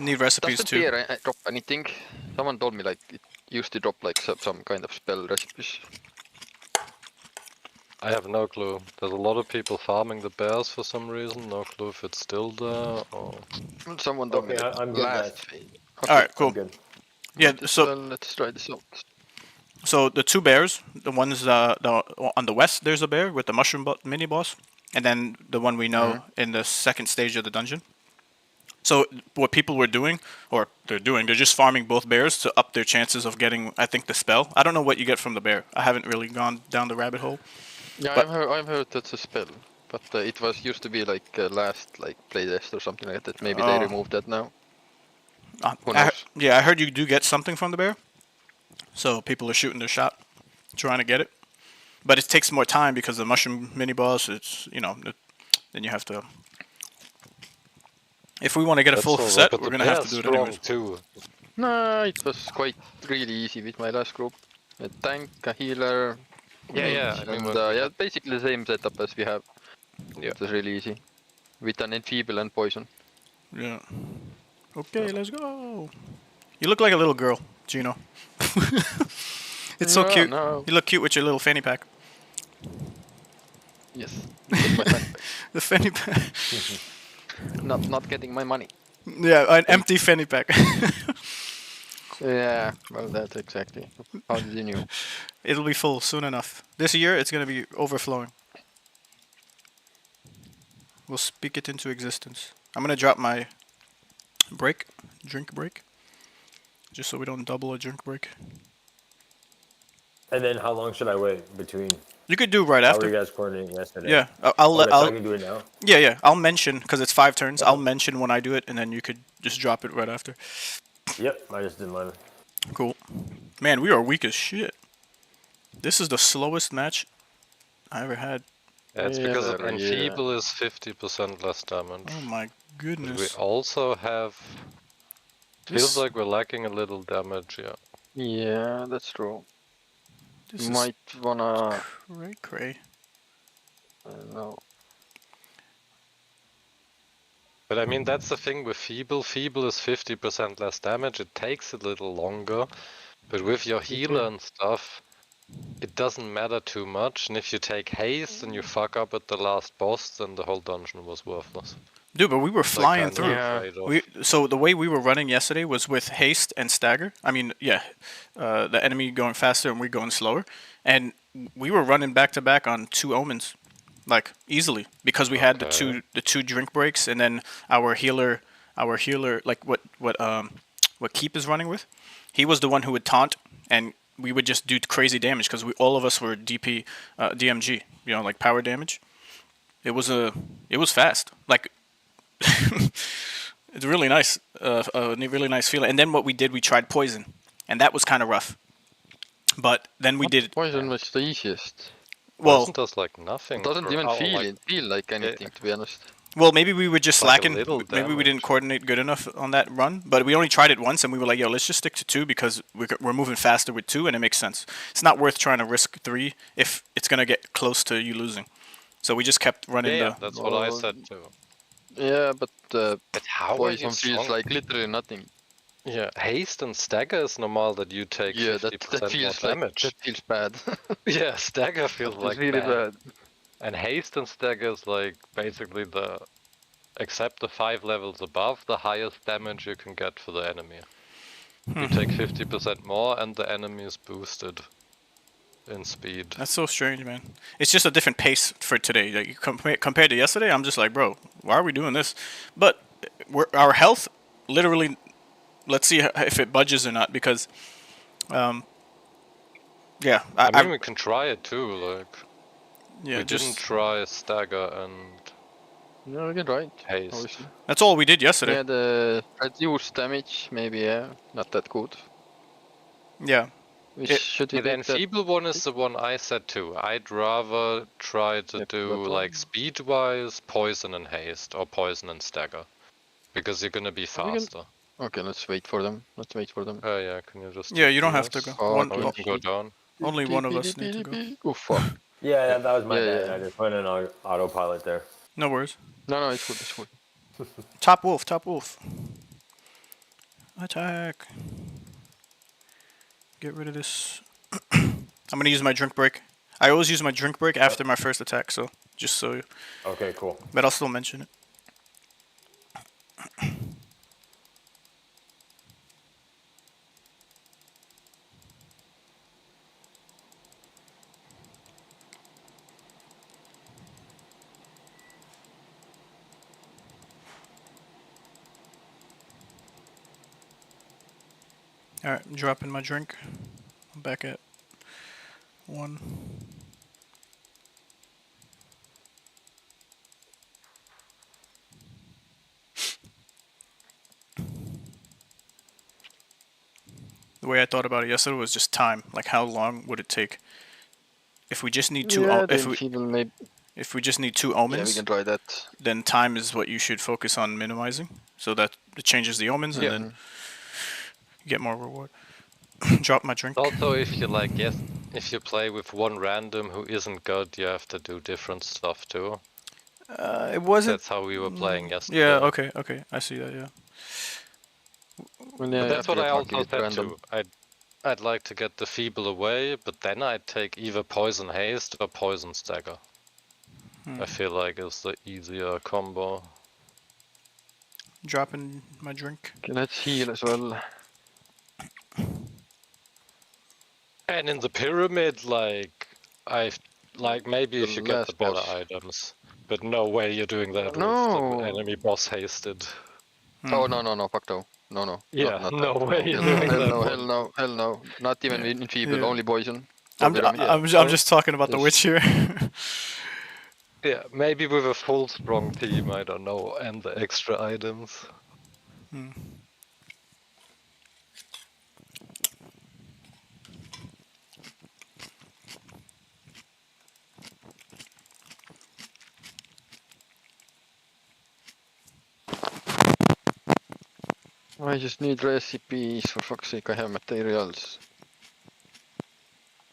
Need recipes Does the too. beer drop anything? Someone told me like it used to drop like some kind of spell recipes. I have no clue. There's a lot of people farming the bears for some reason. No clue if it's still there or... Someone told me Okay, like I'm good, last guys. phase. All right, I'm cool. good. Yeah, Might as so well, let's try this out. so the two bears, the ones on the west, there's a bear with the mushroom mini boss, and then the one we know in the second stage of the dungeon. So what people were doing, or they're just farming both bears to up their chances of getting, I think, the spell. I don't know what you get from the bear. I haven't really gone down the rabbit hole. Yeah, But- I've heard that's a spell, but it was used to be like last like playtest or something like that. Maybe they removed that now. Who knows? Yeah, I heard you do get something from the bear. So people are shooting their shot, trying to get it. But it takes more time because the mushroom mini boss, it's, then you have to... If we want to get a That's full all right, set, but we're the going to have to bear's do it strong anyways. too. No, it was quite really easy with my last group. A tank, a healer, Yeah, I and remember we yeah, had- basically the same setup as we have. Yeah. It was really easy. With an enfeeble and poison. Yeah. Okay, let's go. You look like a little girl, Gino. It's so Yeah, cute. no. You look cute with your little fanny pack. Yes. With my fanny pack. The fanny pack. Not getting my money. Yeah, an empty fanny pack. Yeah, well that's exactly. How did you know? It'll be full soon enough. This year, it's gonna be overflowing. We'll speak it into existence. I'm gonna drop my drink break, just so we don't double a drink break. And then how long should I wait between? You could do right How after. were you guys coordinating yesterday? Yeah, I'll Okay, so I I'll can do it now. yeah. I'll mention because it's 5 turns. Okay. I'll mention when I do it, and then you could just drop it right after. Yep, I just did mine. Cool. Man, we are weak as shit. This is the slowest match I ever had. Yeah, it's because Yeah, enfeeble is 50% less damage. Oh my But we goodness. also have... This- Feels like we're lacking a little damage, yeah. Yeah, that's true. This You might wanna. is cray. I don't know. But I mean, that's the thing with Feeble. Feeble is 50% less damage. It takes a little longer. But with your healer and stuff, it doesn't matter too much. And if you take haste and you fuck up at the last boss, then the whole dungeon was worthless. Dude, but we were flying kind of through. Yeah. trade-off. So the way we were running yesterday was with haste and stagger. I mean, yeah, the enemy going faster and we going slower, and we were running back to back on 2 omens, like easily, because we had Okay. the two drink breaks, and then our healer, like what Keep is running with, he was the one who would taunt, and we would just do crazy damage because all of us were DMG, like power damage. It was fast, like. It's really nice, a really nice feeling. And then what we did, we tried poison, and that was kind of rough. But then we did Poison was the easiest. well. Poison does like nothing. It doesn't for- even oh, feel like anything, to be honest. Well, maybe we were just Like a lacking. little Maybe we didn't damage. coordinate good enough on that run. But we only tried it once, and we were like, "Yo, let's just stick to 2 because we're moving faster with 2, and it makes sense. It's not worth trying to risk 3 if it's gonna get close to you losing." So we just kept running Yeah, the. that's what I Well, said too. Yeah, but But how are you poison feels strong? like literally nothing. Yeah, haste and stagger is normal that you take Yeah, 50% that more feels like damage. that feels bad. Yeah, stagger feels It's like really bad. bad. And haste and stagger is like basically except the 5 levels above, the highest damage you can get for the enemy. You take 50% more and the enemy is boosted in speed. That's so strange, man. It's just a different pace for today. Like compared to yesterday, I'm just like, bro, why are we doing this? But our health, literally, let's see if it budges or not. Because, yeah, I mean, we can try it too. Like yeah, we didn't try stagger and No, you can try it. haste. Obviously. that's all we did yesterday. Yeah, the reduced damage, maybe, yeah, not that good. Yeah, We It- should Yeah, the take that. enfeeble one is the one I said too. I'd rather try to Yep, do that one. like speed-wise, poison and haste, or poison and stagger, because you're gonna be we can- faster. Okay, let's wait for them. Let's wait for them. Oh yeah, can you just? Yeah, you don't do have to this? go. Oh, One, Oh, you can go down. only one of us need to go. Oh fuck. Yeah, that was my Yeah, bad. yeah. I just put an autopilot there. No worries. No, it's good, it's good. Top wolf, top wolf. Attack. Get rid of this. I'm gonna use my drink break. I always use my drink break after my first attack, so just so. Okay, cool. But I'll still mention it. Alright, dropping my drink. I'm back at 1. The way I thought about it yesterday was just time. Like, how long would it take? If we just need two, Yeah, then Feeble maybe. if we just need 2 Yeah, omens, we can try that. then time is what you should focus on minimizing, so that it changes the omens and then you get more reward. Drop my drink. Also, if you like, yes, if you play with one random who isn't good, you have to do different stuff too. It wasn't. That's how we were playing yesterday. Yeah. Okay. I see that. Yeah. Well, But yeah, that's what I also it said random. too. I'd like to get the Feeble away, but then I'd take either Poison Haste or Poison Stagger. I feel like it's the easier combo. Dropping my drink. Okay, let's heal as well. And in the pyramid, like maybe if The you get the last better boss. items. But no way you're doing that No. with the enemy boss hasted. Oh no, fuck no. No. Yeah, not no that. way you're doing Hell that no, one. hell no. Not even in Feeble, Yeah. only poison. I'm Yeah, just talking about the witch here. Yeah, maybe with a full strong team, I don't know, and the extra items. I just need recipes, for fuck's sake, I have materials.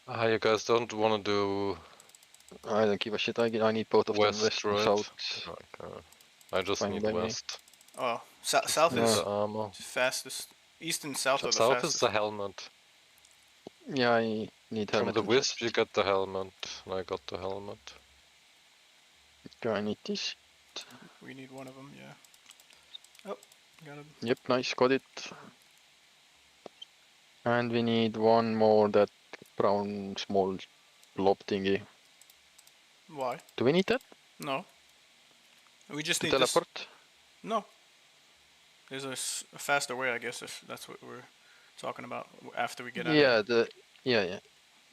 You guys don't want to do I don't give a shit, I need both of them, west, west and right? south. Okay. I just Fine need by me. west. Oh, south Need is the armor. fastest. East and south are the South fastest. is the helmet. Yeah, I need From helmet. the and wisp chest. you get the helmet, and I got the helmet. Okay, I need this. We need one of them. Yeah. Oh, got him. Yep, nice, got it. And we need one more, that brown small blob thingy. Why? Do we need that No. We just to need this. teleport? No. There's a faster way, I guess, if that's what we're talking about after we get out. Yeah, of yeah,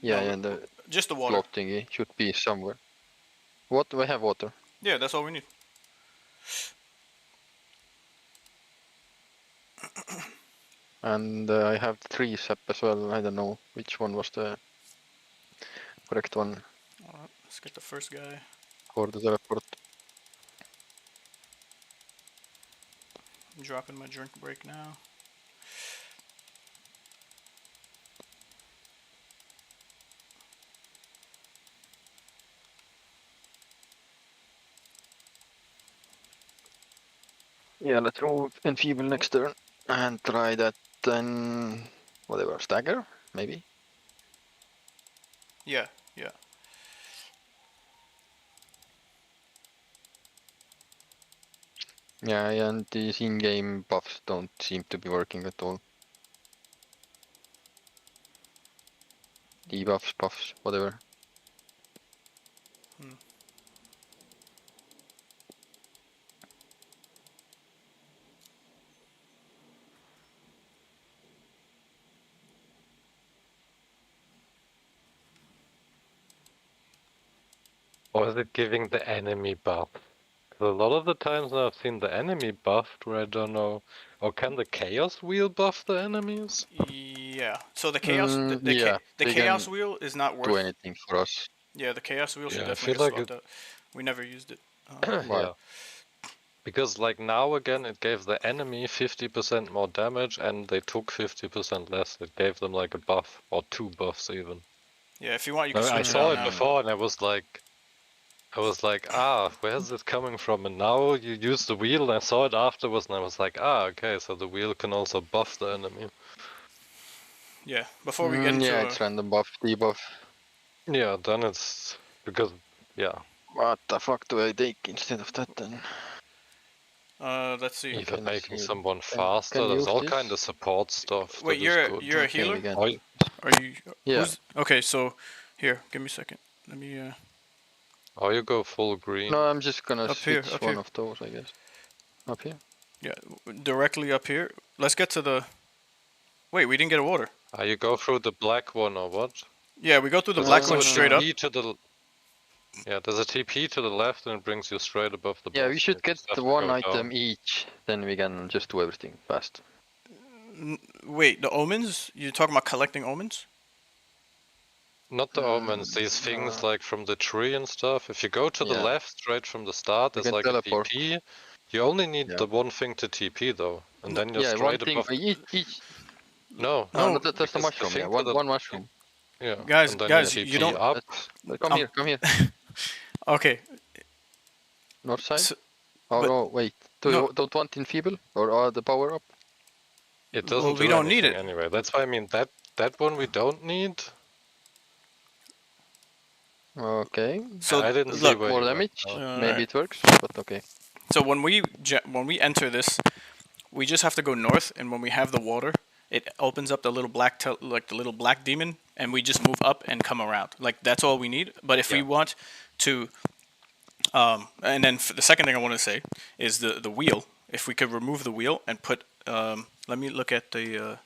No, the just the water. blob thingy should be somewhere. What? We have water. Yeah, that's all we need. And I have the tree sap as well. I don't know which one was the correct one Alright, let's get the first guy. for the teleport. I'm dropping my drink break now. Yeah, let's move enfeeble next turn and try that then. Whatever, stagger maybe. Yeah. Yeah, and these in-game buffs don't seem to be working at all. Debuffs, buffs, whatever. Or is it giving the enemy buff? 'Cause a lot of the times now I've seen the enemy buffed where I don't know. Or can the chaos wheel buff the enemies? Yeah. So the chaos, yeah, the they chaos can wheel is not do worth. anything for us. Yeah, the chaos wheel should Yeah, I definitely feel get like swapped out. We never used it. Why? Yeah. Because like now again it gave the enemy 50% more damage and they took 50% less. It gave them like a buff or 2 buffs even. Yeah, if you want, you can I switch it saw out it now. before and I was like, I was like, where's it coming from? And now you use the wheel, and I saw it afterwards, and I was like, okay, so the wheel can also buff the enemy. Yeah. Before we get into yeah, it's random buff, debuff. Yeah, then it's because What the fuck do I take instead of that then? let's see. even Can making see. someone Can faster. There's use all this? kind of support stuff Wait, that is good. you're a Okay, healer? we got. Oh, Are you? Yeah. Who's, okay, so here, give me a second. Let me. oh, you go full green. No, I'm just gonna Up here, switch up one here. of those, I guess. Up here. Yeah, directly up here. Let's get to the. Wait, we didn't get a water. You go through the black one or what? Yeah, we go through the There's black also one a straight up. TP to the. Yeah, there's a TP to the left, and it brings you straight above the boss. Yeah, we should You get just have to one go item down. each, then we can just do everything fast. Wait, the omens? You're talking about collecting omens? Not the omens, these things like from the tree and stuff. If you go to the Yeah. left straight from the start, We there's can like teleport. a TP. You only need Yeah. the one thing to TP though, and then you're Yeah, one straight thing above. each. No, No, No, that's the because mushroom. thing Yeah, to the one mushroom. yeah, Guys, and then guys, you you TP don't- up. Come here, come here. Okay. North side. So, Oh but- no, wait. Do no. you don't want enfeeble or the power up? It doesn't Well, we do don't need anything it. anyway. That's why I mean that one we don't need. Okay. So I didn't see look, where More you went damage. now. Maybe alright. it works, but okay. So when we enter this, we just have to go north, and when we have the water, it opens up the little black like the little black demon, and we just move up and come around. Like that's all we need. But if we Yeah. want to, and then the second thing I want to say is the wheel. If we could remove the wheel and put, let me look at the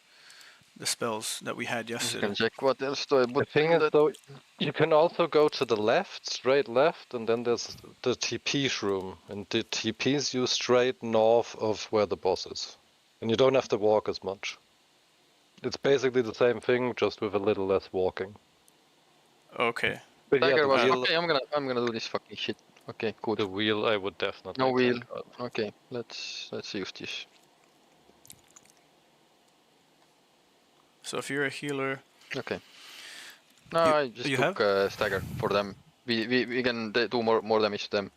spells that we had I'm just yesterday. gonna check what else do I The put thing in is that. though, you can also go to the left, straight left, and then there's the TP room, and the TPs you straight north of where the boss is, and you don't have to walk as much. It's basically the same thing, just with a little less walking. Okay. But yeah, Tiger the was wheel, okay. I'm gonna do this fucking shit. Okay, good. the wheel, I would definitely. No wheel. take out. Okay, let's use this. So if you're a healer, Okay. No, You- I just you took stagger for them. We can do more damage to them.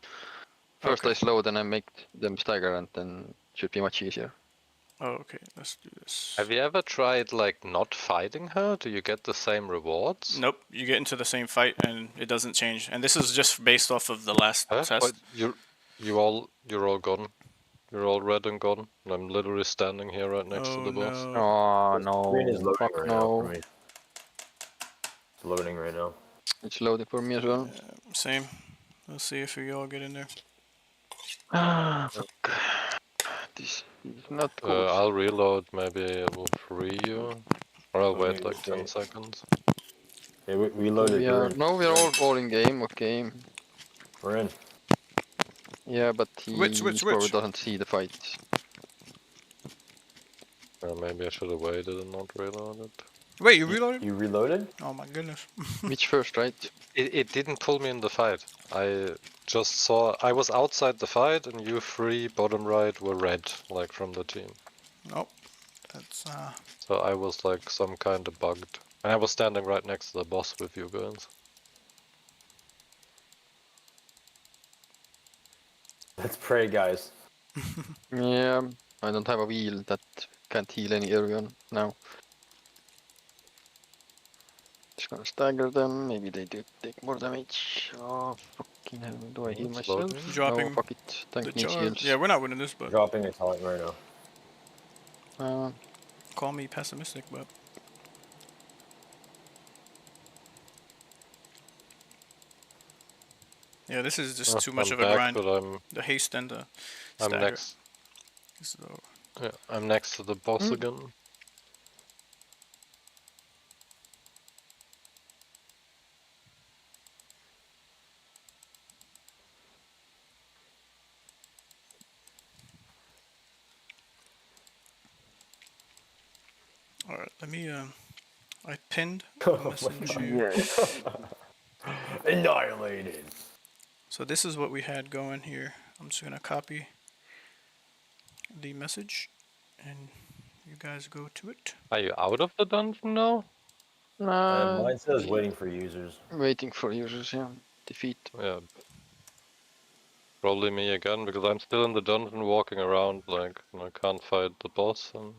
First Okay. I slow, then I make them stagger, and then should be much easier. oh, okay, let's do this. Have you ever tried like not fighting her? Do you get the same rewards? Nope, you get into the same fight and it doesn't change. And this is just based off of the last Huh? test. But you're all gone. You're all red and gone. And I'm literally standing here right next to Oh the boss. no. Oh The screen is no! loading Fuck right now for no! me. It's loading right now. It's loading for me as well. Same. Let's see if we all get in there. Ah, fuck. This is not good. I'll reload. Maybe it will free you. Or I'll Oh, wait maybe like 10 wait. seconds. Yeah, we loaded. we We're are in. no, we are all in game. Okay. We're in. Yeah, but he Which? probably doesn't see the fight. Or maybe I should have waited and not reloaded. Wait, you reloaded? You reloaded? Oh my goodness. Which first, right? It didn't pull me in the fight. I just saw I was outside the fight and you three bottom right were red, like from the team. Nope. That's So I was like some kind of bugged. And I was standing right next to the boss with you guys. Let's pray, guys. Yeah, I don't have a wheel that can't heal any area now. Just gonna stagger them. Maybe they do take more damage. Oh fucking hell! Do I heal It's myself? loading. Dropping No, fuck it. the Tank needs jar. heals. Yeah, we're not winning this, but Dropping a talent right now. call me pessimistic, but yeah, this is just too much I'm of a back, grind. but The haste and the I'm stagger. next. So, Yeah, I'm next to the boss again. all right, let me. I pinned Oh the my messenger. Annihilated. So this is what we had going here. I'm just gonna copy the message, and you guys go to it. Are you out of the dungeon now? Mine says waiting for users. Waiting for users. Yeah, defeat. Yeah. Probably me again, because I'm still in the dungeon walking around, like, and I can't fight the boss. And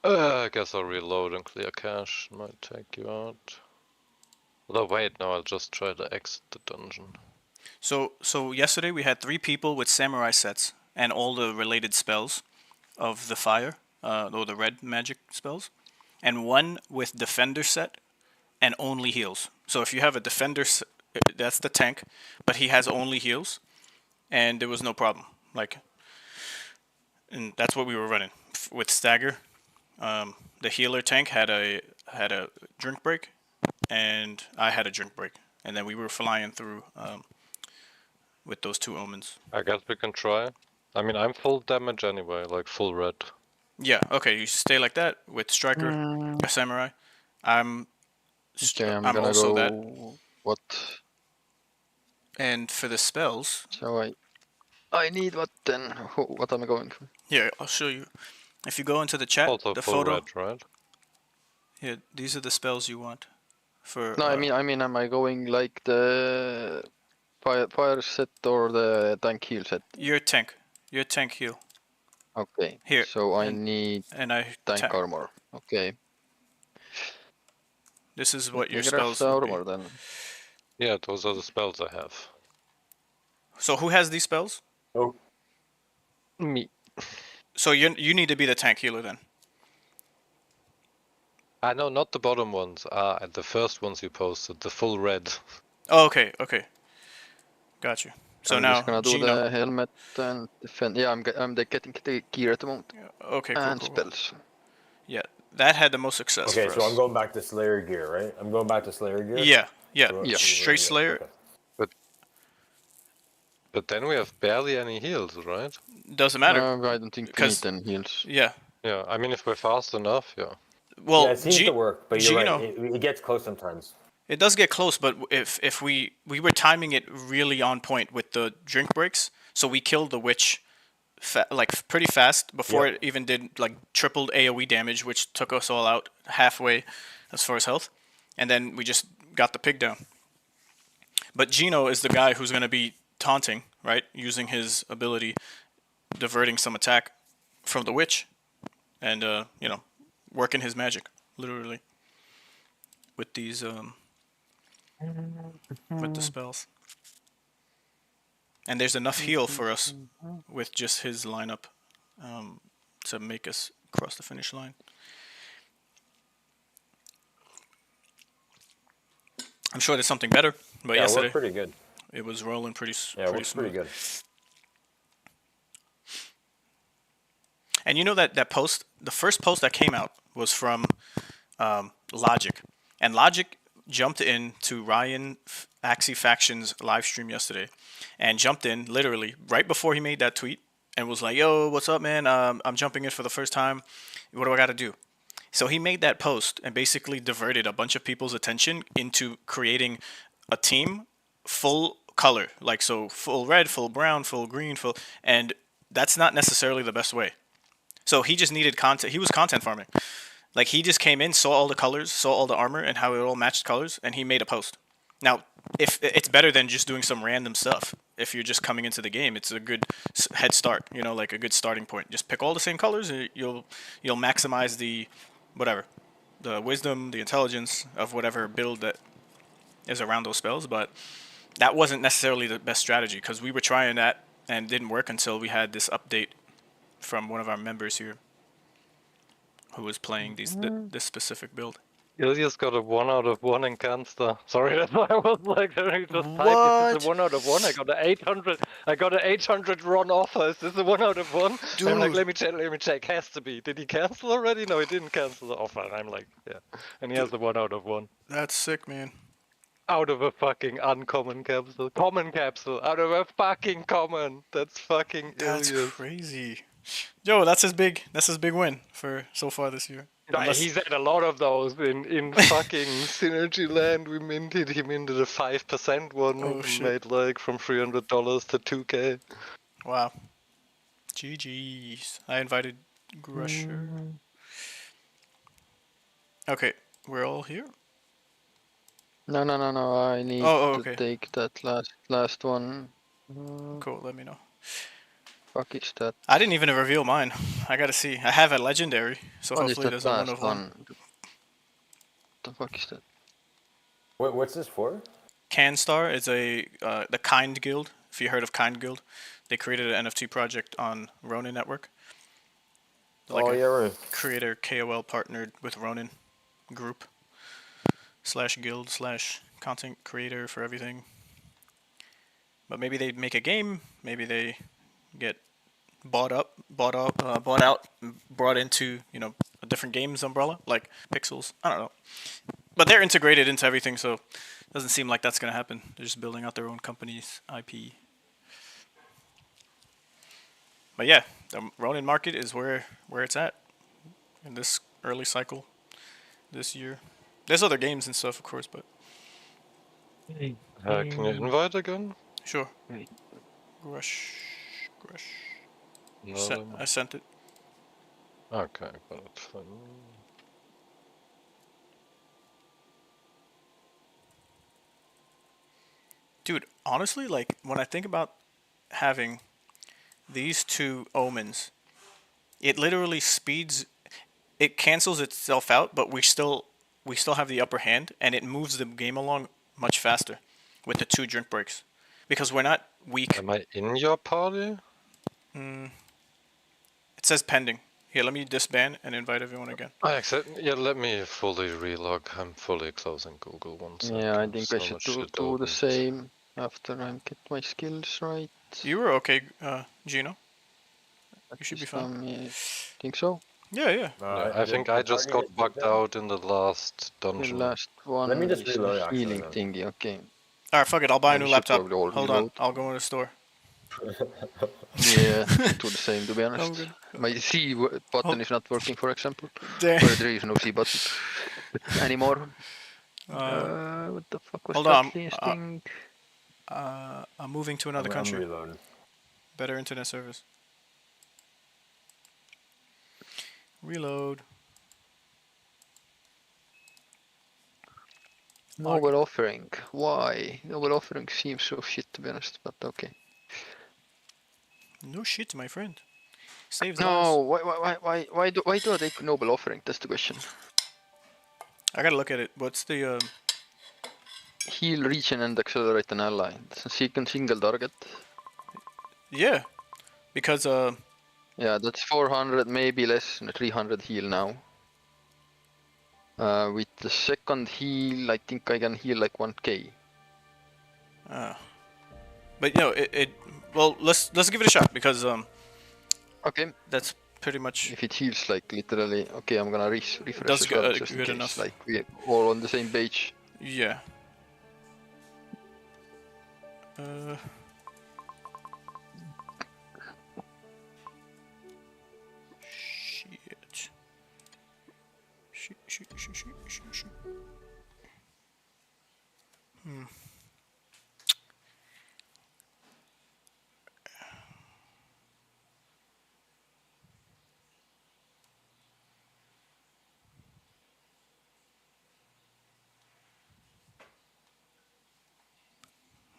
I guess I'll reload and clear cache. Might take you out. Although, wait, no, I'll just try to exit the dungeon. So yesterday we had 3 people with samurai sets and all the related spells of the fire, or the red magic spells, and 1 with defender set and only heals. So if you have a defender, that's the tank, but he has only heals, and there was no problem. Like, and that's what we were running with stagger. The healer tank had a drink break, and I had a drink break, and then we were flying through with those 2 omens. I guess we can try. I mean, I'm full damage anyway, like full red. Yeah, okay, you stay like that with striker, a samurai. I'm Okay, I'm I'm gonna also go. that. What? And for the spells, So I need what then? What am I going for? here I'll show you. If you go into the chat, Also the full photo. red, right? Here, these are the spells you want. For No, I mean, am I going like the fire set or the tank heal set? your tank heal. Okay. Here, So I and- need And I tank armor. Okay. This is what your Let me grab spells the would be. armor then. Yeah, those are the spells I have. So who has these spells? Oh, Me. So you need to be the tank healer then. I know, not the bottom ones. The first ones you posted, the full red. Oh, okay. Got you. So I'm now just gonna do Gino. the helmet and defend. Yeah, I'm getting the gear at the moment. Okay, cool, And cool. spells. Yeah, that had the most success okay, for so us. I'm going back to Slayer gear, right? I'm going back to Slayer gear? Yeah. Yeah. Straight Slayer. Okay. But then we have barely any heals, right? Doesn't matter. No, I don't think we need 'Cause- any heals. Yeah. Yeah, I mean, if we're fast enough, yeah. Well, Yeah, it seems to work, but you're Gino, right. It gets close sometimes. it does get close, but if we were timing it really on point with the drink breaks, so we killed the witch like pretty fast before Yep. it even did like tripled AoE damage, which took us all out halfway as far as health, and then we just got the pig down. But Gino is the guy who's going to be taunting, right, using his ability, diverting some attack from the witch, and working his magic literally with these with the spells. And there's enough heal for us with just his lineup to make us cross the finish line. I'm sure there's something better, but Yeah, it yesterday worked pretty good. it was rolling pretty Yeah, it pretty worked smooth. pretty good. And you know that post, the first post that came out was from Logic, and Logic jumped in to Ryan Axie Faction's live stream yesterday, and jumped in literally right before he made that tweet and was like, "Yo, what's up, man? I'm jumping in for the first time. What do I got to do?" So he made that post and basically diverted a bunch of people's attention into creating a team full color, like so full red, full brown, full green, full, and that's not necessarily the best way. So he just needed content. He was content farming. Like he just came in, saw all the colors, saw all the armor, and how it all matched colors, and he made a post. Now, if it's better than just doing some random stuff. If you're just coming into the game, it's a good head start. You know, like a good starting point. Just pick all the same colors, and you'll maximize the whatever, the wisdom, the intelligence of whatever build that is around those spells. But that wasn't necessarily the best strategy because we were trying that and it didn't work until we had this update from one of our members here who was playing this specific build. Ilias got a 1 out of 1 in Canster. Sorry, that's why I was like, he just typed, What? is this a 1 out of 1? I got an 800. I got an 800 run offer. Is this a 1 out of 1? I'm like, Dude. let me check. Has to be. Did he cancel already? No, he didn't cancel the offer. And I'm like, yeah. And he has a 1 out of 1. That's sick, man. Out of a fucking uncommon capsule. Common capsule. Out of a fucking common. That's fucking That's Ilias. crazy. Yo, that's his big win for so far this year. Unless- He's had a lot of those in fucking Synergy Land. We minted. He minted a 5% one. Oh, shit. Made like from $300 to 2K. Wow. GG's. I invited Grusher. Okay, we're all here. No. I need Oh, to okay. take that last one. Cool, let me know. Fuck is that? I didn't even reveal mine. I gotta see. I have a legendary, so What is hopefully that there's a one last of one. one? The fuck is that? What's this for? CanStar is the Kind Guild. If you heard of Kind Guild, they created an NFT project on Ronin Network. Like Oh a yeah, right. creator KOL partnered with Ronin group / guild / content creator for everything. But maybe they make a game. Maybe they get bought out, brought into a different games umbrella like Pixels. I don't know, but they're integrated into everything, so it doesn't seem like that's gonna happen. They're just building out their own company's IP. But yeah, the Ronin market is where it's at in this early cycle this year. There's other games and stuff, of course, but Can you invite again? sure. Wait. Grush. No. I sent it. Okay, got it. Dude, honestly, like when I think about having these two omens, it literally speeds. It cancels itself out, but we still have the upper hand, and it moves the game along much faster with the 2 drink breaks because we're not weak. Am I in your party? It says pending. Here, let me disband and invite everyone again. I accept. Yeah, let me fully relog. I'm fully closing Google once. Yeah, I think I should do the opened. same after I get my skills right. You were okay, Gino. You should be fine. Yeah, think so. Yeah. Yeah, I think I just got bugged out in the last The dungeon. last one Let me just is reload, a actually, healing then. thingy, okay. All right, fuck it. I'll buy a Yeah, new we should laptop. probably all Hold on, reload. I'll go to the store. Yeah, do the same to be honest. good. My C button is not working, for example. Damn. Or there is no C button anymore. What the fuck was hold that on, last thing? I'm moving to another I'm country. reloading. Better internet service. Reload. Noble offering. Why? Noble offering seems so shit to be honest, but okay. No shit, my friend. Saves No, lives. why do I take noble offering? That's the question. I gotta look at it. What's the Heal, region, and accelerate an ally. It's a single target. Yeah, because Yeah, that's 400, maybe less than 300 heal now. With the second heal, I think I can heal like 1k. but well, let's give it a shot because Okay. that's pretty much If it heals like literally, okay, I'm gonna refresh does as well, good, just in good case. enough. Like we're all on the same page. Yeah. Shit.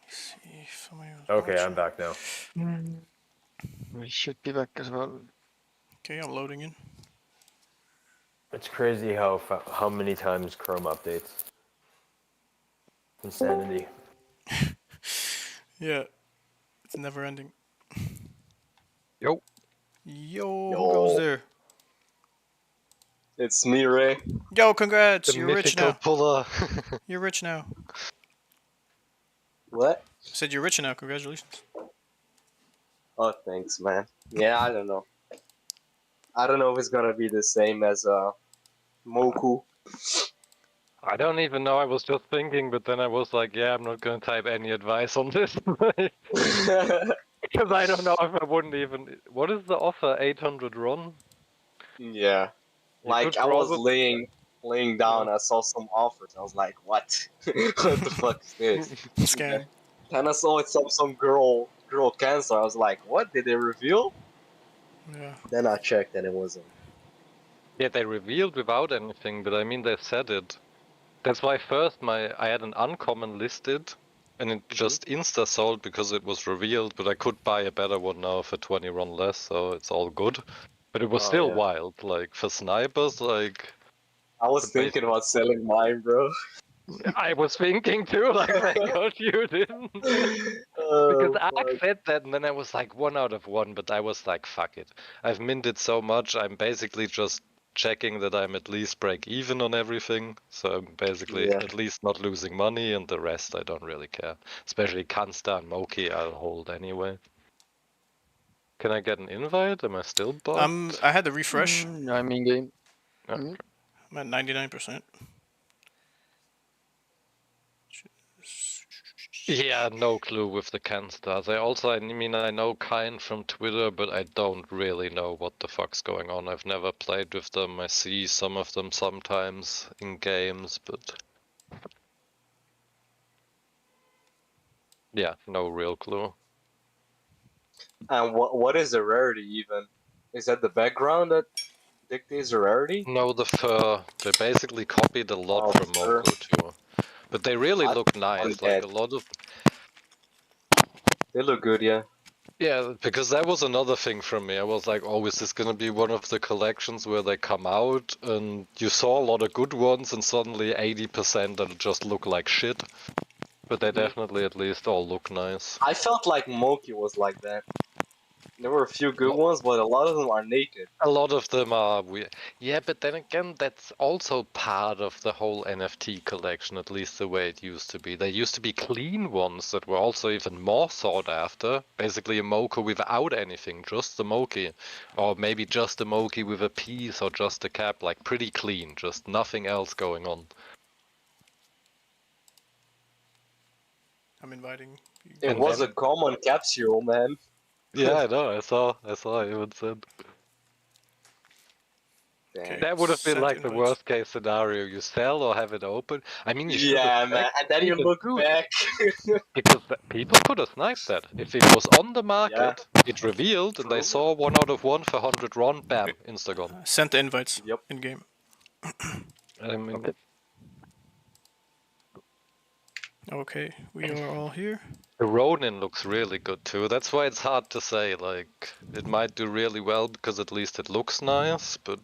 See if somebody was Okay, watching. I'm back now. We should be back as well. Okay, I'm loading in. It's crazy how many times Chrome updates. Insanity. Yeah, it's never ending. Yo. Yo, who goes there? It's me, Ray. Yo, congrats! The You're rich mythical now. puller. You're rich now. What? I said you're rich now. Congratulations. Oh, thanks, man. Yeah, I don't know. I don't know if it's gonna be the same as Moku. I don't even know. I was just thinking, but then I was like, yeah, I'm not gonna type any advice on this. Because I don't know if I wouldn't even. What is the offer? 800 RON? Yeah. You Like could I was probably- laying down, I saw some offers. I was like, what? What the fuck is this? Scam. And I saw it's some girl cancer. I was like, what? Did they reveal? Yeah. Then I checked and it wasn't. Yeah, they revealed without anything, but I mean, they said it. That's why first I had an uncommon listed, and it just insta-sold because it was revealed, but I could buy a better one now for 20 run less, so it's all good. But it was Oh, still yeah. wild, like, for snipers, like... I was But thinking about selling mine, bro. I was thinking too, like, thank God you didn't. Because Oh, Ark fuck. said that, and then I was like 1 out of 1, but I was like, fuck it. I've minted so much, I'm basically just checking that I'm at least break even on everything. So I'm basically Yeah. at least not losing money, and the rest I don't really care. Especially Kansta and Moki I'll hold anyway. Can I get an invite? Am I still bugged? I had to refresh. I'm in game. Yeah. Mm. I'm at 99%. Yeah, no clue with the Canstars. I mean, I know kind from Twitter, but I don't really know what the fuck's going on. I've never played with them. I see some of them sometimes in games, but yeah, no real clue. And what is the rarity even? Is that the background that dictates the rarity? No, the fur. They basically copied a lot Oh, from fur. Moko too. But they really I look on nice. Like that. a lot of... They look good, yeah. Yeah, because that was another thing from me. I was like, oh, is this gonna be one of the collections where they come out and you saw a lot of good ones and suddenly 80% that just look like shit? But they definitely at least all look nice. I felt like Moki was like that. There were a few good Lo- ones, but a lot of them are naked. A lot of them are weird. Yeah, but then again, that's also part of the whole NFT collection, at least the way it used to be. There used to be clean ones that were also even more sought after. Basically a Mocha without anything, just the Moki. Or maybe just a Moki with a piece or just a cap, like pretty clean, just nothing else going on. I'm inviting you It And guys. was a then, common capsule, man. yeah, I know, I saw even said. Okay, Damn. That would have been sent like the invites. worst case scenario. You sell or have it open. I mean, you should have Yeah, man. checked. And then you Even look dude, back. because people could have sniped that. If it was on the Yeah, market, it revealed, and they true. saw 1 out of 1 for 100 RON, bam, Instagon. Sent the invites Yep. in game. I mean, Okay. Okay, we are all here. the Ronin looks really good too. That's why it's hard to say. Like, it might do really well because at least it looks nice, but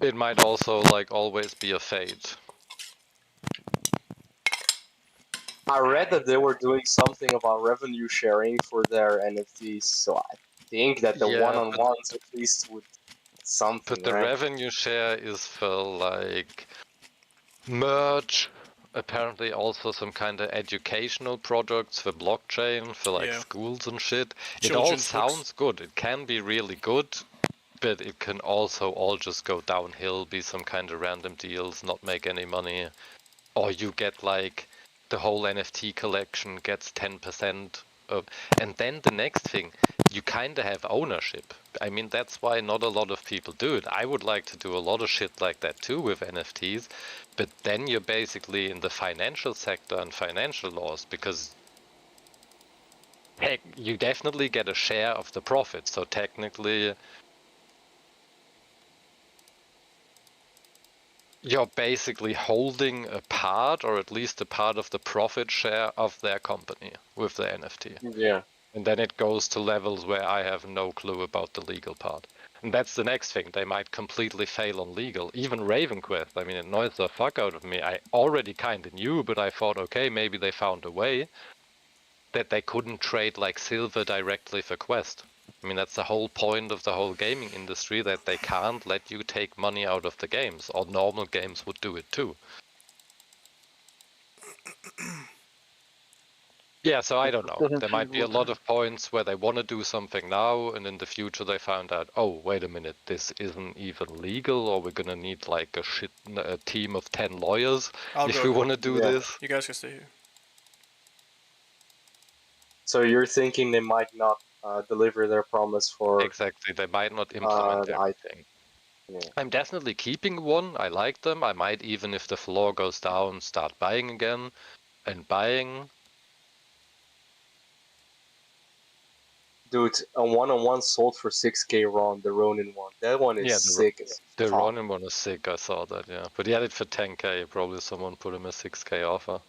it might also, like, always be a fade. I read that they were doing something about revenue sharing for their NFTs, so I think that the Yeah, one-on-ones at least would something, but the right? revenue share is for, like, merch, apparently also some kind of educational products for blockchain, for like Yeah, schools and shit. It all children's books. sounds good. It can be really good, but it can also all just go downhill, be some kind of random deals, not make any money. Or you get like the whole NFT collection gets 10% of, and then the next thing, you kind of have ownership. I mean, that's why not a lot of people do it. I would like to do a lot of shit like that too with NFTs, but then you're basically in the financial sector and financial laws because heck, you definitely get a share of the profit. So technically, you're basically holding a part or at least a part of the profit share of their company with the NFT. Yeah. And then it goes to levels where I have no clue about the legal part. And that's the next thing. They might completely fail on legal. Even RavenQuest, I mean, it annoys the fuck out of me. I already kind of knew, but I thought, okay, maybe they found a way that they couldn't trade like silver directly for Quest. I mean, that's the whole point of the whole gaming industry, that they can't let you take money out of the games, or normal games would do it too. Yeah, so I don't know. There might be a lot of points where they want to do something now, and in the future they found out, oh, wait a minute, this isn't even legal, or we're gonna need like a team of 10 lawyers I'll if go we now. want to do Yeah. this. You guys can stay here. So you're thinking they might not deliver their promise for Exactly, they might not implement everything. yeah. I'm definitely keeping one. I like them. I might even, if the floor goes down, start buying again and buying. Dude, a one-on-one sold for 6k Ron, the Ronin one. That one is Yeah, sick as The fuck. Ronin one is sick, I saw that, yeah. But he had it for 10k, probably someone put him a 6k offer.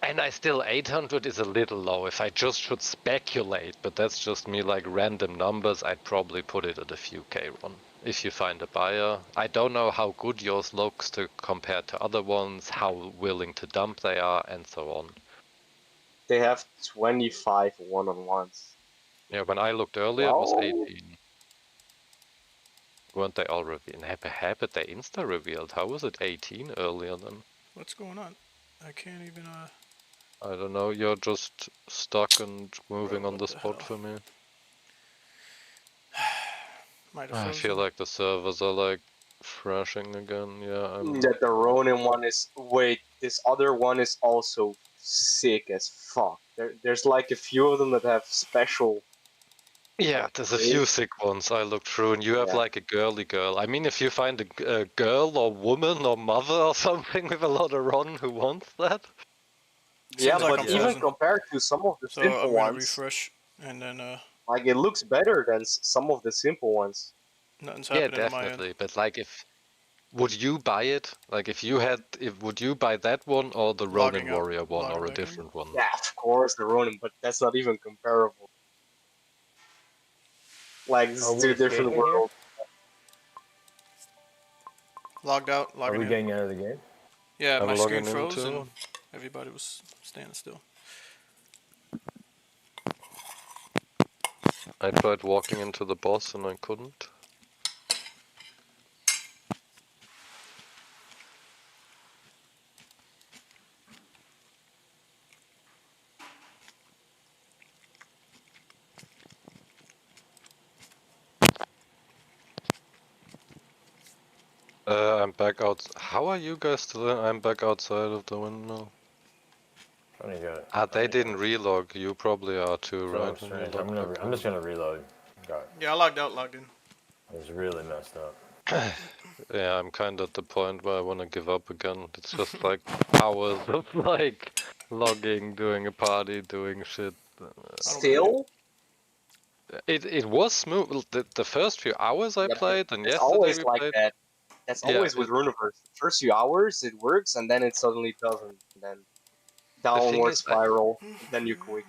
And I still, 800 is a little low. If I just should speculate, but that's just me like random numbers, I'd probably put it at a few k Ron. If you find a buyer. I don't know how good yours looks to compare to other ones, how willing to dump they are, and so on. They have 25 one-on-ones. Yeah, when I looked earlier, it was Wow. 18. Weren't they all revealed? But they insta revealed. How was it 18 earlier then? What's going on? I can't even. I don't know. You're just stuck and moving Bro, on what the the spot hell? for me. Might have I frozen. feel like the servers are like crashing again. Yeah, I'm. That the Ronin one is. Wait, this other one is also sick as fuck. There's like a few of them that have special. Yeah, there's a few sick ones I looked through, and you have Yeah. like a girly girl. I mean, if you find a girl or woman or mother or something with a lot of Ron who wants that. Yeah, Seems like but I'm even frozen. compared to some of the So simple I'm gonna ones, refresh, and then like it looks better than some of the simple ones. nothing's Yeah, happening on my end. definitely. But like, if would you buy it? Like, if you had, if would you buy that one or the Ronin Logging out, Warrior one logging or a back in. different one? Yeah, of course the Ronin, but that's not even comparable. Like this Are is we two different escaping here? worlds. Logged out, Are logging we in. getting out of the game? Yeah, I'm my screen logging froze into. and everybody was standing still. I tried walking into the boss and I couldn't. I'm back out. How are you guys still in? I'm back outside of the windmill. Trying to get. Ah, they didn't relog. You probably are too, So right? When you strange. logged back I'm just in. gonna reload. God, Yeah, I logged out, logged in. it was really messed up. Yeah, I'm kind of at the point where I want to give up again. It's just like hours of like logging, doing a party, doing shit. Still, It was smooth. The first few hours I yeah, but played, and it's yesterday always we like played. that. That's Yeah, always with Runiverse. The first few hours it works, and then it suddenly doesn't. And then the thing downward is, spiral. Then you quit.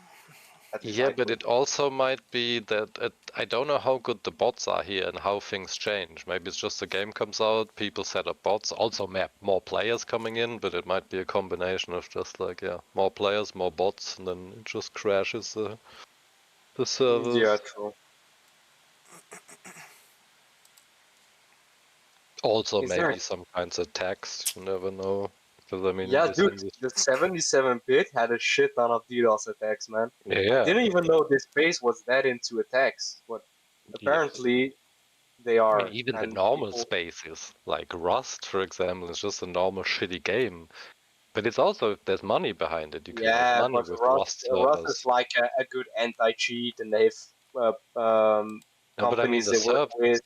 At least yeah, I but quit. it also might be that I don't know how good the bots are here and how things change. Maybe it's just the game comes out, people set up bots. Also, more players coming in, but it might be a combination of just like more players, more bots, and then it just crashes the servers. Yeah, true. Also, Is there? maybe some kinds of tax. You never know. Because I mean, in Yeah, this dude, industry, the 77-bit had a shit ton of DDoS attacks, man. I yeah, didn't even know this base was that into attacks, but yeah. apparently they I mean, are. even the And normal people, spaces, like Rust, for example, is just a normal shitty game. But it's also, if there's money behind it, you can make yeah, money but with Rust, Rust Rust is servers. like a good anti-cheat, and they have No, but I mean, companies they work with.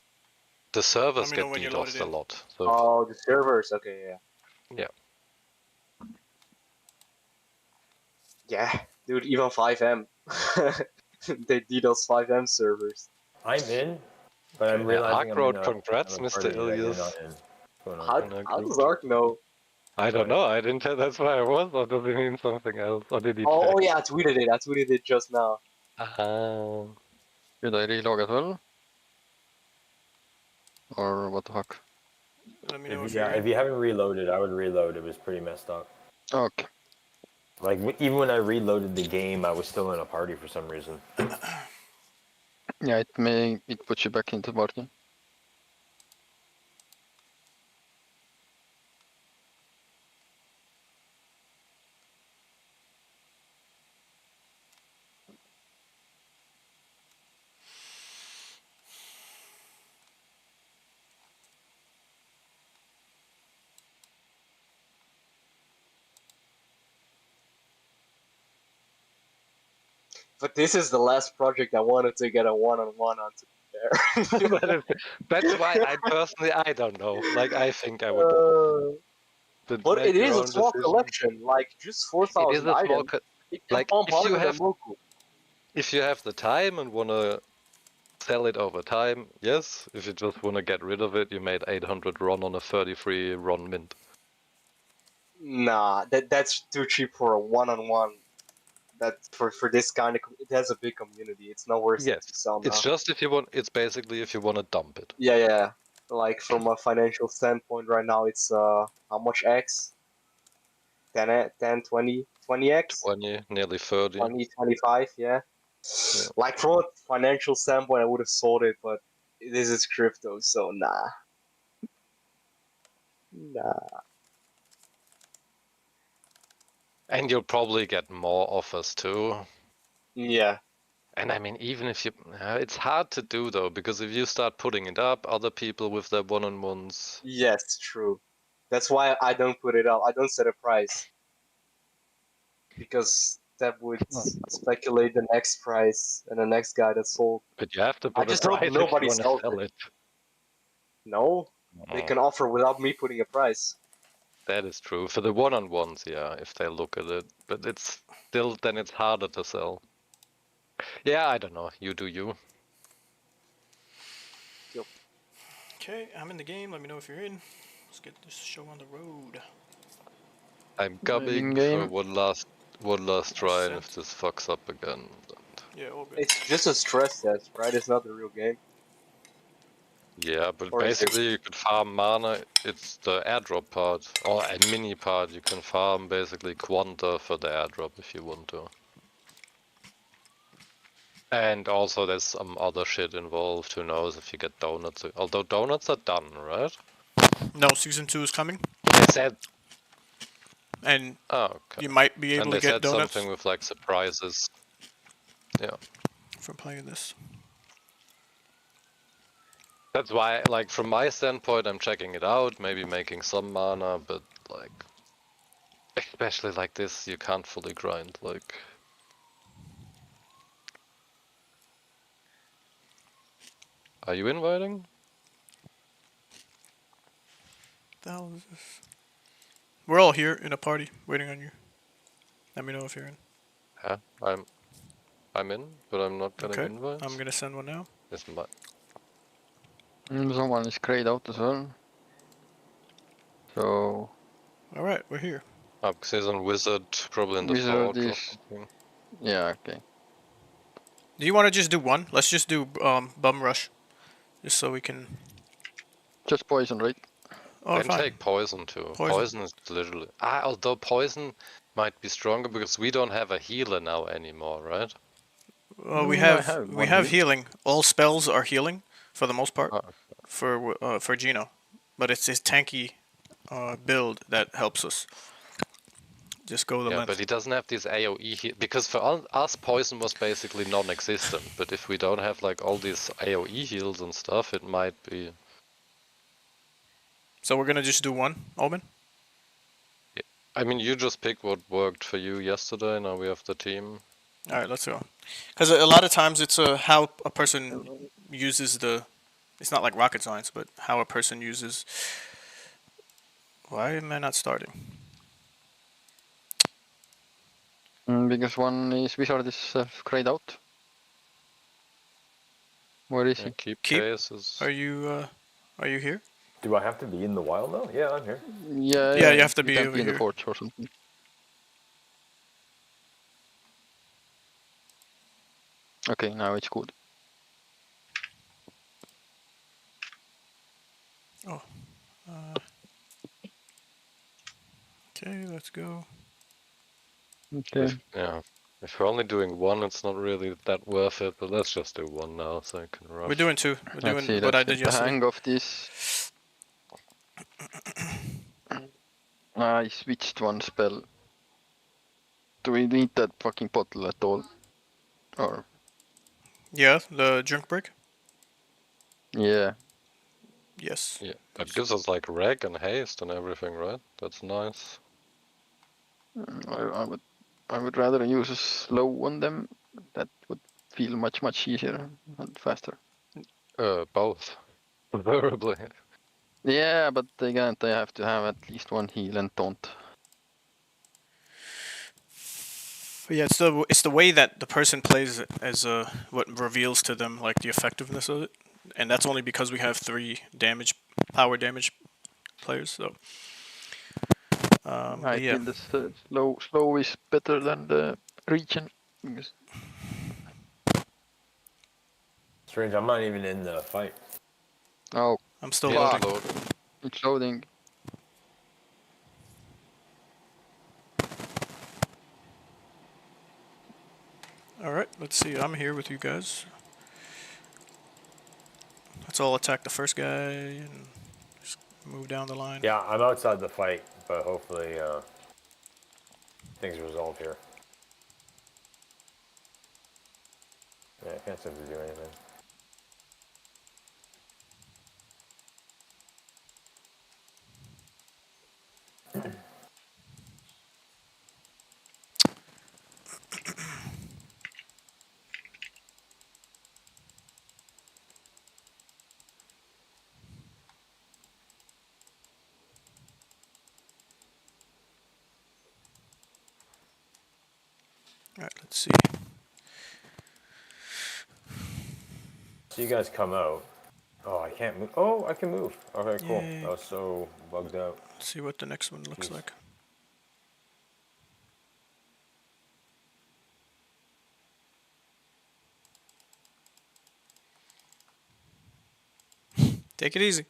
the servers Let me know get when you're loaded DDoSed a in. lot. So Oh, the servers. Okay, yeah. yeah, Yeah, dude, even 5M. They DDoS 5M servers. I'm in, but I'm yeah. realizing Arc I'm in Road, a congrats, Mr. party that you're Ilias. not in. What's going on? How, In a how does group. Ark know? I don't know. I didn't tell. That's why I was. Or does it mean something else? Or did he Oh, check? yeah, I tweeted it. I tweeted it just now. Ah. Should I relog as well? Or what the fuck? Let me know if Yeah, you're if in. you haven't reloaded, I would reload. It was pretty messed up. Okay. Like even when I reloaded the game, I was still in a party for some reason. Yeah, it puts you back into party. But this is the last project I wanted to get a one-on-one onto there. That's why I personally, I don't know. Like, I think I would But make it your is a own small decision. collection, like just It is 4,000 a small, items. It can like, pump if you harder than have, Moku. If you have the time and wanna sell it over time, yes. If you just wanna get rid of it, you made 800 RON on a 33 RON mint. Nah, that's too cheap for a one-on-one. That for this kind of it has a big community. It's not worth it Yes. to sell It's now. just if you want. It's basically if you wanna dump it. Yeah. Like from a financial standpoint, right now it's how much X? 10, 20, 20x, 20, nearly 30. 20, 25. Yeah. Yeah. Like from a financial standpoint, I would have sold it, but this is crypto, so nah. Nah. And you'll probably get more offers too. Yeah. And I mean, even if you, it's hard to do though, because if you start putting it up, other people with their one-on-ones. Yes, true. That's why I don't put it up. I don't set a price because that would speculate the next price and the next guy that sold. But you have to I put a just hope price if nobody you want to sells sell it. it. No, they Oh, can offer without me putting a price. that is true. For the one-on-ones, yeah, if they look at it. But it's still, then it's harder to sell. Yeah, I don't know. You do you. Okay, I'm in the game. Let me know if you're in. Let's get this show on the road. I'm in coming game. for one last try, and if Sent. this fucks up again. Yeah, all good. It's just a stress test, right? It's not the real game. Yeah, but Or is it? basically you could farm mana. It's the airdrop part, or a mini part. You can farm basically Quanta for the airdrop if you want to. And also there's some other shit involved. Who knows if you get donuts? Although donuts are done, right? No, season 2 is coming, They said. and Oh, okay. you might be able And to they get said donuts something with like surprises. Yeah. from playing this. That's why, like, from my standpoint, I'm checking it out, maybe making some mana, but, like, especially like this, you can't fully grind, like... Are you inviting? The hell is this? We're all here in a party, waiting on you. Let me know if you're in. Yeah, I'm in, but I'm not getting Okay, invites. I'm gonna send one now. It's my... Someone is grayed out as well. So Alright, we're here. Says on Wizard, probably in the Wizard fort or is something. yeah, okay. Do you want to just do one? Let's just do bum rush, just so we can. Just poison, right? Oh, Then fine. take poison too. Poison. Is literally... although poison might be stronger because we don't have a healer now anymore, right? Well, we I have one healing. All spells are healing for the most part Oh, for Gino, but it's his tanky build that helps us. Just go the yeah, length. but he doesn't have this AoE because for us poison was basically non-existent. But if we don't have like all these AoE heals and stuff, it might be. So we're gonna just do one, Omen. I mean, you just pick what worked for you yesterday. Now we have the team. All right, let's go. Because a lot of times it's how a person uses the. It's not like rocket science, but how a person uses. Why am I not starting? Because one is Wizard is grayed out. Where is Yeah, he? keep Keep? cases. Are you here? Do I have to be in the wild though? Yeah, I'm here. Yeah, you have to be can't over be in the here. fort or something. Okay, now it's good. Okay, let's go. Okay. If we're only doing one, it's not really that worth it. But let's just do one now, so I can rush. We're doing two. We're Let's doing see, what I let's did get the yesterday. hang of this. I switched one spell. Do we need that fucking bottle at all? Or Yeah, the drink break. yeah. Yes. Yeah, that gives us like reg and haste and everything, right? That's nice. I would rather use a slow on them. That would feel much easier and faster. Both. Preferably. Yeah, but again, I have to have at least one heal and taunt. But yeah, it's the way that the person plays it as what reveals to them like the effectiveness of it, and that's only because we have 3 power damage players. So, I but yeah, feel this slow is better than the region. Because Strange, I'm not even in the fight. oh, I'm still Yeah, loading. load. it's loading. All right, let's see. I'm here with you guys. Let's all attack the first guy and just move down the line. Yeah, I'm outside the fight, but hopefully things resolve here. Yeah, I can't seem to do anything. All right, let's see. So you guys come out. Oh, I can't move. Oh, I can move. Okay, cool. Yay. That was so bugged out. Let's see what the next one looks Jeez. like. Take it easy.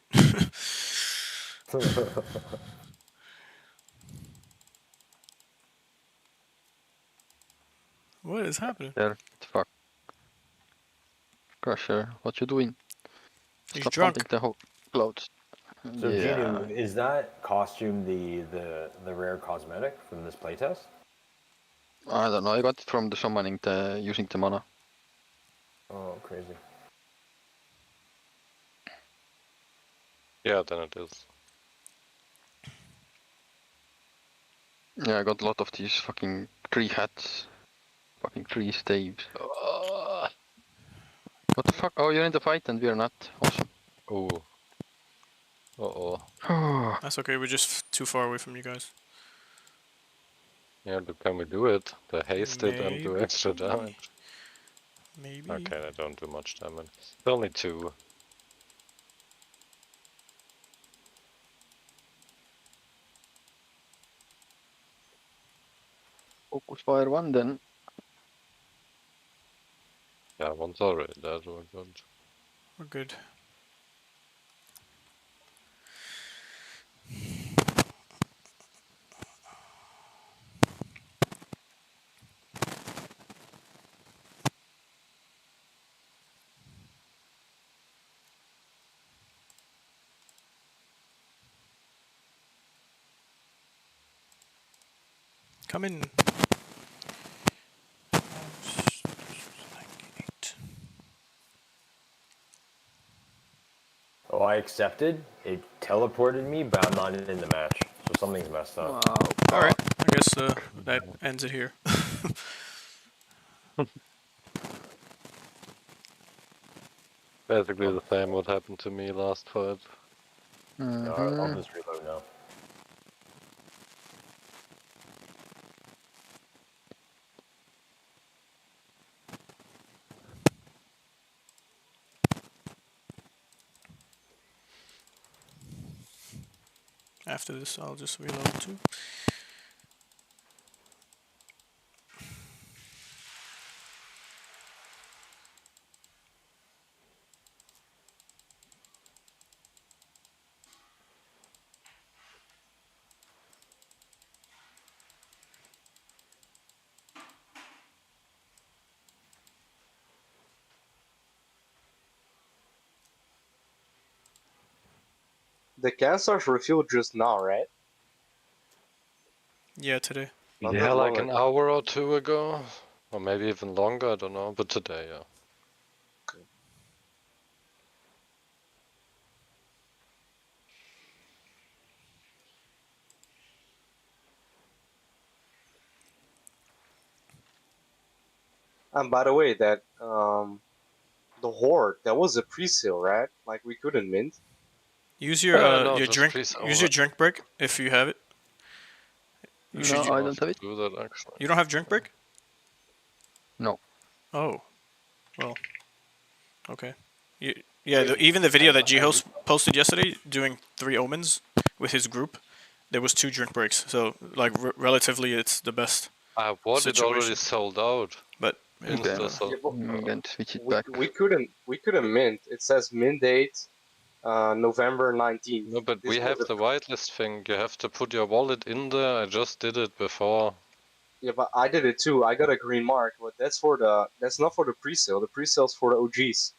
What is happening? There, fuck. Crusher, what you doing? He's Stop drunk. pumping the whole clouds. So Yeah. Ginu, is that costume the rare cosmetic from this playtest? I don't know. I got it from the summoning, using the mana. Oh, crazy. Yeah, then it is. Yeah, I got a lot of these fucking tree hats, fucking tree staves. What the fuck? Oh, you're in the fight and we're not. Awesome. Oh. Uh-oh. That's okay. We're just too far away from you guys. Yeah, but can we do it? The haste it and do Maybe. extra damage. Maybe. Okay, I don't do much damage. It's only 2. Focus fire 1 then. Yeah, one's already dead, we're good. We're good. Come in. 98. Oh, I accepted. It teleported me, but I'm not in the match. So something's messed up. All right. I guess that ends it here. Basically the same what happened to me last fight. I'll just reload now. After this, I'll just reload too. The cancers refilled just now, right? Yeah, today. Not Yeah, that like long an ago. hour or 2 ago. Or maybe even longer, I don't know. But today, yeah. And by the way, that the horde, that was a pre-sale, right? Like we couldn't mint. Use No, your just drink. please Use your drink break if you have it. You No, I u- don't have it. do that actually. You don't have drink break? No. Oh, well, okay. Yeah, even the video that G-Host posted yesterday, doing 3 omens with his group, there was 2 drink breaks. So, like, relatively, it's the best. What, it already Situation. sold out. But Insta Okay. sold. Yeah, but Then switch it we, back. we couldn't mint. It says mint date November 19th. No, but This we was have a- the whitelist thing. You have to put your wallet in there. I just did it before. Yeah, but I did it too. I got a green mark, but that's not for the pre-sale. The pre-sale's for the OGs.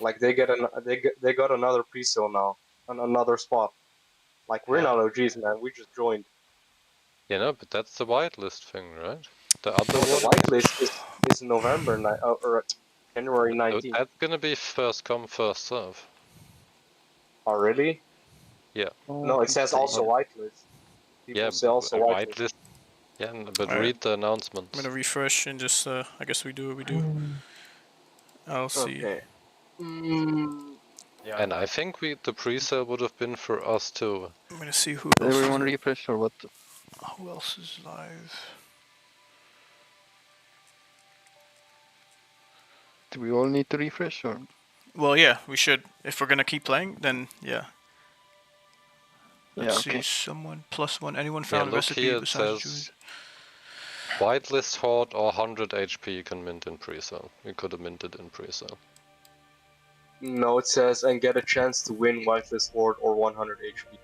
Like they got another pre-sale now on another spot. Like we're not OGs, man. We just joined. Yeah, no, but that's the whitelist thing, right? The other The one. whitelist is November or January So 19th. that's gonna be first come, first serve. Already? Yeah. No, it says also whitelist. People Yeah, say also but whitelist. whitelist. Yeah, but Alright. read the I'm announcements. gonna refresh and just, I guess we do what we do. I'll see. Okay. Yeah. And I think the pre-sale would have been for us too. I'm gonna see who else, Everyone refresh or what? who else is live. Do we all need to refresh or? Well, yeah, we should. If we're gonna keep playing, then yeah. Let's Yeah, see, okay. someone +1. Anyone Yeah, found a look recipe here, it besides says Jude? whitelist horde or 100 HP you can mint in pre-sale. We could have minted in pre-sale. No, it says and get a chance to win whitelist horde or 100 HP.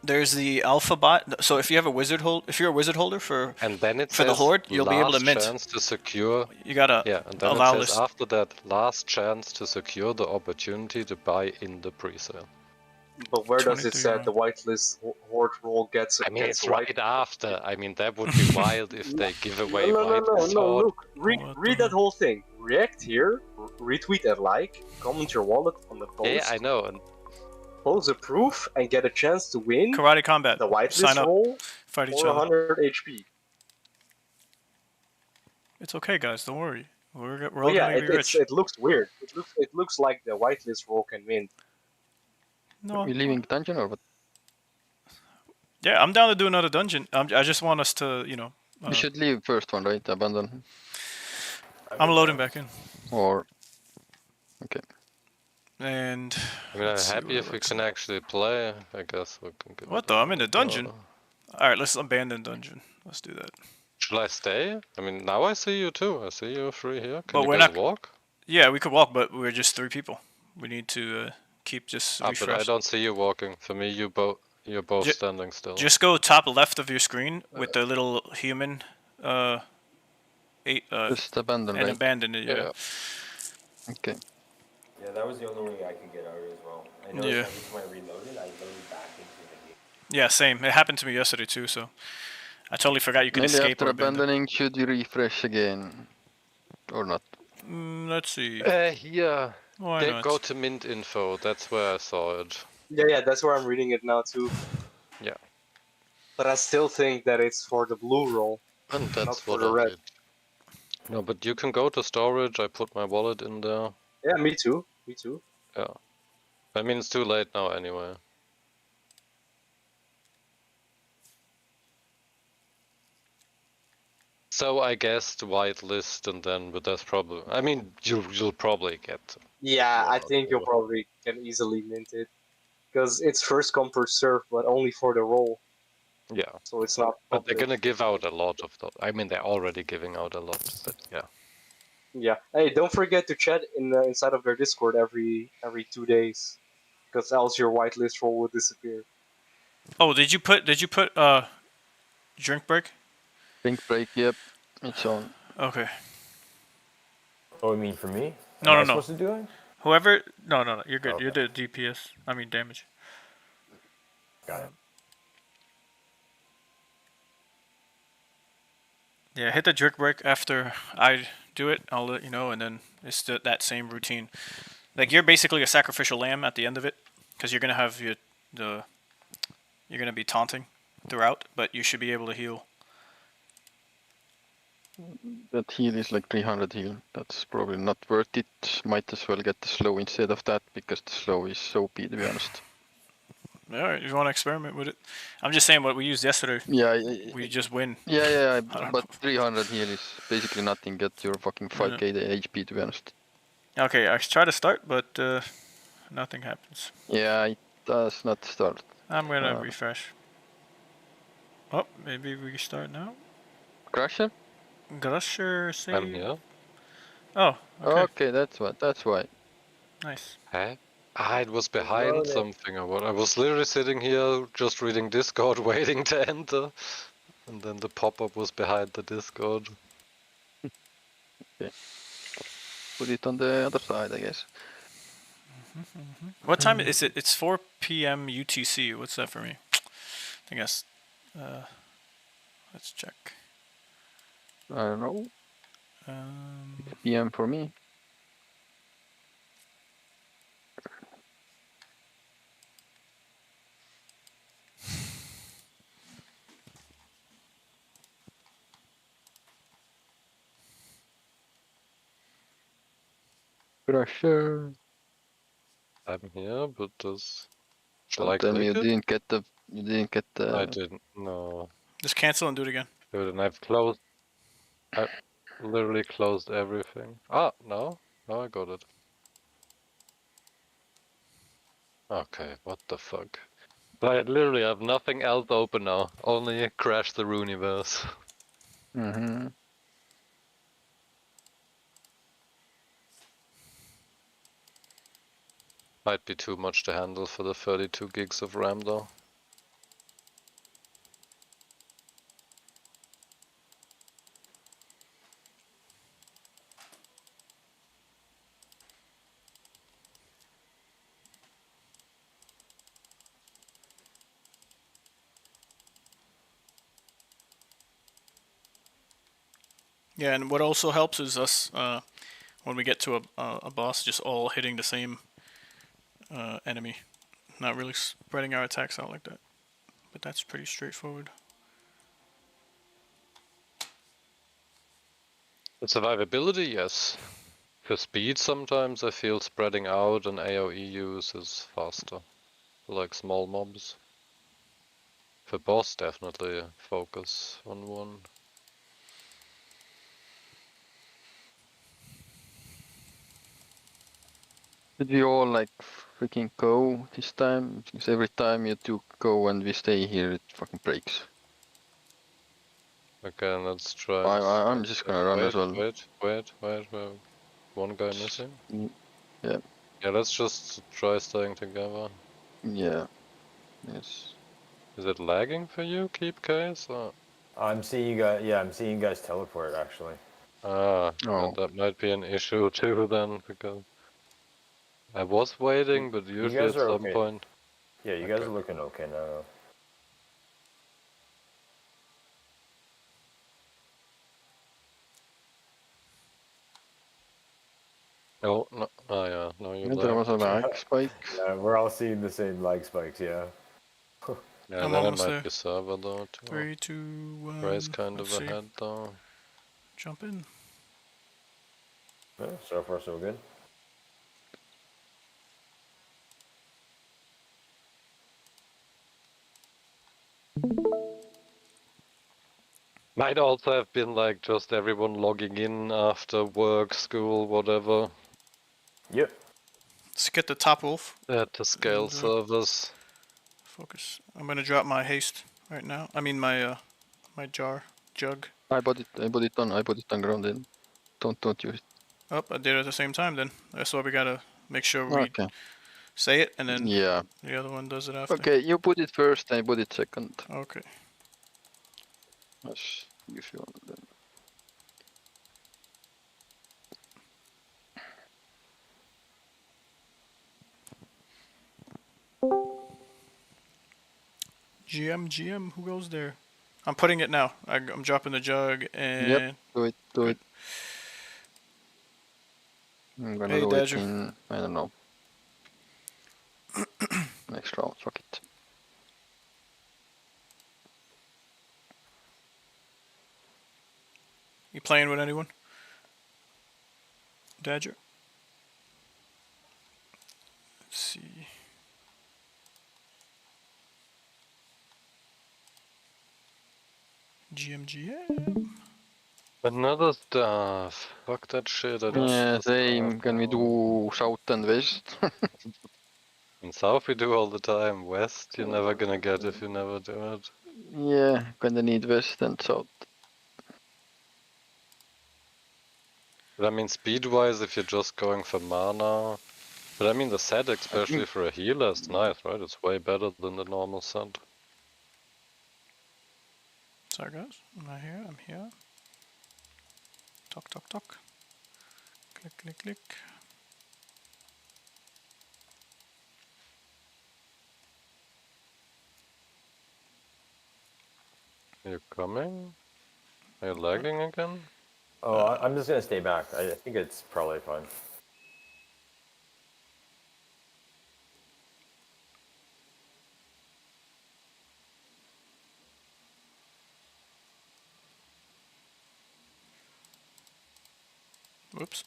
There's the alpha bot. So if you have a wizard if you're a wizard holder for And then it For says the horde, you'll be able to last mint. chance to secure. you gotta Yeah, and then it allow says this. after that, last chance to secure the opportunity to buy in the pre-sale. But where does it 23 say round. the whitelist horde roll gets I mean, gets it's a white? right after. I mean, that would be wild if they give away No, whitelist horde. look. Read What that the- whole thing. React here, retweet and like, comment your wallet on the post, Yeah, I know. And pose a proof, and get a chance to win Karate combat. the whitelist Sign up. roll Fight each or other. 100 HP. It's okay, guys. Don't worry. We're all Well, yeah, gonna be rich. it looks weird. It looks like the whitelist roll can win. No. We leaving the dungeon or what? Yeah, I'm down to do another dungeon. I just want us to, you know. We should leave first one, right? Abandon. I'm loading back in. Or okay. And I mean, I'm let's see happy what if we looks can like. actually play. I guess we can get. What though? I'm in the dungeon. Oh. All right, let's abandon dungeon. Let's do that. Should I stay? I mean, now I see you too. I see you three here. Can But you we're guys not- walk? Yeah, we could walk, but we're just 3 people. We need to keep just But I refresh. don't see you walking. For me, you're both Ju- standing still. Just go top left of your screen with the little human, Just abandon, and right? abandon it. Yeah. Okay. Yeah, that was the only way I could get out as well. I noticed Yeah. every time I reloaded, I loaded back into the game. Yeah, same. It happened to me yesterday too. So I totally forgot you could Maybe escape after or abandon. abandoning, should you refresh again? Or not? Let's see. Yeah. Why not? Go to mint info. That's where I saw it. Yeah, that's where I'm reading it now too. Yeah. But I still think that it's for the blue roll. And that's for what the I red. did. No, but you can go to storage. I put my wallet in there. Yeah, me too. Me too. Yeah. I mean, it's too late now anyway. So I guess the whitelist, and then, but that's probably. I mean, you'll probably get. Yeah, I Wow, think you'll cool. probably can easily mint it. Because it's first come first serve, but only for the roll. Yeah, So it's not. but they're public. gonna give out a lot of those. I mean, they're already giving out a lot, but yeah. Yeah. Hey, don't forget to chat inside of their Discord every 2 days, because else your whitelist roll will disappear. Oh, did you put drink break? Drink break, yep. It's on. Okay. Oh, you mean for me? No, Am I no, no. supposed to do it? Whoever. No. You're good. Okay. You're the DPS. I mean damage. Got it. Yeah, hit the jerk break after I do it. I'll let you know, and then it's that same routine. Like you're basically a sacrificial lamb at the end of it, because you're gonna have you're gonna be taunting throughout, but you should be able to heal. That heal is like 300 heal. That's probably not worth it. Might as well get the slow instead of that, because the slow is OP, to be honest. All right, you want to experiment with it? I'm just saying what we used yesterday. Yeah, We just win. yeah, I don't but know. 300 here is basically nothing at your fucking 5k HP, to be honest. Okay, I try to start, but nothing happens. Yeah, it does not start. I'm gonna refresh. Oh, maybe we start now. Crusher? Grusher I'm save. here. Oh, okay. Okay, that's what. That's why. Nice. Hey? Ah, it was behind loaded. something or what? I was literally sitting here just reading Discord, waiting to enter. And then the pop-up was behind the Discord. Put it on the other side, I guess. What time is it? It's 4 p.m. UTC. What's that for me? I think that's. Let's check. I don't know. Um, PM for me. Crusher. I'm here, but does... Shall Don't I tell me click you it? didn't get the. You didn't get the. I didn't. No. just cancel and do it again. Good, and I've closed... I literally closed everything. Ah, no. No, I got it. Okay, what the fuck? I literally have nothing else open now. Only crash the Runiverse. Mm-hmm. Might be too much to handle for the 32 gigs of RAM though. Yeah, and what also helps is us when we get to a boss, just all hitting the same enemy, not really spreading our attacks out like that. But that's pretty straightforward. The survivability, yes. For speed, sometimes I feel spreading out and AoE use is faster. For like small mobs. For boss, definitely focus on one. Did we all like freaking go this time? Because every time you two go and we stay here, it fucking breaks. Okay, let's try this. I'm just gonna run as well. Wait. One guy missing? Yeah. Yeah, let's just try staying together. Yeah. Yes. Is it lagging for you, keep case? Or? I'm seeing you guys. Yeah, I'm seeing you guys teleport actually. Ah, Oh. that might be an issue too then, because I was waiting, but You usually guys at are some okay. point. Yeah, you guys are looking okay now. Oh, no, oh yeah, no, you And there lag. was a lag spike. Yeah, we're all seeing the same lag spikes. Yeah. Yeah, I'm then it almost might there. be server though too. 3, 2, 1. Ray's kind Let's of see. ahead though. Jump in. Yeah, so far so good. Might also have been like just everyone logging in after work, school, whatever. Yep. Let's get the top wolf. To scale And, servers. Focus. I'm gonna drop my haste right now. I mean my my jug. I put it on ground then. Don't use it. Oh, I did it at the same time then. That's why we gotta make sure we Okay. say it and then Yeah. the other one does it after. Okay, you put it first, I put it second. Okay. As usual then. GM, who goes there? I'm putting it now. I'm dropping the jug and. Yep, do it. Good. I'm gonna Hey, do Dodger. it in, I don't know. Next round, fuck it. You playing with anyone? Dodger? Let's see. GMGM. Another stuff. Fuck that shit. I don't Yeah, trust same. that. Can we do south and west? In south we do all the time. West you're never gonna get if you never do it. Yeah, kinda need west and south. But I mean speed-wise, if you're just going for mana. But I mean the set, especially think- for a healer, is nice, right? It's way better than the normal set. Sorry guys, I'm not here, I'm here. Talk, talk, talk. Click, click, click. Are you coming? Are you lagging again? Oh, I'm just gonna stay back. I think it's probably fine. Whoops.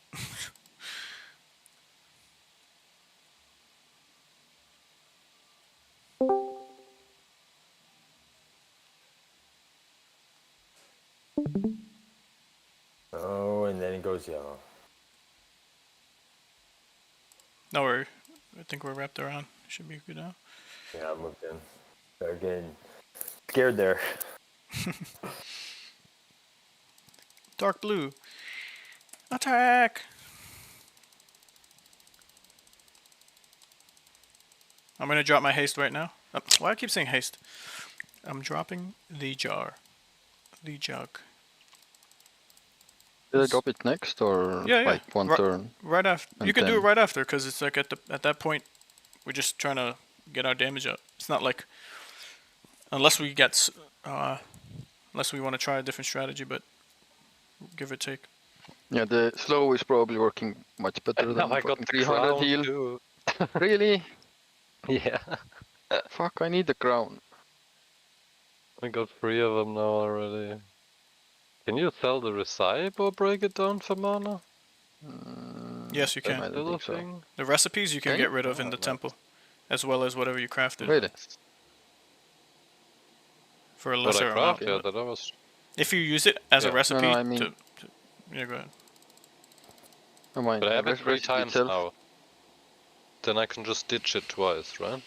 Oh, and then it goes yellow. No worry. I think we're wrapped around. Should be good now. Yeah, I moved in. They're getting scared there. Dark blue. Attack! I'm gonna drop my haste right now. Why I keep saying haste? I'm dropping the jar. The jug. Did I drop it next or Yeah, yeah. like one turn? Right after. You And can do it then- right after, because it's like at that point, we're just trying to get our damage up. It's not like, unless we get, unless we want to try a different strategy, but give or take. Yeah, the slow is probably working much better than Now I got fucking the 300 crown heal. too. Really? Yeah. Fuck, I need the crown. I got 3 of them now already. Can you sell the recipe or break it down for mana? Yes, you I can. don't Still a think so. thing? The recipes you can Can get you? rid of in Oh, the nice. temple, as well as whatever you crafted Really? for a What I lesser amount. crafted, that I was. If you use it as a Yeah. recipe I mean- to yeah, go ahead. Oh, mine. But I the have it 3 recipe times itself. now. Then I can just ditch it twice, right?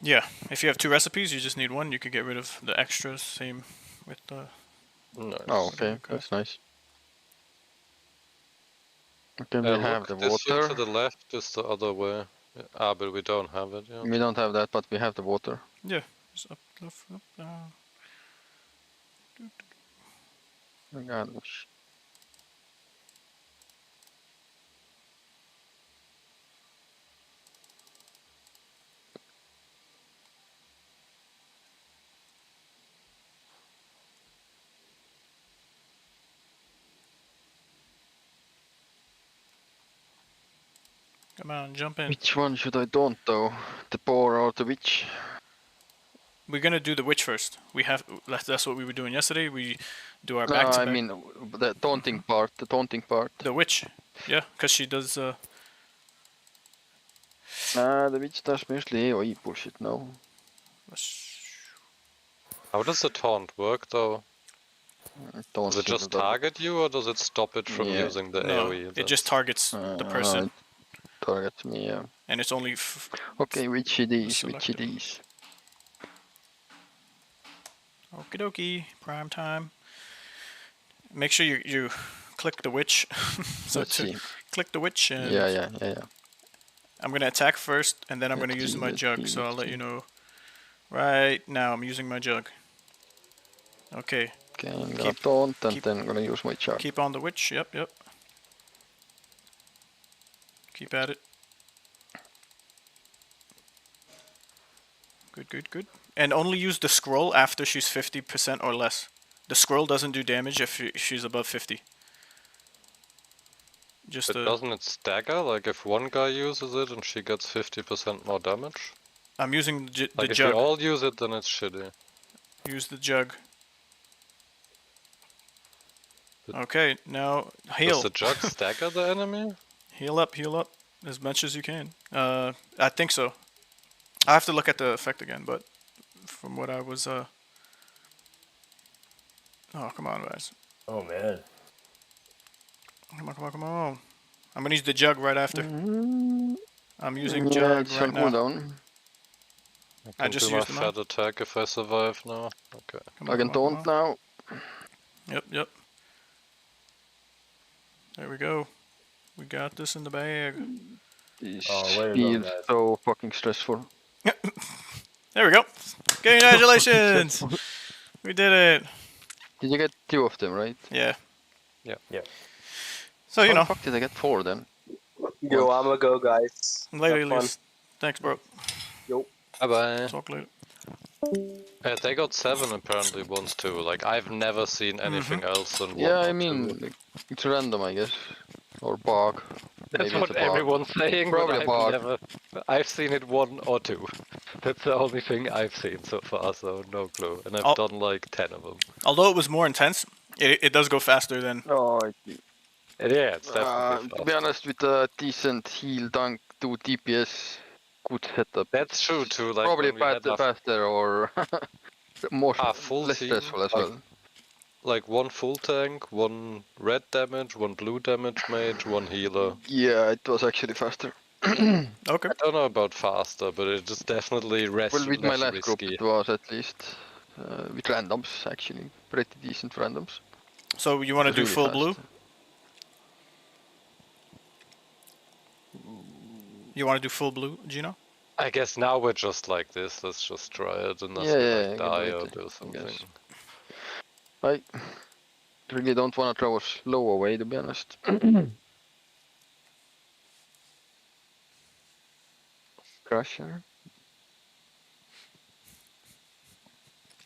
Yeah, if you have 2 recipes, you just need 1. You could get rid of the extras. Same with the. Nice. Oh, okay, that's nice. Okay, we have Look, the this here water. to the left is the other way. Ah, but we don't have it yet. We don't have that, but we have the water. Yeah, just up, left, up, down. Regardless. Come on, jump in. Which one should I don't though? The boar or the witch? We're gonna do the witch first. We have that's what we were doing yesterday. We do our No, back to I back. mean the taunting part. The taunting part. The witch, yeah, because she does. The witch does mostly AoE bullshit. No. How does the taunt work though? Don't Does it think just that- target you or does it stop it from Yeah. using the No, AoE? it just targets the person, It targets me. Yeah. and it's only. Okay, which it is? Which it Selective. is? Okie dokie, prime time. Make sure you click the witch. So Let's see. click the witch and Yeah. I'm gonna attack first and then I'm Let's gonna use see, my let's jug, see, so I'll let's let see. you know. Right now I'm using my jug. Okay, Okay, I'm gonna Keep- taunt and keep- then I'm gonna use my charge. keep on the witch, yep. Keep at it. Good. And only use the scroll after she's 50% or less. The scroll doesn't do damage if she's above 50. Just But doesn't it stagger? Like if one guy uses it and she gets 50% more damage? I'm using the Like if jug. we all use it, then it's shitty. Use the jug. But- Okay, now Does heal. the jug stagger the enemy? Heal up as much as you can. I think so. I have to look at the effect again, but from what I was Oh, come on, guys. Oh man. Come on, come on, come on. I'm gonna use the jug right after. I'm using Yeah, jug it's right on now. cooldown. I I can just do my used them out. fed attack if I survive now. Okay. Come I on, can come on, come taunt on. now. Yep, yep. There we go. We got this in the bag. This Oh, way to go, feels guys. so fucking stressful. There we go. Congratulations! We did it. Did you get 2 of them, right? Yeah. Yeah. So, you How the know, fuck did I get 4 then? Yo, I'ma go, guys. later, Have fun. Elias. Thanks, bro. Yo. Bye bye. Talk later. They got 7 apparently once too. Like I've never seen anything else than 1 Yeah, or I 2. mean, like, it's random, I guess. Or bug. That's Maybe it's what a bug. everyone's saying, Probably a but bug. I've seen it 1 or 2. That's the only thing I've seen so far, so no clue. And I've Oh. done like 10 of them. Although it was more intense, it does go faster than. Oh, Yeah, it's definitely to be fast. honest, with a decent heal tank, 2 DPS, good setup. That's true too. Like Probably when we had faster or more full less team, stressful as well. like 1 full tank, 1 red damage, 1 blue damage mage, 1 healer. Yeah, it was actually faster. Okay. I don't know about faster, but it is definitely Well, with my less last group, risky. it was at least with randoms actually, pretty decent randoms. So you want to do Really full fast. blue? You want to do full blue, Gino? I guess now we're just like this. Let's just try it unless Yeah, we yeah, like I can die do or it, do I something. guess. I really don't want to throw a slow away, to be honest. Crusher.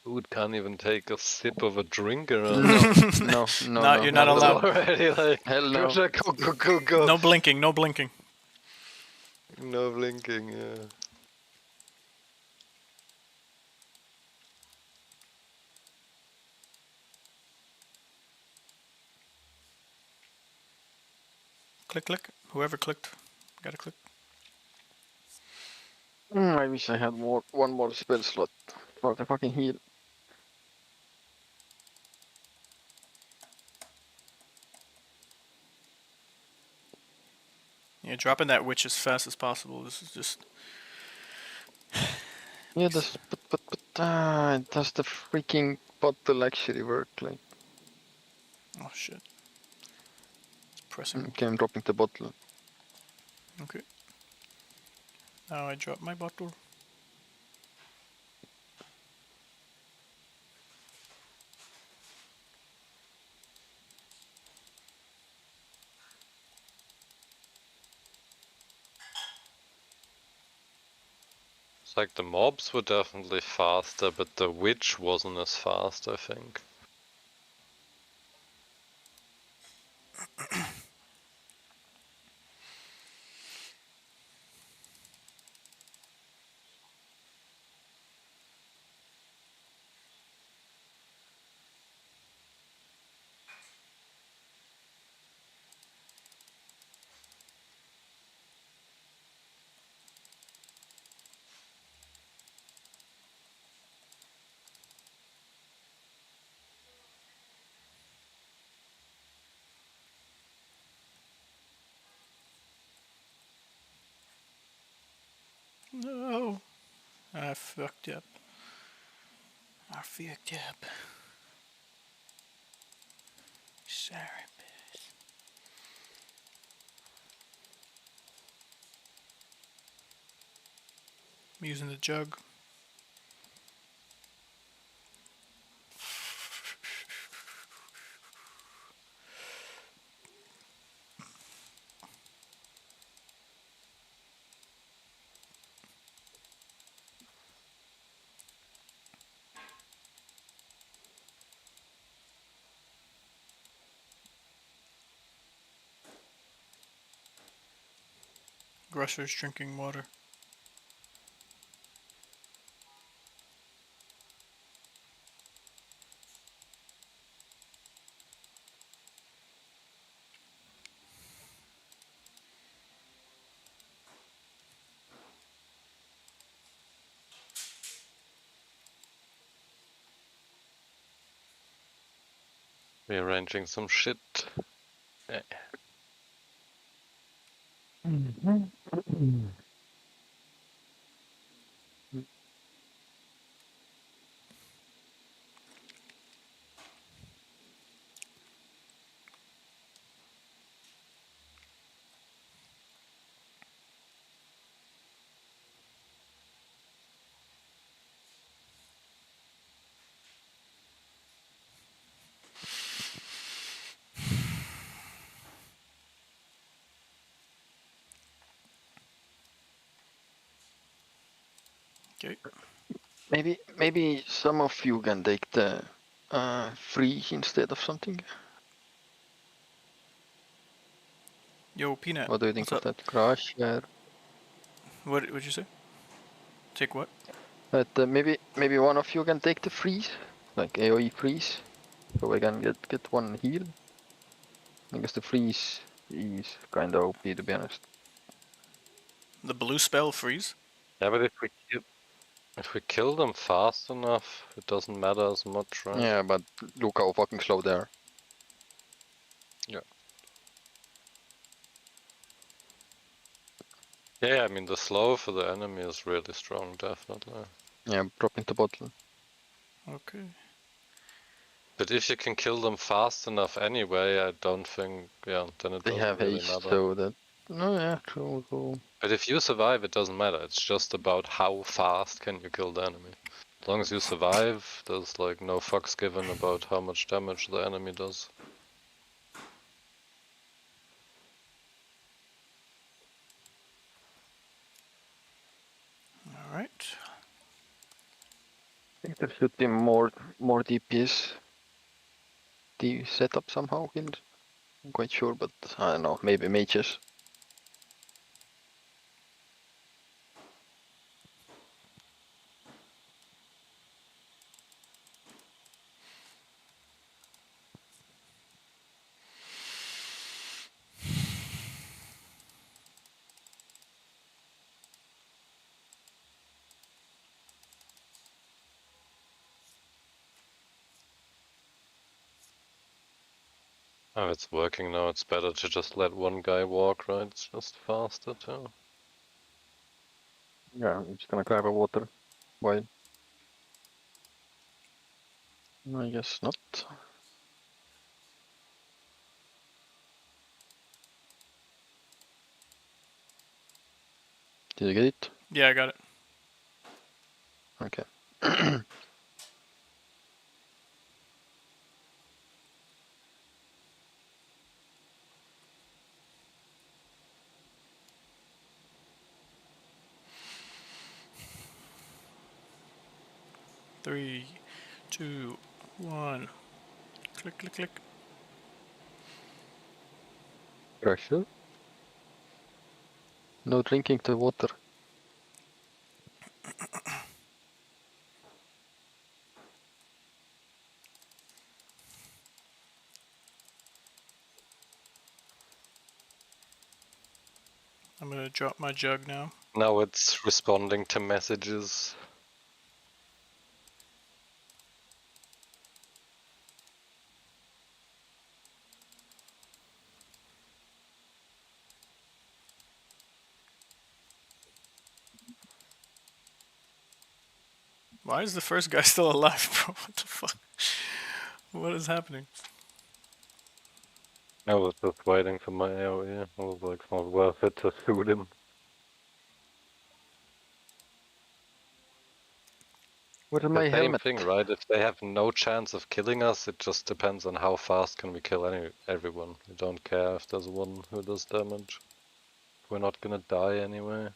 Dude can't even take a sip of a drink around. No, You're not I was allowed. already like, Hell no. go. No blinking, no blinking. No blinking, yeah. Click, click. Whoever clicked, gotta click. I wish I had one more spell slot for the fucking heal. Yeah, dropping that witch as fast as possible. This is just. Yeah, does does the freaking bottle actually work? Like, Oh shit. It's pressing. okay, I'm dropping the bottle. Okay. Now I drop my bottle. It's like the mobs were definitely faster, but the witch wasn't as fast, I think. No. I fucked up. I fucked up. Sorry, bitch. I'm using the jug. Grusher's drinking water. Rearranging some shit. Okay. Maybe some of you can take the free instead of something. Yo, Peanut. What do you think What's of up? that? Crash? Yeah. What'd you say? Take what? But maybe one of you can take the freeze, like AoE freeze, so we can get one heal. Because the freeze is kind of OP, to be honest. The blue spell freeze? Yeah, but if we kill them fast enough, it doesn't matter as much, right? Yeah, but look how fucking slow they are. Yeah, I mean the slow for the enemy is really strong, definitely. Yeah, dropping the bottle. Okay. But if you can kill them fast enough anyway, I don't think, yeah, then it They doesn't have really haste, matter. so that. No, yeah, true. But if you survive, it doesn't matter. It's just about how fast can you kill the enemy. As long as you survive, there's like no fucks given about how much damage the enemy does. Alright. I think there should be more DPS. The setup somehow killed. I'm quite sure, but I don't know. Maybe mages. Oh, it's working now. It's better to just let one guy walk, right? It's just faster too. Yeah, I'm just gonna grab a water. Why? I guess not. Did you get it? Yeah, I got it. Okay. 3, 2, 1. Click. Pressure. No drinking the water. I'm gonna drop my jug now. Now it's responding to messages. Why is the first guy still alive, bro? What the fuck? What is happening? I was just waiting for my AoE. I was like, it's not worth it to shoot him. Where's The my same helmet? thing, right? If they have no chance of killing us, it just depends on how fast can we kill everyone. We don't care if there's one who does damage. We're not gonna die anyway.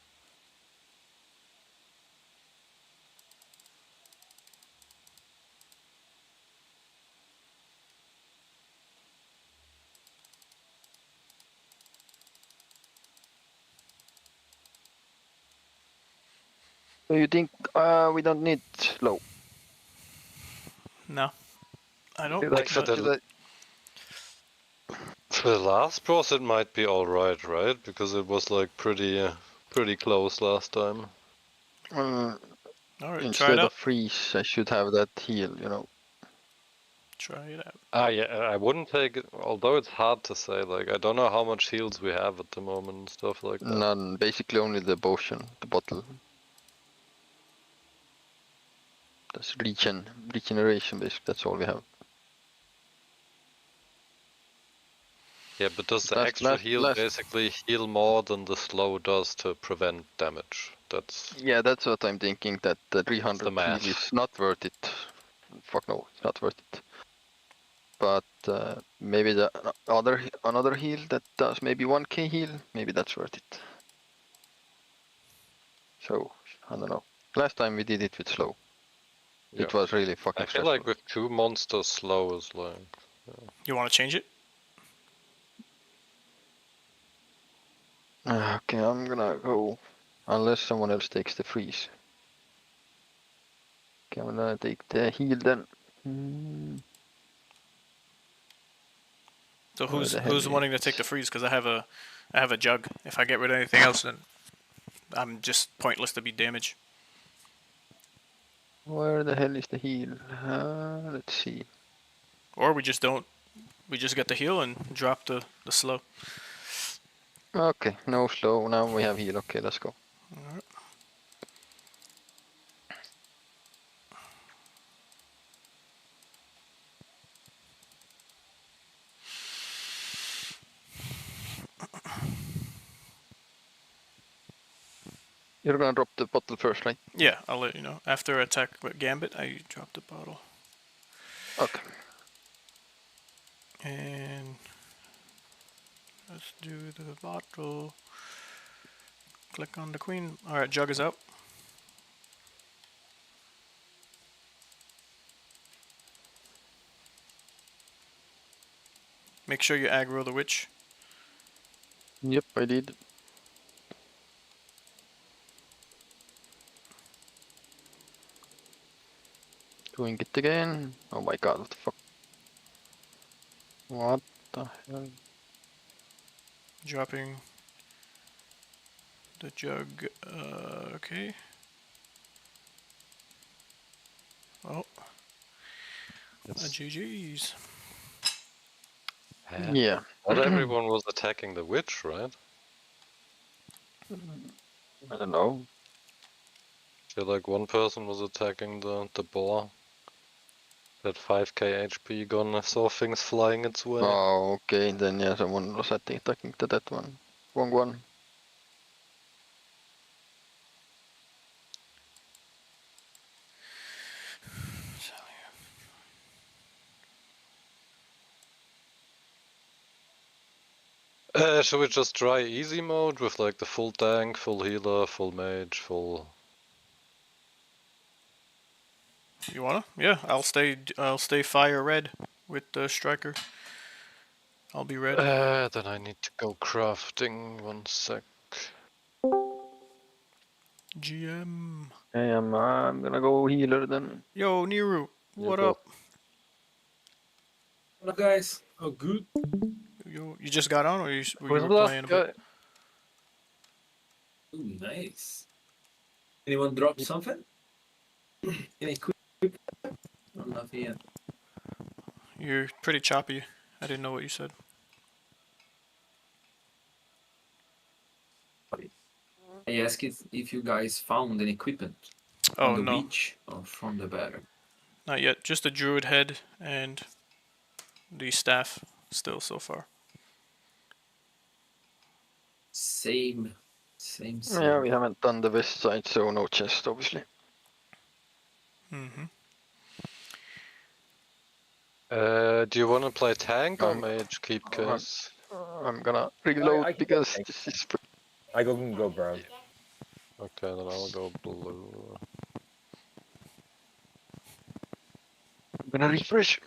So you think we don't need slow? No. I don't. Like for the last boss, it might be alright, right? Because it was like pretty close last time. Alright, try it Instead of out. freeze, I should have that heal, you know. Try it out. Yeah, I wouldn't take it, although it's hard to say, like, I don't know how much heals we have at the moment and stuff like that. None. Basically only the potion, the bottle. That's regeneration basically, that's all we have. Yeah, but does the Last- extra last- heal last- basically heal more than the slow does to prevent damage? That's Yeah, that's what I'm thinking, that the 300 math. heal is not worth it. Fuck no, it's not worth it. But maybe the another heal that does maybe 1k heal, maybe that's worth it. So, I don't know. Last time we did it with slow. Yeah. It was really I fucking feel stressful. like with 2 monsters, slow is like. You want to change it? Okay, I'm gonna go, unless someone else takes the freeze. Okay, I'm gonna take the heal then. So Where who's the hell wanting to is- take the freeze? Because I have a jug. If I get rid of anything else, then I'm just pointless to be damaged. Where the hell is the heal? Let's see. Or we just don't. We just get the heal and drop the slow. Okay, no slow. Now we have heal. Okay, let's go. Alright. You're gonna drop the bottle first, right? Yeah, I'll let you know. After attack with Gambit, I drop the bottle. Okay. And let's do the bottle. Click on the queen. Alright, jug is out. Make sure you aggro the witch. Yep, I did. Doing it again. Oh my god, what the fuck? What the hell? Dropping the jug. Okay. Well, GG's. Yeah. Not everyone was attacking the witch, right? I don't know. I feel like one person was attacking the boar. That 5k HP gun, I saw things flying its way. Oh, okay, then yeah, someone was attacking to that one. Wrong one. Should we just try easy mode with like the full tank, full healer, full mage, full... You wanna? Yeah, I'll stay fire red with the striker. I'll be red. Then I need to go crafting, 1 sec. GM. I'm gonna go healer then. Yo, Niru, what go. up? Hello guys. Oh, good. You just got on, or you Who's were the playing last a bit? guy? Ooh, nice. Anyone drop something? Any quick? Oh, nothing yet. You're pretty choppy. I didn't know what you said. I asked if you guys found any equipment Oh on the no, beach or from the bear. not yet. Just a druid head and the staff still so far. Same. Yeah, we haven't done the west side, so no chest, obviously. Mm-hmm. Do you want to play tank or Um, mage? Keep case. I'm gonna reload I can go because tank. this is. I can go brown. Okay, then I'll go blue. I'm gonna refresh.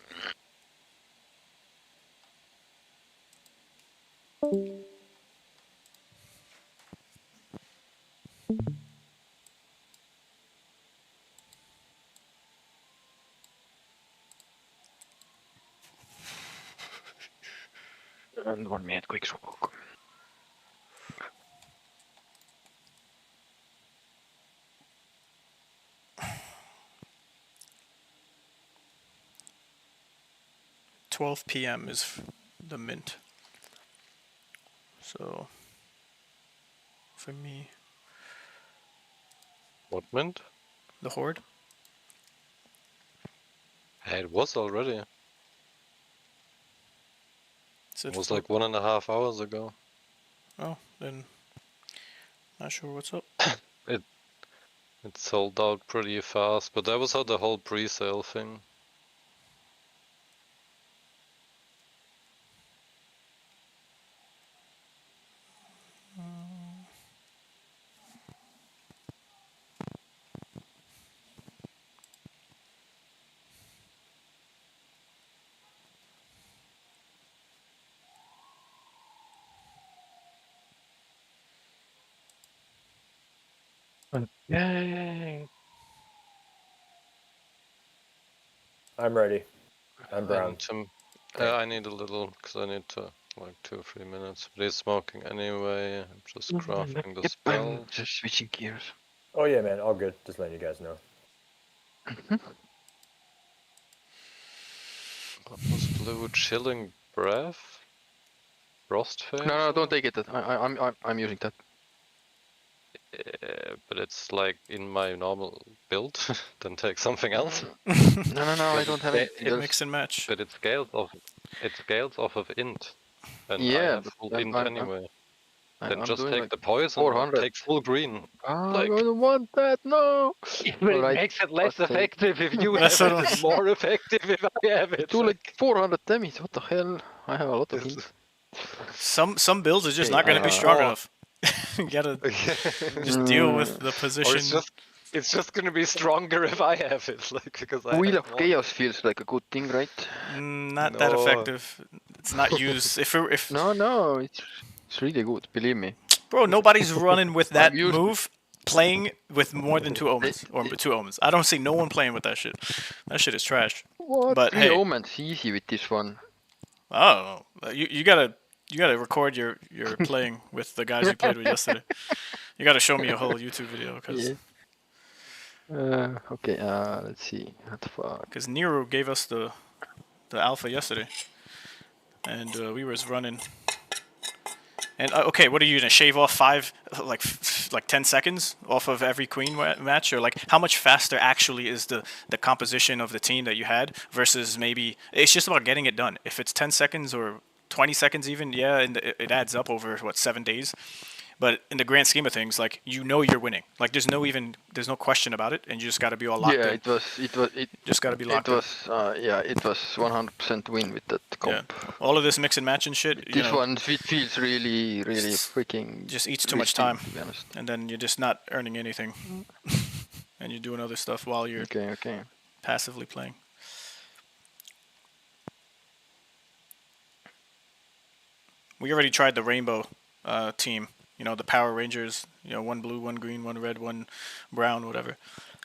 And 1 minute quick smoke. 12 p.m. is the mint. So for me, What mint? the horde. Hey, it was already. Is It it was four? like 1.5 hours ago. Oh, then not sure what's up. It sold out pretty fast, but that was how the whole pre-sale thing. Yay! I'm ready. I'm brown. And Okay. I need a little, because I need to, like 2 or 3 minutes. But he's smoking anyway. I'm just crafting the Yep, spell. I'm just switching gears. Oh yeah, man. All good. Just letting you guys know. What was blue? Chilling breath? Frost phase? No, don't take it. I'm using that. But it's like in my normal build. Then take something else. No, I don't have it. It mix and match. But it scales off of int. And I Yeah, have but full I'm, int I'm, anyway. Then I'm just doing take like the poison or 400. take full green. I Like, don't want that. No. but it Alright, makes it less God's sake. effective if you That's have it. what I'm- It's more effective if I have it. Do like 400 damage. What the hell? I have a lot of It's- heat. Some builds are just Okay, not going to be strong Oh. enough. You gotta just deal with the or position. it's just gonna be stronger if I have it, like because I Wheel have of more. Chaos feels like a good thing, right? Not that No. effective. It's not used. If No, it's really good. Believe me. bro, nobody's running with that I've used it. move playing with more than 2 omens or 2 omens. I don't see no one playing with that shit. That shit is trash. What? But 3 hey, omens easy with this one. I don't know. You gotta record your playing with the guys you played with yesterday. You gotta show me a whole YouTube video because Yeah. Okay. Let's see. What the fuck? Nero gave us the alpha yesterday, and we was running. And okay, what are you gonna shave off 10 seconds off of every queen match, or like how much faster actually is the composition of the team that you had versus maybe it's just about getting it done. If it's 10 seconds or 20 seconds even, yeah, and it adds up over what 7 days. But in the grand scheme of things, like you're winning. Like there's no question about it, and you just gotta be all locked Yeah, in. it Just gotta be locked it in. was it was 100% win with that Yeah, comp. all of this mix and match and shit. This one it feels really freaking. Just eats too much risky, time, to be honest. and then you're just not earning anything, and you're doing other stuff while you're Okay. passively playing. We already tried the rainbow team. You know, the Power Rangers. You know, 1 blue, 1 green, 1 red, 1 brown, whatever,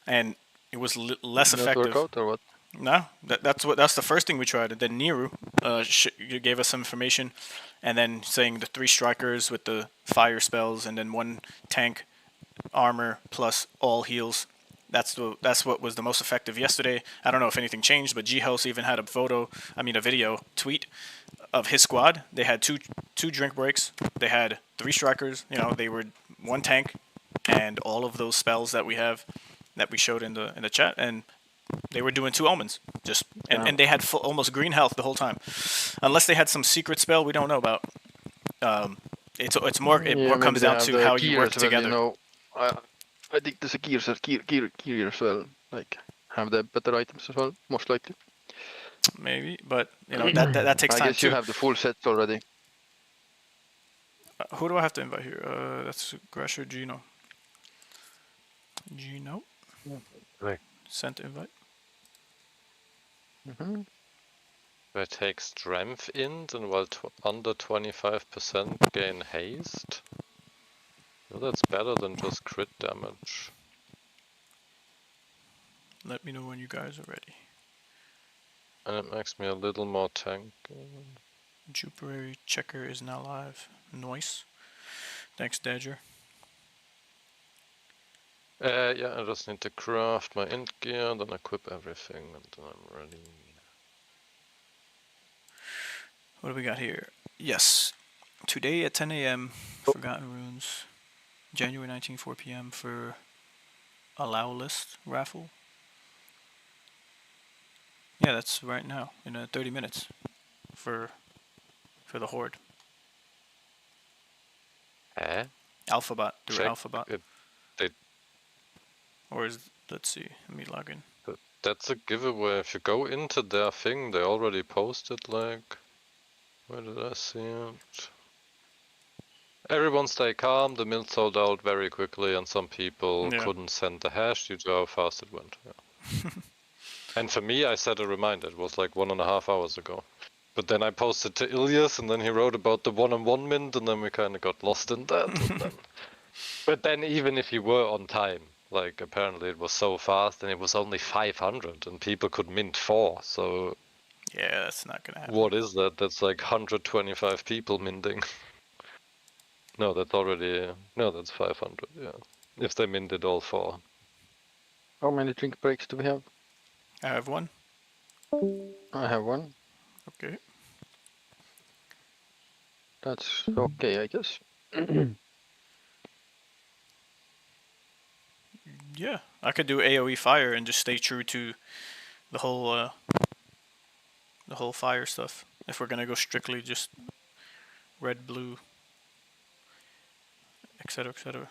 and it was less Not effective. work out or what? No, that's the first thing we tried. And then Niru gave us some information, and then saying the 3 strikers with the fire spells, and then 1 tank armor plus all heals. That's what was the most effective yesterday. I don't know if anything changed, but G House even had a video tweet of his squad. They had two drink breaks. They had 3 strikers. You know, they were 1 tank, and all of those spells that we showed in the chat, and they were doing 2 omens, and they had almost green health the whole time, unless they had some secret spell we don't know about. It more comes down to how you work together. You know, I think there's a gear as well. Like have the better items as well, most likely. Maybe, but you know that takes time I guess too. you have the full set already. Who do I have to invite here? That's Grasher Gino. Gino. Right. Sent invite. I take strength int and while under 25% gain haste. Well, that's better than just crit damage. Let me know when you guys are ready. And it makes me a little more tank. Jupiter checker is now live. Nice. Thanks, Dodger. Yeah, I just need to craft my int gear, then equip everything, and then I'm ready. What do we got here? Yes. Today at 10 a.m. Forgotten Runes. January 19, 4 p.m. for allow list raffle. Yeah, that's right now in 30 minutes for the horde. Alphabot through Check Alphabot. it. Or is let's see. Let me log in. That's a giveaway. If you go into their thing, they already posted like. Where did I see it? Everyone stay calm. The mill sold out very quickly, and some people Yeah. couldn't send the hash due to how fast it went. Yeah. And for me, I set a reminder. It was like 1.5 hours ago. But then I posted to Ilias, and then he wrote about the 1-on-1 mint, and then we kind of got lost in that. But then even if you were on time, like apparently it was so fast, and it was only 500, and people could mint 4. So Yeah, that's not gonna happen. what is that? That's like 125 people minting. No, that's already no, that's 500. Yeah, if they minted all 4. How many drink breaks do we have? I have one. I have one. Okay. That's okay, I guess. Yeah, I could do AOE fire and just stay true to the whole fire stuff. If we're gonna go strictly just red, blue, etc., etc.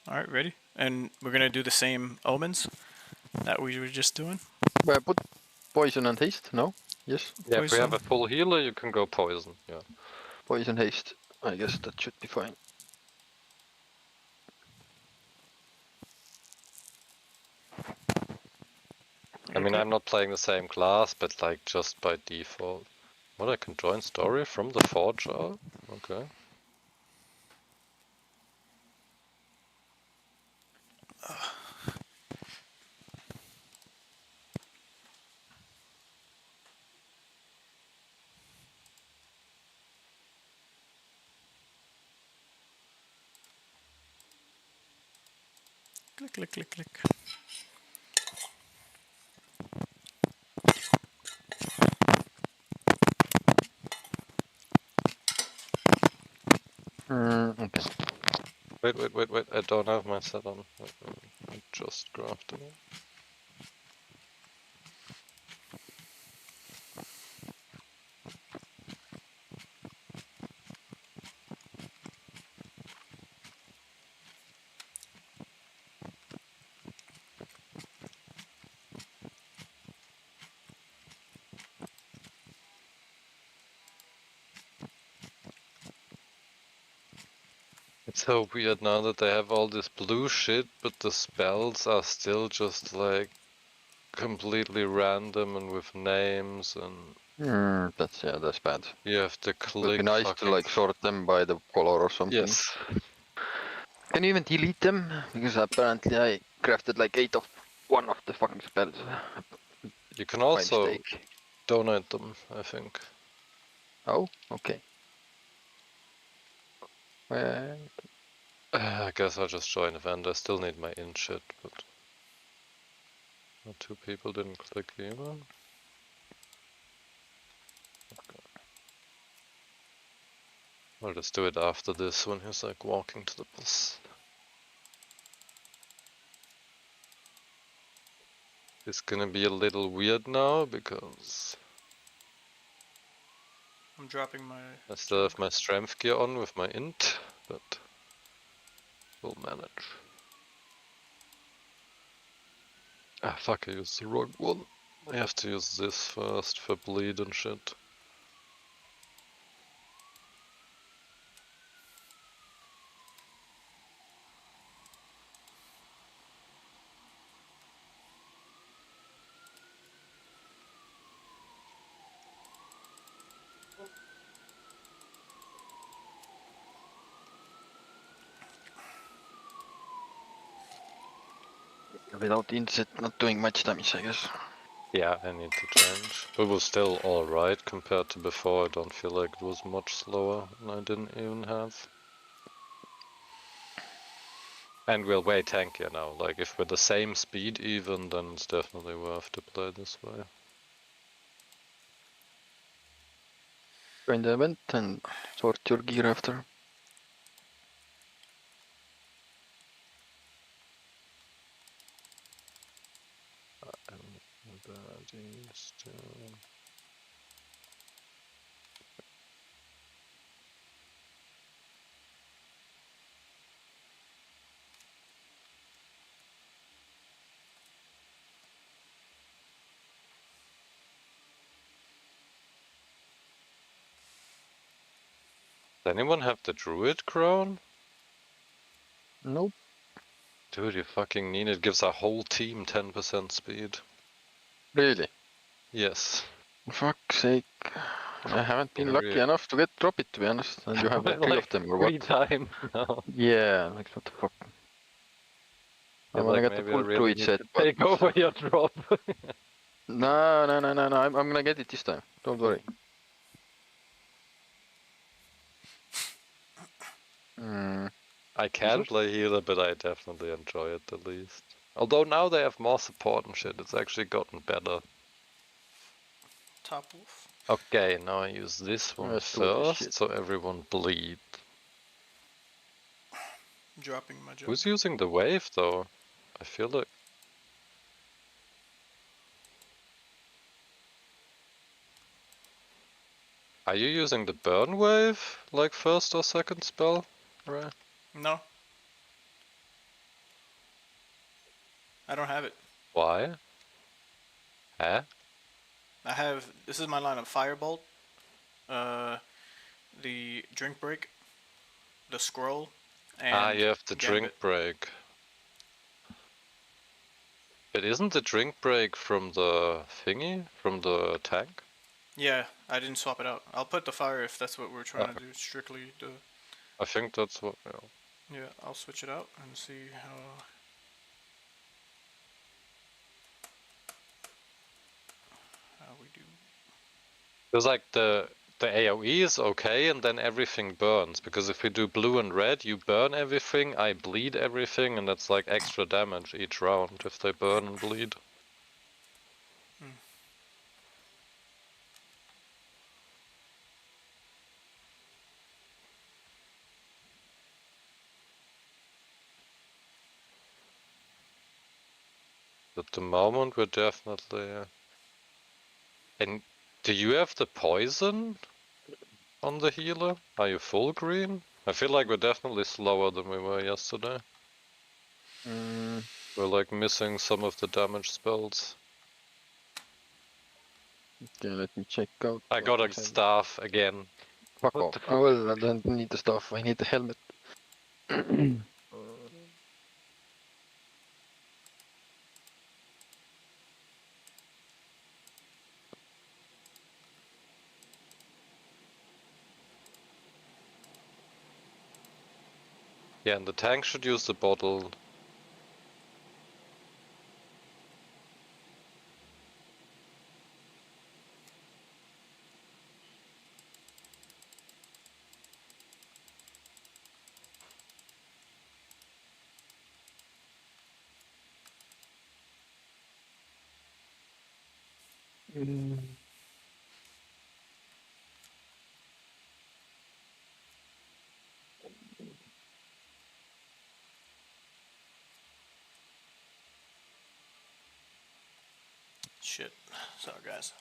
All right, ready? And we're gonna do the same omens that we were just doing. But put poison and haste, no? Yes? Yeah, if we have Poison. a full healer, you can go poison. Yeah. Poison haste. I guess that should be fine. I mean, I'm not playing the same class, but like just by default. What, I can join story from the forge? Oh, okay. Click, click, click, click. Okay. Wait, I don't have my set on. I just crafted it. It's so weird now that they have all this blue shit, but the spells are still just like completely random and with names, and That's bad. you have to Would click. be nice to like sort them by the color or something. Yes. Can you even delete them? Because apparently I crafted like 8 of one of the fucking spells. You can By also mistake. donate them, I think. Oh, okay. I guess I'll just join event. I still need my in shit, but two people didn't click either. Okay. I'll just do it after this when he's like walking to the bus. It's gonna be a little weird now because I'm dropping my. I still have my strength gear on with my int, but we'll manage. Ah fuck, I used the wrong one. I have to use this first for bleed and shit. Without inset, not doing much damage, I guess. Yeah, I need to change. It was still alright compared to before. I don't feel like it was much slower and I didn't even have. And we're way tankier now. Like if we're the same speed even, then it's definitely worth to play this way. Join the event and sort your gear after. Does anyone have the druid crown? Nope. Dude, you fucking need it. Gives our whole team 10% speed. Really? Yes. For fuck's sake. I haven't been lucky Very- enough to get drop it, to be honest. And you have three of them, or three what? times now. Yeah, like what the fuck. I Feel wanna like get the maybe I full really druid need set, to but... take over your drop. No, I'm gonna get it this time. Don't worry. Hmm. I can play healer, but I definitely enjoy it the least. Although now they have more support and shit, it's actually gotten better. Top wolf. Okay, now I use this one Let's do this first, shit. so everyone bleed. Dropping my jump. Who's using the wave though? I feel like... Are you using the burn wave, like first or second spell? Right. No. I don't have it. Why? Huh? I have, this is my line of Firebolt, the Drink Break, the Scroll, and You have the drink Gambit. break. But isn't the drink break from the thingy? From the tank? Yeah, I didn't swap it out. I'll put the fire if that's what we're trying to do, strictly the... I think that's what... Yeah, I'll switch it out and see how we do. Because like the AoE is okay and then everything burns. Because if we do blue and red, you burn everything, I bleed everything, and that's like extra damage each round if they burn and bleed. At the moment we're definitely... And do you have the poison on the healer? Are you full green? I feel like we're definitely slower than we were yesterday. Mm, We're like missing some of the damage spells. okay, let me check out. I got a staff again. Fuck What off. the fuck? Oh, well, I don't need the stuff. I need the helmet. Yeah, and the tank should use the bottle. Shit. Sorry, guys.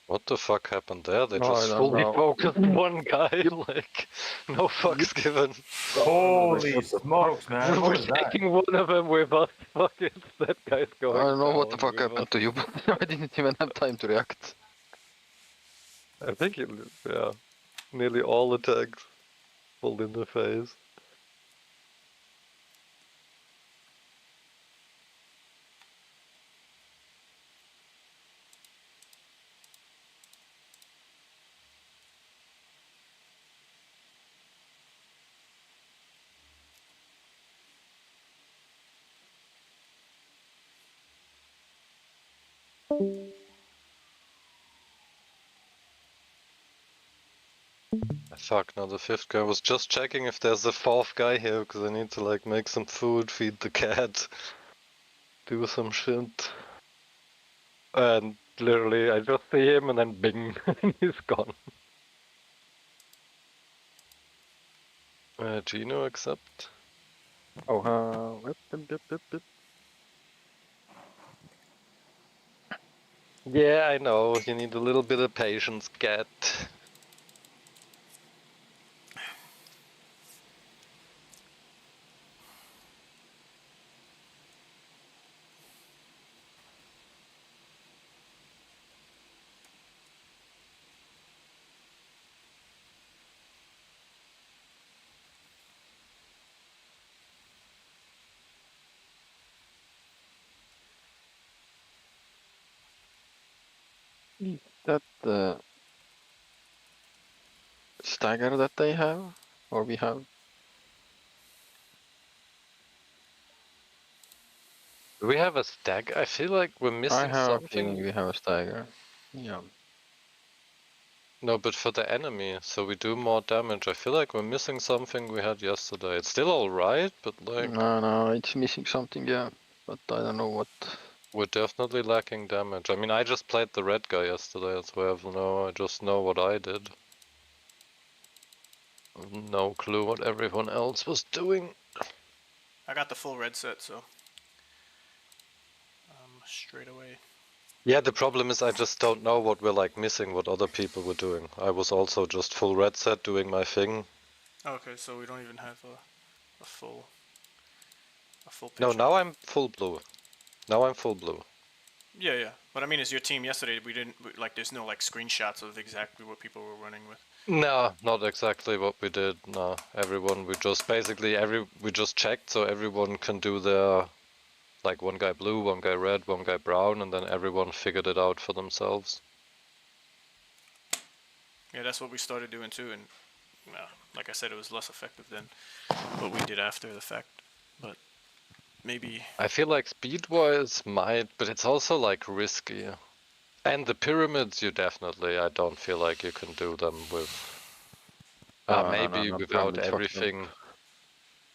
What the fuck happened there? They No, I just don't fully know. focused one guy, like, no fucks given. Holy smokes, man! What We're was that? taking one of them with us. Fuck it, that guy's going I don't know what the down fuck with happened us. to you, but I didn't even have time to react. I think it, yeah, nearly all attacks pulled in the face. Fuck, no, the fifth guy. I was just checking if there's a fourth guy here, because I need to like make some food, feed the cat, do some shit. And literally, I just see him and then bing, and he's gone. Gino, accept. Oh, whip. Yeah, I know, you need a little bit of patience, cat. That the stagger that they have, or we have. Do we have a stack? I feel like we're I missing have a feeling something. we have a stagger. Yeah. No, but for the enemy, so we do more damage. I feel like we're missing something we had yesterday. It's still alright, but like, No, it's missing something, yeah. But I don't know what. we're definitely lacking damage. I mean, I just played the red guy yesterday, that's why I just know what I did. No clue what everyone else was doing. I got the full red set, so straight away. Yeah, the problem is I just don't know what we're like missing, what other people were doing. I was also just full red set doing my thing. Okay, so we don't even have a full picture. No, now I'm full blue. Now I'm full blue. Yeah. But I mean, as your team yesterday, we didn't like. There's no like screenshots of exactly what people were running with. No, not exactly what we did. No, everyone, we just basically we just checked so everyone can do their, like one guy blue, one guy red, one guy brown, and then everyone figured it out for themselves. Yeah, that's what we started doing too, and like I said, it was less effective than what we did after the fact. But maybe I feel like speed-wise might, but it's also like risky. And the pyramids, you definitely, I don't feel like you can do them with, maybe no, without pyramids, fucked up. everything.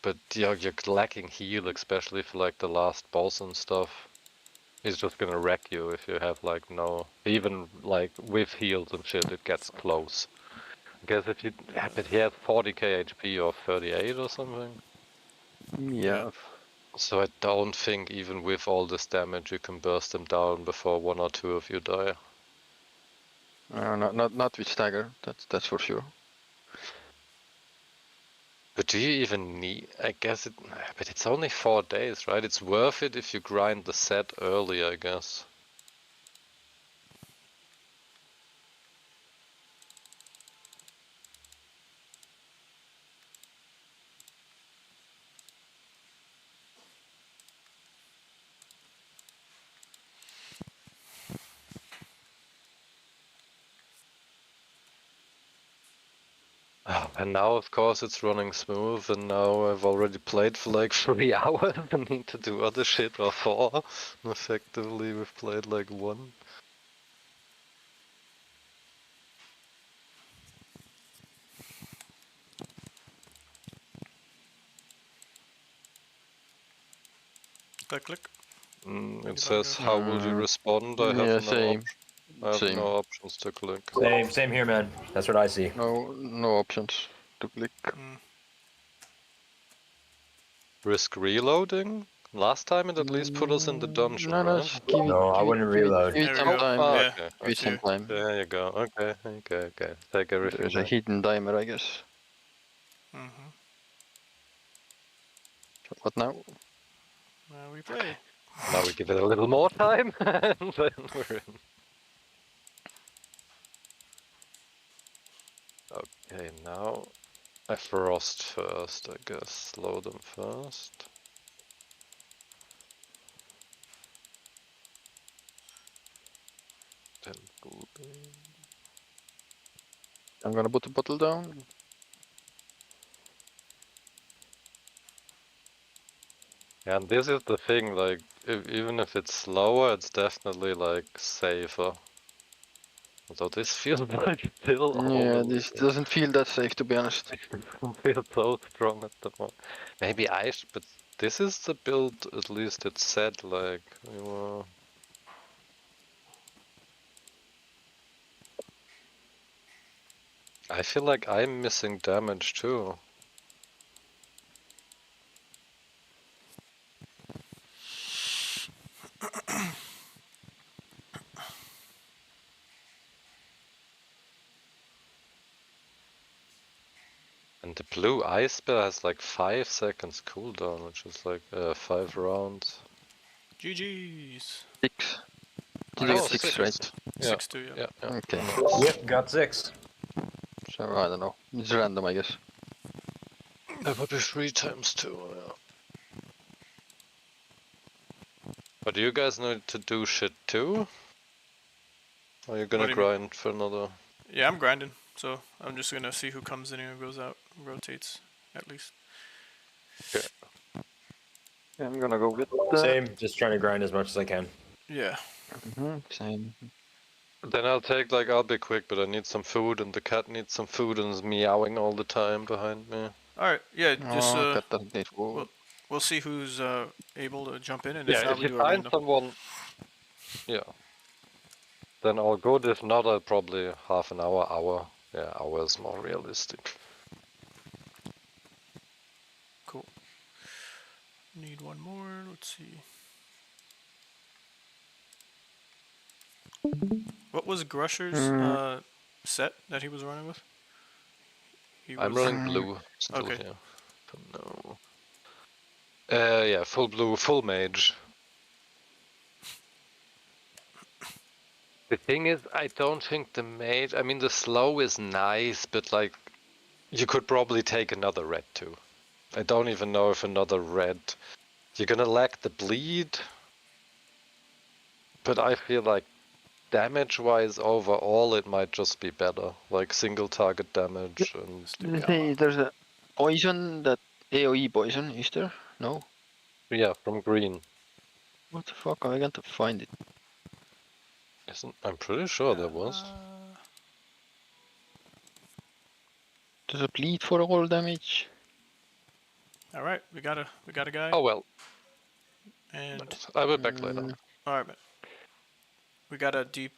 But you're lacking heal, especially for like the last boss and stuff. He's just gonna wreck you if you have like no, even like with heals and shit, it gets close. I guess if you, but he has 40k HP or 38 or something. Yeah. So I don't think even with all this damage you can burst him down before one or two of you die. Not with stagger. That's for sure. But do you even need, I guess but it's only 4 days, right? It's worth it if you grind the set early, I guess. Oh, and now, of course, it's running smooth, and now I've already played for like 3 hours and need to do other shit, or 4. And effectively, we've played like 1. click. It says, how will you respond? I Yeah, have no same. I have Same. no options to click. Same here, man. That's what I see. No options to click. Risk reloading? Last time it at least put us in the dungeon, No, right? just give it. No, I wouldn't reload. Give it There some we go. time. Oh, Yeah, okay. Give it some time. There you go. Okay. Take everything There's a back. hidden timer, I guess. What now? We play. Now we give it a little more time, and then we're in. Okay, now I frost first, I guess. Slow them first. Then golden. I'm gonna put the bottle down. And this is the thing, like, even if it's slower, it's definitely, like, safer. Although this feels like still Yeah, almost... this doesn't feel that safe, to be honest. It feels so strong at the moment. Maybe but this is the build, at least it said, like, we were... I feel like I'm missing damage too. And the blue ice spell has like 5 seconds cooldown, which is like 5 rounds. GG's. 6. Oh, Did you get that's 6, 6. right? Yeah. 6-2, yeah. Yeah. Okay. Yep, got 6. So I don't know. It's random, I guess. That would be 3 times 2, yeah. But do you guys need to do shit too? Or are you What gonna do you mean? grind for another? Yeah, I'm grinding, so I'm just gonna see who comes in and who goes out, rotates at least. Okay. Yeah, I'm gonna go get Same, just trying to grind as much as I can. Yeah. Same. Then I'll be quick, but I need some food and the cat needs some food and is meowing all the time behind me. All right. Yeah. Just Oh, cat doesn't need food. we'll see who's able to jump in, and if Yeah, not, if we you do a find random. someone, yeah, then I'll go. If not, I'll probably half an hour. Yeah, hour is more realistic. Cool. Need one more. Let's see. What was Grusher's set that he was running with? I'm running blue still Okay. here. No. Yeah, full blue, full mage. The thing is, I don't think the mage. I mean, the slow is nice, but like, you could probably take another red too. I don't even know if another red. You're gonna lack the bleed, but I feel like damage-wise overall, it might just be better. Like single target damage and Hey, there's a poison that AoE poison, is there? No? yeah, from green. What the fuck? I got to find it. I'm pretty sure there was. Does it bleed for all damage? All right. We got a guy. Oh well. And Nice. I'll be back later. all right, man. We got a deep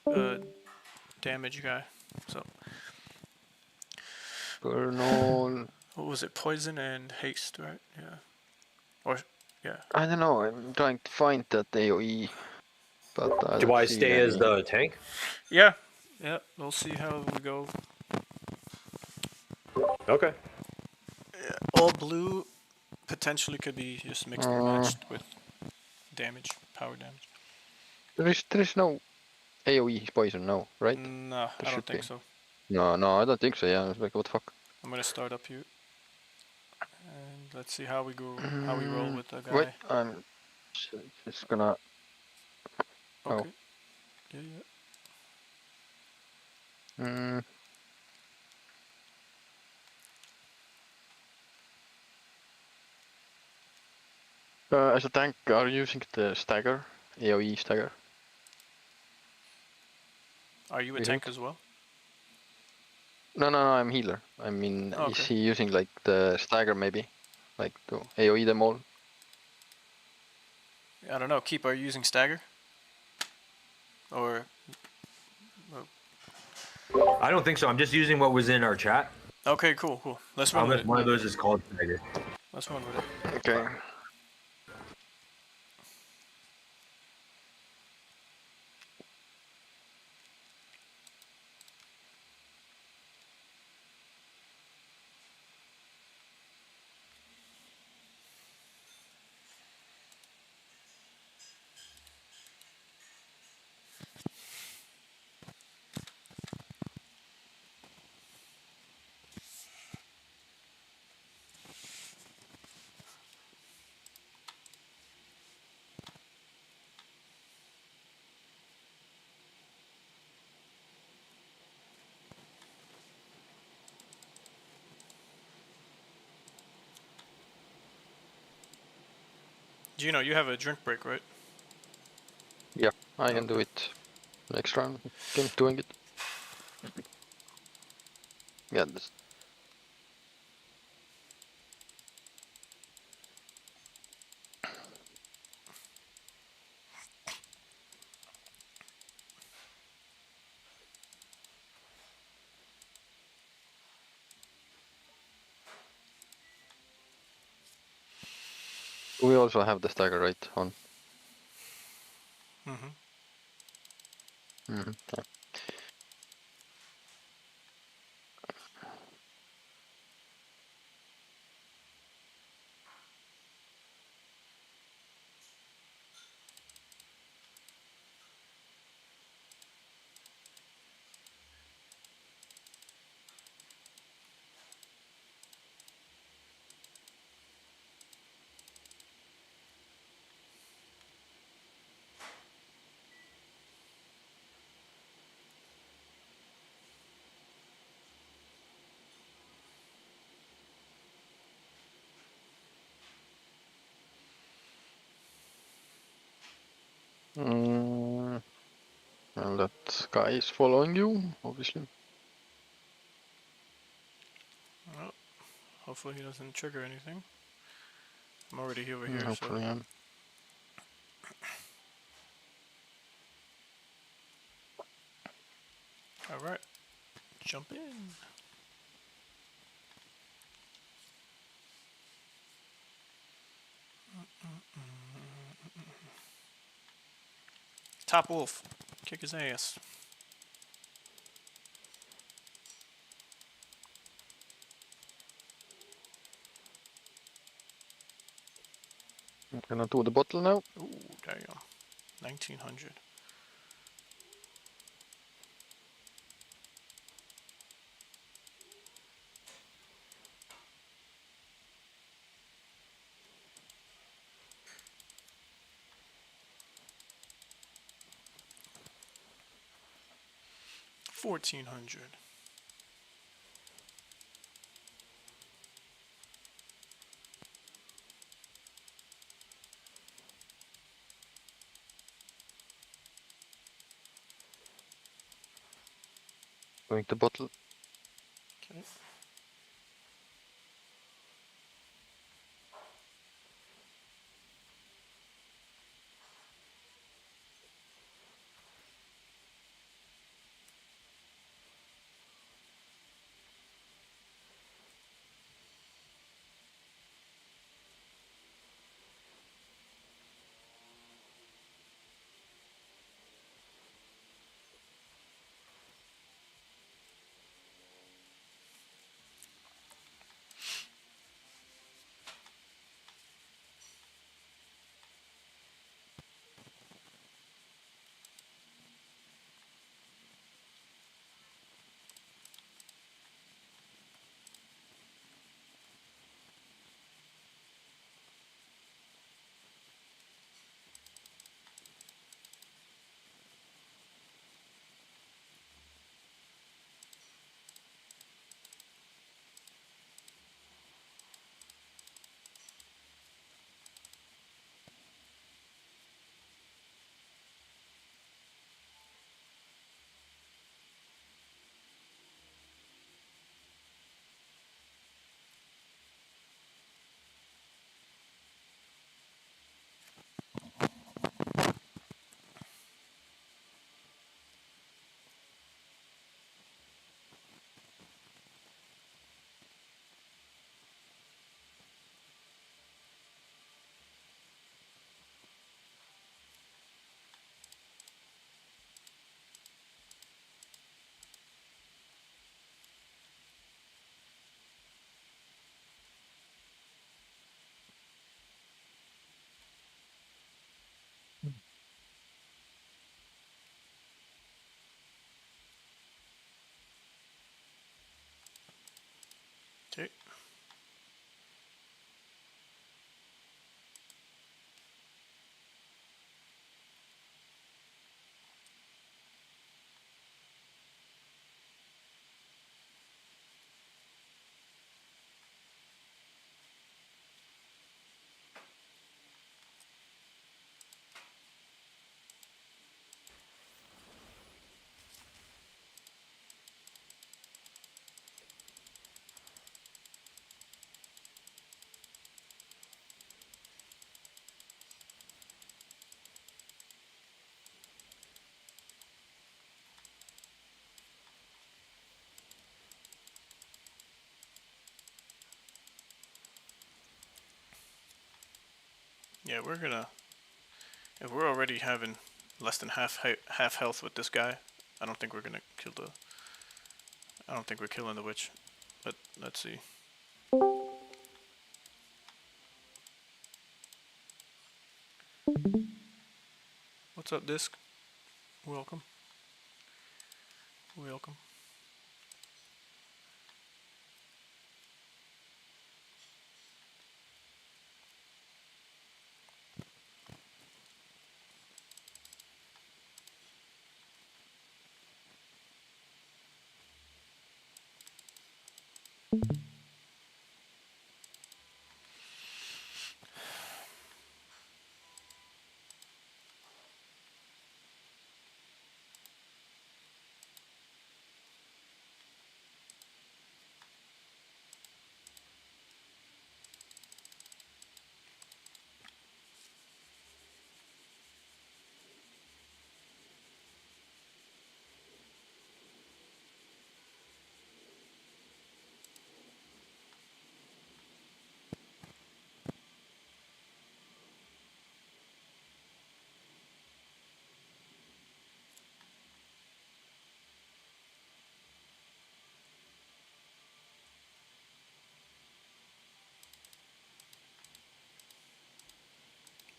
damage guy. So Burn all. what was it? Poison and haste, right? Yeah. Or yeah. I don't know. I'm trying to find that AoE, but I Do don't I see stay as any. the tank? Yeah. Yeah. We'll see how we go. Okay. Yeah. All blue potentially could be just mixed and matched with damage, power damage. There is no AoE poison, no, right? No, I don't think so. No, I don't think so. Yeah, I was like, what the fuck? I'm gonna start up here, and let's see how we go, how we roll with the guy. Wait, I'm just gonna. Okay. Yeah, yeah. As a tank, are you using the stagger, AoE stagger? Are you a You tank think? as well? No, I'm healer. I mean, Oh, is okay. he using like the stagger maybe, like to AoE them all? I don't know. Keep. Are you using stagger? Or I don't think so. I'm just using what was in our chat. okay, cool. Let's run with it. One of those is called Tiger. Let's run with it. Okay. Gino, you have a drink break, right? Yeah, I can do Okay. it next round. Keep doing it. Yeah, this. We also have the stagger right on. Mm-hmm. Yeah. And that guy is following you, obviously. Well, hopefully he doesn't trigger anything. I'm already over here, so. Hopefully, yeah. All right, jump in. Top Wolf, kick his ass. I'm gonna do the bottle now. Ooh, damn. 1900. $1,400. Doing the bottle. Okay. Yeah, we're gonna. If we're already having less than half health with this guy, I don't think we're gonna kill the. I don't think we're killing the witch, but let's see. What's up, Disc? Welcome. Welcome.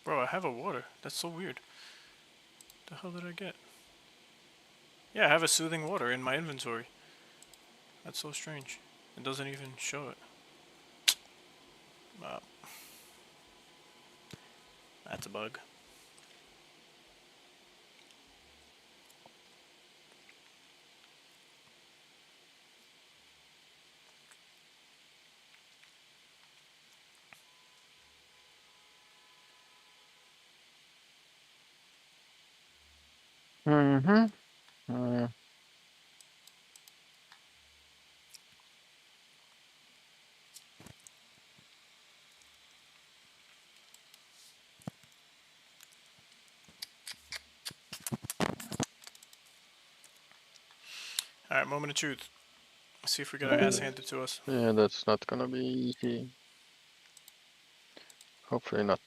Bro, I have a water. That's so weird. The hell did I get? Yeah, I have a soothing water in my inventory. That's so strange. It doesn't even show it. That's a bug. Alright, moment of truth. Let's see if we get our ass handed to us. Yeah, that's not gonna be easy. Hopefully not.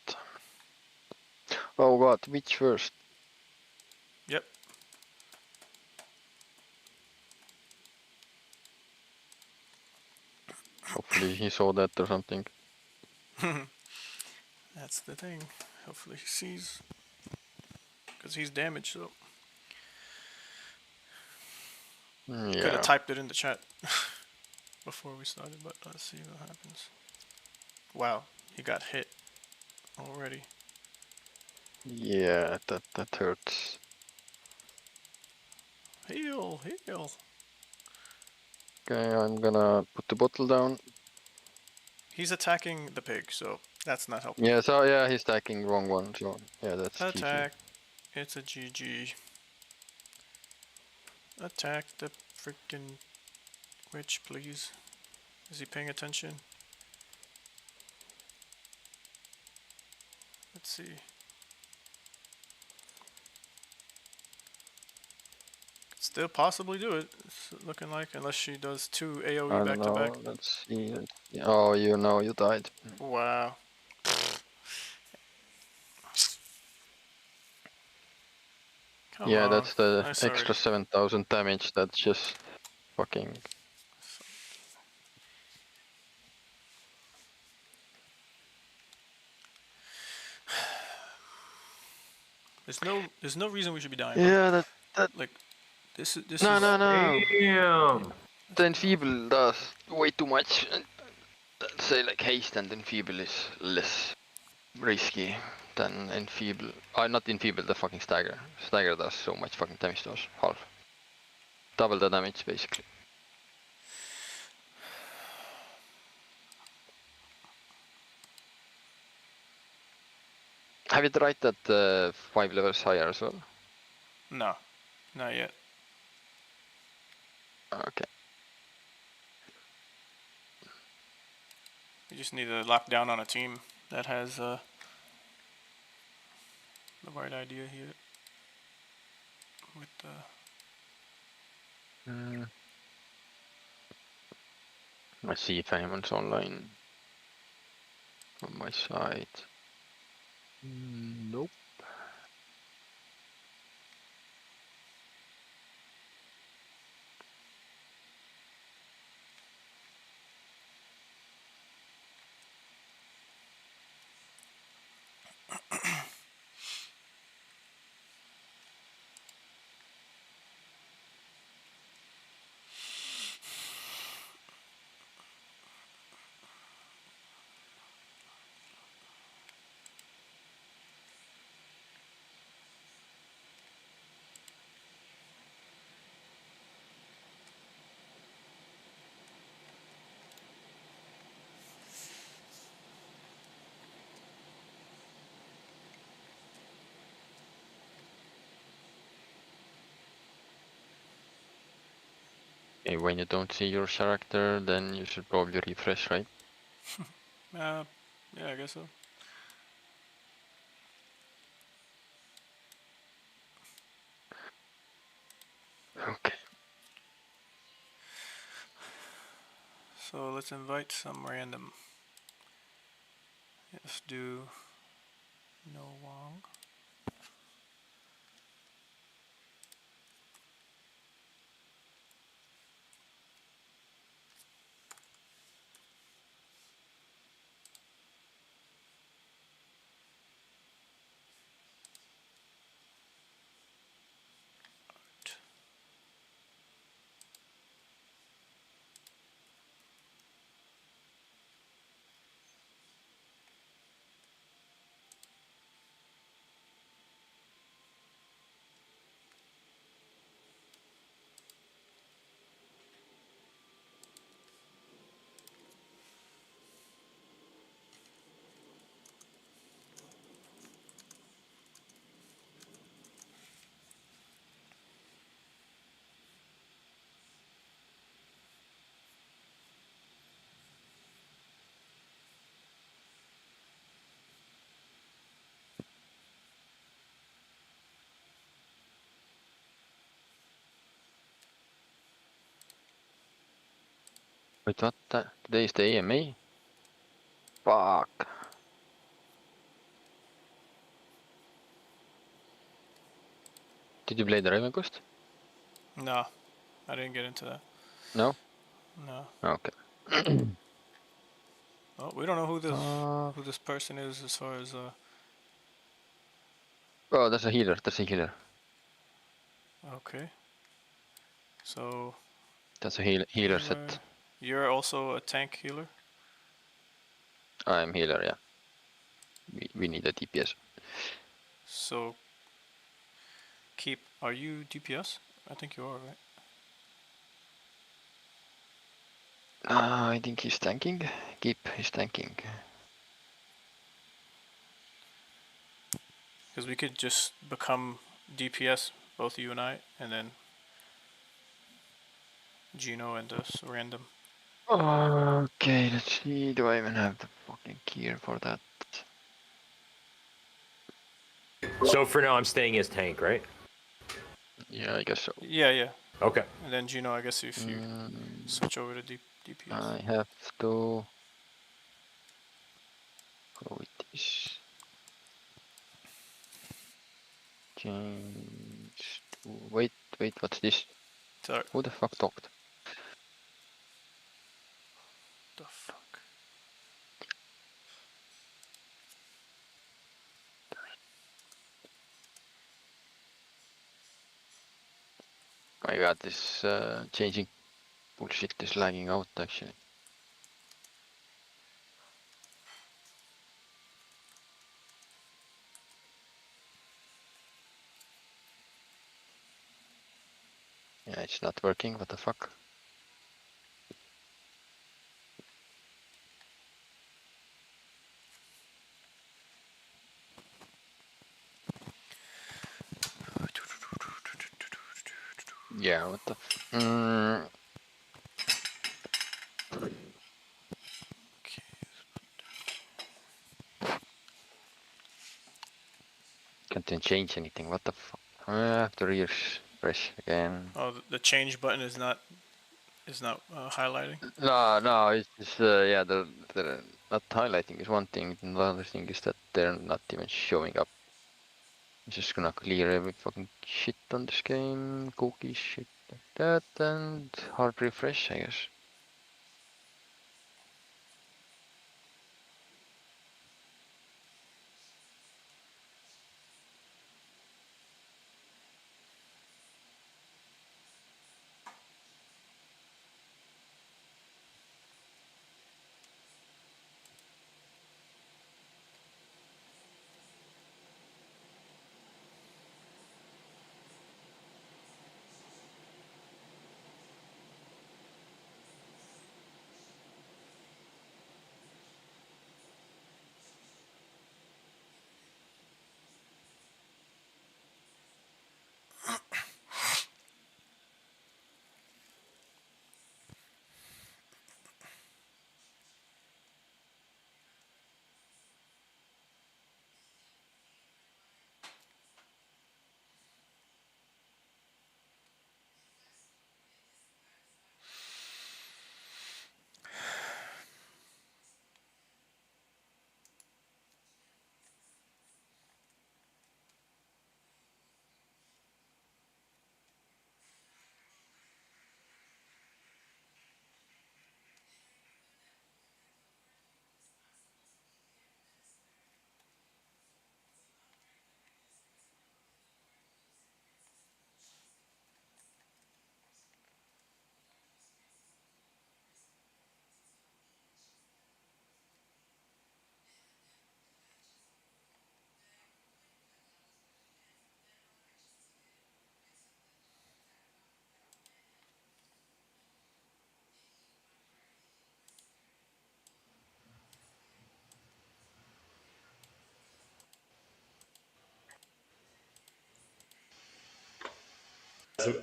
Oh god, which first? Yep. Hopefully he saw that or something. That's the thing. Hopefully he sees. Because he's damaged, so. Could Yeah. have typed it in the chat before we started, but let's see what happens. Wow, he got hit already. Yeah, that hurts. Heal, heal. Okay, I'm gonna put the bottle down. He's attacking the pig, so that's not helping. Yeah, so yeah, he's attacking wrong one, so yeah, that's Attack. It's a GG. Attack the freaking witch, please. Is he paying attention? Let's see. Still possibly do it. It's looking like, unless she does 2 AoE I back don't to know, back. let's see. Oh, you know, you died. Wow. Come Yeah, on. that's the I'm extra 7,000 damage, that's just fucking... There's no reason we should be dying. Bro. Yeah, that... Like, this is No. Damn! The Enfeeble does way too much. I'd say like haste and Enfeeble is less risky than Enfeeble. Not Enfeeble, the fucking Stagger. Stagger does so much fucking damage to us. Half. Double the damage, basically. Have you tried that 5 levels higher as well? No, not yet. Okay. We just need to lock down on a team that has the right idea here. With Let's see if anyone's online on my side. Nope. Okay, when you don't see your character, then you should probably refresh, right? Yeah, I guess so. Okay. So let's invite some random. Let's do no Wong. Wait, what? Today is the AMA? Fuck. Did you play the Raven Quest? No, I didn't get into that. No? No. Okay. Well, we don't know who this person is as far as Oh, there's a healer. There's a healer. Okay. So That's a healer set. You're also a tank healer? I'm healer, yeah. We need a DPS. So are you DPS? I think you are, right? I think he's tanking. Keep is tanking. Because we could just become DPS, both you and I, and then Gino and us random. Okay, let's see. Do I even have the fucking gear for that? So for now, I'm staying as tank, right? Yeah, I guess so. Yeah. Okay. And then Gino, I guess if you switch over to DPS. I have to go with this. Change to... Wait, what's this? Sorry. Who the fuck talked? The fuck? My god, this changing bullshit is lagging out actually. Yeah, it's not working, what the fuck? Yeah, what the f... Okay. Can't change anything, what the fuck? I have to refresh again. Oh, the change button is not highlighting. No, it's just, yeah, the not highlighting is one thing, and the other thing is that they're not even showing up. I'm just gonna clear every fucking shit on this game, cookie shit like that, and hard refresh, I guess.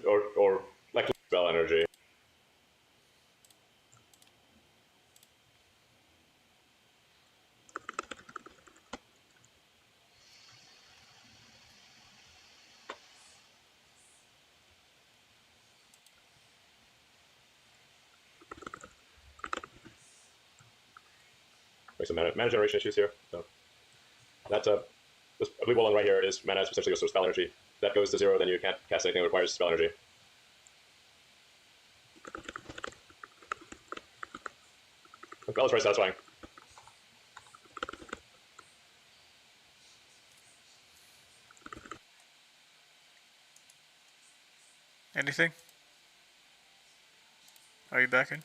Or like spell energy. There's some mana generation issues here. So that's this blue wall on the right here is mana essentially goes to spell energy. If that goes to 0, then you can't cast anything that requires spell energy. Well, it's very satisfying. Anything? Are you back in?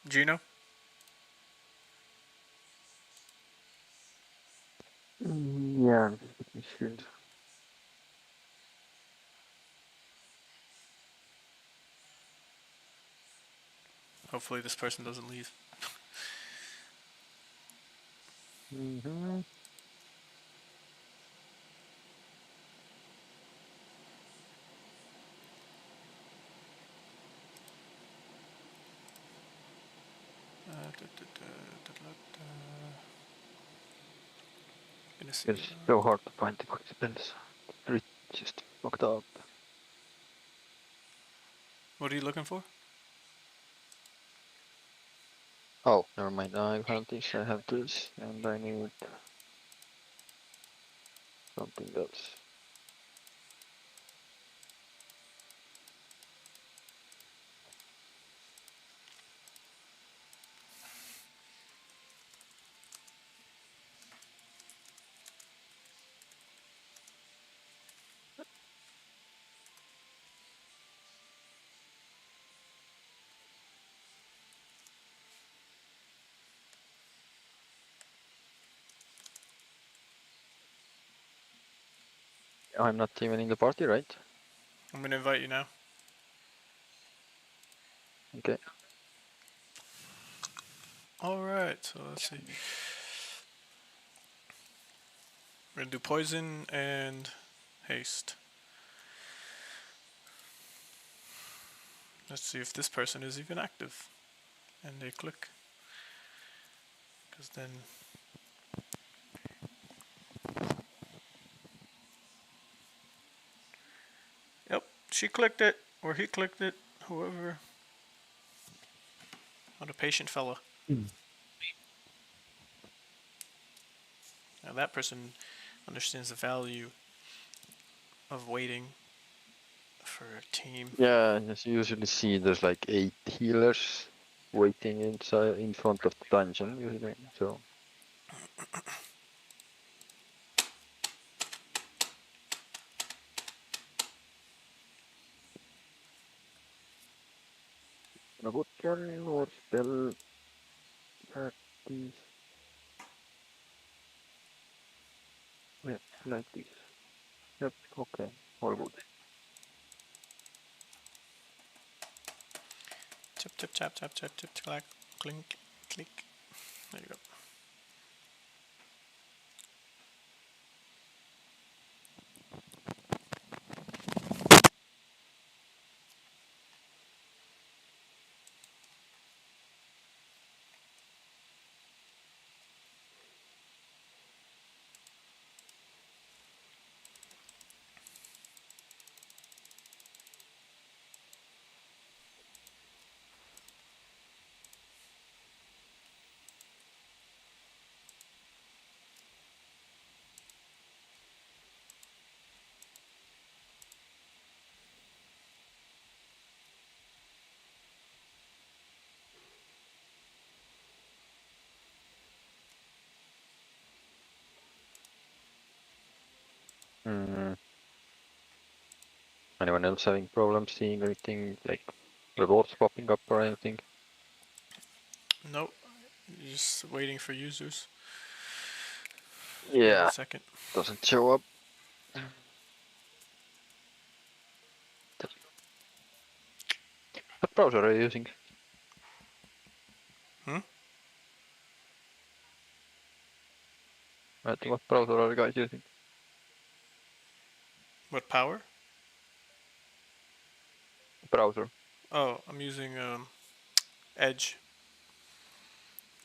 Gino? Yeah, it should. Hopefully this person doesn't leave. Mm-hmm. Gonna see. It's so hard to find the quick spells. It's just fucked up. What are you looking for? Oh, never mind. I have this, I have this, and I need something else. I'm not even in the party, right? I'm gonna invite you now. Okay. Alright, so let's see. We're gonna do poison and haste. Let's see if this person is even active. And they click. Because then... Yep, she clicked it. Or he clicked it. Whoever. What a patient fella. Now that person understands the value of waiting for a team. Yeah, as you usually see, there's like 8 healers waiting inside in front of the dungeon usually. So no good carry or spell practice. Yeah, like this. Yep, okay, all good. Tip, tip, tap, tap, tap, tip, clack, clink, click. There you go. Mm. Anyone else having problems seeing anything like rewards popping up or anything? Nope. Just waiting for users. Yeah, 1 second. doesn't show up. What browser are you using? What browser are you guys using? What power? Browser. Oh, I'm using Edge.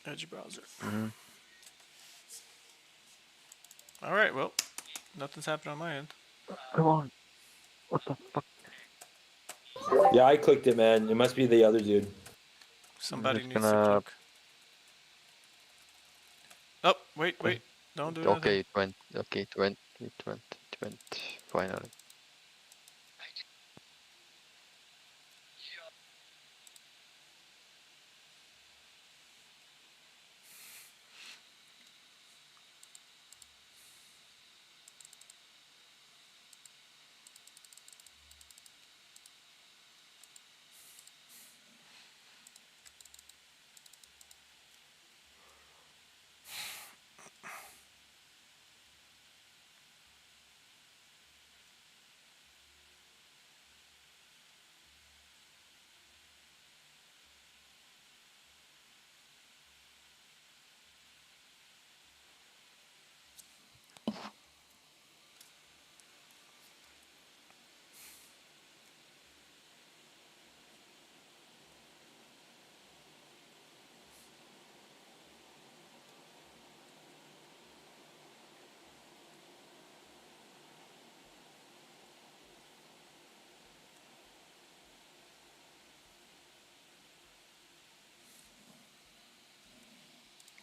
Edge browser. Mm-hmm. All right. Well, nothing's happened on my end. Come on. What the fuck? Yeah, I clicked it, man. It must be the other dude. Somebody just needs to gonna. click. Oh, wait. Don't do anything. Okay, it went. Okay, it went. It went. It went. Finally.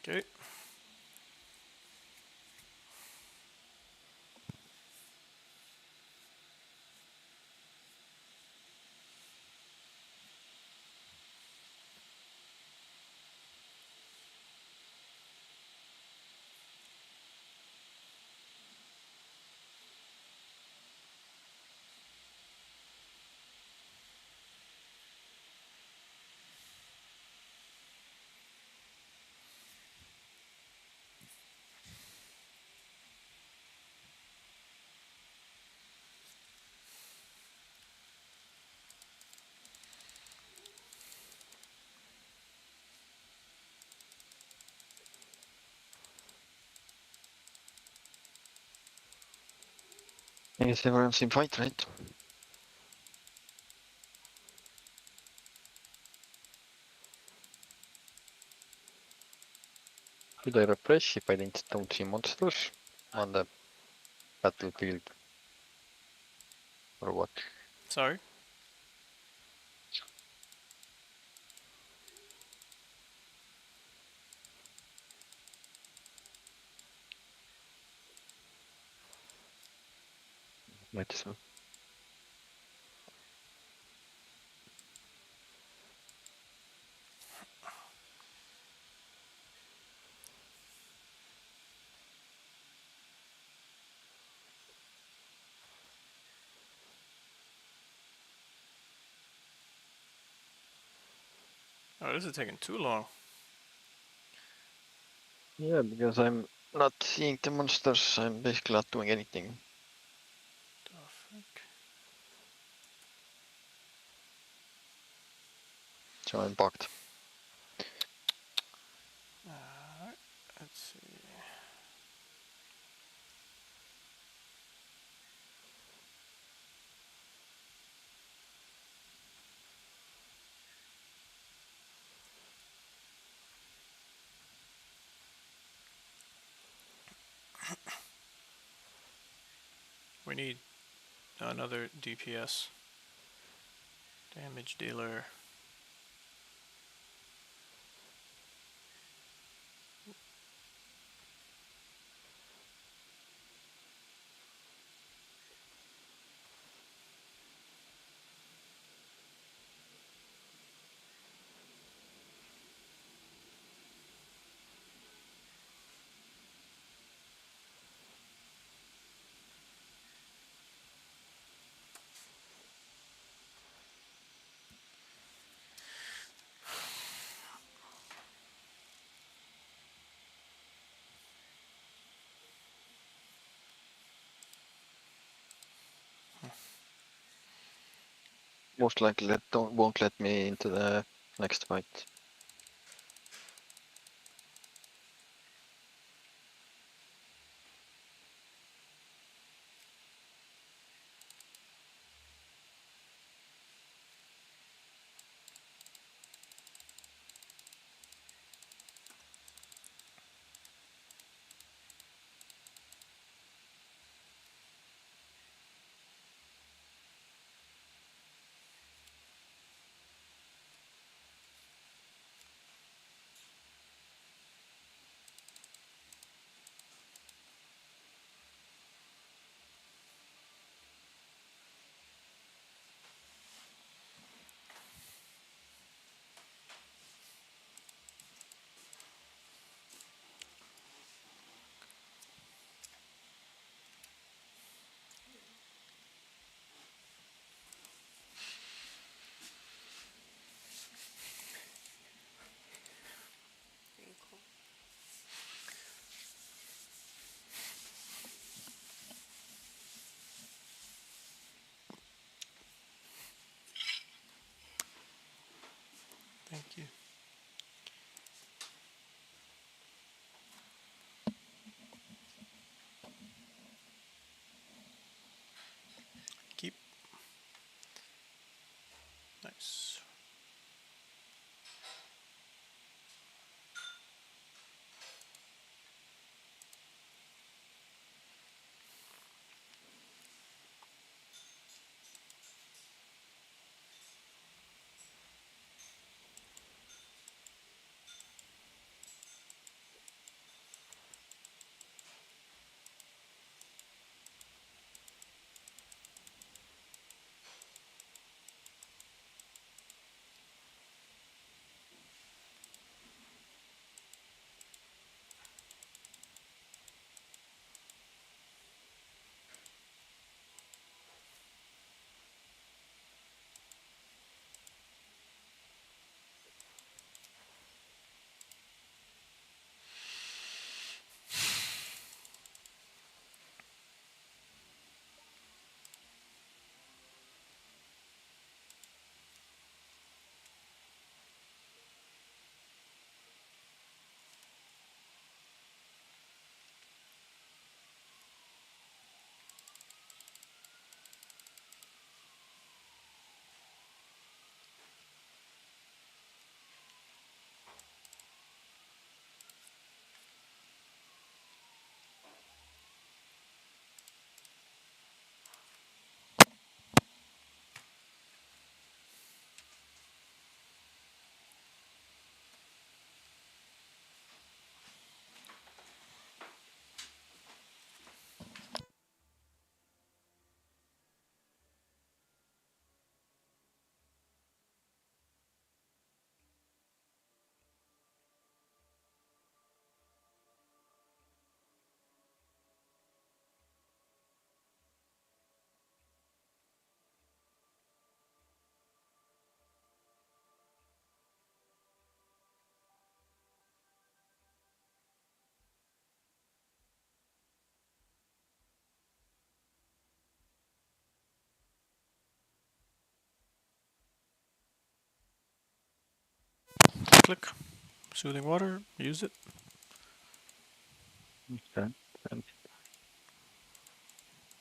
Okay. I guess everyone's in fight, right? Should I refresh if I don't see monsters on the battlefield? Or what? Sorry. Might as well. Oh, this is taking too long. Yeah, because I'm not seeing the monsters. I'm basically not doing anything. The fuck? So I'm bugged. Alright, let's see. We need another DPS. Damage dealer. Most likely won't let me into the next fight. click. Soothing water, use it. Okay. And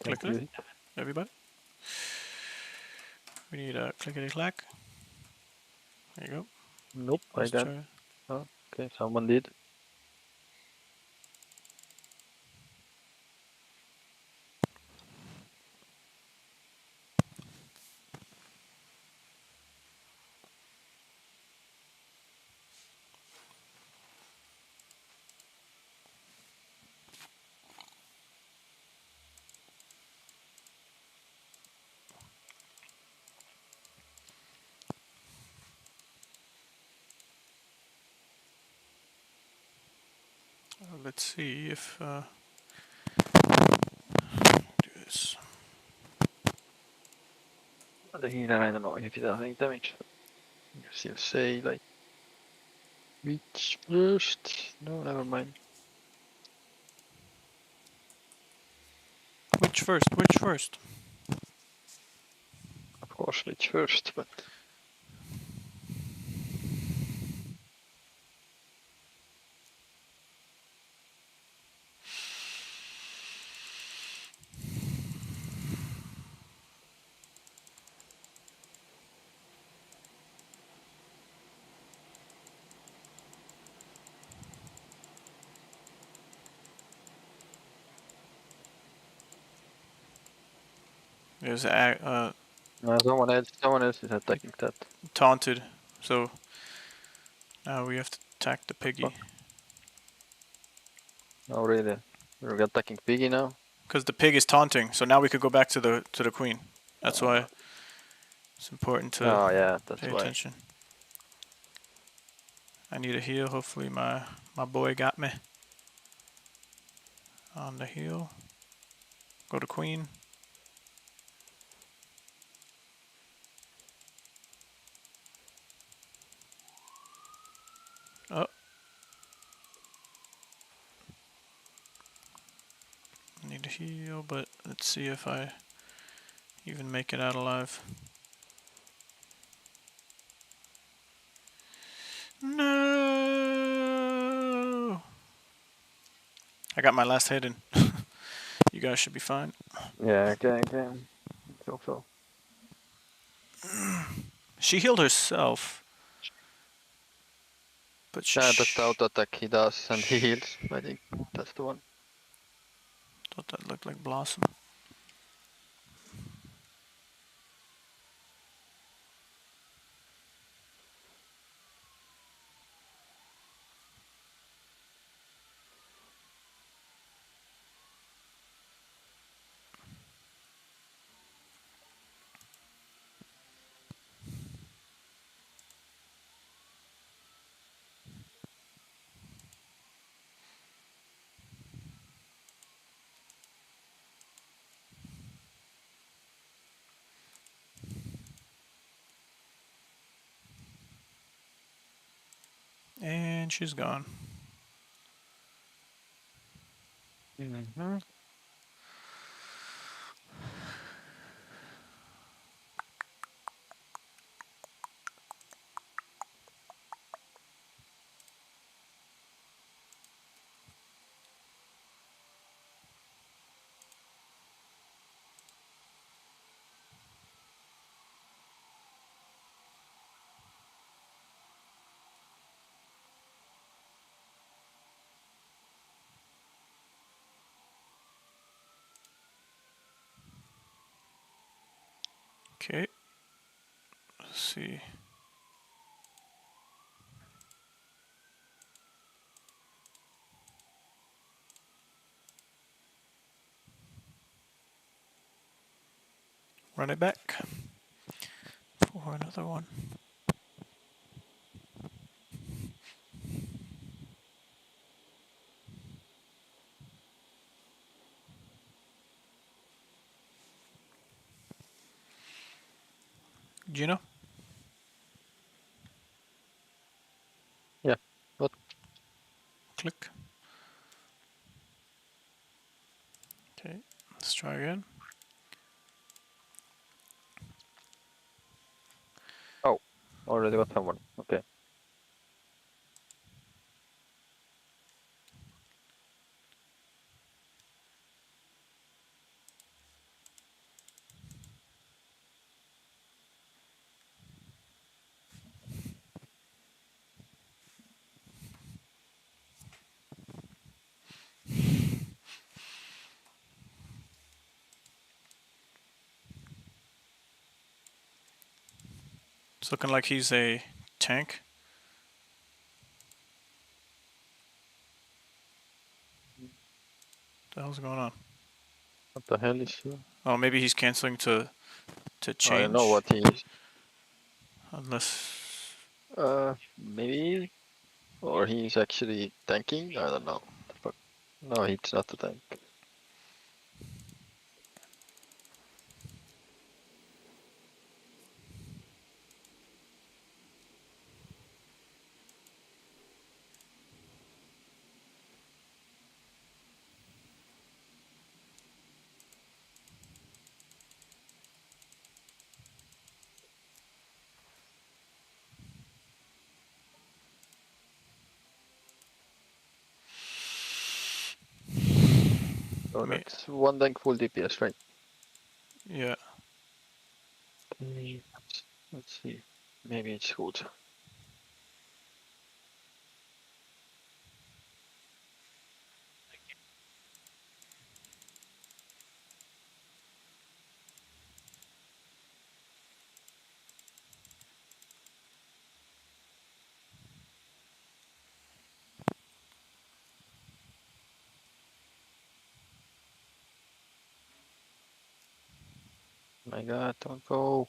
Click can't it, use it. everybody. We need a clickety clack. There you go. Nope, Let's I got. try. Oh, okay, someone did. Let's see if do this. The healer, I don't know if it does any damage. You still say like which first? No, never mind. Which first? Which first? Of course, which first, but There's someone else is attacking that. taunted, so now we have to attack the piggy. Oh really? We're attacking Piggy now. Because the pig is taunting, so now we could go back to the queen. That's why it's important to Oh yeah, that's pay why. attention. I need a heal. Hopefully my boy got me. On the heal. Go to queen. Oh. I need a heal, but let's see if I even make it out alive. No! I got my last hit in. You guys should be fine. Yeah, okay. So. She healed herself. But Yeah, that's the auto attack he does, and he heals. I think that's the one. Thought that looked like Blossom. And she's gone. Mm-hmm. Okay. Let's see. Run it back for another one. Gino? Yeah. What? Click. Okay, let's try again. Oh, already got someone. Okay. It's looking like he's a tank. What the hell's going on? What the hell is he? Oh, maybe he's canceling to change. I don't know what he is. Unless Maybe, or he's actually tanking. I don't know. The fuck? No, he's not a tank. Oh, Me- that's one tank full DPS, right? yeah. Let's see. Maybe it's good. My god, don't go.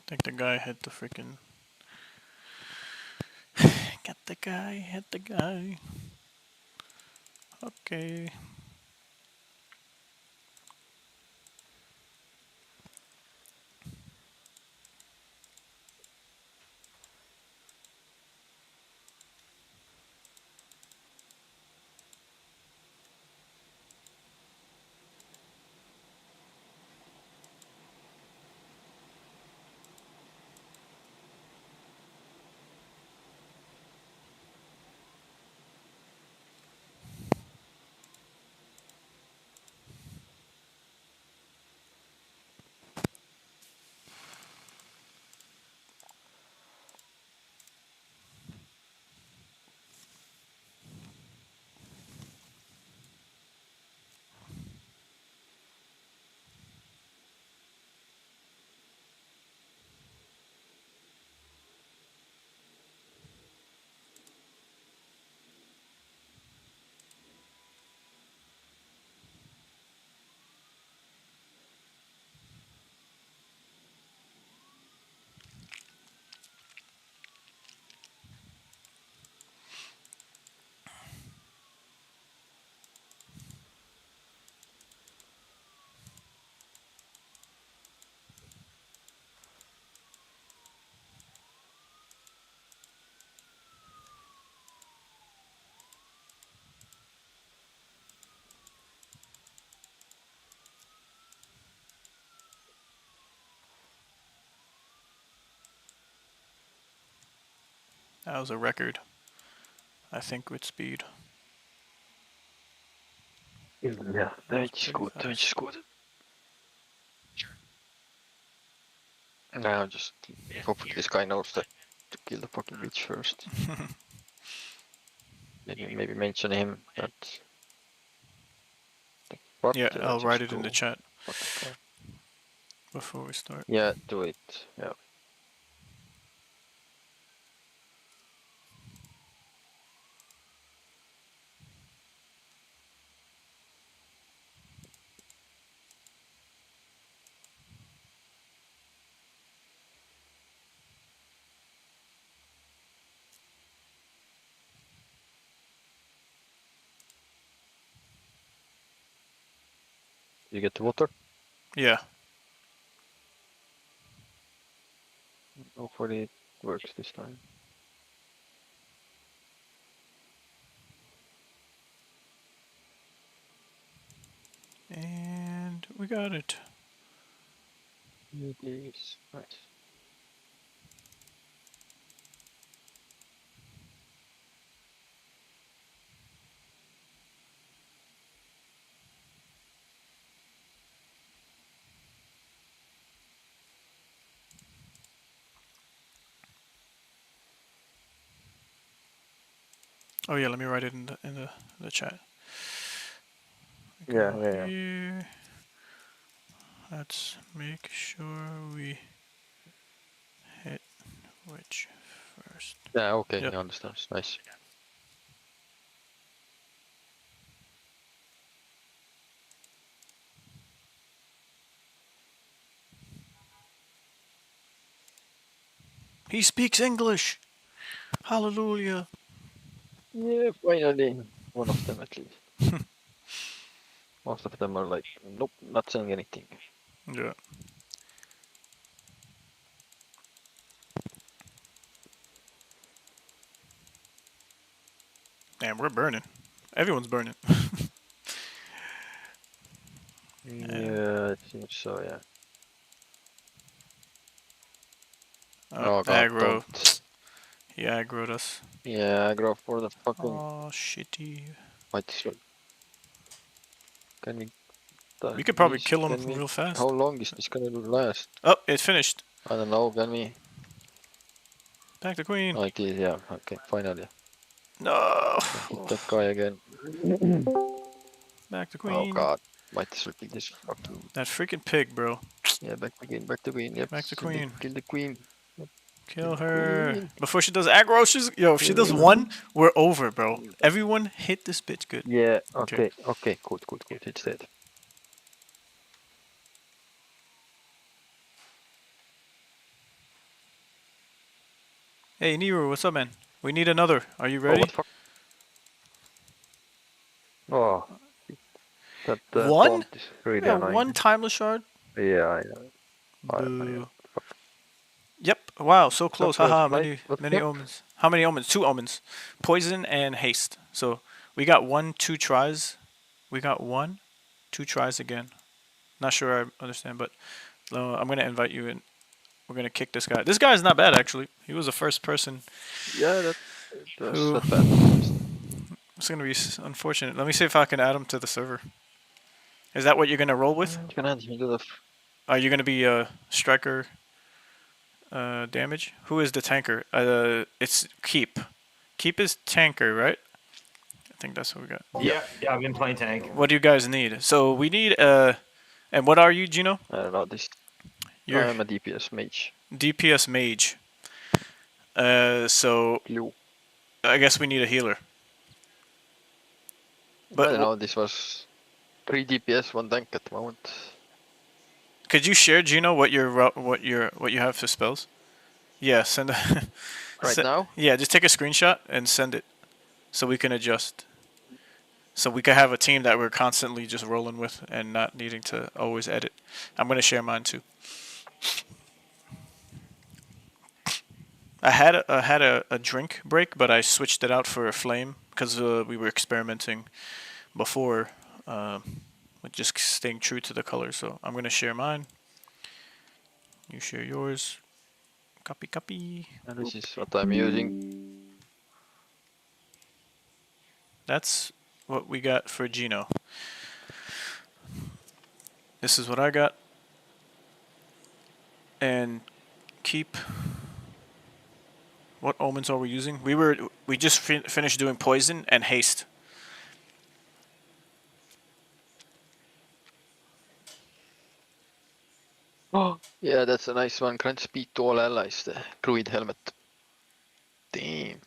I think the guy hit the freaking. Got the guy, hit the guy. Okay. That was a record, I think, with speed. Ja, That was damage is pretty good, damage is fast. good. Now just hopefully this guy knows that to kill the fucking witch first. Maybe mention him that. But Yeah, I'll just write it in the go chat fucking guy. before we start. Yeah, do it. Yeah. You get the water? Yeah. Hopefully it works this time. And we got it. It is nice. Oh yeah, let me write it in the chat. Yeah, Go yeah. here. Let's make sure we hit which first. Yeah, okay, Yep. I understand. Nice. He speaks English. Hallelujah. Yeah, finally. One of them at least. Most of them are like, nope, not saying anything. Yeah. Damn, we're burning. Everyone's burning. Yeah, it seems so, yeah. Oh, Oh god, aggro. don't. He aggroed us. Yeah, go for the fucking Oh, shitty. white shirt. Can we We could probably please, kill him can we? real fast. How long is this gonna last? Oh, it finished. I don't know, can we? Back to queen. Oh, it is, yeah, okay, finally. No. Hit that guy again. Back to Oh queen. god, white shirt this fucking. That freaking pig, bro. Yeah, back to queen, yep. Back to kill queen. kill the queen. Kill the her. queen. Before she does aggro, she's... Yo, if she does one, we're over, bro. Everyone hit this bitch good. Yeah, Okay. okay, good, it's dead. Hey, Nero, what's up, man? We need another. Are you Oh, ready? what fuck? Oh, that One? taunt is really Yeah, annoying. one timeless shard. Yeah, I know. Boo. Yep. Wow, so close. Surprise, Haha. mate. What's Many up? omens. How many omens? 2 omens. Poison and haste. So we got 1, 2 tries. We got 1, 2 tries again. Not sure I understand, but I'm gonna invite you in. We're gonna kick this guy. This guy is not bad actually. He was the first person. Yeah, that's Who- not bad. It's gonna be unfortunate. Let me see if I can add him to the server. Is that what you're gonna roll with? You can add him to the. Are you gonna be striker damage? Who is the tanker? It's Keep. Keep is tanker, right? I think that's what we got. Yeah, I've been playing tank. What do you guys need? So we need and what are you, Gino? I don't know this. You're I'm a DPS mage. DPS mage. So Blue. I guess we need a healer. I But don't know. This was 3 DPS, 1 tank at the moment. could you share, Gino, what you have for spells? Yeah, send a Right now? Yeah, just take a screenshot and send it, so we can adjust. So we can have a team that we're constantly just rolling with and not needing to always edit. I'm gonna share mine too. I had a drink break, but I switched it out for a flame because we were experimenting before with just staying true to the color. So I'm gonna share mine. You share yours. Copy, copy. And this is what I'm using. That's what we got for Gino. This is what I got. And Keep. What omens are we using? We just finished doing poison and haste. Oh, yeah, that's a nice one. Grant speed to all allies. The druid helmet. Damn.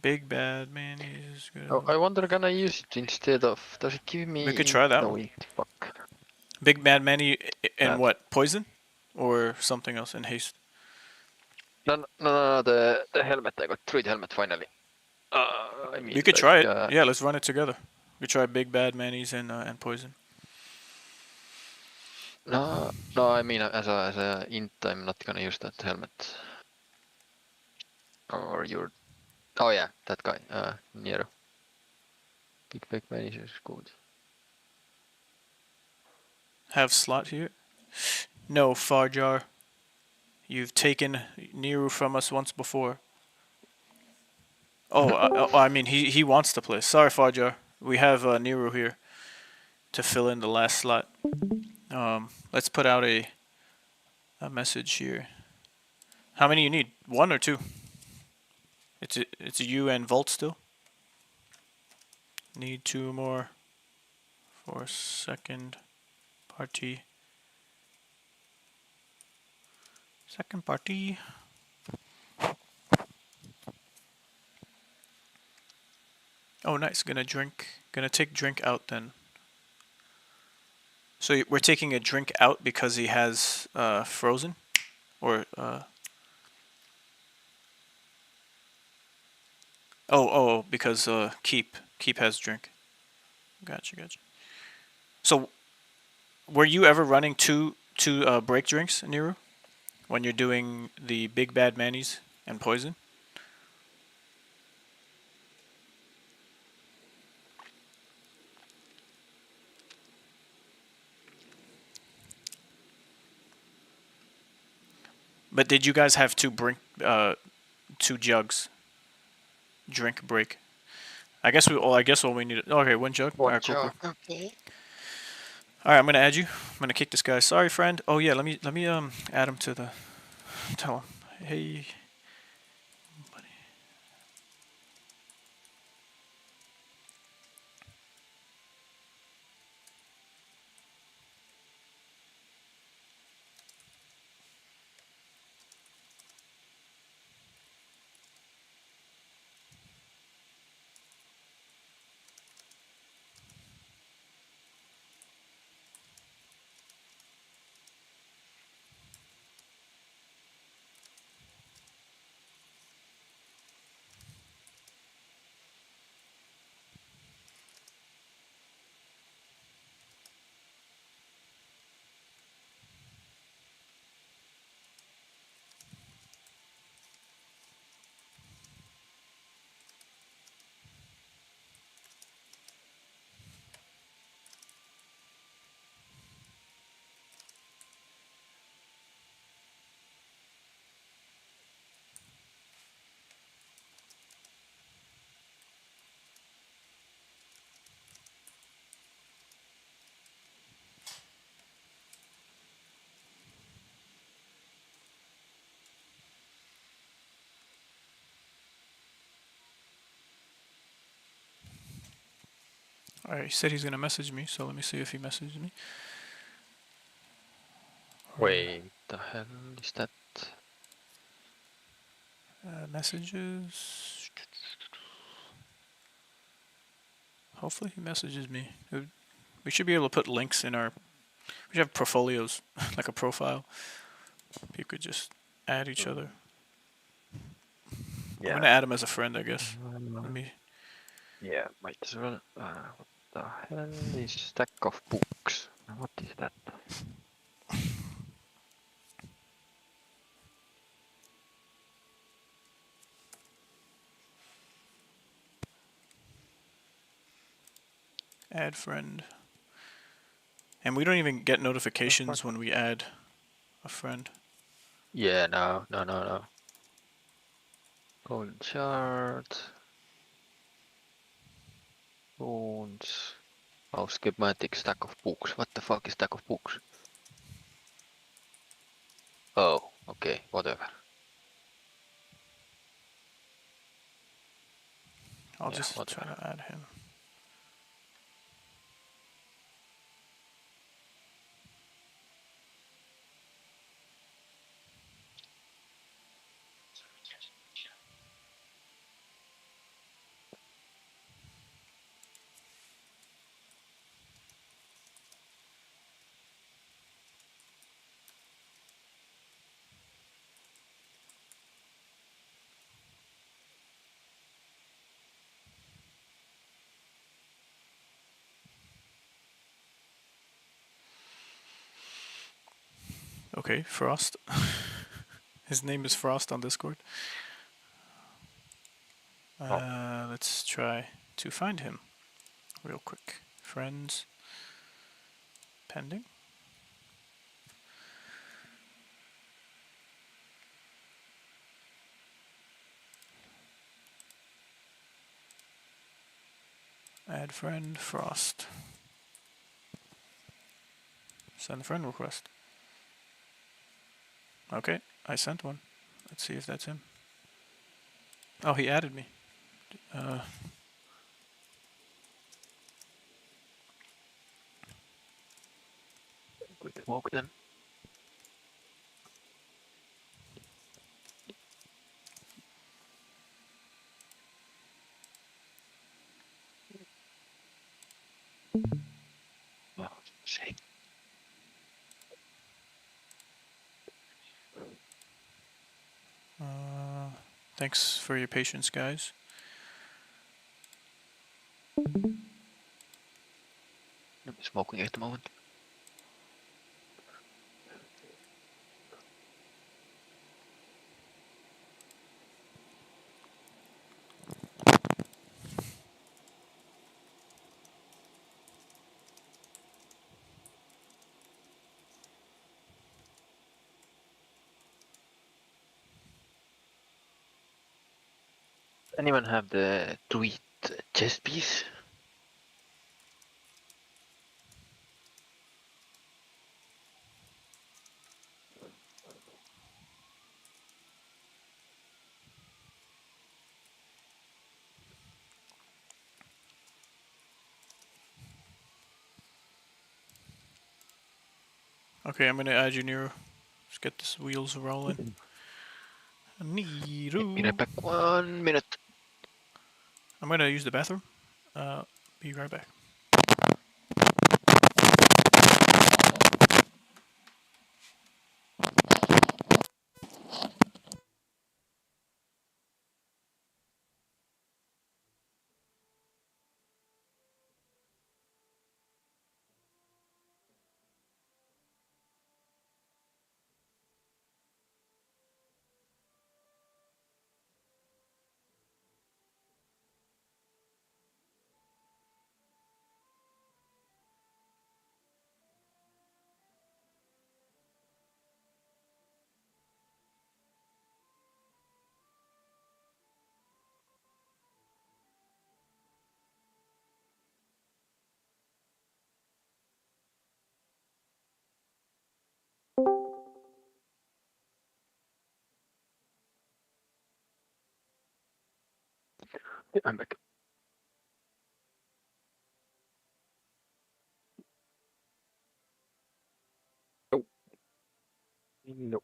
Big bad man is good. Oh, I wonder, can I use it instead of? Does it give me? We could try that no, one. Fuck. Big bad manny in Bad. what? Poison, or something else in haste? No, the helmet. I got druid helmet finally. I mean, You could try it. like, Yeah, let's run it together. We try big bad mannies and poison. No, I mean as a int, I'm not gonna use that helmet. Or your, oh yeah, that guy, Nero. Big back manager is good. Have slot here? No, Farjar. You've taken Niru from us once before. Oh, I mean, he wants to play. Sorry, Farjar. We have Niru here to fill in the last slot. Let's put out a message here. How many you need? 1 or 2? It's you and Volt still. Need 2 more for second party. Second party. Oh, nice. Gonna take drink out then. So we're taking a drink out because he has frozen, or because keep has drink. Gotcha. So, were you ever running two break drinks, Niru, when you're doing the big bad mannies and poison? But did you guys have two jugs? Drink break. I guess all we need. Okay, 1 jug. One Alright, cool. jug. Okay. Alright, I'm gonna add you. I'm gonna kick this guy. Sorry, friend. Oh yeah, let me add him to the. Tell him, hey. Buddy. Alright, he said he's gonna message me, so let me see if he messaged me. Wait, the hell is that? Messages. Hopefully he messages me. We should be able to put links in our. We should have portfolios, like a profile. You could just add each other. I'm gonna add him as a friend, I guess. Let me. Yeah, might as well. What the hell is stack of books? What is that? Add friend. And we don't even get notifications when we add a friend. Yeah, no. Golden chart. Bones. Oh, schematic stack of books. What the fuck is stack of books? Oh, okay, whatever. I'll Yeah, just whatever. try to add him. Okay, Frost. His name is Frost on Discord. Let's try to find him real quick. Friends. Pending. Add friend, Frost. Send friend request. Okay, I sent one. Let's see if that's him. Oh, he added me. Quick smoke then. Oh, shit. Thanks for your patience, guys. I'm smoking at the moment. Anyone have the tweet chess piece? Okay, I'm gonna add you, Nero. Let's get this wheels rolling. Be Nero. right back 1 minute. I'm gonna use the bathroom. Be right back. I'm back. No.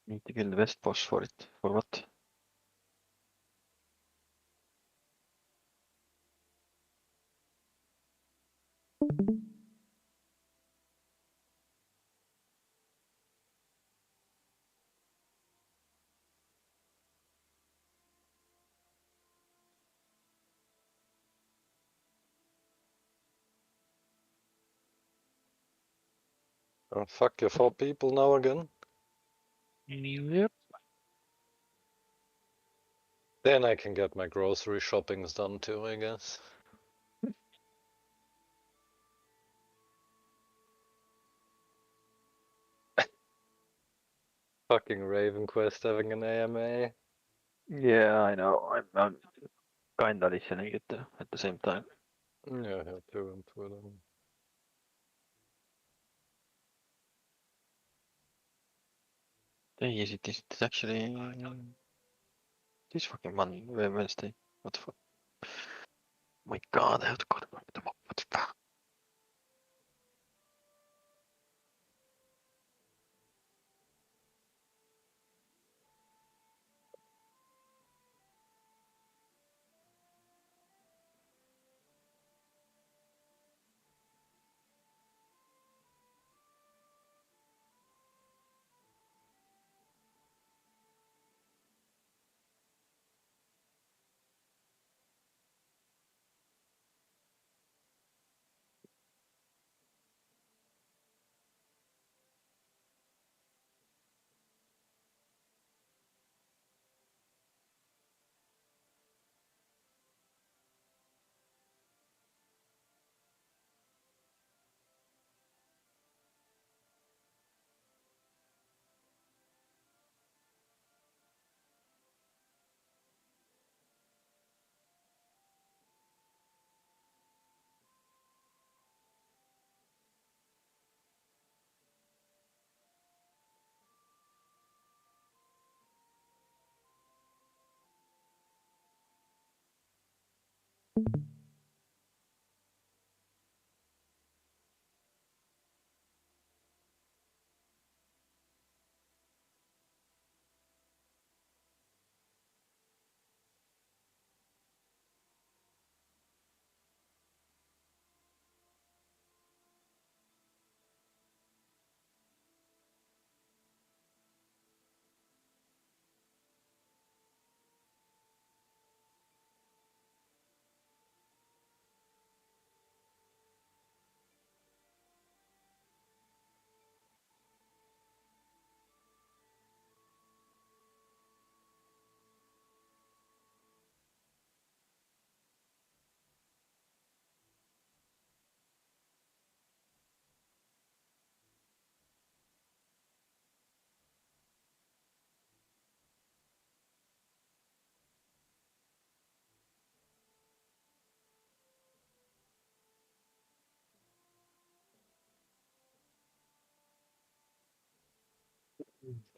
Need to kill the West boss for it. For what? Oh, fuck, you're 4 people now again? Yep. Then I can get my grocery shoppings done too, I guess. Fucking Raven Quest having an AMA. Yeah, I know. I'm kinda listening it at the same time. Yeah, I have to input them. Day is it? Is it actually this fucking Monday, Wednesday? What the fuck? My God, I have to go to work tomorrow. What the fuck?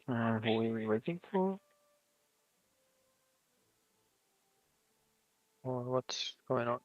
Who are we waiting for? Or what's going on?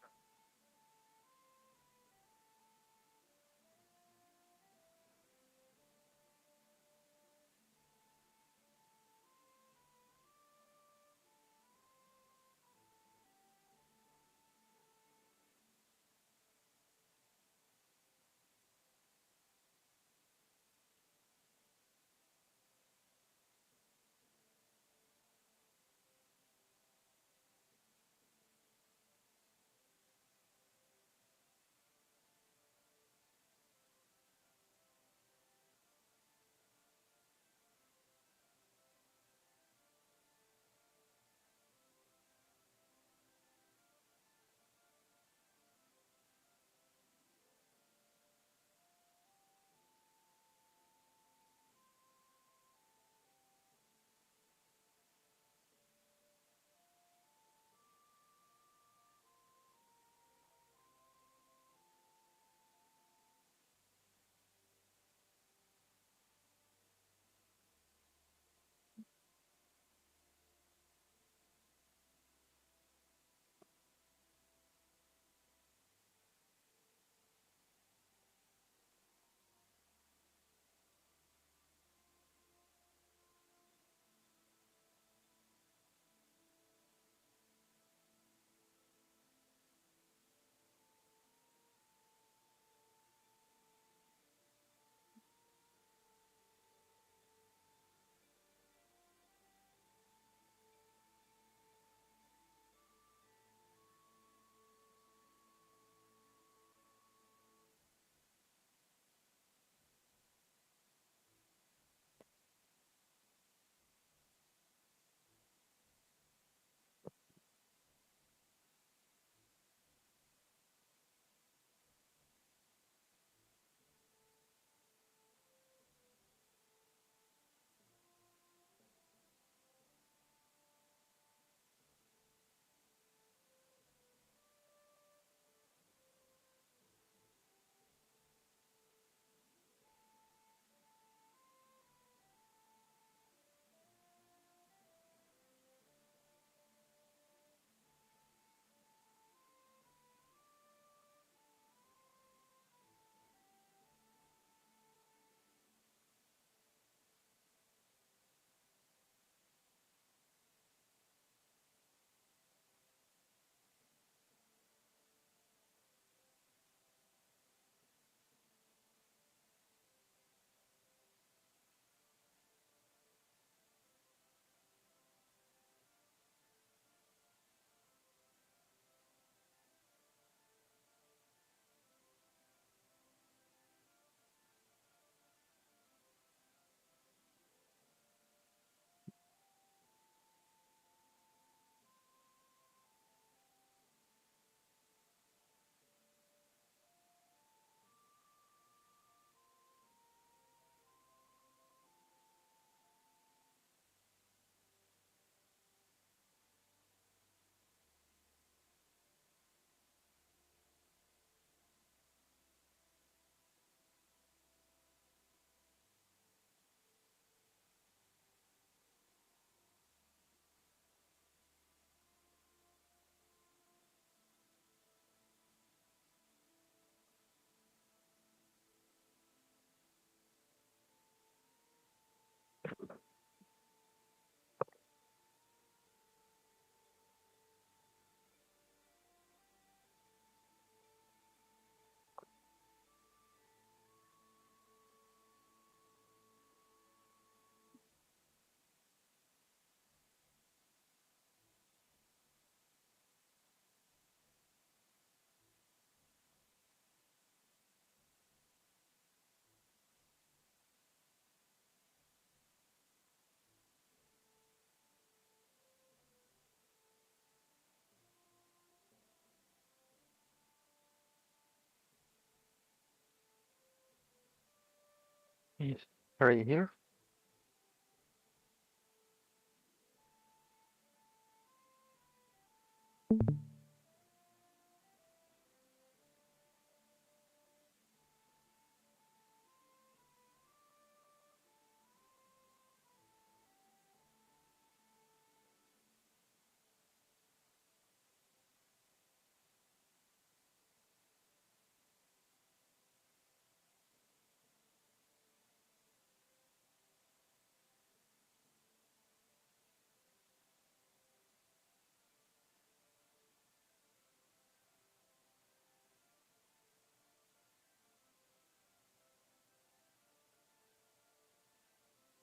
Yes. Right here.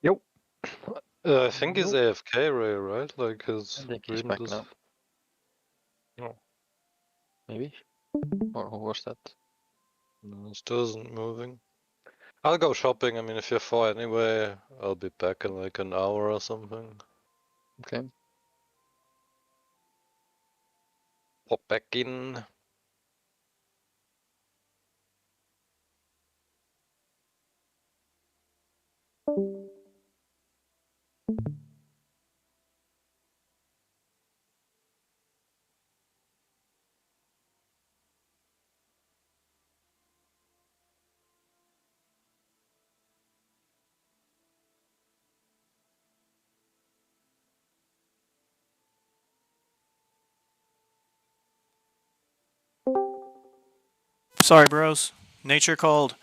Yo. I think he's AFK, Ray, right? Like I his think he's green back does. now. No, Maybe. Or who was that? no, it still isn't moving. I'll go shopping. I mean, if you're 4 anyway, I'll be back in like an hour or something. Okay. Pop back in. Sorry, bros. Nature called.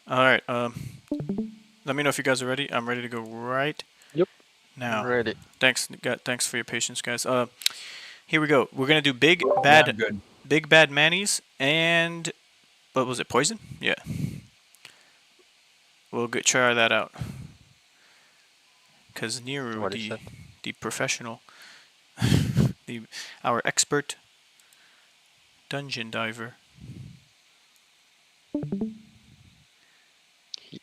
All right. Let me know if you guys are ready. I'm ready to go right Yep. now. Ready. Thanks for your patience, guys. Here we go. We're gonna do big Yeah, bad, I'm good. big bad manis and what was it? Poison? Yeah. We'll try that out. Cause Niru, What is that? the professional, our expert dungeon diver. He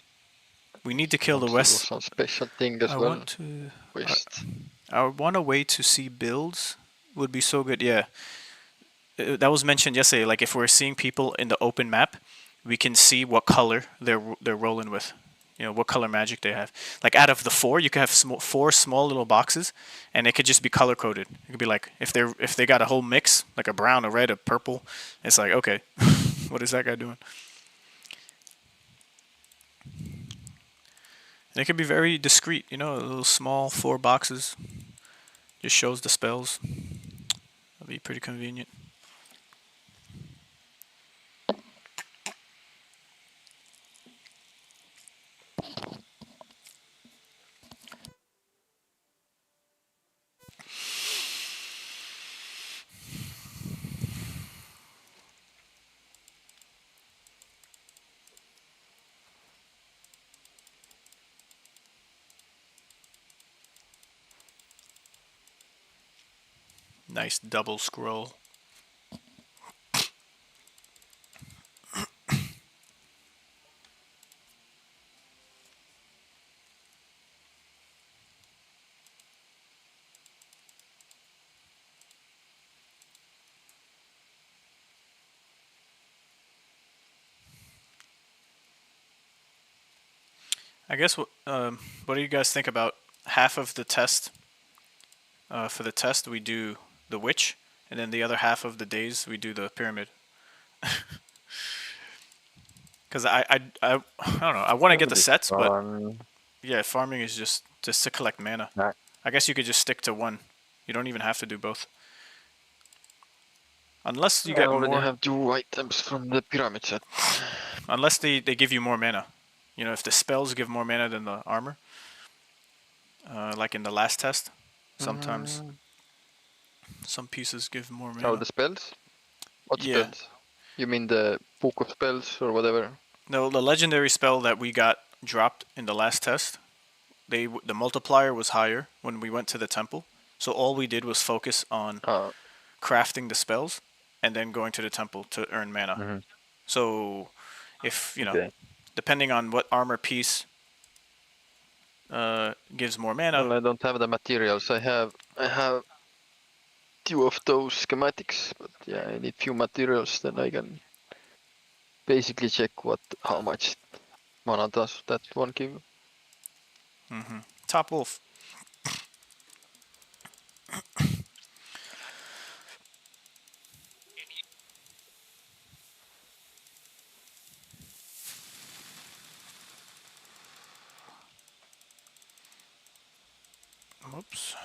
We need to kill the wants to do West. some special thing as I well. want to. West. I want a way to see builds. Would be so good. Yeah. That was mentioned yesterday. Like if we're seeing people in the open map, we can see what color they're rolling with. You know what color magic they have. Like out of the four, you could have four small little boxes, and it could just be color coded. It could be like if they got a whole mix, like a brown, a red, a purple. It's like okay, what is that guy doing? And it could be very discreet. You know, a little small 4 boxes. Just shows the spells. That'd be pretty convenient. Nice double scroll. I guess what do you guys think about half of the test? For the test, we do the witch, and then the other half of the days we do the pyramid. Because I don't know. I want to get the sets, but yeah, farming is just to collect mana. Nah. I guess you could just stick to one. You don't even have to do both. Unless you I get already more. have 2 items from the pyramid set. Unless they give you more mana. You know, if the spells give more mana than the armor. Like in the last test, sometimes some pieces give more mana. Oh, the spells? What Yeah. spells? You mean the book of spells or whatever? No, the legendary spell that we got dropped in the last test, the multiplier was higher when we went to the temple. So all we did was focus on crafting the spells and then going to the temple to earn mana. So if, you know, depending on what armor piece gives more mana. Well, I don't have the materials. I have 2 of those schematics, but yeah, I need few materials, then I can basically check how much Mana does that one give? Top wolf. Oops.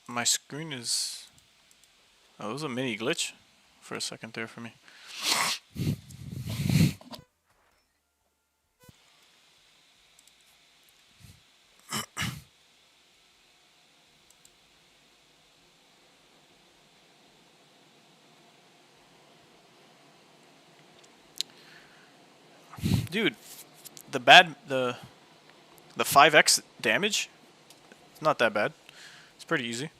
My screen is. Oh, it was a mini glitch for a second there for me. Dude, the 5x damage, not that bad. It's pretty easy.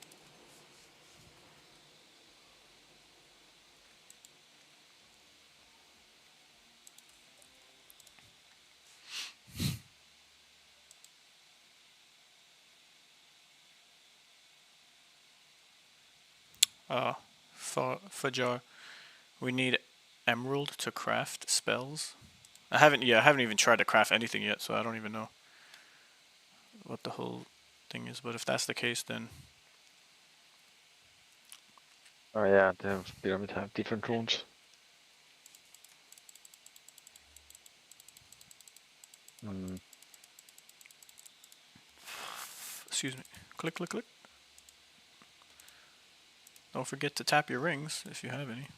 Fajar, we need emerald to craft spells. I haven't even tried to craft anything yet, so I don't even know what the whole thing is. But if that's the case, then Oh yeah, the pyramid have different runes. excuse me. Click, click, click. Don't forget to tap your rings if you have any.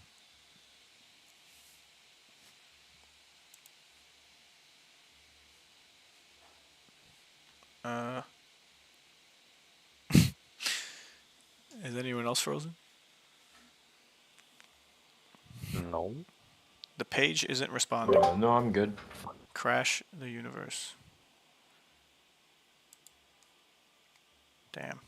Is anyone else frozen? No. The page isn't responding. No, I'm good. Crash the universe. Damn.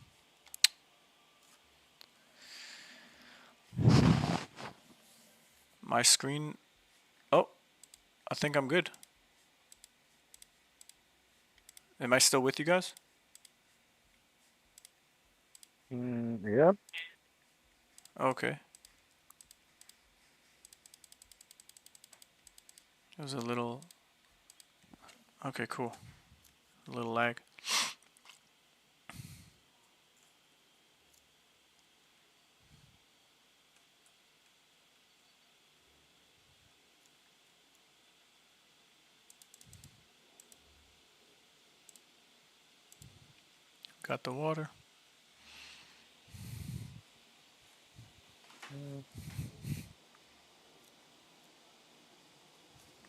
My screen. Oh, I think I'm good. Am I still with you guys? Yeah. Okay. It was a little. Okay, cool. A little lag. Got the water.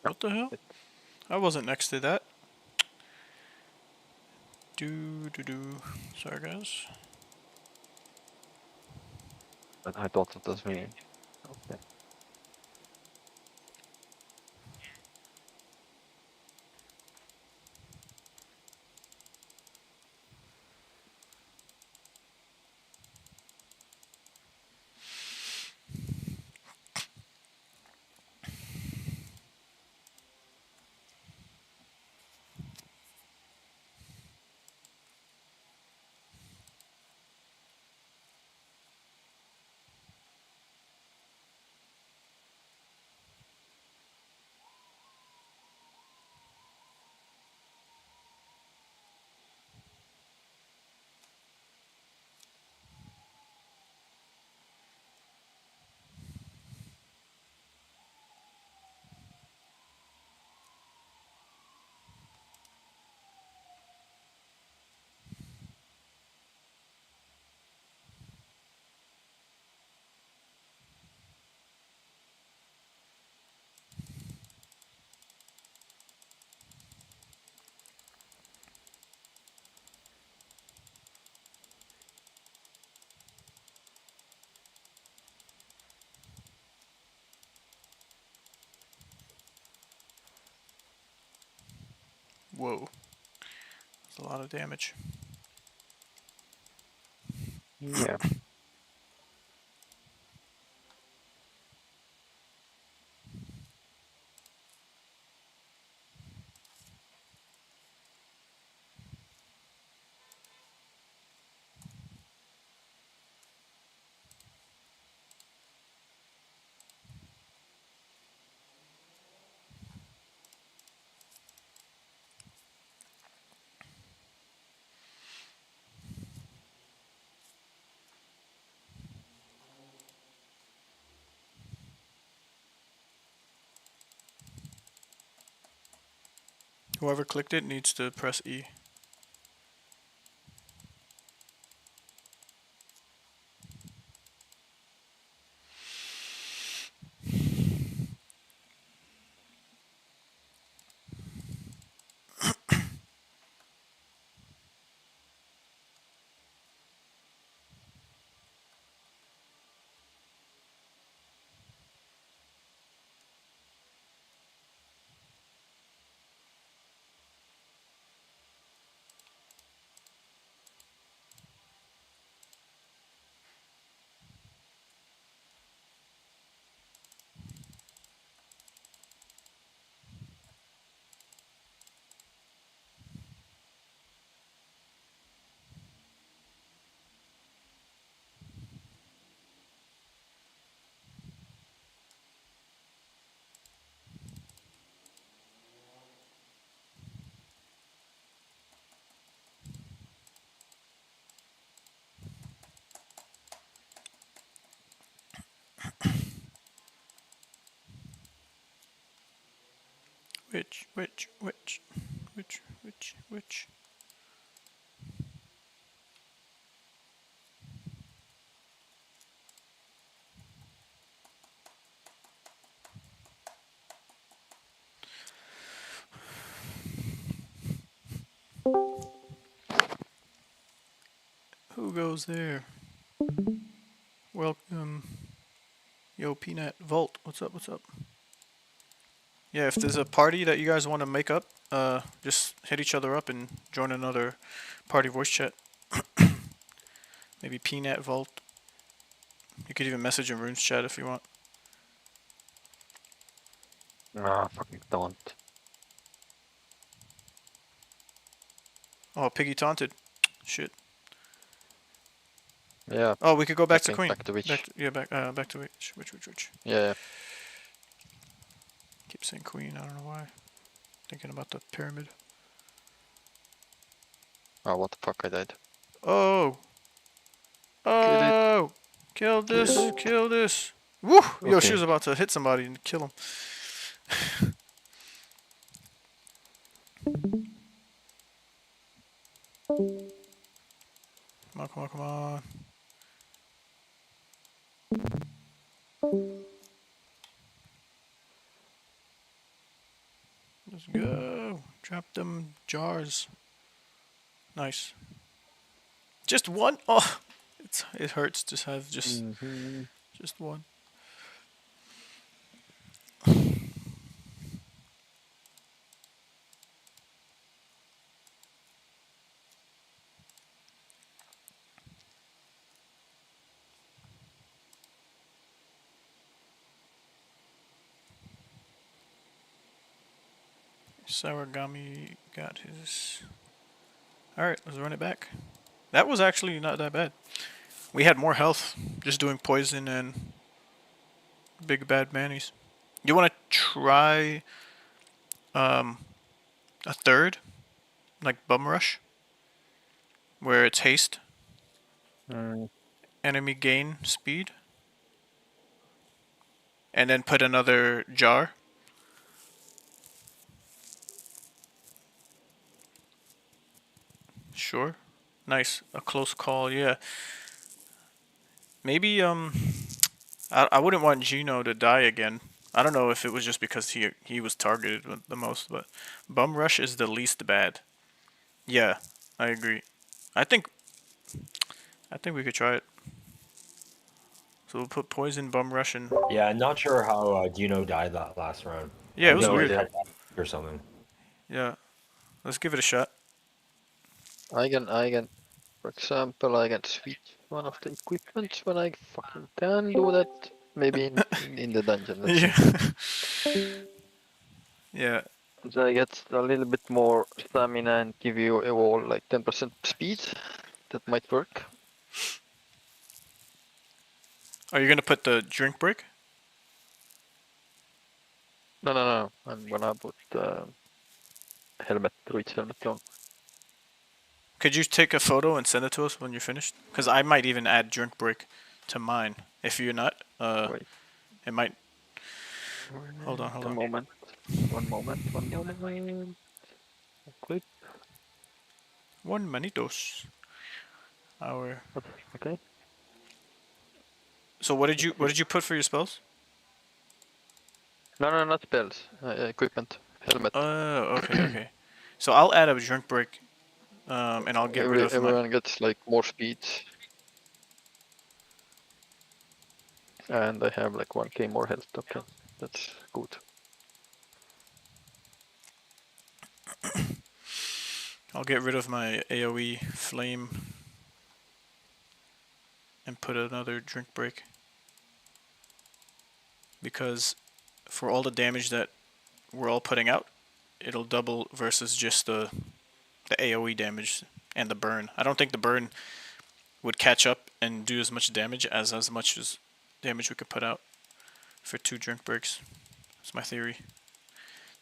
What the hell? I wasn't next to that. Do. Sorry, guys. But I thought that was me. Okay. Whoa. That's a lot of damage. Yeah. Whoever clicked it needs to press E. Which? Who goes there? Welcome. Yo, Peanut. Volt, what's up, what's up? Yeah, if there's a party that you guys want to make up, just hit each other up and join another party voice chat. Maybe Peanut, Volt. You could even message in Runes chat if you want. Nah, fucking don't. Oh, Piggy taunted. Shit. Yeah. Oh, we could go back to Back Queen. to Witch. Back to Witch. Witch. Yeah. Keep saying Queen, I don't know why. Thinking about the pyramid. Oh, what the fuck, I died. Oh! Oh! Kill this! Kill it. Kill this! Woo! Yo, she Okay. was about to hit somebody and kill him. Come on. Let's go. Drop them jars. Nice. Just one? Oh! It hurts to have just one. Saragami got his... Alright, let's run it back. That was actually not that bad. We had more health just doing poison and big bad manis. You want to try a third? Like Bum Rush? Where it's haste. Enemy gain speed. And then put another jar. Sure. Nice. A close call, yeah. Maybe, I wouldn't want Gino to die again. I don't know if it was just because he was targeted the most, but Bum Rush is the least bad. Yeah, I agree. I think we could try it. So we'll put Poison, Bum Rush, and... Yeah, I'm not sure how Dino died that last round. Yeah, it was I know weird. had or something. Yeah. Let's give it a shot. I can, for example, I can switch one of the equipment when I fucking can do that. Maybe in the dungeon. Let's see. Yeah. So I get a little bit more stamina and give you all like 10% speed. That might work. Are you gonna put the drink break? No. I'm gonna put helmet, reach helmet on. Could you take a photo and send it to us when you're finished? Because I might even add drink break to mine. If you're not, Wait. it might... Hold on. One moment. Click. 1 manitos. Our. Okay. So what did you put for your spells? No, not spells. Equipment. Helmet. Oh, okay, okay. So I'll add a drink break, and I'll get rid of my. Everyone gets like more speed. And I have like 1k more health. Okay, that's good. I'll get rid of my AOE flame and put another drink break. Because for all the damage that we're all putting out, it'll double versus just the AOE damage and the burn. I don't think the burn would catch up and do as much damage as much as damage we could put out for 2 drink breaks. That's my theory.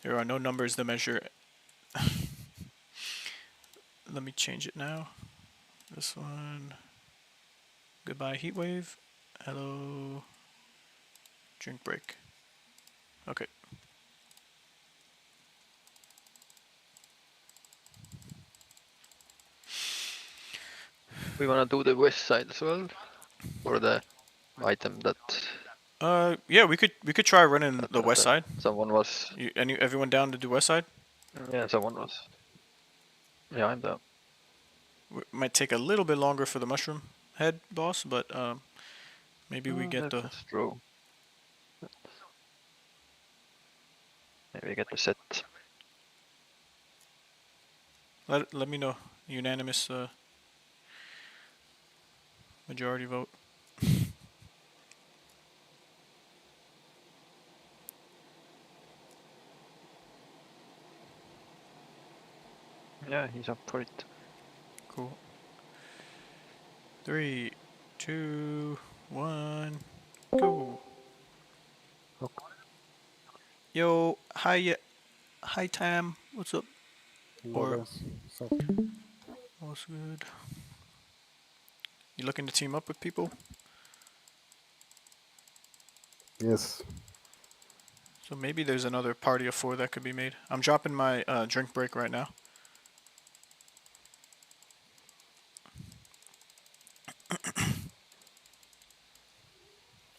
There are no numbers to measure. Let me change it now. This one. Goodbye heatwave. Hello. Drink break. Okay. We wanna do the west side as well, or the item that. Yeah, we could try running the west side. Someone was. Everyone down to do west side? Yeah, someone was. Yeah, I'm down. It might take a little bit longer for the mushroom head boss, but maybe we get the. That's true. Maybe we get the set. Let me know. Unanimous majority vote. Yeah, he's up for it. Cool. 3, 2, 1, go. Okay. Yo, hi Tam. What's up? Or what's good? You looking to team up with people? Yes. So maybe there's another party of 4 that could be made. I'm dropping my drink break right now.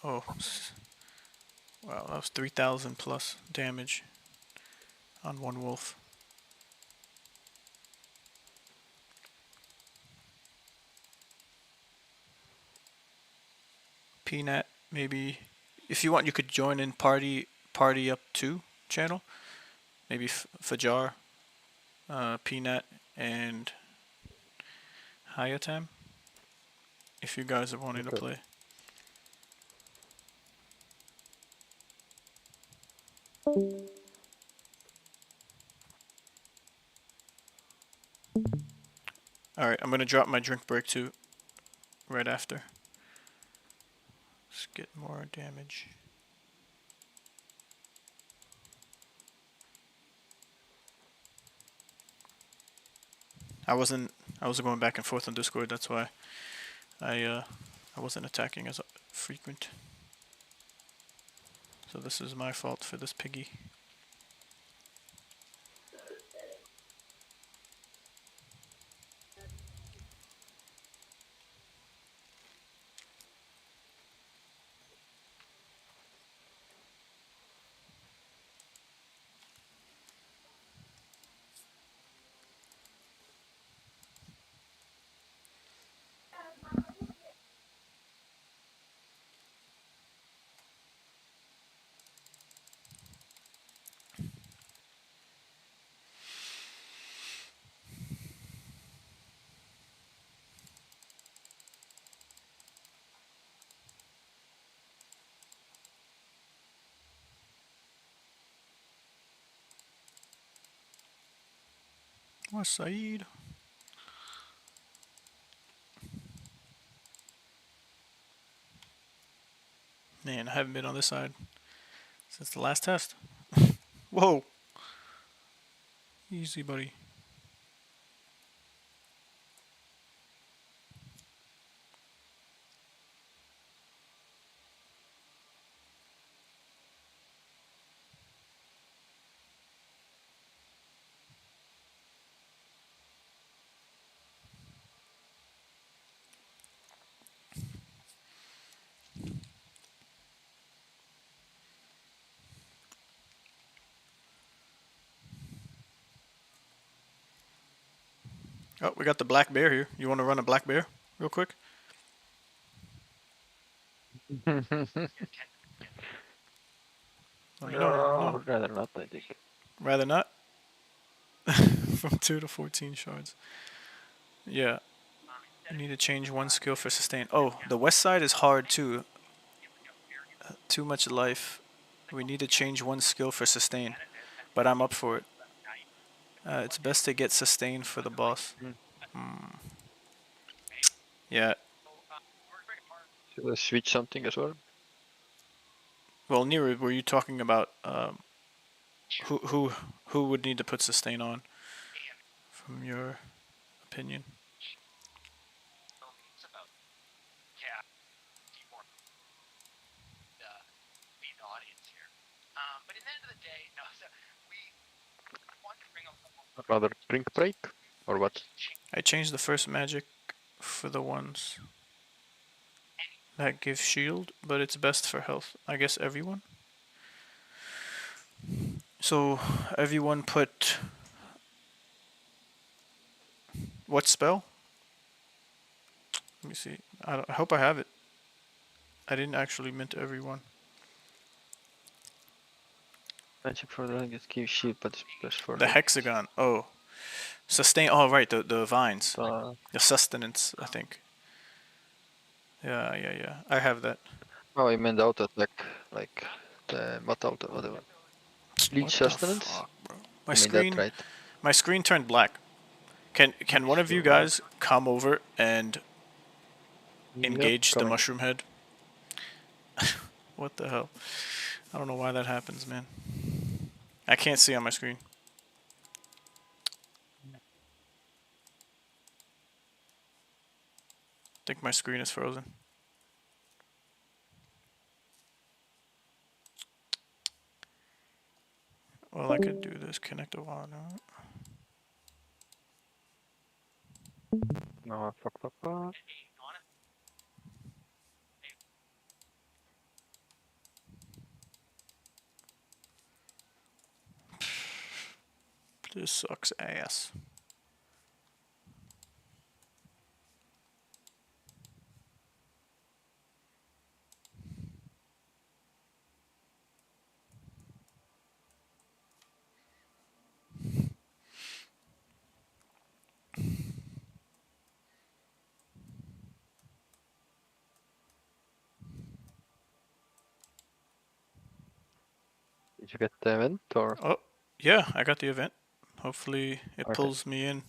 Oh, wow, that was 3,000 plus damage on 1 wolf. Peanut, maybe. If you want, you could join in party up 2 channel. Maybe Fajar, Peanut, and Hayatam. If you guys are wanting to play. Alright, I'm gonna drop my drink break too. Right after. Let's get more damage. I wasn't going back and forth on Discord, that's why I wasn't attacking as frequent. So this is my fault for this piggy. West side. Man, I haven't been on this side since the last test. Whoa. Easy, buddy. Oh, we got the black bear here. You want to run a black bear real quick? Let me know. No, Rather not, I think. rather not. From 2 to 14 shards. Yeah. You need to change one skill for sustain. Oh, the west side is hard too. Too much life. We need to change one skill for sustain. But I'm up for it. It's best to get sustain for the boss. Yeah. Should I switch something as well? Well, Nero, were you talking about who would need to put sustain on? From your opinion. Rather drink break? Or what? I changed the first magic for the ones that give shield, but it's best for health. I guess everyone. So everyone put what spell? Let me see. I hope I have it. I didn't actually mint everyone. Magic for the longest gives shield, but it's best for The hexagon. Oh, sustain. Oh, right. The vines. the The sustenance. I think. Yeah. I have that. Oh, I meant auto attack, like the what auto, whatever. What Leech the sustenance? fuck, bro? You mean that, right? My screen turned black. Can one of you guys come over and engage the coming. mushroom head? What the hell? I don't know why that happens, man. I can't see on my screen. I think my screen is frozen. Well, I could do this. Connect a wand. No, fuck. This sucks ass. Did you get the event or? Oh, yeah, I got the event. Hopefully it Okay. pulls me in,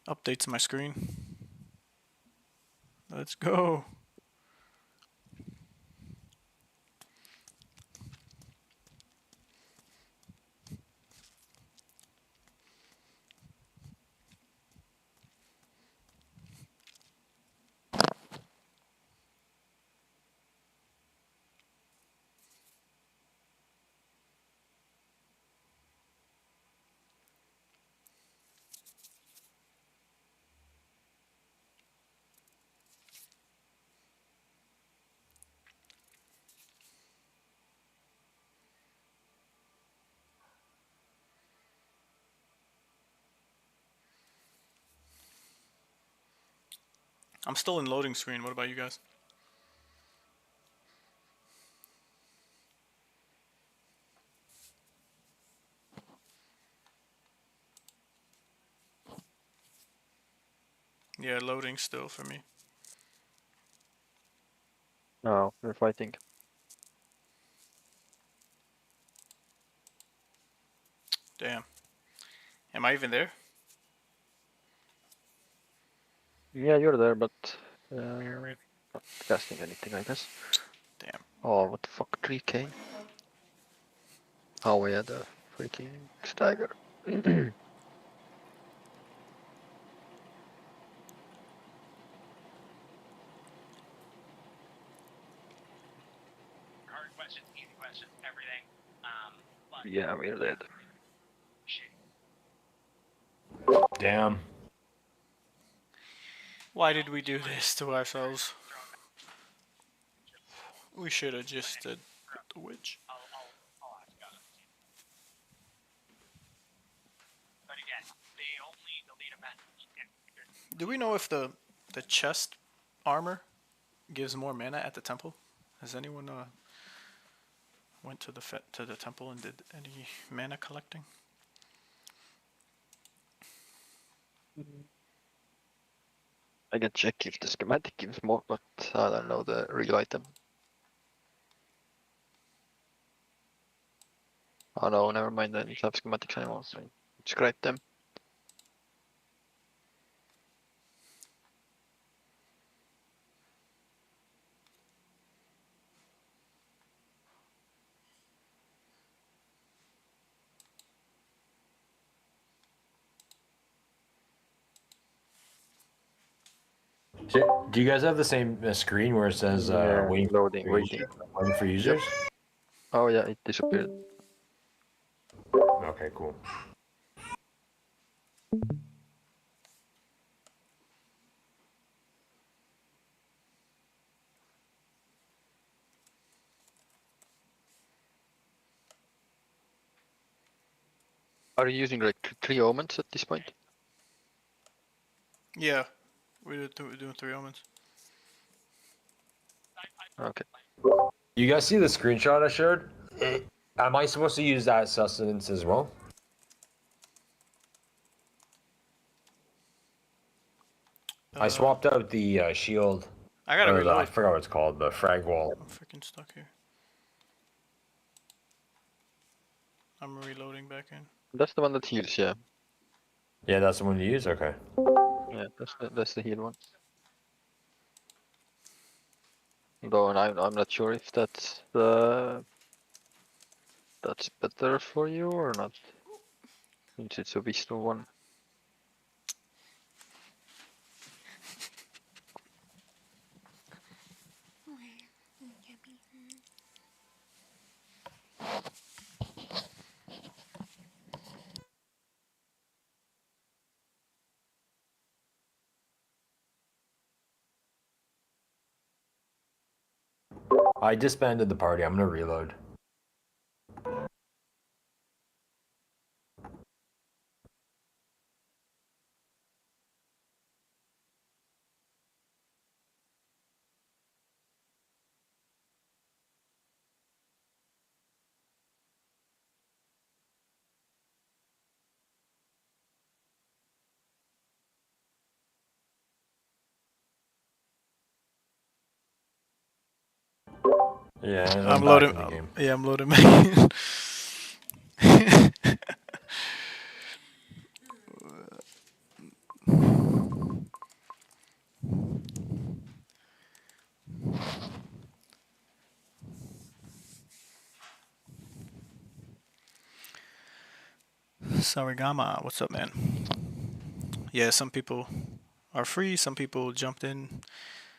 updates my screen. Let's go. I'm still in loading screen. What about you guys? Yeah, loading still for me. No, we're fighting. Damn. Am I even there? Yeah, you're there, but not casting anything, I guess. Damn. Oh, what the fuck, 3k? Oh, we had a freaking stagger. Yeah, we're dead. Damn. Why did we do this to ourselves? We should have just did the witch. Do we know if the chest armor gives more mana at the temple? Has anyone went to the temple and did any mana collecting? I can check if the schematic gives more, but I don't know the real item. Oh no, never mind. I don't have schematics anymore. So scrape them. So, do you guys have the same screen where it says Yeah, waiting, loading, for waiting. waiting for users? Oh yeah, it disappeared. Okay, cool. Are you using like 3 omens at this point? Yeah, we're doing 3 omens. Okay. You guys see the screenshot I shared? Am I supposed to use that sustenance as well? I swapped out the shield. I gotta I reload. forgot what it's called. The frag wall. I'm freaking stuck here. I'm reloading back in. That's the one that heals, yeah. Yeah, that's the one to use. Okay. Yeah, that's the heal one. Though I'm not sure if that's better for you or not. Since it's a Vishnu one. I disbanded the party. I'm gonna reload. Yeah, I'm back loading. in the game. Yeah, I'm loading back in. Sarigama, what's up, man? Yeah, some people are free, some people jumped in.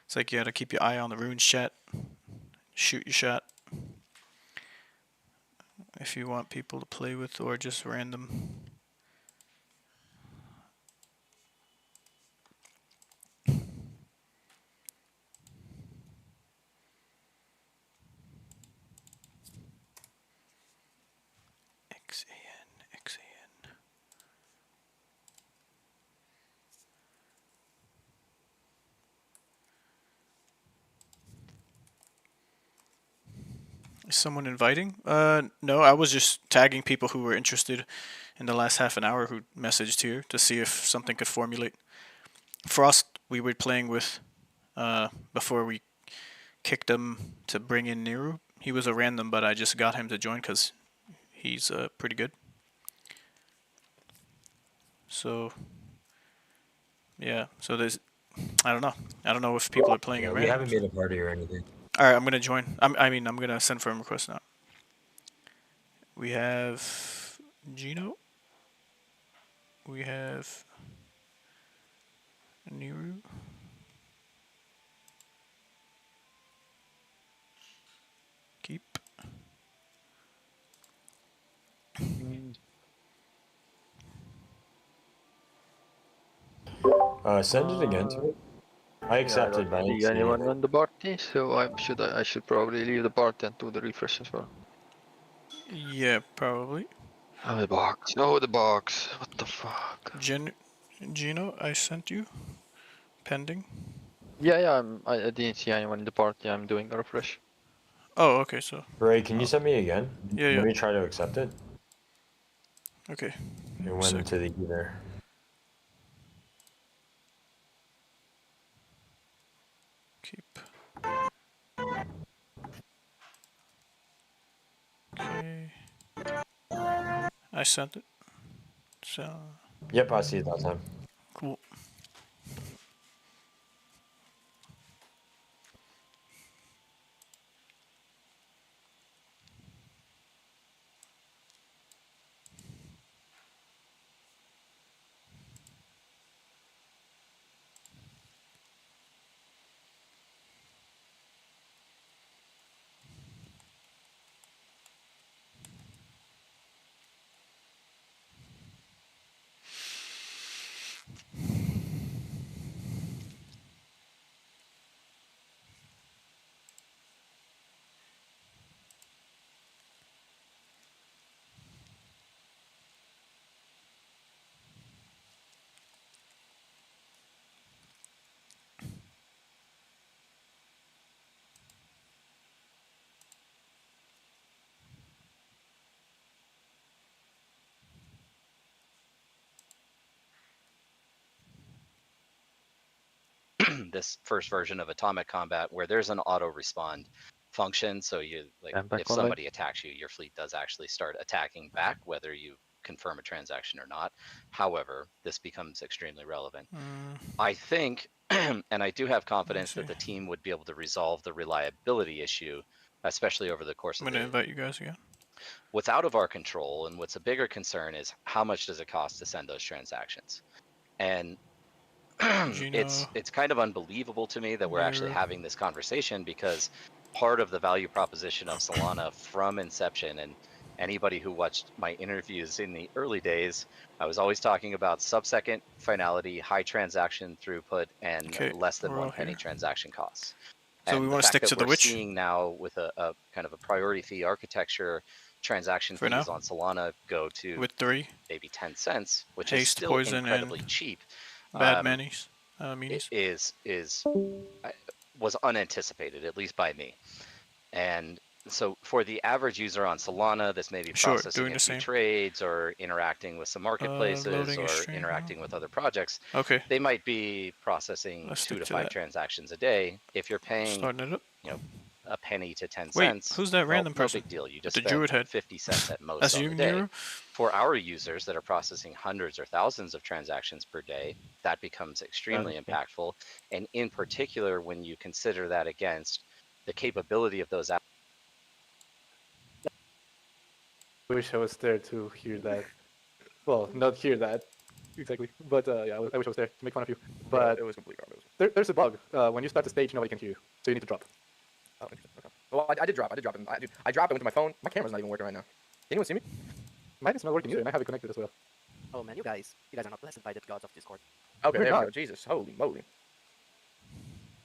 It's like you gotta keep your eye on the runes chat. Shoot your shot. If you want people to play with or just random. XAN. Is someone inviting? No, I was just tagging people who were interested in the last half an hour who messaged here to see if something could formulate. Frost, we were playing with before we kicked him to bring in Niru. He was a random, but I just got him to join because he's pretty good. So, yeah. So there's, I don't know. I don't know if people are playing Yeah, at we random. haven't made a party or anything. All right, I'm gonna join. I'm gonna send friend request now. We have Gino. We have Niru. Keep. Send it again to me. I accepted, I but I don't didn't see see anyone anything. on the party, so I should probably leave the party and do the refresh as well. Yeah, probably. Oh the box. Oh the box. What the fuck? Gino, I sent you. pending? Yeah, I didn't see anyone in the party. I'm doing a refresh. Oh, okay. So Ray, can you send me again? Yeah, Let yeah. me try to accept it. Okay. It went into the ether. Keep. Okay. I sent it. So Yep, I see it that time. cool. This first version of Atomic Combat where there's an auto respond function. So you like I'm back if online. somebody attacks you, your fleet does actually start attacking back, whether you confirm a transaction or not. However, this becomes extremely relevant. I think, and I do have confidence that the team would be able to resolve the reliability issue, especially over the course I'm of gonna the. invite you guys again. What's out of our control and what's a bigger concern is how much does it cost to send those transactions? And it's kind of unbelievable to me that we're actually Mirror. having this conversation because part of the value proposition of Solana from inception, and anybody who watched my interviews in the early days, I was always talking about sub-second finality, high transaction throughput, and Okay, less than we're all 1 penny here. transaction costs. So we And the want to fact stick that to the we're witch seeing now with a kind of a priority fee architecture, transaction for now fees on Solana go to with 3 maybe 10 cents, which is haste, still poison, and incredibly cheap. bad minis. Minis. Is was unanticipated, at least by me. And so for the average user on Solana, this may be Sure, processing doing a the few same. trades or interacting with some marketplaces Loading a or stream. interacting with other projects. Okay. They might be processing Let's 2 stick to to 5 that. transactions a day. If you're paying, Starting it up. you know, a penny to 10 Wait, cents, who's that well, random no person? big deal. You With just the spent druid head. 50 cents at most That's on you, the day. Nero? For our users that are processing hundreds or thousands of transactions per day, that becomes extremely impactful. And in particular, when you consider that against the capability of those apps. I wish I was there to hear that. Well, not hear that exactly, but yeah, I wish I was there to make fun of you. But it was completely garbage. there's a bug. When you start the stage, nobody can hear you, so you need to drop. Oh, interesting. Okay. Well, I did drop. I dropped. I dropped. I went to my phone. My camera's not even working right now. Can anyone see me? Mine is not working either, and I have it connected as well. Oh man, you guys are not blessed by the gods of Discord. Okay, We're there we not. go. Jesus, holy moly.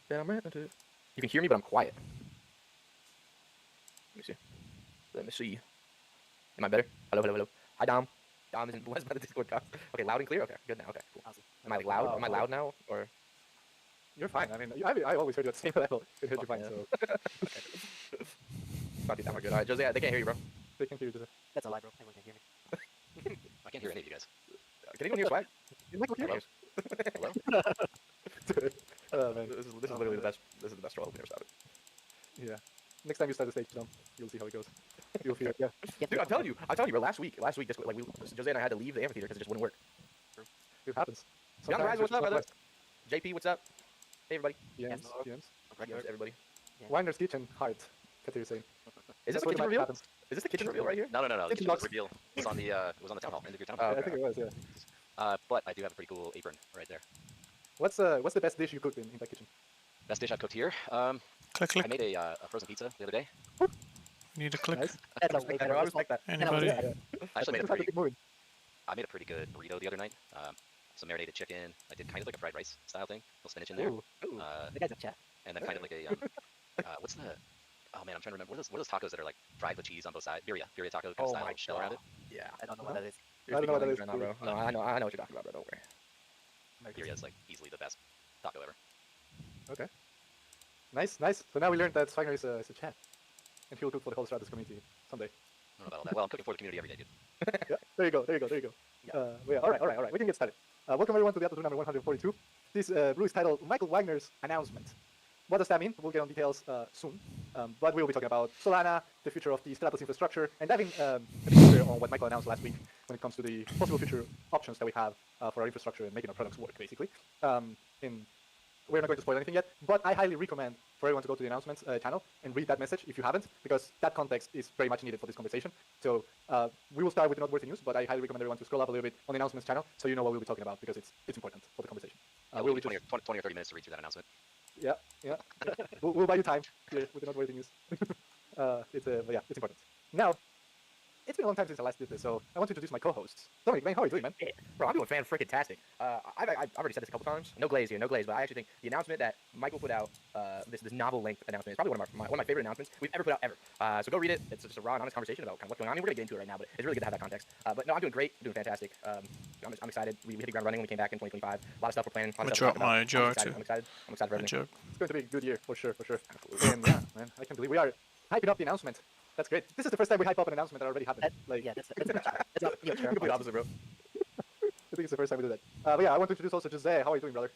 Yeah, you can hear me, but I'm quiet. Let me see. Let me see. Am I better? Hello, hello, hello. Hi, Dom. Dom isn't blessed by the Discord gods. Okay, loud and clear. Okay, good now. Okay, cool. Awesome. Am I like loud? Am I loud now, or? You're fine. I mean, I always heard you at the same level. It heard you fine, Yeah. so Not that much good. All right, Jose, they can't hear you, bro. they can hear you. That's a lie, bro. Everyone can hear me. I can't hear any of you guys. Can anyone hear Swag? You like what you're Hello? Hello? Oh man. This is literally the best. This is the best troll we ever started. Yeah. Next time you start the stage, Tom, you'll see how it goes. You'll feel it. Yeah. Dude, I'm telling you, bro. Last week, Discord, like Jose and I had to leave the amphitheater because it just wouldn't work. It happens. Young Sometimes Rise, what's it's up, not brother? best. JP, what's up? Hey, everybody. PMs, PMs. Yes, everybody. Winer's Kitchen, heart. Kater's saying. Is this That's the what kitchen might reveal? happen. Is this the kitchen reveal right here? No. The Kitchen kitchen box. reveal was on the town hall, end of your town Oh, hall. I think it was, yeah. But I do have a pretty cool apron right there. What's the best dish you cooked in that kitchen? Best dish I've cooked here. Click. I made a frozen pizza the other day. Need a click. Nice. That's a Respect that, bro. I respect that. Anybody? Yeah. I actually made a It's like pretty, keep moving. I made a pretty good burrito the other night. Some marinated chicken. I did kind of like a fried rice style thing. A little spinach in there. Ooh. The guy's a chef. And then kind of like a what's the? Oh man, I'm trying to remember. What are those tacos that are like fried with cheese on both sides? Birria taco kind of style shell around it. Yeah. I don't know what that is. I don't know what that is. Right now, bro. No, I know what you're talking about, bro. Don't worry. Birria is like easily the best Taco ever. Okay. Nice, nice. So now we learned that Swagner is a chat. And he will cook for the whole Stratus community someday. I don't know about all that. Well, I'm cooking for the community every day, dude. Yeah, there you go, there you go, there you go. Yeah, alright. We can get started. Welcome everyone to the Atlas number 142. This brew is titled Michael Wagner's Announcement. What does that mean? We'll get on details soon. But we'll be talking about Solana, the future of the Stratos infrastructure, and diving a bit deeper on what Michael announced last week when it comes to the possible future options that we have for our infrastructure and making our products work, basically. We're not going to spoil anything yet, but I highly recommend for everyone to go to the announcements channel and read that message if you haven't, because that context is very much needed for this conversation. So we will start with the noteworthy news, but I highly recommend everyone to scroll up a little bit on the announcements channel so you know what we'll be talking about, because it's important for the conversation. We'll be 20 or 30 minutes to read through that announcement. Yeah. We'll buy you time here with the noteworthy news. It's important. Now, it's been a long time since I last did this, so I want to introduce my co-hosts. Dominic, man, how are you doing, man? Yeah. Bro, I'm doing fan-freaking-tastic. I've already said this a couple times. No glaze here, no glaze, but I actually think the announcement that Michael put out, this novel-length announcement, is probably one of my favorite announcements we've ever put out ever. So go read it. It's just a raw and honest conversation about kind of what's going on. I mean, we're going to get into it right now, but it's really good to have that context. But no, I'm doing great. I'm doing fantastic. I'm excited. We hit the ground running when we came back in 2025. A lot of stuff we're planning. I'm going to drop my jar, too. I'm excited for everything. It's going to be a good year, for sure. And yeah, man, I can't believe we are hyping up the announcement. That's great. This is the first time we hype up an announcement that already happened. That's not complete opposite, bro. I think it's the first time we do that. But yeah, I want to introduce also Jose. How are you doing, brother?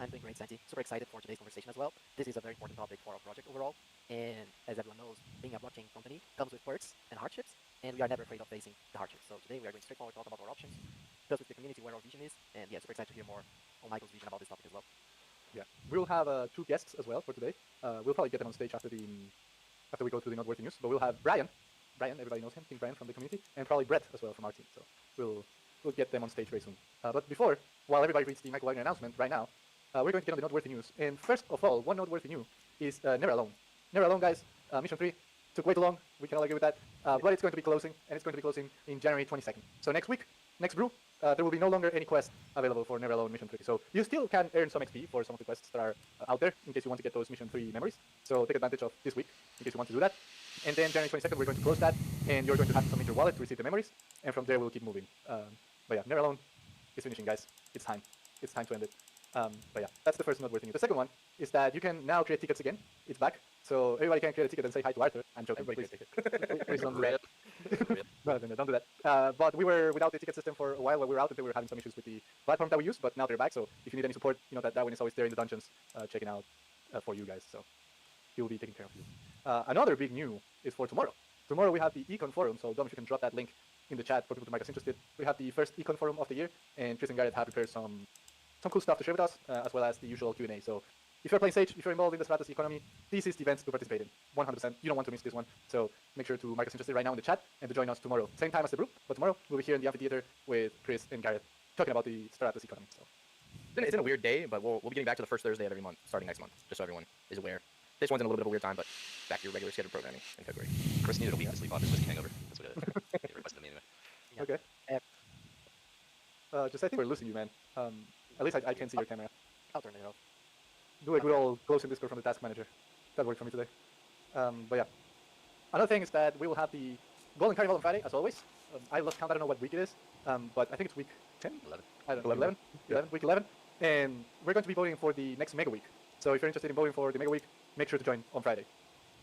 I'm doing great, Santi. Super excited for today's conversation as well. This is a very important topic for our project overall. And as everyone knows, being a blockchain company comes with perks and hardships, and we are never afraid of facing the hardships. So today we are going straightforward to talk about our options, discuss with the community where our vision is, and yeah, super excited to hear more on Michael's vision about this topic as well. Yeah, we'll have 2 guests as well for today. We'll probably get them on stage after we go through the noteworthy news. But we'll have Brian, everybody knows him, King Brian from the community, and probably Brett as well from our team. So we'll get them on stage very soon. But before, while everybody reads the Michael Wagner announcement right now, we're going to get on the noteworthy news. And first of all, one noteworthy news is Never Alone. Never Alone, guys. Mission 3 took way too long. We can all agree with that. But it's going to be closing, and it's going to be closing in January 22nd. So next week, next brew, there will be no longer any quest available for Never Alone Mission 3. So you still can earn some XP for some of the quests that are out there in case you want to get those Mission 3 memories. So take advantage of this week in case you want to do that. And then January 22nd, we're going to close that, and you're going to have to submit your wallet to receive the memories. And from there, we'll keep moving. But yeah, Never Alone is finishing, guys. It's time. It's time to end it. But yeah, that's the first noteworthy news. The second one is that you can now create tickets again. It's back. So everybody can create a ticket and say hi to Arthur. I'm joking. Please don't do that. No, don't do that. But we were without the ticket system for a while while we were out, and we were having some issues with the platform that we use, but now they're back. So if you need any support, you know that Darwin is always there in the dungeons checking out for you guys. So he will be taking care of you. Another big news is for tomorrow. Tomorrow we have the Econ Forum, so Dom, if you can drop that link in the chat for people to make us interested. We have the first Econ Forum of the year, and Chris and Garrett have prepared some cool stuff to share with us, as well as the usual Q&A. So if you're playing Sage, if you're involved in the Stratos economy, this is the event to participate in. 100%. You don't want to miss this one. So make sure to mark us interested right now in the chat and to join us tomorrow. Same time as the brew, but tomorrow we'll be here in the amphitheater with Chris and Garrett talking about the Stratos economy. So it's in a weird day, but we'll be getting back to the first Thursday of every month starting next month, just so everyone is aware. This one's in a little bit of a weird time, but back to your regular scheduled programming in February. Chris needed a week to sleep off his whiskey hangover. That's what it requested me anyway. Yeah. Okay. Just I think we're losing you, man. At least I can see your camera. I'll turn it off. Do a good old closing Discord from the task manager. That worked for me today. But yeah. Another thing is that we will have the Golden Carnival on Friday, as always. I lost count, I don't know what week it is. But I think it's week 10? 11. I don't know, 11? Week 11. And we're going to be voting for the next Mega Week. So if you're interested in voting for the Mega Week, make sure to join on Friday.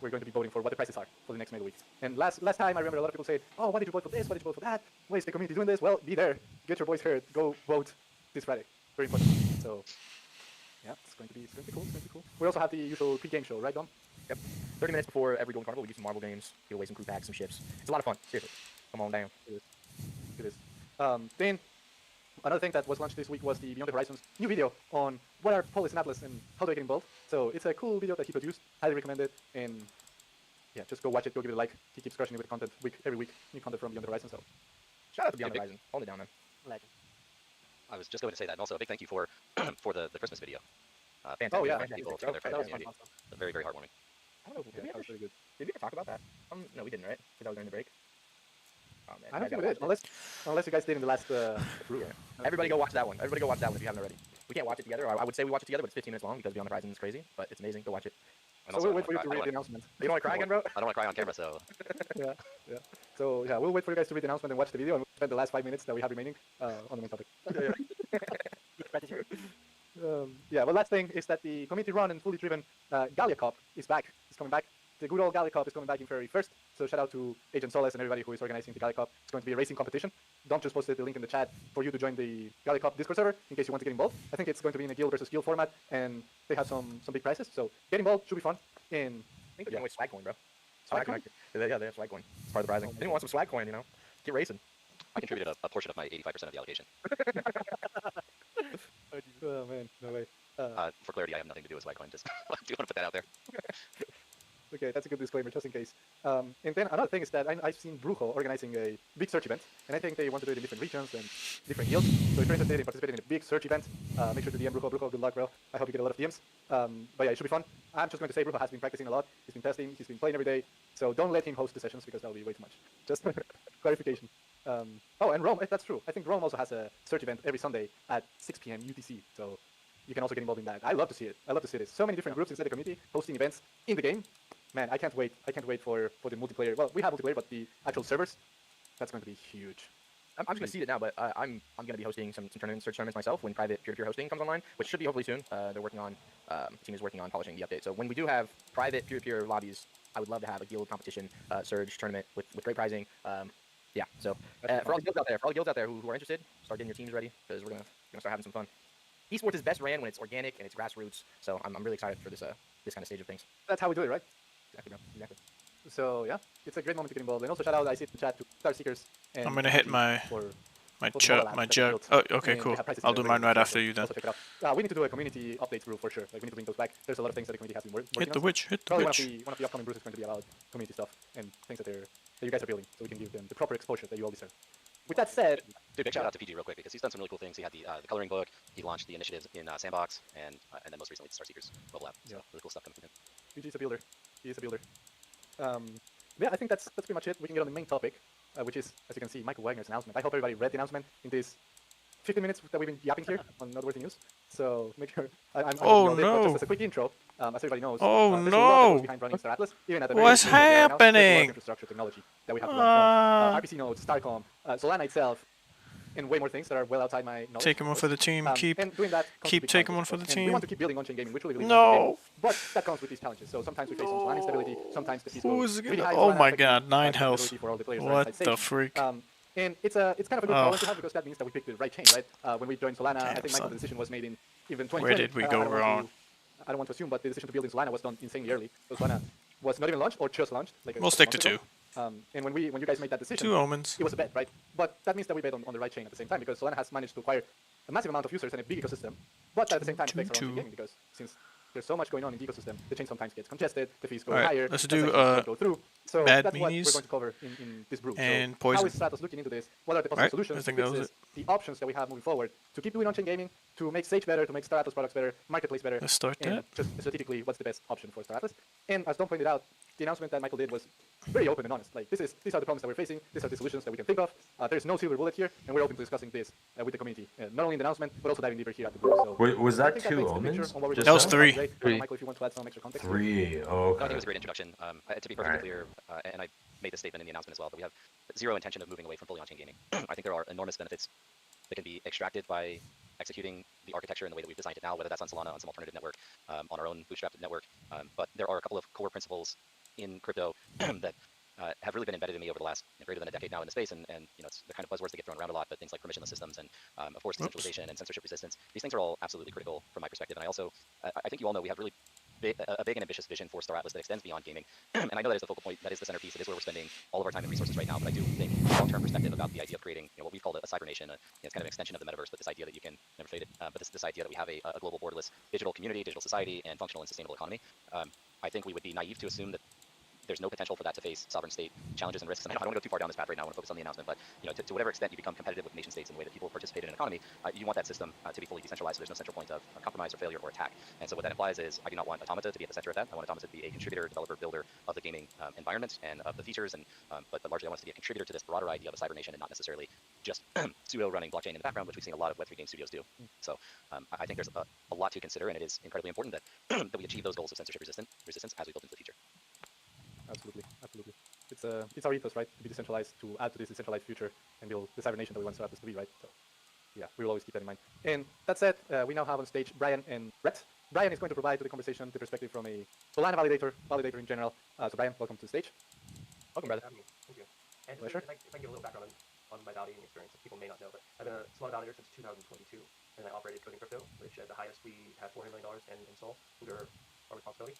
We're going to be voting for what the prices are for the next Mega Week. And last time, I remember a lot of people said, oh, why did you vote for this? Why did you vote for that? Why is the community doing this? Well, be there. Get your voice heard. Go vote this Friday. Very important. So, yeah, it's going to be cool. We also have the usual pre-game show, right, Dom? Yep. 30 minutes before every Golden Carnival, we do some Marvel games, give away some crew packs, some ships. It's a lot of fun. Seriously. Come on down. It is. Then, another thing that was launched this week was the Beyond the Horizons new video on what are Polis and Atlas and how do I get involved. So it's a cool video that he produced. Highly recommend it. And yeah, just go watch it. Go give it a like. He keeps crushing it with content every week. New content from Beyond the Horizon. So shout out to Beyond the Horizon. Hold it down, man. Legend. I was just going to say that, and also a big thank you for for the Christmas video. Fantastic. Oh yeah, people together for the community. Very, very heartwarming. I don't know. Did we ever talk about that? No, we didn't, right? Because that was during the break. Oh, man. I don't think we did, unless you guys did in the last brew. Everybody go watch that one. Everybody go watch that one if you haven't already. We can't watch it together. I would say we watch it together, but it's 15 minutes long because Beyond the Horizon is crazy. But it's amazing. Go watch it. So we'll wait for you to read the announcement. You don't want to cry again, bro? I don't want to cry on camera, so. Yeah. So yeah, we'll wait for you guys to read the announcement and watch the video, and we'll spend the last 5 minutes that we have remaining on the main topic. Yeah, well, last thing is that the community-run and fully driven Gallia Cup is back. It's coming back. The good old Gallia Cup is coming back in February 1st. So shout out to Agent Soles and everybody who is organizing the Gallia Cup. It's going to be a racing competition. Dom just posted the link in the chat for you to join the Gallia Cup Discord server in case you want to get involved. I think it's going to be in a guild versus guild format, and they have some big prizes. So get involved, should be fun. And I think they're giving away swag coin, bro. Swag coin? Yeah, they have swag coin. It's part of the prizing. Anyone want some swag coin, you know? Get racing. I contributed a portion of my 85% of the allocation. Oh man, no way. For clarity, I have nothing to do with Swagcoin. Just do want to put that out there. Okay, that's a good disclaimer, just in case. And then another thing is that I've seen Brujo organizing a big search event, and I think they want to do it in different regions and different guilds. So if you're interested in participating in a big search event, make sure to DM Brujo. Brujo, good luck, bro. I hope you get a lot of DMs. But yeah, it should be fun. I'm just going to say Brujo has been practicing a lot. He's been testing. He's been playing every day. So don't let him host the sessions because that'll be way too much. Just clarification. Oh, and Rome, that's true. I think Rome also has a search event every Sunday at 6 p.m. UTC. So you can also get involved in that. I love to see it. I love to see this. So many different groups inside the community hosting events in the game. Man, I can't wait. I can't wait for the multiplayer. Well, we have multiplayer, but the actual servers, that's going to be huge. I'm just gonna see it now, but I'm gonna be hosting some tournaments, search tournaments myself when private peer-to-peer hosting comes online, which should be hopefully soon. They're working on, team is working on polishing the update. So when we do have private peer-to-peer lobbies, I would love to have a guild competition, surge tournament with great prizing. Yeah. So for all the guilds out there, who are interested, start getting your teams ready because we're gonna start having some fun. Esports is best ran when it's organic and it's grassroots. So I'm really excited for this this kind of stage of things. That's how we do it, right? Exactly, bro. Exactly. So yeah, it's a great moment to get involved. And also shout out, I see the chat to Star Seekers. And I'm gonna hit my jug. Oh, okay, cool. I'll do mine right after you then. Also check it out. We need to do a community updates group for sure. Like we need to bring those back. There's a lot of things that the community has been working on. Hit the witch. Hit the Probably witch. One of the upcoming brews is going to be about community stuff and things that you guys are building, so we can give them the proper exposure that you all deserve. With that said, Dude, big shout out to PG real quick because he's done some really cool things. He had the coloring book. He launched the initiatives in Sandbox, and then most recently the Star Seekers mobile app. So really cool stuff coming from him. PG is a builder. He is a builder. Yeah, I think that's pretty much it. We can get on the main topic, which is, as you can see, Michael Wagner's announcement. I hope everybody read the announcement in this 15 minutes that we've been yapping here on Noteworthy News. So make sure Oh it, no! just as a quick intro, as everybody knows. Oh there's no! A lot of behind running Star Atlas. Even at the What's happening? There's a lot of infrastructure technology that we have to run from RPC nodes, Starcom, Solana itself, and way more things that are well outside my knowledge. Taking one for the team. Keep taking one for the team. We want to keep building on-chain gaming. We truly believe no. But that comes with these challenges. So sometimes we face some Solana instability. Sometimes the fees go really high. Oh my god, 9 health. What the freak? And it's kind of a good problem to have because that means that we picked the right chain, right? When we joined Solana, I think Michael's decision was made in even 2020. Where did we go wrong? I don't want to assume, but the decision to build in Solana was done insanely early. So Solana was not even launched or just launched. Like we'll stick to 2. And when you guys made that decision, 2 omens. It was a bet, right? But that means that we bet on the right chain at the same time because Solana has managed to acquire a massive amount of users and a big ecosystem. But at the same time, it affects our own gaming because since there's so much going on in the ecosystem, the chain sometimes gets congested, the fees go higher, let's do go through. So bad that's what we're minis going to cover in this brew. and so poison. How is Stratos looking into this? What are the possible solutions? I think that was it. The options that we have moving forward to keep doing on-chain gaming, to make Sage better, to make Stratos products better, marketplace better. Let's start and that. Just strategically, what's the best option for Stratos? And as Dom pointed out, the announcement that Michael did was very open and honest. Like these are the problems that we're facing. These are the solutions that we can think of. There's no silver bullet here, and we're open to discussing this with the community, not only in the announcement but also diving deeper here at the brew. So was that 2 omens? That was 3. Michael, if you want to add some extra context. 3. Oh, I okay. think it was a great introduction. To be perfectly clear, and I made this statement in the announcement as well, that we have zero intention of moving away from fully on-chain gaming. I think there are enormous benefits that can be extracted by executing the architecture in the way that we've designed it now, whether that's on Solana, on some alternative network, on our own bootstrapped network. But there are a couple of core principles in crypto that have really been embedded in me over the last greater than a decade now in the space, and it's the kind of buzzwords that get thrown around a lot, but things like permissionless systems and of course decentralization and censorship resistance, these things are all absolutely critical from my perspective. And I also, I think you all know we have really a big and ambitious vision for Star Atlas that extends beyond gaming. And I know that is the focal point, that is the centerpiece, it is where we're spending all of our time and resources right now, but I do think long-term perspective about the idea of creating what we've called a cyber nation. It's kind of an extension of the metaverse, but this idea that you can never fade it, but this idea that we have a global borderless digital community, digital society, and functional and sustainable economy. I think we would be naive to assume that there's no potential for that to face sovereign state challenges and risks. And I don't want to go too far down this path right now. I want to focus on the announcement. But to whatever extent you become competitive with nation states in the way that people participate in an economy, you want that system to be fully decentralized. So there's no central point of compromise or failure or attack. And so what that implies is I do not want Automata to be at the center of that. I want Automata to be a contributor, developer, builder of the gaming environment and of the features. And but largely I want us to be a contributor to this broader idea of a cyber nation and not necessarily just pseudo running blockchain in the background, which we've seen a lot of Web3 game studios do. So I think there's a lot to consider, and it is incredibly important that that we achieve those goals of censorship resistance as we build into the future. Absolutely, absolutely. It's our ethos, right? To be decentralized, to add to this decentralized future and build the cyber nation that we want Stratos to be, right? So yeah, we will always keep that in mind. And that said, we now have on stage Brian and Brett. Brian is going to provide to the conversation the perspective from a Solana validator in general. So Brian, welcome to the stage. Welcome, brother. Thank you. And Pleasure. if I can give a little background on my validating experience, that people may not know, but I've been a Solana validator since 2022, and I operated Coding Crypto, which at the highest we had $400 million in Sol under our responsibility.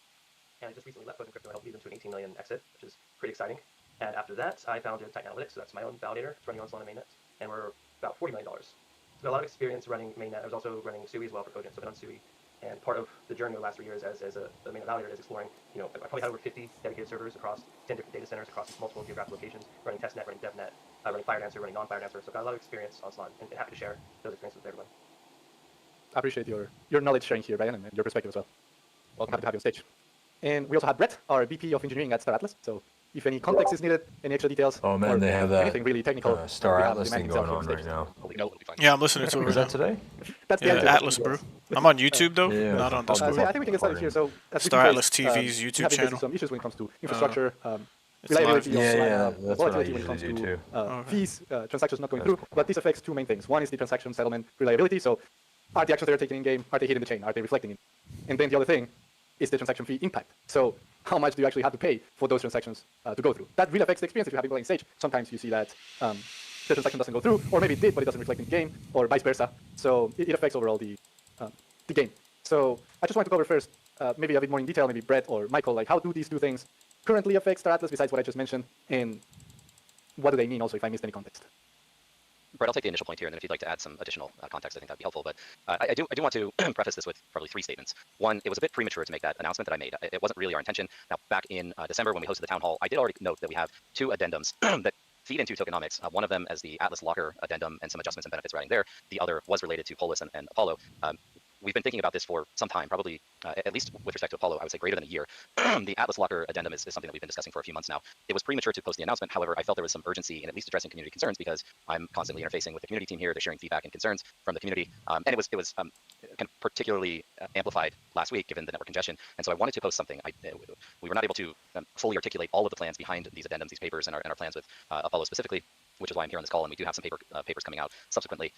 And I just recently left Coding Crypto and helped lead them to an 18 million exit, which is pretty exciting. And after that, I founded Titan Analytics, so that's my own validator. It's running on Solana mainnet, and we're about $40 million. So got a lot of experience running mainnet. I was also running Sui as well for Cogent, so I've been on Sui. And part of the journey of the last 3 years as a mainnet validator is exploring, you know, I probably had over 50 dedicated servers across 10 different data centers across multiple geographic locations, running testnet, running devnet, running Firedancer, running non-Firedancer. So I've got a lot of experience on Solana, and happy to share those experiences with everyone. I appreciate your knowledge sharing here, Brian, and your perspective as well. Welcome, happy to have you on stage. And we also had Brett, our VP of Engineering at Star Atlas. So if any context is needed, any extra details, Oh man, they have that anything really technical, Star Atlas thing going on right now. Yeah, I'm listening to it right Is that today? That's the yeah, answer. Atlas Brew. I'm on YouTube though, Yeah, not on So Discord. yeah, I think we can get started here. So as we Star face, Atlas TV's we YouTube have channel. some issues when it comes to infrastructure, It's reliability, live. Yeah, of that's what I volatility when it usually comes do to too. Okay. fees, transactions not going through. But this affects two main things. One is the transaction settlement reliability. So are the actions that are taken in game, are they hitting the chain? Are they reflecting it? And then the other thing is the transaction fee impact. So how much do you actually have to pay for those transactions to go through? That really affects the experience if you have been playing Sage. Sometimes you see that the transaction doesn't go through, or maybe it did, but it doesn't reflect in the game, or vice versa. So it affects overall the game. So I just wanted to cover first, maybe a bit more in detail, maybe Brett or Michael, like how do these two things currently affect Star Atlas besides what I just mentioned, and what do they mean also if I missed any context? Brett, I'll take the initial point here, and then if you'd like to add some additional context, I think that'd be helpful. But I do want to preface this with probably 3 statements. One, it was a bit premature to make that announcement that I made. It wasn't really our intention. Now, back in December when we hosted the town hall, I did already note that we have 2 addendums that feed into tokenomics. One of them as the Atlas Locker addendum and some adjustments and benefits routing there. The other was related to Polis and Apollo. We've been thinking about this for some time, probably at least with respect to Apollo, I would say greater than a year. The Atlas Locker addendum is something that we've been discussing for a few months now. It was premature to post the announcement. However, I felt there was some urgency in at least addressing community concerns because I'm constantly interfacing with the community team here. They're sharing feedback and concerns from the community. And it was kind of particularly amplified last week given the network congestion. And so I wanted to post something. We were not able to fully articulate all of the plans behind these addendums, these papers, and our plans with Apollo specifically, which is why I'm here on this call. And we do have some papers coming out subsequently.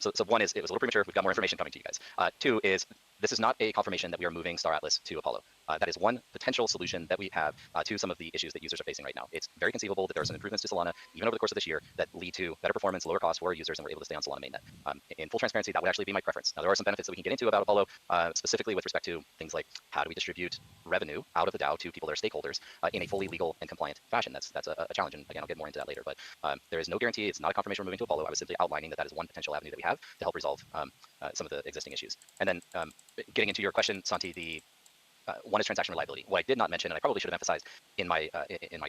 So one is, it was a little premature. We've got more information coming to you guys. 2 is, this is not a confirmation that we are moving Star Atlas to Apollo. That is one potential solution that we have to some of the issues that users are facing right now. It's very conceivable that there are some improvements to Solana, even over the course of this year, that lead to better performance, lower costs for our users, and we're able to stay on Solana mainnet. In full transparency, that would actually be my preference. Now, there are some benefits that we can get into about Apollo, specifically with respect to things like how do we distribute revenue out of the DAO to people that are stakeholders in a fully legal and compliant fashion. That's a challenge, and again, I'll get more into that later. But there is no guarantee. It's not a confirmation we're moving to Apollo. I was simply outlining that is one potential avenue that we have to help resolve some of the existing issues. And then getting into your question, Santi, one is transaction reliability. What I did not mention, and I probably should have emphasized in my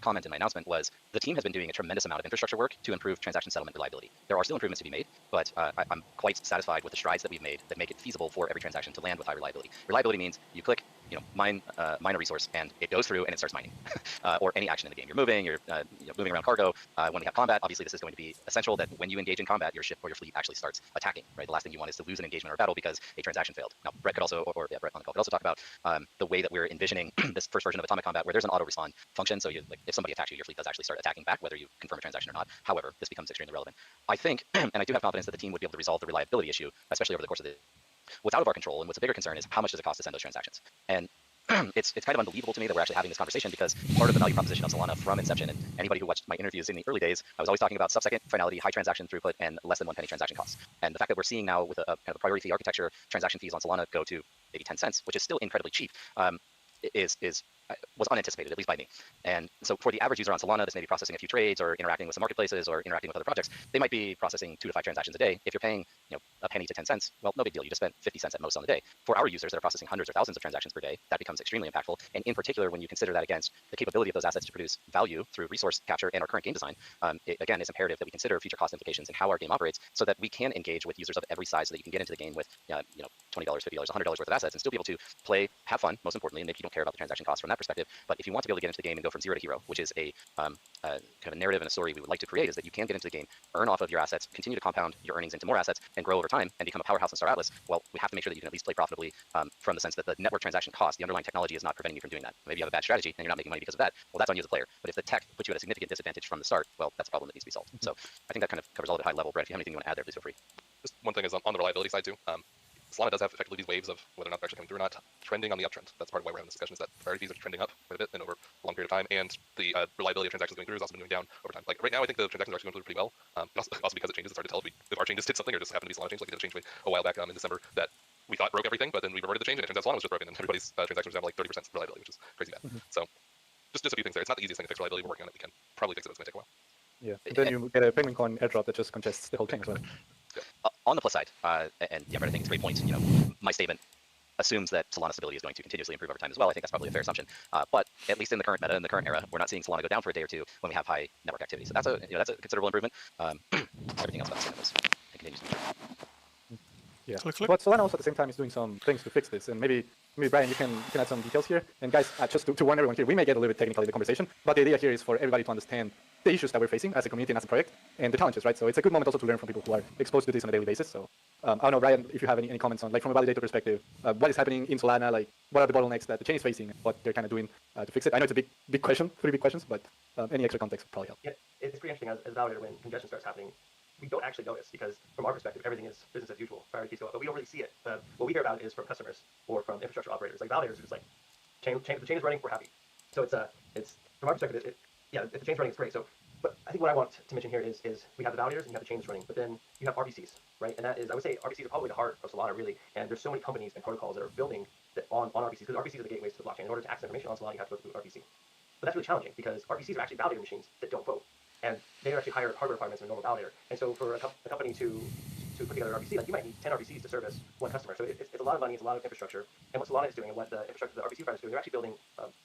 comment, in my announcement, was the team has been doing a tremendous amount of infrastructure work to improve transaction settlement reliability. There are still improvements to be made, but I'm quite satisfied with the strides that we've made that make it feasible for every transaction to land with high reliability. Reliability means you click, mine a resource, and it goes through and it starts mining, or any action in the game. You're moving, moving around cargo. When we have combat, obviously this is going to be essential that when you engage in combat, your ship or your fleet actually starts attacking. Right, the last thing you want is to lose an engagement or battle because a transaction failed. Now, Brett could also, Brett on the call could also talk about the way that we're envisioning this first version of Atomic Combat, where there's an auto respawn function. So if somebody attacks you, your fleet does actually start attacking back, whether you confirm a transaction or not. However, this becomes extremely relevant. I think, and I do have confidence that the team would be able to resolve the reliability issue, especially over the course of the. What's out of our control, and what's a bigger concern, is how much does it cost to send those transactions? And it's kind of unbelievable to me that we're actually having this conversation, because part of the value proposition of Solana from inception, and anybody who watched my interviews in the early days, I was always talking about sub-second finality, high transaction throughput, and less than 1 penny transaction costs. And the fact that we're seeing now with a kind of a priority fee architecture, transaction fees on Solana go to maybe 10 cents, which is still incredibly cheap, was unanticipated, at least by me. And so for the average user on Solana, this may be processing a few trades or interacting with some marketplaces or interacting with other projects. They might be processing 2 to 5 transactions a day. If you're paying, a penny to 10 cents, well, no big deal. You just spent 50 cents at most on the day. For our users that are processing hundreds or thousands of transactions per day, that becomes extremely impactful. And in particular, when you consider that against the capability of those assets to produce value through resource capture and our current game design, it again is imperative that we consider future cost implications and how our game operates, so that we can engage with users of every size, so that you can get into the game with $20, $50, $100 worth of assets and still be able to play, have fun, most importantly, and maybe you don't care about the transaction costs from that that perspective. But if you want to be able to get into the game and go from zero to hero, which is a kind of a narrative and a story we would like to create, is that you can get into the game, earn off of your assets, continue to compound your earnings into more assets, and grow over time and become a powerhouse in Star Atlas. Well, we have to make sure that you can at least play profitably from the sense that the network transaction cost, the underlying technology, is not preventing you from doing that. Maybe you have a bad strategy and you're not making money because of that. Well, that's on you as a player. But if the tech puts you at a significant disadvantage from the start, well, that's a problem that needs to be solved. So I think that kind of covers all at a high level. Brett, if you have anything you want to add there, please feel free. Just one thing is on the reliability side too. Solana does have effectively these waves of whether or not they're actually coming through or not, trending on the uptrend. That's part of why we're having this discussion, is that priority fees are trending up quite a bit and over a long period of time, and the reliability of transactions going through has also been going down over time. Like right now, I think the transactions are actually going through pretty well. Also because it changes, it's hard to tell if our changes did something or just happened to be Solana change. Like we did a change a while back in December that we thought broke everything, but then we reverted the change, and it turns out Solana was just broken, and everybody's transactions were down to like 30% reliability, which is crazy bad. So just a few things there. It's not the easiest thing to fix reliability. We're working on it. We can probably fix it, but it's going to take a while. Yeah, and then you get a Penguin Coin airdrop that just congests the whole thing as well. On the plus side, and yeah, Brett, I think it's a great point. My statement assumes that Solana stability is going to continuously improve over time as well. I think that's probably a fair assumption. But at least in the current meta, in the current era, we're not seeing Solana go down for a day or two when we have high network activity. So that's a considerable improvement. Everything else about the same is and continues to be true. Yeah, but Solana also at the same time is doing some things to fix this, and maybe Brian, you can add some details here. And guys, just to warn everyone here, we may get a little bit technical in the conversation, but the idea here is for everybody to understand the issues that we're facing as a community and as a project, and the challenges, right? So it's a good moment also to learn from people who are exposed to this on a daily basis. So I don't know, Brian, if you have any comments on, like, from a validator perspective, what is happening in Solana, like what are the bottlenecks that the chain is facing, and what they're kind of doing to fix it. I know it's a big question, 3 big questions, but any extra context would probably help. Yeah, it's pretty interesting as a validator when congestion starts happening. We don't actually notice because from our perspective, everything is business as usual. Priority keys go up, but we don't really see it. What we hear about is from customers or from infrastructure operators. Like validators are just like, the chain is running, we're happy. So it's from our perspective, if the chain's running, it's great. So, but I think what I want to mention here is we have the validators and you have the chains running, but then you have RBCs, right? And that is, I would say, RBCs are probably the heart of Solana, really. And there's so many companies and protocols that are building that on RBCs, because RBCs are the gateways to the blockchain. In order to access information on Solana, you have to go through RBC. But that's really challenging because RBCs are actually validator machines that don't vote. And they are actually higher hardware requirements than a normal validator. And so for a company to put together an RBC, like you might need 10 RBCs to service one customer. So it's a lot of money, it's a lot of infrastructure. And what Solana is doing and what the infrastructure, the RBC provider is doing, they're actually building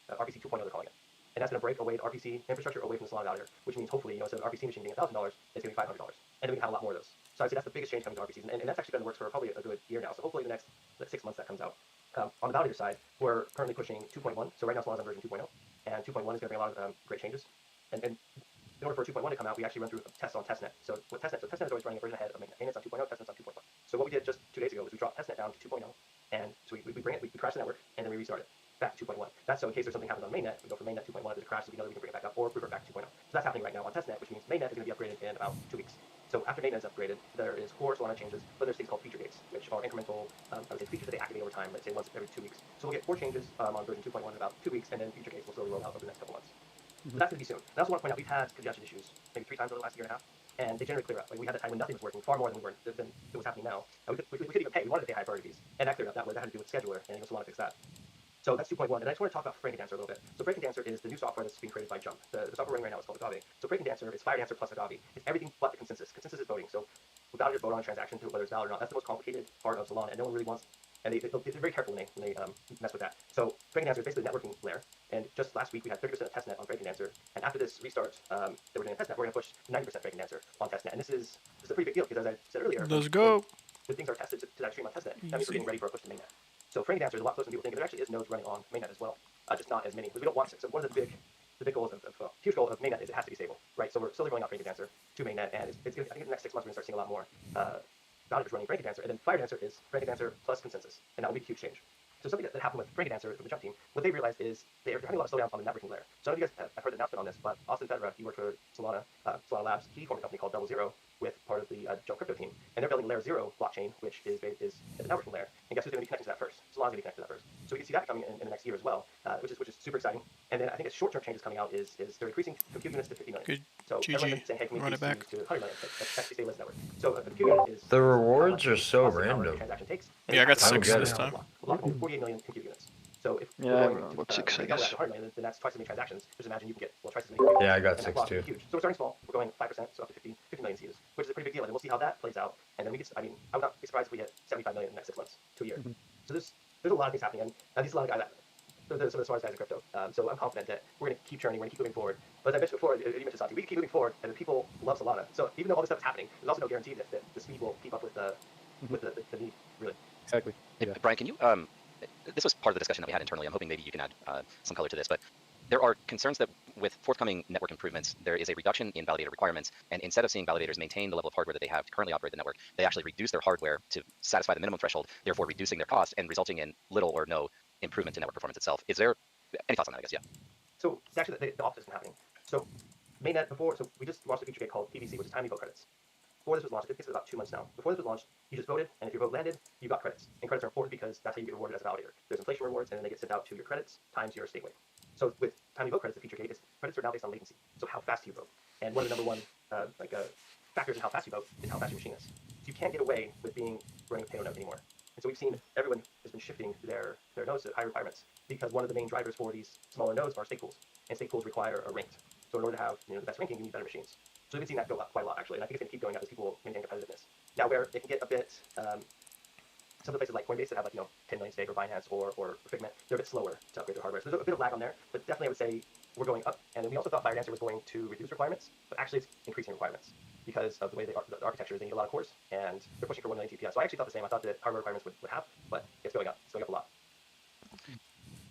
RBC 2.0, they're calling it. And that's going to break away the RBC infrastructure away from the Solana validator, which means hopefully, instead of an RBC machine being $1,000, it's going to be $500. And then we can have a lot more of those. So I'd say that's the biggest change coming to RBCs. And that's actually been in the works for probably a good year now. So hopefully the next 6 months that comes out. On the validator side, we're currently pushing 2.1. So right now Solana's on version 2.0. And 2.1 is going to bring a lot of great changes. And in order for 2.1 to come out, we actually run through tests on testnet. So testnet is always running a version ahead of mainnet. Mainnet's on 2.0, testnet's on 2.1. So what we did just 2 days ago was we dropped testnet down to 2.0, and so we bring it, we crash the network, and then we restart it back to 2.1. That's so in case there's something happens on mainnet, we go from mainnet 2.1, there's a crash, so we know that we can bring it back up, or revert back to 2.0. So that's happening right now on testnet, which means mainnet is going to be upgraded in about 2 weeks. So after mainnet is upgraded, there is core Solana changes, but there's things called feature gates, which are incremental, I would say features that they activate over time, let's say once every 2 weeks. So we'll get 4 changes on version 2.1 in about 2 weeks, and then feature gates will slowly roll out over the next couple months. So that's going to be soon. I also want to point out we've had congestion issues maybe 3 times over the last year and a half, and they generally clear up. Like we had a time when nothing was working, far more than it was happening now. And we could even pay. We wanted to pay high priorities, and that cleared up. That had to do with scheduler, and Solana fixed that. So that's 2.1. And I just want to talk about Breaking Dancer a little bit. So Breaking Dancer is the new software that's being created by Jump. The software running right now is called Agave. So Breaking Dancer is Fire Dancer plus Agave. It's everything but the consensus. Consensus is voting. So validators vote on a transaction to whether it's valid or not. That's the most complicated part of Solana, and no one really wants. And they're very careful when they mess with that. So Breaking Dancer is basically a networking layer. And just last week we had 30% of testnet on Breaking Dancer. And after this restart that we're doing on testnet, we're going to push 90% Breaking Dancer on testnet. And this is a pretty big deal because, as I said earlier, let's go. When things are tested to that extreme on testnet, that means we're getting ready for a push to mainnet. So Breaking Dancer is a lot closer than people think. There actually is nodes running on mainnet as well, just not as many because we don't want to. So one of the big goals huge goal of mainnet is it has to be stable, right? So we're slowly rolling out Breaking Dancer to mainnet, and it's I think in the next 6 months we're going to start seeing a lot more validators running Breaking Dancer, and then Fire Dancer is Breaking Dancer plus consensus, and that will be a huge change. So something that happened with Breaking Dancer from the Jump team, what they realized is they're having a lot of slowdowns on the networking layer. So I don't know if you guys have heard the announcement on this, but Austin Fedra, he worked for Solana Labs. He formed a company called 00 with part of the Jump crypto team, and they're building layer 0 blockchain, which is the networking layer. And guess who's going to be connected to that first? Solana's going to be connected to that first. So we can see that coming in the next year as well, which is super exciting. And then I think a short-term changes coming out is they're increasing compute units to 50 million. Good. So everyone's been saying, hey, can we increase to 100 million? That's actually stay less network. So a compute unit is the rewards are so random. Yeah, I got 6 this time. A block of 48 million compute units. So if yeah, we're going about 6, I guess. 100 million, then that's twice as many transactions. Just imagine you can get twice as many. Yeah, I got 6 too. Huge. So we're starting small. We're going 5%, so up to 50 million CUs, which is a pretty big deal. And we'll see how that plays out. And then we get. I would not be surprised if we hit 75 million in the next 6 months to a year. So there's a lot of things happening, and these are a lot of guys. They're some of the smartest guys in crypto. So I'm confident that we're going to keep churning. We're going to keep moving forward. But as I mentioned before, you mentioned Santi, we can keep moving forward, and the people love Solana. So even though all this stuff is happening, there's also no guarantee that the speed will keep up with the need. Really. Exactly. Hey, Brian, can you this was part of the discussion that we had internally. I'm hoping maybe you can add some color to this, but there are concerns that with forthcoming network improvements, there is a reduction in validator requirements, and instead of seeing validators maintain the level of hardware that they have to currently operate the network, they actually reduce their hardware to satisfy the minimum threshold, therefore reducing their cost and resulting in little or no improvement to network performance itself. Is there any thoughts on that, I guess? Yeah. So it's actually the opposite is happening. So mainnet before, so we just launched a feature gate called PVC, which is timely vote credits. Before this was launched, I think it's about 2 months now. Before this was launched, you just voted, and if your vote landed, you got credits. And credits are important because that's how you get rewarded as a validator. There's inflation rewards, and then they get sent out to your credits times your state weight. So with timely vote credits, the feature gate is credits are now based on latency. So how fast you vote. And one of the number one factors in how fast you vote is how fast your machine is. So you can't get away with running a payload node anymore. And so we've seen everyone has been shifting their nodes to higher requirements because one of the main drivers for these smaller nodes are stake pools, and stake pools require a ranked. So in order to have the best ranking, you need better machines. So we've been seeing that go up quite a lot actually, and I think it's going to keep going up as people maintain competitiveness. Now where it can get a bit, some of the places like Coinbase that have 10 million stake or Binance or Figment, they're a bit slower to upgrade their hardware. So there's a bit of lag on there, but definitely I would say we're going up. And then we also thought FireDancer was going to reduce requirements, but actually it's increasing requirements because of the way the architecture is. They need a lot of cores, and they're pushing for 1 million TPS. So I actually thought the same. I thought that hardware requirements would have, but it's going up. It's going up a lot.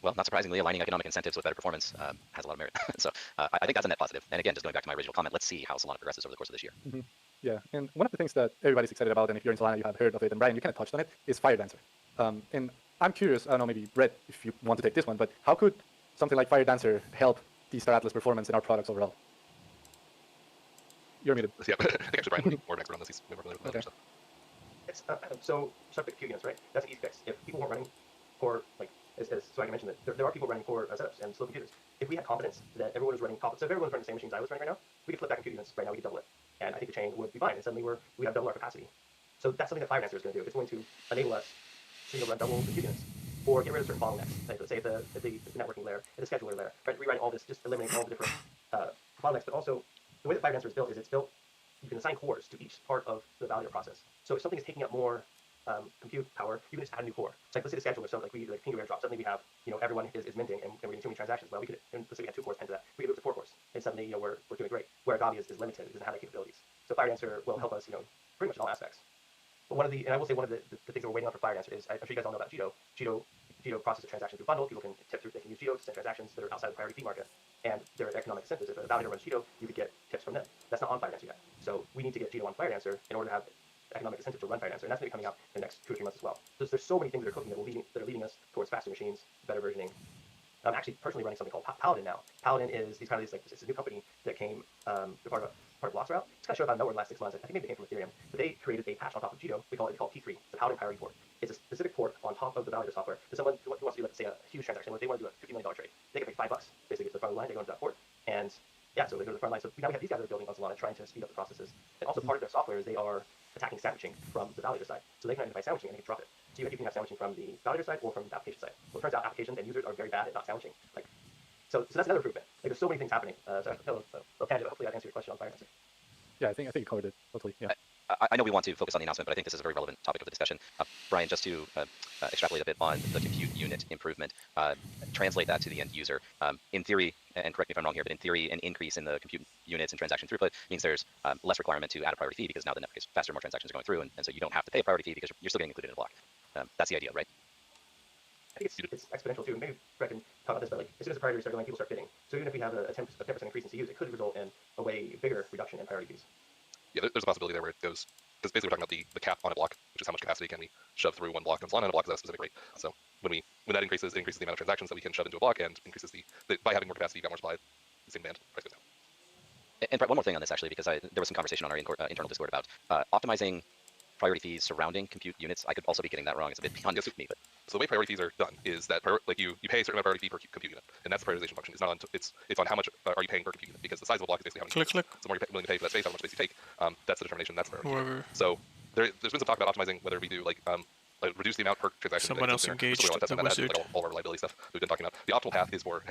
Well, not surprisingly, aligning economic incentives with better performance has a lot of merit. So I think that's a net positive. And again, just going back to my original comment, let's see how Solana progresses over the course of this year. Mm-hmm. Yeah, and one of the things that everybody's excited about, and if you're in Solana, you have heard of it, and Brian, you kind of touched on it, is FireDancer. And I'm curious, I don't know, maybe Brett, if you want to take this one, but how could something like FireDancer help the Star Atlas performance in our products overall? You're muted. Yeah, I think actually Brian would be more an expert on this. He's more familiar with stuff. It's so subject to units, right? That's an easy fix. If people weren't running core, like so I can mention that there are people running core setups and slow computers. If we had confidence that everyone was running so if everyone was running the same machines I was running right now, we could flip back compute units right now. We could double it, and I think the chain would be fine. And suddenly we have double our capacity. So that's something that FireDancer is going to do. It's going to enable us to run double compute units or get rid of certain bottlenecks. Like let's say the networking layer, the scheduler layer, right? Rewriting all this, just eliminating all the different bottlenecks. But also the way that FireDancer is built is it's built. You can assign cores to each part of the validator process. So if something is taking up more compute power, you can just add a new core. So like let's say the scheduler, so like we like ping airdrop, suddenly we have everyone is minting and we're getting too many transactions. Well, we could, and let's say we had 2 cores into that, we could move to 4 cores, and suddenly we're doing great. Where Agavi is limited, it doesn't have the capabilities. So FireDancer will help us pretty much in all aspects. But I will say one of the things that we're waiting on for FireDancer is I'm sure you guys all know about Jito. Jito processes transactions through bundle. People can tip through, they can use Jito to send transactions that are outside the priority fee market, and their economic incentives. If a validator runs Jito, you could get tips from them. That's not on FireDancer yet. So we need to get Jito on FireDancer in order to have economic incentive to run FireDancer, and that's going to be coming out in the next 2 or 3 months as well. So there's so many things that are cooking that are leading us towards faster machines, better versioning. I'm actually personally running something called Paladin now. Paladin is it's a new company that came part of BlocksRoute. It's kind of showed about nowhere in the last 6 months. I think maybe they came from Ethereum, but they created a patch on top of Jito. It's called P3. It's a Paladin priority port. It's a specific port on top of the validator software. So someone who wants to do, let's say, a huge transaction, they want to do a $50 million trade, they can pay $5 basically to the front of the line. They go into that port, and yeah, so they go to the front line. So now we have these guys that are building on Solana, trying to speed up the processes. And also part of their software is they are attacking sandwiching from the validator side. So they can identify sandwiching and they can drop it. So you can have sandwiching from the validator side or from the application side. Well, it turns out applications and users are very bad at not sandwiching. So that's another improvement. Like there's so many things happening. So tangent, hopefully that answers your question on FireDancer. Yeah, I think you covered it totally. Yeah. I know we want to focus on the announcement, but I think this is a very relevant topic of the discussion. Brian, just to extrapolate a bit on the compute unit improvement, translate that to the end user. In theory, and correct me if I'm wrong here, but in theory, an increase in the compute units and transaction throughput means there's less requirement to add a priority fee because now the network is faster, more transactions are going through, and so you don't have to pay a priority fee because you're still getting included in a block. That's the idea, right? I think it's exponential too. Maybe Brett can talk about this, but as soon as the priorities start going, people start bidding. So even if we have a 10% increase in CUs, it could result in a way bigger reduction in priority fees. Yeah, there's a possibility there where it goes, because basically we're talking about the cap on a block, which is how much capacity can we shove through one block on Solana, and a block is at a specific rate. So when that increases, it increases the amount of transactions that we can shove into a block, and increases by having more capacity, you got more supply, the same band, price goes down. And Brett, one more thing on this actually, because there was some conversation on our internal Discord about optimizing priority fees surrounding compute units. I could also be getting that wrong. It's a bit beyond me, but so the way priority fees are done is that you pay a certain amount of priority fee per compute unit, and that's the prioritization function. It's not on it's on how much are you paying per compute unit, because the size of a block is basically how many units. So the more you're willing to pay for that space, how much space you take, that's the determination. That's the priority. So there's been some talk about optimizing whether we do like reduce the amount per transaction. Someone else engaged the wizard. All our reliability stuff we've been talking about. The optimal path is for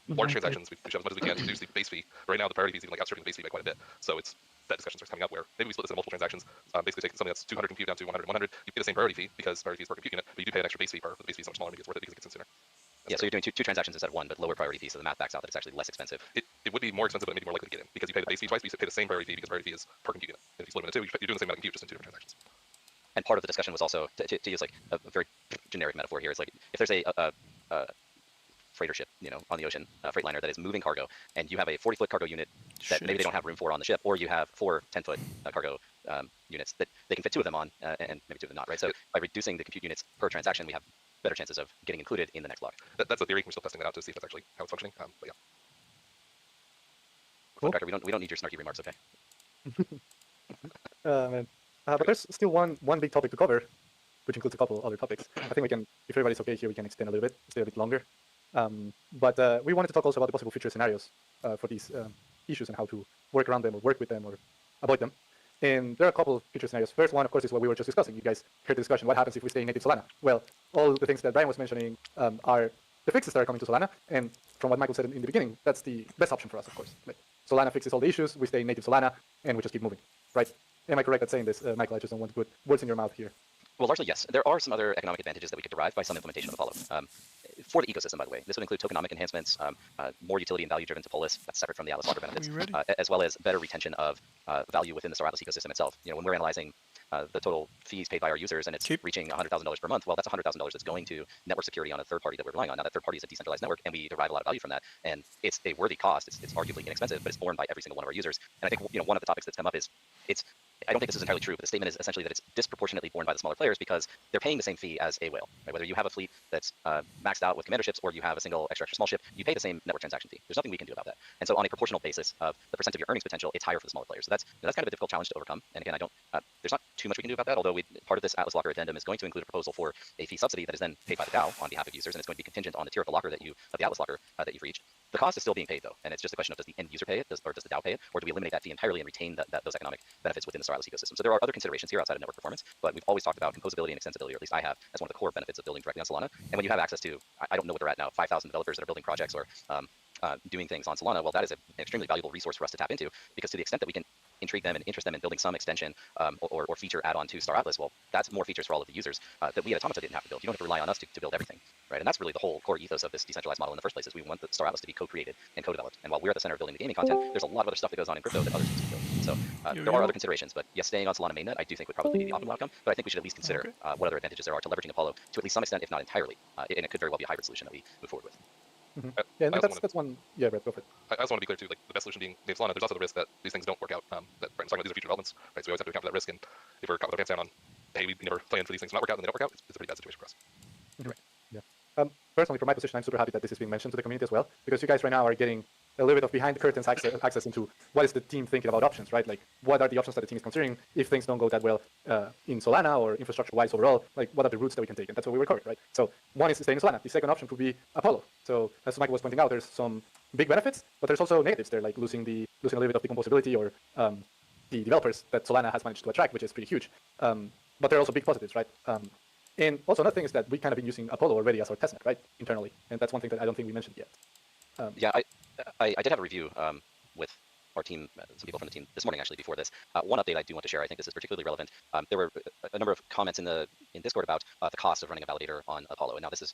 large transactions. We shove as much as we can to reduce the base fee. Right now the priority fee is even outstripping the base fee by quite a bit. So that discussion starts coming up where maybe we split this into multiple transactions. Basically take something that's 200 compute down to 100 and 100. You pay the same priority fee because priority fee is per compute unit, but you do pay an extra base fee per. The base fee is so much smaller, maybe it's worth it because it gets in sooner. Yeah, so you're doing two transactions instead of one, but lower priority fee, so the math backs out that it's actually less expensive. It would be more expensive, but maybe more likely to get in because you pay the base fee twice, but you pay the same priority fee because priority fee is per compute unit. And if you split it into two, you're doing the same amount of compute just in 2 different transactions. And part of the discussion was also to use like a very generic metaphor here. It's like if there's a freighter ship, on the ocean, a freight liner that is moving cargo, and you have a 40-foot cargo unit that maybe they don't have room for on the ship, or you have 4 10-foot cargo units that they can fit 2 of them on, and maybe 2 of them not, right? So by reducing the compute units per transaction, we have better chances of getting included in the next block. That's a theory. We're still testing that out to see if that's actually how it's functioning. But yeah. Cool. We don't need your snarky remarks, okay? Man. But there's still one big topic to cover, which includes a couple other topics. I think we can, if everybody's okay here, we can extend a little bit, stay a bit longer. But we wanted to talk also about the possible future scenarios for these issues and how to work around them or work with them or avoid them. And there are a couple of future scenarios. First one, of course, is what we were just discussing. You guys heard the discussion. What happens if we stay in native Solana? Well, all the things that Brian was mentioning are the fixes that are coming to Solana. And from what Michael said in the beginning, that's the best option for us, of course. Like, Solana fixes all the issues. We stay in native Solana, and we just keep moving, right? Am I correct at saying this, Michael? I just don't want to put words in your mouth here. Well, largely yes. There are some other economic advantages that we could derive by some implementation of Apollo. For the ecosystem, by the way, this would include tokenomic enhancements, more utility and value driven to Polis, that's separate from the Atlas Locker benefits, as well as better retention of value within the Star Atlas ecosystem itself. When we're analyzing the total fees paid by our users and it's reaching $100,000 per month, well, that's $100,000 that's going to network security on a third party that we're relying on. Now, that third party is a decentralized network, and we derive a lot of value from that. And it's a worthy cost. It's arguably inexpensive, but it's borne by every single one of our users. And I think one of the topics that's come up is I don't think this is entirely true, but the statement is essentially that it's disproportionately borne by the smaller players because they're paying the same fee as a whale. Right? Whether you have a fleet that's maxed out with commander ships or you have a single extra small ship, you pay the same network transaction fee. There's nothing we can do about that. And so on a proportional basis of the percent of your earnings potential, it's higher for the smaller players. So that's kind of a difficult challenge to overcome. And again, there's not too much we can do about that, although part of this Atlas Locker addendum is going to include a proposal for a fee subsidy that is then paid by the DAO on behalf of users, and it's going to be contingent on the tier of the locker of the Atlas Locker that you've reached. The cost is still being paid, though, and it's just a question of does the end user pay it, or does the DAO pay it, or do we eliminate that fee entirely and retain those economic benefits within the Star Atlas ecosystem? So there are other considerations here outside of network performance, but we've always talked about composability and extensibility, or at least I have, as one of the core benefits of building directly on Solana. And when you have access to, I don't know what they're at now, 5,000 developers that are building projects or doing things on Solana, well, that is an extremely valuable resource for us to tap into, because to the extent that we can intrigue them and interest them in building some extension or feature add-on to Star Atlas, well, that's more features for all of the users that we at Automata didn't have to build. You don't have to rely on us to build everything, right? And that's really the whole core ethos of this decentralized model in the first place, is we want the Star Atlas to be co-created and co-developed. And while we're at the center of building the gaming content, there's a lot of other stuff that goes on in crypto that others can build. So there are other considerations, but yes, staying on Solana mainnet, I do think would probably be the optimal outcome, but I think we should at least consider what other advantages there are to leveraging Apollo to at least some extent, if not entirely, and it could very well be a hybrid solution that we move forward with. Yeah, and that's one. Yeah, Brett, go for it. I also want to be clear too, like the best solution being native Solana. There's also the risk that these things don't work out. That Brent's talking about, these are future developments, right? So we always have to account for that risk. And if we're caught with our pants down on, hey, we never planned for these things to not work out and they don't work out, it's a pretty bad situation for us. Right. Yeah. Personally, from my position, I'm super happy that this is being mentioned to the community as well, because you guys right now are getting a little bit of behind the curtains access into what is the team thinking about options, right? Like, what are the options that the team is considering if things don't go that well in Solana or infrastructure-wise overall? Like, what are the routes that we can take? And that's what we were covering, right? So one is to stay in Solana. The second option could be Apollo. So as Michael was pointing out, there's some big benefits, but there's also negatives there, like losing a little bit of the composability or the developers that Solana has managed to attract, which is pretty huge. But there are also big positives, right? And also another thing is that we kind of been using Apollo already as our testnet, right? Internally, and that's one thing that I don't think we mentioned yet. Yeah, I did have a review with our team, some people from the team this morning actually before this. One update I do want to share, I think this is particularly relevant. There were a number of comments in Discord about the cost of running a validator on Apollo. And now this is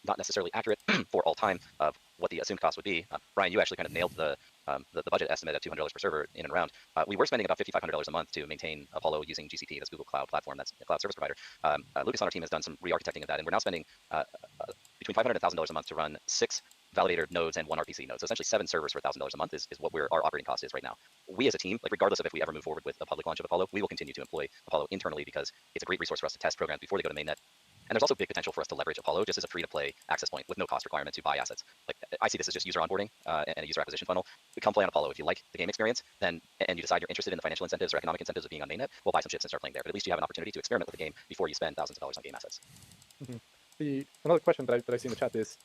not necessarily accurate for all time of what the assumed cost would be. Brian, you actually kind of nailed the budget estimate at $200 per server in and around. We were spending about $5,500 a month to maintain Apollo using GCP, that's Google Cloud Platform, that's a cloud service provider. Lucas on our team has done some re-architecting of that, and we're now spending between $500 and $1,000 a month to run 6 validator nodes and 1 RPC node. So essentially 7 servers for $1,000 a month is what our operating cost is right now. We as a team, like regardless of if we ever move forward with a public launch of Apollo, we will continue to employ Apollo internally because it's a great resource for us to test programs before they go to mainnet. And there's also big potential for us to leverage Apollo just as a free-to-play access point with no cost requirement to buy assets. Like, I see this as just user onboarding and a user acquisition funnel. We come play on Apollo. If you like the game experience, then and you decide you're interested in the financial incentives or economic incentives of being on mainnet, we'll buy some chips and start playing there. But at least you have an opportunity to experiment with the game before you spend thousands of dollars on game assets. Another question that I see in the chat is,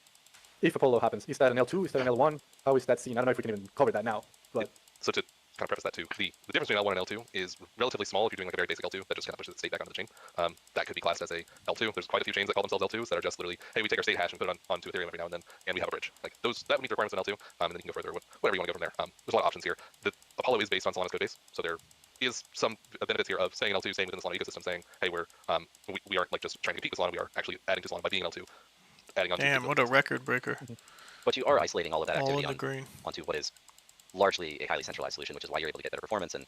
if Apollo happens, is that an L2? Is that an L1? How is that seen? I don't know if we can even cover that now. But so to kind of preface that too, the difference between L1 and L2 is relatively small if you're doing like a very basic L2 that just kind of pushes the state back onto the chain. That could be classed as a L2. There's quite a few chains that call themselves L2s that are just literally, hey, we take our state hash and put it onto Ethereum every now and then, and we have a bridge. Like those, that would meet the requirements of an L2, and then you can go further, whatever you want to go from there. There's a lot of options here. The Apollo is based on Solana's code base, so there is some benefits here of staying in L2, staying within the Solana ecosystem, saying, hey, we aren't like just trying to compete with Solana, we are actually adding to Solana by being L2. Adding on. Damn, what a record breaker. But you are isolating all of that activity onto what is largely a highly centralized solution, which is why you're able to get better performance and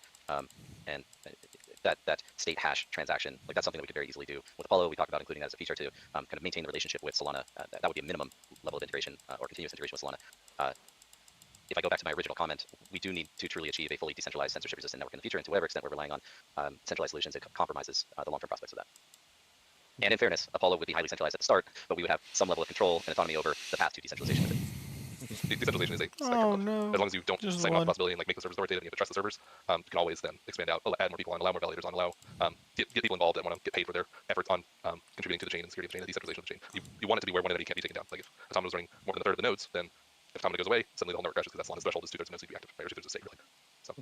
that state hash transaction. Like that's something that we could very easily do with Apollo. We talked about including that as a feature to kind of maintain the relationship with Solana. That would be a minimum level of integration or continuous integration with Solana. If I go back to my original comment, we do need to truly achieve a fully decentralized censorship-resistant network in the future, and to whatever extent we're relying on centralized solutions, it compromises the long-term prospects of that. And in fairness, Apollo would be highly centralized at the start, but we would have some level of control and autonomy over the path to decentralization with it. Decentralization is a spectrum of, as long as you don't sign off the possibility and like make the servers authoritative and you have to trust the servers, you can always then expand out, add more people on, allow more validators on, allow get people involved that want to get paid for their efforts on contributing to the chain and security of the chain, the decentralization of the chain. You want it to be where one entity can't be taken down. Like if Automata was running more than a third of the nodes, then if Automata goes away, suddenly the whole network crashes because that Solana's threshold is 2/3 of nodes need to be active, or 2/3 of the state really. So.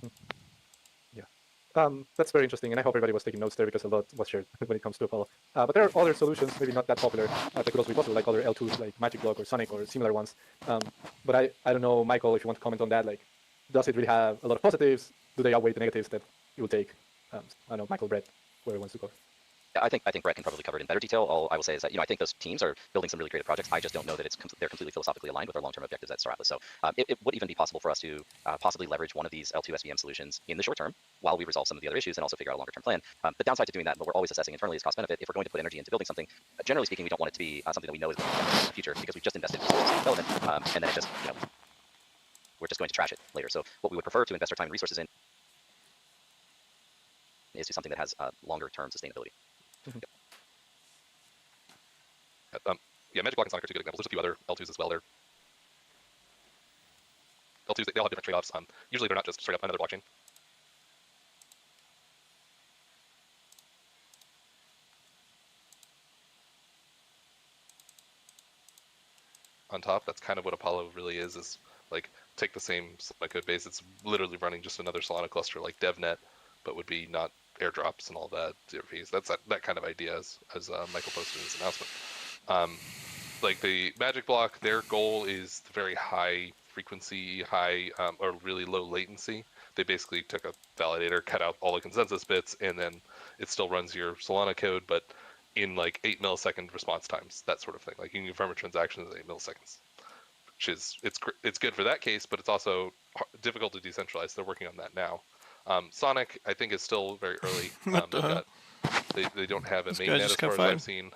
That's very interesting, and I hope everybody was taking notes there because a lot was shared when it comes to Apollo. But there are other solutions, maybe not that popular, that could also be possible, like other L2s, like Magic Block or Sonic or similar ones. But I don't know, Michael, if you want to comment on that. Like, does it really have a lot of positives? Do they outweigh the negatives that it will take? I don't know, Michael, Brett, whoever wants to go. I think Brett can probably cover it in better detail. All I will say is that I think those teams are building some really creative projects. I just don't know that they're completely philosophically aligned with our long-term objectives at Star Atlas. So it would even be possible for us to possibly leverage one of these L2 SVM solutions in the short term while we resolve some of the other issues and also figure out a longer-term plan. The downside to doing that, but we're always assessing internally, is cost-benefit. If we're going to put energy into building something, generally speaking, we don't want it to be something that we know is going to be in the future because we've just invested resources in development, and then it just we're just going to trash it later. So what we would prefer to invest our time and resources in is to something that has longer-term sustainability. Yeah, Magic Block and Sonic are two good examples. There's a few other L2s as well. They're L2s, they all have different trade-offs. Usually they're not just straight up another blockchain. On top, that's kind of what Apollo really is like take the same Solana code base. It's literally running just another Solana cluster like DevNet, but would be not airdrops and all that zero fees. That's that kind of idea as Michael posted in his announcement. Like the Magic Block, their goal is very high frequency, or really low latency. They basically took a validator, cut out all the consensus bits, and then it still runs your Solana code, but in like 8 millisecond response times, that sort of thing. Like you can confirm a transaction in 8 milliseconds, which is it's good for that case, but it's also difficult to decentralize. They're working on that now. Sonic, I think, is still very early. They don't have a mainnet as far as I've seen.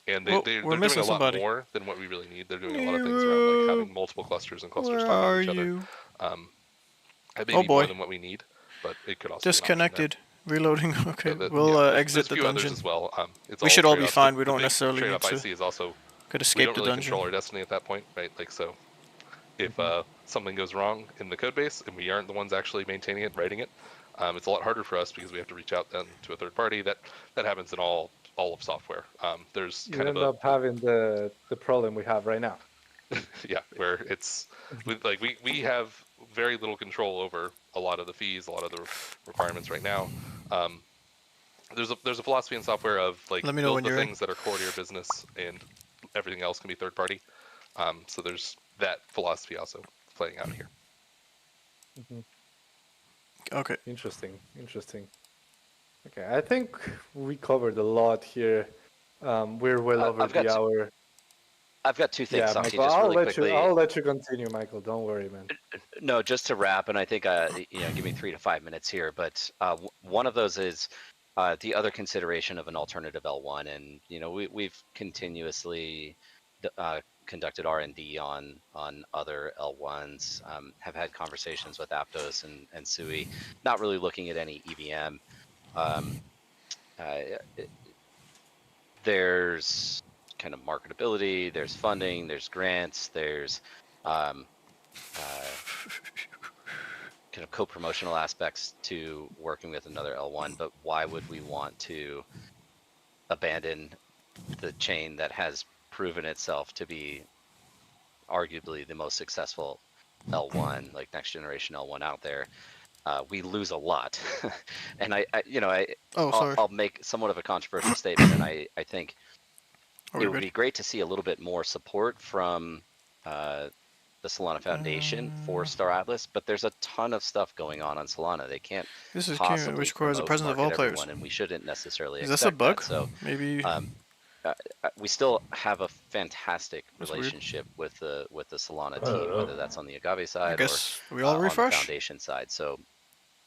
And they're doing a lot more than what we really need. They're doing a lot of things around like having multiple clusters and clusters talking to each other. It may be more than what we need, but it could also disconnected. Reloading. Okay, we'll exit the dungeon. As well. We should all be fine. We don't necessarily need to. I see is also could escape we don't the really dungeon. control our destiny at that point, right? Like so, if something goes wrong in the code base and we aren't the ones actually maintaining it, writing it, it's a lot harder for us because we have to reach out then to a third party. That happens in all of software. There's you end up having the problem we have right now. Yeah, where it's like we have very little control over a lot of the fees, a lot of the requirements right now. There's a philosophy in software of like build the things that are core to your business, and everything else can be third party. So there's that philosophy also playing out here. Okay. Interesting. Okay, I think we covered a lot here. We're well over the hour. I've got two things, Michael, just really quickly. I'll let you continue, Michael. Don't worry, man. No, just to wrap, and I think give me 3 to 5 minutes here. But one of those is the other consideration of an alternative L1, and we've continuously conducted R&D on other L1s. Have had conversations with Aptos and Sui, not really looking at any EVM. There's kind of marketability, there's funding, there's grants, there's kind of co-promotional aspects to working with another L1, but why would we want to abandon the chain that has proven itself to be arguably the most successful L1, like next generation L1 out there? We lose a lot. And I'll make somewhat of a controversial statement, and I think it would be great to see a little bit more support from the Solana Foundation for Star Atlas, but there's a ton of stuff going on Solana. They can't possibly which requires the presence of all players, and we shouldn't necessarily expect that. Is this a bug? So maybe we still have a fantastic relationship with the Solana team, whether that's on the Agave side or we all on refresh? the Foundation side. So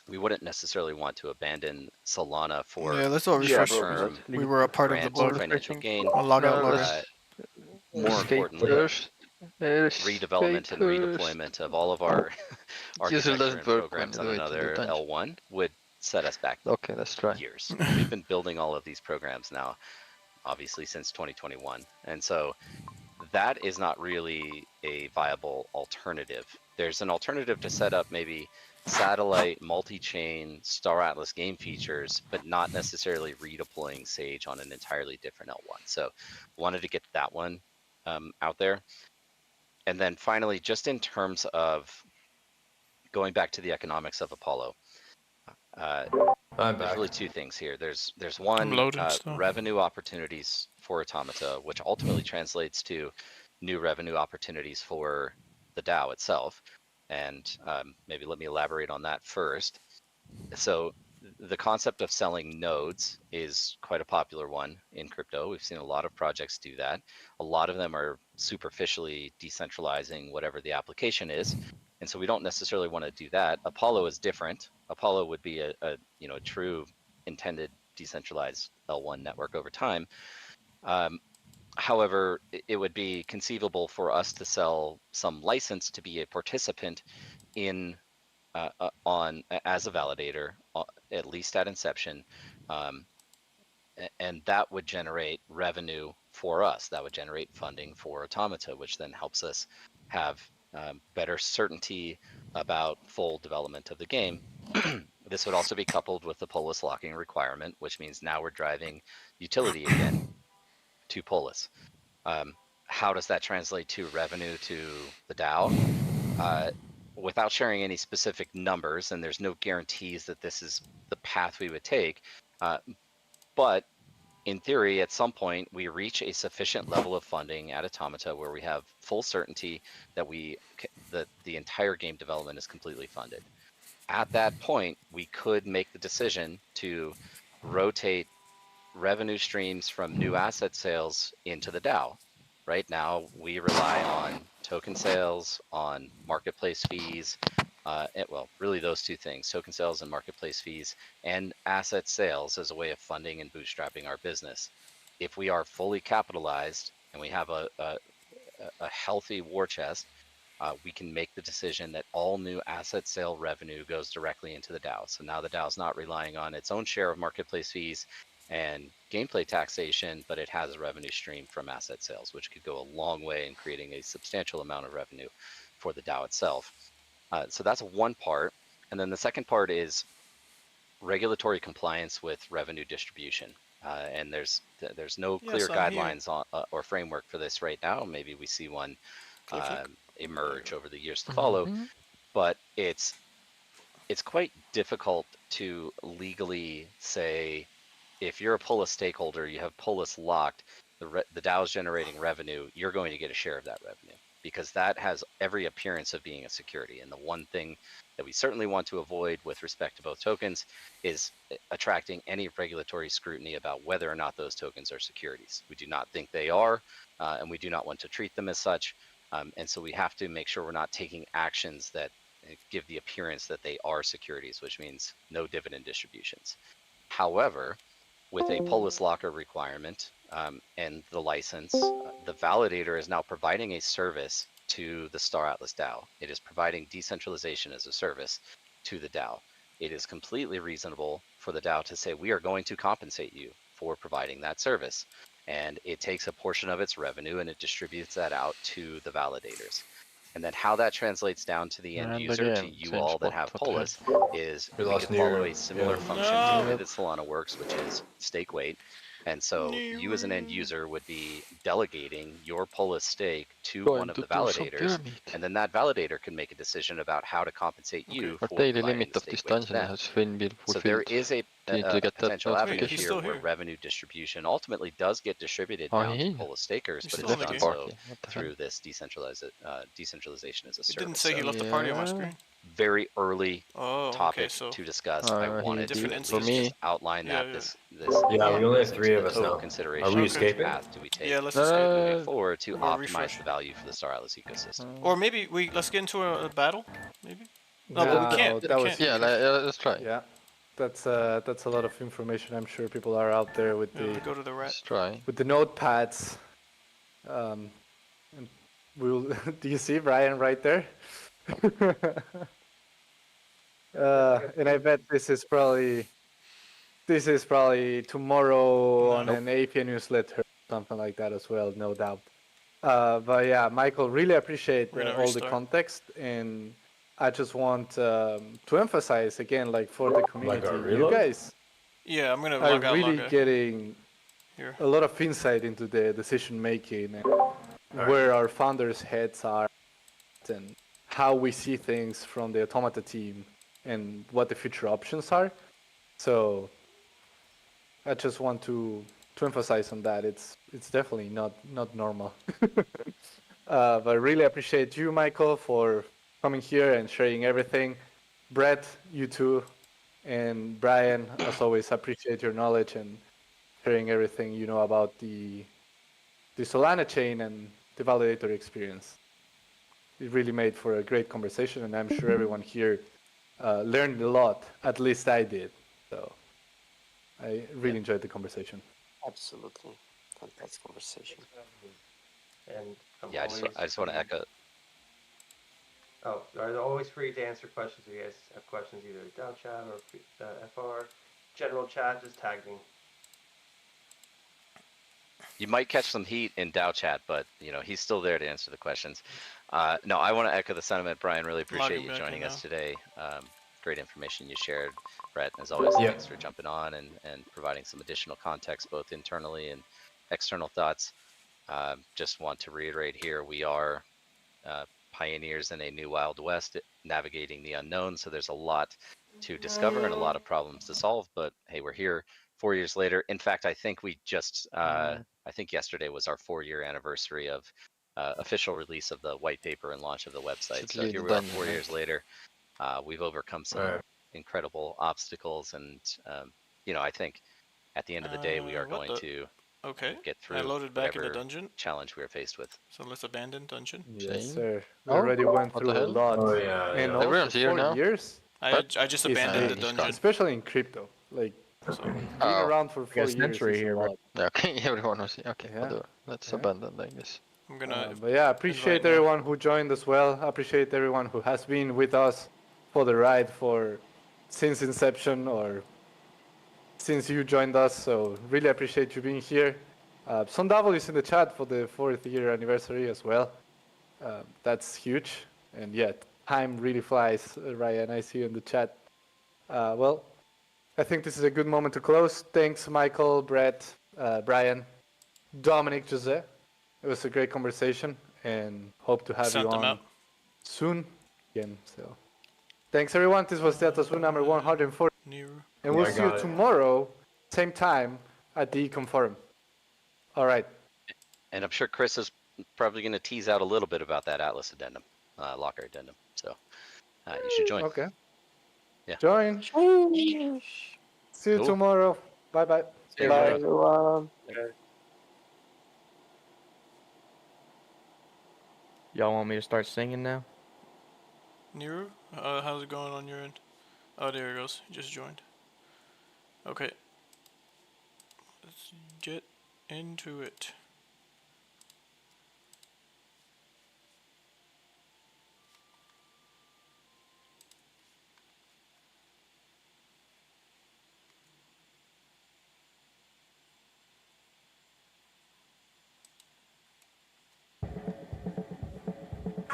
we wouldn't necessarily want to abandon Solana for Yeah, let's all refresh. short-term We were a part of the grants of board. financial gain. I'll log out, log More importantly, redevelopment and redeployment of all of our architecture and programs on another L1 would set us back years. We've been building all of these programs now, obviously since 2021. And so that is not really a viable alternative. There's an alternative to set up maybe satellite multi-chain Star Atlas game features, but not necessarily redeploying Sage on an entirely different L1. So wanted to get that one out there. And then finally, just in terms of going back to the economics of Apollo, there's really two things here. There's one, revenue opportunities for Automata, which ultimately translates to new revenue opportunities for the DAO itself. And maybe let me elaborate on that first. So the concept of selling nodes is quite a popular one in crypto. We've seen a lot of projects do that. A lot of them are superficially decentralizing whatever the application is. And so we don't necessarily want to do that. Apollo is different. Apollo would be a true intended decentralized L1 network over time. However, it would be conceivable for us to sell some license to be a participant in as a validator, at least at inception, and that would generate revenue for us. That would generate funding for Automata, which then helps us have better certainty about full development of the game. This would also be coupled with the Polis locking requirement, which means now we're driving utility again to Polis. How does that translate to revenue to the DAO? Without sharing any specific numbers, and there's no guarantees that this is the path we would take, but in theory, at some point, we reach a sufficient level of funding at Automata where we have full certainty that the entire game development is completely funded. At that point, we could make the decision to rotate revenue streams from new asset sales into the DAO. Right now, we rely on token sales, on marketplace fees, well, really those two things, token sales and marketplace fees, and asset sales as a way of funding and bootstrapping our business. If we are fully capitalized and we have a healthy war chest, we can make the decision that all new asset sale revenue goes directly into the DAO. So now the DAO is not relying on its own share of marketplace fees and gameplay taxation, but it has a revenue stream from asset sales, which could go a long way in creating a substantial amount of revenue for the DAO itself. So that's one part. And then the second part is regulatory compliance with revenue distribution. And there's no clear guidelines on, or framework for this right now. Maybe we see one emerge over the years to follow, but it's quite difficult to legally say, if you're a Polis stakeholder, you have Polis locked, the DAO is generating revenue, you're going to get a share of that revenue, because that has every appearance of being a security. And the one thing that we certainly want to avoid with respect to both tokens is attracting any regulatory scrutiny about whether or not those tokens are securities. We do not think they are, and we do not want to treat them as such. And so we have to make sure we're not taking actions that give the appearance that they are securities, which means no dividend distributions. However, with a Polis locker requirement and the license, the validator is now providing a service to the Star Atlas DAO. It is providing decentralization as a service to the DAO. It is completely reasonable for the DAO to say, we are going to compensate you for providing that service. And it takes a portion of its revenue and it distributes that out to the validators. And then how that translates down to the end user, to you all that have Polis, is we could follow a similar function to the way that Solana works, which is stake weight. And so you as an end user would be delegating your Polis stake to one of the validators, and then that validator can make a decision about how to compensate you for providing the stake weight to them. So there is a potential avenue here where revenue distribution ultimately does get distributed down to Polis stakers, but it's done so through this decentralization as a service. It didn't say he left the party on my screen. Very early topic to discuss. I wanted to at least just outline that this we only have 3 of us now. Consideration. Are we escaping? Path do we take? Yeah, let's escape. Moving forward to optimize the value for the Star Atlas ecosystem. Or maybe let's get into a battle, maybe. No, but we can't. that we was can't. let's try. yeah. That's a lot of information. I'm sure people are out there with Yeah, go to the rat. Let's try. with the notepads. And we'll. Do you see Brian right there? And I bet this is probably tomorrow on an APA newsletter, something like that as well, no doubt. But yeah, Michael, really appreciate all the restart. context, and I just want to emphasize again, like for the community, you reload? guys Yeah, I'm gonna are log out. really getting Here. a lot of insight into the decision making and where our founders' heads are, and how we see things from the Automata team, and what the future options are. So I just want to emphasize on that. It's definitely not normal. But I really appreciate you, Michael, for coming here and sharing everything. Brett, you too, and Brian, as always, appreciate your knowledge and sharing everything you know about the Solana chain and the validator experience. It really made for a great conversation, and I'm sure everyone here learned a lot. At least I did. So I really enjoyed the conversation. Absolutely. Fantastic conversation. And Yeah, I just want to echo. Oh, are always free to answer questions if you guys have questions, either down chat or FR. General chat, just tag me. You might catch some heat in DAO chat, but he's still there to answer the questions. No, I want to echo the sentiment, Brian. Really appreciate you joining us today. Great information you shared, Brett. As always, thanks for jumping on and providing some additional context, both internally and external thoughts. Just want to reiterate here, we are pioneers in a new Wild West, navigating the unknown. So there's a lot to discover and a lot of problems to solve. But hey, we're here 4 years later. In fact, I think we just, I think yesterday was our 4-year anniversary of official release of the white paper and launch of the website. So here we are 4 years later. We've overcome some incredible obstacles, and I think at the end of the day, we are going to get through I loaded back in the whatever dungeon. challenge we are faced with. So let's abandon dungeon. Yes, sir. We already went through a lot. Oh, yeah, And yeah. also Everyone's here 4 now? years. I just is abandoned the big, dungeon. especially in crypto. Like being around for 4 years is a lot. Okay, everyone was here. Okay, Yeah. whatever. Let's abandon, I guess. I'm gonna. But yeah, appreciate everyone who joined as well. Appreciate everyone who has been with us for the ride since inception or since you joined us. So really appreciate you being here. Sundavel is in the chat for the 4th year anniversary as well. That's huge. And yeah, time really flies, Ryan. I see you in the chat. Well, I think this is a good moment to close. Thanks, Michael, Brett, Brian, Dominic, Jose. It was a great conversation, and hope to have you on soon again. So, thanks everyone. This was Delta Zoo number 104, and we'll see you tomorrow, same time at the Econ Forum. All right. And I'm sure Chris is probably going to tease out a little bit about that Atlas addendum, locker addendum. So you should join. Okay. Yeah. Join. See you tomorrow. Bye-bye. Bye, everyone. Y'all want me to start singing now? Niru, how's it going on your end? Oh, there it goes. He just joined. Okay. Let's get into it.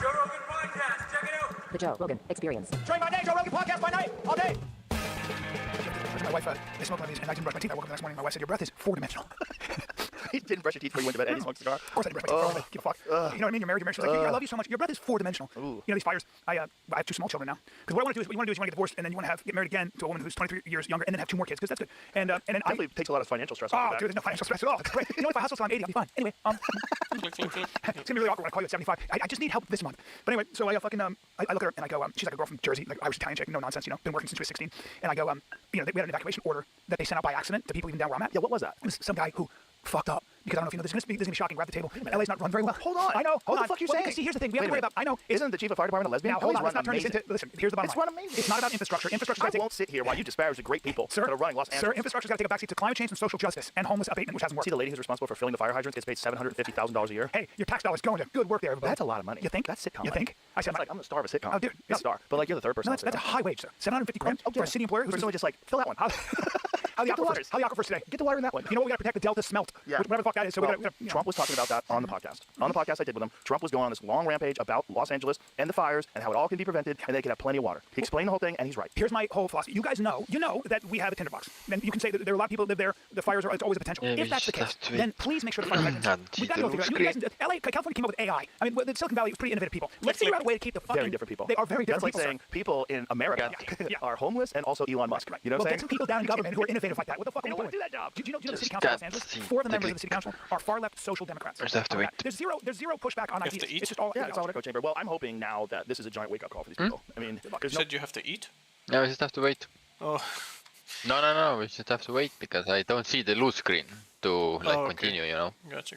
Joe Rogan Podcast, check it out. The Joe Rogan Experience. Join my day, Joe Rogan Podcast by night, all day. My wife, I smoked one of these and I didn't brush my teeth. I woke up the next morning and my wife said, your breath is 4-dimensional. He didn't brush your teeth before you went to bed and he smoked a cigar. Of course I didn't brush my teeth. Give a fuck. You know what I mean? You're married. She's like, I love you so much. Your breath is 4-dimensional. You know these fires. I have 2 small children now. Because what you want to do is you want to get divorced and then you want to get married again to a woman who's 23 years younger and then have 2 more kids because that's good. And then definitely takes a lot of financial stress off. Oh, dude, there's no financial stress at all. It's great. You know, if I hustle till I'm 80, I'll be fine. Anyway, it's gonna be really awkward when I call you at 75. I just need help this month. But anyway, so I fucking I look at her and I go, she's like a girl from Jersey, like Irish Italian chick, no nonsense, you know, been working since she was 16. And I go, we had an evacuation order that they sent out by accident to people even down where I'm at. Yeah, what was that? It was some guy who fucked up because I don't know if you know, this is going to be shocking. We're at the table. LA's not run very well. Hold on. I know. Hold what on. the fuck you well, saying? Because, see, here's the thing. We have to worry about. I know. Isn't the chief of fire department a lesbian? Now, hold on. He's Let's not turn this amazing. into. Listen, here's the bottom It's line. run amazing. It's not about infrastructure. Infrastructure. I won't sit here while you disparage the great people Sir, that are running Los Angeles. Sir, infrastructure's got to take a backseat to climate change and social justice and homeless abatement, which hasn't worked. See, the lady who's responsible for filling the fire hydrants gets paid $750,000 a year. Hey, your tax dollars going to good work there, everybody. That's a lot of money. You think? That's sitcom You money. think? I said, That's like I'm the star of a sitcom. Oh, dude, Not star, but like you're the third person. No, that's a high wage, sir. 750 grand for a city employer who's just like fill that one. How the aquifers today? Get the water in that one. You know what? We got to protect the Delta smelt. Yeah. Whatever the fuck that is. So Well, we got to. Trump was talking about that on the podcast. On the podcast I did with him, Trump was going on this long rampage about Los Angeles and the fires and how it all can be prevented and they can have plenty of water. He explained the whole thing and he's right. Here's my whole philosophy. You guys know, that we have a tinderbox. And you can say that there are a lot of people that live there. The fires are, it's always a potential. Yeah, if that's the case, just then please make sure the fire hydrants. We got to go through that. You guys, LA, California came up with AI. I mean, the Silicon Valley is pretty innovative people. Let's figure out a way to keep the fucking. Very different people. They are very different That's people. like saying people in America are homeless and also Elon Musk. You know what I'm Get saying? some people down in government who are innovative like that. What the fuck are we doing? Do that job. Do you know the city council of Los Angeles? 4 of the members of the city council are far left social democrats. Just have to wait. There's zero pushback on ideas. It's just all. Yeah, it's all an echo chamber. Well, I'm hoping now that this is a giant wake-up call for these people. I mean, You said you have to eat? No, we just have to wait. Oh. No, we just have to wait because I don't see the loot screen to like okay. continue, you know. Gotcha.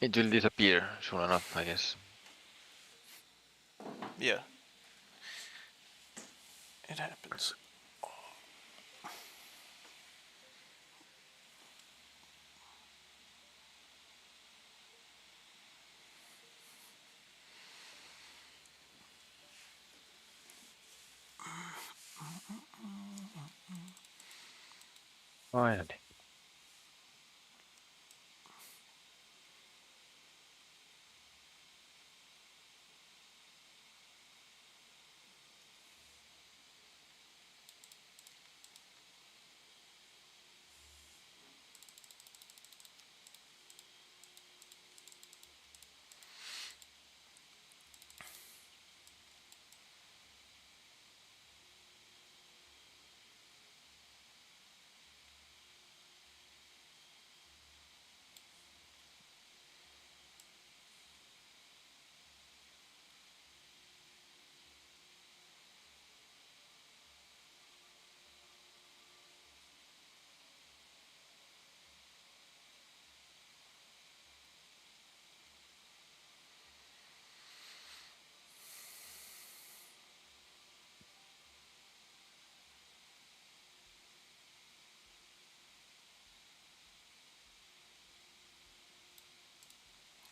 It will disappear soon enough, I guess. Yeah. It happens. Finally.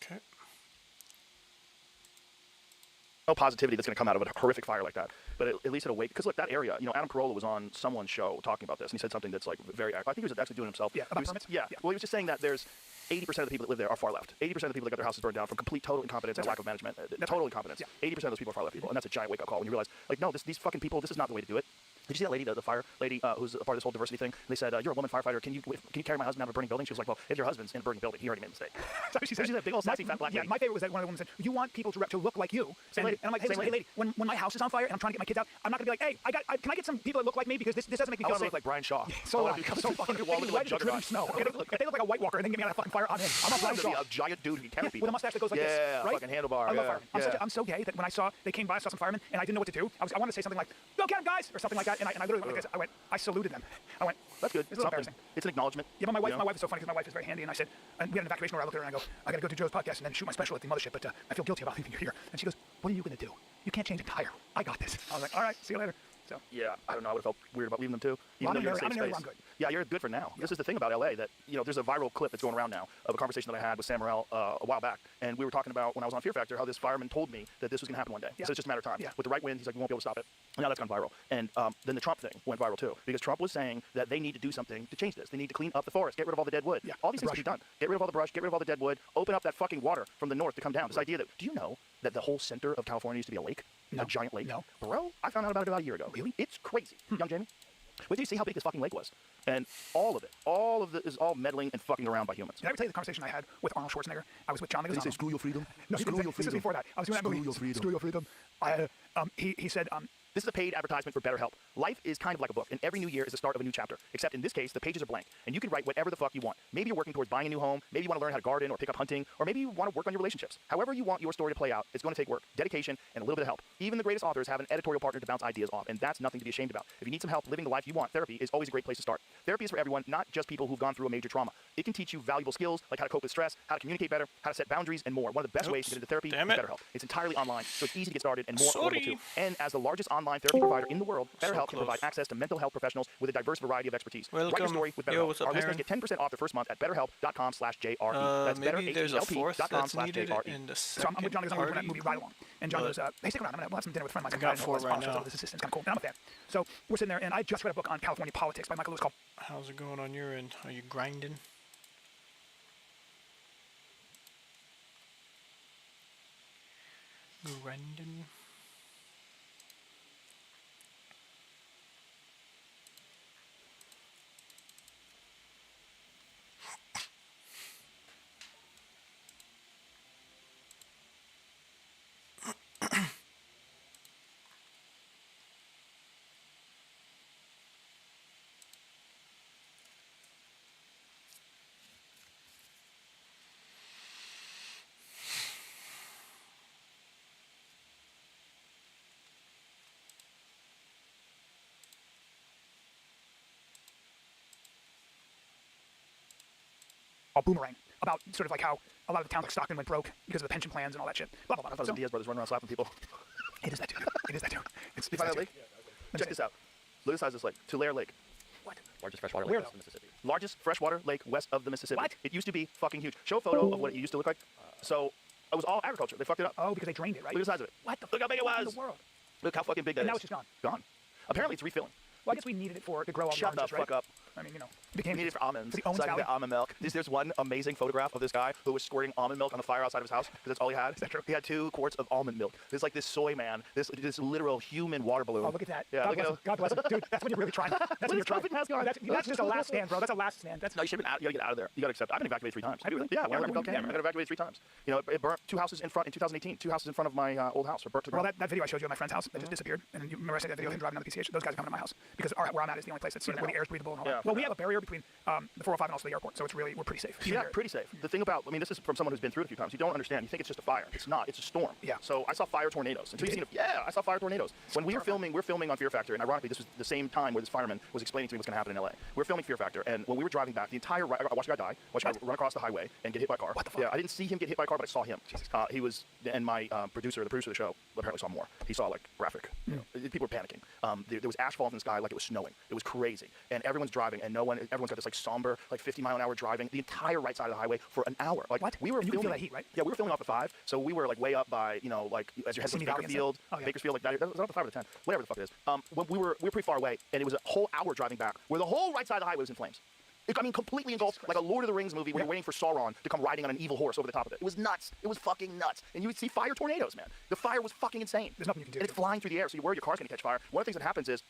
Okay. No positivity that's going to come out of a horrific fire like that, but at least it'll wait. Because look, that area, Adam Carolla was on someone's show talking about this, and he said something that's like very. I think he was actually doing it himself. Yeah, about permits? Yeah. Well, he was just saying that there's 80% of the people that live there are far left. 80% of the people that got their houses burned down from complete total incompetence and lack of management. Total incompetence. 80% of those people are far left people, and that's a giant wake up call when you realize, like, no, these fucking people, this is not the way to do it. Did you see that lady, the fire lady, who's a part of this whole diversity thing? And they said, "You're a woman firefighter. Can you carry my husband out of a burning building?" She was like, "Well, if your husband's in a burning building, he already made a mistake." So she said, she's a big old sassy fat black lady. My favorite was that one of the women said, "You want people to look like you." And I'm like, "Hey, lady, when my house is on fire and I'm trying to get my kids out, I'm not gonna be like, hey, can I get some people that look like me because this doesn't make me I feel want to safe." look like Brian Shaw. So I want to so fucking like driven snow. If they look like a White Walker and then get me out of fucking fire, I'm in. I'm on Brian Shaw. A giant dude who can be with a mustache that goes like this, right? Fucking handlebar. I love firemen. I'm so gay that when they came by, I saw some firemen, and I didn't know what to do. I wanted to say something like, "Go get 'em, guys," or something like that, and I literally went like this. I saluted them. I went, "That's good." It's a little embarrassing. It's an acknowledgement. Yeah, but my wife is so funny because my wife is very handy, and I said, and we had an evacuation where I looked at her and I go, "I gotta go do Joe's podcast and then shoot my special at the mothership, but I feel guilty about leaving you here." And she goes, "What are you gonna do? You can't change a tire. I got this." I was like, "All right, see you later." So yeah, I don't know. I would have felt weird about leaving them too. Even though you're in a safe space. I'm good. Yeah, you're good for now. Yeah. This is the thing about LA that there's a viral clip that's going around now of a conversation that I had with Sam Morrell a while back, and we were talking about when I was on Fear Factor how this fireman told me that this was going to happen one day. Yeah. So it's just a matter of time. Yeah. With the right wind, he's like, "You won't be able to stop it." And now that's gone viral. And then the Trump thing went viral too because Trump was saying that they need to do something to change this. They need to clean up the forest, get rid of all the dead wood. Yeah. All these things can be done. Get rid of all the brush, get rid of all the dead wood, open up that fucking water from the north to come down. This idea that do you know that the whole center of California used to be a lake? No. A giant lake? No. Bro, I found out about it about a year ago. Really? It's crazy. Young Jamie? Wait till you see how big this fucking lake was. And all of it is all meddling and fucking around by humans. Did I ever tell you the conversation I had with Arnold Schwarzenegger? I was with John Leguizamo. Did he say, "Screw your freedom"? No, Screw your freedom. This is before that. I was doing that movie. Screw your freedom. Screw your freedom. He said, This is a paid advertisement for BetterHelp. Life is kind of like a book, and every new year is the start of a new chapter. Except in this case, the pages are blank, and you can write whatever the fuck you want. Maybe you're working towards buying a new home, maybe you want to learn how to garden or pick up hunting, or maybe you want to work on your relationships. However you want your story to play out, it's going to take work, dedication, and a little bit of help. Even the greatest authors have an editorial partner to bounce ideas off, and that's nothing to be ashamed about. If you need some help living the life you want, therapy is always a great place to start. Therapy is for everyone, not just people who've gone through a major trauma. It can teach you valuable skills like how to cope with stress, how to communicate better, how to set boundaries, and more. One of the best ways to get into therapy is BetterHelp. It's entirely online, so it's easy to get started and more affordable too. And as the largest online therapy provider in the world, BetterHelp can provide access to mental health professionals with a diverse variety of expertise. Write your story with BetterHelp. Our listeners get 10% off their first month at BetterHelp.com/JRE. That's maybe there's a fourth that's needed in the So I'm with John because I'm going to put that movie Ride Along. And John goes, hey, stick around. We'll have some dinner with a friend of mine. I got 4 right now. This assistant's kind of cool. And I'm a fan. So we're sitting there, and I just read a book on California politics by Michael Lewis called... How's it going on your end? Are you grinding? Grinding? Boomerang, about sort of like how a lot of the towns like Stockton went broke because of the pension plans and all that shit. Blah, blah, blah. I thought it was the Diaz brothers running around slapping people. It is that too. It is that too. It's that lake? Check this out. Look at the size of this lake. Tulare Lake. What? Largest freshwater lake west of the Mississippi. Largest freshwater lake west of the Mississippi. What? It used to be fucking huge. Show a photo of what it used to look like. So it was all agriculture. They fucked it up. Oh, because they drained it, right? Look at the size of it. What the Look how big it was. in the world? Look how fucking big that is. And now it's just gone. Gone. Apparently it's refilling. Well, I guess we needed it to grow all the Shut the oranges, fuck right? up. I mean, you know, We needed it for almonds. For the almonds so I can get almond milk. There's one amazing photograph of this guy who was squirting almond milk on the fire outside of his house because that's all he had. Is that true? He had 2 quarts of almond milk. There's like this soy man, this literal human water balloon. Oh, look at that. Yeah, God look bless at him. God bless him. Dude, that's when you're really trying. That's when you're trying. That's just a last stand, bro. That's a last stand. That's No, you should have been you gotta get out of there. You gotta accept. I've been evacuated 3 times. Have you really? Yeah, Yeah, when I got evacuated 3 times. You know, it burnt 2 houses in front in 2018. 2 houses in front of my old house were burnt to the Well, ground. that video I showed you at my friend's house that just disappeared, and you remember I said that video of him driving down the PCH? Those guys are coming to my house because where I'm at is the only place that's where the air is breathable and all that. Well, we have a barrier between the 405 and also the airport, so we're pretty safe. Yeah, pretty safe. The thing about, I mean, this is from someone who's been through it a few times. You don't understand. You think it's just a fire. It's not. It's a storm. Yeah. So I saw fire tornadoes. Until you've seen it. Yeah, I saw fire tornadoes. When we're filming on Fear Factor, and ironically, this was the same time where this fireman was explaining to me what's going to happen in LA. We're filming Fear Factor, and when we were driving back, I watched a guy die, watched a guy run across the highway and get hit by a car. What the fuck? Yeah, I didn't see him get hit by a car, but I saw him. He was, and my producer of the show, apparently saw more. He saw like graphic. You know, people were panicking. There was asphalt in the sky like it was snowing. It was crazy, and everyone's driving, and everyone's got this like somber, like 50-mile-an-hour driving the entire right side of the highway for an hour. Like what? We were filming. You can feel that heat, right? Yeah, we were filming off the 5, so we were like way up by, you know, like as you're heading to Bakersfield, Bakersfield, like that. Was that off the 5 or the 10? Whatever the fuck it is. When we were pretty far away, and it was a whole hour driving back, where the whole right side of the highway was in flames. I mean, completely engulfed, like a Lord of the Rings movie where you're waiting for Sauron to come riding on an evil horse over the top of it. It was nuts. It was fucking nuts. And you would see fire tornadoes, man. The fire was fucking insane. There's nothing you can do. And it's flying through the air, so you're worried your car's gonna catch fire. One of the things that happens is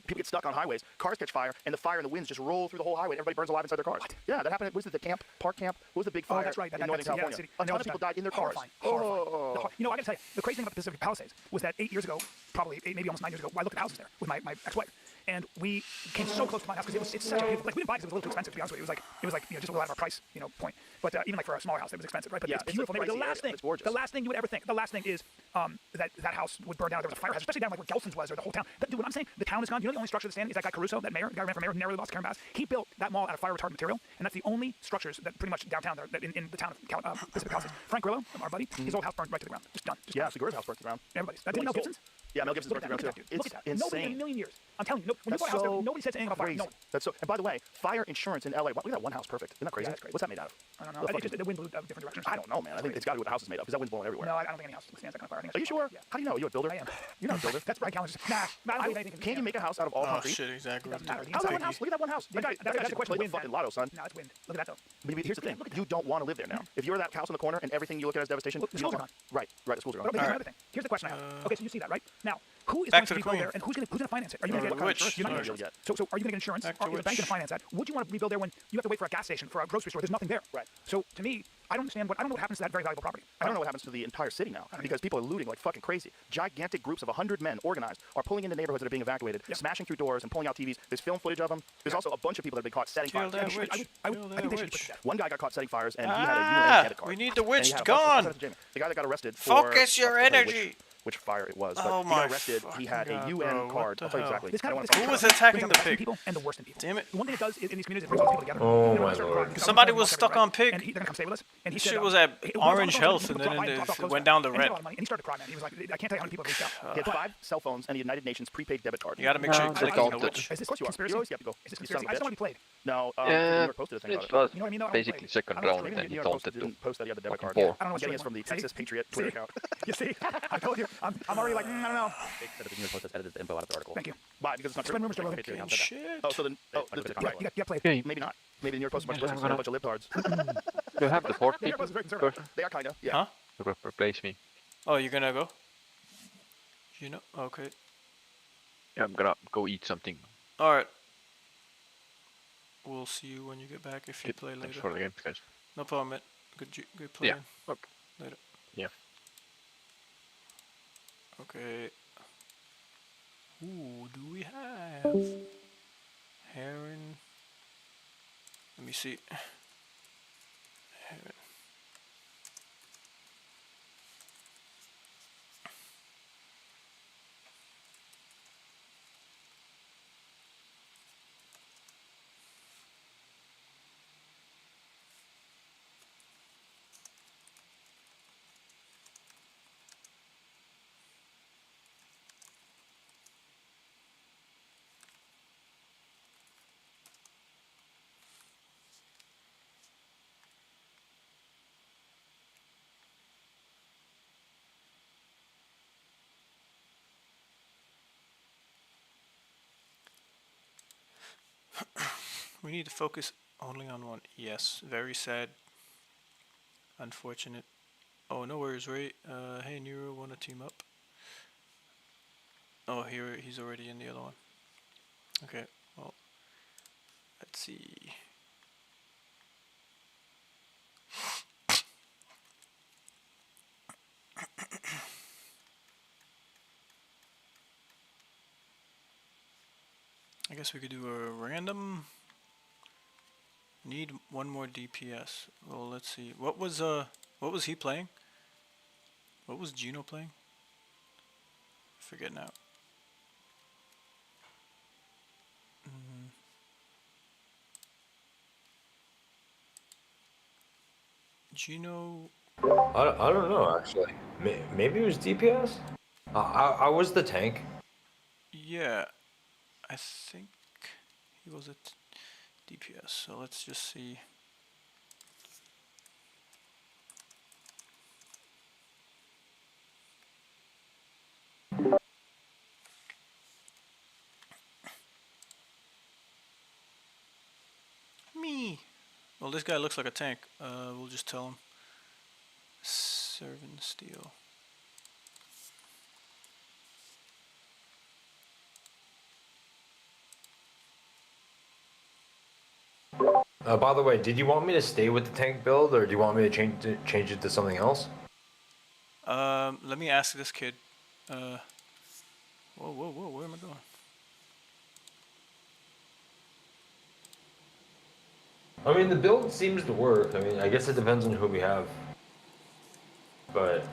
people get stuck on highways, cars catch fire, and the fire and the winds just roll through the whole highway, and everybody burns alive inside their cars. What? Yeah, that happened at, what was it, the park camp? What was the big fire? Oh, that's right. in Northern California? Yeah, Tons of people died in their cars. Horrifying. You know, I gotta tell you, the crazy thing about the Pacific Palisades was that 8 years ago, probably maybe almost 9 years ago, I looked at houses there with my ex-wife. And we came so close to my house because it's such a beautiful, like we didn't buy it because it was a little too expensive, to be honest with you. It was like you know, just a little out of our price, you know, point. But even like for a smaller house, it was expensive, right? But it's beautiful. The last thing you would ever think, the last thing is that house would burn down. There was a fire hazard, especially down like where Gelson's was, or the whole town. Dude, what I'm saying, the town is gone. You know, the only structure that's standing is that guy Caruso, that mayor, the guy who ran for mayor, narrowly lost Karen Bass. He built that mall out of fire retardant material, and that's the only structures that pretty much downtown there, that in the town of Pacific Palisades. Frank Grillo, our buddy, his old house burned right to the ground, just done. Yeah, Segura's house burnt to the ground. Everybody's. Didn't Mel Gibson's? Yeah, Mel Gibson's burnt to the ground too. Look at that. It's Nobody in a million years. I'm telling you, when you bought a house there, nobody said anything about fire. No one. That's so. And by the way, fire insurance in LA. Look at that one house, perfect. Isn't that crazy? Yeah, that's crazy. What's that made out of? I don't know. I think just the wind blew different directions. I don't know, man. I think it's got to be what the house is made of, because that wind's blowing everywhere. No, I don't think any house stands that kind of fire. I think Are you sure? Yeah. How do you know? Are you a builder? I am. You're not a builder. That's Brian Callender's. Nah, I don't believe anything. Can you make a house out of all concrete? Oh shit, exactly. Doesn't matter. How's that one house? Look at that one house. That's a question. Play the fucking lotto, son. No, it's wind. Look at that though. But here's the thing. You don't want to live there now. If you're that house in the corner and everything you look at is devastation, the schools are gone. Right, the schools are gone. But here's another thing. Here's the question I have. Okay, so you see that, right? Now, Who is Back going to the rebuild queen. there, and who's going to finance it? Are you going to get which? insurance? You're not going to get insurance. So are you going to get insurance? Back Or to is the bank going which? to finance that? Would you want to rebuild there when you have to wait for a gas station, for a grocery store? There's nothing there. Right. So to me, I don't understand I don't know what happens to that very valuable property. I don't know what happens to the entire city now because people are looting like fucking crazy. Gigantic groups of 100 men organized are pulling into neighborhoods that are being evacuated, smashing through doors and pulling out TVs. There's film footage of them. There's also a bunch of people that have been caught setting Kill fires. that witch. I think they should put that. One guy got caught setting fires and he had a UN debit card. We need the And he witch had a- gone. The guy that got arrested for Focus your I'll tell you energy. Which fire it was, Oh but he my got arrested. He had a fucking UN God, bro, card. what I'll tell you the exactly. This kind of I don't Who wanna- was attacking the brings out pig? people and the worst in people. Damn it. The one thing it does in these communities, it brings all these people together. Oh You know, my I started lord. crying because Somebody I was every stuck day, on pig. And they're gonna come stay with us. And he This said, shit was at it was orange on health, the and phone, then he dropped off it close went to down to that. And he had a red. lot of money, and he started to cry, man. He was like, I can't tell you how many people have reached out. He had 5 cell phones and a United Nations prepaid debit card. You gotta make sure you No, click they on the don't. witch. Is this Of course you are. conspiracy? You're always skeptical. Is this You son conspiracy? of I a just want to be bitch. played. No, You New York posted a thing It about it. was know what I mean? No, I don't basically play. second I don't know round, what's and New he York taunted Post to didn't post that he had the debit fucking card. ball. I don't know I'm what's getting going this from the on. Texas Patriot See? Twitter account. You see? I told you. I'm already like, I don't know. They said that the New York Post has edited the info out of the article. Thank you. Why? Because it's not true. Spread rumors to Patriot account Fucking said that. shit. Oh, so then, You got played. Okay, maybe not. Maybe the New York Post is a bunch of Yeah, listeners, I'm a bunch of libtards. you have the port New York people Post is very conservative. person They are kinda, yeah. Huh? to replace me. Oh, you're gonna go? You know? Okay. Yeah, I'm gonna go eat something. Alright. We'll see you when you get back if you play Thanks later. for the game, guys. No problem, mate. Good playing. Yeah. Okay. Later. Yeah. Okay. Ooh, do we have Heron? Let me see. Heron. We need to focus only on one. Yes, very sad. Unfortunate. Oh, no worries, Ray. Hey, Nero, wanna team up? Oh, here he's already in the other one. Okay, well, let's see. I guess we could do a random. Need one more DPS. Well, let's see. What was he playing? What was Gino playing? Forget now. Gino. I don't know actually. Maybe it was DPS. I was the tank. Yeah, I think he was at DPS. So let's just see. Me. Well, this guy looks like a tank. We'll just tell him. Servant steel. By the way, did you want me to stay with the tank build, or do you want me to change it to something else? Let me ask this kid. Whoa, where am I going? I mean, the build seems to work. I mean, I guess it depends on who we have. But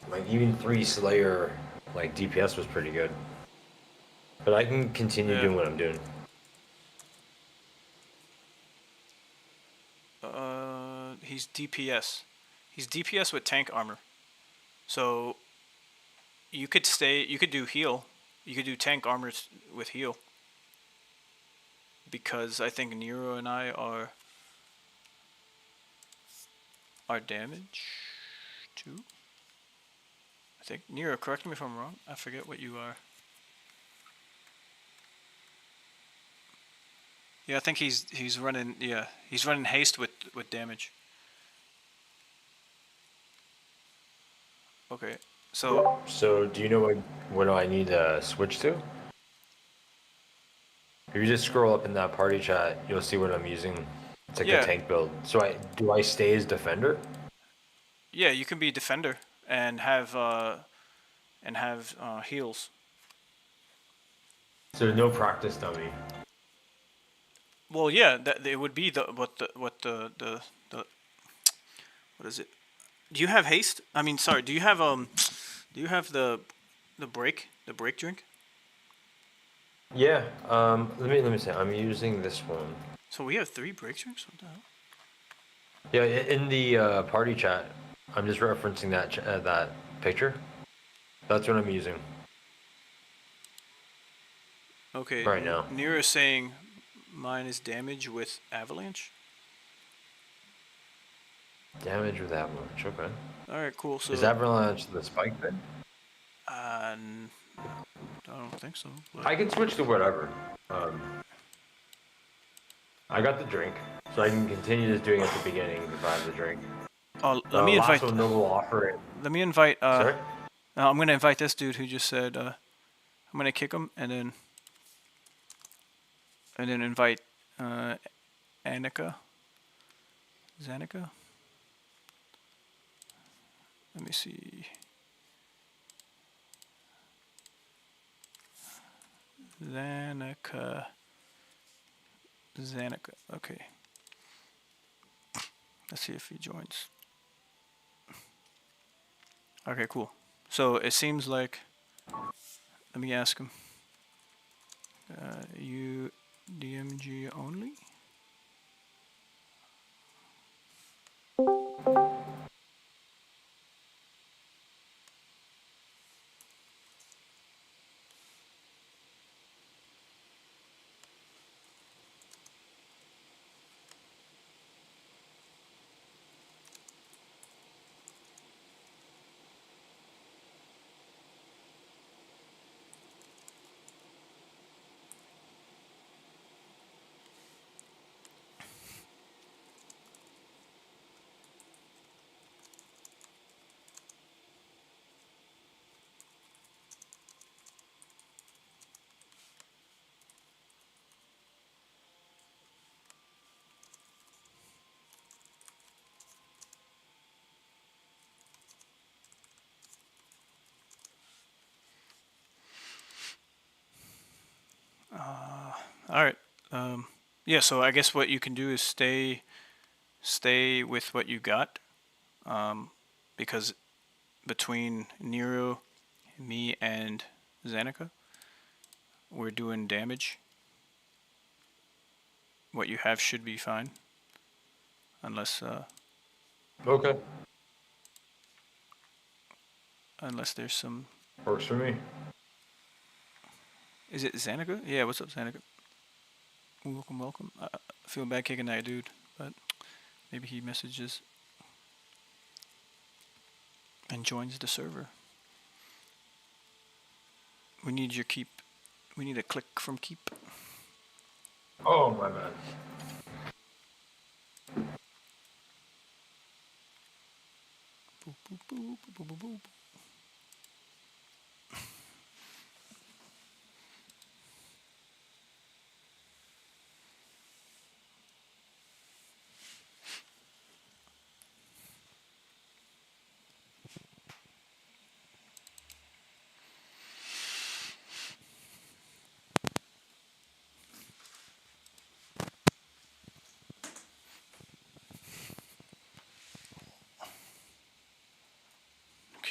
like even 3 Slayer, like DPS was pretty good. But I can continue doing what I'm doing. He's DPS. He's DPS with tank armor. So you could stay. You could do heal. You could do tank armor with heal. Because I think Nero and I are damage too. I think Nero. Correct me if I'm wrong. I forget what you are. Yeah, I think he's running. Yeah, he's running haste with damage. Okay, So do you know what do I need to switch to? If you just scroll up in that party chat, you'll see what I'm using. It's like Yeah. a tank build. So do I stay as defender? Yeah, you can be defender and have heals. So no practice dummy. Well, yeah, that it would be the what is it? Do you have haste? I mean, sorry. Do you have the break drink? Yeah. Let me see. I'm using this one. So we have 3 break drinks. What the hell? Yeah, in the party chat, I'm just referencing that picture. That's what I'm using. Okay. Right now. Nero is saying mine is damage with avalanche. Damage with avalanche. Okay. All right, cool. So is avalanche the spike thing? I don't think so. But... I can switch to whatever. I got the drink, so I can continue just doing it at the beginning if I have the drink. Oh, let me invite. One will offer it. Let me invite. Sorry? I'm gonna invite this dude who just said. I'm gonna kick him and then invite Annika. Zanika. Let me see. Zanika. Okay. Let's see if he joins. Okay, cool. So it seems like. Let me ask him. You DMG only? All right. Yeah. So I guess what you can do is stay with what you got, because between Nero, me, and Zanika, we're doing damage. What you have should be fine, unless Okay. Unless there's some. Works for me. Is it Zanika? Yeah. What's up, Zanika? Welcome, welcome. I feel bad kicking that dude, but maybe he messages and joins the server. We need your keep. We need a click from keep. Oh, my bad. Boop, boop, boop, boop, boop, boop.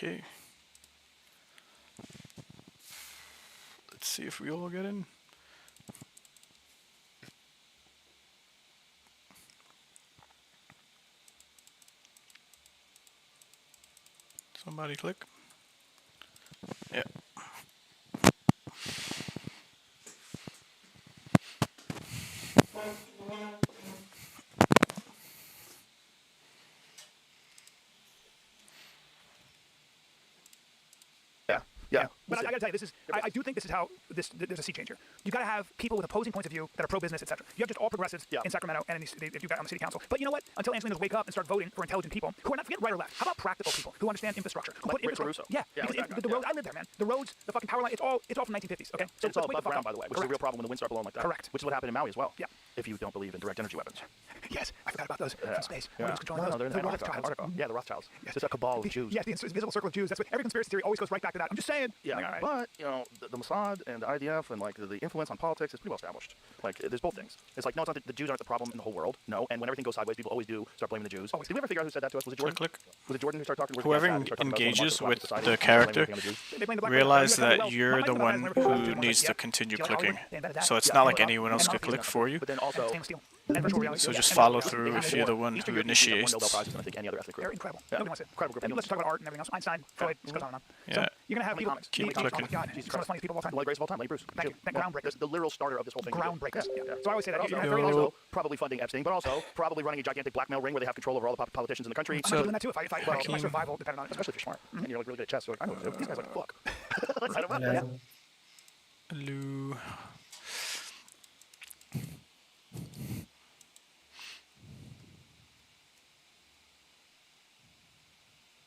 Okay. Let's see if we all get in. Somebody click. Yeah. Yeah. But I gotta tell you, this is. I do think this is how there's a sea change here. You gotta have people with opposing points of view that are pro-business, etc. You have just all progressives in Sacramento and if you got on the city council. But you know what? Until Angelinos wake up and start voting for intelligent people who are not forget right or left. How about practical people who understand infrastructure? Who put infrastructure? Yeah. The roads. I live there, man. The roads, the fucking power line. It's all from 1950s. Okay. So it's all above ground, by the way, which is a real problem when the winds start blowing like that. Correct. Which is what happened in Maui as well. Yeah. If you don't believe in direct energy weapons. Yes, I forgot about those from space. Yeah. Controlling those. The Rothschilds. Yeah, the Rothschilds. Yes. It's a cabal of Jews. Yeah, the invisible circle of Jews. That's what every conspiracy theory always goes right back to that. I'm just saying. Yeah, like, all right. but you know the Mossad and the IDF and like the influence on politics is pretty well established. Like there's both things. It's like no, it's not the Jews aren't the problem in the whole world. No, and when everything goes sideways, people always do start blaming the Jews. Did we ever figure out who said that to us? Was it Jordan? Was it Jordan who started talking? Whoever engages with the character realize that you're the one who needs to continue clicking. So it's not like anyone else could click for you. So just follow through if you're the one who initiates. They're incredible. Nobody wants it. And let's talk about art and everything else. Einstein, Freud, just goes on and on. Yeah. So you're gonna have people. Keep Oh clicking. my God, he's one of the funniest people of all time. One of the greatest of all time, Lenny Bruce. Thank you. Groundbreakers. The literal starter of this whole thing. Groundbreakers. Yeah. So I always say that. Also probably funding Epstein, but also probably running a gigantic blackmail ring where they have control over all the politicians in the country. I'm doing that too. If my survival depended on it, especially if you're smart and you're like really good at chess. So I know what to do. These guys are like fuck. Hello.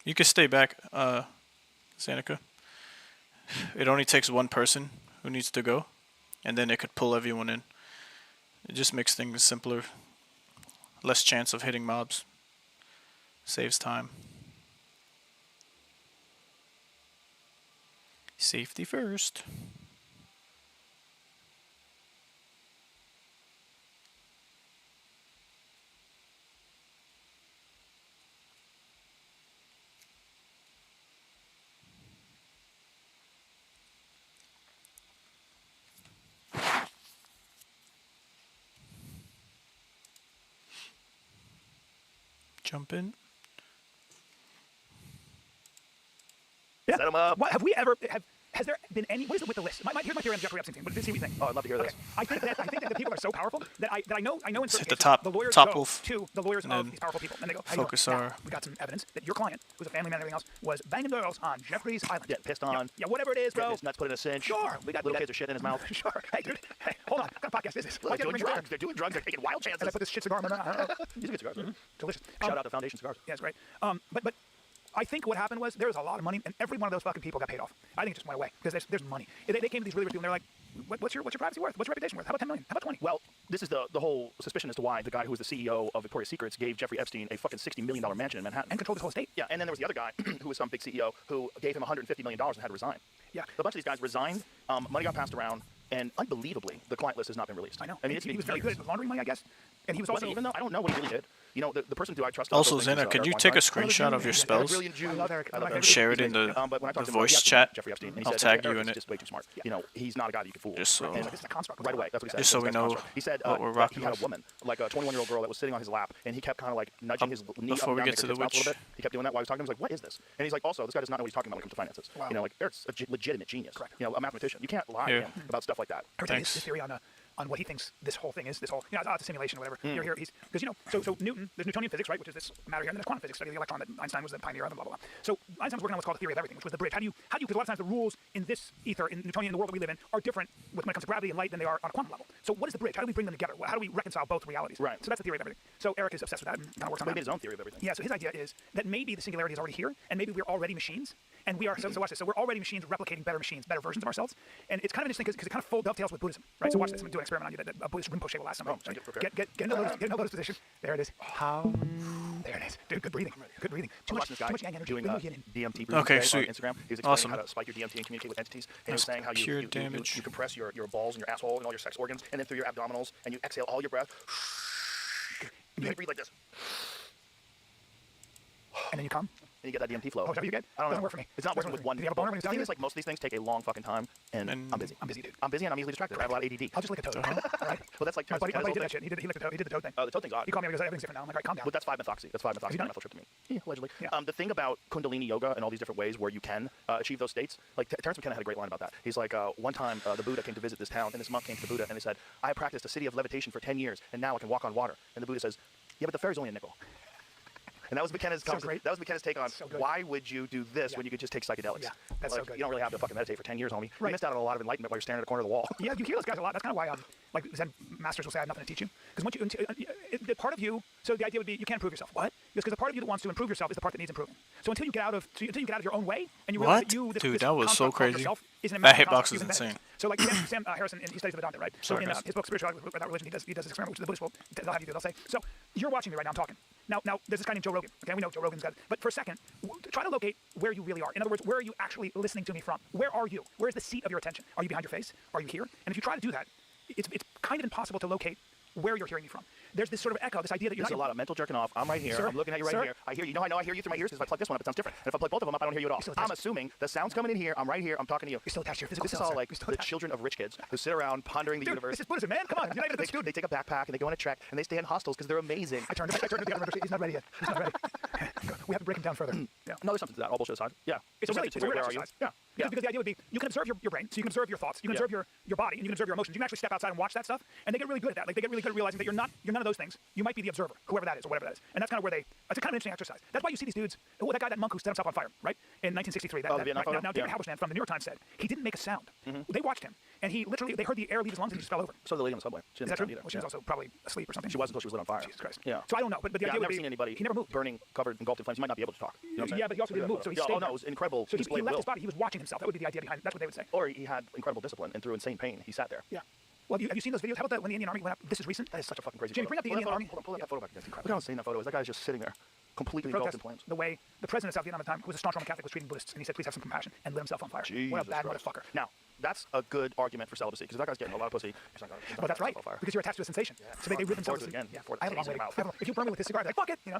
You can stay back, Seneca. It only takes one person who needs to go, and then it could pull everyone in. It just makes things simpler. Less chance of hitting mobs. Saves time. Safety first. Jump in. Yeah. Set him up. What have we ever has there been any? What is it with the list? Here's my theory on the Jeffrey Epstein thing. But let's see what you think. Oh, I'd love to hear this. I think that the people are so powerful that I know in certain the cases, top the lawyers top go wolf, to the lawyers of these powerful people and they go, hey, focus now, our. we got some evidence that your client, who's a family man and everything else, was banging girls on Jeffrey's Island. Getting pissed on. Yeah, whatever it is, bro. His nuts put in a cinch. Sure. We got little kids are shit in his mouth. Sure. Hey, dude. Hey, hold on. What kind of podcast is this? They're doing drugs. They're doing drugs. They're taking wild chances. And I put this shit cigar in my mouth. These are good cigars. Delicious. Shout out to Foundation Cigars. Yeah, it's great. But I think what happened was there was a lot of money, and every one of those fucking people got paid off. I think it just went away because there's money. They came to these really rich people, and they're like, "What's your privacy worth? What's your reputation worth? How about 10 million? How about 20?" Well, this is the whole suspicion as to why the guy who was the CEO of Victoria's Secrets gave Jeffrey Epstein a fucking $60 million mansion in Manhattan and controlled his whole estate. Yeah, and then there was the other guy who was some big CEO who gave him $150 million and had to resign. Yeah, a bunch of these guys resigned. Money got passed around, and unbelievably, the client list has not been released. I know. I mean, he was very good at laundering money, I guess, and he was also even though I don't know what he really did. You know, the person who I trust. Also, Zena, could you take a screenshot of your spells and share it in the voice chat? I'll tag you in it. Just way too smart. You know, he's not a guy that you can fool. Just so. Right away. That's what he said. Just so we know he said what we're rocking he had with. a woman, like a 21-year-old girl that was sitting on his lap, and he kept kind of like nudging his knee before up we and get down to the his mouth a witch. little bit. He kept doing that while he was talking to him. I was like, what is this? And he's like, also, this guy does not know what he's talking about when it comes to finances. Wow. You know, like Eric's a legitimate genius. Correct. You know, a mathematician. You can't lie to him about stuff like that. I his theory on what he thinks this whole thing is, this whole, it's a simulation or whatever. You're here, because, so Newton, there's Newtonian physics, right, which is this matter here, and then there's quantum physics, study of the electron that Einstein was the pioneer of, and blah, blah, blah. So Einstein was working on what's called the theory of everything, which was the bridge. How do you, because a lot of times the rules in this ether, in Newtonian, in the world that we live in, are different when it comes to gravity and light than they are on a quantum level. So what is the bridge? How do we bring them together? How do we reconcile both realities? Right. So that's the theory of everything. So Eric is obsessed with that and kind of works on that. He made his own theory of everything. Yeah, so his idea is that maybe the singularity is already here, and maybe we're already machines, and we are, so watch this, so we're already machines replicating better machines, better versions of ourselves, and it's kind of interesting because it kind of full dovetails with Buddhism, right? So watch this, I'm doing an experiment on you that a Buddhist Rinpoche will ask somebody. Get in the lotus position. There it is. There it is. Dude, good breathing. Good breathing. Too much yang energy. Doing DMT okay, on sweet. Instagram. He was explaining Awesome. how to spike your DMT and communicate with entities. And he was saying how pure you damage. You compress your balls and your asshole and all your sex organs, and then through your abdominals, and you exhale all your breath. You breathe like this. And then you come. And you get that DMT flow. Oh, is that what you get? I don't know. Doesn't work for me. It's not working with one. Did you have a boner when he was The down thing here? is, like, most of these things take a long fucking time, and I'm busy. I'm busy, dude. I'm busy and I'm easily distracted. I have a lot of ADD. I'll just lick a toad. Right? Well, that's like My buddy did that shit. He licked the toad. He did the toad thing. Oh, the toad thing's odd. He called me because everything's different now. I'm like, right, calm down. But that's 5-methoxy. That's 5-methoxy dimethyltryptamine. Yeah, allegedly. Yeah. The thing about Kundalini yoga and all these different ways where you can achieve those states, like Terrence McKenna had a great line about that. He's like, one time the Buddha came to visit this town, and this monk came to the Buddha, and he said, I practiced a city of levitation for 10 years, and now I can walk on water. And the Buddha says, yeah, but the fare's only a nickel. And that was McKenna's great. that was McKenna's take on why would you do this when you could just take psychedelics? Yeah, that's so good. You don't really have to fucking meditate for 10 years, homie. Right. You missed out on a lot of enlightenment while you're staring at the corner of the wall. Yeah, you hear those guys a lot. That's kind of why, like Zen masters will say, "I have nothing to teach you," because once the part of you. So the idea would be you can't improve yourself. What? Because the part of you that wants to improve yourself is the part that needs improving. So until you get out of your own way and you realize that you, Dude, that was so crazy. Isn't That hitbox is insane. So like Sam Harrison, he studies the Vedanta, right? So in his book Spirituality Without Religion, he does this experiment, which the Buddhists will they'll have you do. They'll say, so you're watching me right now. I'm talking. Now there's this guy named Joe Rogan. Okay, we know Joe Rogan's got. But for a second, try to locate where you really are. In other words, where are you actually listening to me from? Where are you? Where's the seat of your attention? Are you behind your face? Are you here? And if you try to do that, it's kind of impossible to locate where you're hearing me from. There's this sort of echo, this idea that you're There's a lot of mental jerking off. I'm right here. Sir? I'm looking at you right Sir? here. I hear you. I hear you through my ears because if I plug this one up, it sounds different. And if I plug both of them up, I don't hear you at all. I'm assuming the sound's coming in here. I'm right here. I'm talking to you. You're still attached to your physical This is self, all sir. like You're still the attached. children of rich kids who sit around pondering the Dude, universe. this is Buddhism, man. Come on. You're not even a student. They take a backpack and they go on a trek and they stay in hostels because they're amazing. I turned to the other member. He's not ready yet. He's not ready. We have to break him down further. Yeah. No, there's something to that. All bullshit aside. Yeah. It's a really Subjective weird where are you? exercise. Yeah. Because the idea would be you can observe your brain, so you can observe your thoughts, you can observe your body, and you can observe your emotions. You can actually step outside and watch that stuff, and they get really good at that. Like they get really good at realizing that you're none of those things. You might be the observer, whoever that is, or whatever that is. And that's kind of where that's a kind of interesting exercise. That's why you see these dudes. Oh, that guy, that monk who set himself on fire, right? In 1963. The Vietnam photo? Now David Halberstam from the New York Times said he didn't make a sound. They watched him, and they heard the air leave his lungs, and he just fell over. So the lady on the subway. She Is that true? Well, she was also probably asleep or something. She was until she was lit on fire. Jesus Christ. Yeah. So I don't know, but the idea I've would never be seen anybody he never moved. burning, covered, engulfed in flames. He might not be able to talk. You know what I'm saying? Yeah, but he also didn't move, so he stayed Oh no, there. it was incredible. So he display of left will. his body. He was watching himself. That would be the idea behind. That's what they would say. Or he had incredible discipline, and through insane pain, he sat there. Yeah. Well, have you seen those videos? How about that when the Indian Army went out? This is recent. That is such a fucking crazy Jamie, photo. bring up the Indian Army. Pull up that photo back. That's incredible. Look how insane that photo is. That guy's just sitting there, completely engulfed in flames. The way the president of South Vietnam at the time, who was a staunch Roman Catholic, was treating Buddhists, and he said, "Please have some compassion," and lit himself on fire. What a bad motherfucker. Now, that's a good argument for celibacy because that guy's getting a lot of pussy. Well, that's right, because you're attached to a sensation. So they rip themselves. Again. Yeah. I have a long way to go. If you burn me with this cigar, I'd be like, fuck it. You know,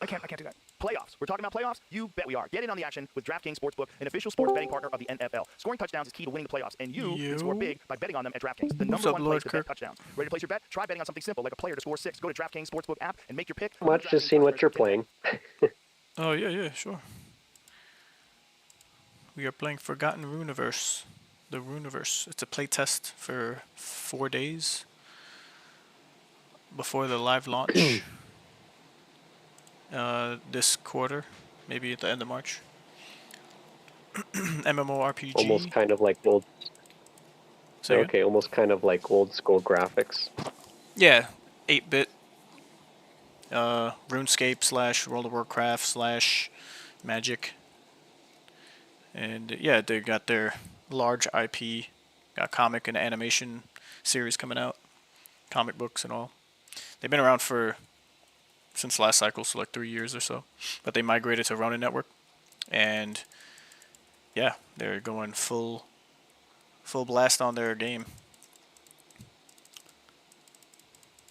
I can't do that. Playoffs. We're talking about playoffs? You bet we are. Get in on the action with DraftKings Sportsbook, an official sports betting partner of the NFL. Scoring touchdowns is key to winning the playoffs, and you can score big by betting on them at DraftKings, the number one place to bet touchdowns. Ready to place your bet? Try betting on something simple like a player to score 6. Go to DraftKings Sportsbook app and make your pick. Much just seen what you're playing. Oh, yeah, sure. We are playing Forgotten Runiverse. The Runiverse. It's a playtest for 4 days before the live launch. This quarter, maybe at the end of March. MMORPG. Almost kind of like old. Okay, almost kind of like old school graphics. Yeah, 8-bit. RuneScape / World of Warcraft / Magic. And yeah, they got their large IP, got comic and animation series coming out, comic books and all. They've been around since last cycle, so like 3 years or so. But they migrated to Ronin Network, and yeah, they're going full blast on their game.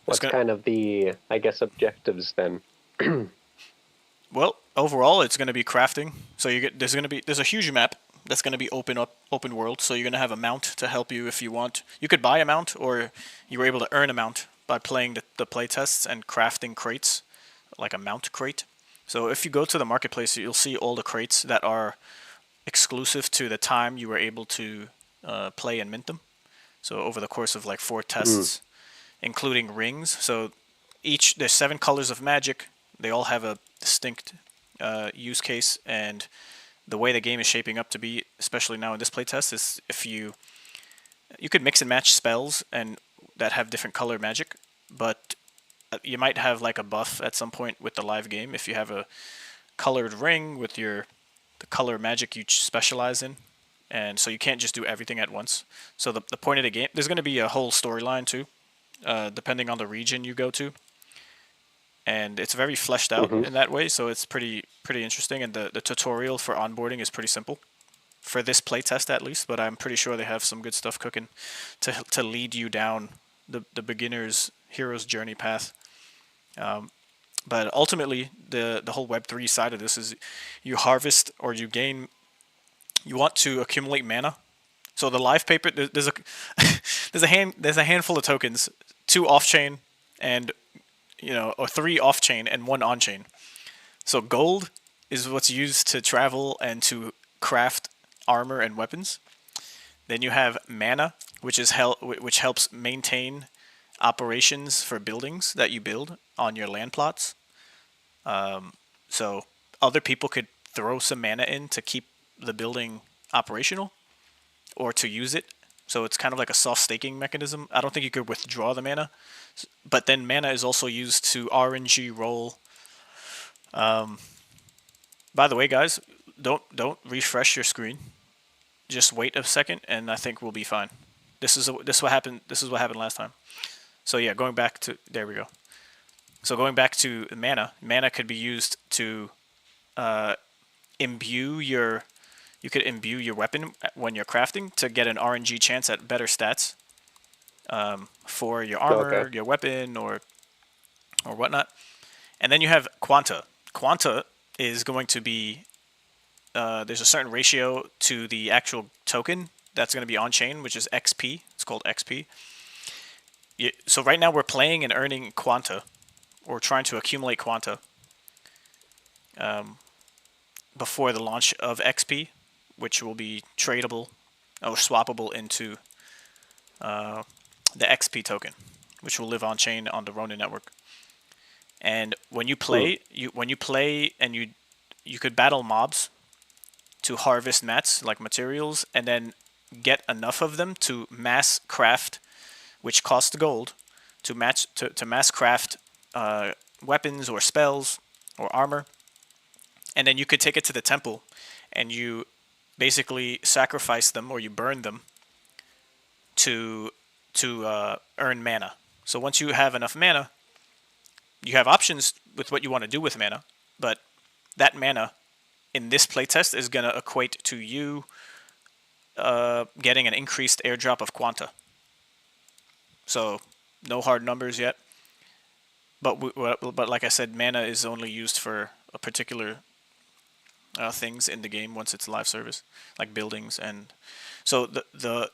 What's kind of the, I guess, objectives then? Well, overall, it's going to be crafting. So there's a huge map that's going to be open world. So you're going to have a mount to help you if you want. You could buy a mount, or you were able to earn a mount by playing the playtests and crafting crates, like a mount crate. So if you go to the marketplace, you'll see all the crates that are exclusive to the time you were able to play and mint them. So over the course of like 4 tests, including rings. So there's 7 colors of magic. They all have a distinct use case, and the way the game is shaping up to be, especially now in this playtest, is if you could mix and match spells and that have different color magic, but you might have like a buff at some point with the live game if you have a colored ring with the color magic you specialize in, and so you can't just do everything at once. So the point of the game, there's going to be a whole storyline too, depending on the region you go to. And it's very fleshed out in that way, so it's pretty interesting. And the tutorial for onboarding is pretty simple, for this playtest at least. But I'm pretty sure they have some good stuff cooking to lead you down the beginner's hero's journey path. But ultimately, the whole Web3 side of this is you harvest or you gain. You want to accumulate mana. So the live paper, there's a handful of tokens, 2 off-chain and or 3 off-chain and 1 on-chain. So gold is what's used to travel and to craft armor and weapons. Then you have mana, which helps maintain operations for buildings that you build on your land plots. So other people could throw some mana in to keep the building operational or to use it. So it's kind of like a soft staking mechanism. I don't think you could withdraw the mana, but then mana is also used to RNG roll. By the way, guys, don't refresh your screen. Just wait a second, and I think we'll be fine. This is what happened. This is what happened last time. So yeah, going back to there we go. So going back to mana, mana could be used to imbue your. You could imbue your weapon when you're crafting to get an RNG chance at better stats for your armor, your weapon, or whatnot. And then you have Quanta. Quanta is going to be there's a certain ratio to the actual token that's going to be on chain, which is XP. It's called XP. So right now we're playing and earning Quanta, or trying to accumulate Quanta before the launch of XP, which will be tradable or swappable into the XP token, which will live on chain on the Ronin network. And when you play, and you could battle mobs to harvest mats like materials, and then get enough of them to mass craft, which costs gold, to mass craft weapons or spells or armor, and then you could take it to the temple, and you basically sacrifice them or you burn them to earn mana. So once you have enough mana, you have options with what you want to do with mana, but that mana in this playtest is going to equate to you getting an increased airdrop of Quanta. So no hard numbers yet, but like I said, mana is only used for a particular things in the game once it's live service, like buildings. And so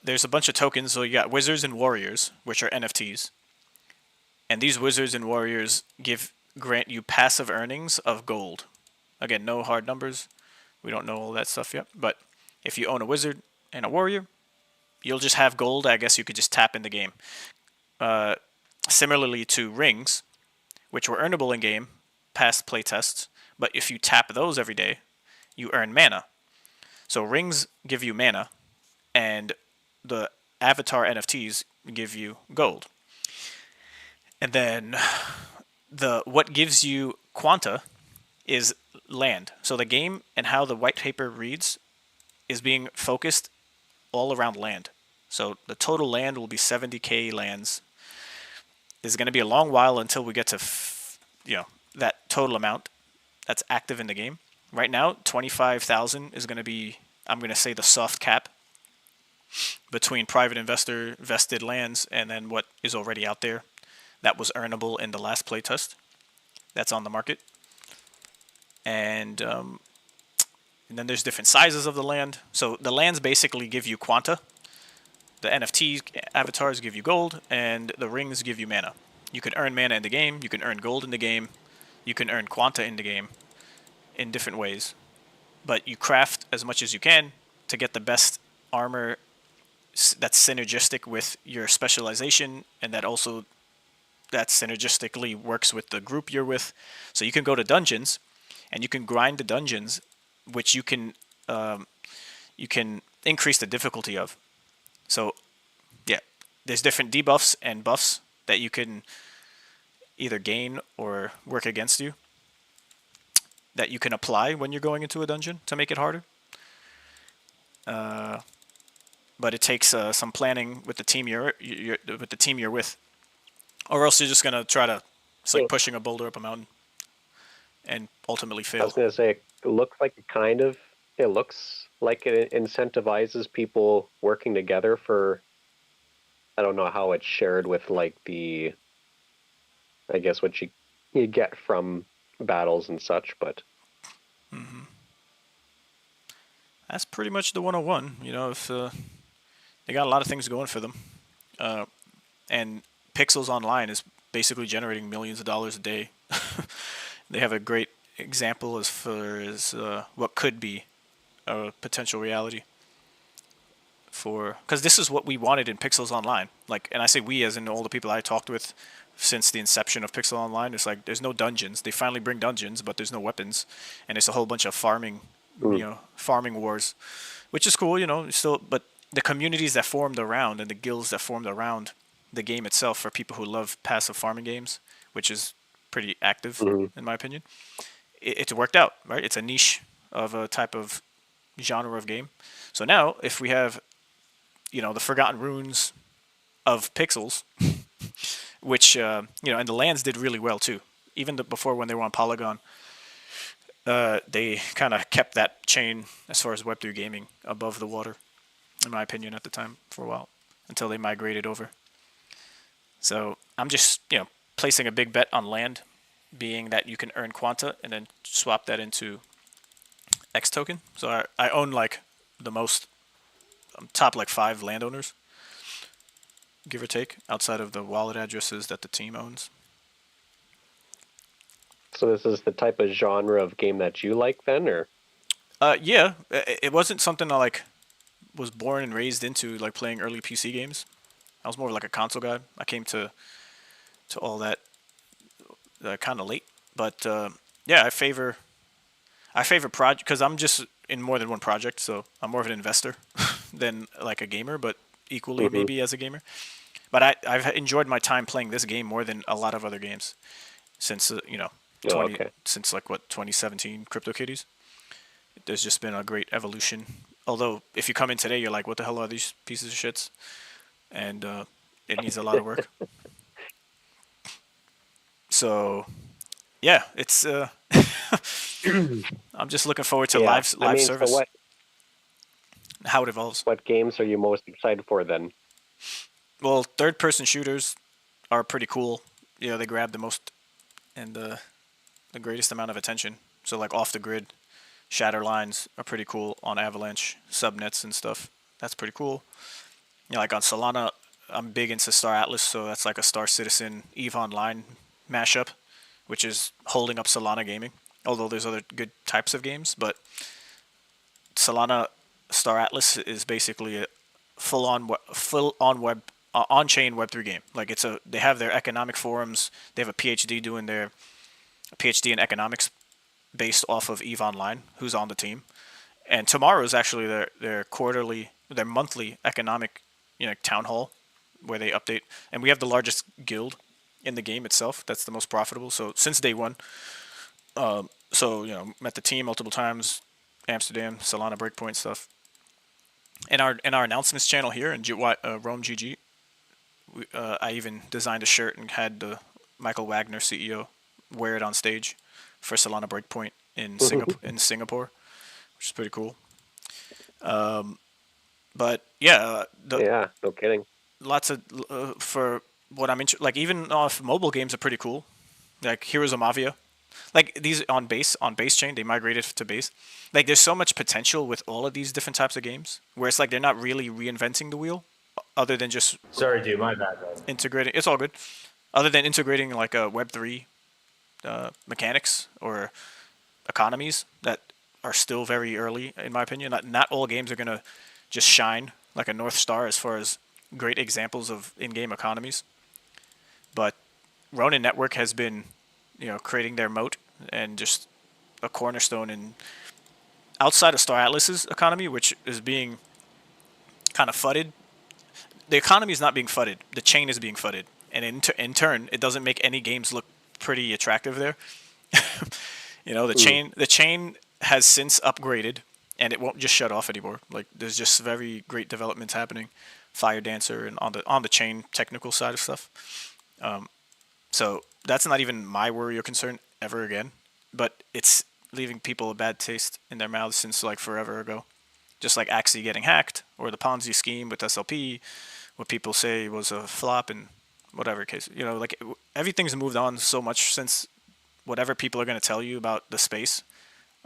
there's a bunch of tokens. So you got wizards and warriors, which are NFTs, and these wizards and warriors grant you passive earnings of gold. Again, no hard numbers. We don't know all that stuff yet, but if you own a wizard and a warrior, you'll just have gold. I guess you could just tap in the game. Similarly to rings, which were earnable in game past playtests, but if you tap those every day, you earn mana. So rings give you mana, and the avatar NFTs give you gold. And then what gives you Quanta is land. So the game and how the white paper reads is being focused all around land. So the total land will be 70k lands. It's going to be a long while until we get to that total amount that's active in the game. Right now, 25,000 is going to be, I'm going to say, the soft cap between private investor vested lands and then what is already out there that was earnable in the last playtest that's on the market. And then there's different sizes of the land. So the lands basically give you Quanta. The NFT avatars give you gold, and the rings give you mana. You can earn mana in the game. You can earn gold in the game. You can earn Quanta in the game in different ways. But you craft as much as you can to get the best armor that's synergistic with your specialization, and that synergistically works with the group you're with. So you can go to dungeons, and you can grind the dungeons, which you can increase the difficulty of. So, yeah, there's different debuffs and buffs that you can either gain or work against you that you can apply when you're going into a dungeon to make it harder. But it takes some planning with the team you're with, or else you're just gonna try to. It's like pushing a boulder up a mountain, and ultimately fail. I was gonna say, it looks like it looks like it incentivizes people working together for. I don't know how it's shared with like I guess what you get from battles and such, but. Mm-hmm. That's pretty much the 101. You know, if they got a lot of things going for them, and Pixels Online is basically generating millions of dollars a day. They have a great example as far as what could be a potential reality for, because this is what we wanted in Pixels Online. Like, and I say we as in all the people I talked with since the inception of Pixel Online. It's like there's no dungeons. They finally bring dungeons, but there's no weapons, and it's a whole bunch of farming, farming wars, which is cool, Still, but the communities that formed around and the guilds that formed around the game itself for people who love passive farming games, which is pretty active in my opinion. It's worked out, right? It's a niche of a type of genre of game. So now, if we have, the Forgotten Runes of Pixels, which and the lands did really well too. Even before when they were on Polygon, they kind of kept that chain as far as Web3 gaming above the water, in my opinion, at the time for a while, until they migrated over. So I'm just, placing a big bet on land, being that you can earn Quanta and then swap that into X token. So I own like the most top like 5 landowners, give or take, outside of the wallet addresses that the team owns. So this is the type of genre of game that you like then, or? Yeah, it wasn't something I was born and raised into, like playing early PC games. I was more like a console guy. I came to all that kind of late, but yeah, I favor project because I'm just in more than one project, so I'm more of an investor than like a gamer, but equally maybe as a gamer. But I've enjoyed my time playing this game more than a lot of other games since since like 2017 CryptoKitties. There's just been a great evolution. Although if you come in today, you're like, what the hell are these pieces of shits? And it needs a lot of work. So yeah, it's I'm just looking forward to live service. So how it evolves. What games are you most excited for then? Well, third-person shooters are pretty cool. They grab the most and the greatest amount of attention. So like off the grid, shatter lines are pretty cool on Avalanche subnets and stuff. That's pretty cool. Like on Solana, I'm big into Star Atlas, so that's like a Star Citizen EVE Online mashup, which is holding up Solana gaming. Although there's other good types of games, but Solana Star Atlas is basically a full-on web on-chain Web3 game. Like they have their economic forums. They have a PhD doing their PhD in economics based off of EVE Online, who's on the team. And tomorrow is actually their monthly economic, town hall where they update. And we have the largest guild in the game itself. That's the most profitable. So since day one, met the team multiple times, Amsterdam, Solana Breakpoint stuff. In our announcements channel here in Rome GG, I even designed a shirt and had the Michael Wagner CEO wear it on stage for Solana Breakpoint in Singapore, which is pretty cool. But yeah, no kidding. Lots of for what I'm interested. Like even off mobile games are pretty cool, like Heroes of Mafia. Like these on base chain, they migrated to base. Like there's so much potential with all of these different types of games, where it's like they're not really reinventing the wheel, other than just sorry, dude, my bad. Integrating. It's all good. Other than integrating like a Web3 mechanics or economies that are still very early, in my opinion. Not all games are gonna just shine like a North Star as far as great examples of in-game economies. But Ronin Network has been, creating their moat and just a cornerstone in outside of Star Atlas's economy, which is being kind of fudded. The economy is not being fudded. The chain is being fudded. And in turn, it doesn't make any games look pretty attractive there. The chain has since upgraded, and it won't just shut off anymore. Like there's just very great developments happening, Fire Dancer and on the chain technical side of stuff. So that's not even my worry or concern ever again, but it's leaving people a bad taste in their mouths since like forever ago. Just like Axie getting hacked or the Ponzi scheme with SLP, what people say was a flop and whatever case. Like everything's moved on so much since whatever people are going to tell you about the space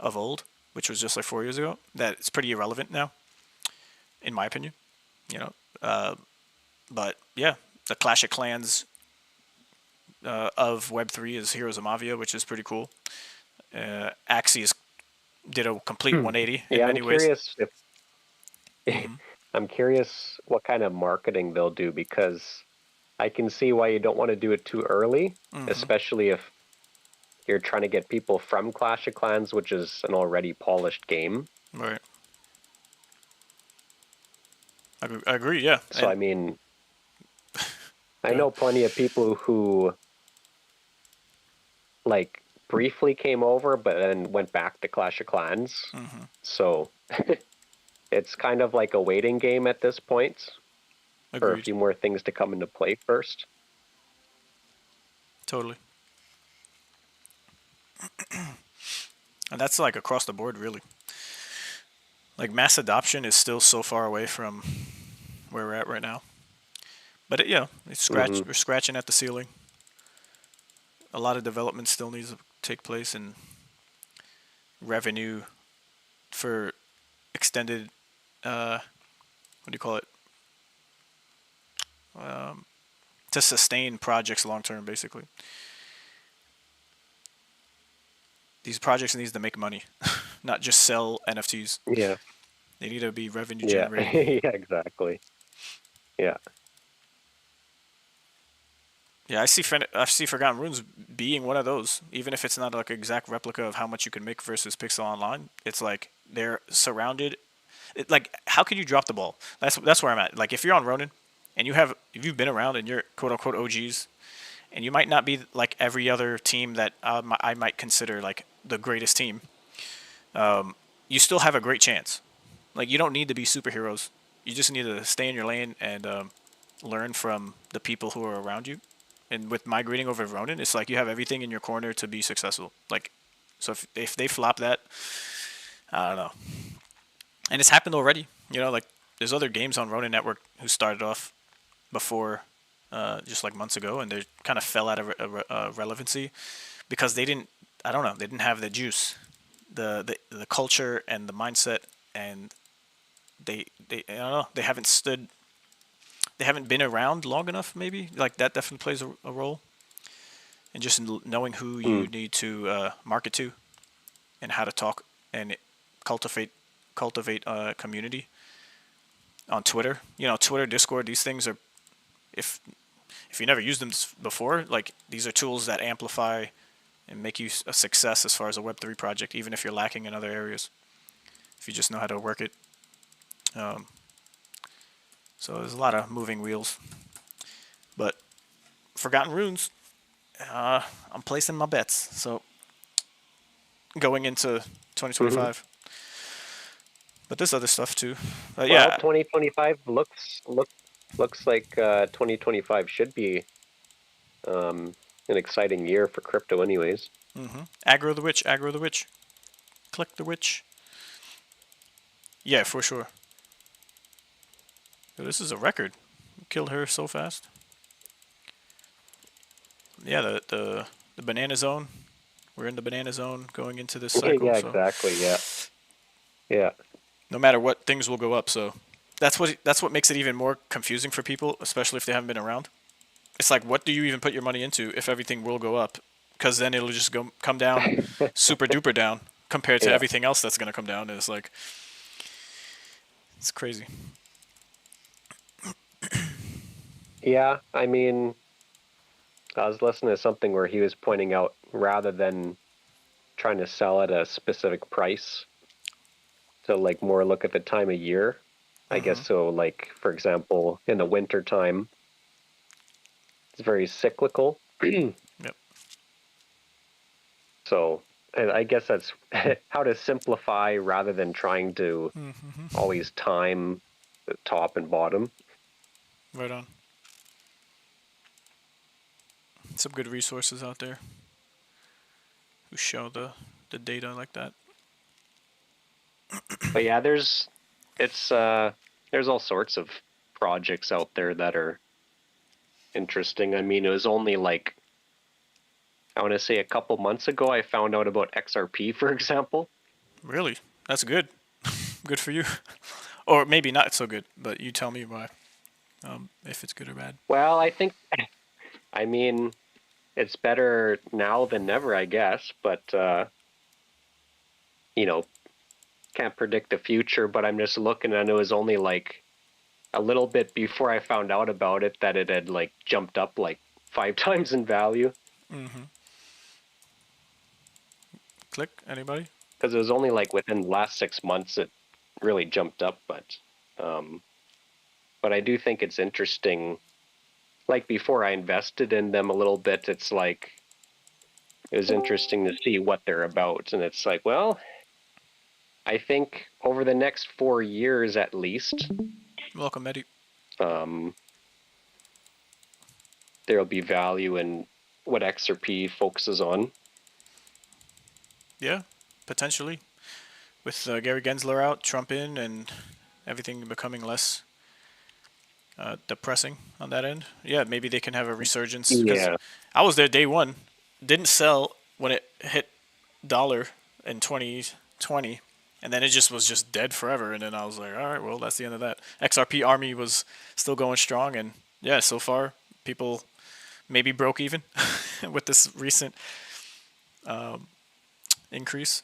of old, which was just like 4 years ago, that it's pretty irrelevant now, in my opinion. But yeah, the Clash of Clans of Web3 is Heroes of Mafia, which is pretty cool. Axie did a complete 180 in many ways. I'm curious I'm curious what kind of marketing they'll do, because I can see why you don't want to do it too early, especially if you're trying to get people from Clash of Clans, which is an already polished game. Right. I agree, yeah. So, I mean, I know plenty of people who, like, briefly came over, but then went back to Clash of Clans. So, it's kind of like a waiting game at this point for a Agreed. few more things to come into play first. Totally. And that's like across the board, really. Like mass adoption is still so far away from where we're at right now. But we're scratching at the ceiling. A lot of development still needs to take place, and revenue for extended, what do you call it? To sustain projects long term, basically. These projects need to make money, not just sell NFTs. Yeah. They need to be revenue Yeah. generating. Yeah, exactly. Yeah. Yeah, I see Forgotten Runes being one of those. Even if it's not like an exact replica of how much you can make versus Pixel Online, it's like they're surrounded. Like, how can you drop the ball? That's where I'm at. Like, if you're on Ronin, and if you've been around and you're quote unquote OGs, and you might not be like every other team that I might consider like the greatest team, you still have a great chance. Like, you don't need to be superheroes. You just need to stay in your lane and learn from the people who are around you. And with migrating over Ronin, it's like you have everything in your corner to be successful. Like, so if they flop that, I don't know. And it's happened already. You know, like there's other games on Ronin Network who started off before, just like months ago, and they kind of fell out of relevancy because they didn't. I don't know. They didn't have the juice, the culture and the mindset, and they I don't know. They haven't stood. They haven't been around long enough. Maybe like that definitely plays a role. And just knowing who you need to market to, and how to talk and cultivate community on Twitter. You know, Twitter, Discord. These things are, if you never used them before, like these are tools that amplify and make you a success as far as a Web3 project, even if you're lacking in other areas. If you just know how to work it. So there's a lot of moving wheels. But Forgotten Runes, I'm placing my bets. So going into 2025. But there's other stuff too. Well, yeah. 2025 looks like 2025 should be an exciting year for crypto, anyways. Aggro the witch. Aggro the witch. Click the witch. Yeah, for sure. Yo, this is a record. Killed her so fast. Yeah, the banana zone. We're in the banana zone going into this cycle. Yeah, so. exactly. Yeah. Yeah. No matter what, things will go up. So that's what makes it even more confusing for people, especially if they haven't been around. It's like, what do you even put your money into if everything will go up? Because then it'll just come down super duper down compared to everything else that's gonna come down. And it's like, it's crazy. Yeah, I mean, I was listening to something where he was pointing out, rather than trying to sell at a specific price, to like more look at the time of year. I guess so. Like, for example, in the winter time, it's very cyclical. Yep. So, and I guess that's how to simplify rather than trying to always time the top and bottom. Right on. Some good resources out there who show the data like that. But yeah, there's all sorts of projects out there that are interesting. I mean, it was only like, I want to say a couple months ago, I found out about XRP, for example. Really? That's good. Good for you. Or maybe not so good, but you tell me why. If it's good or bad. Well, I mean, it's better now than never, I guess. But, you know, can't predict the future. But I'm just looking, and it was only like a little bit before I found out about it that it had like jumped up like 5 times in value. Mm-hmm. Click, anybody? Because it was only like within the last 6 months it really jumped up, but I do think it's interesting. Like before I invested in them a little bit, it's like it was interesting to see what they're about, and it's like, well, I think over the next 4 years at least, Welcome, Eddie. There'll be value in what XRP focuses on. Yeah, potentially. With Gary Gensler out, Trump in, and everything becoming less depressing on that end. Yeah, maybe they can have a resurgence. Because I was there day one, didn't sell when it hit dollar in 2020, and then it just was just dead forever. And then I was like, all right, well, that's the end of that. XRP army was still going strong, and yeah, so far people maybe broke even with this recent increase.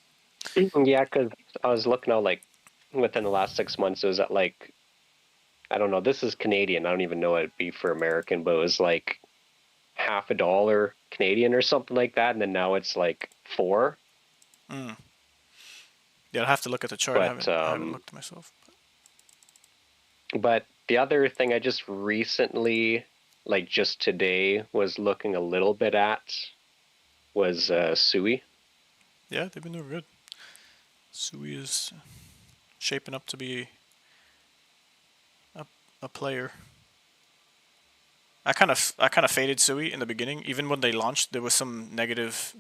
Yeah, because I was looking out like within the last 6 months, it was at like, I don't know, this is Canadian. I don't even know what it'd be for American, but it was like $0.50 Canadian or something like that. And then now it's like 4. Yeah, I'll have to look at the chart. But, I haven't looked myself. But the other thing I just recently, like just today, was looking a little bit at was Sui. Yeah, they've been doing good. Sui is shaping up to be a player. I kind of faded Sui in the beginning. Even when they launched, there was some negative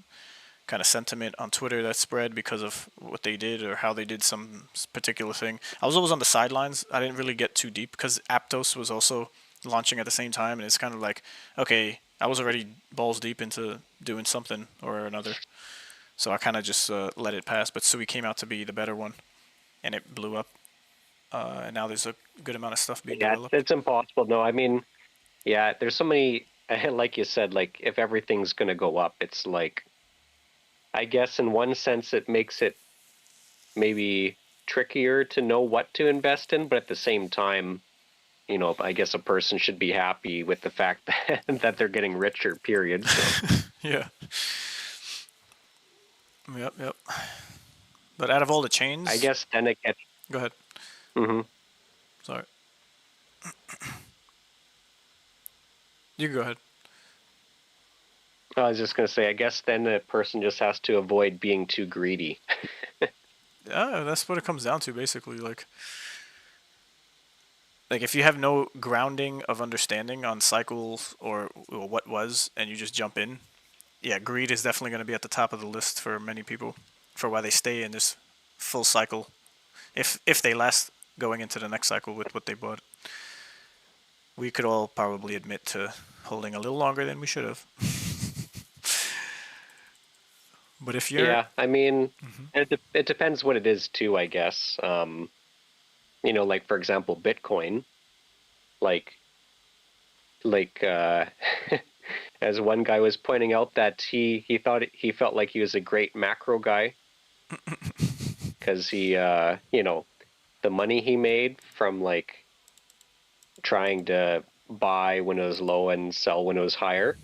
kind of sentiment on Twitter that spread because of what they did or how they did some particular thing. I was always on the sidelines. I didn't really get too deep because Aptos was also launching at the same time, and it's kind of like, okay, I was already balls deep into doing something or another, so I kind of just let it pass. But Sui came out to be the better one, and it blew up. And now there's a good amount of stuff being developed. It's impossible. No, I mean, yeah, there's so many, like you said, like if everything's going to go up, it's like, I guess in one sense it makes it maybe trickier to know what to invest in, but at the same time, you know, I guess a person should be happy with the fact that, that they're getting richer, period. So. Yeah. Yep. But out of all the chains, I guess then it gets... Go ahead. Mm-hmm. Sorry. You can go ahead. I was just going to say, I guess then a person just has to avoid being too greedy. Yeah, that's what it comes down to, basically. Like if you have no grounding of understanding on cycles or what was, and you just jump in, yeah, greed is definitely going to be at the top of the list for many people for why they stay in this full cycle, if they last going into the next cycle with what they bought. We could all probably admit to holding a little longer than we should have. But if you're... Yeah, I mean, it depends what it is too, I guess. You know, like for example, Bitcoin, like as one guy was pointing out that he felt like he was a great macro guy because he you know, the money he made from like trying to buy when it was low and sell when it was higher,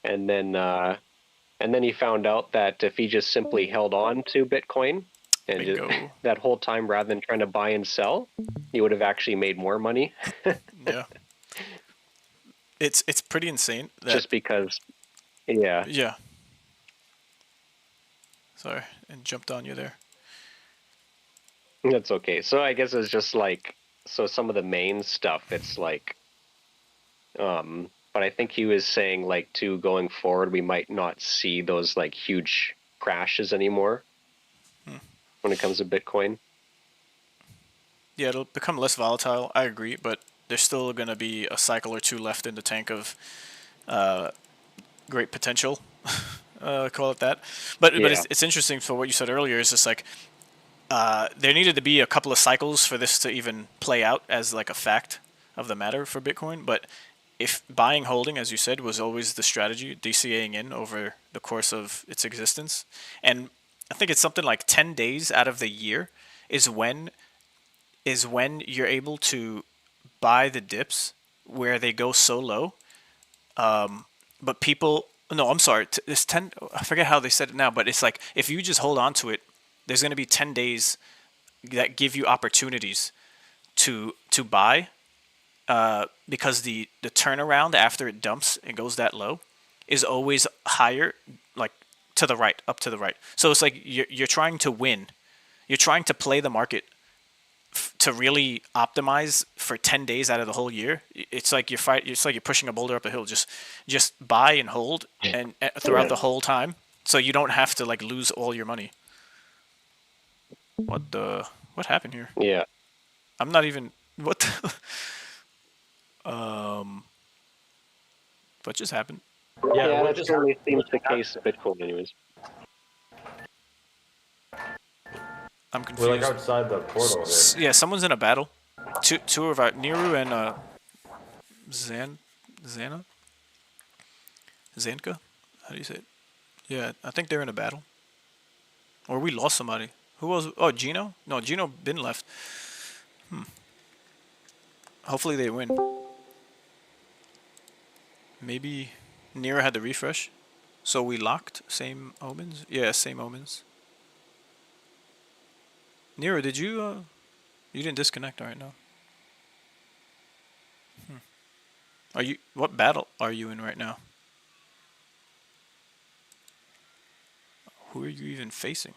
and then he found out that if he just simply held on to Bitcoin and just, that whole time rather than trying to buy and sell, he would have actually made more money. Yeah. It's pretty insane. Just because, yeah. Yeah. Sorry, and jumped on you there. That's okay. So I guess it's just like, so some of the main stuff, it's like, but I think he was saying like too, going forward, we might not see those like huge crashes anymore when it comes to Bitcoin. Yeah, it'll become less volatile. I agree, but there's still going to be a cycle or two left in the tank of great potential. Call it that. But it's interesting for what you said earlier. Is just like there needed to be a couple of cycles for this to even play out as like a fact of the matter for Bitcoin. But if buying, holding, as you said, was always the strategy, DCAing in over the course of its existence, and I think it's something like 10 days out of the year is when you're able to buy the dips where they go so low. But people, no, I'm sorry. It's 10. I forget how they said it now, but it's like if you just hold on to it, there's going to be 10 days that give you opportunities to buy, because the turnaround after it dumps and goes that low is always higher, like to the right, up to the right. So it's like you're trying to win. You're trying to play the market to really optimize for 10 days out of the whole year. It's like it's like you're pushing a boulder up a hill. Just buy and hold and throughout the whole time, so you don't have to like lose all your money. What happened here? Yeah. I'm not even what. What just happened? Yeah, that just only seems the case of Bitcoin, anyways. I'm confused. We're like outside the portal here. Yeah, someone's in a battle. Two of our Niru and Zanka. How do you say it? Yeah, I think they're in a battle. Or we lost somebody. Who was? Oh, Gino? No, Gino been left. Hopefully they win. Maybe Nira had the refresh. So we locked. Same omens? Yeah, same omens. Nira, did you you didn't disconnect right now. Are you what battle are you in right now? Who are you even facing?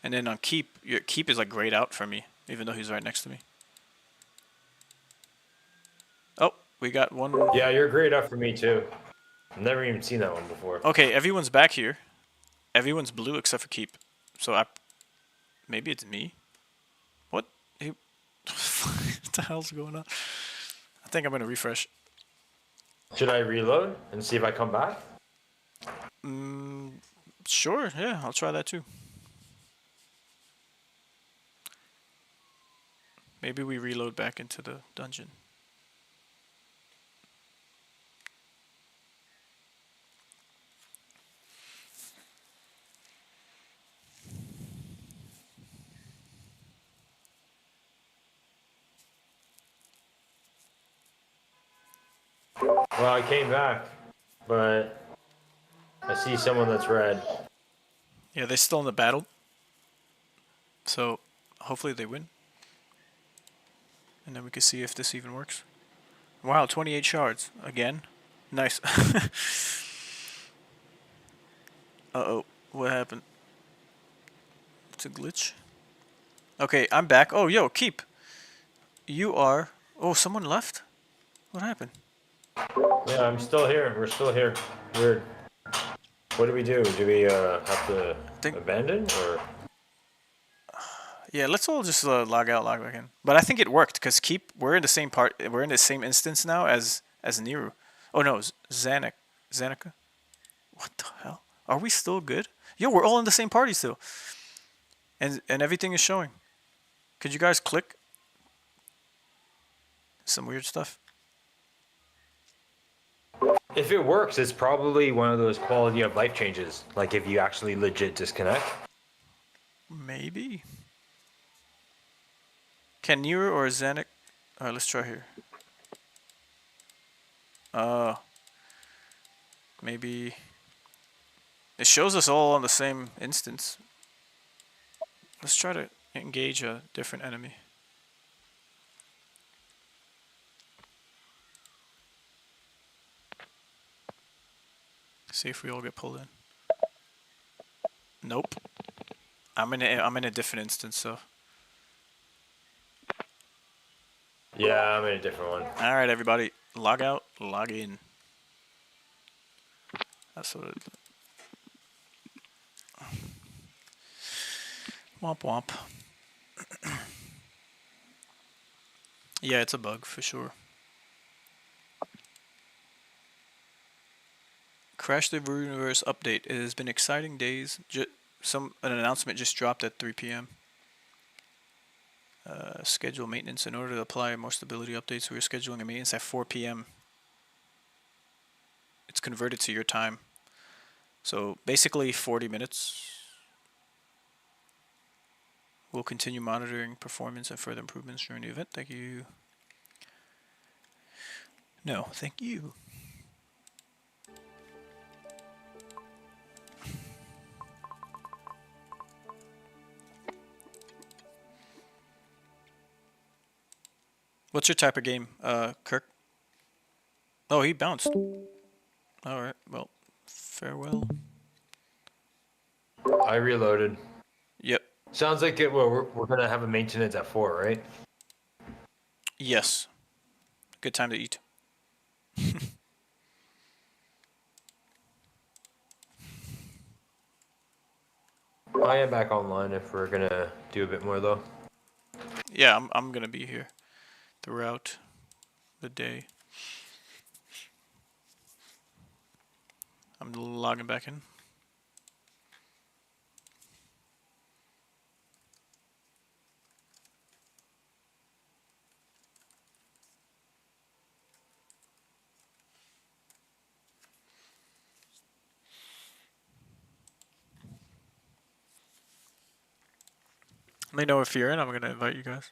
And then on keep, your keep is like grayed out for me, even though he's right next to me. Oh, we got one. Yeah, you're grayed up for me too. I've never even seen that one before. Okay, everyone's back here. Everyone's blue except for keep. So maybe it's me. What? What the hell's going on? I think I'm gonna refresh. Should I reload and see if I come back? Sure. Yeah, I'll try that too. Maybe we reload back into the dungeon. Well, I came back, but I see someone that's red. Yeah, they're still in the battle. So hopefully they win. And then we can see if this even works. Wow, 28 shards. Again. Nice. Uh-oh. What happened? It's a glitch. Okay, I'm back. Oh, yo, keep. You are... Oh, someone left? What happened? Yeah, I'm still here. We're still here. Weird. What do we do? Do we have to abandon or? Yeah, let's all just log out, log back in. But I think it worked because keep. We're in the same part. We're in the same instance now as Niru. Oh no, Zanika. What the hell? Are we still good? Yo, we're all in the same party still. And everything is showing. Could you guys click? Some weird stuff. If it works, it's probably one of those quality of life changes. Like if you actually legit disconnect. Maybe. Can Niru or Zanik? Alright, let's try here. Maybe. It shows us all on the same instance. Let's try to engage a different enemy. See if we all get pulled in. Nope. I'm in a different instance, so. Yeah, I'm in a different one. All right, everybody, log out, log in. That's what it. Womp womp. Yeah, it's a bug for sure. Crash the Runiverse update. It has been exciting days. An announcement just dropped at 3 p.m. Schedule maintenance. In order to apply more stability updates, we are scheduling a maintenance at 4 p.m. It's converted to your time. So basically 40 minutes. We'll continue monitoring performance and further improvements during the event. Thank you. No, thank you. What's your type of game, Kirk? Oh, he bounced. All right. Well, farewell. I reloaded. Yep. Sounds like it. Well, we're gonna have a maintenance at 4, right? Yes. Good time to eat. I am back online if we're gonna do a bit more though. Yeah, I'm gonna be here throughout the day. I'm logging back in. Let me know if you're in. I'm gonna invite you guys.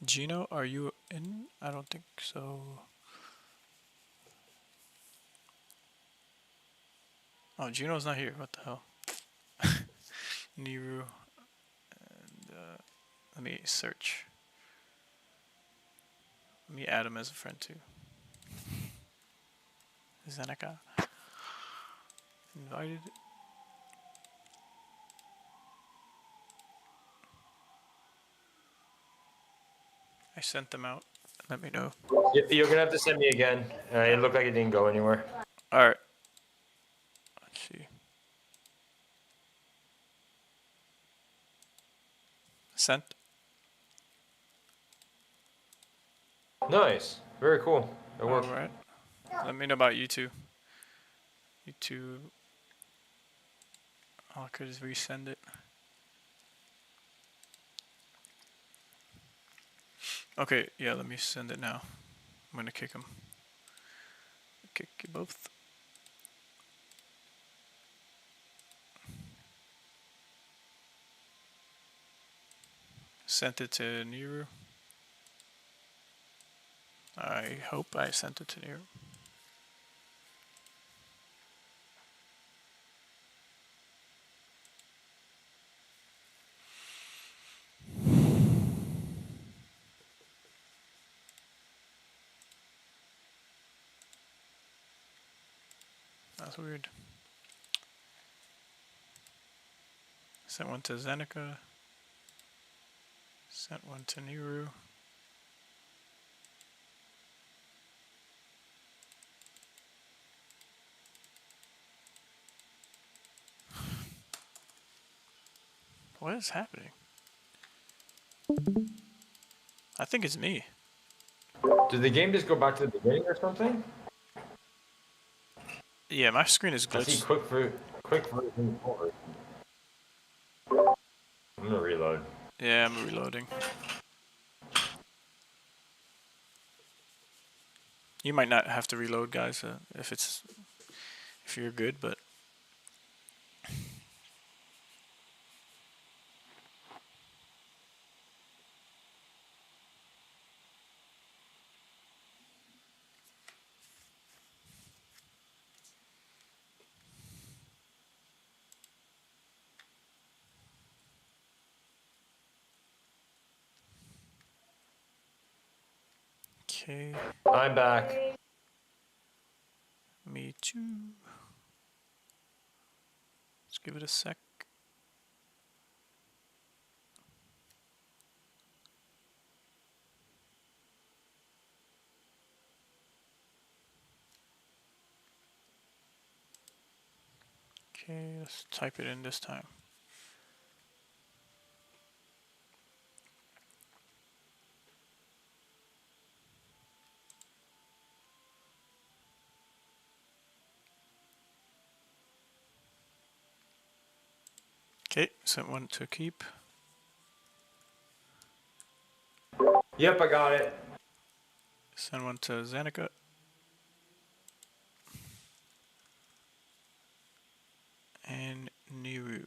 Gino, are you in? I don't think so. Oh, Gino's not here. What the hell? Niru. And, let me search. Let me add him as a friend too. Zeneca. Invited. I sent them out. Let me know. You're gonna have to send me again. It looked like it didn't go anywhere. All right. Let's see. Sent. Nice. Very cool. It worked. All right. Let me know about you two. You two. I could just resend it. Okay, yeah, let me send it now. I'm gonna kick him. Kick you both. Sent it to Niru. I hope I sent it to Niru. That's weird. Sent one to Zeneca. Sent one to Niru. What is happening? I think it's me. Did the game just go back to the beginning or something? Yeah, my screen is I see glitched. quick version forward. I'm gonna reload. Yeah, I'm reloading. You might not have to reload, guys, if you're good, but okay. I'm back. Me too. Let's give it a sec. Okay, let's type it in this time. Okay, sent one to keep. Yep, I got it. Send one to Zanika. And Niru.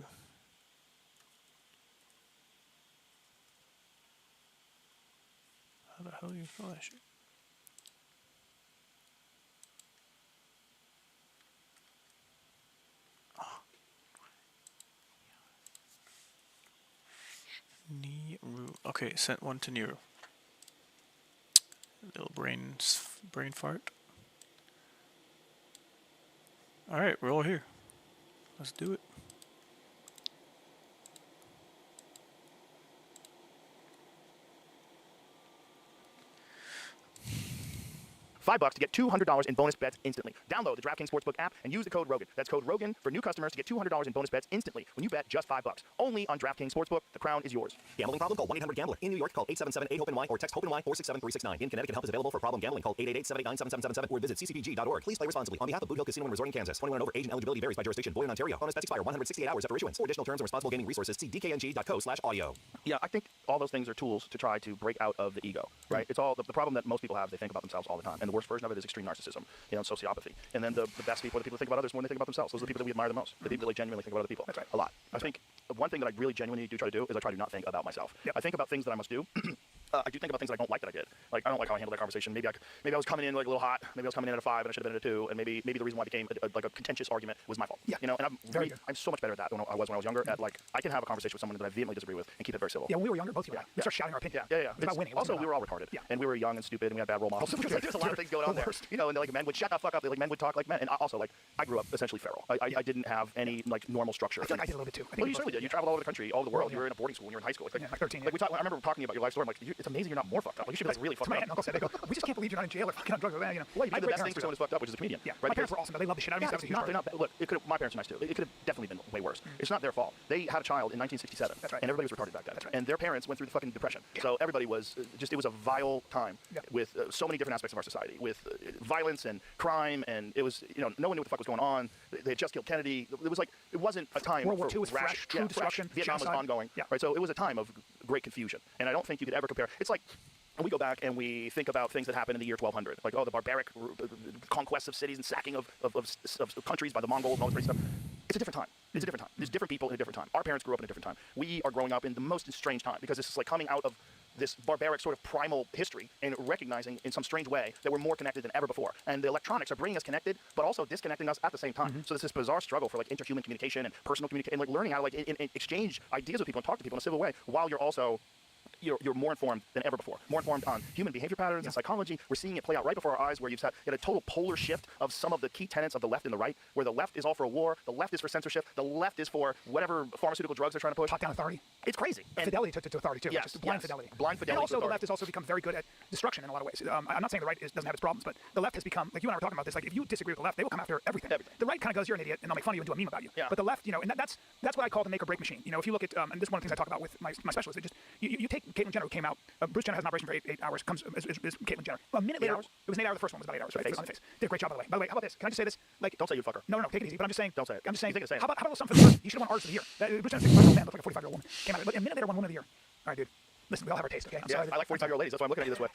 How the hell do you spell that shit? Niru. Okay, sent one to Niru. Little brain fart. All right, we're all here. Let's do it. $5 to get $200 in bonus bets instantly. Download the DraftKings Sportsbook app and use the code ROGAN. That's code ROGAN for new customers to get $200 in bonus bets instantly when you bet just $5. Only on DraftKings Sportsbook. The crown is yours. Gambling problem? Call 1-800-GAMBLER. In New York, call 877-8-HOPE-NY or text HOPE-NY 467-369. In Connecticut, help is available for problem gambling. Call 888-789-7777 or visit ccpg.org. Please play responsibly. On behalf of Boot Hill Casino and Resort in Kansas, 21 and over, age and eligibility varies by jurisdiction. Boyd, Ontario. Bonus bets expire 168 hours after issuance. For additional terms and responsible gaming resources, see dkng.co/audio. Yeah, I think all those things are tools to try to break out of the ego, right? It's all the problem that most people have is they think about themselves all the time. And the worst version of it is extreme narcissism, and sociopathy. And then the best people are the people that think about others more than they think about themselves. Those are the people that we admire the most. The people that genuinely think about other people. That's right. A lot. I think one thing that I really genuinely do try to do is I try to not think about myself. Yep. I think about things that I must do. I do think about things that I don't like that I did. Like, I don't like how I handled that conversation. Maybe I was coming in like a little hot. Maybe I was coming in at a 5 and I should have been at a 2. And maybe the reason why it became like a contentious argument was my fault. Yeah. And I'm so much better at that than I was when I was younger. At like, I can have a conversation with someone that I vehemently disagree with and keep it very civil. Yeah, when we were younger, both of you. We start shouting our opinion. Yeah. It's about winning. Also, we were all retarded. Yeah. And we were young and stupid and we had bad role models. There's a lot of things going on there. And like men would shut the fuck up. Like men would talk like men. And also, like, I grew up essentially feral. I didn't have any like normal structure. I feel like I did a little bit too. Well, you certainly did. You traveled all over the country, all over the world. You were in a boarding school when you were in high school. Like 13. Like I remember talking about your life story. I'm like, it's amazing you're not more fucked up. Like, you should be like really fucked my up. aunt and uncle said, they go, we just can't believe you're not in jail or fucking on drugs or that. Well, you did the best thing for someone who's fucked up, which is a comedian. Yeah. Right? My parents were awesome, though. They loved the shit out of me. Yeah, they're not bad. Look, my parents are nice too. It could have definitely been way worse. It's not their fault. They had a child in 1967. That's right. And everybody was retarded back then. That's right. And their parents went through the fucking depression. Yeah. So everybody was it was a vile time with so many different aspects of our society, with violence and crime, and it was no one knew what the fuck was going on. They had just killed Kennedy. It wasn't a time World War II was rash, fresh, true destruction. Vietnam was ongoing. Yeah. Right. So it was a time of great confusion, and I don't think you could ever compare. It's like we go back and we think about things that happened in the year 1200, like the barbaric conquests of cities and sacking of countries by the Mongols and all this crazy stuff. It's a different time. It's a different time. There's different people in a different time. Our parents grew up in a different time. We are growing up in the most strange time because this is like coming out of this barbaric sort of primal history and recognizing in some strange way that we're more connected than ever before. And the electronics are bringing us connected, but also disconnecting us at the same time. So there's this bizarre struggle for like interhuman communication and personal communication, and like learning how to like exchange ideas with people and talk to people in a civil way while you're also you're more informed than ever before. More informed on human behavior patterns and psychology. We're seeing it play out right before our eyes where you've had a total polar shift of some of the key tenets of the left and the right, where the left is all for a war, the left is for censorship, the left is for whatever pharmaceutical drugs they're trying to push. Top-down authority. It's crazy. And fidelity to authority, too. Yes, Just blind fidelity. Blind fidelity. And also the left has also become very good at destruction in a lot of ways. I'm not saying the right doesn't have its problems, but the left has become, like you and I were talking about this, like if you disagree with the left, they will come after everything. The right kind of goes, you're an idiot, and they'll make fun of you and do a meme about you. Yeah. But the left, and that's what I call the make or break machine. If you look at, and this is one of the things I talk about with my specialist, it just, you take Caitlyn Jenner, who came out, Bruce Jenner has an operation for 8 hours, is Caitlyn Jenner. A minute later, it was an 8 hour, the first one was about 8 hours, right? On the face. Did a great job, by the way. By the way, how about this? Can I just say this? Like, don't say you fucker. No, take it easy, but I'm just saying. Don't say it. I'm just saying. Say it. How about a little something for the person? You should have won Artist of the Year. Bruce Jenner's a man, looked like a 45-year-old woman. Came out, but a minute later won Woman of the Year. All right, dude. Listen, we all have our taste, okay? I'm sorry. I like 45-year-old ladies. That's why I'm looking at you this way.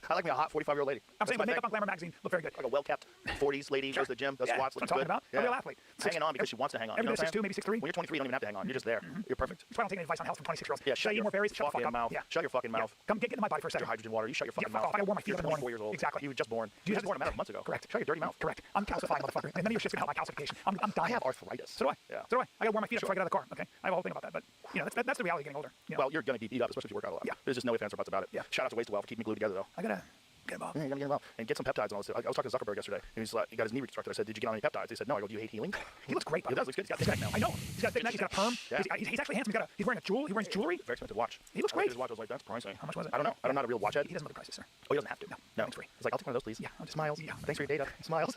I like me a hot 45-year-old lady. I'm saying my makeup on Glamour magazine look very good. Like a well-kept 40s lady, goes to the gym, does squats, looks good. About. Yeah. A real athlete. Hanging on because she wants to hang on. Everybody 6'2", maybe 6'3". When you're 23, you don't even have to hang on. You're just there. You're perfect. That's why I don't take any advice on health from 26-year-olds. Yeah, should I eat more berries? Shut the fuck up. Mouth. Yeah. Shut your fucking mouth. Come get into my body for a second. Your hydrogen water. You shut your fucking mouth. I gotta warm my feet up in the morning. 4 years old. Exactly. You were just born. You were just born a matter of months ago. Correct. Shut your dirty mouth. Correct. I'm calcifying, motherfucker. And none of your shit's gonna help my calcification. I'm dying. I have arthritis. So do I. Yeah. So do I. I gotta warm my feet up before I get out of the car. Okay. I have a whole thing about that, but that's the reality of getting older. Well, you're gonna be beat up, especially if you work out a lot. Yeah. There's just no ifs, ands, or buts about it. Yeah. Shout out to Waste Well for keeping me glued together though. I gotta get involved. Yeah, you gotta get involved and get some peptides and all this. I was talking to Zuckerberg yesterday, and he's like, he got his knee reconstructed. I said, "Did you get on any peptides?" He said, "No." I go, "Do you hate healing?" He looks great. He does. Looks good. He's got a thick neck now. I know. He's got a thick neck. He's got a perm. Yeah. He's actually handsome. He's wearing a jewel. He wears jewelry. Very expensive watch. He looks I looked great. at his watch. I was like, "That's pricey." How much was it? I don't know. I'm not a real watch head. He doesn't know the prices, sir. Oh, he doesn't have to. No. Thanks, free. He's like, "I'll take one of those, please." Yeah. Smiles. Yeah. Thanks for your data. Smiles.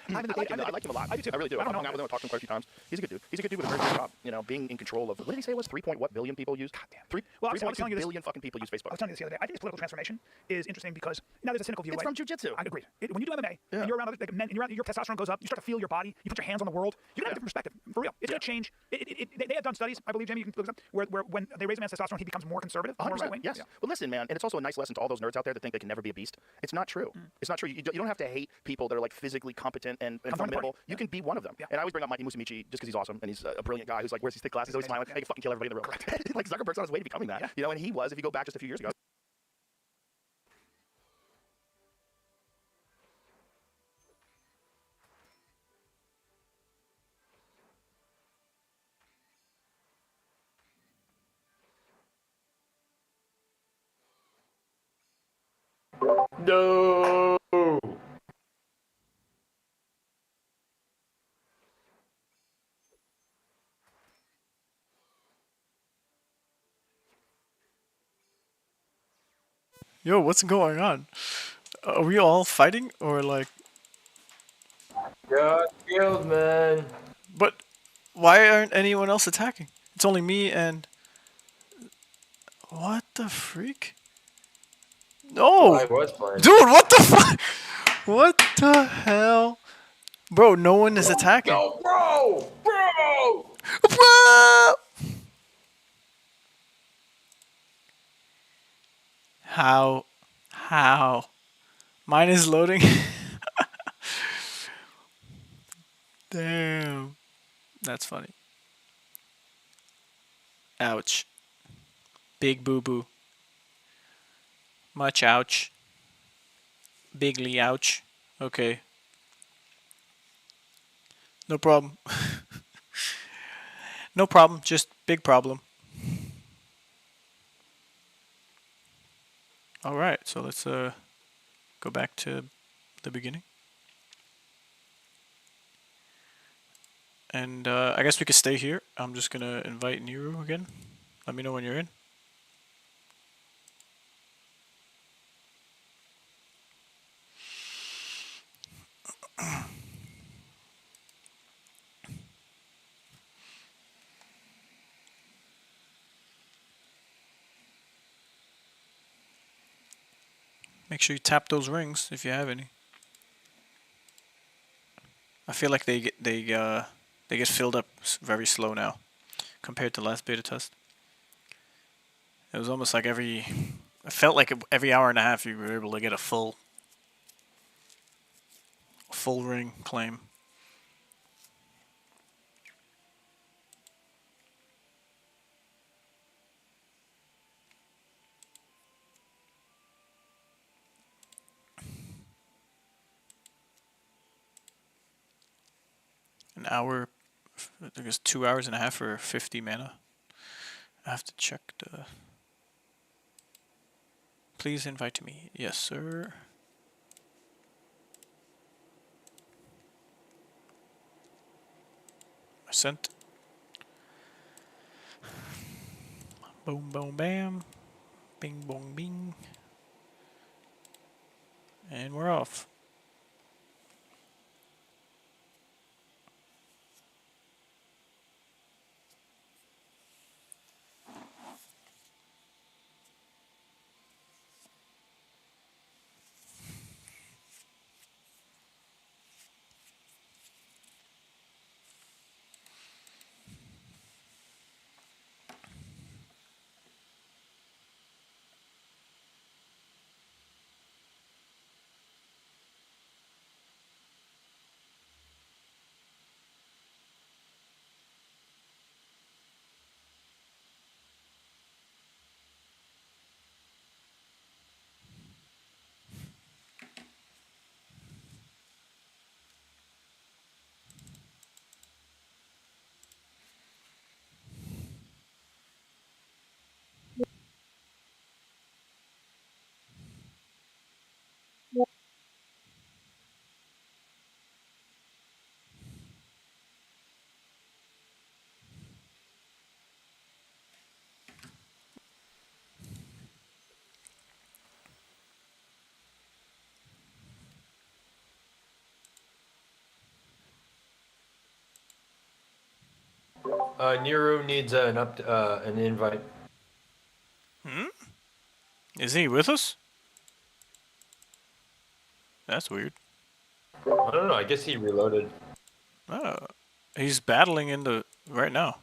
I like him a lot. I do too. I really do. I've hung out with him. I've talked to him quite a few times. He's a good dude. He's a good dude with a very good job. You know, being in control of. What did he say it was? 3 billion people use. God damn. Well, I was telling you this. Billion fucking people use Facebook. I was telling you this the other day. I think this political transformation is interesting because now there's a cynical view. It's right? from jujitsu. I agree. When you do MMA and you're around other men, and your testosterone goes up, you start to feel your body. You put your hands on the world. You have a different perspective. For real, it's going to change. They have done studies. I believe, Jamie, you can look this up, where when they raise a man's testosterone, he becomes more conservative, more 100%. right wing. Yes. Well, listen, man, and it's also a nice lesson to all those nerds out there that think they can never be a beast. It's not true. It's not true. You don't have to hate people that are like physically competent and formidable. You can be one of them. And I always bring up Mikey Musumeci just because he's awesome and he's a brilliant guy who's like wears these thick glasses, he's always smiling, and he can fucking kill everybody in the room. Like Zuckerberg's on his way to becoming that. You know, and he was if you go back just a few years ago. No. Yo, what's going on? Are we all fighting or like? Got killed, man. But why aren't anyone else attacking? It's only me and. What the freak? No! I was playing. Dude, what the fuck? What the hell? Bro, no one is attacking. No, bro! How? How? Mine is loading. Damn. That's funny. Ouch. Big boo boo. Much ouch. Bigly ouch. Okay. No problem. No problem, just big problem. Alright, so let's go back to the beginning. And I guess we could stay here. I'm just gonna invite Niru again. Let me know when you're in. Make sure you tap those rings if you have any. I feel like they get filled up very slow now compared to last beta test. It was almost like I felt like every hour and a half you were able to get a full ring claim. An hour, I guess 2 hours and a half for 50 mana. I have to check the... Please invite me. Yes, sir. I sent. Boom, boom, bam. Bing, bong, bing. And we're off. Nero needs an invite. Is he with us? That's weird. I don't know. I guess he reloaded. Oh, he's battling in the right now.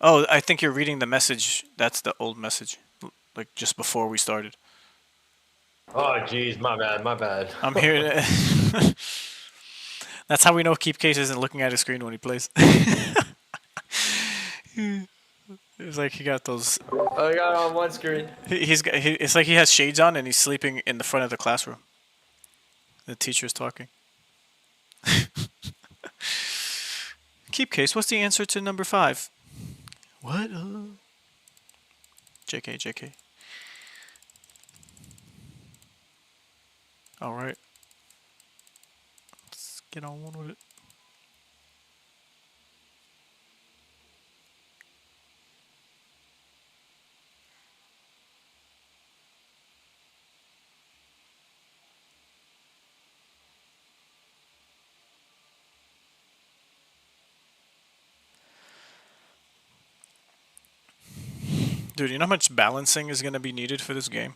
Oh, I think you're reading the message. That's the old message, like just before we started. Oh, jeez, my bad. I'm here. That's how we know Keep Case isn't looking at his screen when he plays. It's like he got those. I got it on one screen. It's like he has shades on and he's sleeping in the front of the classroom. The teacher's talking. Keep Case, what's the answer to number 5? What? JK. Alright. Let's get on one with it. Dude, you know how much balancing is going to be needed for this game?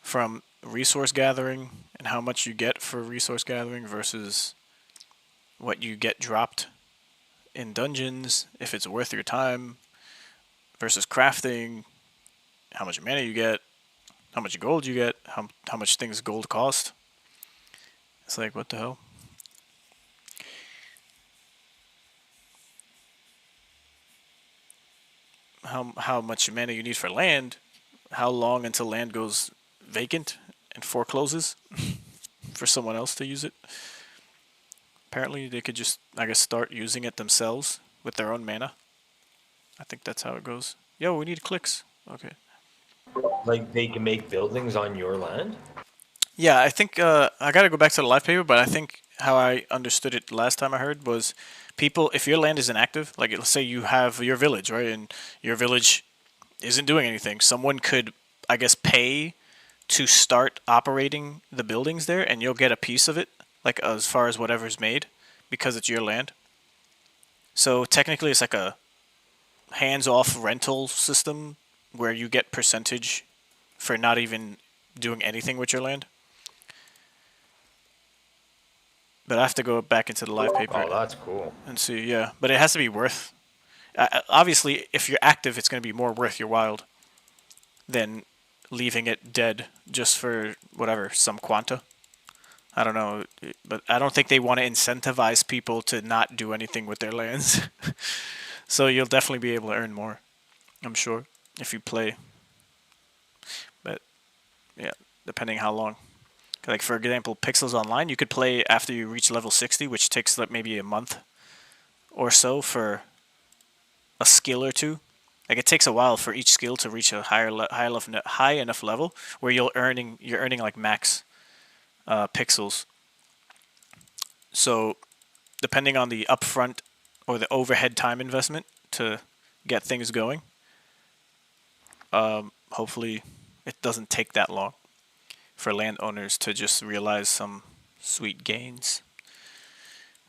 From resource gathering and how much you get for resource gathering versus what you get dropped in dungeons, if it's worth your time, versus crafting, how much mana you get, how much gold you get, how much things gold cost. It's like, what the hell? How much mana you need for land, how long until land goes vacant and forecloses for someone else to use it. Apparently they could just, I guess, start using it themselves with their own mana. I think that's how it goes. Yo, we need clicks. Okay. Like they can make buildings on your land? Yeah, I think I gotta go back to the live paper, but I think how I understood it last time I heard was people, if your land is inactive, like let's say you have your village, right, and your village isn't doing anything, someone could, I guess, pay to start operating the buildings there, and you'll get a piece of it, like as far as whatever's made, because it's your land. So technically it's like a hands-off rental system where you get percentage for not even doing anything with your land. But I have to go back into the live paper. Oh, that's cool. And see, yeah. But it has to be worth. Obviously, if you're active, it's going to be more worth your wild than leaving it dead just for whatever, some quanta. I don't know, but I don't think they want to incentivize people to not do anything with their lands. So you'll definitely be able to earn more, I'm sure, if you play. But yeah, depending how long. Like for example, Pixels Online, you could play after you reach level 60, which takes like maybe a month or so for a skill or two. Like it takes a while for each skill to reach a high enough level where you're earning like max pixels. So depending on the upfront or the overhead time investment to get things going, hopefully it doesn't take that long for landowners to just realize some sweet gains.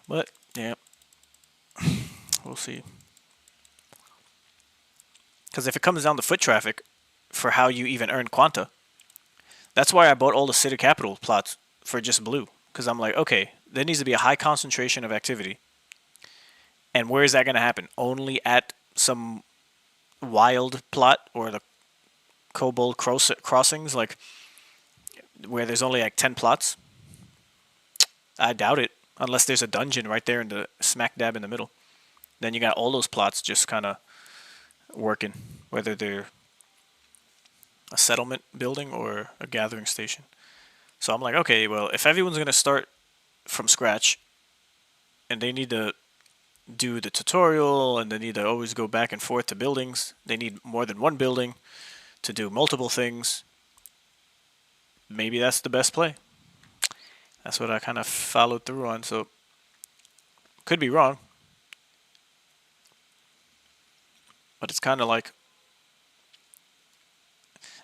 But yeah, we'll see. Because if it comes down to foot traffic for how you even earn quanta, that's why I bought all the city capital plots for just blue. Because I'm like, okay, there needs to be a high concentration of activity. And where is that going to happen? Only at some wild plot or the kobold crossings, like where there's only like 10 plots? I doubt it, unless there's a dungeon right there in the smack dab in the middle. Then you got all those plots just kind of working, whether they're a settlement building or a gathering station. So I'm like, okay, well, if everyone's going to start from scratch and they need to do the tutorial and they need to always go back and forth to buildings, they need more than one building to do multiple things, maybe that's the best play. That's what I kind of followed through on, so could be wrong. But it's kind of like,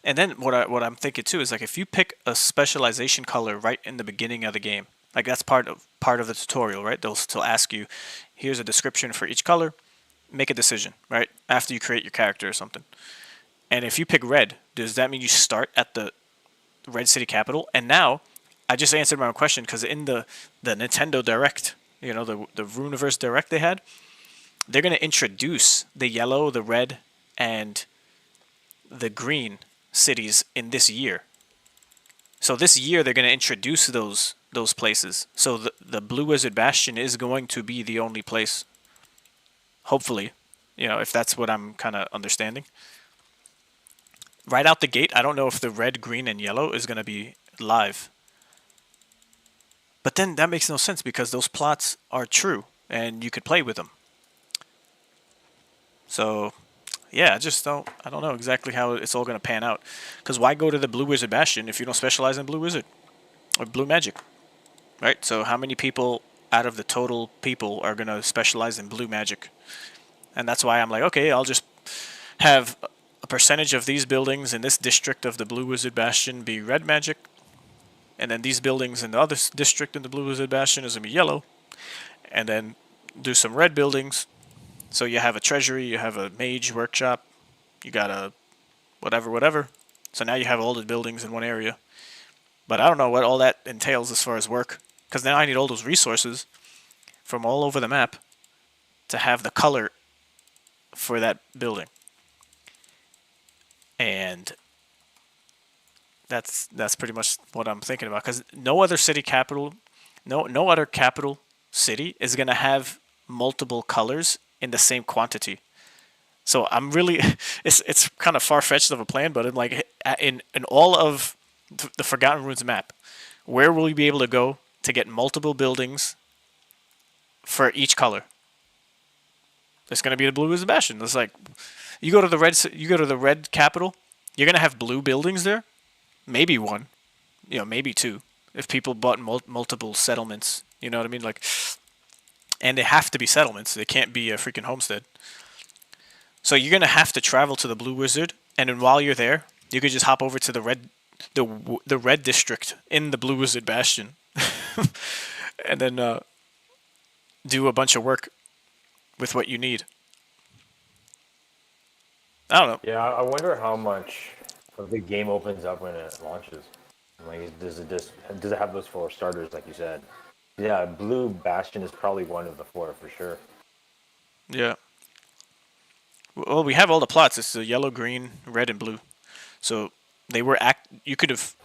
and then what I'm thinking too is like if you pick a specialization color right in the beginning of the game, like that's part of the tutorial, right? They'll still ask you, here's a description for each color. make a decision, right? After you create your character or something. And if you pick red, does that mean you start at the red city capital? And now, I just answered my own question because in the Nintendo Direct, you know, the Runiverse Direct they had, they're going to introduce the yellow, the red, and the green cities in this year. So this year they're going to introduce those places. So the Blue Wizard Bastion is going to be the only place. Hopefully, you know, if that's what I'm kind of understanding. Right out the gate, I don't know if the red, green, and yellow is going to be live. But then that makes no sense because those plots are true and you could play with them. So, yeah, I don't know exactly how it's all going to pan out. Because why go to the Blue Wizard Bastion if you don't specialize in Blue Wizard or Blue Magic? Right? So how many people out of the total people are going to specialize in Blue Magic? And that's why I'm like, okay, I'll just have a percentage of these buildings in this district of the Blue Wizard Bastion be red magic, and then these buildings in the other district in the Blue Wizard Bastion is going to be yellow, and then do some red buildings. So you have a treasury, you have a mage workshop, you got a whatever. So now you have all the buildings in one area. But I don't know what all that entails as far as work, because now I need all those resources from all over the map to have the color for that building. And that's pretty much what I'm thinking about, because no other city capital, no other capital city is gonna have multiple colors in the same quantity. So I'm really, it's kind of far-fetched of a plan, but I'm like, in all of the Forgotten Ruins map, where will you be able to go to get multiple buildings for each color? It's gonna be the Blue Wizard Bastion. It's like, you go to the red capital, you're gonna have blue buildings there, maybe one, you know, maybe two, if people bought multiple settlements. You know what I mean? Like, and they have to be settlements. They can't be a freaking homestead. So you're gonna have to travel to the Blue Wizard, and then while you're there, you could just hop over to the red district in the Blue Wizard Bastion, and then do a bunch of work with what you need. I don't know. Yeah, I wonder how much of the game opens up when it launches. Like, does it have those 4 starters like you said? Yeah, Blue Bastion is probably one of the 4 for sure. Yeah. Well, we have all the plots. It's the yellow, green, red, and blue. So they were you could have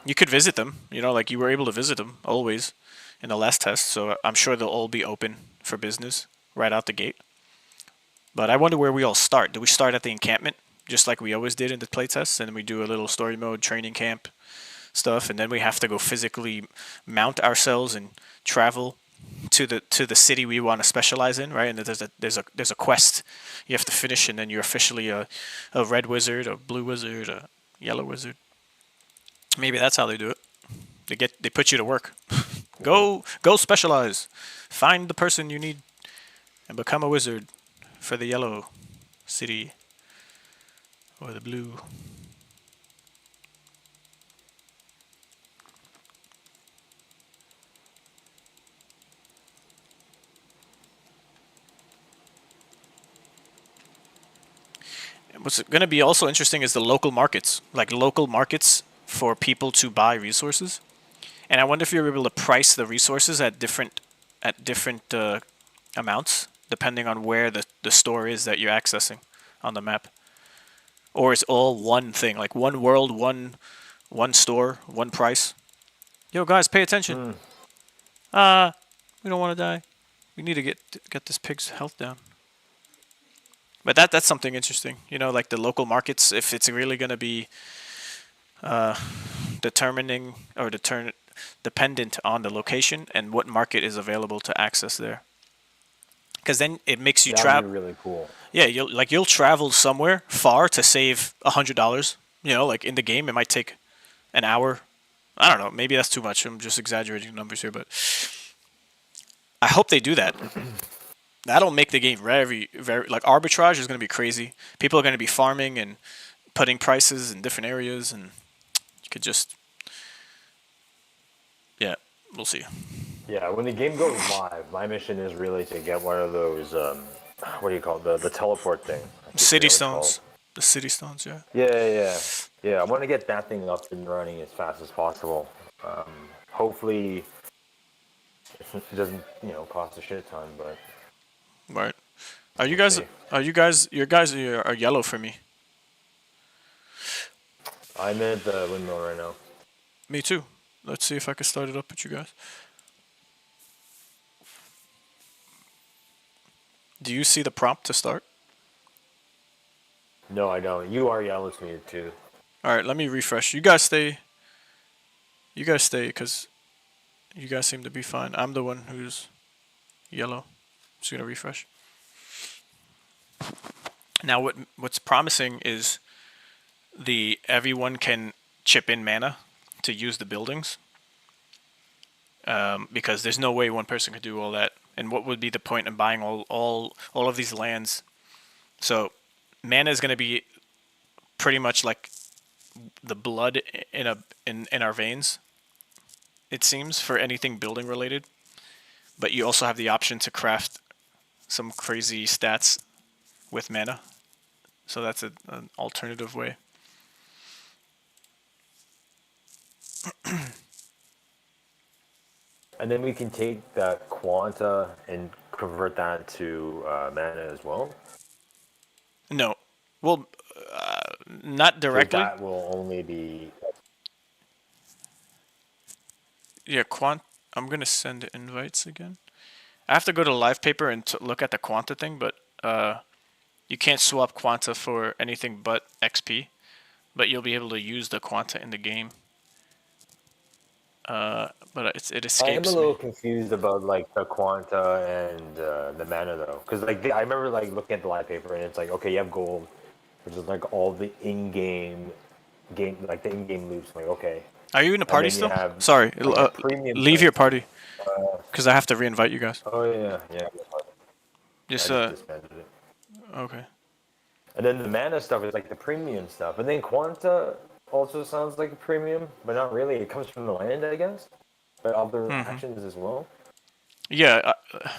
you could visit them. You know, like you were able to visit them always in the last test. So I'm sure they'll all be open for business right out the gate. But I wonder where we all start. Do we start at the encampment, just like we always did in the playtests, and then we do a little story mode training camp stuff, and then we have to go physically mount ourselves and travel to the city we want to specialize in, right? And there's a quest you have to finish, and then you're officially a red wizard, a blue wizard, a yellow wizard. Maybe that's how they do it. They put you to work. Go specialize. Find the person you need and become a wizard for the yellow city or the blue. What's going to be also interesting is the local markets, like local markets for people to buy resources. And I wonder if you're able to price the resources at different amounts, depending on where the store is that you're accessing on the map. Or it's all one thing, like one world, one store, one price. Yo, guys, pay attention. We don't want to die. We need to get this pig's health down. But that's something interesting, you know, like the local markets, if it's really going to be determining or dependent on the location and what market is available to access there. Because then it makes you travel. That'd be really cool. Yeah, you'll travel somewhere far to save $100. You know, like in the game, it might take an hour. I don't know. Maybe that's too much. I'm just exaggerating numbers here, but I hope they do that. That'll make the game very, very, like, arbitrage is going to be crazy. People are going to be farming and putting prices in different areas, and you could just, yeah, we'll see. Yeah, when the game goes live, my mission is really to get one of those what do you call it? The teleport thing. I keep City forgetting what it's stones. The city stones, yeah. Yeah. I want to get that thing up and running as fast as possible. Hopefully, it doesn't cost a shit ton, but Right. Are you we'll guys? see. Your guys are yellow for me. I'm at the windmill right now. Me too. Let's see if I can start it up with you guys. Do you see the prompt to start? No, I don't. You are yellow to me too. All right, let me refresh. You guys stay. You guys stay, because you guys seem to be fine. I'm the one who's yellow. Just gonna refresh. Now, what's promising is everyone can chip in mana to use the buildings. Because there's no way one person could do all that. And what would be the point in buying all of these lands? So, mana is gonna be pretty much like the blood in our veins, it seems, for anything building related. But you also have the option to craft some crazy stats with mana. So that's an alternative way. And then we can take that quanta and convert that to mana as well. No. Well, not directly. That will only be... Yeah, I'm going to send invites again. I have to go to live paper and look at the quanta thing, but you can't swap quanta for anything but XP. But you'll be able to use the quanta in the game. But it escapes me. I'm a little confused about like the quanta and the mana though, because like I remember like looking at the live paper and it's like, okay, you have gold, which is like all the in-game like the in-game loops. I'm like, okay. Are you in a party still? Have, Sorry, like, premium leave price. your party, because I have to reinvite you guys. Oh yeah. Just disbanded it. Okay. And then the mana stuff is like the premium stuff, and then quanta also sounds like a premium, but not really. It comes from the land, I guess, but other actions as well. Yeah, I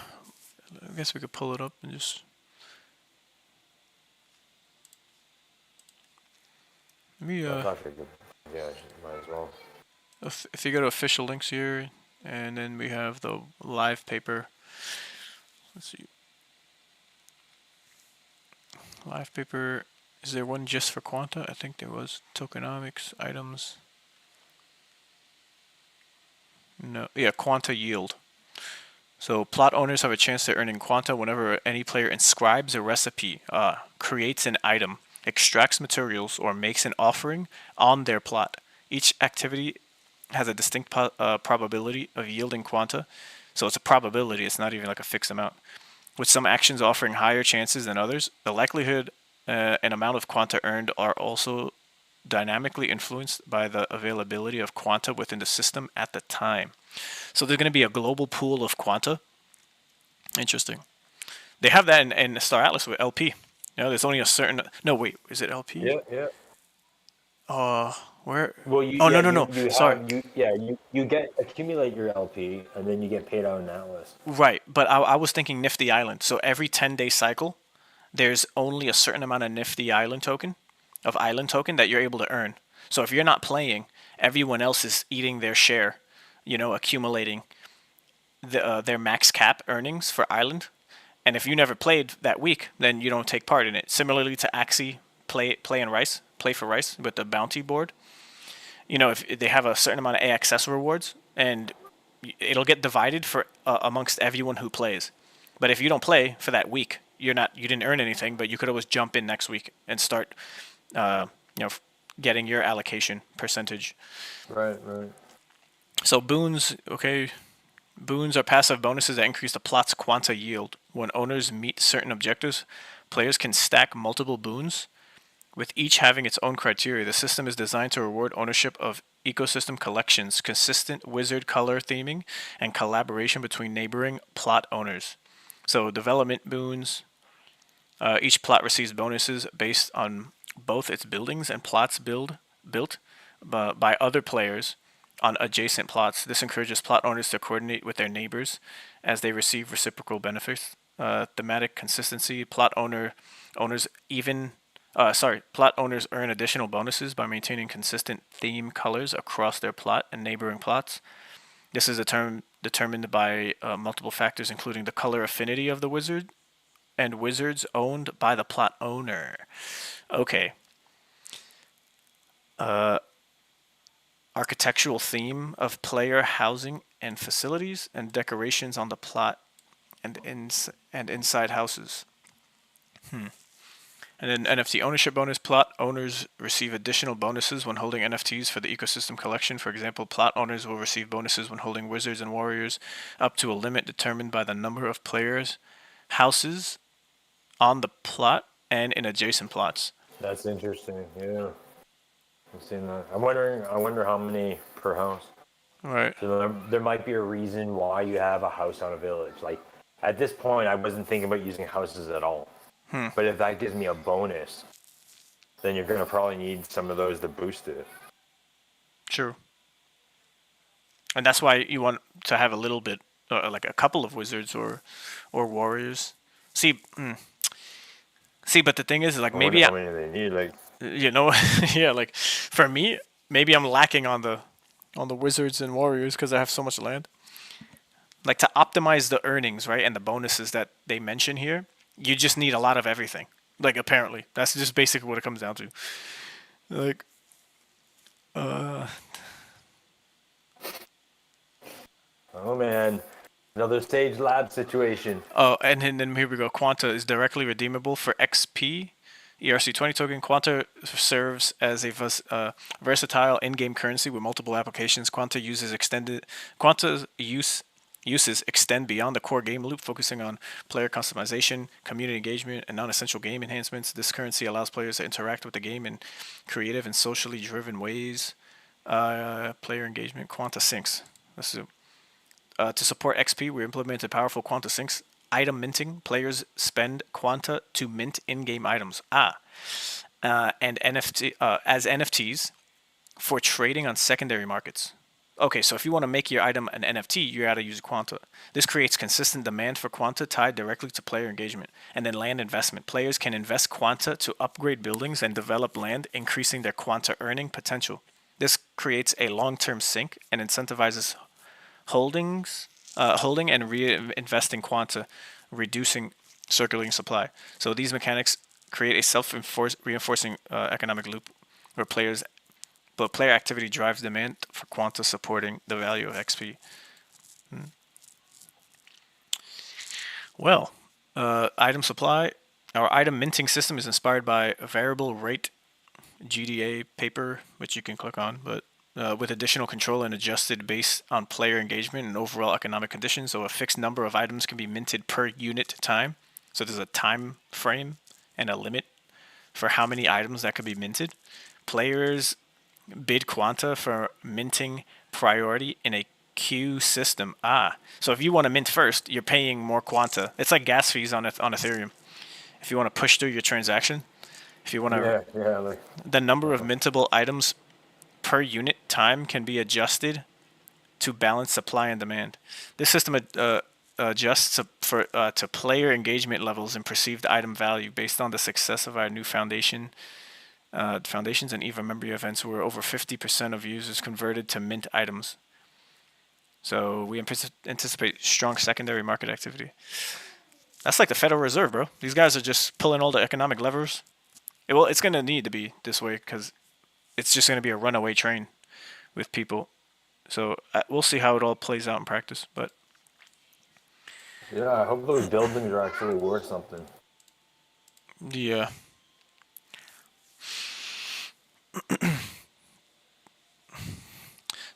guess we could pull it up and just. Maybe, Yeah, might as well. If you go to official links here, and then we have the live paper. Let's see. Live paper. Is there one just for quanta? I think there was. Tokenomics, items. No. Yeah, quanta yield. So plot owners have a chance to earn in quanta whenever any player inscribes a recipe, creates an item, extracts materials, or makes an offering on their plot. Each activity has a distinct probability of yielding quanta. So it's a probability, it's not even like a fixed amount. With some actions offering higher chances than others, the likelihood and amount of quanta earned are also dynamically influenced by the availability of quanta within the system at the time. So there's going to be a global pool of quanta. Interesting. They have that in Star Atlas with LP. You know, there's only a certain... No, wait, is it LP? Yeah. Where? Well, no. Sorry. You accumulate your LP, and then you get paid out in Atlas. Right, but I was thinking Nifty Island. So every 10-day cycle, there's only a certain amount of Nifty Island token, that you're able to earn. So if you're not playing, everyone else is eating their share, accumulating their max cap earnings for Island. And if you never played that week, then you don't take part in it. Similarly to Axie, play for Rice with the bounty board. If they have a certain amount of AXS rewards, and it'll get divided for amongst everyone who plays. But if you don't play for that week, you didn't earn anything, but you could always jump in next week and start, getting your allocation percentage. Right. So boons, okay. Boons are passive bonuses that increase the plot's quanta yield. When owners meet certain objectives, players can stack multiple boons, with each having its own criteria. The system is designed to reward ownership of ecosystem collections, consistent wizard color theming, and collaboration between neighboring plot owners. So development boons. Each plot receives bonuses based on both its buildings and plots built by other players on adjacent plots. This encourages plot owners to coordinate with their neighbors as they receive reciprocal benefits. thematic consistency. Plot owners earn additional bonuses by maintaining consistent theme colors across their plot and neighboring plots. This is determined by multiple factors, including the color affinity of the wizard and wizards owned by the plot owner. Okay. Architectural theme of player housing and facilities and decorations on the plot and inside houses. And then NFT ownership bonus. Plot owners receive additional bonuses when holding NFTs for the ecosystem collection. For example, plot owners will receive bonuses when holding wizards and warriors up to a limit determined by the number of players' houses on the plot and in adjacent plots. That's interesting. Yeah, I've seen that. I wonder how many per house. Right. So there might be a reason why you have a house on a village. Like at this point, I wasn't thinking about using houses at all. But if that gives me a bonus, then you're gonna probably need some of those to boost it. True. And that's why you want to have a little bit, like a couple of wizards or warriors. See, but the thing is, like, maybe how many they need, like, yeah, like for me, maybe I'm lacking on the wizards and warriors because I have so much land. Like, to optimize the earnings, right, and the bonuses that they mention here, you just need a lot of everything. Like, apparently, that's just basically what it comes down to. Like, oh man, another Stage Lab situation. Oh, and then here we go. Quanta is directly redeemable for XP. ERC20 token. Quanta serves as a versatile in-game currency with multiple applications. Quanta's uses extend beyond the core game loop, focusing on player customization, community engagement, and non-essential game enhancements. This currency allows players to interact with the game in creative and socially driven ways. Player engagement. Quanta Syncs. To support XP, we implemented powerful Quanta Syncs. Item minting. Players spend Quanta to mint in-game items. And NFT as NFTs for trading on secondary markets. Okay, so if you want to make your item an NFT, you got to use Quanta. This creates consistent demand for Quanta tied directly to player engagement. And then land investment. Players can invest Quanta to upgrade buildings and develop land, increasing their Quanta earning potential. This creates a long-term sink and incentivizes holding and reinvesting Quanta, reducing circulating supply. So these mechanics create a self-reinforcing economic loop where player activity drives demand for Quanta, supporting the value of XP. Well, item supply. Our item minting system is inspired by a variable rate GDA paper, which you can click on, but with additional control and adjusted based on player engagement and overall economic conditions. So a fixed number of items can be minted per unit time. So there's a time frame and a limit for how many items that could be minted. Players bid Quanta for minting priority in a queue system. So if you want to mint first, you're paying more Quanta. It's like gas fees on Ethereum. If you want to push through your transaction, if you want to, the number of mintable items per unit time can be adjusted to balance supply and demand. This system adjusts to player engagement levels and perceived item value based on the success of our new foundations and EVA member events, where over 50% of users converted to mint items. So we anticipate strong secondary market activity. That's like the Federal Reserve, bro. These guys are just pulling all the economic levers. Well, it's going to need to be this way because it's just going to be a runaway train with people. So we'll see how it all plays out in practice. But yeah, I hope those buildings are actually worth something. Yeah.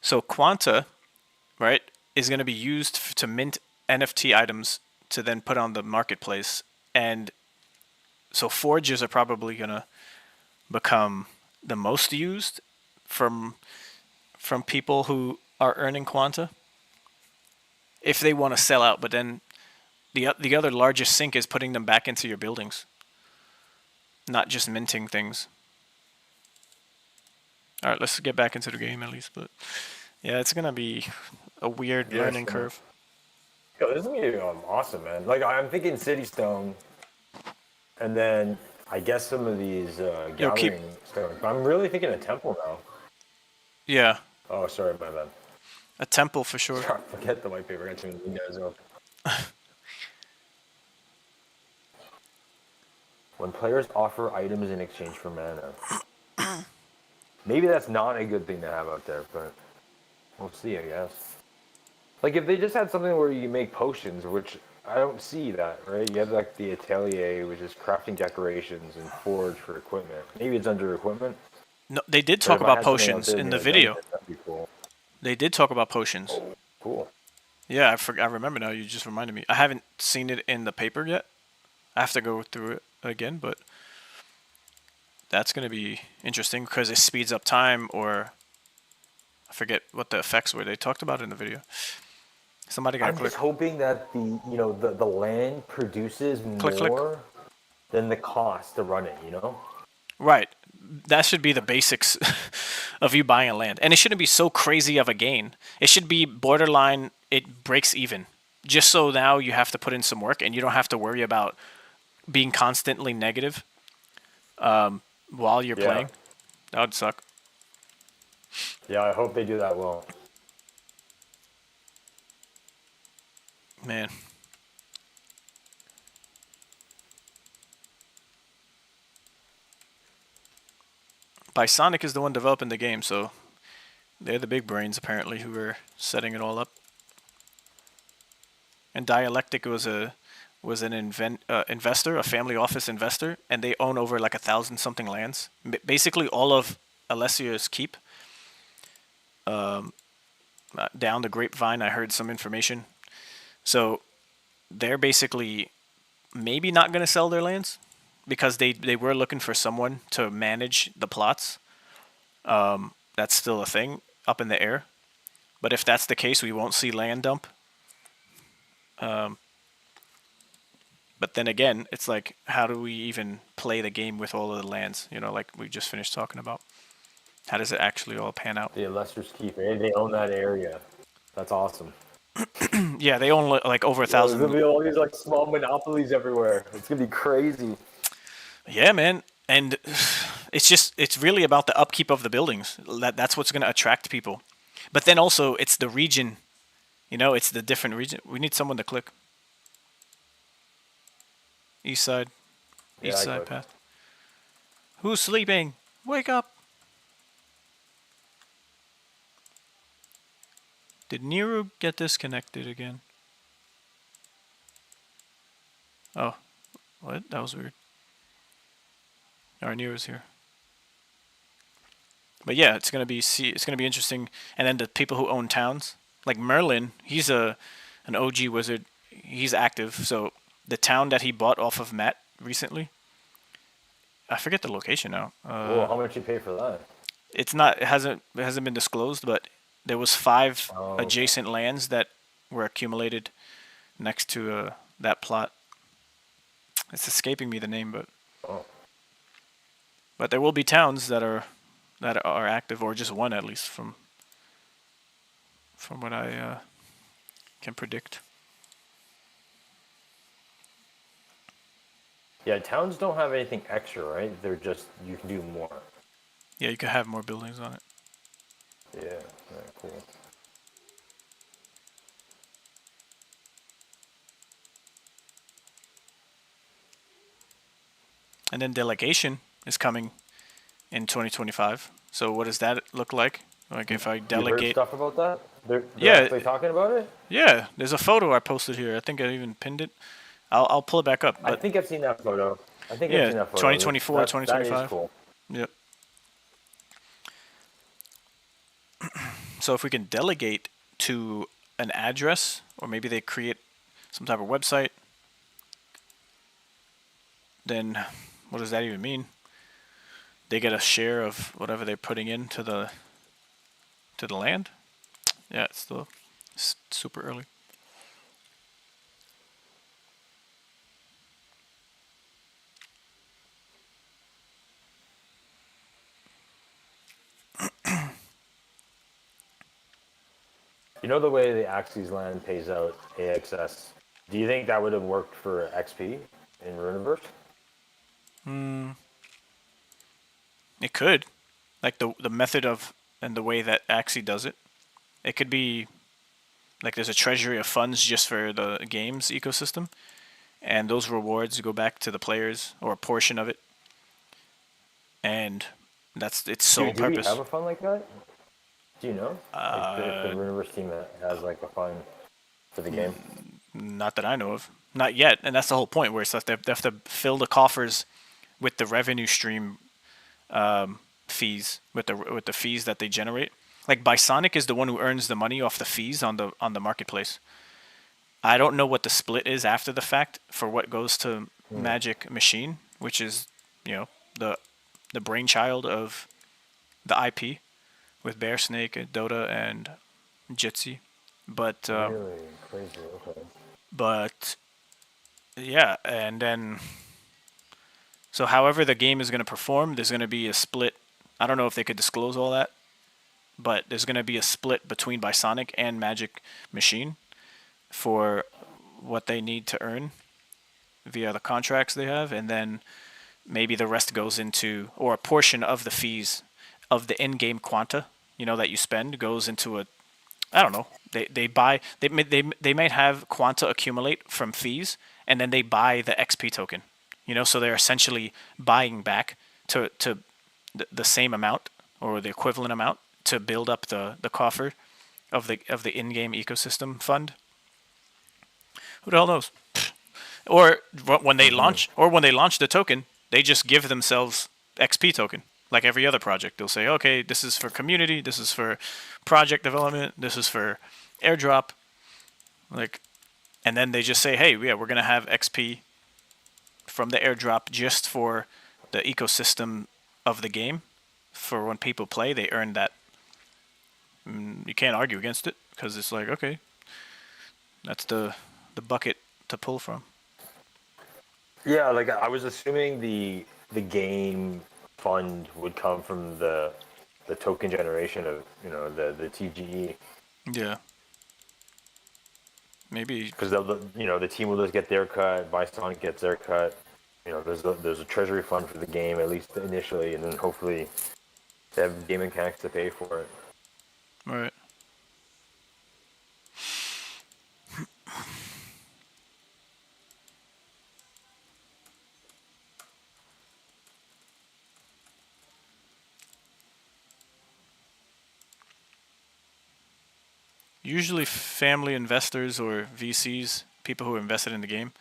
So Quanta, right, is going to be used to mint NFT items to then put on the marketplace. And so forges are probably going to become the most used from people who are earning Quanta if they want to sell out. But then the other largest sink is putting them back into your buildings, not just minting things. All right, let's get back into the game at least. But yeah, it's gonna be a weird learning curve. Yo, this is gonna be awesome, man. Like I'm thinking City Stone, and then I guess some of these Yo, keep. gathering stones. But I'm really thinking a temple now. Yeah. Oh, sorry, my bad. A temple for sure. Sorry, forget the white paper. I got too many windows open. When players offer items in exchange for mana. Maybe that's not a good thing to have out there, but we'll see, I guess. Like, if they just had something where you make potions, which I don't see that, right? You have, like, the atelier, which is crafting decorations and forge for equipment. Maybe it's under equipment. No, they did But talk if I about had something out potions there in in the a video. dungeon, that'd be cool. They did talk about potions. Oh, cool. Yeah, I remember now. You just reminded me. I haven't seen it in the paper yet. I have to go through it again, but that's going to be interesting because it speeds up time, or I forget what the effects were. They talked about it in the video. Somebody got to I'm click. just hoping that the land produces Click, click. more than the cost to run it, you know? Right. That should be the basics of you buying a land. And it shouldn't be so crazy of a gain. It should be borderline, it breaks even. Just so now you have to put in some work and you don't have to worry about being constantly negative while you're playing. That would suck. Yeah, I hope they do that well. Man. Bisonic is the one developing the game, so they're the big brains apparently who are setting it all up. And Dialectic was an investor, a family office investor, and they own over like 1,000 something lands. Basically all of Alessia's keep. Down the grapevine, I heard some information. So they're basically maybe not going to sell their lands because they were looking for someone to manage the plots. That's still a thing up in the air. But if that's the case, we won't see land dump. But then again, it's like, how do we even play the game with all of the lands? You know, like we just finished talking about. How does it actually all pan out? The Lester's Keep, eh? They own that area. That's awesome. Yeah, they own like over 1,000. There's gonna be all these like small monopolies everywhere. It's gonna be crazy. Yeah, man. And it's really about the upkeep of the buildings. That's what's going to attract people. But then also it's the region, you know, it's the different region. We need someone to click. East side. East side path. Who's sleeping? Wake up. Did Nero get disconnected again? Oh, what? That was weird. Alright, Nero's here. But yeah, it's gonna be interesting. And then the people who own towns, like Merlin, he's an OG wizard. He's active. So the town that he bought off of Matt recently, I forget the location now. Whoa, how much you pay for that? It's not. It hasn't been disclosed, but there was 5 adjacent lands that were accumulated next to that plot. It's escaping me the name, but there will be towns that are active, or just one at least from what I can predict. Yeah, towns don't have anything extra, right? They're just, you can do more. Yeah, you can have more buildings on it. Yeah, cool. And then delegation is coming in 2025. So what does that look like? Like if I delegate... You heard stuff about that? They're yeah, actually talking about it? Yeah, there's a photo I posted here. I think I even pinned it. I'll pull it back up. I think I've seen that photo. I've seen that photo. 2024, 2025. That is cool. Yep. So if we can delegate to an address, or maybe they create some type of website, then what does that even mean? They get a share of whatever they're putting into the land? Yeah, it's still super early. You know the way the Axes land pays out AXS. Do you think that would have worked for XP in Runiverse? It could, like the method of and the way that Axie does it. It could be like there's a treasury of funds just for the games ecosystem, and those rewards go back to the players or a portion of it, and that's its sole Do we purpose. have a fund like that? Do you know? Like if the Runiverse team has like a fund for the game? Not that I know of. Not yet, and that's the whole point. Where it's like they have to fill the coffers with the revenue stream fees, with the fees that they generate. Like Bisonic is the one who earns the money off the fees on the marketplace. I don't know what the split is after the fact for what goes to Magic Machine, which is the brainchild of the IP with Bear Snake, Dota, and Jitsi. But Really crazy. Okay. But yeah, and then so however the game is going to perform, there's going to be a split. I don't know if they could disclose all that, but there's going to be a split between Bisonic and Magic Machine for what they need to earn via the contracts they have, and then maybe the rest goes into, or a portion of the fees of the in-game quanta, that you spend goes into a, I don't know. They might have quanta accumulate from fees, and then they buy the XP token. So they're essentially buying back to the same amount or the equivalent amount to build up the coffer of the in-game ecosystem fund. Who the hell knows? Or when they launch the token, they just give themselves XP token. Like every other project, they'll say, okay, this is for community, this is for project development, this is for airdrop. And then they just say, hey, yeah, we're going to have XP from the airdrop just for the ecosystem of the game. For when people play, they earn that. You can't argue against it because it's like, okay, that's the bucket to pull from. Yeah, like I was assuming the game fund would come from the token generation of the TGE. Yeah. Maybe because the team will just get their cut, Bisonic gets their cut. There's a treasury fund for the game at least initially, and then hopefully they have game mechanics to pay for it. Right. Usually family investors or VCs, people who are invested in the game.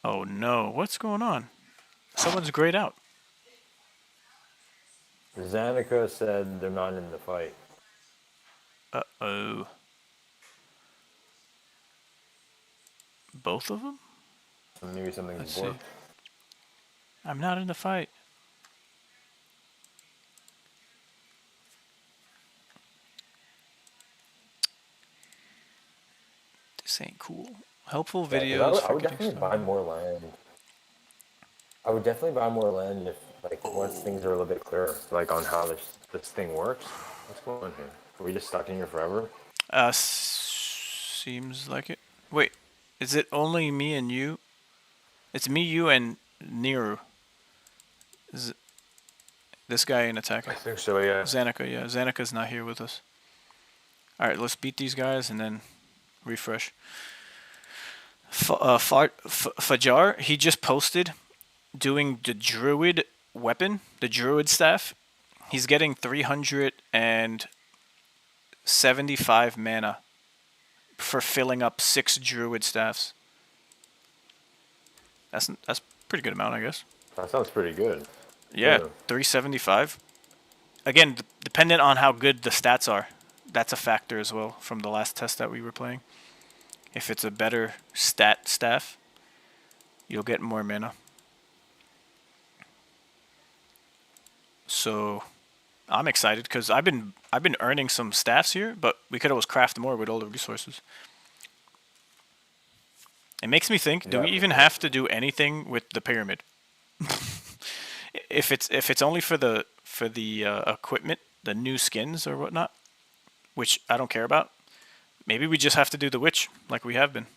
Oh no, what's going on? Someone's grayed out. Zanika said they're not in the fight. Uh-oh. Both of them? Maybe something's worked. I'm not in the fight. This ain't cool. Helpful videos. I would definitely buy more land. I would definitely buy more land if, once things are a little bit clearer, on how this thing works. What's going on here? Are we just stuck in here forever? Seems like it. Wait, is it only me and you? It's me, you, and Niru. Is it this guy ain't attacking? I think so, yeah. Zanika, yeah. Zanika's not here with us. Alright, let's beat these guys and then refresh. Fajar, he just posted doing the druid weapon, the druid staff. He's getting 375 mana for filling up 6 druid staffs. That's pretty good amount, I guess. That sounds pretty good. Yeah, 375. Again, dependent on how good the stats are. That's a factor as well from the last test that we were playing. If it's a better stat staff, you'll get more mana. So I'm excited because I've been earning some staffs here, but we could always craft more with all the resources. It makes me think: do we even have to do anything with the pyramid? If it's only for the equipment, the new skins or whatnot, which I don't care about, Maybe we just have to do the witch like we have been.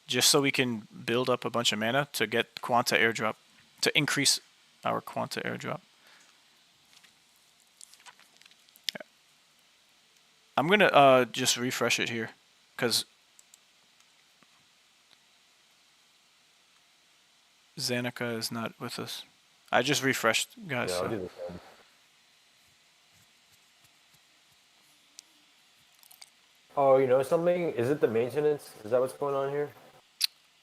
Just so we can build up a bunch of mana to get Quanta airdrop. To increase our Quanta airdrop. I'm gonna just refresh it here. Because Zanika is not with us. I just refreshed, guys. Yeah, So. I'll do the same. Oh, you know something? Is it the maintenance? Is that what's going on here?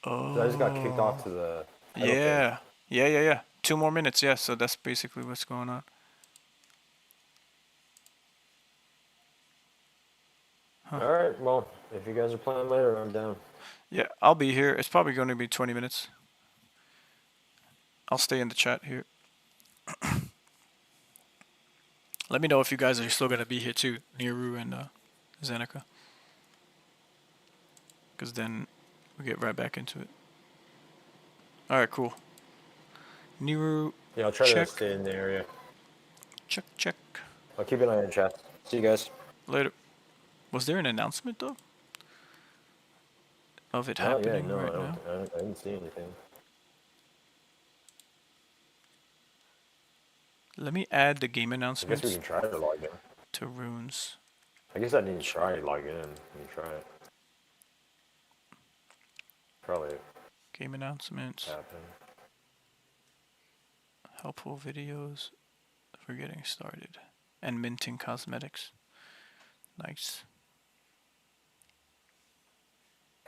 Oh. I just got kicked off to the title page. Yeah. 2 more minutes, yeah. So that's basically what's going on. Huh. All right. Well, if you guys are playing later, I'm down. Yeah, I'll be here. It's probably going to be 20 minutes. I'll stay in the chat here. Let me know if you guys are still going to be here too, Niru and Zanika. Because then we'll get right back into it. Alright, cool. Niru, Yeah, I'll try check. to stay in the area. Check. I'll keep an eye on chat. See you guys. Later. Was there an announcement though? Of it happening no, right now? I didn't see anything. Let me add the game I announcements guess we can try to log in. to Runes. I guess I need to try to log in. Let me try it. Probably Game announcements. happen. Helpful videos for getting started. And minting cosmetics. Nice.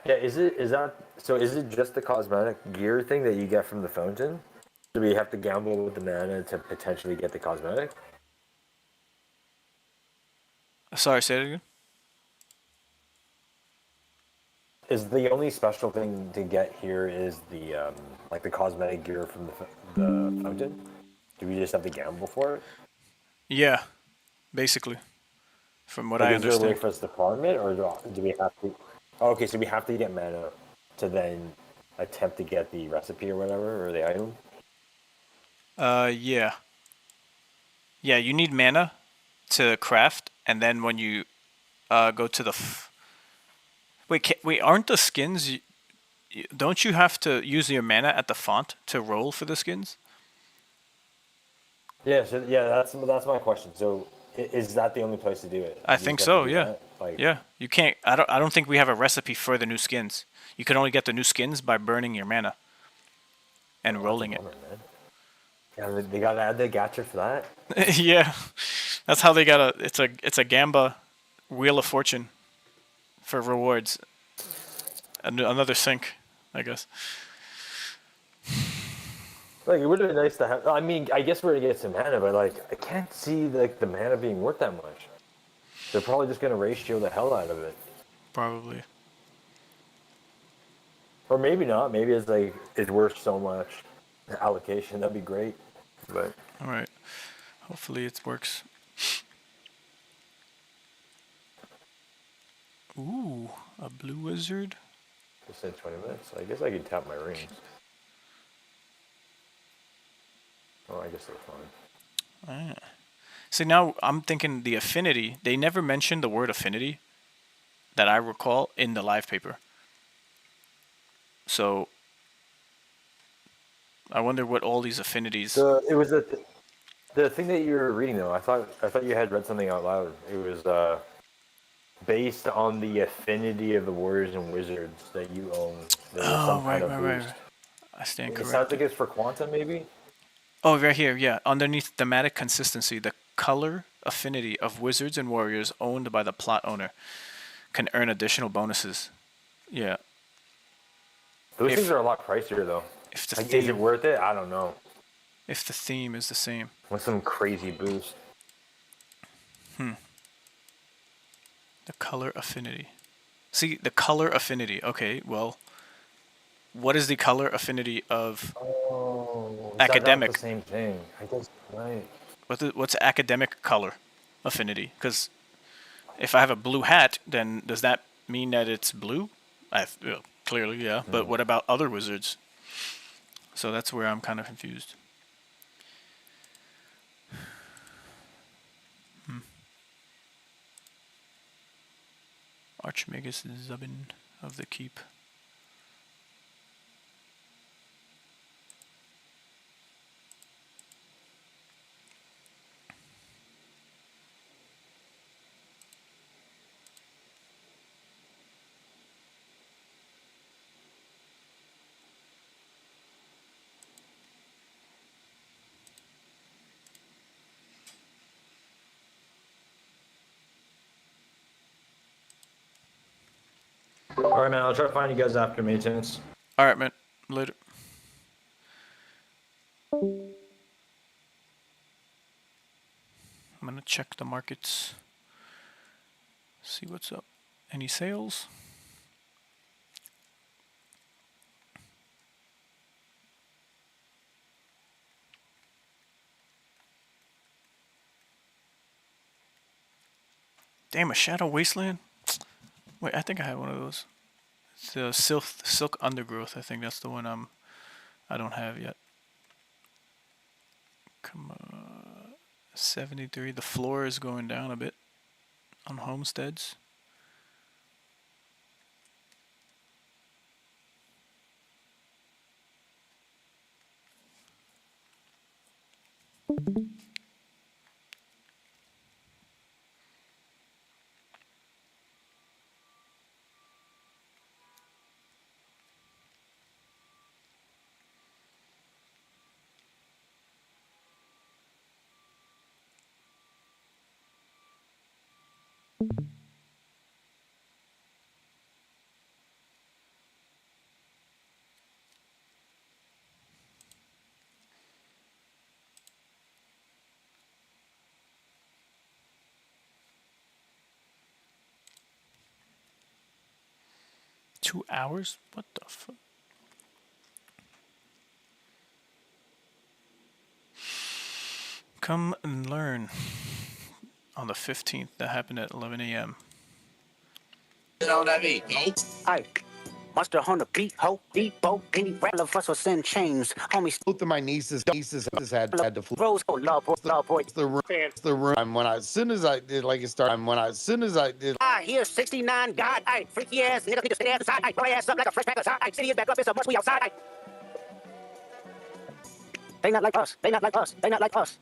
Yeah, is it just the cosmetic gear thing that you get from the fountain? Do we have to gamble with the mana to potentially get the cosmetic? Sorry, say it again? Is the only special thing to get here is the like the cosmetic gear from the fountain? Do we just have to gamble for it? Yeah, basically. From what Like, I is there a way understand. for us to farm it, or do we have to? Oh, okay, so we have to get mana to then attempt to get the recipe or whatever, or the item. Yeah. Yeah, you need mana to craft, and then when you go to the... Wait, aren't the skins... Don't you have to use your mana at the font to roll for the skins? Yeah, so that's my question. So is that the only place to do it? I You think just have so, to do yeah. that? Like, Yeah, you can't... I don't think we have a recipe for the new skins. You can only get the new skins by burning your mana. And rolling it. man. Yeah, they gotta add the gacha for that. Yeah, that's how they got it's a Gamba Wheel of Fortune for rewards. Another sync, I guess. Like, it would have been nice to have. I mean, I guess we're gonna get some mana, but like, I can't see like the mana being worth that much. They're probably just gonna ratio the hell out of it. Probably. Or maybe not. Maybe it's like it's worth so much allocation. That'd be great. But all right, hopefully it works. Ooh, a blue wizard. just said 20 minutes. I guess I can tap my rings. Oh, I guess they're fine. See, now I'm thinking the affinity. They never mentioned the word affinity that I recall in the live paper. So I wonder what all these affinities. So it was the thing that you were reading though. I thought you had read something out loud. It was based on the affinity of the warriors and wizards that you own. There was some kind of boost. I stand It corrected. sounds like it's for Quanta, maybe. Oh, right here, yeah. Underneath thematic consistency, the color affinity of wizards and warriors owned by the plot owner can earn additional bonuses. Yeah. Those things are a lot pricier though. If the like, is it worth it? I don't know. If the theme is the same. With some crazy boost. The color affinity. See, the color affinity. Okay, well, what is the color affinity of academic? That's the same thing. I guess, right. What's academic color affinity? Because if I have a blue hat, then does that mean that it's blue? Clearly, yeah. But what about other wizards? So that's where I'm kind of confused. Archmagus Zubin of the Keep. All right, man. I'll try to find you guys after maintenance. All right, man. Later. I'm gonna check the markets. See what's up. Any sales? Damn, a Shadow Wasteland? Wait, I think I had one of those. It's the Silk Undergrowth. I think that's the one I don't have yet. Come on. 73. The floor is going down a bit on homesteads. Two hours? What the fuck? Come and learn. On the 15th, that happened at 11 a.m. Aye. Monster on the beat, ho, depot, any rattle of us will send chains. Homies. Both of my nieces had to fly. Rose, oh, love boy. The room. When as soon as I did, like it started. As soon as I did. I hear 69 God, aye, freaky ass, niggas need to stay outside, aye, blow your ass up like a fresh pack of side, aye, city is back up, it's a must, we outside, aye. They not like us, they not like us, they not like us.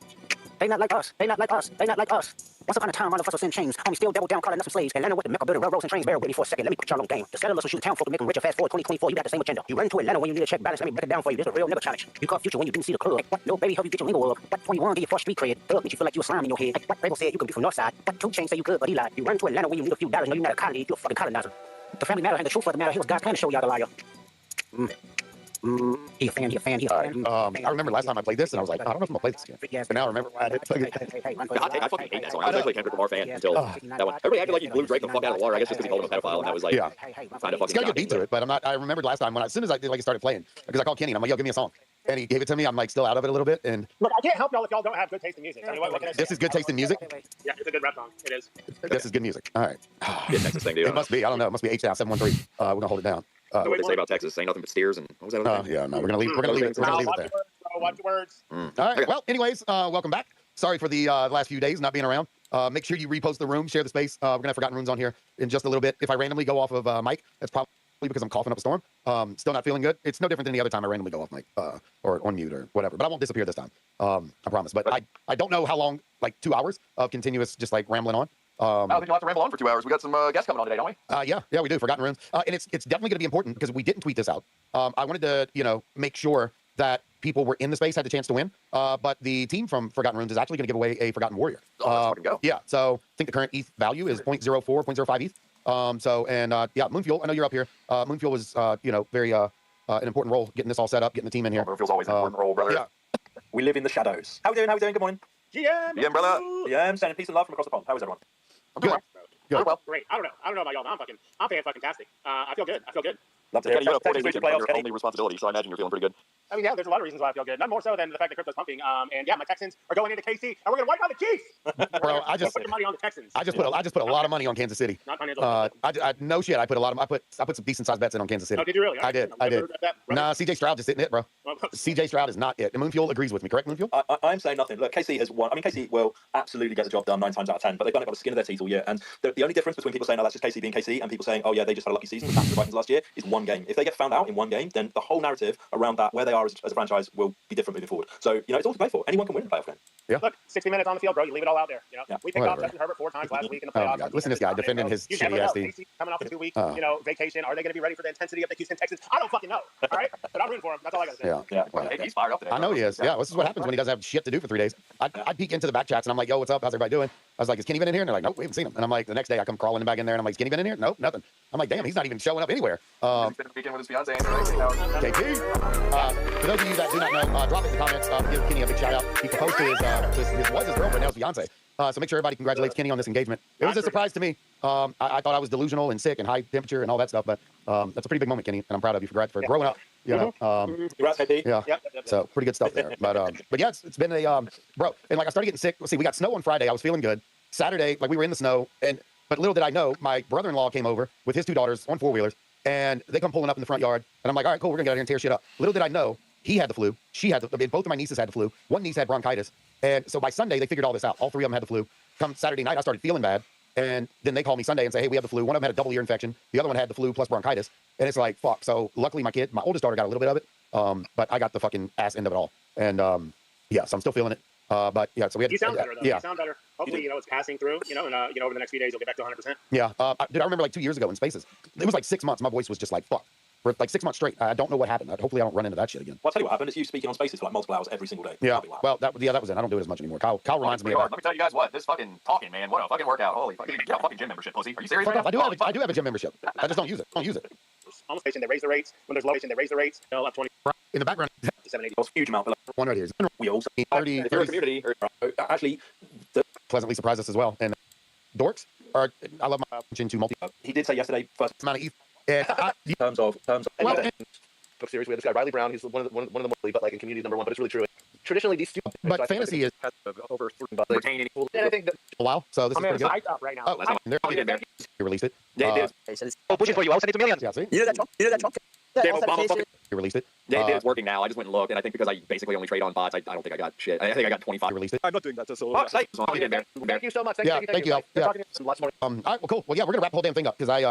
They not like us, they not like us, they not like us. Once upon a time, all of us was in chains. Homie still double down, calling us some slaves. Atlanta with the Mecca building railroads and trains. Bear with me for a second, let me put y'all on game. The scandalous will shoot town folk to make them richer. Fast forward 2024, you got the same agenda. You run to Atlanta when you need a check balance. Let me break it down for you. This is a real nigga challenge. You caught future when you didn't see the club. What? No, baby, help you get your lingo up. What? 21, get your first street cred. Thug makes you feel like you a slime in your head. What? Rebel said you could be from north side. What? 2 Chainz say you could, but he lied. You run to Atlanta when you need a few dollars. No, you're not a colleague, you're a fucking colonizer. The family matter and the truth of the matter. He was God's plan to show y'all the liar. He a fan. I remember last time I played this, and I was like, I don't know if I'm gonna play this again. But now I remember why I did. I fucking hate that song. I was actually a Kendrick Lamar fan until that one. Everybody acted like he blew Drake the fuck out of the water. I guess just because he called him a pedophile, and that was like, kind of fucking. It's got a good beat to it, but I'm not. I remembered last time as soon as I did, like, started playing, because I called Kenny and I'm like, yo, give me a song, and he gave it to me. I'm like still out of it a little bit, and look, I can't help y'all if y'all don't have good taste in music. I mean, what can I say? this is good taste in music. Yeah, it's a good rap song. It is. This is good music. All right. Good Texas thing, dude. It must be. I don't know. It must be H-Town 713. We're gonna hold it down. What they say about Texas? Ain't nothing but steers and what was that? Yeah, no, we're gonna leave. We're gonna leave it. We're gonna leave it there. Watch your words. All right. Well, anyways, welcome back. Sorry for the last few days not being around. Make sure you repost the room, share the space. We're gonna have Forgotten Runes on here in just a little bit. If I randomly go off of mic, that's probably because I'm coughing up a storm. Still not feeling good. It's no different than any other time I randomly go off mic or on mute or whatever. But I won't disappear this time. I promise. But I don't know how long. Like 2 hours of continuous just like rambling on. I don't think you'll have to ramble on for 2 hours. We got some guests coming on today, don't we? Yeah, we do. Forgotten Runes, and it's definitely going to be important because we didn't tweet this out. I wanted to make sure that people were in the space, had the chance to win. But the team from Forgotten Runes is actually going to give away a Forgotten Warrior. Oh, let's fucking go. Yeah, so I think the current ETH value is 0.04, 0.05 ETH. Yeah, Moonfuel. I know you're up here. Moonfuel was very an important role getting this all set up, getting the team in here. Moonfuel's always an important role, brother. Yeah. We live in the shadows. How we doing? Good morning. GM, brother. GM, sending peace and love from across the pond. How is everyone? Good. Good. Well, great. I don't know about y'all. I'm feeling fucking tastic. I feel good. Love to hear it. You got a 4-day weekend from your only responsibility, so I imagine you're feeling pretty good. mean, yeah, there's a lot of reasons why I feel good. None more so than the fact that crypto's pumping. And yeah, my Texans are going into KC, and we're gonna wipe out the Chiefs. Bro, I just put your money on the Texans. I just put a lot of money on Kansas City. Not financial. I no shit. I put some decent sized bets in on Kansas City. Oh, did you really? I did. Nah, CJ Stroud just isn't it, bro. CJ Stroud is not it. And Moonfuel agrees with me, correct, Moonfuel? I'm saying nothing. Look, KC has won. I mean, KC will absolutely get the job done 9 times out of 10, but they've done it by the skin of their teeth all year. And the only difference between people saying, oh, that's just KC being KC, and people saying, oh, yeah, they just had a lucky season with the Vikings last year, is one game. If they get found out in one game, then the whole narrative around that, where they are as a franchise, will be different moving forward. So, you know, it's all to play for. Anyone can win in a playoff game. Yeah. Look, 60 minutes on the field, bro. You leave it all out there. You know, we picked off Justin Herbert 4 times last week in the playoffs. God. Listen to this guy defending his shitty ass team. Coming off a 2 week, vacation. Are they going to be ready for the intensity of the Houston Texans? I don't fucking know. All right, but I'm rooting for him. That's all I got to say. Yeah. He's fired up today. I know he is. Yeah, this is what happens when he doesn't have shit to do for 3 days. I peek into the back chats and I'm like, yo, what's up? How's everybody doing? I was like, is Kenny been in here? And they're like, nope, we haven't seen him. And I'm like, the next day I come crawling back in there and I'm like, is Kenny been in here? Nope, nothing. I'm like, damn, he's not even showing up anywhere. He's been speaking with his fiance. KT. For those of you that do not know, drop it in the comments. Give Kenny a big shout out. He proposed to his girlfriend, now his fiance. So make sure everybody congratulates Kenny on this engagement. It was a surprise to me. I thought I was delusional and sick and high temperature and all that stuff, but that's a pretty big moment, Kenny, and I'm proud of you for growing up. You know, Congrats, KT. Yeah. So pretty good stuff there. But yeah, it's been a bro. And like I started getting sick. Let's see, we got snow on Friday. I was feeling good. Saturday, like we were in the snow, but little did I know, my brother-in-law came over with his 2 daughters on 4-wheelers, and they come pulling up in the front yard, and I'm like, all right, cool, we're gonna get out here and tear shit up. Little did I know, he had the flu. She had both of my nieces had the flu. One niece had bronchitis, and so by Sunday they figured all this out. All 3 of them had the flu. Come Saturday night, I started feeling bad, and then they call me Sunday and say, hey, we have the flu. One of them had a double ear infection. The other one had the flu plus bronchitis, and it's like, fuck. So luckily my oldest daughter got a little bit of it, but I got the fucking ass end of it all, and yeah, so I'm still feeling it. But yeah, so we had. You sound better though. Yeah. You sound better. Hopefully, it's passing through. And over the next few days, you'll get back to 100%. Yeah. Dude, I remember like 2 years ago in Spaces. It was like 6 months. My voice was just like fuck for like 6 months straight. I don't know what happened. Hopefully, I don't run into that shit again. Well, I'll tell you what happened. It's you speaking on Spaces for like multiple hours every single day. Yeah. Well, that was it. I don't do it as much anymore. Kyle reminds me. Let me tell you guys what. This fucking talking, man. What a fucking workout. Holy fucking get a fucking gym membership, pussy. Are you serious? I do have a gym membership. I just don't use it. Almost patient. They raise the rates. When there's low patient, they raise the rates. Up 20. In the background. 780. Huge amount. One right here. We also 30. If you're a community, actually, pleasantly surprised us as well. And dorks are. I love my into multi. He did say yesterday first amount of ETH. In terms of. Well, book series, we had this guy Riley Brown. He's one of the more, but like in community #1. But it's really true. Traditionally, these two. But fantasy is over retaining. And I think that a while. So this is pretty good. Right now. You released it. Pushing for you. I'll send it to millions. Yeah, see? You know that Trump. You released it. It's working now. I just went and looked, and I think because I basically only trade on bots, I don't think I got shit. I think I got 25. You released it. I'm not doing that. So thank you so much. Thank you. Yeah. Lots more. All right. Well, cool. Well, yeah, we're gonna wrap the whole damn thing up because I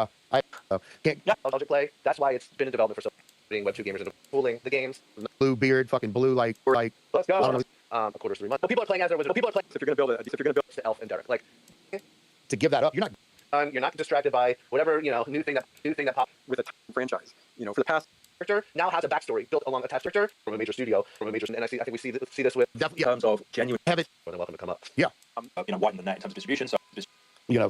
can't. Yeah, I'll just play. That's why it's been in development for so long. Putting Web2 gamers into pooling the games. Blue beard, fucking blue like. Let's go. A quarter 3 months. But people are playing as their wizard. People are playing. If you're gonna build to Elf and Derek, like to give that up, you're not distracted by whatever new thing that pops with a franchise. For the past. Character now has a backstory built along attached character from a major studio, and I think we see this with definitely in terms of genuine. Have it. More than welcome to come up. Yeah. Widen the net in terms of distribution. So.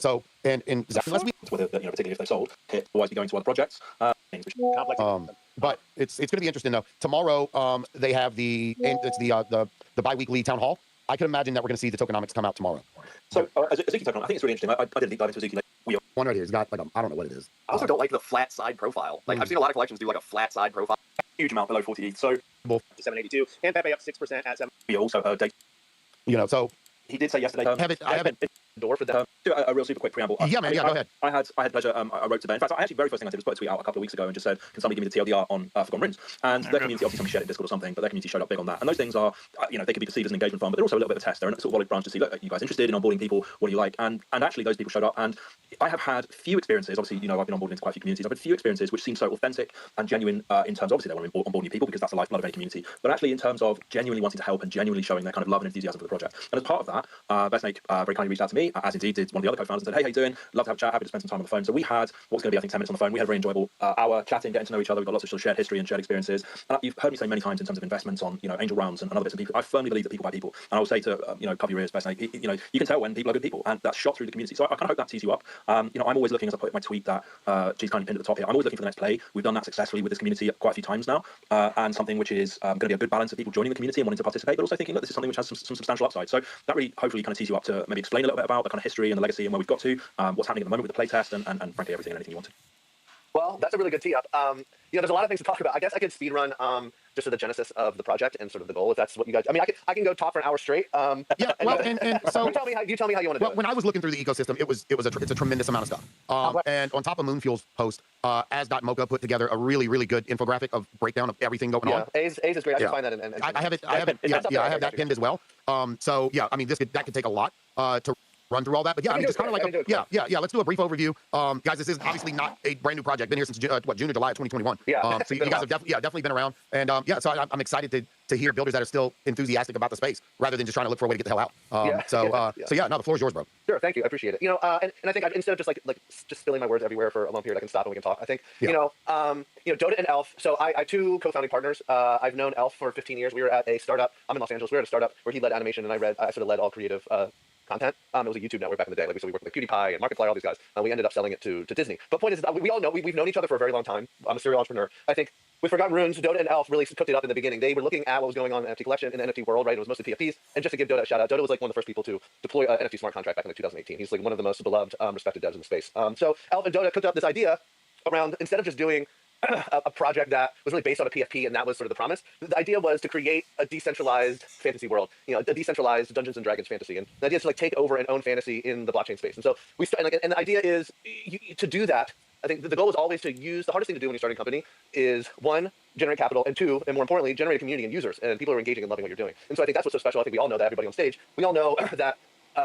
So and unless we particularly if they sold, it always be going to other projects. But it's going to be interesting though. Tomorrow, they have it's the bi-weekly town hall. I can imagine that we're going to see the tokenomics come out tomorrow. So Azuki token, I think it's really interesting. I did a deep dive into Azuki. One right here. It's got like I don't know what it is. I also don't like the flat side profile. Like I've seen a lot of collections do like a flat side profile. Huge amount below 40 ETH. So 782 and Pepe up 6% at 7. We also heard data. So he did say yesterday. I haven't. Door for that. Do a real super quick preamble. Yeah, man. Go ahead. I had pleasure. I wrote to Ben. In fact, very first thing I did was put a tweet out a couple of weeks ago and just said, "Can somebody give me the TLDR on Forgotten Runes?" And their community, obviously, somebody shared it in Discord or something, but their community showed up big on that. And those things are, they could be perceived as an engagement fund, but they're also a little bit of a test. They're a sort of olive branch to see, look, are you guys interested in onboarding people? What do you like? And actually, those people showed up. And I have had few experiences. Obviously, I've been onboarded into quite a few communities. I've had few experiences which seem so authentic and genuine in terms, obviously, they want to onboard new people because that's the lifeblood of any community. But actually, in terms of genuinely wanting to help and genuinely showing their kind of love and enthusiasm for the project. And as part of that, Besnake very kindly reached out to me, as indeed did one of the other co-founders, and said, "Hey, how you doing? Love to have a chat. Happy to spend some time on the phone." So we had what's going to be, I think, 10 minutes on the phone. We had a very enjoyable hour chatting, getting to know each other. We've got lots of sort of shared history and shared experiences. And you've heard me say many times in terms of investments on, angel rounds and other bits and pieces. I firmly believe that people buy people. And I will say to, cover your ears, Besnake, you can tell when people are good people, and that's shot through the community. So I kind of hope that tees you up. I'm always looking, as I put in my tweet that she's kind of pinned at the top here. I'm always looking for the next play. We've done that successfully with this community quite a few times now, and something which is going to be a good balance of people joining the community and wanting to participate, but also thinking that this is something which has some substantial upside. So that really hopefully kind of tees you up to maybe explain a little bit about the kind of history and the legacy and where we've got to, what's happening at the moment with the playtest, and frankly everything and anything you wanted. Well, that's a really good tee up. There's a lot of things to talk about. I guess I could speed run just for the genesis of the project and sort of the goal. If that's what you guys, I mean, I can go talk for an hour straight. Yeah, well, and so you tell me how you want to do it. When I was looking through the ecosystem, it's a tremendous amount of stuff. And on top of Moonfuel's post, as.mocha put together a really good infographic of breakdown of everything going on. A's is great. I can find that. I have it. I have that pinned as well. So yeah, I mean, that could take a lot to run through all that. But yeah, I mean, just kind of like let's do a brief overview. Guys, this is obviously not a brand new project. Been here since June or July of 2021. Yeah. So you guys have definitely been around. And so I'm excited to hear builders that are still enthusiastic about the space rather than just trying to look for a way to get the hell out. So no, the floor is yours, bro. Sure, thank you. I appreciate it. You know, and I think instead of just like just spilling my words everywhere for a long period, I can stop and we can talk. I think Dota and Elf. So I have two co-founding partners. I've known Elf for 15 years. We were at a startup. I'm in Los Angeles. We were at a startup where he led animation and I sort of led all creative content. It was a YouTube network back in the day. So we worked with PewDiePie and Markiplier, all these guys. We ended up selling it to Disney. But point is, we all know we've known each other for a very long time. I'm a serial entrepreneur. I think with Forgotten Runes, Dota and Elf really cooked it up in the beginning. They were looking at what was going on in the NFT collection in the NFT world, right? It was mostly PFPs. And just to give Dota a shout out, Dota was like one of the first people to deploy an NFT smart contract back in 2018. He's like one of the most beloved, respected devs in the space. So Elf and Dota cooked up this idea around, instead of just doing a project that was really based on a PFP, and that was sort of the promise. The idea was to create a decentralized fantasy world, a decentralized Dungeons and Dragons fantasy, and the idea is to like take over and own fantasy in the blockchain space. And so and the idea is to do that. I think the goal is always to use the hardest thing to do when you start a company is one, generate capital, and two, and more importantly, generate a community and users, and people are engaging and loving what you're doing. And so I think that's what's so special. I think we all know that. Everybody on stage, we all know that.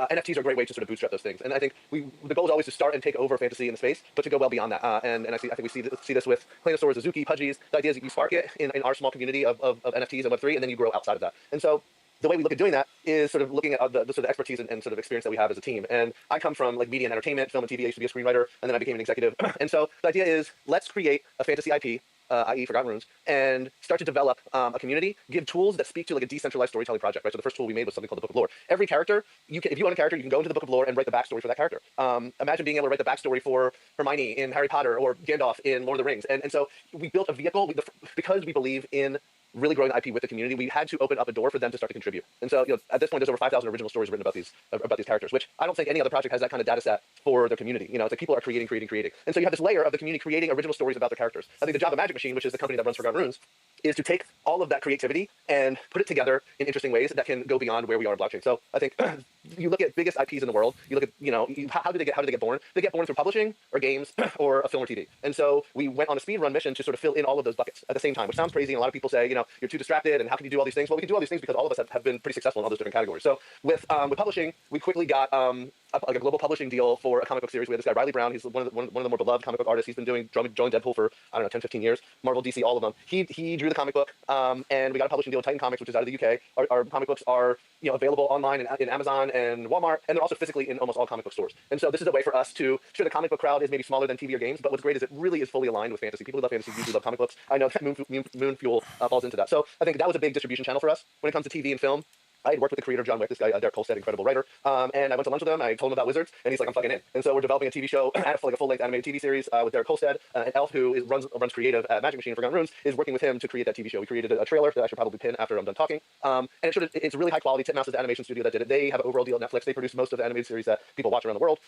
NFTs are a great way to sort of bootstrap those things, and I think the goal is always to start and take over fantasy in the space, but to go well beyond that. And I think we see this with Planosaurs, Azuki, Pudgies. The idea is that you spark it in our small community of NFTs and Web3, and then you grow outside of that. And so the way we look at doing that is sort of looking at the sort of expertise and sort of experience that we have as a team. And I come from like media and entertainment, film and TV. I used to be a screenwriter, and then I became an executive. And so the idea is let's create a fantasy IP. I.e. Forgotten Runes, and start to develop a community, give tools that speak to like a decentralized storytelling project, right? So the first tool we made was something called the Book of Lore. Every character, if you own a character, you can go into the Book of Lore and write the backstory for that character. Imagine being able to write the backstory for Hermione in Harry Potter or Gandalf in Lord of the Rings. And so we built a vehicle because we believe in really growing the IP with the community. We had to open up a door for them to start to contribute. And so, at this point, there's over 5,000 original stories written about these characters, which I don't think any other project has that kind of data set for their community. It's like people are creating. And so you have this layer of the community creating original stories about their characters. I think the job of Magic Machine, which is the company that runs Forgotten Runes, is to take all of that creativity and put it together in interesting ways that can go beyond where we are in blockchain. So I think you look at biggest IPs in the world, you look at, how do they get born? They get born through publishing or games or a film or TV. And so we went on a speed run mission to sort of fill in all of those buckets at the same time, which sounds crazy. And a lot of people say, you're too distracted and how can you do all these things? Well, we can do all these things because all of us have been pretty successful in all those different categories. So with publishing, we quickly got a global publishing deal for a comic book series. We had this guy, Riley Brown. He's one of the more beloved comic book artists. He's been drawing Deadpool for, 10, 15 years. Marvel, DC, all of them. He drew the comic book, and we got a publishing deal with Titan Comics, which is out of the UK. Our comic books are available online in Amazon and Walmart, and they're also physically in almost all comic book stores. And so this is a way for us to, sure, the comic book crowd is maybe smaller than TV or games, but what's great is it really is fully aligned with fantasy. People who love fantasy usually love comic books. I know that Moonfuel falls into that. So I think that was a big distribution channel for us. When it comes to TV and film, I had worked with the creator of John Wick, this guy, Derek Kolstad, incredible writer, and I went to lunch with him. I told him about Wizards, and he's like, I'm fucking in. And so we're developing a TV show, like a full-length animated TV series with Derek Kolstad, and Elf, who runs creative at Magic Machine for Forgotten Runes, is working with him to create that TV show. We created a trailer that I should probably pin after I'm done talking, and it's really high quality. Titmouse is the animation studio that did it. They have an overall deal at Netflix. They produce most of the animated series that people watch around the world,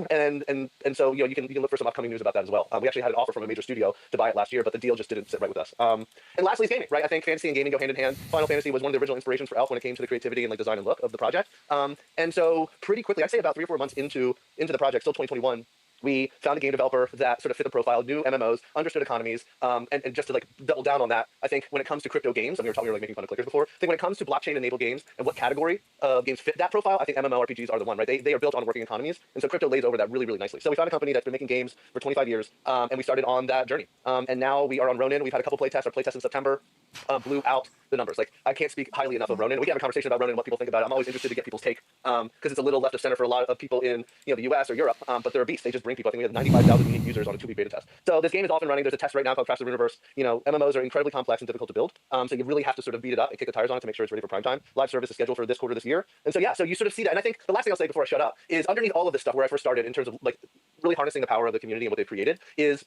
and so you can look for some upcoming news about that as well. We actually had an offer from a major studio to buy it last year, but the deal just didn't sit right with us. And lastly is gaming, right? I think fantasy and gaming go hand in hand. Final Fantasy was one of the original inspirations for Elf when it came to the creativity and like design and look of the project. And so pretty quickly, I'd say about 3 or 4 months into the project, still 2021, we found a game developer that sort of fit the profile, knew MMOs, understood economies, and just to like double down on that, I think when it comes to crypto games, we were like making fun of clickers before, I think when it comes to blockchain-enabled games and what category of games fit that profile, I think MMORPGs are the one, right? They are built on working economies, and so crypto lays over that really, really nicely. So we found a company that's been making games for 25 years, and we started on that journey. And now we are on Ronin. We've had a couple playtests. Our playtest in September blew out the numbers. Like, I can't speak highly enough of Ronin. We can have a conversation about Ronin and what people think about it. I'm always interested to get people's take, because it's a little left of center for a lot of people in the US or Europe, but they're a beast. They just bring people. I think we have 95,000 unique users on a 2-week beta test. So this game is off and running. There's a test right now called Crash the Runiverse. MMOs are incredibly complex and difficult to build, so you really have to sort of beat it up and kick the tires on it to make sure it's ready for prime time. Live service is scheduled for this quarter this year, and so you sort of see that. And I think the last thing I'll say before I shut up is underneath all of this stuff, where I first started in terms of like really harnessing the power of the community and what they've created, is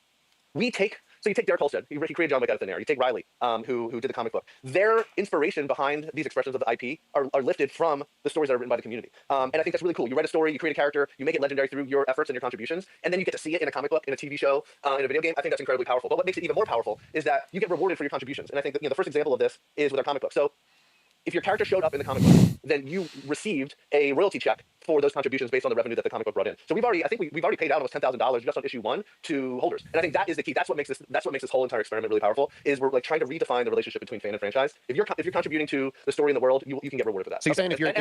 we take So you take Derek Holstead, he created John Wick out of thin air. You take Riley, who did the comic book. Their inspiration behind these expressions of the IP are lifted from the stories that are written by the community. And I think that's really cool. You write a story, you create a character, you make it legendary through your efforts and your contributions, and then you get to see it in a comic book, in a TV show, in a video game. I think that's incredibly powerful. But what makes it even more powerful is that you get rewarded for your contributions. And I think that, the first example of this is with our comic book. So if your character showed up in the comic book, then you received a royalty check for those contributions based on the revenue that the comic book brought in. So we've already paid out almost $10,000 just on issue 1 to holders. And I think that is the key. That's what makes this whole entire experiment really powerful. Is we're like trying to redefine the relationship between fan and franchise. If you're contributing to the story in the world, you can get rewarded for that. So you're saying if you're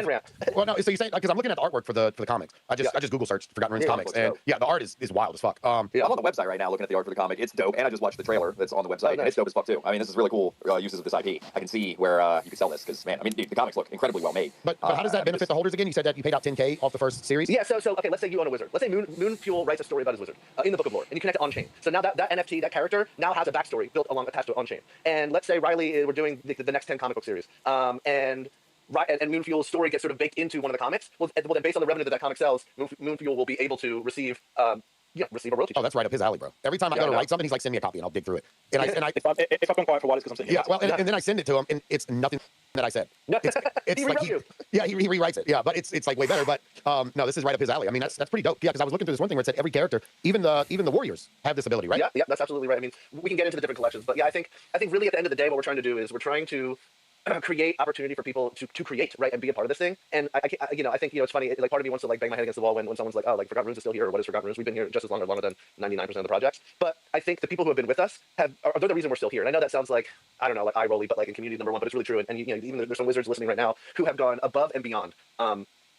well, no. So you're saying because I'm looking at the artwork for the comics. I just Google searched Forgotten Runes comics, and the art is wild as fuck. I'm on the website right now looking at the art for the comic. It's dope, and I just watched the trailer that's on the website, and it's dope as fuck too. I mean, this is really cool uses of this IP. I can see where you could sell this because, man, I mean, dude, the comics look incredibly well made. But how does that benefit the holders again? You said that you paid out $10K off the first series. Yeah. So okay, let's say you own a wizard. Let's say Moon Fuel writes a story about his wizard in the Book of Lore, and you connect it on chain. So now that NFT, that character, now has a backstory built attached to it on chain. And let's say Riley, we're doing the next 10 comic book series, and Moonfuel's story gets sort of baked into one of the comics. Well, then based on the revenue that comic sells, Moonfuel will be able to receive receive a royalty. Oh, that's right up his alley, bro. Every time I go to write something, he's like, send me a copy and I'll dig through it. And if I've gone quiet for a while, it's because I'm sitting here. Yeah, well, and then I send it to him, and it's nothing that I said. It's he like he rewrites it. Yeah, but it's like way better. But no, this is right up his alley. I mean, that's pretty dope. Yeah, because I was looking through this one thing where it said every character, even the warriors, have this ability, right? Yeah, that's absolutely right. I mean, we can get into the different collections, but yeah, I think really at the end of the day, what we're trying to do is we're trying to create opportunity for people to create, right, and be a part of this thing. And I think it's funny. Like part of me wants to like bang my head against the wall when someone's like, oh, like Forgotten Runes is still here, or what is Forgotten Runes? We've been here just as long or longer than 99% of the projects. But I think the people who have been with us are the reason we're still here. And I know that sounds like, I don't know, like eye rolly, but like in community number one, but it's really true. And even there's some wizards listening right now who have gone above and beyond.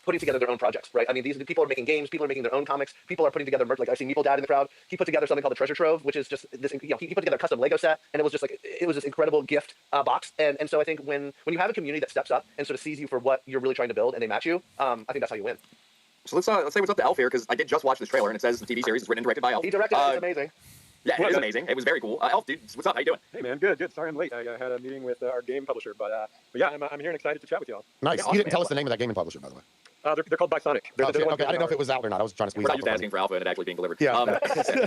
Putting together their own projects, right? I mean, these people are making games, people are making their own comics, people are putting together merch. Like I see Meeple Dad in the crowd. He put together something called the Treasure Trove, which is just this. He put together a custom Lego set, and it was just like this incredible gift box. And so I think when you have a community that steps up and sort of sees you for what you're really trying to build, and they match you, I think that's how you win. So let's say what's up to Elf here, because I did just watch this trailer, and it says the TV series is written and directed by Elf. He directed it. It's amazing. Yeah, it is amazing. It was very cool. Elf, dude, what's up? How you doing? Hey, man, good. Sorry I'm late. I had a meeting with our game publisher, but yeah, I'm here and excited to chat with y'all. Nice. You didn't tell us the name of that gaming publisher, by the way. They're called Bisonic. Okay, I didn't know if it was out or not. I was trying to squeeze. We're not just asking for alpha and it actually being delivered. Yeah.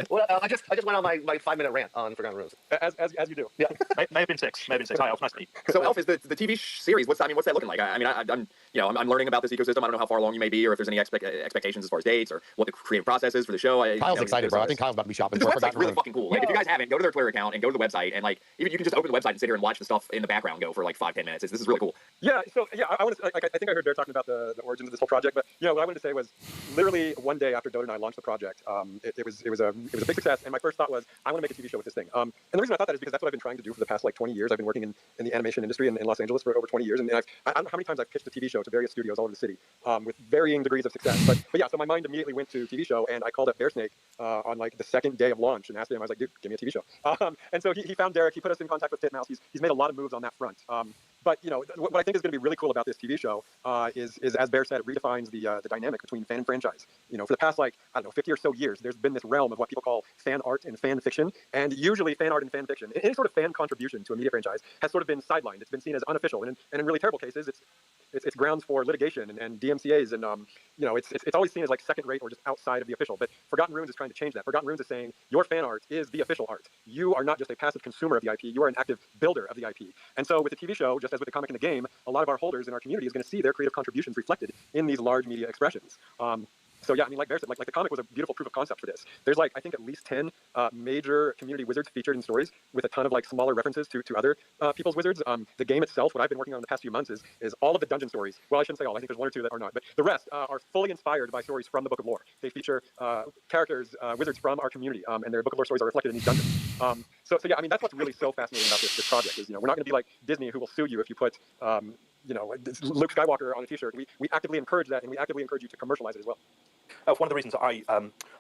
Well, I just went on my 5-minute rant on Forgotten Runes. As you do. Yeah. May have been six. Hi, Elf. Nice to meet you. So Elf is the TV series. What's that looking like? I'm learning about this ecosystem. I don't know how far along you may be, or if there's any expectations as far as dates or what the creative process is for the show. Kyle's excited, bro. I think Kyle's about to be shopping. This website's really fucking cool. Like, if you guys haven't, go to their Twitter account and go to the website, and like even you can just open the website and sit here and watch the stuff in the background go for like 5-10 minutes. This is really cool. Yeah. So yeah, I want to. I think I heard Derek talking about the origins of this whole project, but what I wanted to say was literally one day after Dota and I launched the project, it was a big success, and my first thought was I want to make a TV show with this thing. And the reason I thought that is because that's what I've been trying to do for the past like 20 years. I've been working in the animation industry in Los Angeles for over 20 years, and I don't know how many times I've pitched a TV show to various studios all over the city with varying degrees of success. But yeah, so my mind immediately went to TV show, and I called up Bearsnake on like the second day of launch and asked him. I was like, dude, give me a TV show. And so he found Derek. He put us in contact with Titmouse. He's made a lot of moves on that front. But what I think is going to be really cool about this TV show is as Bear said, it redefines the dynamic between fan and franchise. For the past 50 or so years, there's been this realm of what people call fan art and fan fiction, and usually fan art and fan fiction, any sort of fan contribution to a media franchise, has sort of been sidelined. It's been seen as unofficial, and in really terrible cases, it's grounds for litigation and DMCA's, and it's always seen as like second rate or just outside of the official. But Forgotten Runes is trying to change that. Forgotten Runes is saying your fan art is the official art. You are not just a passive consumer of the IP. You are an active builder of the IP. And so with the TV show, just as with the comic and the game, a lot of our holders in our community is going to see their creative contributions reflected in these large media expressions. So yeah, I mean, like Bear said, like the comic was a beautiful proof of concept for this. There's I think at least 10 major community wizards featured in stories with a ton of smaller references to other people's wizards. The game itself, what I've been working on in the past few months is all of the dungeon stories. Well, I shouldn't say all. I think there's one or two that are not, but the rest are fully inspired by stories from the Book of Lore. They feature characters, wizards from our community, and their Book of Lore stories are reflected in these dungeons. So yeah, I mean, that's what's really so fascinating about this project is, we're not going to be like Disney, who will sue you if you put Luke Skywalker on a t-shirt. We actively encourage that, and we actively encourage you to commercialize it as well. One of the reasons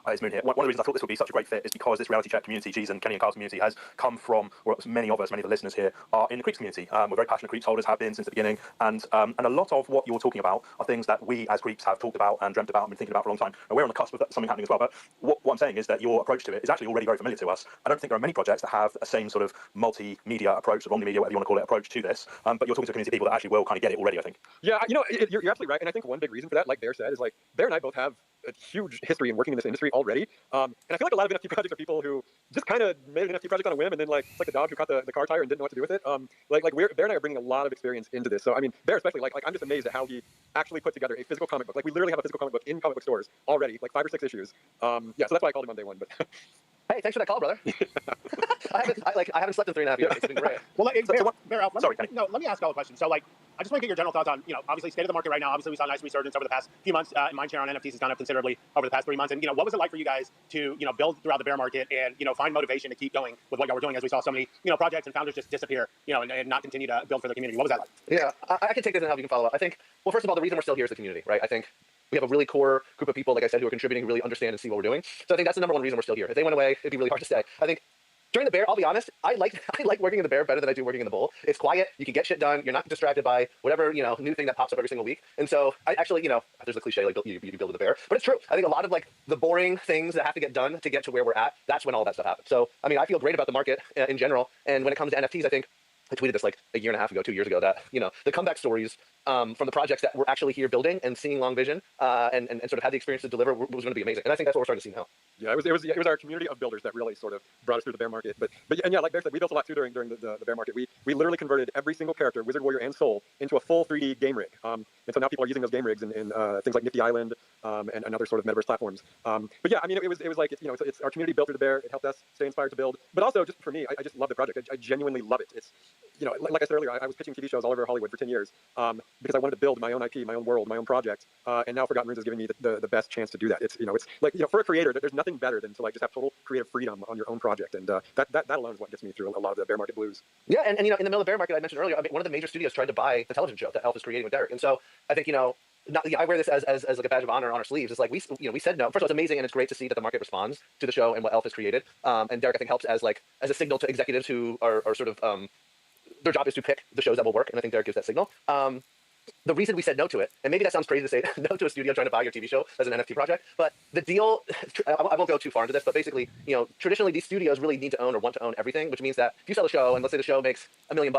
it's Moon here. One of the reasons I thought this would be such a great fit is because this reality check community, Cheese and Kenny and Carl's community, has come from, or many of the listeners here are in the Creeps community. We're very passionate Creeps holders, have been since the beginning, and a lot of what you're talking about are things that we as Creeps have talked about and dreamt about and been thinking about for a long time. And we're on the cusp of something happening as well. But what I'm saying is that your approach to it is actually already very familiar to us. I don't think there are many projects that have a same sort of multimedia approach, or omnimedia, whatever you want to call it, approach to this. But you're talking to a community of people that actually will kind of of get it already. I think. Yeah, you're absolutely right, and I think one big reason for that, like Bear said, is like Bear and I both have a huge history in working in this industry already, and I feel like a lot of NFT projects are people who just kind of made an NFT project on a whim, and then like it's like the dog who caught the car tire and didn't know what to do with it. Bear and I are bringing a lot of experience into this, so I mean, Bear especially, like I'm just amazed at how he actually put together a physical comic book. Like we literally have a physical comic book in comic book stores already, like 5 or 6 issues. So that's why I called him on day one. But hey, thanks for that call, brother. I haven't slept in 3.5 years. It's been great. Well, Bear, Alf, let me ask y'all a question. So, like, I just want to get your general thoughts on, obviously, state of the market right now. Obviously, we saw a nice resurgence over the past few months. Mindshare on NFTs has gone up considerably over the past 3 months. And, what was it like for you guys to, build throughout the bear market and, find motivation to keep going with what y'all were doing as we saw so many, projects and founders just disappear, and not continue to build for the community? What was that like? Yeah, I can take this and how you can follow up. I think, well, first of all, the reason we're still here is the community, right? I think we have a really core group of people, like I said, who are contributing, who really understand and see what we're doing. So I think that's the number one reason we're still here. If they went away, it'd be really hard to stay. I think during the bear, I'll be honest, I like working in the bear better than I do working in the bull. It's quiet, you can get shit done, you're not distracted by whatever, new thing that pops up every single week. And so I actually, there's a cliche like you build with the bear, but it's true. I think a lot of like the boring things that have to get done to get to where we're at, that's when all that stuff happens. So, I mean, I feel great about the market in general. And when it comes to NFTs, I think I tweeted this like a year and a half ago, 2 years ago, that, the comeback stories from the projects that we're actually here building and seeing long vision and sort of had the experience to deliver was going to be amazing. And I think that's what we're starting to see now. Yeah, it was our community of builders that really sort of brought us through the bear market. But like Bear said, we built a lot too during the bear market. We literally converted every single character, Wizard, Warrior, and Soul, into a full 3D game rig. And so now people are using those game rigs in things like Nifty Island and other sort of metaverse platforms. But yeah, I mean, it was like it's our community built through the bear. It helped us stay inspired to build. But also, just for me, I just love the project. I genuinely love it. It's like I said earlier, I was pitching TV shows all over Hollywood for 10 years because I wanted to build my own IP, my own world, my own project. And now Forgotten Runes is giving me the best chance to do that. It's like for a creator, there's nothing better than to like just have total creative freedom on your own project, and that alone is what gets me through a lot of the bear market blues. Yeah, and in the middle of the bear market, I mentioned earlier, I mean, one of the major studios tried to buy the television show that Elf is creating with Derek, and so I think I wear this as like a badge of honor on our sleeves. It's like we said no. First of all, it's amazing and it's great to see that the market responds to the show and what Elf has created. And Derek, I think, helps as a signal to executives who are sort of their job is to pick the shows that will work, and I think Derek gives that signal. The reason we said no to it, and maybe that sounds crazy to say no to a studio trying to buy your TV show as an NFT project, but the deal, I won't go too far into this, but basically, traditionally these studios really need to own or want to own everything, which means that if you sell a show and let's say the show makes $1 million,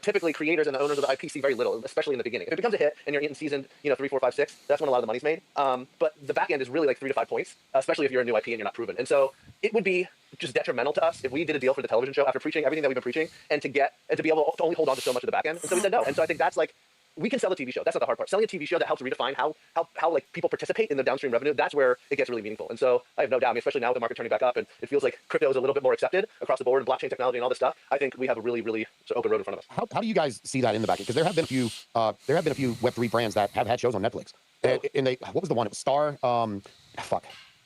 typically creators and the owners of the IP see very little, especially in the beginning. If it becomes a hit and you're in season, 3, 4, 5, 6, that's when a lot of the money's made. But the back end is really like 3 to 5 points, especially if you're a new IP and you're not proven. And so it would be just detrimental to us if we did a deal for the television show after preaching everything that we've been preaching and to be able to only hold on to so much of the back end. And so we said no. And so I think that's like, we can sell a TV show. That's not the hard part. Selling a TV show that helps redefine how like people participate in the downstream revenue, that's where it gets really meaningful. And so I have no doubt, I mean, especially now with the market turning back up and it feels like crypto is a little bit more accepted across the board and blockchain technology and all this stuff, I think we have a really, really sort of open road in front of us. How do you guys see that in the back end? Because there have been a few Web3 brands that have had shows on Netflix. And what was the one? It was Star.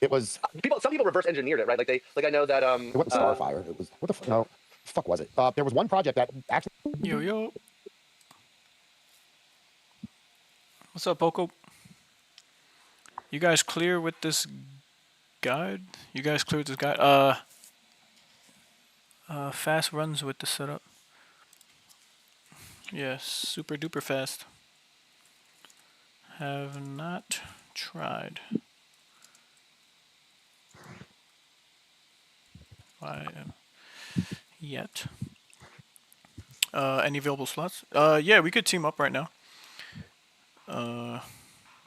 It was some people reverse engineered it, right? Like I know that it wasn't Starfire. It was what the no fuck was it? There was one project that actually Yo. What's up, Poco? You guys clear with this guide? Fast runs with the setup. Yes, super duper fast. Have not tried. Yet. Any available slots? Yeah, we could team up right now.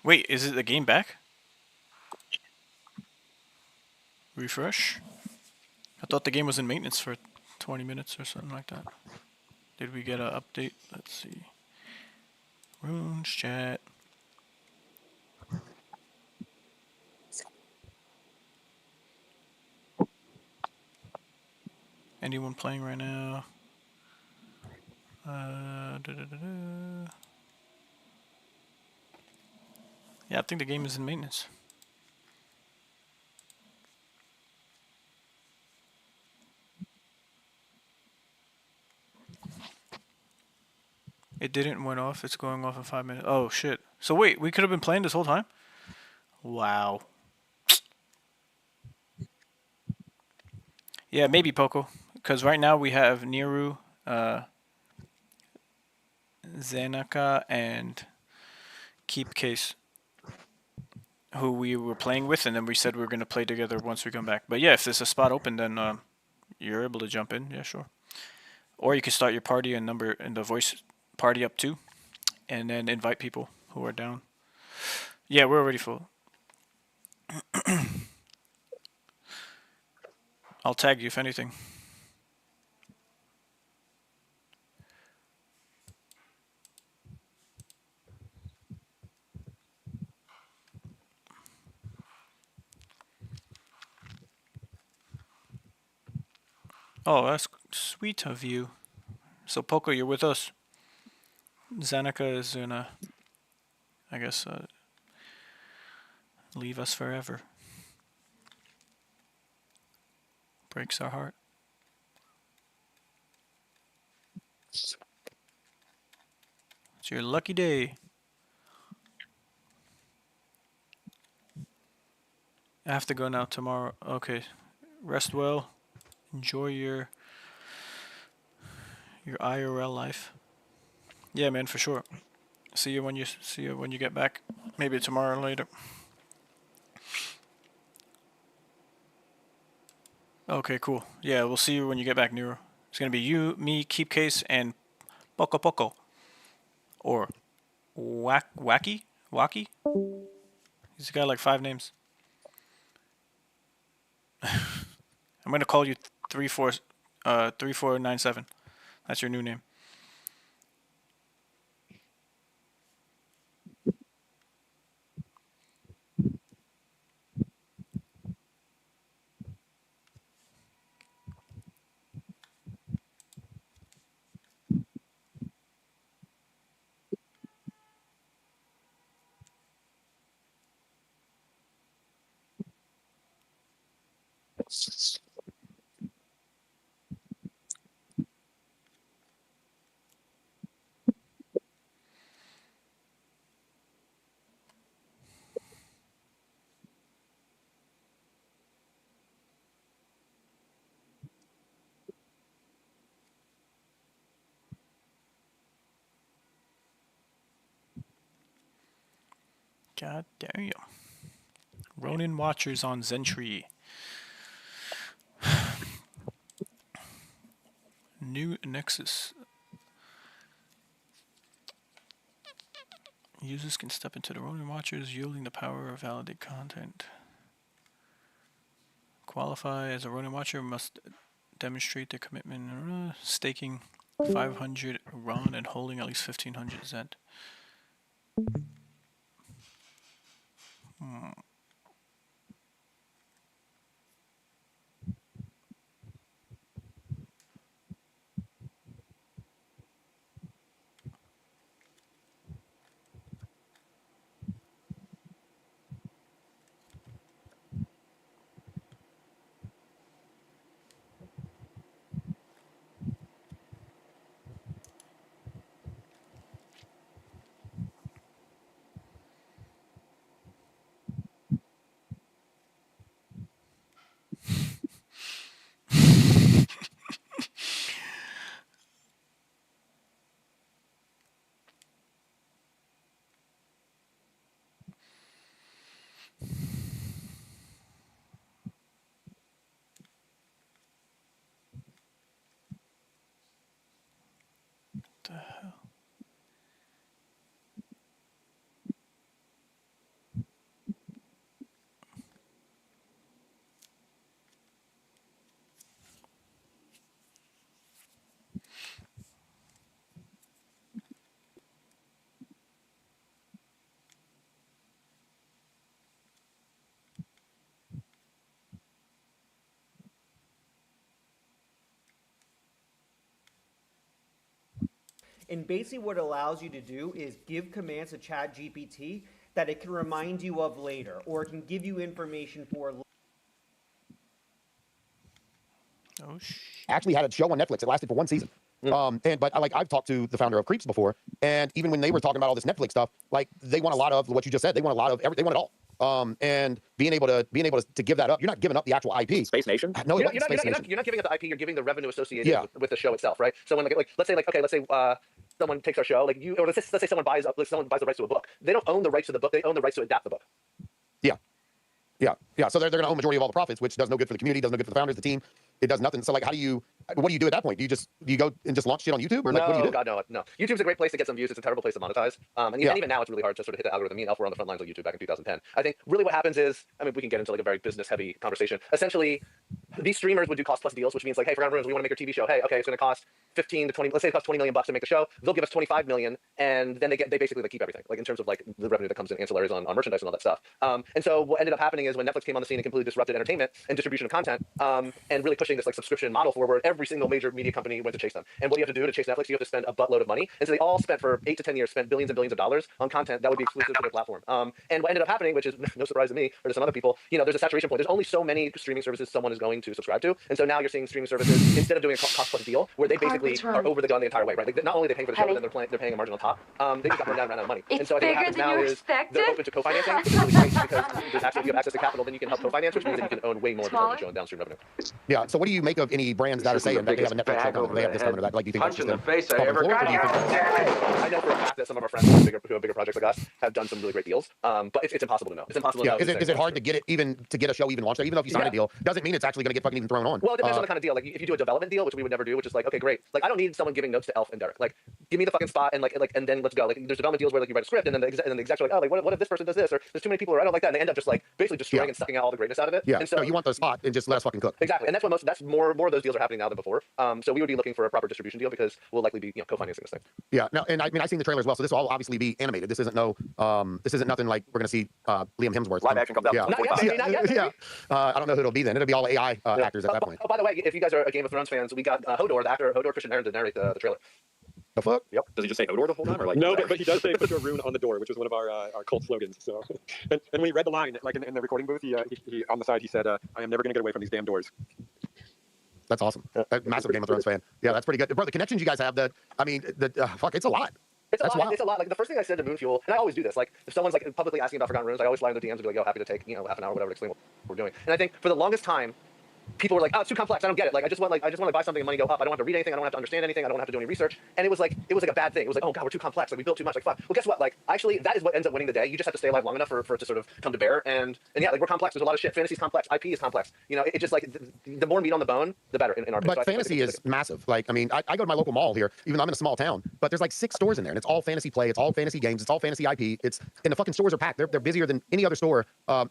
Wait, is it the game back? Refresh? I thought the game was in maintenance for 20 minutes or something like that. Did we get an update? Let's see. Runes chat. Anyone playing right now? Yeah, I think the game is in maintenance. It didn't went off. It's going off in 5 minutes. Oh shit. So wait, we could have been playing this whole time? Wow. Yeah, maybe Poco. Because right now we have Niru, Zanaka, and Keep Case, who we were playing with, and then we said we were going to play together once we come back. But yeah, if there's a spot open, then you're able to jump in. Yeah, sure. Or you can start your party and the voice party up too. and then invite people who are down. Yeah, we're already full. I'll tag you if anything. Oh, that's sweet of you. So Poco, you're with us. Zanika is gonna, I guess, leave us forever. Breaks our heart. It's your lucky day. I have to go now tomorrow. Okay. Rest well. Enjoy your IRL life. Yeah, man, for sure. See you when you get back. Maybe tomorrow or later. Okay, cool. Yeah, we'll see you when you get back, Nero. It's gonna be you, me, Keep Case, and Poco Poco. Or Wacky? He's got like 5 names. I'm gonna call you 3497. That's your new name. God damn. Ronin Watchers on Zentree. New Nexus. Users can step into the Ronin Watchers, yielding the power of validate content. Qualify as a Ronin Watcher must demonstrate their commitment, staking 500 RON and holding at least 1500 Zed. The hell? And basically what it allows you to do is give commands to ChatGPT that it can remind you of later, or it can give you information for later. Oh shit. Actually had a show on Netflix. It lasted for 1 season. But I've talked to the founder of Creeps before, and even when they were talking about all this Netflix stuff, like they want a lot of what you just said. They want a lot of they want it all. And being able to give that up, you're not giving up the actual IP. Space Nation. No, you're it wasn't Space Nation. not giving up the IP. You're giving the revenue associated with the show itself, right? So when let's say someone takes our show, like you, or let's say someone buys the rights to a book. They don't own the rights to the book. They own the rights to adapt the book. Yeah. Yeah. So they're going to own majority of all the profits, which does no good for the community, does no good for the founders, the team. It does nothing. So like, what do you do at that point? Do you go and just launch shit on YouTube, or like, no, what do you do? God, no. YouTube's a great place to get some views. It's a terrible place to monetize. And even now, it's really hard to sort of hit the algorithm. Me and Elf were on the front lines of YouTube back in 2010. I think really what happens is, I mean, we can get into like a very business-heavy conversation. Essentially, these streamers would do cost-plus deals, which means like, hey, Forgotten Ruins, we want to make your TV show. Hey, okay, it's going to cost 15 to 20. Let's say it costs $20 million to make the show. They'll give us 25 million, and then they basically keep everything, like in terms of like the revenue that comes in ancillaries on merchandise and all that stuff. And so what ended up happening is when Netflix came on the scene and completely disrupted entertainment and distribution of content, and really pushing this like subscription model forward, every single major media company went to chase them. And what do you have to do to chase Netflix? You have to spend a buttload of money. And so they all spent for 8 to 10 years, spent billions and billions of dollars on content that would be exclusive to their platform. And what ended up happening, which is no surprise to me or to some other people, there's a saturation point. There's only so many streaming services someone is going to subscribe to. And so now you're seeing streaming services, instead of doing a cost-plus deal, where they basically are over the gun the entire way, right? Like, not only are they paying for the show, but then they're paying a margin on top. They just got run out of money. And so I think what happens now is they're open to co-financing, which is really nice because there's actually, if you have access to capital, then you can help co-finance, which means that you can own way more of the show and downstream revenue. Yeah. So what do you make of any brands that are saying that they have a Netflix show coming, they have this coming, that, like, do you think that's just in the face I ever got. I know for a fact that some of our friends who have bigger projects like us have done some really great deals. But it's impossible to know. It's impossible to know. Is it hard to get a show even launched? Even though if you sign a deal, doesn't mean it's actually going to get fucking even thrown on. Well, it depends on the kind of deal. Like if you do a development deal, which we would never do, which is like, okay, great. Like I don't need someone giving notes to Elf and Derek. Like give me the fucking spot and and then let's go. Like there's development deals where like you write a script and then the execs are like, oh, like what if this person does this, or there's too many people, or I don't like that, and they end up just like basically destroying and sucking out all the greatness out of it. Yeah. And so you want the spot and just let us fucking cook. Exactly, and that's more of those deals are happening now than before. So we would be looking for a proper distribution deal because we'll likely be co-financing this thing. Yeah. No, and I mean I've seen the trailer as well, so this will all obviously be animated. This isn't nothing like we're gonna see Liam Hemsworth. Live action comes out. Yeah. Not yet. Yeah. I don't know who it'll be then. It'll be all AI actors at that point. Oh, by the way, if you guys are Game of Thrones fans, we got Hodor, the actor Hodor Christian Aaron, to narrate the trailer. The fuck? Yep. Does he just say Hodor the whole time, or like? No, but he does say "put your rune on the door," which was one of our cult slogans. So, and when he read the line, like in the recording booth, he on the side he said, "I am never gonna get away from these damn doors." That's awesome. Massive Game of Thrones fan. Yeah, that's pretty good, bro. The connections you guys have, fuck, it's a lot. It's a lot. Like the first thing I said to Moonfuel, and I always do this. Like if someone's like publicly asking about Forgotten Runes, I always slide in their DMs and be like, "Yo, happy to take half an hour, whatever, to explain what we're doing." And I think for the longest time, people were like, "Oh, it's too complex. I don't get it. Like, I just want to buy something and money go up. I don't have to read anything. I don't have to understand anything. I don't have to do any research." And it was like a bad thing. It was like, "Oh God, we're too complex. Like we built too much. Like fuck." Well, guess what? Like actually, that is what ends up winning the day. You just have to stay alive long enough for it to sort of come to bear. And yeah, like we're complex. There's a lot of shit. Fantasy's complex. IP is complex. It just like the more meat on the bone, the better in our. But fantasy is massive. Like I mean, I go to my local mall here, even though I'm in a small town, but there's like 6 stores in there, and it's all fantasy play. It's all fantasy games. It's all fantasy IP. And the fucking stores are packed. They're busier than any other store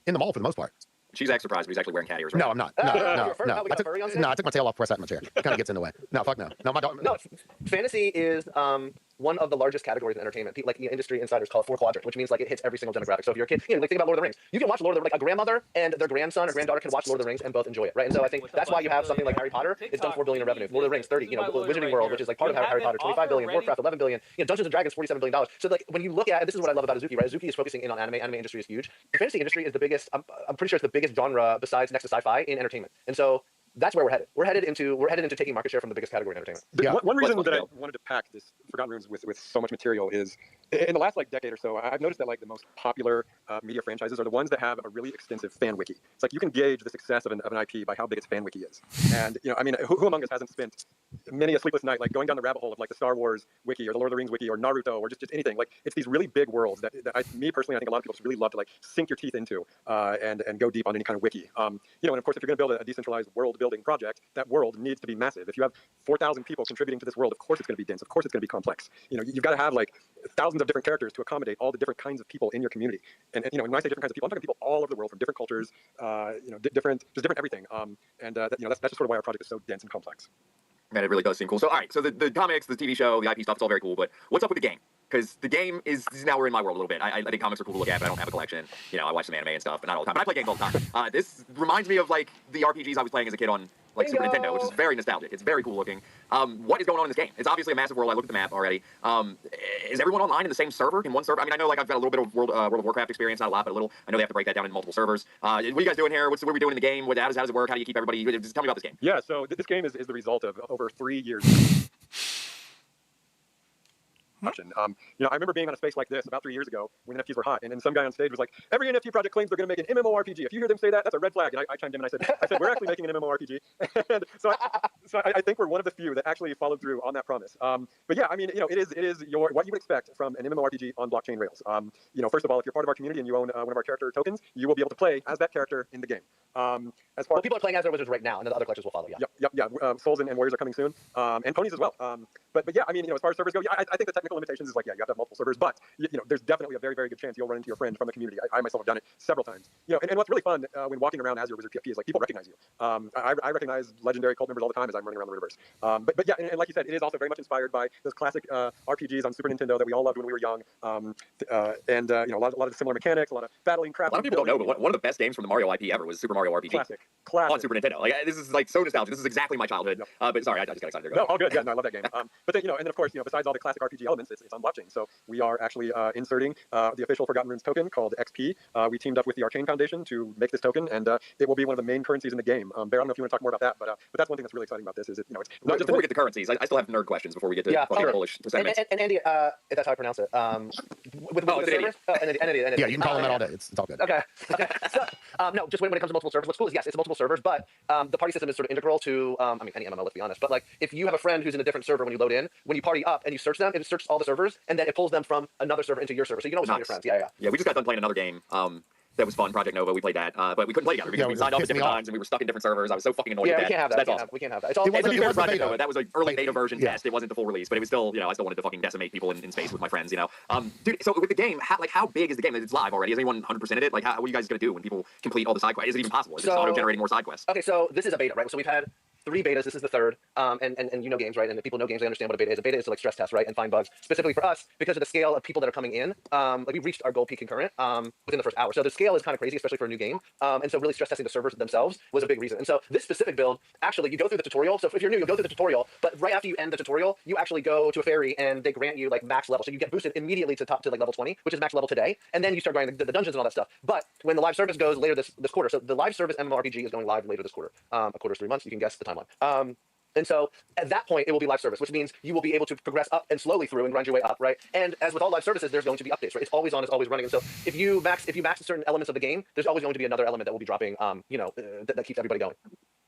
in the mall for the most part. She's actually surprised, but he's actually wearing cat ears right No, I'm not. No. I took my tail off, press that in my chair. It kind of gets in the way. No, fuck no. No, my dog. No, fantasy is one of the largest categories in entertainment. People, like industry insiders call it 4 quadrant, which means like it hits every single demographic. So if you're a kid, like think about Lord of the Rings. You can watch Lord of the Rings, like a grandmother and their grandson or granddaughter can watch Lord of the Rings and both enjoy it, right? And so I think that's why you have something like Harry Potter. It's done 4 billion in revenue. Lord of the Rings 30. Wizarding World, which is like part of Harry Potter, 25 billion. Warcraft 11 billion. Dungeons and Dragons 47 billion dollars. So like when you look at this is what I love about Azuki, right? Azuki is focusing in on anime. Anime industry is huge. The fantasy industry is the biggest. I'm pretty sure it's the biggest genre besides next to sci-fi in entertainment. And so that's where we're headed. We're headed into taking market share from the biggest category in entertainment. One reason that I wanted to pack this Forgotten Runes with so much material is in the last decade or so, I've noticed that the most popular media franchises are the ones that have a really extensive fan wiki. It's like you can gauge the success of an IP by how big its fan wiki is. And I mean, who among us hasn't spent many a sleepless night going down the rabbit hole of the Star Wars wiki or the Lord of the Rings wiki or Naruto or just anything. Like it's these really big worlds that me personally, I think a lot of people just really love to sink your teeth into and go deep on any kind of wiki. And of course, if you're going to build a decentralized world building project, that world needs to be massive. If you have 4,000 people contributing to this world, of course it's going to be dense. Of course it's going to be complex. You've got to have thousands of different characters to accommodate all the different kinds of people in your community. And when I say different kinds of people, I'm talking people all over the world from different cultures, different everything. That's just sort of why our project is so dense and complex. Man, it really does seem cool. So, all right, so the comics, the TV show, the IP stuff, it's all very cool, but what's up with the game? Because the game is now we're in my world a little bit. I think comics are cool to look at, but I don't have a collection. I watch some anime and stuff, but not all the time. But I play games all the time. This reminds me of the RPGs I was playing as a kid on Super Nintendo, which is very nostalgic. It's very cool looking. What is going on in this game? It's obviously a massive world. I looked at the map already. Is everyone online in the same server? In one server? I mean, I know I've got a little bit of World of Warcraft experience, not a lot, but a little. I know they have to break that down into multiple servers. What are you guys doing here? What are we doing in the game? How does it work? How do you keep everybody? Just tell me about this game. Yeah, so this game is the result of over 3 years. question. You know, I remember being on a space like this about 3 years ago when NFTs were hot, and some guy on stage was like, "Every NFT project claims they're going to make an MMORPG. If you hear them say that, that's a red flag." And I chimed in and I said, "We're actually making an MMORPG." And so I think we're one of the few that actually followed through on that promise. But yeah, I mean, you know, it is what you would expect from an MMORPG on blockchain rails. You know, first of all, if you're part of our community and you own one of our character tokens, you will be able to play as that character in the game. Well, people are playing as their wizards right now, and the other collectors will follow. Yeah. Yep. Souls and warriors are coming soon, and ponies as well. But yeah, I mean, you know, as far as servers go, yeah, I think the technical limitations is like, yeah, you have to have multiple servers, but you know, there's definitely a very, very good chance you'll run into your friend from the community. I myself have done it several times. You know, and what's really fun when walking around as your wizard PFP is like people recognize you. I recognize legendary cult members all the time as I'm running around the Runiverse. But yeah, and like you said, it is also very much inspired by those classic RPGs on Super Nintendo that we all loved when we were young. You know, a lot of similar mechanics, a lot of battling, crafting. A lot of people don't know, but one of the best games from the Mario IP ever was Super Mario RPG. Classic. On Super Nintendo. Like, this is like so nostalgic. This is exactly my childhood. But sorry, I just got excited. No, all good. Yeah, no, I love that game. But then, you know, and then of course, you know, besides all the classic RPG elements, it's on blockchain. So we are actually inserting the official Forgotten Runes token called XP. We teamed up with the Arcane Foundation to make this token, and it will be one of the main currencies in the game. Bear, I don't know if you want to talk more about that, but that's one thing that's really exciting about this is it, you know, it's not just before we get to currencies. I still have nerd questions before we get to bullish sentiments. And Andy, if that's how I pronounce it, with the servers. Yeah, you can call them that all day. It's all good. Okay. So, no, just when it comes to multiple servers, what's cool is yes, it's multiple servers, but the party system is sort of integral to, I mean, any MMO, let's be honest. But like, if you have a friend who's in a different server when you load in, when you party up and you search them, it searches all the servers, and then it pulls them from another server into your server. So you can always find your friends. Yeah, we just got done playing another game. That was fun, Project Nova. We played that, but we couldn't play together because we signed off at different times and we were stuck in different servers. I was so fucking annoyed with that. We can't have that. That's awesome. We can't have that. It's all, to be fair to Project Nova, that was an early beta version test. It wasn't the full release, but it was still, you know, I still wanted to fucking decimate people in space with my friends, you know. Dude, so with the game, how big is the game? It's live already. Is anyone 100%ed it? Like, what are you guys gonna do when people complete all the side quests? Is it even possible? Is it auto-generating more side quests? Okay, so this is a beta, right? So we've had 3 betas. This is the 3rd. And you know games, right? And if people know games, they understand what a beta is. A beta is to like stress test, right? And find bugs. Specifically for us, because of the scale of people that are coming in, like we've reached our goal peak concurrent within the first hour. So the scale is kind of crazy, especially for a new game. And so really stress testing the servers themselves was a big reason. And so this specific build, actually, you go through the tutorial. So if you're new, you'll go through the tutorial. But right after you end the tutorial, you actually go to a ferry and they grant you like max level. So you get boosted immediately to like level 20, which is max level today. And then you start grinding the dungeons and all that stuff. But when the live service goes later this quarter, so the live service MMORPG is going live later this quarter. A quarter's 3 months. You can guess the timeline. And so at that point, it will be live service, which means you will be able to progress up and slowly through and grind your way up, right? And as with all live services, there's going to be updates, right? It's always on, it's always running. And so if you max certain elements of the game, there's always going to be another element that will be dropping, you know, that keeps everybody going.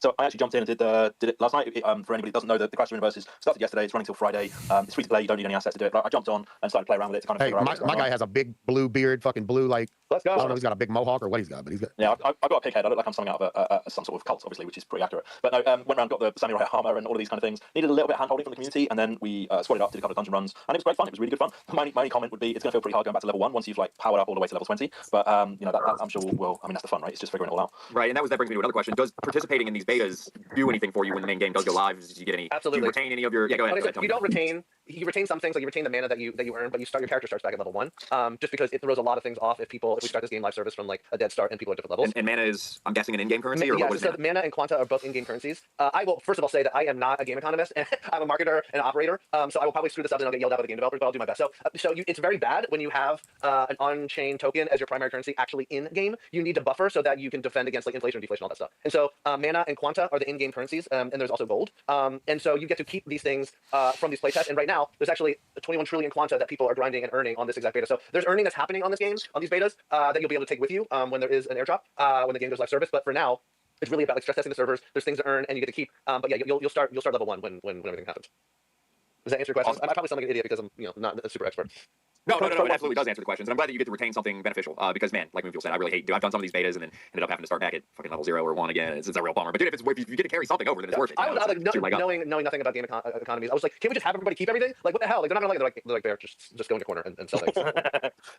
So I actually jumped in and did it last night. For anybody who doesn't know, the Crash Runiverse started yesterday. It's running till Friday. It's free to play. You don't need any assets to do it. But I jumped on and started to play around with it to kind of figure out what's going on. My guy has a big blue beard, fucking blue, like, let's go. I don't know if he's got a big mohawk or what he's got, but he's got. Yeah, I've got a pig head. I look like I'm something out of some sort of cult, obviously, which is pretty accurate. But no, went around, got the samurai armor and all of these kind of things. Needed a little bit of hand-holding from the community, and then we squatted up, did a couple of dungeon runs, and it was great fun. It was really good fun. My only comment would be it's going to feel pretty hard going back to level 1 once you've like powered up all the way to level 20. But you know, that I'm sure will. I mean, that's the fun, right? It's just figuring it all out. Right, and that brings me to another question. Does participating in these betas do anything for you when the main game does go live? Did you get any? Absolutely. Do you retain any of your? Yeah, go ahead. Okay, so you don't retain. You retain some things, like you retain the mana that you earn, but your character starts back at level 1. Just because it throws a lot of things off if we start this game live service from like a dead start and people are different levels. And mana is, I'm guessing, an in-game currency, or yeah, what was so mana and quanta are both in-game currencies. I will first of all say that I am not a game economist. I'm a marketer and an operator. So I will probably screw this up and I'll get yelled at by the game developers, but I'll do my best. So it's very bad when you have an on-chain token as your primary currency actually in-game. You need to buffer so that you can defend against like inflation, deflation, all that stuff. And so mana and quanta are the in-game currencies, and there's also gold. And so you get to keep these things from these playtests. And right now, there's actually 21 trillion quanta that people are grinding and earning on this exact beta. So there's earning that's happening on this game, on these betas, that you'll be able to take with you when there is an airdrop, when the game goes live service. But for now, it's really about like stress testing the servers. There's things to earn and you get to keep. But yeah, you'll start level 1 when everything happens. Does that answer your question? Awesome. I probably sound like an idiot because I'm not a super expert. No, it absolutely does answer the questions, and I'm glad that you get to retain something beneficial. Because man, like Moonfuel said, I really hate. I've done some of these betas and then ended up having to start back at fucking level 0 or 1 again. It's a real bummer. But dude, if you get to carry something over, then it's worth it. I was knowing nothing about game economies. I was like, can't we just have everybody keep everything? Like what the hell? Like they're not gonna like it. They're like Bear, just go in the corner and sell things.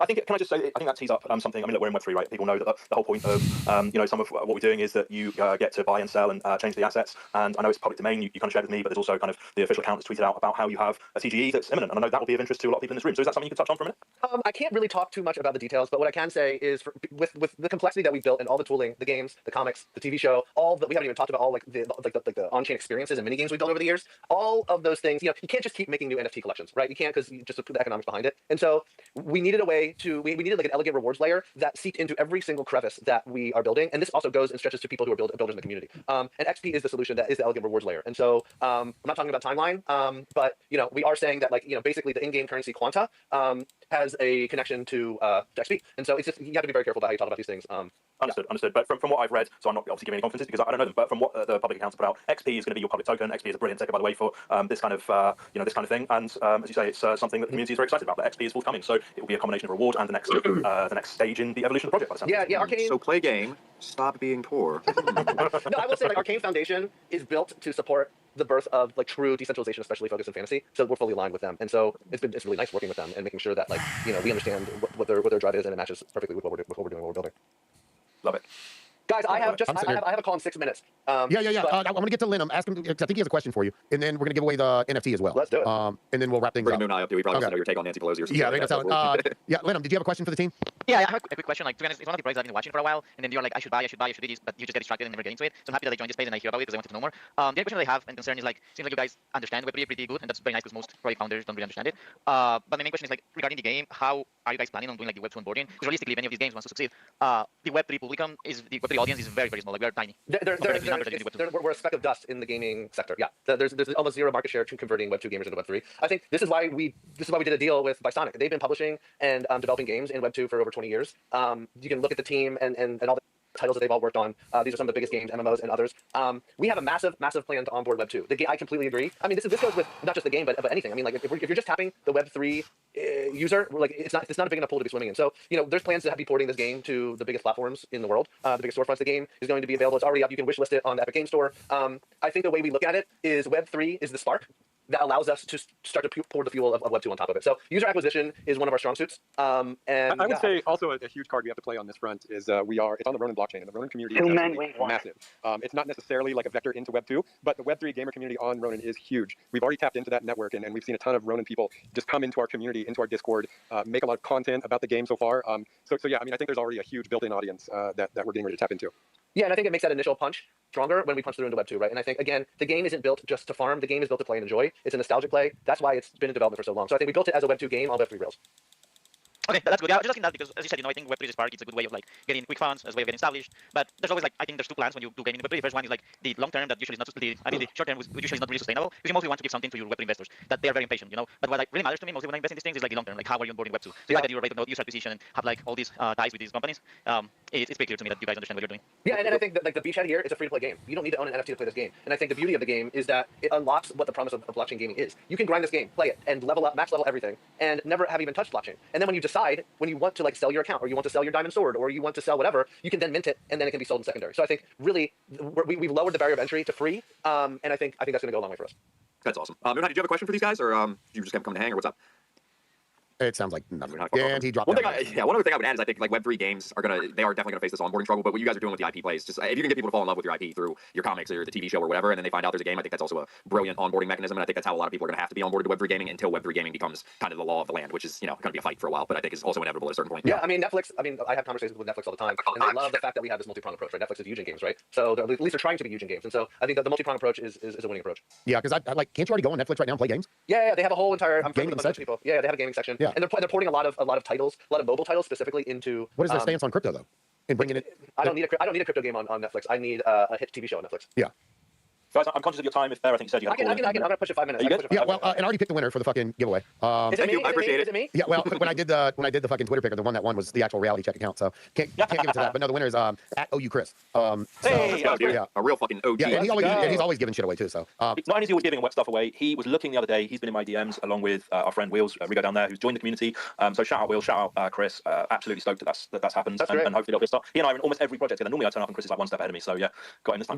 I think. Can I just say? I think that tees up something. I mean, look, we're in Web3, right? People know that the whole point of you know, some of what we're doing is that you get to buy and sell and change the assets. And I know it's public domain. You kind of shared with me, but there's also kind of the official account that's tweeted out about how you have a TGE that's imminent. And I know that will be of interest to a lot of people in this room. So is that something you could touch on? for a minute? I can't really talk too much about the details, but what I can say is, with the complexity that we built and all the tooling, the games, the comics, the TV show, we haven't even talked about all the on-chain experiences and mini games we built over the years. All of those things, you can't just keep making new NFT collections, right? You can't, because you just put the economics behind it. And so we needed a way to we needed like an elegant rewards layer that seeped into every single crevice that we are building. And this also goes and stretches to people who are builders in the community. And XP is the solution that is the elegant rewards layer. And so I'm not talking about timeline, but we are saying that basically the in-game currency Quanta has a connection to XP, and so it's just you have to be very careful about how you talk about these things. Understood. But from what I've read, so I'm not obviously giving any confidences because I don't know them. But from what the public accounts put out, XP is going to be your public token. XP is a brilliant ticker, by the way, for this kind of this kind of thing. And as you say, it's something that the community is very excited about. But XP is forthcoming, so it will be a combination of reward and the next stage in the evolution of the project. By the sound of it. Yeah, Arcane. So play game, stop being poor. No, I will say Arcane Foundation is built to support the birth of true decentralization, especially focused in fantasy. So we're fully aligned with them, and so it's really nice working with them and making sure that we understand what their drive is, and it matches perfectly with what we're doing, what we're building. Love it. Guys, I have a call in 6 minutes. I'm gonna get to Linham. Ask him, because I think he has a question for you, and then we're gonna give away the NFT as well. Let's do it. And then we'll wrap things Bring up. Moon Eye up too. He probably wants to know your take on Nancy Pelosi or something. Yeah, I think that's how. Linham, did you have a question for the team? Yeah, I have a quick question. Like, to be honest, it's one of the projects I've been watching for a while, and then you're like, I should buy do this, but you just get distracted and never get into it. So I'm happy that I joined this space and I hear about it because I wanted to know more. The other question that I have and concern is seems like you guys understand Web3 pretty good, and that's very nice because most project founders don't really understand it. But my main question is regarding the game, how are you guys planning on doing the Web2 onboarding? Because realistically, if any of these games wants to succeed, the Web3 publicum the Web3 audience is very, very small. We are tiny. We're a speck of dust in the gaming sector. Yeah, there's almost zero market share to converting Web2 gamers into Web3. I think this is why we did a deal with Bisonic. They've been publishing and developing games in Web2 for over 20 years. You can look at the team and all the titles that they've all worked on. These are some of the biggest games, MMOs and others. We have a massive plan to onboard Web2. I completely agree. I mean, this goes with not just the game, but anything. I mean, if you're just tapping the Web3 user, it's not a big enough pool to be swimming in. So there's plans to be porting this game to the biggest platforms in the world. The biggest storefronts. The game is going to be available. It's already up. You can wishlist it on the Epic Game Store. I think the way we look at it is Web3 is the spark that allows us to start to pour the fuel of Web2 on top of it. So user acquisition is one of our strong suits. And I would say also a huge card we have to play on this front is it's on the Ronin blockchain, and the Ronin community is massive. It's not necessarily like a vector into Web2, but the Web3 gamer community on Ronin is huge. We've already tapped into that network, and we've seen a ton of Ronin people just come into our community, into our Discord, make a lot of content about the game so far. So yeah, I mean, I think there's already a huge built-in audience that we're getting ready to tap into. Yeah, and I think it makes that initial punch stronger when we punch through into Web2, right? And I think, again, the game isn't built just to farm. The game is built to play and enjoy. It's a nostalgic play. That's why it's been in development for so long. So I think we built it as a Web2 game on Web3 rails. Okay, that's good. Yeah, I was just asking that because, as you said, I think Web3 is a spark. It's a good way of getting quick funds, as a way of getting established. But there's always I think there's two plans when you do gaming in Web3. The first one is the long term that usually is not the short term, which usually is not really sustainable because you mostly want to give something to your Web3 investors that they are very impatient, But what really matters to me mostly when I invest in these things is the long term, how are you onboarding Web2? So the fact that you're ready to user acquisition and have all these ties with these companies, it's pretty clear to me that you guys understand what you're doing. Yeah, and I think that the beachhead here is a free to play game. You don't need to own an NFT to play this game. And I think the beauty of the game is that it unlocks what the promise of blockchain gaming is. You can grind this game, play it, and level up, max level everything, and never have even touched blockchain. And then when you decide, when you want to sell your account, or you want to sell your diamond sword, or you want to sell whatever, you can then mint it, and then it can be sold in secondary. So I think really we've lowered the barrier of entry to free, and I think that's going to go a long way for us. That's awesome. Moon, did you have a question for these guys, or you just kept coming to hang, or what's up? It sounds like nothing. And he dropped one other thing I would add is I think Web3 games are definitely gonna face this onboarding struggle. But what you guys are doing with the IP plays, just if you can get people to fall in love with your IP through your comics or the TV show or whatever, and then they find out there's a game, I think that's also a brilliant onboarding mechanism. And I think that's how a lot of people are gonna have to be onboarded to Web3 gaming until Web3 gaming becomes kind of the law of the land, which is gonna be a fight for a while, but I think is also inevitable at a certain point. Yeah, I mean Netflix. I have conversations with Netflix all the time, and they love the fact that we have this multi-pronged approach. Right? Netflix is huge in games, right? So at least they're trying to be huge in games, and so I think that the multi-pronged approach is a winning approach. Yeah, because I can't you already go on Netflix right now and play games? Yeah, they have a whole entire gaming section. People. Yeah, they have a gaming section. Yeah, and they're porting a lot of titles, a lot of mobile titles specifically into. What is their stance on crypto though? In bringing it. I don't need a crypto game on Netflix. I need a hit TV show on Netflix. Yeah. Guys, I'm conscious of your time. If there, I think you said you had I'm gonna push it 5 minutes. Yeah, well, and I already picked the winner for the fucking giveaway. Thank you, I appreciate it. Is it me? Yeah, well, when I did the fucking Twitter picker, the one that won was the actual reality check account, so can't give it to that. But no, the winner is at OU Chris. Hey, yeah, a real fucking OG. Yeah, and he's always giving shit away too. So not only is he always giving wet stuff away, he was looking the other day. He's been in my DMs along with our friend Wheels Rigo down there, who's joined the community. So shout out Wheels, shout out Chris. Absolutely stoked that's happened, and hopefully it'll be a start. He and I are in almost every project together. Normally I turn up and Chris is one step ahead of me. So yeah, got in this time.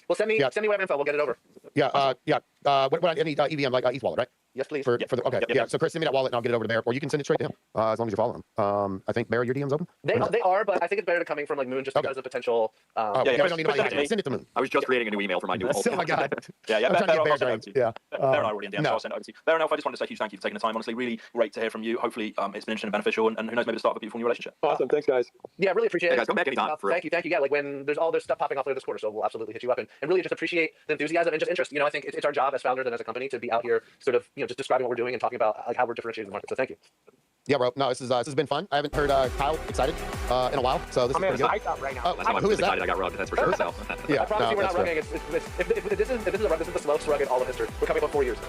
Well, send me web info. We'll get it over. Yeah, any EVM like ETH wallet, right? Yes, please. For the, okay, Yep. So Chris, send me that wallet and I'll get it over to Bear, or you can send it straight to him as long as you follow him. I think Bear, your DM's open. They are, but I think it's better to coming from like Moon just because of potential. We don't need to send it to Moon. I was just creating a new email for my new vault. Oh my god. Yeah. I'm trying to get Bear drains. Yeah. Bear and I are already in DM, so I'll send it over to you. Bear and Alf, I just wanted to say a huge thank you for taking the time. Honestly, really great to hear from you. Hopefully, it's been interesting and beneficial, and who knows, maybe the start of a beautiful new relationship. Awesome. Thanks, guys. Yeah, really appreciate it. Guys, come back anytime. Thank you. Yeah, like when there's all this stuff popping off later this quarter, so we'll absolutely hit you up and really just appreciate the enthusiasm and just interest. I think it's our job as founders and as a company to be out here sort of, just describing what we're doing and talking about like how we're differentiating the market. So thank you. Yeah, bro. No, this has been fun. I haven't heard Kyle excited in a while, so this is pretty good. Right now. Last time I was excited, I got rugged. That's for sure. So. Yeah, I promise you, we're not rugging. If this is a rug, this is the slowest rug in all of history. We're coming up 4 years.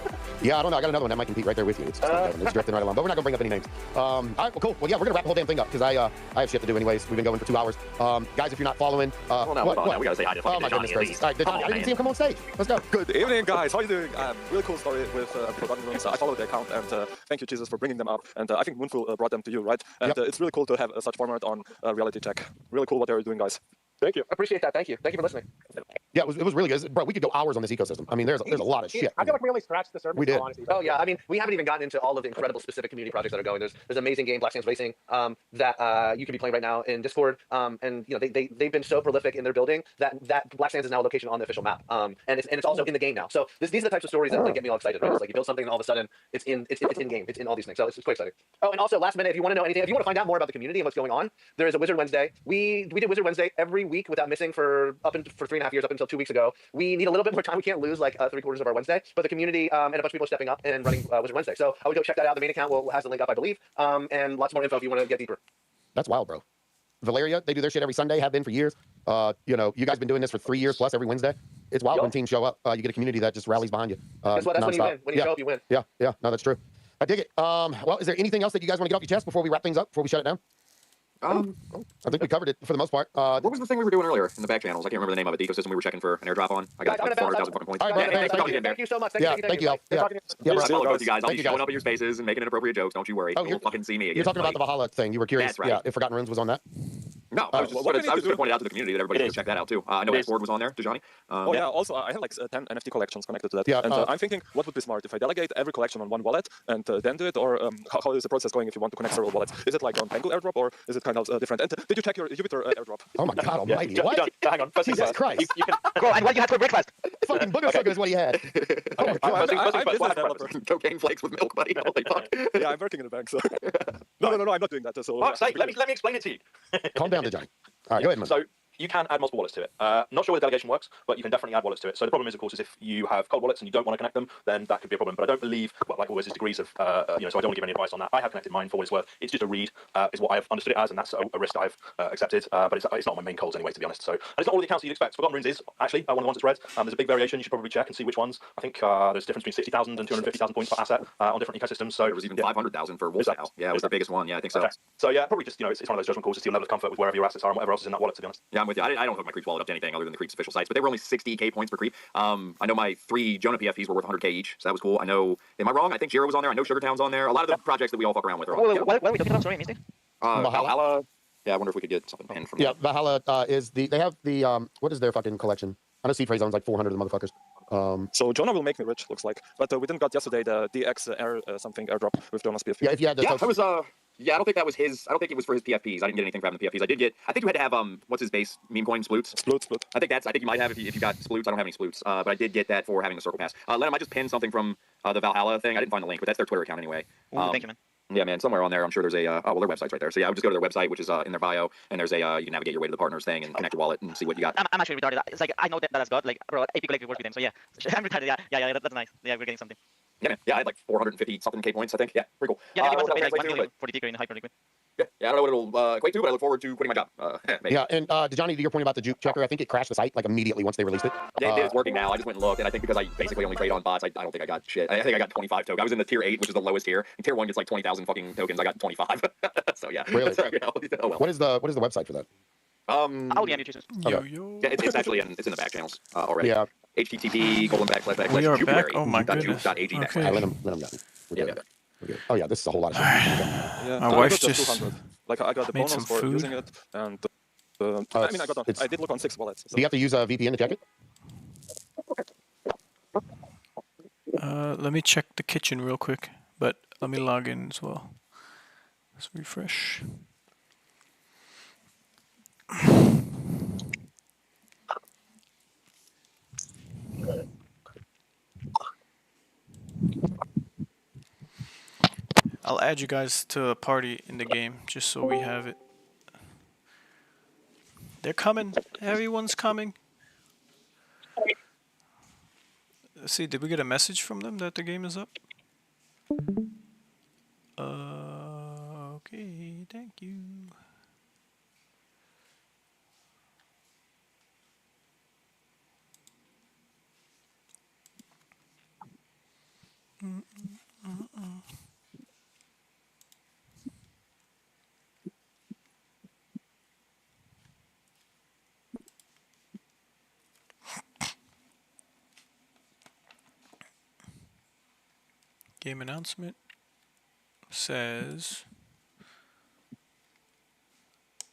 Yeah, I don't know. I got another one that might compete right there with you. It's just it's drifting right along, but we're not gonna bring up any names. All right, well, cool. Well, yeah, we're gonna wrap the whole damn thing up because I have shit to do anyways. We've been going for 2 hours. Guys, if you're not following, well, now, we gotta say hi to fucking my goodness Dejani at gracious! least. All right, Dejani, I didn't see him come on stage. Let's go. Good evening, guys. How are you doing? Really cool story with Forgotten Runes. I followed the account, and thank you, Jesus, for bringing them up. And I think Moonful brought them to you, right? And it's really cool to have such format on Reality Check. Really cool what they're doing, guys. Thank you. Appreciate that. Thank you. Thank you for listening. Yeah, it was really good, bro. We could go hours on this ecosystem. I mean, there's a lot of shit. I feel like we only scratched the surface. We did. Honestly, Oh yeah, I mean, we haven't even gotten into all of the incredible specific community projects that are going. There's amazing game, Black Sands Racing, that you can be playing right now in Discord. And they've been so prolific in their building that Black Sands is now a location on the official map. And it's also in the game now. So these are the types of stories that like, get me all excited. Right? It's like you build something and all of a sudden it's in game. It's in all these things. So it's quite exciting. Oh, and also last minute, if you want to know anything, if you want to find out more about the community and what's going on, there is a Wizard Wednesday. We did Wizard Wednesday every week without missing for 3.5 years up until 2 weeks ago. We need a little bit more time. We can't lose like 3/4 of our Wednesday, but the community and a bunch of people are stepping up and running Wizard Wednesday. So I would go check that out. The main account has the link up, I believe, and lots more info if you want to get deeper. That's wild, bro. Valeria, they do their shit every Sunday, have been for years. You guys been doing this for 3 years plus every Wednesday. It's wild when teams show up. You get a community that just rallies behind you. That's when you win. When you show up, you win. Yeah. No, that's true. I dig it. Well, is there anything else that you guys want to get off your chest before we wrap things up, before we shut it down? I think we covered it for the most part. What was the thing we were doing earlier in the back channels? I can't remember the name of it. The ecosystem we were checking for an airdrop on. I got 400,000 fucking points. All right, thank you so much. Thank you. I follow both you guys. I'll be showing up at your spaces and making inappropriate jokes. Don't you worry. You'll fucking see me again. You're talking about the Valhalla thing. You were curious. That's right. Yeah, if Forgotten Runes was on that. No, I was just going to point it out to the community that everybody should check that out too. I know Export was on there, Dejani. Also, I have like 10 NFT collections connected to that. Yeah, and I'm thinking, what would be smart if I delegate every collection on one wallet and then do it, or how is the process going if you want to connect several wallets? Is it like on Penguin airdrop, or is it kind of different? And did you check your Jupiter airdrop? Oh my God Almighty! What? Hang on, Jesus Christ! You can go. And what you had for breakfast? Fucking booger sugar is what he had. Oh my God! I'm business developer. Cocaine flakes with milk, buddy. Holy fuck! Yeah, I'm working in a bank, so no, I'm not doing that. So Fuck's sake, let me explain it to you. Calm down, Dejani. All right, go ahead, man. So you can add multiple wallets to it. Not sure where the delegation works, but you can definitely add wallets to it. So the problem is, of course, is if you have cold wallets and you don't want to connect them, then that could be a problem. But I don't believe, well, like always, there's degrees of, so I don't want to give any advice on that. I have connected mine for what it's worth. It's just a read, is what I've understood it as, and that's a risk I've accepted. But it's not my main calls anyway, to be honest. So and it's not all the accounts that you'd expect. Forgotten Runes is actually one of the ones that's red. There's a big variation. You should probably check and see which ones. I think there's a difference between 60,000 and 250,000 points per asset on different ecosystems. So there was even 500,000 for Wolf now. Yeah, it was the biggest one. Yeah, I think so. Okay. So yeah, probably just it's one of those judgment calls to see your level of comfort with wherever your assets are and whatever else is in that wallet. To be honest. Yeah, I'm with you. I don't hook my Creeps wallet up to anything other than the Creeps official sites, but they were only 60k points per creep. I know my 3 Jonah PFPs were worth 100k each, so that was cool. I know. Am I wrong? I think Jira was on there. I know Sugartown's on there. A lot of the projects that we all fuck around with are on there. What are we talking about? Sorry, I missed it. Valhalla. Yeah, I wonder if we could get something pinned from. Yeah, Valhalla is they have the what is their fucking collection? I know Seed Phrase owns like 400 of the motherfuckers. So Jonah will make me rich, looks like. But we didn't got yesterday the DX air something airdrop with Jonah's PFP. Yeah, if you had the that was yeah, I don't think that was his. I don't think it was for his PFPs. I didn't get anything for having the PFPs. I think you had to have what's his base meme coin Sploots. Sploot. I think you might have if you got Sploots. I don't have any Sploots, but I did get that for having the circle pass. Lennon, I just pinned something from the Valhalla thing. I didn't find the link, but that's their Twitter account anyway. Thank you, man. Yeah, man, somewhere on there, I'm sure there's a their website's right there. So yeah, I would just go to their website, which is in their bio, and there's you can navigate your way to the partners thing and connect your wallet and see what you got. I'm actually retarded. It's like I know that that's God. Like, bro, AP collected works with them. So yeah, I'm retarded. Yeah, that's nice. Yeah, we're getting something. Yeah, man. Yeah, I had like 450 something K points, I think. Yeah, pretty cool. Yeah, everyone's paid like 1 million for the ticker in Hyper Liquid. Yeah, I don't know what it'll equate to, but I look forward to quitting my job. Maybe. Yeah, and Dejani, to your point about the juke checker, I think it crashed the site like immediately once they released it. Yeah, it's working now. I just went and looked, and I think because I basically only trade on bots, I don't think I got shit. I think I got 25 tokens. I was in the tier 8, which is the lowest tier. And tier 1 gets like 20,000 fucking tokens. I got 25. So yeah. Really? So, oh well. What is the website for that? All the ammunitions. Okay. Yeah, it's actually it's in the back channels already. Yeah. http:// We are back. Oh my goodness. .ag. Okay. Let him know. Yeah. Oh yeah, this is a whole lot of shit. Yeah, My I wife got just 200. Like I got the made bonus some for food. using it, and I did look on 6 wallets. So. Do you have to use a VPN to check it? Let me check the kitchen real quick, but let me log in as well. Let's refresh. I'll add you guys to a party in the game just so we have it. They're coming. Everyone's coming. Let's see, did we get a message from them that the game is up? Okay, thank you. Game announcement says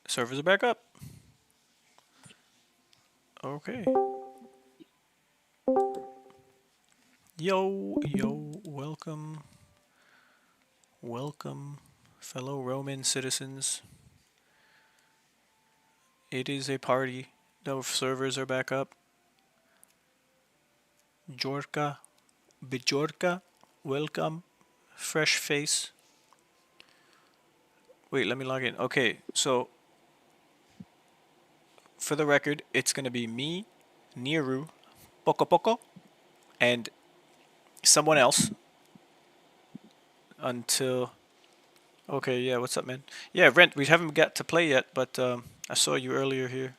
servers are back up. Okay. Yo, welcome. Welcome, fellow Roman citizens. It is a party. The servers are back up. Bjorka, welcome. Fresh face. Wait, let me log in. Okay, so for the record, it's gonna be me, Niru, Poco, and someone else until. Okay, yeah, what's up, man? Yeah, Rent, we haven't got to play yet, but I saw you earlier here.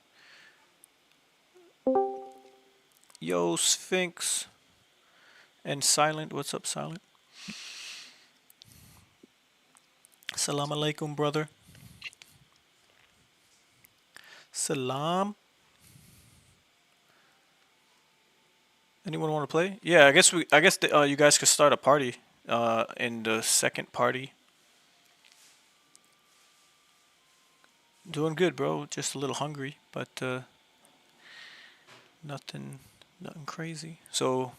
Yo, Sphinx. And Silent, what's up, Silent? Salam alaikum, brother. Salam. Anyone want to play? Yeah, I guess you guys could start a party in the second party. Doing good, bro. Just a little hungry, but nothing crazy. So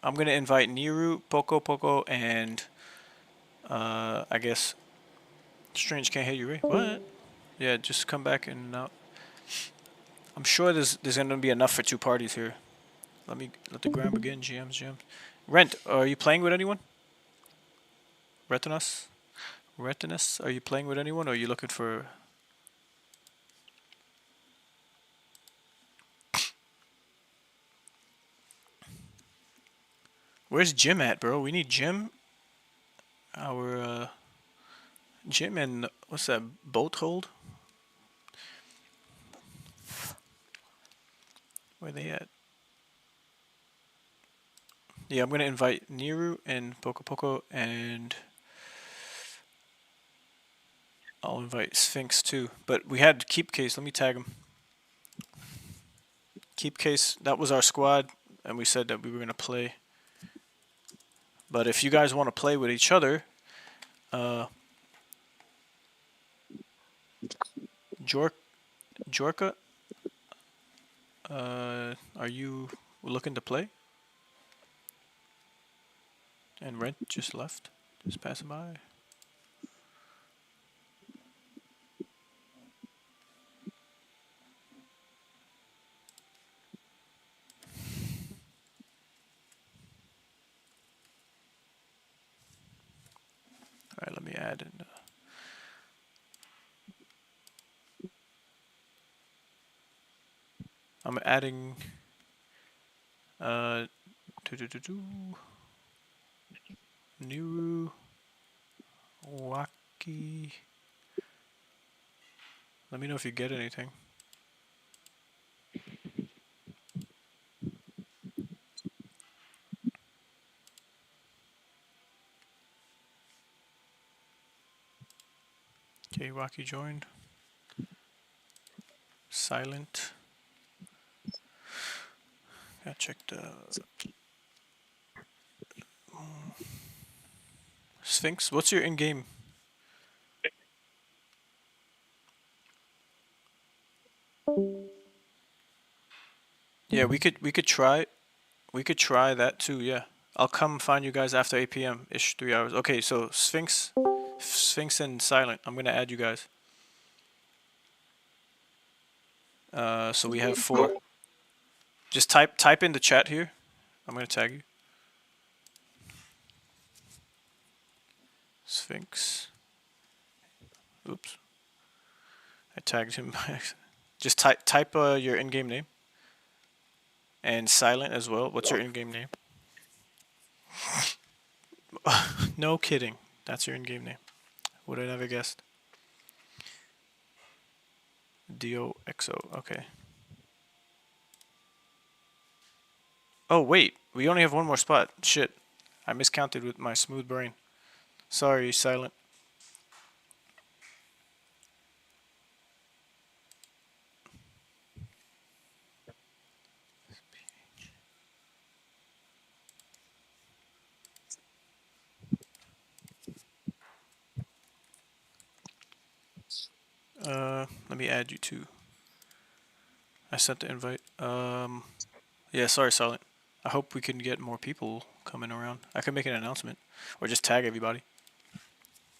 I'm gonna invite Niru, Poco, and I guess Strange can't hear you, right? What? Yeah, just come back and I'm sure there's gonna be enough for 2 parties here. Let the gram begin. GMs. Rent, are you playing with anyone? Retinus, are you playing with anyone, or are you looking for? Where's Jim at, bro? We need Jim. Our Jim and what's that? Boat hold. Where they at? Yeah, I'm gonna invite Niru and Poco, and I'll invite Sphinx too. But we had Keep Case. Let me tag him. Keep Case. That was our squad, and we said that we were gonna play. But if you guys want to play with each other, Jorka, are you looking to play? And Rent just left, just passing by. All right, let me add in. I'm adding. Niru, Waki. Let me know if you get anything. Okay, Waki joined. Silent. Gotta check the. Sphinx, what's your in-game? Yeah, we could try that too. Yeah, I'll come find you guys after 8 p.m. ish, 3 hours. Okay, so Sphinx and Silent. I'm gonna add you guys. So we have 4. Just type in the chat here. I'm gonna tag you. Sphinx. Oops. I tagged him by accident. Just type your in-game name. And Silent as well. What's your in-game name? No kidding. That's your in-game name. Would I never guessed? DOXO. Okay. Oh wait, we only have one more spot. Shit. I miscounted with my smooth brain. Sorry, Silent. Let me add you too. I sent the invite. Yeah, sorry, Silent. I hope we can get more people coming around. I could make an announcement, or just tag everybody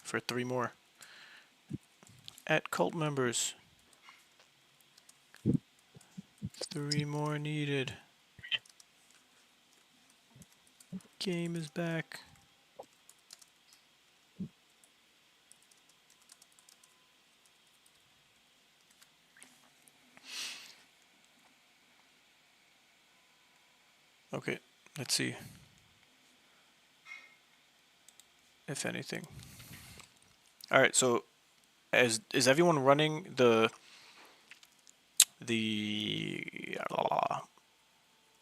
for 3 more. At cult members. 3 more needed. Game is back. Okay, let's see. If anything. Alright, so is everyone running the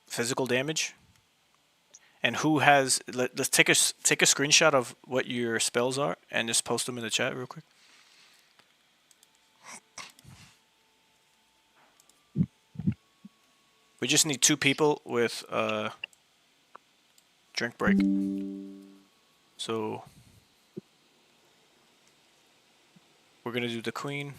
physical damage? And who has let's take a screenshot of what your spells are and just post them in the chat real quick. We just need 2 people with drink break. So we're gonna do the queen.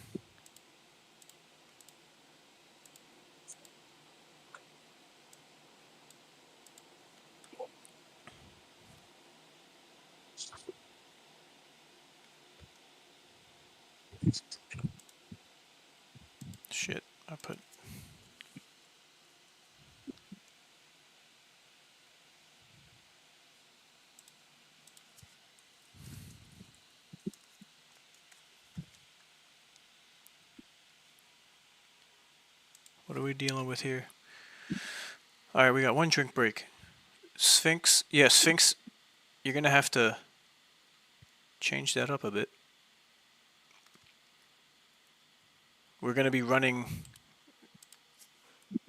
Shit, I put. What are we dealing with here? Alright, we got 1 drink break. Sphinx, yeah, Sphinx, you're gonna have to change that up a bit. We're gonna be running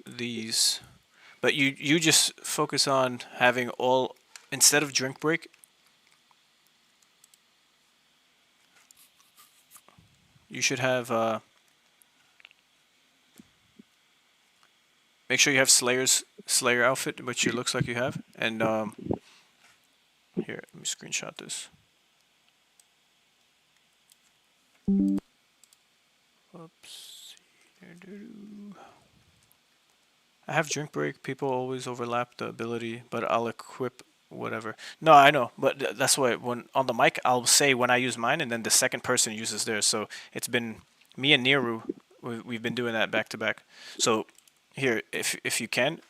these, but you just focus on having all, instead of drink break, you should have make sure you have Slayer outfit, which it looks like you have, and here, let me screenshot this. Oops. I have drink break. People always overlap the ability, but I'll equip whatever. No, I know, but that's why when on the mic, I'll say when I use mine, and then the second person uses theirs. So it's been me and Niru. We've been doing that back to back. So here, if you can,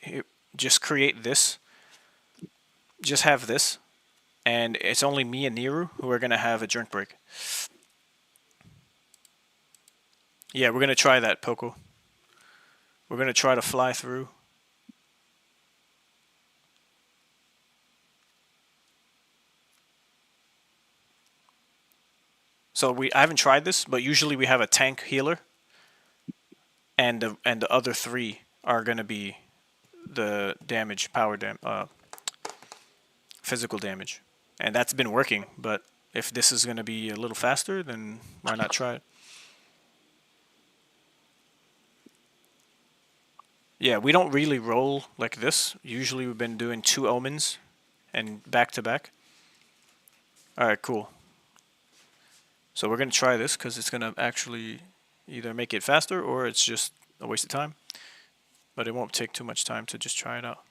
here, just create this. Just have this, and it's only me and Niru who are gonna have a drink break. Yeah, we're gonna try that, Poco. We're gonna try to fly through. So I haven't tried this, but usually we have a tank healer, and the other 3 are gonna be the damage, physical damage, and that's been working. But if this is gonna be a little faster, then why not try it? Yeah, we don't really roll like this. Usually we've been doing 2 omens and back to back. Alright, cool. So we're going to try this because it's going to actually either make it faster or it's just a waste of time. But it won't take too much time to just try it out.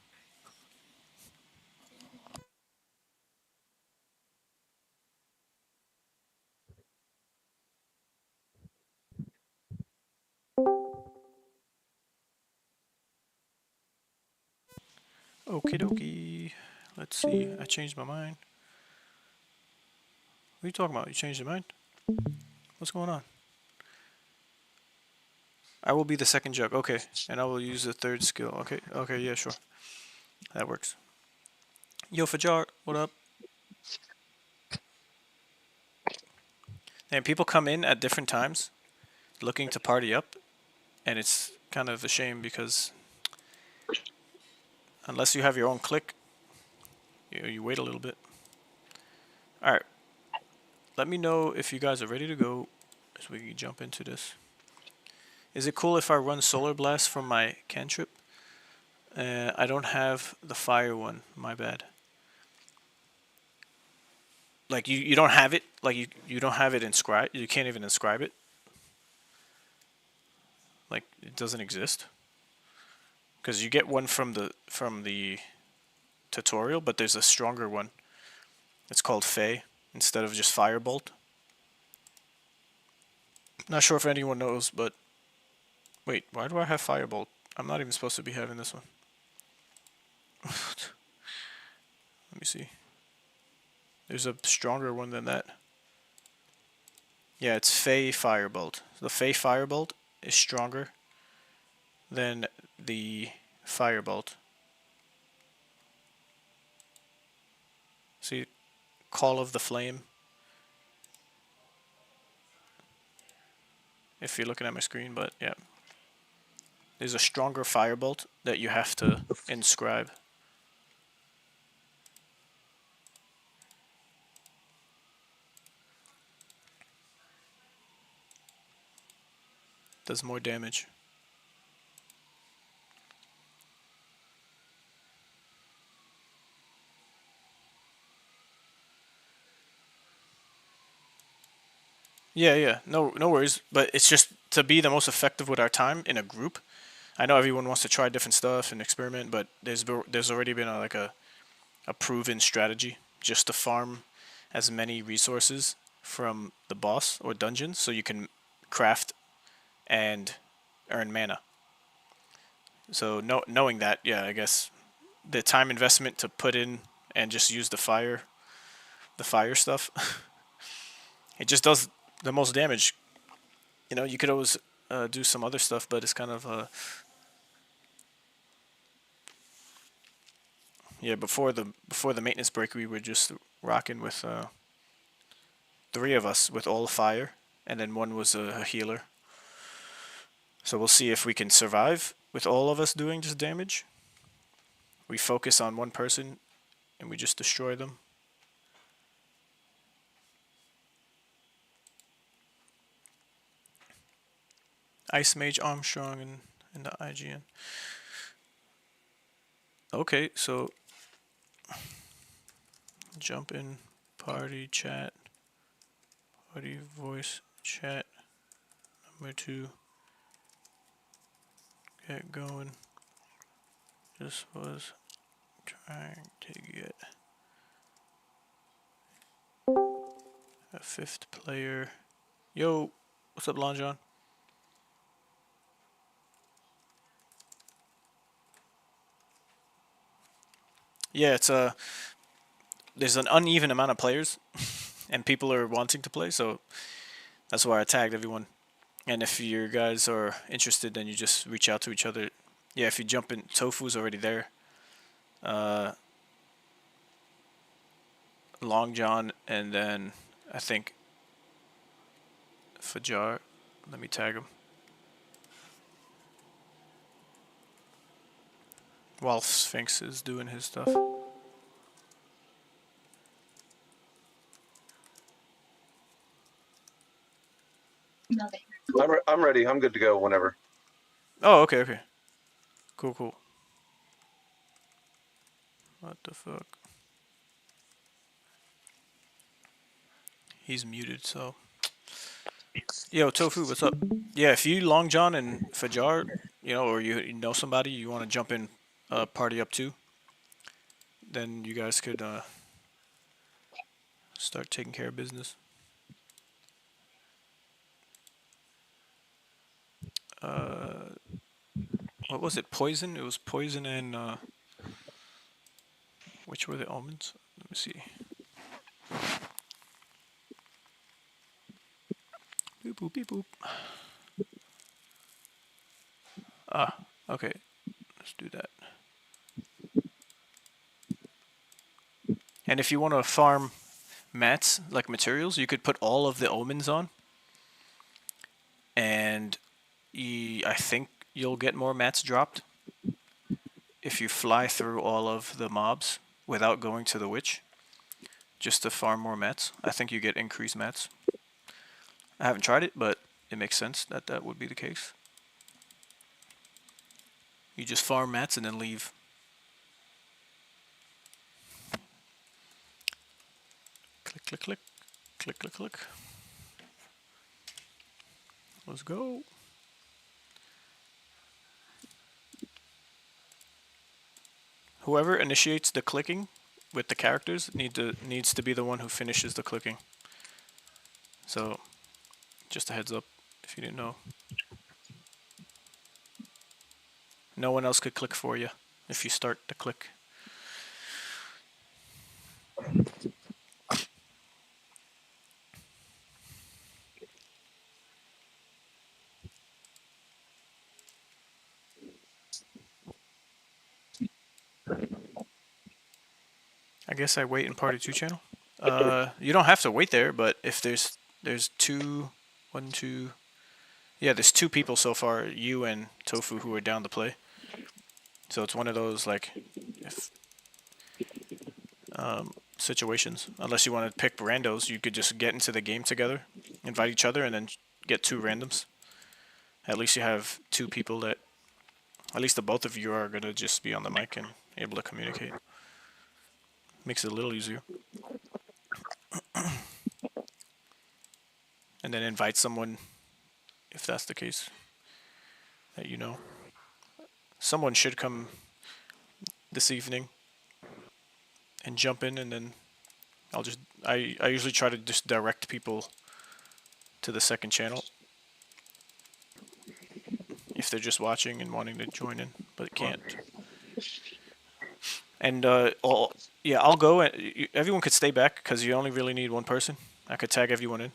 Okie dokie. Let's see. I changed my mind. What are you talking about? You changed your mind? What's going on? I will be the second jug. Okay. And I will use the third skill. Okay. Okay, yeah, sure. That works. Yo, Fajar, what up? And people come in at different times looking to party up. And it's kind of a shame because unless you have your own clique, you wait a little bit. Alright. Let me know if you guys are ready to go so we can jump into this. Is it cool if I run Solar Blast from my cantrip? I don't have the fire one, my bad. Like you don't have it, like you don't have it inscribed, you can't even inscribe it. Like it doesn't exist. Because you get one from the tutorial, but there's a stronger one. It's called Fey instead of just Firebolt. Not sure if anyone knows, but wait, why do I have Firebolt? I'm not even supposed to be having this one. Let me see. There's a stronger one than that. Yeah, it's Fey Firebolt. The Fey Firebolt is stronger than the Firebolt. See, Call of the Flame. If you're looking at my screen, but yeah. There's a stronger Firebolt that you have to inscribe. Does more damage. Yeah, no worries. But it's just to be the most effective with our time in a group. I know everyone wants to try different stuff and experiment, but there's already been a proven strategy just to farm as many resources from the boss or dungeons so you can craft and earn mana. So knowing that, yeah, I guess the time investment to put in and just use the fire stuff, it just does the most damage. You know, you could always do some other stuff, but it's kind of yeah. Before the maintenance break, we were just rocking with 3 of us with all fire, and then one was a healer. So we'll see if we can survive with all of us doing just damage. We focus on one person and we just destroy them. Ice Mage Armstrong in the IGN. Okay, so jump in party chat. Party voice chat. Number 2. Get going. Just was trying to get a 5th player. Yo, what's up, Lon John? Yeah, it's there's an uneven amount of players, and people are wanting to play, so that's why I tagged everyone. And if you guys are interested, then you just reach out to each other. Yeah, if you jump in, Tofu's already there. Long John, and then I think Fajar. Let me tag him. While Sphinx is doing his stuff. I'm ready. I'm good to go whenever. Oh, okay. Cool. What the fuck? He's muted, so. Yo, Tofu, what's up? Yeah, if you Long John and Fajar, you know, or you know somebody you want to jump in, party up too, then you guys could start taking care of business. What was it? Poison? It was Poison and Which were the omens? Let me see. Boop boop beep boop. Ah, okay. Let's do that. And if you want to farm mats, like materials, you could put all of the omens on. And I think you'll get more mats dropped if you fly through all of the mobs without going to the witch, just to farm more mats. I think you get increased mats. I haven't tried it, but it makes sense that that would be the case. You just farm mats and then leave. Click, click, click, click, click, click. Let's go. Whoever initiates the clicking with the characters needs to be the one who finishes the clicking. So, just a heads up if you didn't know. No one else could click for you if you start the click. I guess I wait in party 2 channel. You don't have to wait there, but if there's two, one, two, yeah, there's 2 people so far, you and Tofu, who are down to play. So it's one of those like if situations. Unless you want to pick randos, you could just get into the game together, invite each other, and then get 2 randoms. At least you have 2 people that, at least the both of you are gonna just be on the mic and able to communicate. Makes it a little easier. And then invite someone if that's the case that you know. Someone should come this evening and jump in, and then I usually try to just direct people to the second channel if they're just watching and wanting to join in, but can't. And yeah, I'll go. And everyone could stay back because you only really need one person. I could tag everyone in,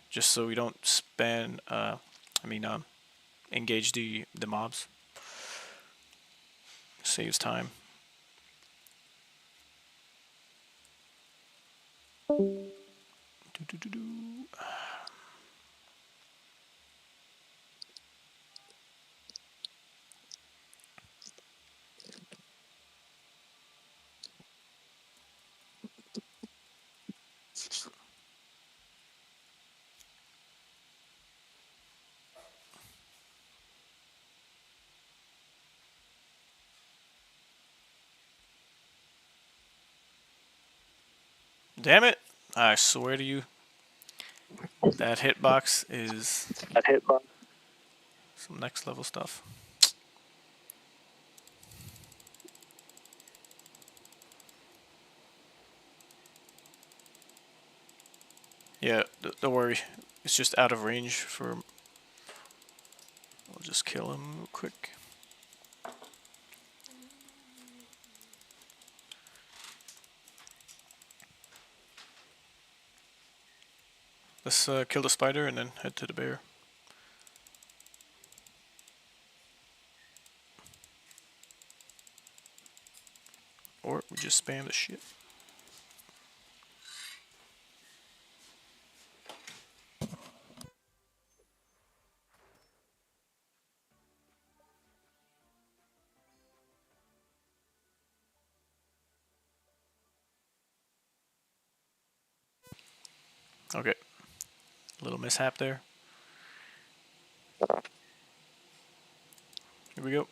just so we don't engage the mobs. Saves time. Damn it! I swear to you, that hitbox is some next level stuff. Yeah, don't worry. It's just out of range for... I'll just kill him real quick. Let's kill the spider and then head to the bear. Or we just spam the shit. Okay. Little mishap there. Here we go.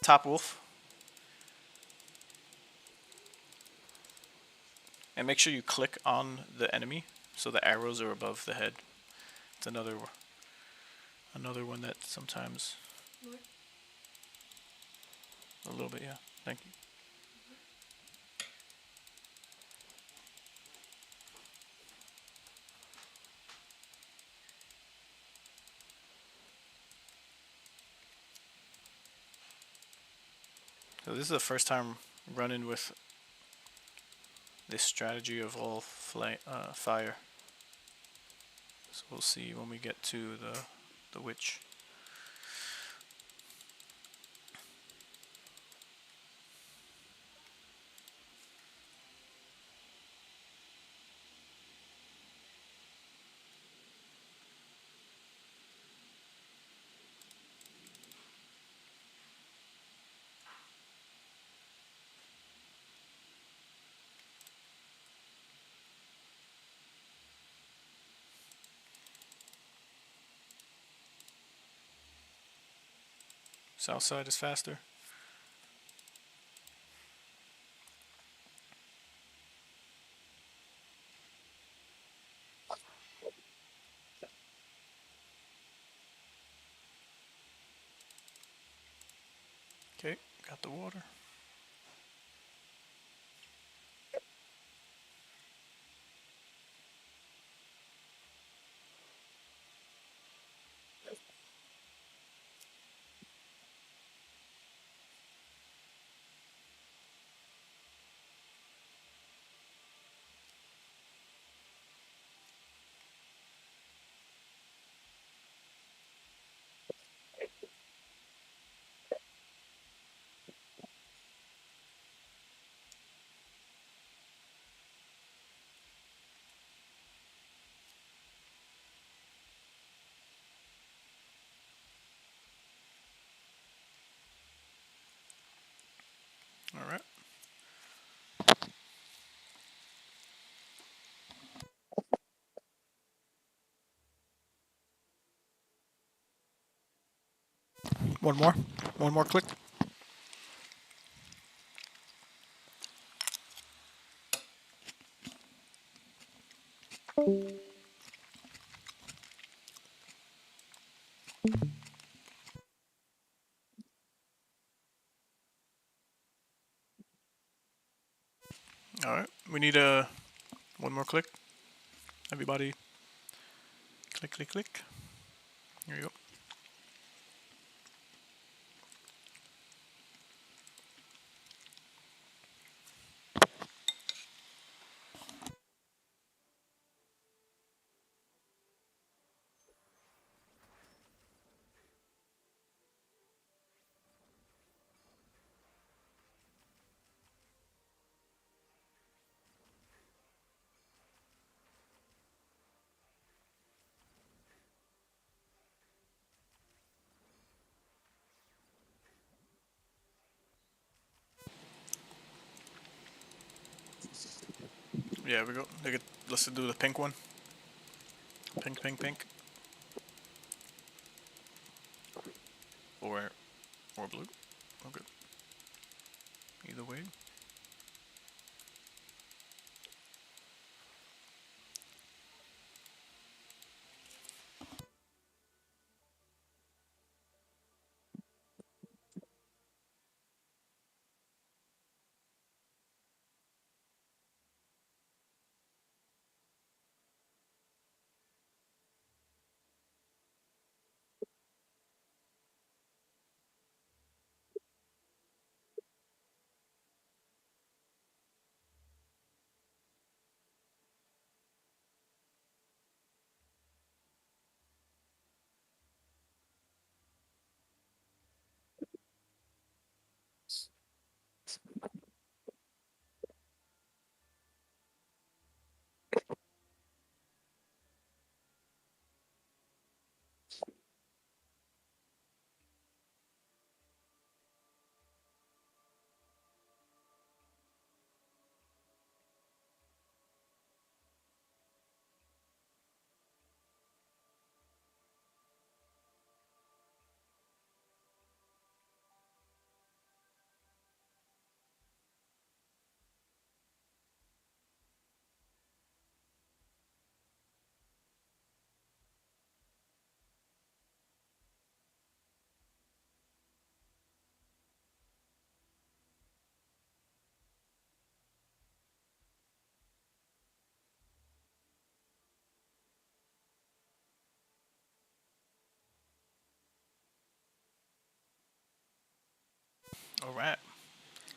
Top wolf. And make sure you click on the enemy so the arrows are above the head. It's another one that sometimes... A little bit, yeah. Thank you. So this is the first time running with this strategy of all fire. So we'll see when we get to the witch. South side is faster. Okay, got the water. All right. One more click. All right, we need one more click. Everybody, click, click, click. Here you go. Yeah, we go. Let's do the pink one. Pink, pink, pink. Or blue. Okay. Either way.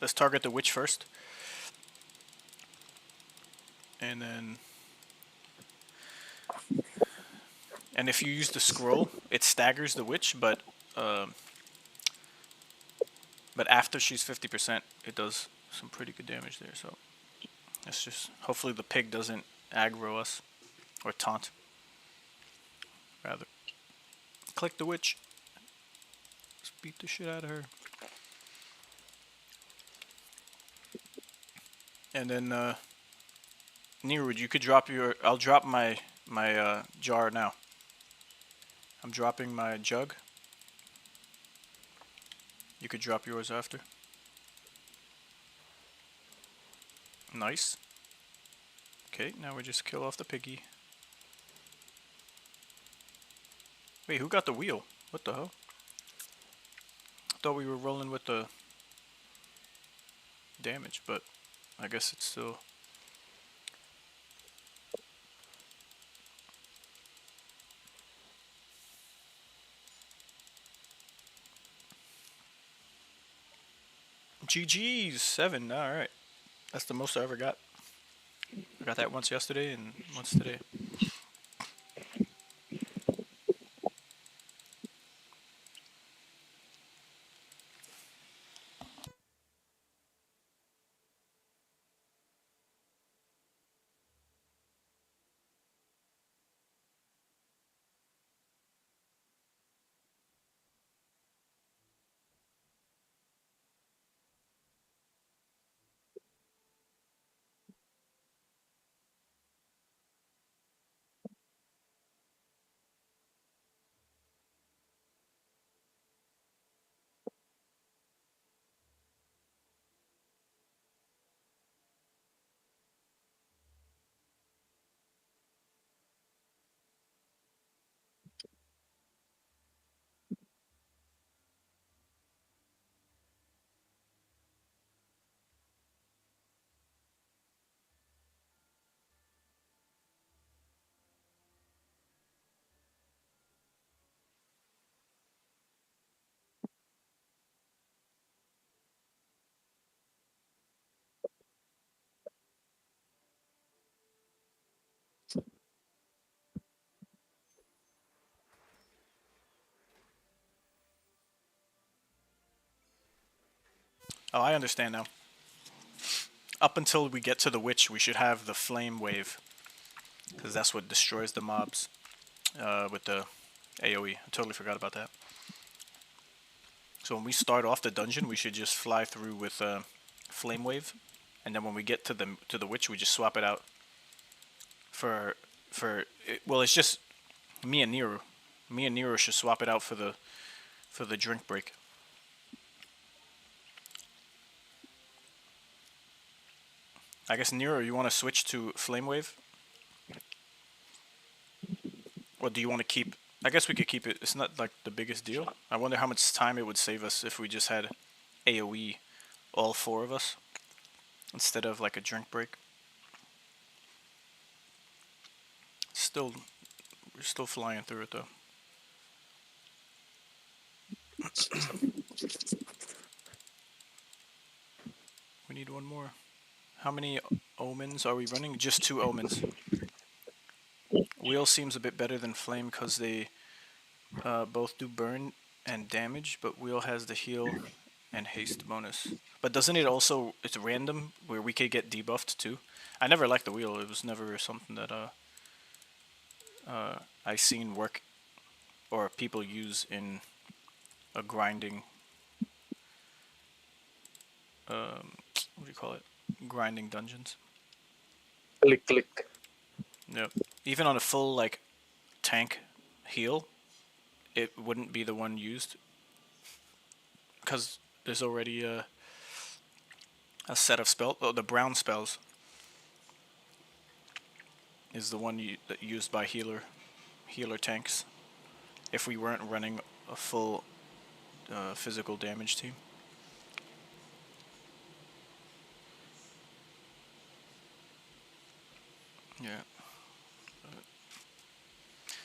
let's target the witch first. And then... And if you use the scroll, it staggers the witch, but after she's 50%, it does some pretty good damage there. So let's just hopefully the pig doesn't aggro us or taunt. Rather, click the witch. Let's beat the shit out of her. And then Neerwood, you could drop your. I'll drop my jar now. I'm dropping my jug. You could drop yours after. Nice. Okay, now we just kill off the piggy. Wait, who got the wheel? What the hell? I thought we were rolling with the damage, but I guess it's still... GG's, 7, alright. That's the most I ever got. I got that once yesterday and once today. Oh, I understand now. Up until we get to the witch, we should have the flame wave. Because that's what destroys the mobs with the AoE. I totally forgot about that. So when we start off the dungeon, we should just fly through with flame wave. And then when we get to the witch, we just swap it out for well, it's just me and Nero. Me and Nero should swap it out for the drink break. I guess Nero, you want to switch to flame wave? Or do you want to keep... I guess we could keep it. It's not like the biggest deal. I wonder how much time it would save us if we just had AoE, all 4 of us, instead of like a drink break. We're still flying through it though. We need one more. How many omens are we running? Just 2 omens. Wheel seems a bit better than flame because they both do burn and damage, but wheel has the heal and haste bonus. But doesn't it also, it's random where we could get debuffed too? I never liked the wheel. It was never something that I seen work or people use in a grinding what do you call it? Grinding dungeons. Click. Yep. Even on a full like tank heal, it wouldn't be the one used because there's already a set of spells. Oh, the brown spells is the one that used by healer tanks. If we weren't running a full physical damage team. Yeah.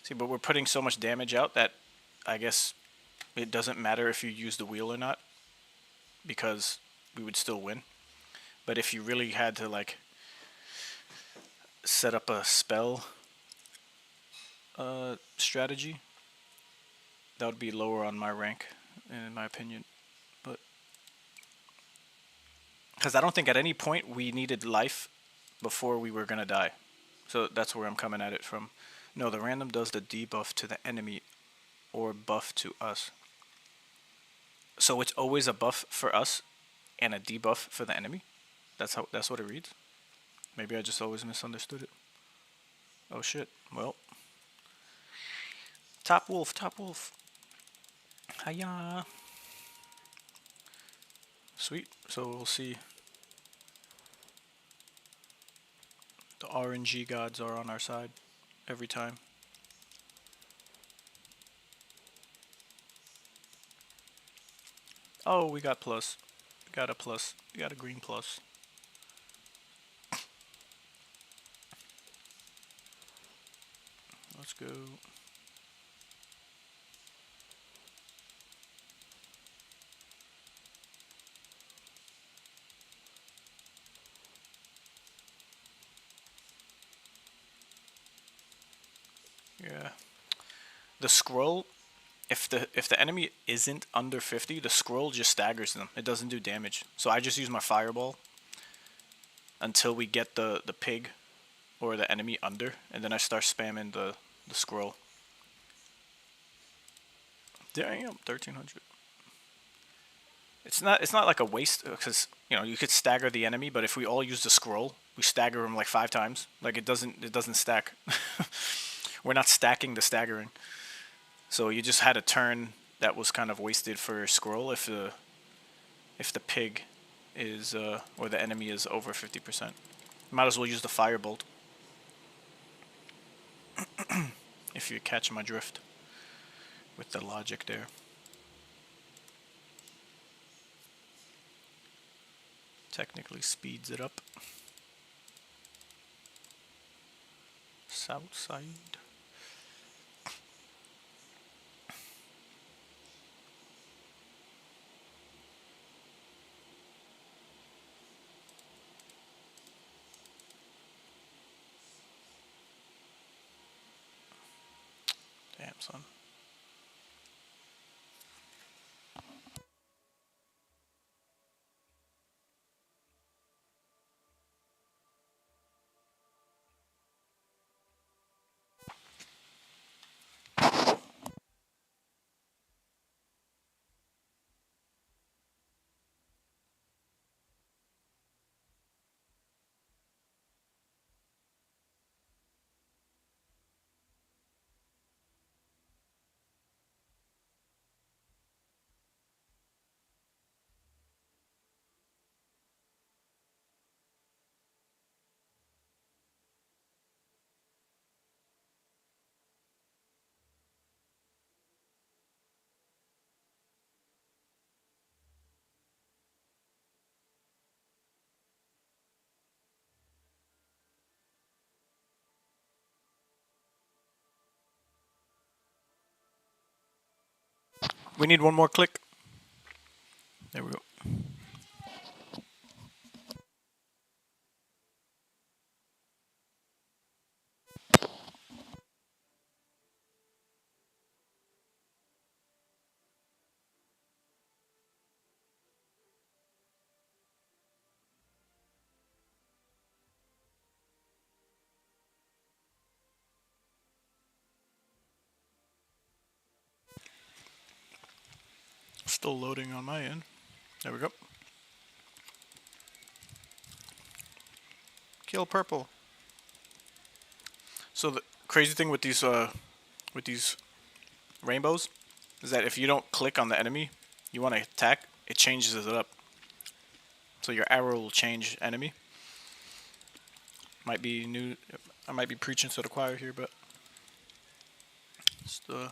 See, but we're putting so much damage out that I guess it doesn't matter if you use the wheel or not, because we would still win. But if you really had to like set up a spell strategy, that would be lower on my rank, in my opinion. But because I don't think at any point we needed life before we were gonna die, so that's where I'm coming at it from. No, the random does the debuff to the enemy or buff to us. So it's always a buff for us and a debuff for the enemy. That's what it reads. Maybe I just always misunderstood it. Oh shit. Well. Top wolf, top wolf. Hiya. Sweet. So we'll see. The RNG gods are on our side every time. Oh, we got plus. We got a plus. We got a green plus. Let's go. Yeah. The scroll, if the enemy isn't under 50, the scroll just staggers them. It doesn't do damage. So I just use my fireball until we get the pig or the enemy under, and then I start spamming the scroll. Damn, 1300. It's not like a waste, because you could stagger the enemy, but if we all use the scroll, we stagger him like 5 times. Like it doesn't stack. We're not stacking the staggering. So you just had a turn that was kind of wasted for scroll if the pig is or the enemy is over 50%. Might as well use the firebolt. If you catch my drift with the logic there. Technically speeds it up. South side. Damn, son. We need one more click. There we go. Still loading on my end. There we go. Kill purple. So the crazy thing with these rainbows is that if you don't click on the enemy you want to attack, it changes it up. So your arrow will change enemy. Might be new. I might be preaching to the choir here, but it's the.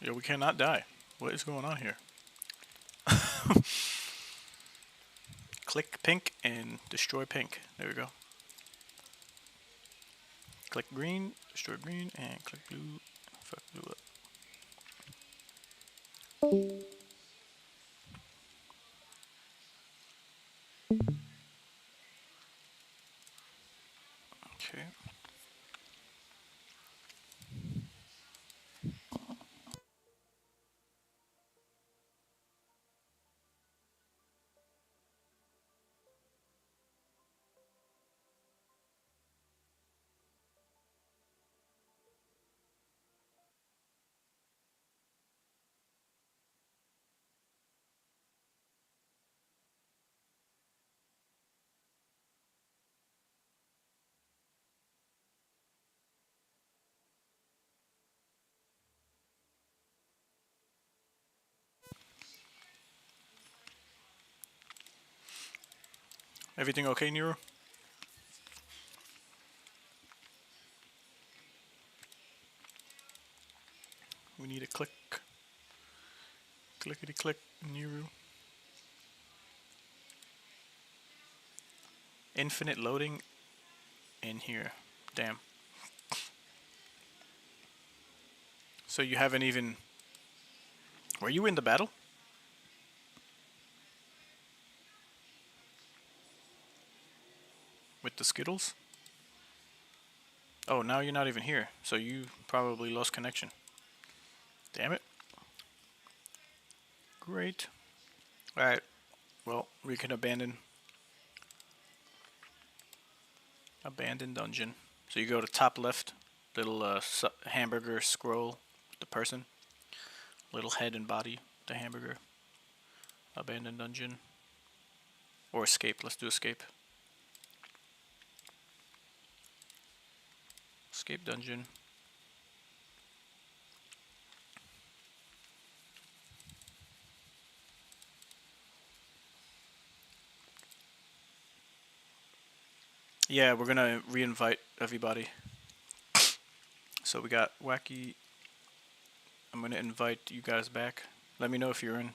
Yeah, we cannot die. What is going on here? Click pink and destroy pink. There we go. Click green, destroy green, and click blue. Fuck blue up. Okay. Everything okay, Nero? We need a click. Clickety click, Nero. Infinite loading in here. Damn. So you haven't even... Were you in the battle? With the Skittles? Oh, now you're not even here. So you probably lost connection. Damn it. Great. Alright. Well, we can abandon dungeon. So you go to top left, little hamburger scroll with the person, little head and body, the hamburger. Abandon dungeon. Or escape. Let's do escape. Escape dungeon. Yeah, we're gonna re-invite everybody. So we got Wacky. I'm gonna invite you guys back. Let me know if you're in.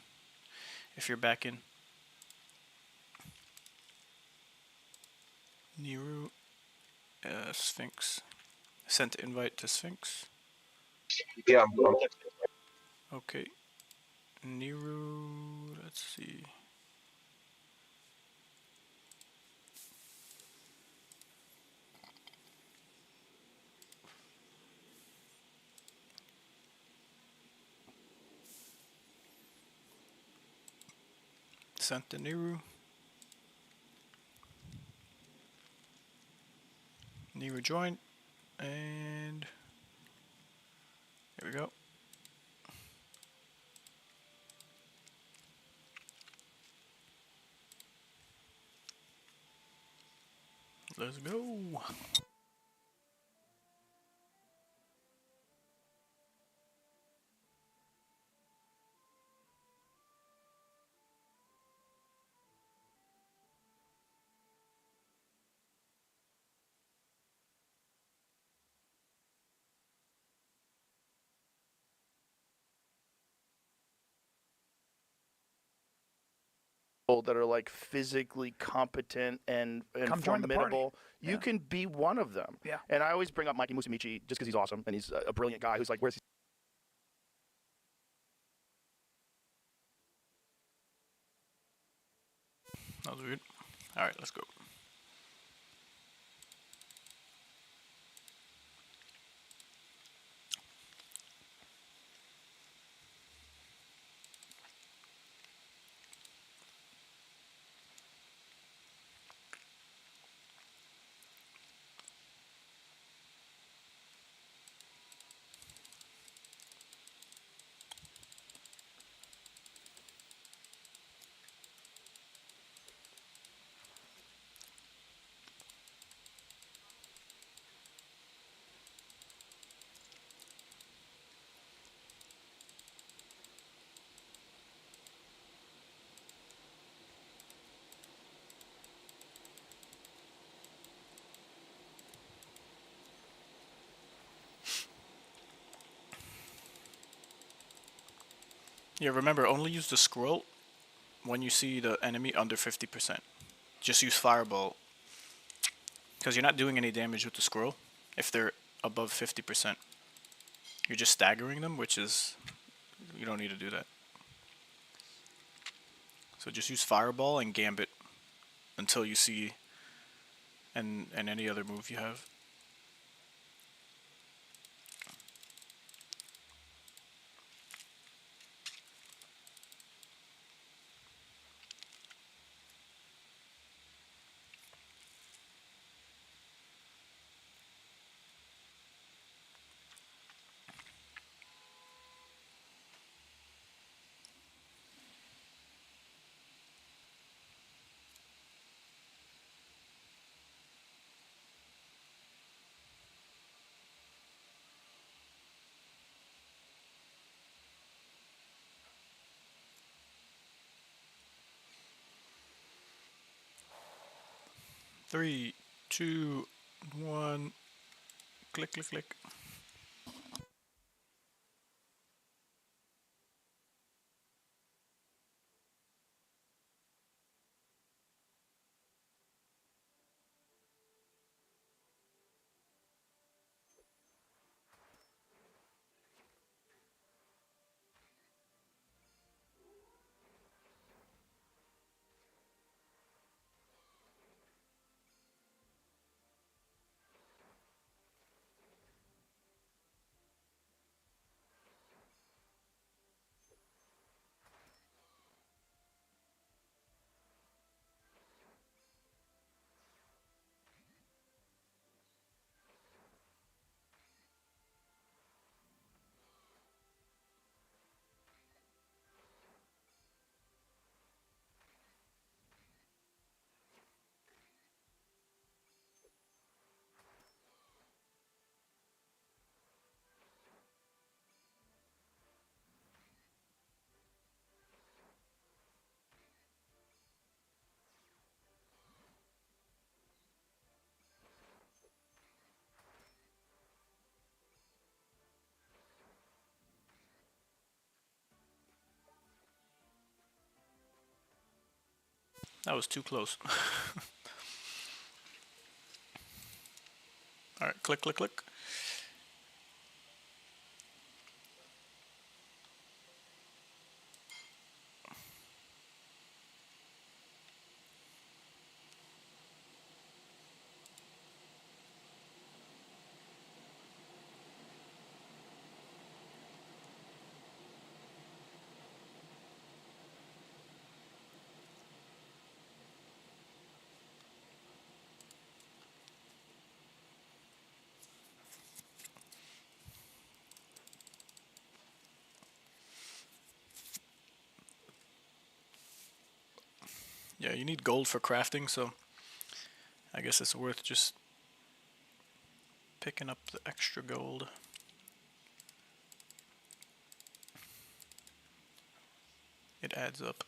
If you're back in. Nero. Sphinx. Sent invite to Sphinx. Yeah, Okay. Nero. Let's see. Sent to Nero. Nero joined. And here we go. Let's go. That are like physically competent and Come join the party. formidable. You can be one of them. Yeah. And I always bring up Mikey Musamichi just because he's awesome and he's a brilliant guy who's like, where's he? That was weird. Alright, let's go. Yeah, remember, only use the scroll when you see the enemy under 50%. Just use Fireball. Because you're not doing any damage with the scroll if they're above 50%. You're just staggering them, which is... You don't need to do that. So just use Fireball and Gambit until you see... And any other move you have. 3, 2, 1. Click, click, click. That was too close. Alright, click, click, click. Yeah, you need gold for crafting, so I guess it's worth just picking up the extra gold. It adds up.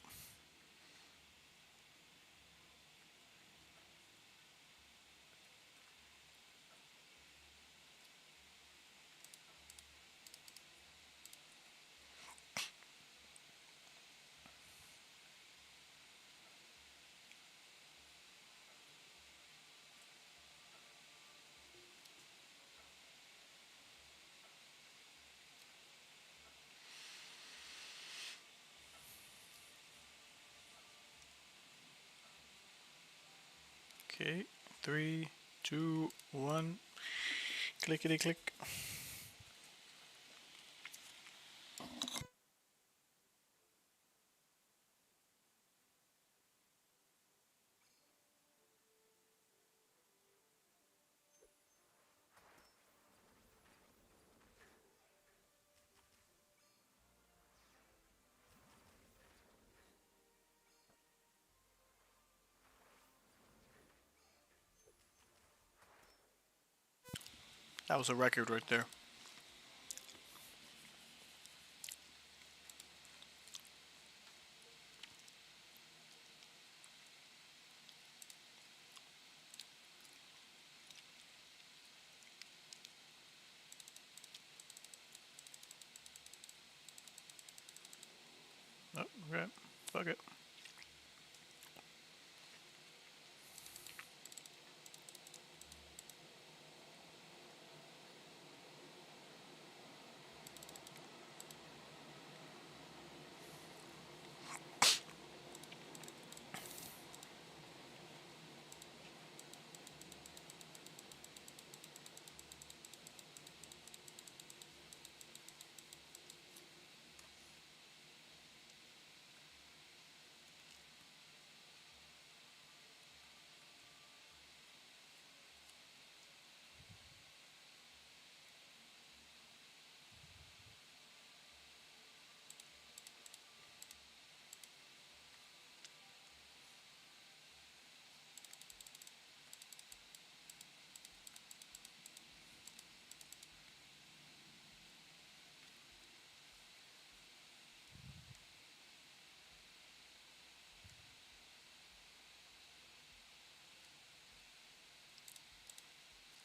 Okay, 3, 2, 1. Clickety click. That was a record right there. Oh, okay. Fuck it.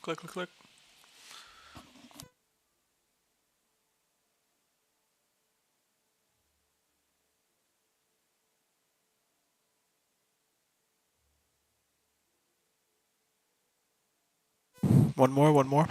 Click, click, click. One more, one more.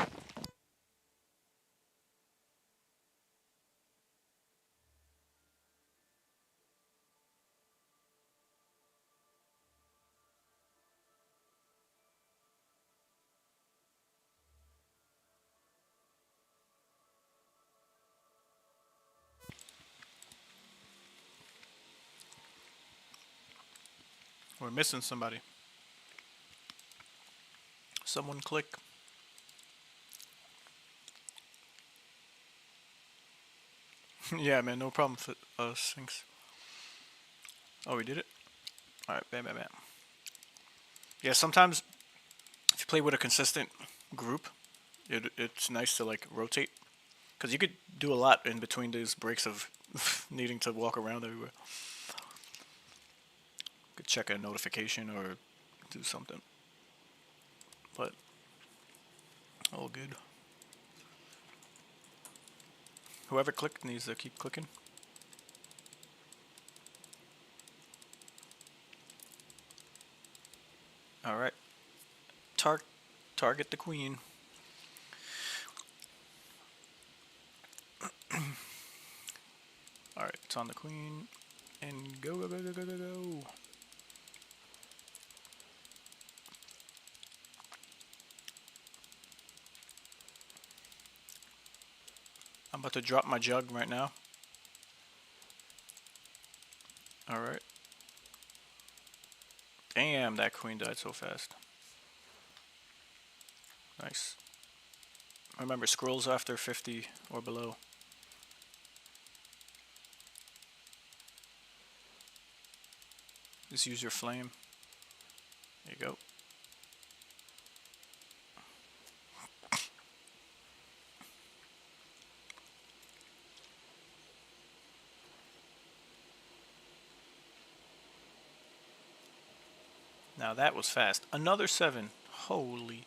We're missing somebody. Someone click. Yeah, man, no problem for us. Thanks. Oh, we did it? Alright, bam, bam, bam. Yeah, sometimes if you play with a consistent group, it's nice to like rotate. Because you could do a lot in between these breaks of needing to walk around everywhere. Could check a notification or do something. But all good. Whoever clicked needs to keep clicking. Alright. Target the queen. Alright, it's on the queen. And go, go, go, go, go, go, go. I'm about to drop my jug right now. Alright. Damn, that queen died so fast. Nice. Remember, scrolls after 50 or below. Just use your flame. There you go. Now that was fast. Another 7. Holy.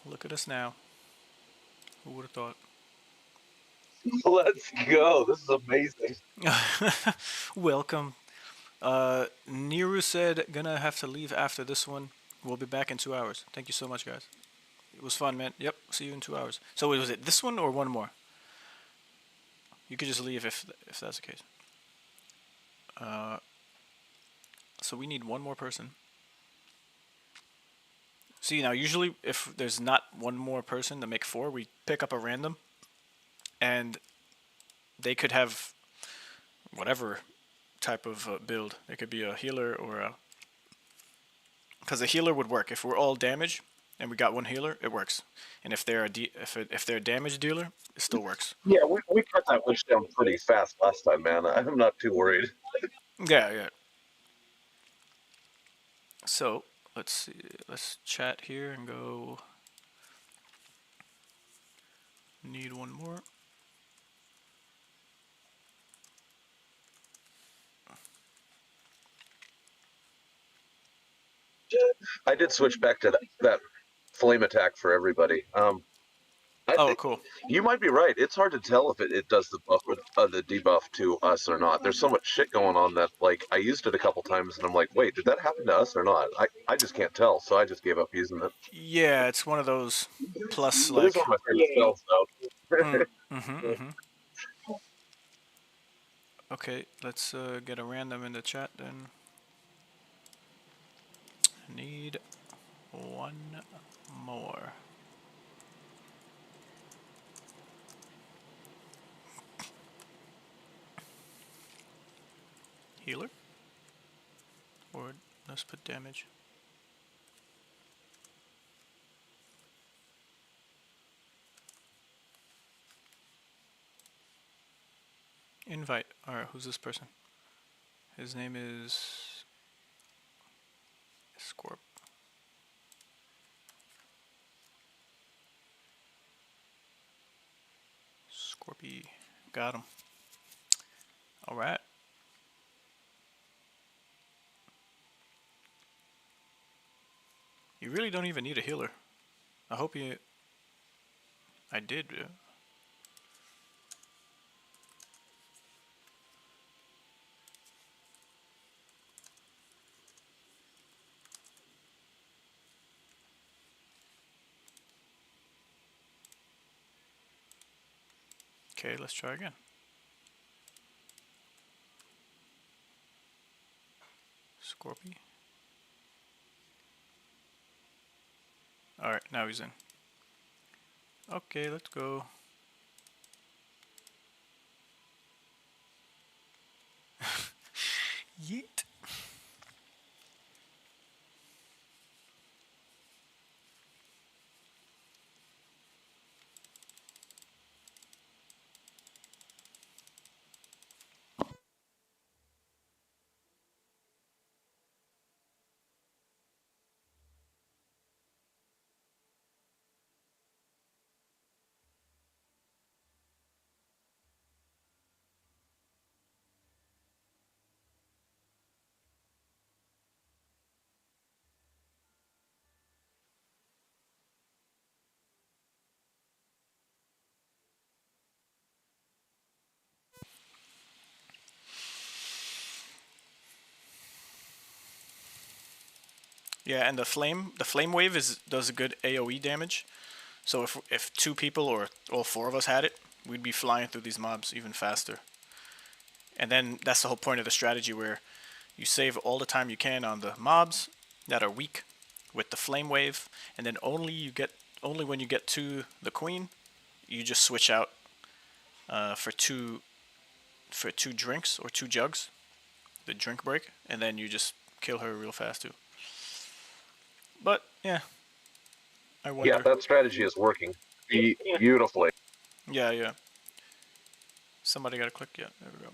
Look at us now. Who would have thought? Let's go. This is amazing. Welcome. Niru said, gonna have to leave after this one. We'll be back in 2 hours. Thank you so much, guys. It was fun, man. Yep, see you in 2 hours. So was it this one or one more? You could just leave if that's the case. So we need one more person. See, now usually if there's not one more person to make 4, we pick up a random. And they could have whatever type of build. It could be a healer or a... Because a healer would work. If we're all damage and we got one healer, it works. And if they're if they're a damage dealer, it still works. Yeah, we cut that witch down pretty fast last time, man. I'm not too worried. Yeah, yeah. So, let's see. Let's chat here and go... Need one more. I did switch back to that flame attack for everybody. I think cool. You might be right. It's hard to tell if it does the buff or the debuff to us or not. There's so much shit going on that, like, I used it a couple times and I'm like, wait, did that happen to us or not? I just can't tell, so I just gave up using it. Yeah, it's one of those plus, It like... is one of my favorite spells, though. Okay, let's get a random in the chat then. Need one more. Healer? Or let's put damage. Invite. Alright, who's this person? His name is... Scorp. Scorpy. Got him. Alright. You really don't even need a healer. I hope you... I did, yeah. Okay, let's try again. Scorpy. Alright, now he's in. Okay, let's go. Yeet. Yeah, and the flame wave does a good AoE damage. So if two people or all four of us had it, we'd be flying through these mobs even faster. And then that's the whole point of the strategy, where you save all the time you can on the mobs that are weak with the flame wave, and then only when you get to the queen, you just switch out for two drinks or 2 jugs, the drink break, and then you just kill her real fast too. But yeah, I wonder. Yeah, that strategy is working beautifully. Yeah. Somebody got to click. Yeah, there we go.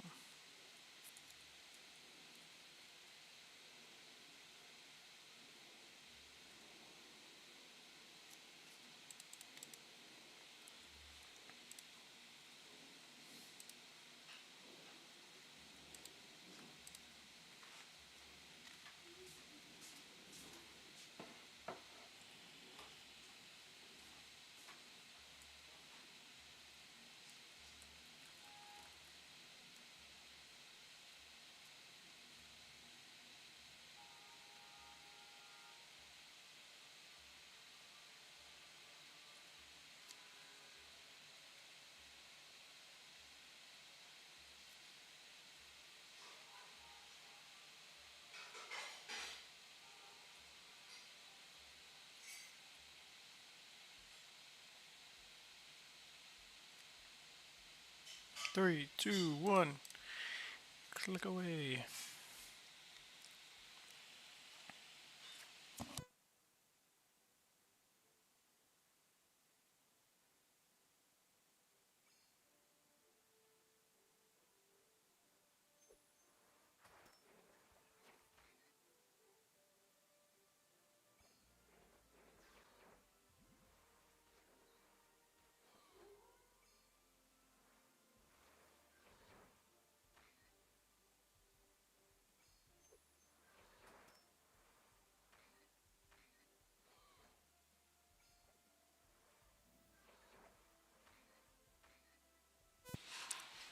Three, two, one. Click away.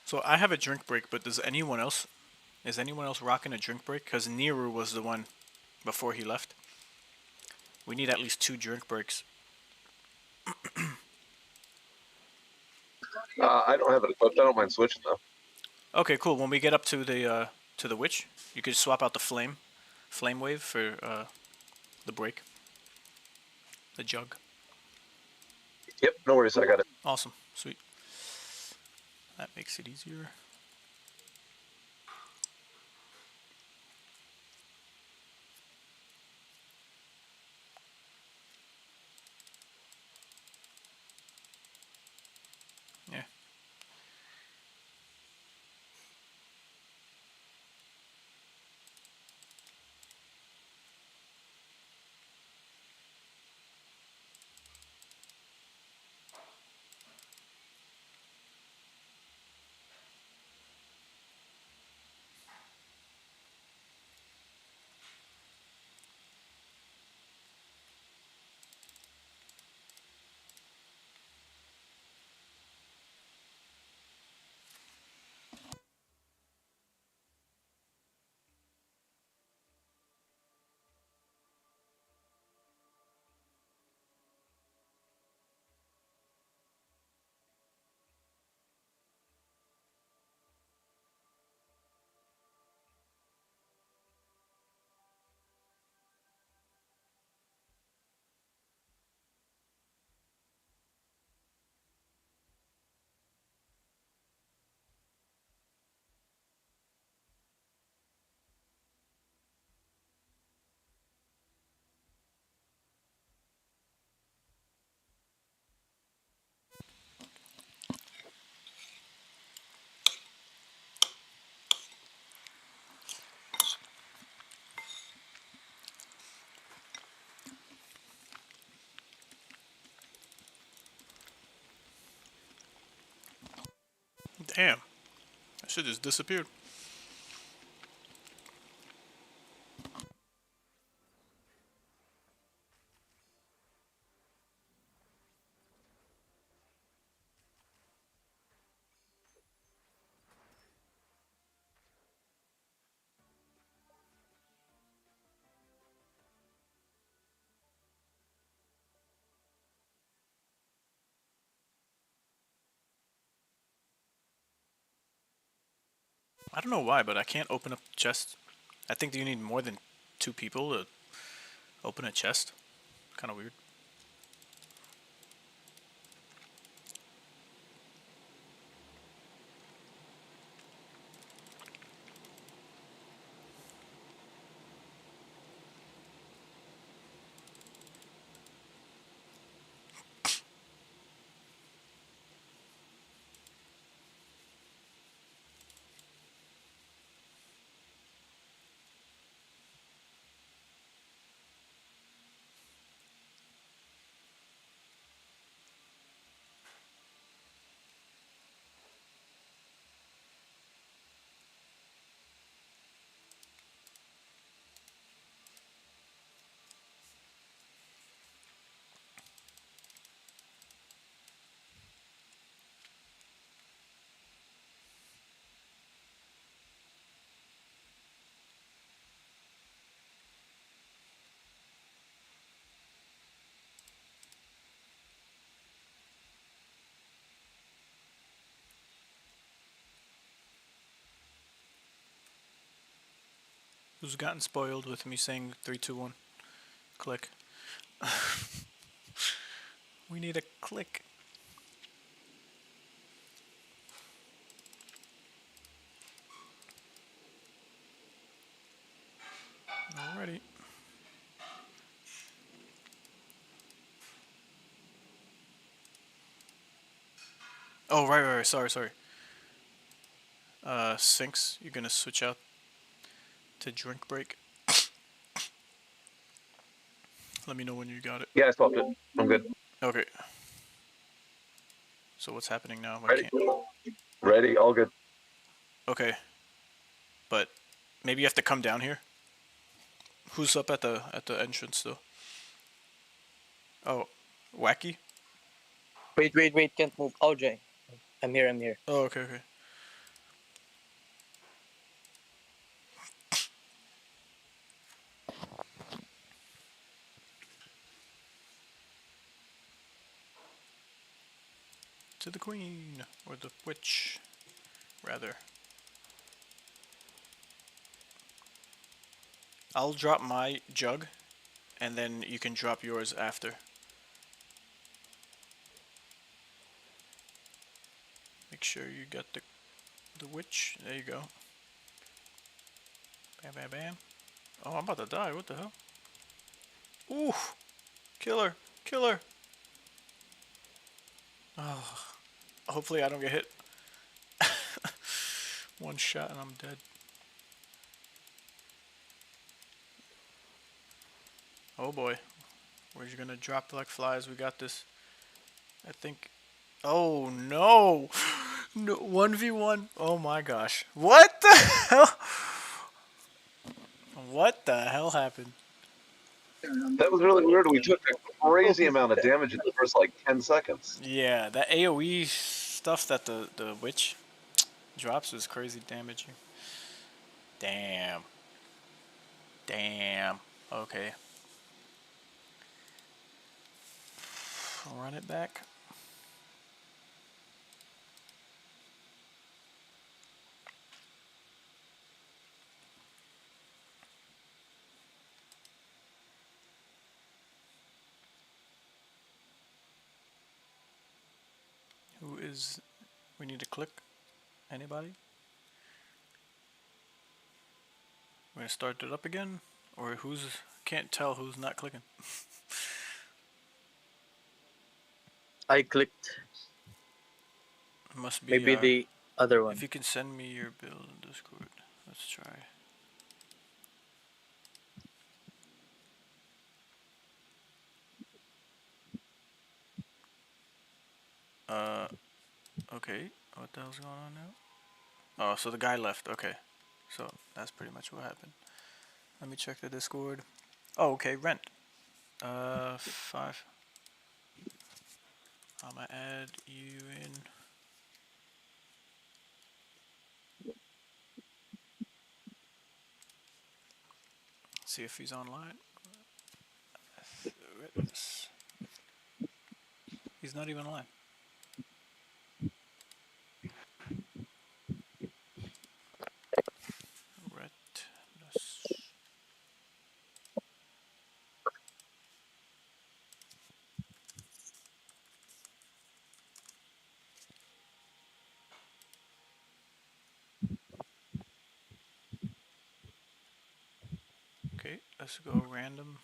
So I have a drink break, but does anyone else? Is anyone else rocking a drink break? Because Neru was the one before he left. We need at least 2 drink breaks. I don't have it equipped. I don't mind switching though. Okay, cool. When we get up to the witch, you could swap out the flame wave for the break, the jug. Yep, no worries. I got it. Awesome, sweet. That makes it easier. Yeah. Damn. That shit just disappeared. I don't know why, but I can't open up chest. I think you need more than 2 people to open a chest. Kind of weird. Who's gotten spoiled with me saying 3, 2, 1? Click. We need a click. Alrighty. Oh, right. Sorry. Sinks, you're gonna switch out to drink break. Let me know when you got it. Yeah, I swapped it. I'm good. Okay. So what's happening now? I Ready? can't. Ready? All good. Okay. But maybe you have to come down here. Who's up at the entrance though? Oh, Wacky? Wait, can't move. Oh, Jay. I'm here. Oh, okay. To the queen, or the witch, rather. I'll drop my jug, and then you can drop yours after. Make sure you got the witch. There you go. Bam. Oh, I'm about to die. What the hell? Ooh! Killer! Oh, hopefully I don't get hit. One shot and I'm dead. Oh boy. We're gonna drop like flies. We got this. I think. Oh no! No, 1v1. Oh my gosh. What the hell? What the hell happened? That was really weird. We took a crazy amount of damage in the first like 10 seconds. Yeah, that AoE stuff that the witch drops is crazy damaging. Damn. Okay. Run it back. Who is... We need to click. Anybody? We're gonna start it up again? Or who's... Can't tell who's not clicking. I clicked. Must be... Maybe the other one. If you can send me your build in Discord. Let's try. Okay. What the hell's going on now? Oh, so the guy left. Okay. So that's pretty much what happened. Let me check the Discord. Oh, okay, rent. 5. I'm gonna add you in. See if he's online. He's not even online. Okay, let's go random.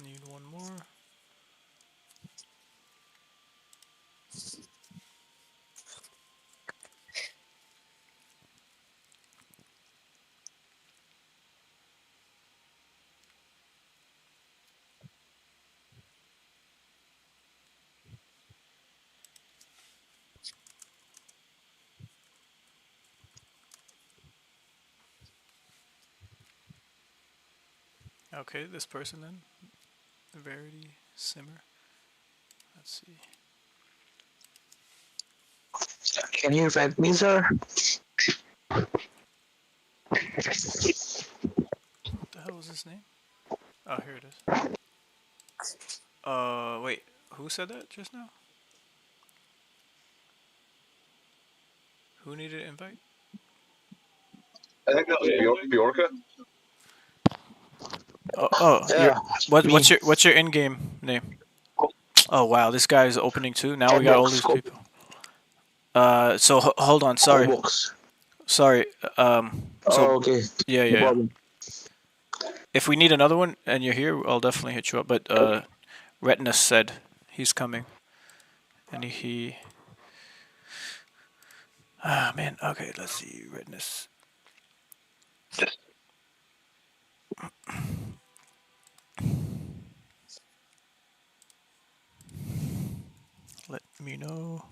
Need one more. Okay, this person then. Verity Simmer. Let's see. Can you invite me, sir? What the hell is his name? Oh, here it is. Wait. Who said that just now? Who needed an invite? I think that was Bjorka. Oh, Yeah, what's your in-game name? Oh wow, this guy is opening too. Now we got all these people. So hold on. Sorry. Sorry. So okay. yeah. If we need another one and you're here, I'll definitely hit you up. But Retinus said he's coming, and he. Ah man. Okay, let's see. Retinus. Let me know.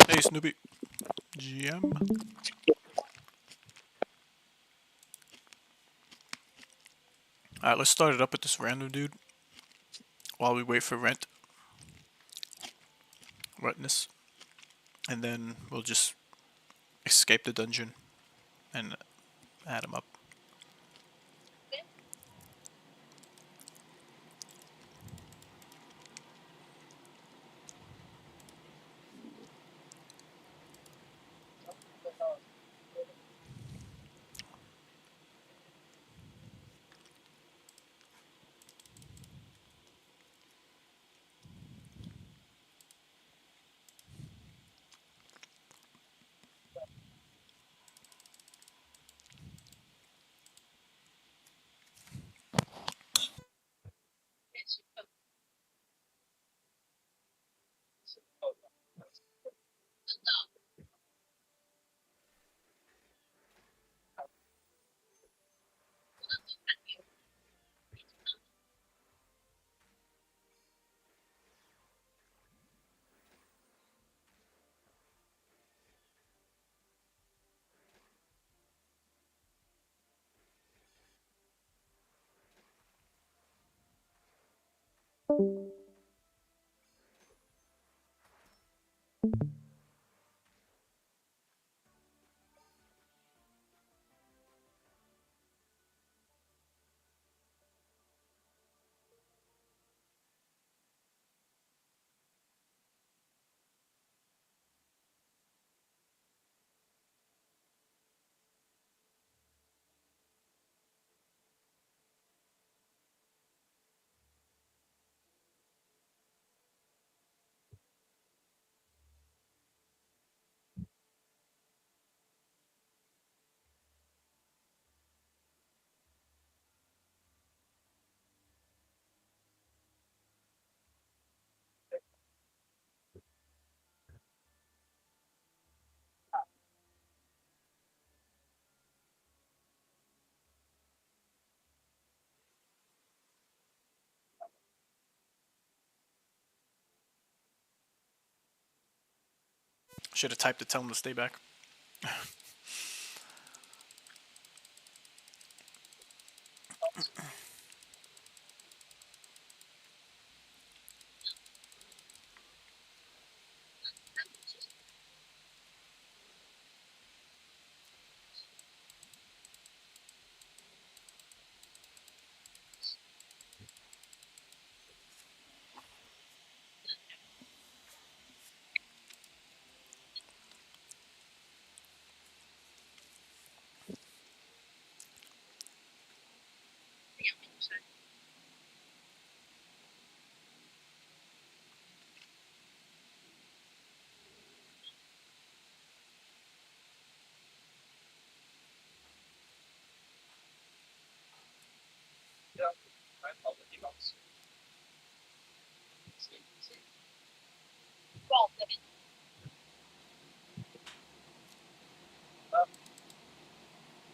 Hey Snoopy. GM. Alright, let's start it up with this random dude while we wait for Wetness. And then we'll just escape the dungeon and add him up. Should have typed to tell him to stay back.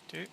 Dude.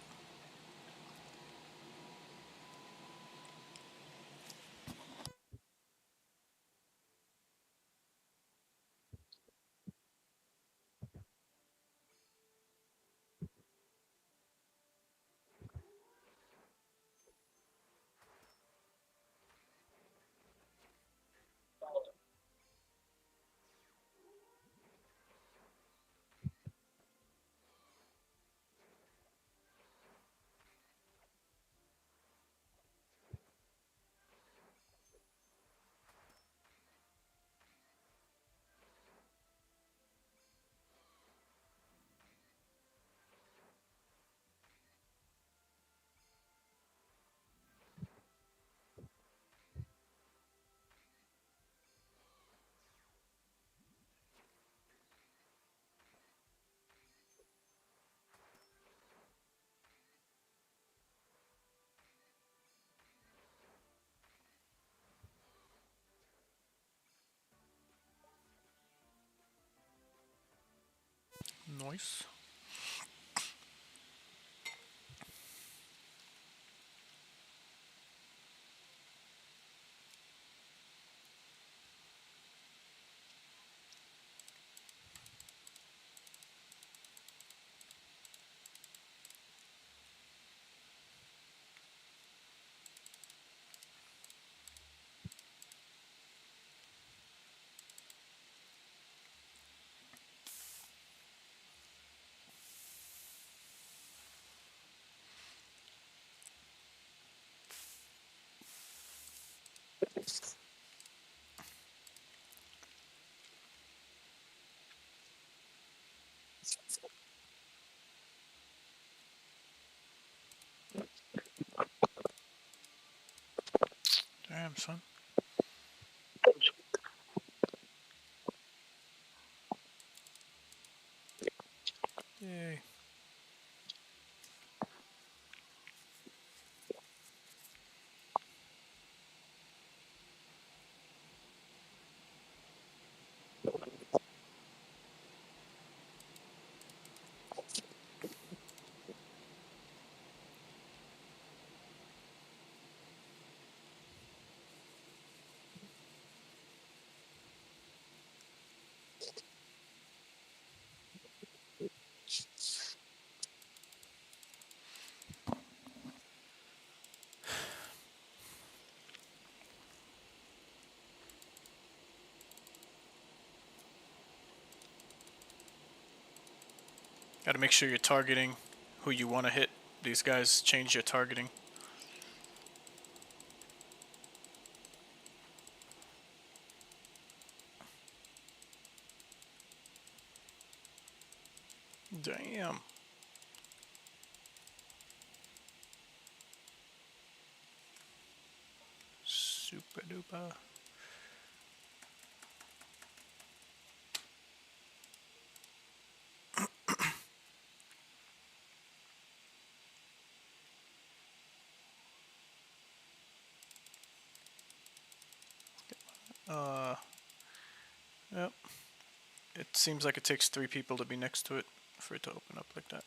Nice. Damn, son. Yay. Got to make sure you're targeting who you want to hit. These guys change your targeting. Damn. Super duper. Yep. It seems like it takes 3 people to be next to it for it to open up like that.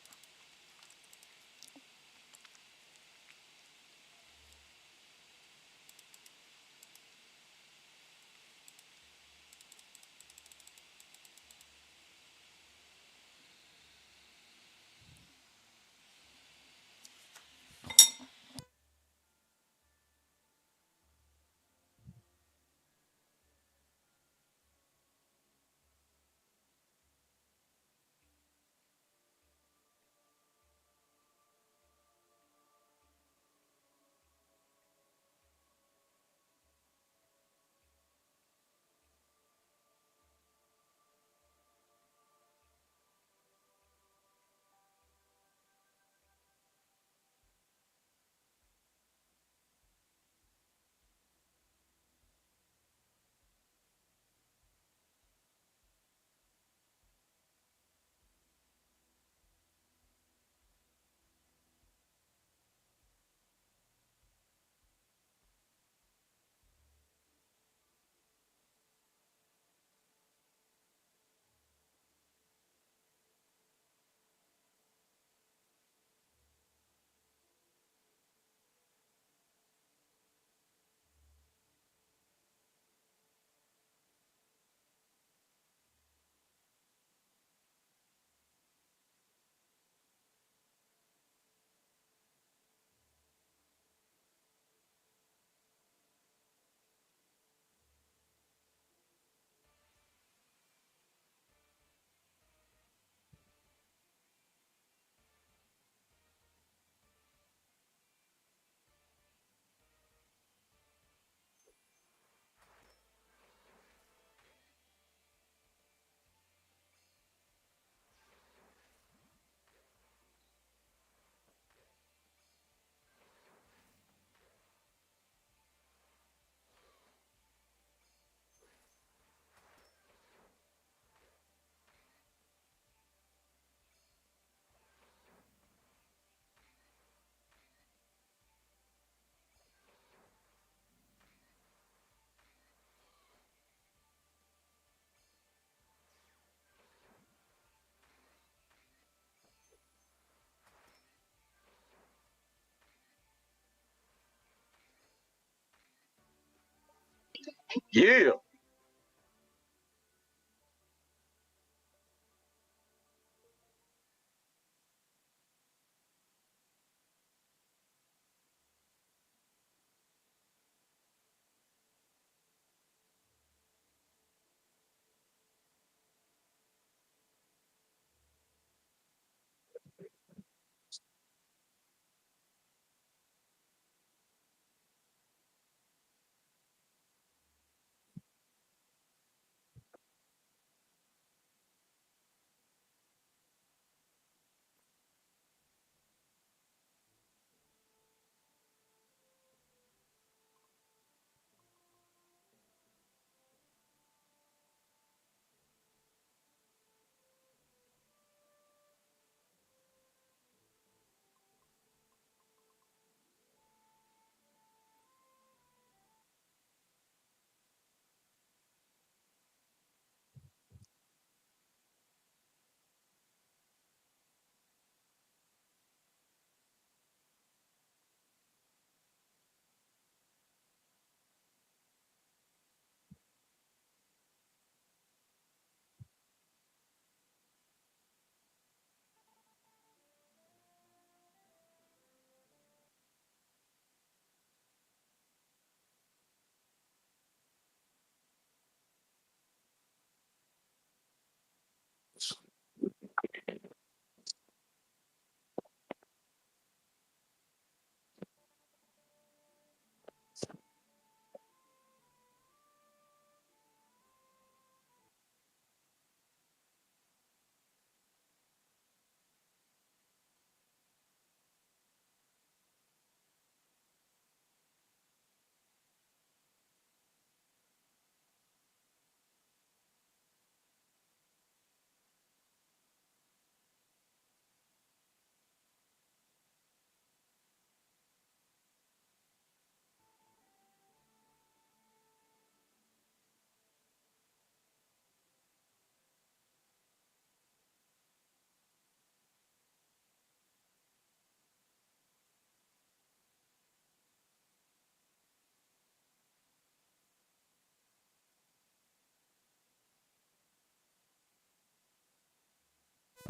Yeah.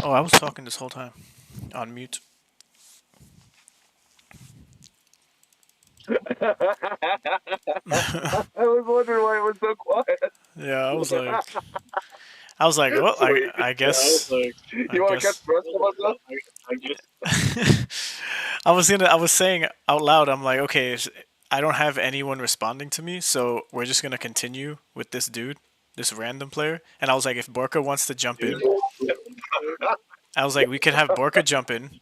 Oh, I was talking this whole time on mute. I was wondering why it was so quiet. Yeah, I was like, well, I guess, I You want to catch guess. the rest of us up? I was saying out loud, I'm like, okay, I don't have anyone responding to me, so we're just gonna continue with this dude, this random player. And I was like, if Borka wants to jump in, I was like, we could have Borka jump in.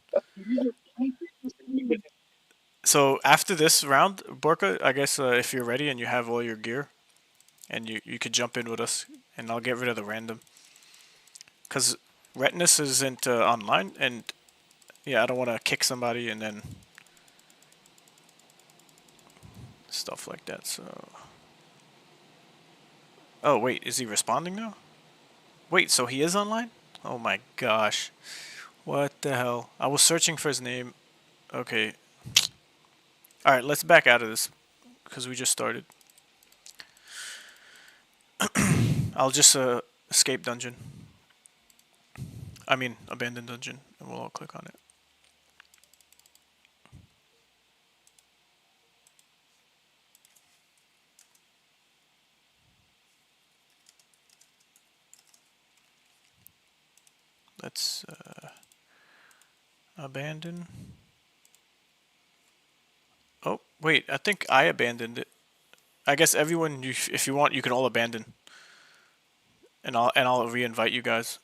So after this round, Borka, I guess if you're ready and you have all your gear, and you could jump in with us, and I'll get rid of the random. Cause Retinus isn't online, and yeah, I don't want to kick somebody and then stuff like that. So, oh wait, is he responding now? Wait, so he is online? Oh my gosh, what the hell? I was searching for his name. Okay. All right, let's back out of this because we just started. I'll just escape dungeon. I mean, abandon dungeon, and we'll all click on it. Let's abandon. Oh, wait, I think I abandoned it. I guess everyone, if you want, you can all abandon. And I'll re-invite you guys.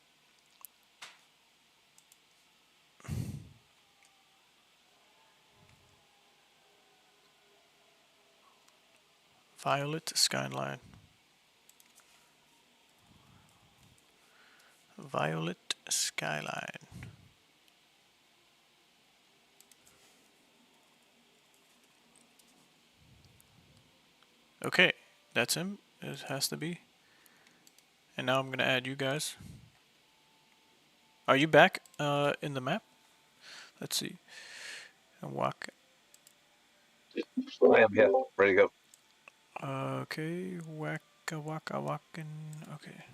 Violet Skyline. Violet Skyline. Okay, that's him. It has to be. And now I'm gonna add you guys. Are you back in the map? Let's see. And walk. I am, yeah. Ready to go. Okay, waka waka walking. Okay.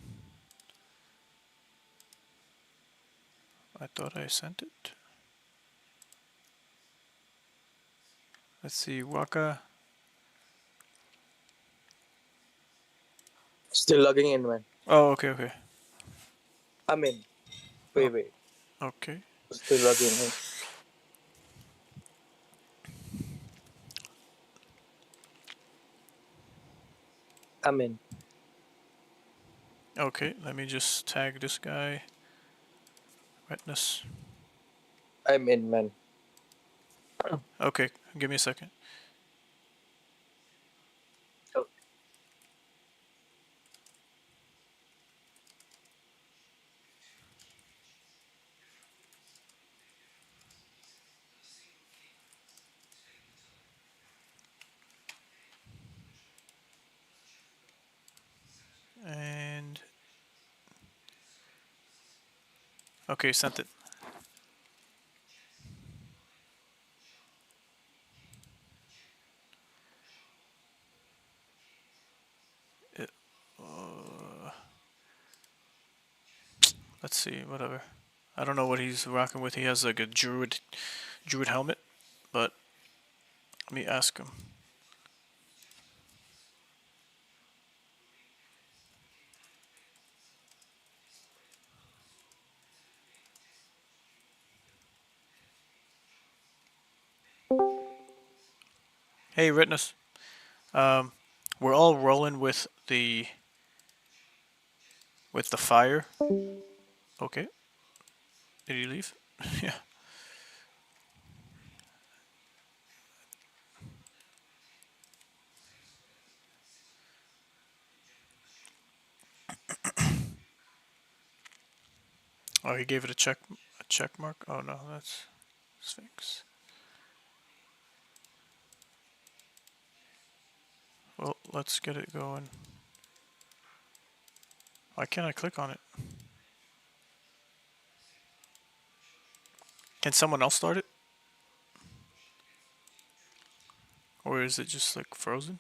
I thought I sent it. Let's see, waka. Still logging in, man. Oh, okay, okay. I'm in. Wait. Okay. Still logging in. I'm in. Okay, let me just tag this guy. Wetness. I'm in, man. Okay, give me a second. And okay, sent it. Let's see, whatever. I don't know what he's rocking with. He has like a druid helmet, but let me ask him. Hey, Witness. We're all rolling with the fire. Okay. Did he leave? Yeah. Oh, he gave it a check mark. Oh no, that's Sphinx. Well, let's get it going. Why can't I click on it? Can someone else start it? Or is it just like frozen?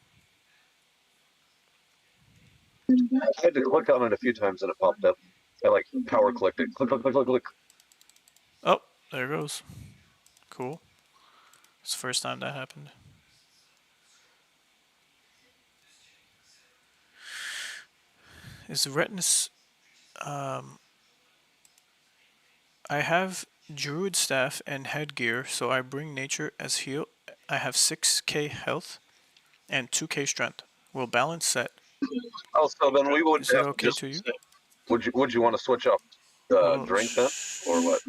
I had to click on it a few times and it popped up. I like power clicked it. Click. There goes. Cool. It's the first time that happened. Is Retinus... I have Druid Staff and Headgear, so I bring Nature as heal. I have 6k health and 2k strength. Will balance set. Oh, so then we would Is it have okay just. to you? Would you want to switch up the Well, drink then, or what?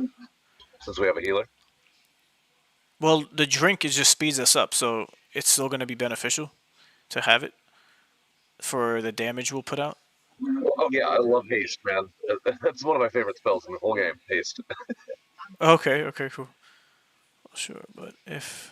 Since we have a healer. Well, the drink is just speeds us up, so it's still going to be beneficial to have it for the damage we'll put out. Oh yeah, I love haste, man. That's one of my favorite spells in the whole game. Haste. Okay, okay, cool. Sure, but if...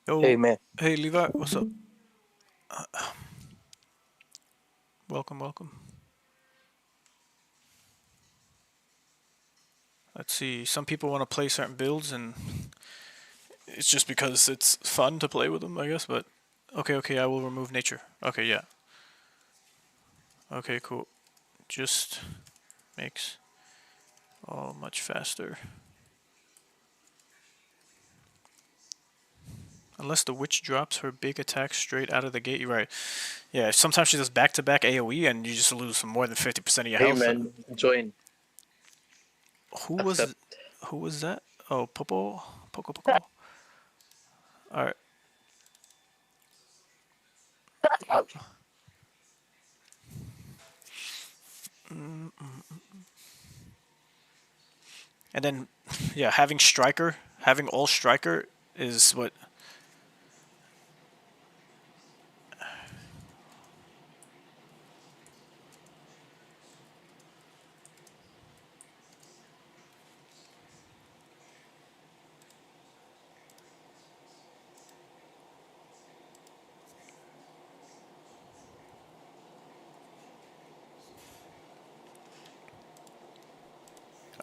Yo, Hey, man. Hey, Levi, what's up? Welcome, welcome. Let's see. Some people want to play certain builds, and it's just because it's fun to play with them, I guess. But okay, I will remove nature. Okay, yeah. Okay, cool. Just makes all much faster. Unless the witch drops her big attack straight out of the gate, you're right. Yeah, sometimes she does back-to-back AoE, and you just lose more than 50% of your Hey, health. man. Join. Who Accept. was that? Oh, Poco. All right. And then, yeah, having all striker is what.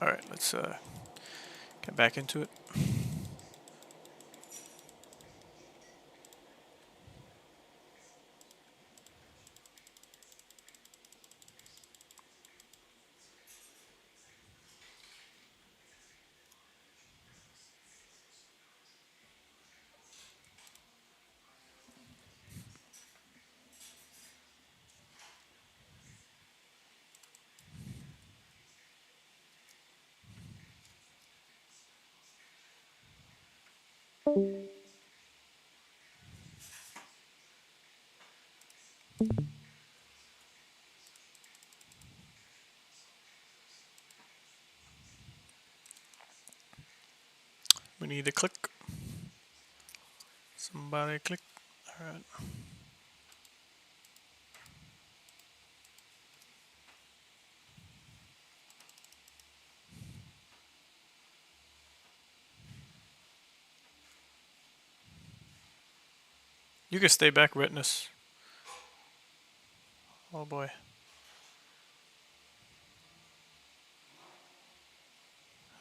All right, let's get back into it. We need to click. Somebody click. All right. You can stay back, Retinus. Oh boy.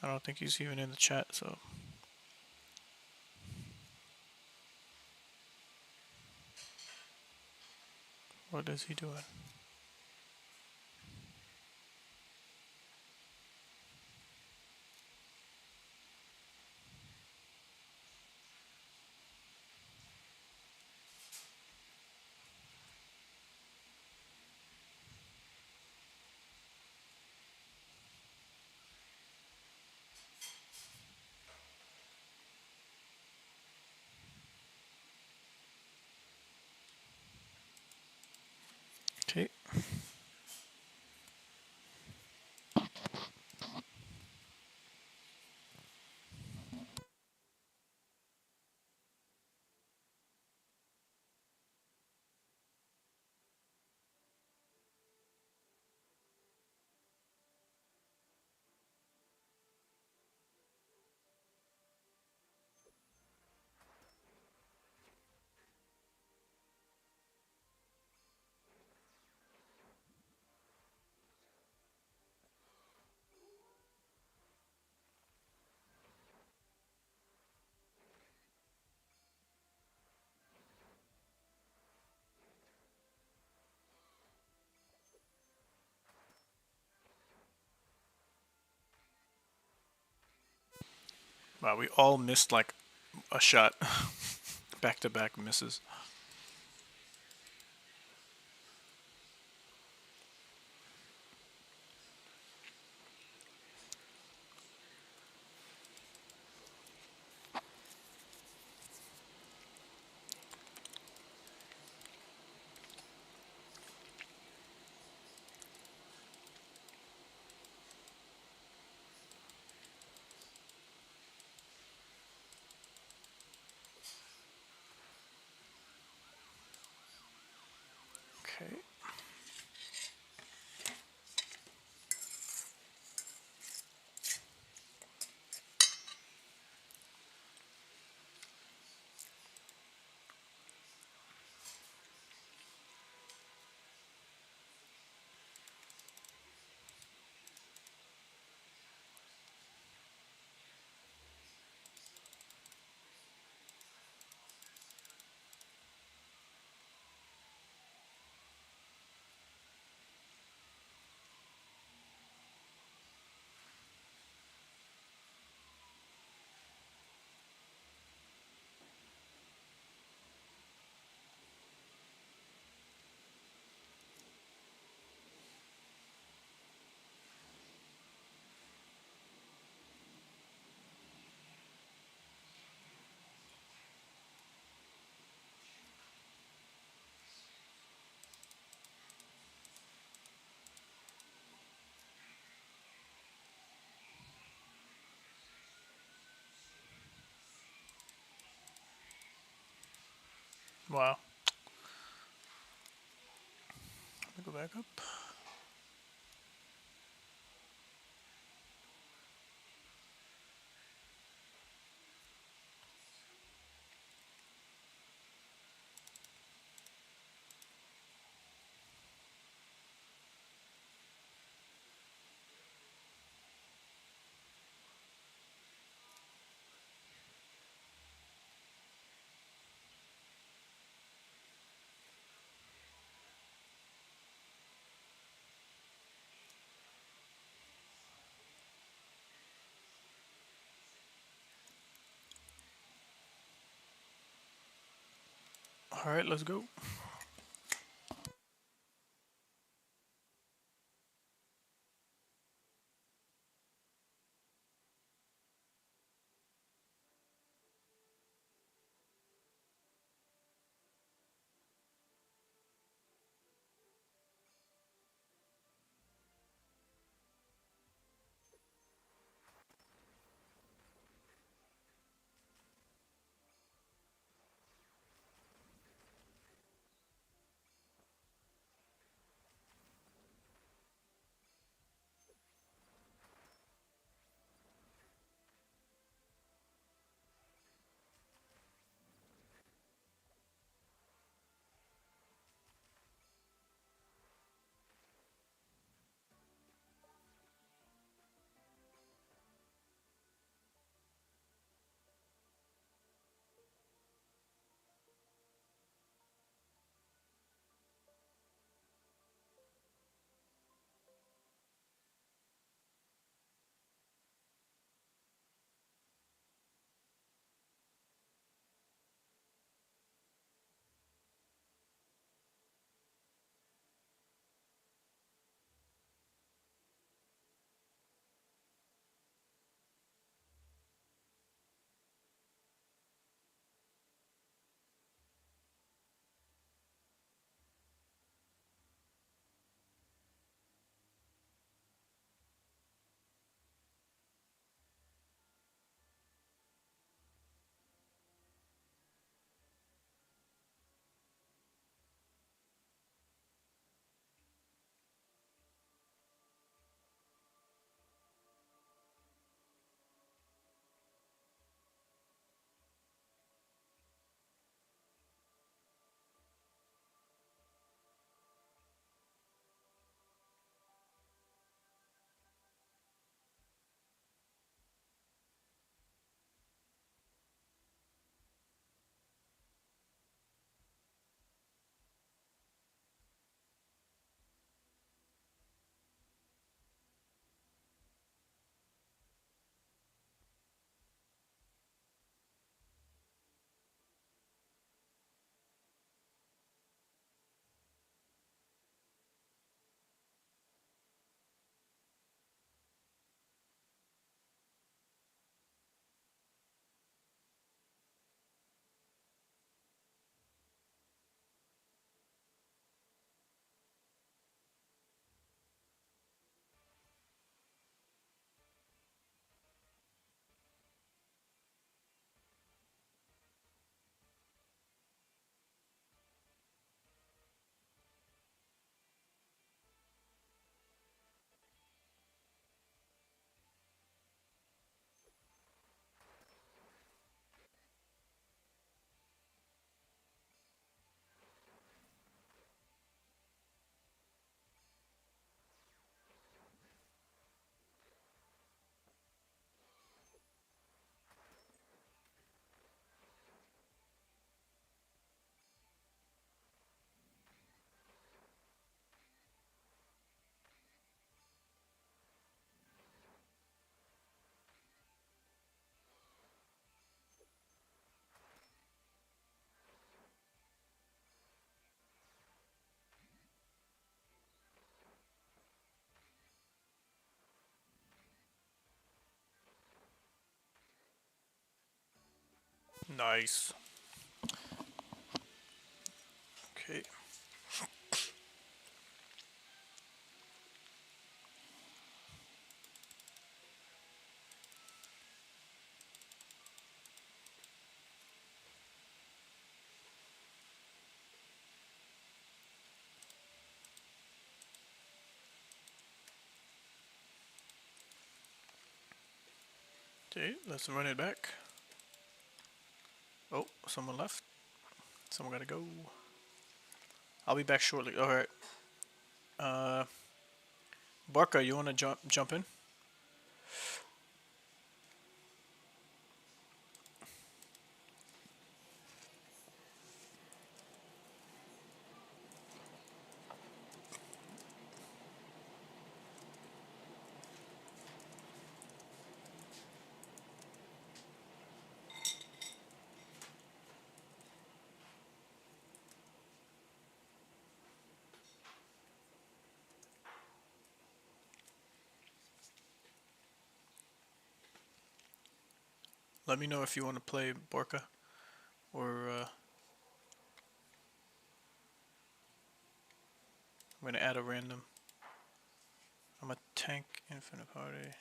I don't think he's even in the chat, so. What is he doing? Wow, we all missed like a shot. Back-to-back misses. Okay. Wow. Let me go back up. All right, let's go. Nice. Okay. Okay, let's run it back. Oh, someone left. Someone gotta go. I'll be back shortly. Alright. Barca, you wanna jump in? Let me know if you want to play Borka, or I'm gonna add a random. I'm a tank infinite party.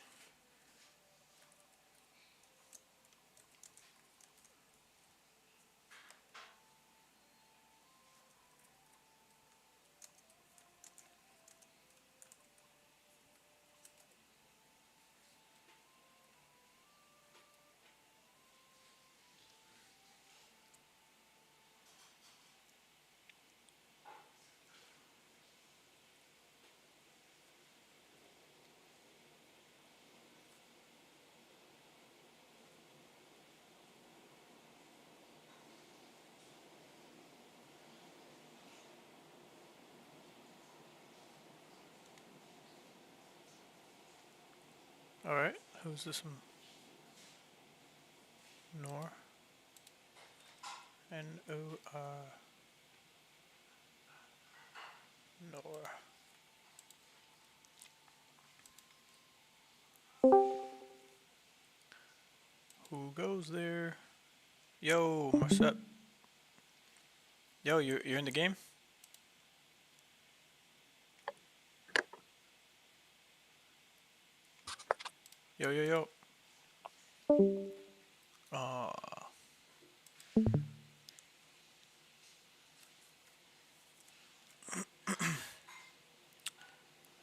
Alright, who's this one? Nor. N-O-R. Nor. Who goes there? Yo, what's up? Yo, you're in the game? Yo, yo, yo.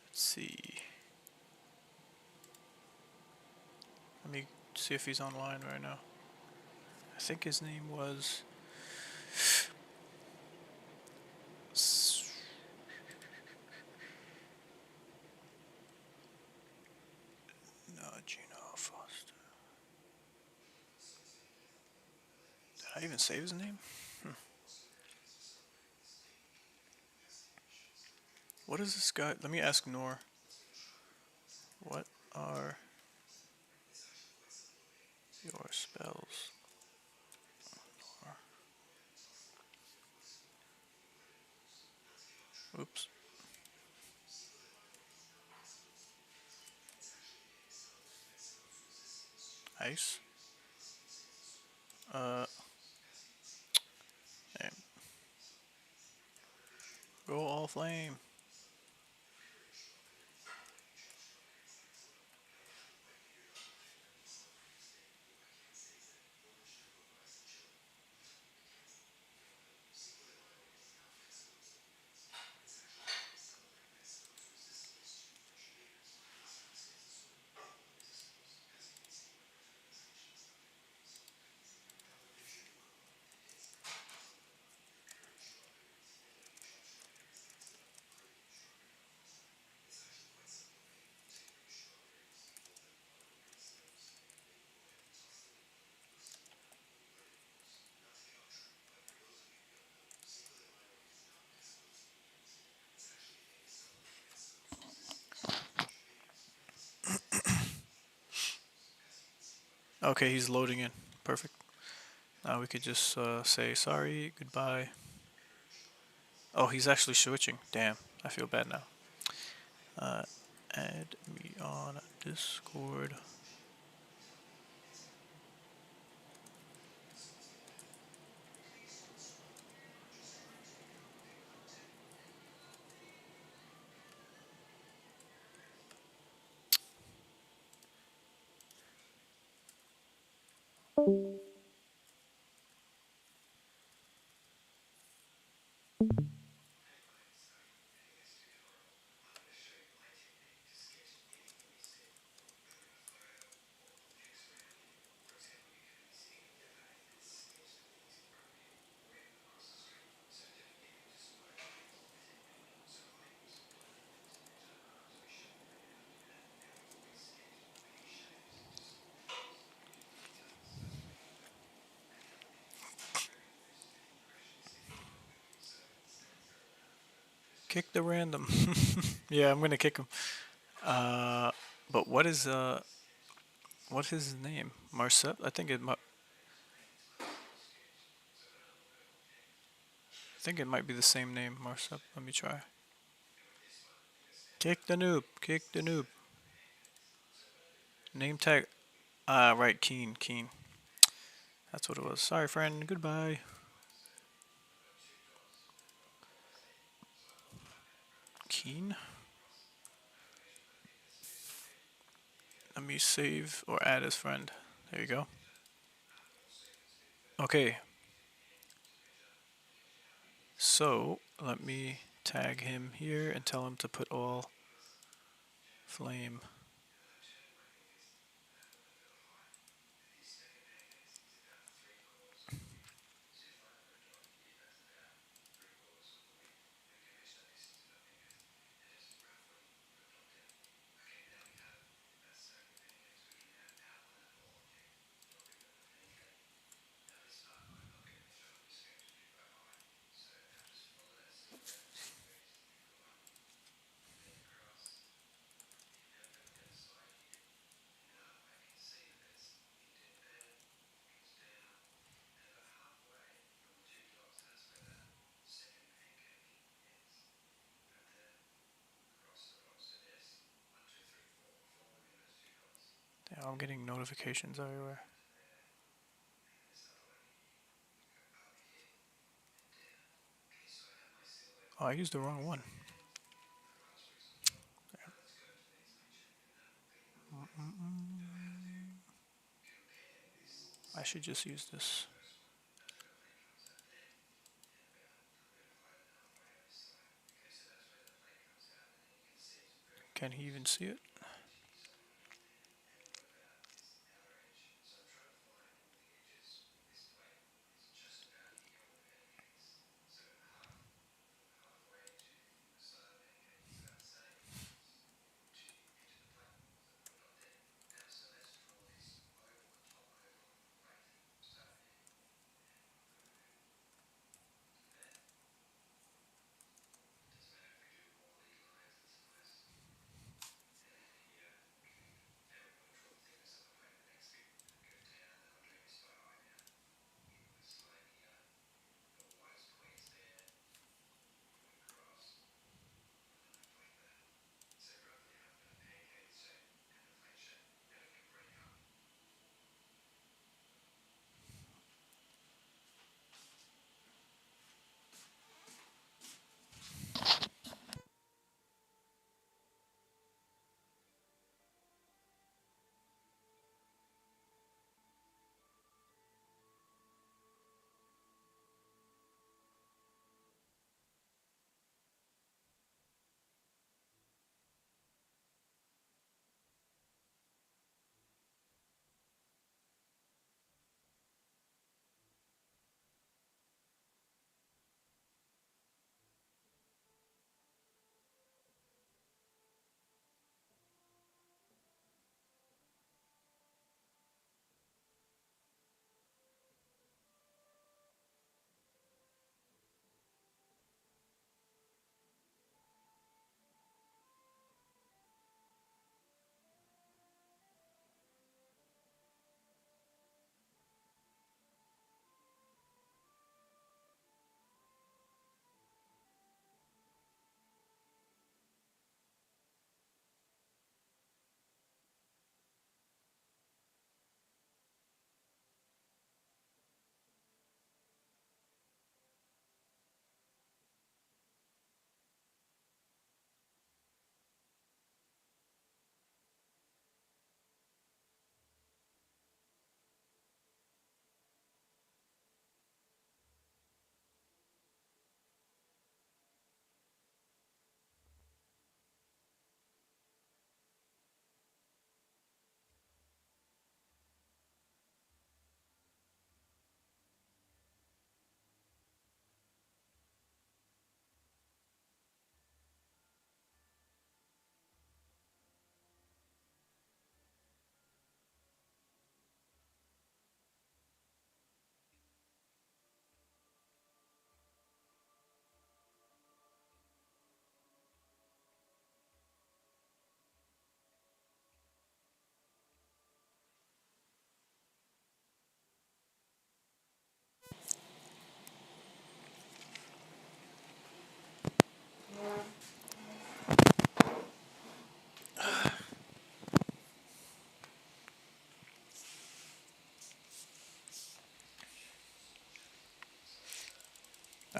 Let's see. Let me see if he's online right now. I think his name was... No, Gino Foster. Did I even save his name? What is this guy? Let me ask Nor. What are your spells? Nor. Oops. Ice. Damn. Go all flame. Okay, he's loading in. Perfect. Now we could just say sorry, goodbye. Oh, he's actually switching. Damn, I feel bad now. Add me on Discord. Kick the random. Yeah, I'm gonna kick him. But what's his name? Marcel? I think it might be the same name, Marcel. Let me try. Kick the noob. Kick the noob. Name tag. Right, Keen. Keen. That's what it was. Sorry, friend. Goodbye. Keen. Let me save or add as friend. There you go. Okay. So let me tag him here and tell him to put all flame. Damn, I'm getting notifications everywhere. Oh, I used the wrong one. I should just use this. Can he even see it?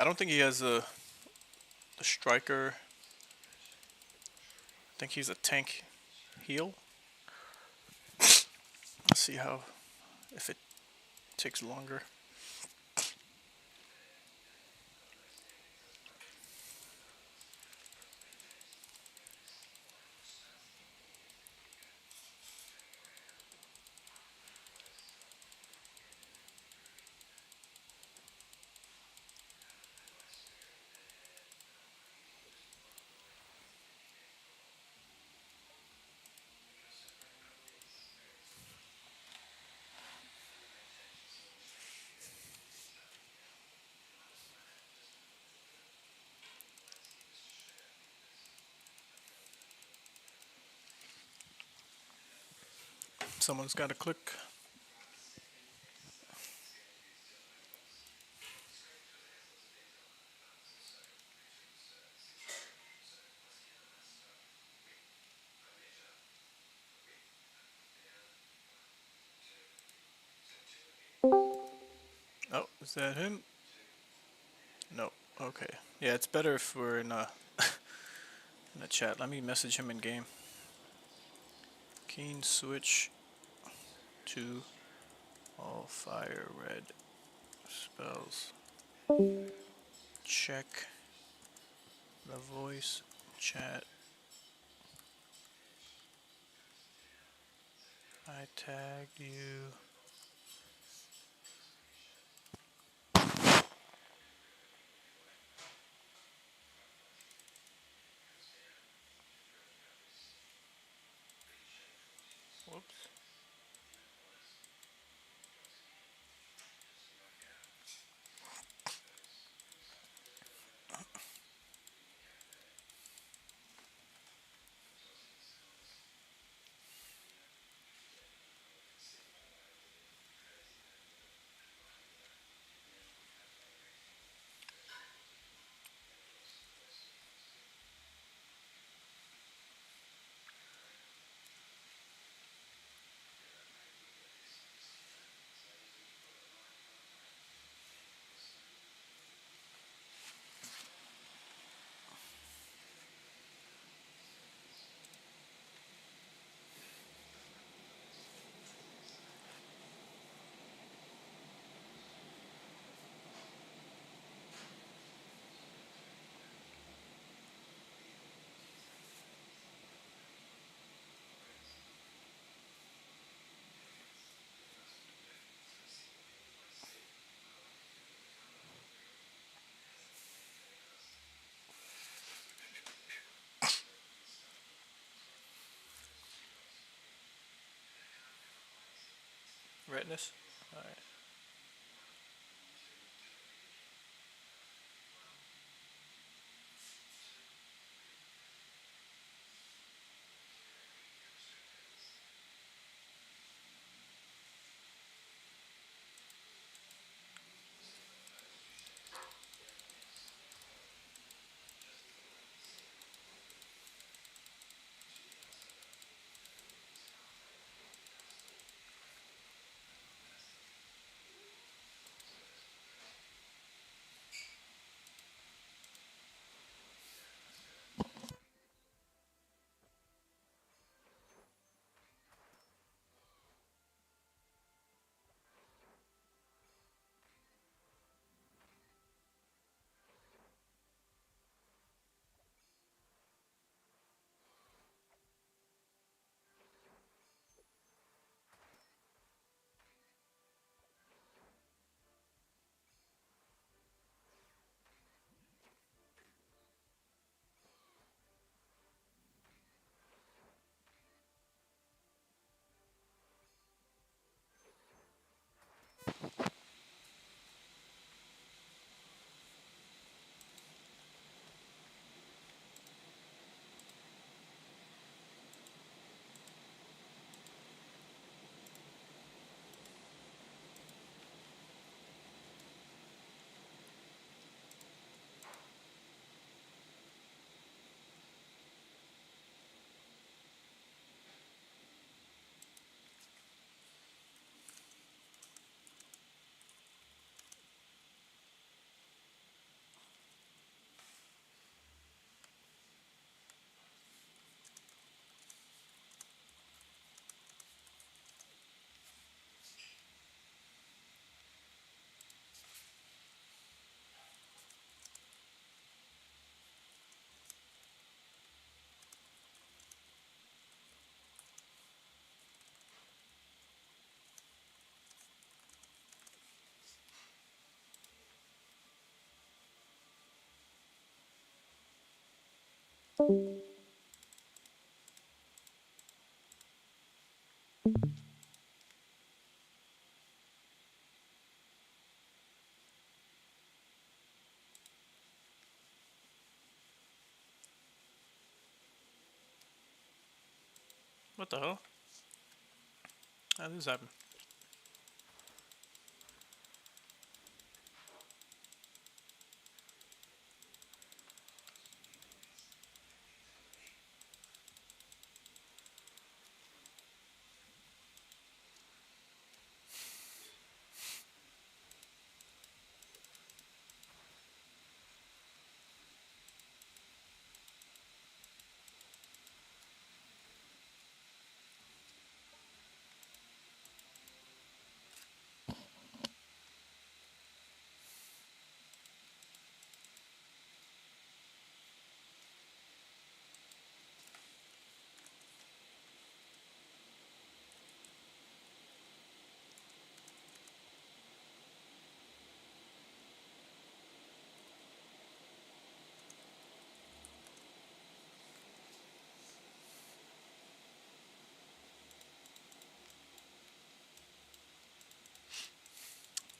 I don't think he has a striker. I think he's a tank heal. Let's see how if it takes longer. Someone's got to click. Oh, is that him? No. Okay. Yeah, it's better if we're in a in a chat. Let me message him in game. Keen switch to all fire red spells. Check the voice chat. I tagged you. Whoops. Redness? Alright. What the hell? How did this happen?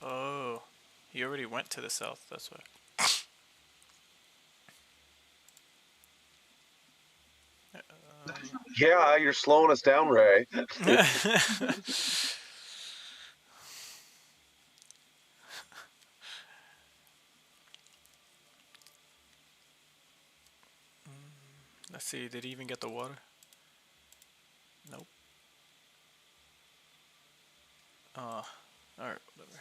Oh, he already went to the south, that's why. Yeah, you're slowing us down, Ray. Let's see, did he even get the water? Nope. Alright, whatever.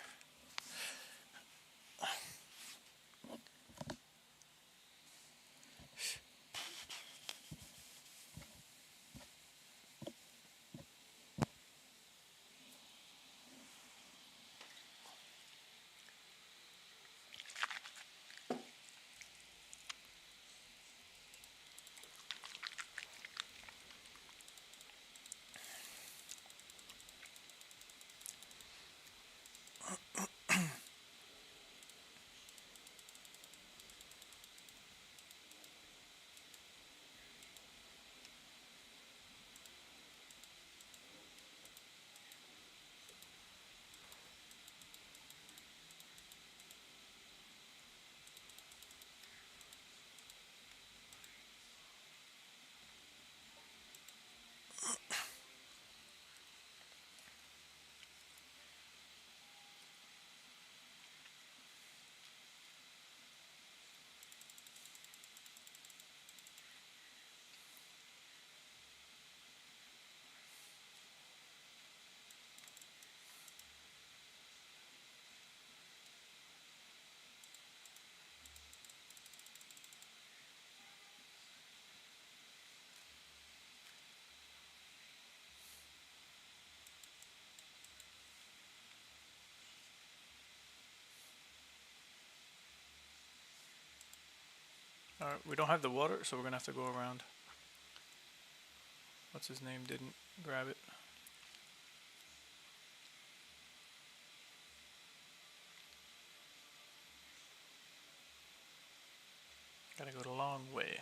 Alright, we don't have the water, so we're gonna have to go around. What's his name didn't grab it. Gotta go the long way.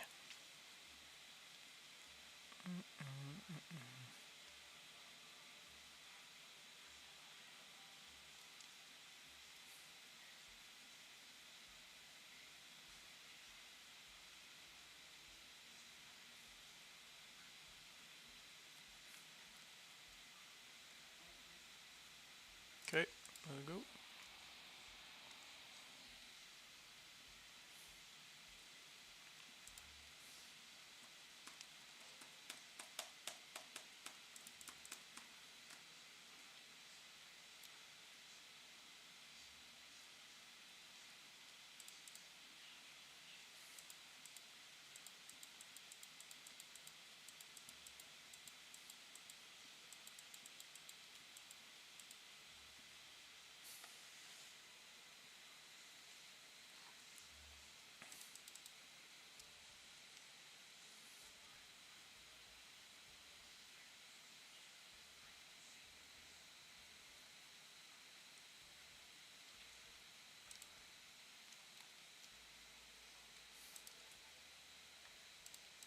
Okay, let's go.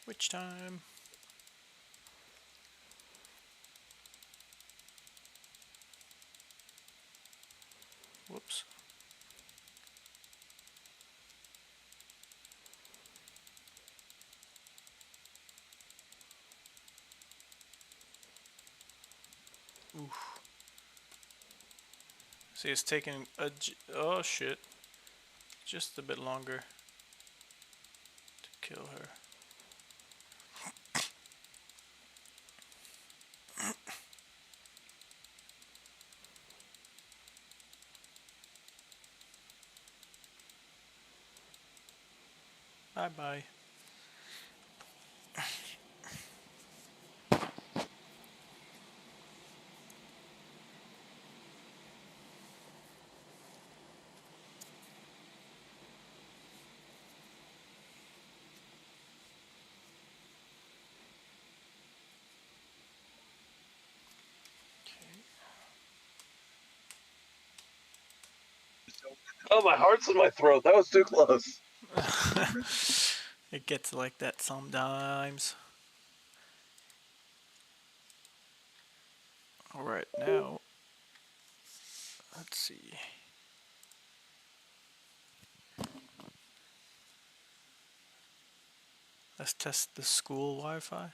Which time? Whoops. Oof. See, it's taking oh shit, just a bit longer to kill her. Bye bye. Oh, my heart's in my throat. That was too close. It gets like that sometimes. Alright, now let's see. Let's test the school Wi-Fi.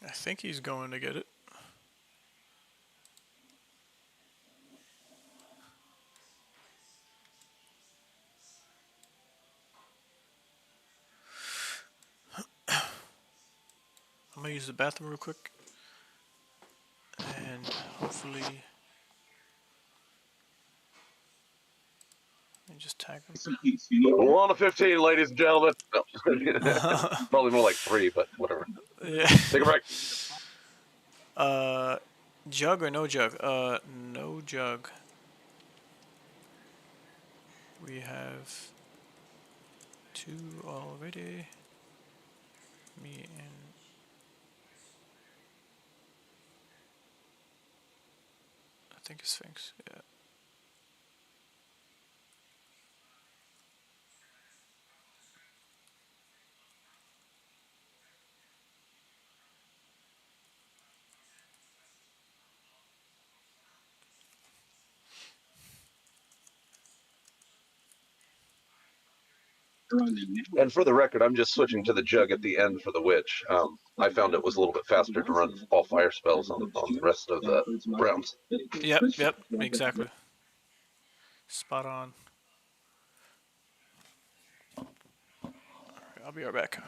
I think he's going to get it. I'm gonna use the bathroom real quick. And hopefully... Let me just tag him. 1 to 15, ladies and gentlemen. No. Probably more like 3, but whatever. Yeah. Take a break. Jug or no jug? No jug. We have 2 already. Me and... I think it's Sphinx, yeah. And for the record, I'm just switching to the jug at the end for the witch. I found it was a little bit faster to run all fire spells on the rest of the rounds. Yep, exactly. Spot on. I'll be right back.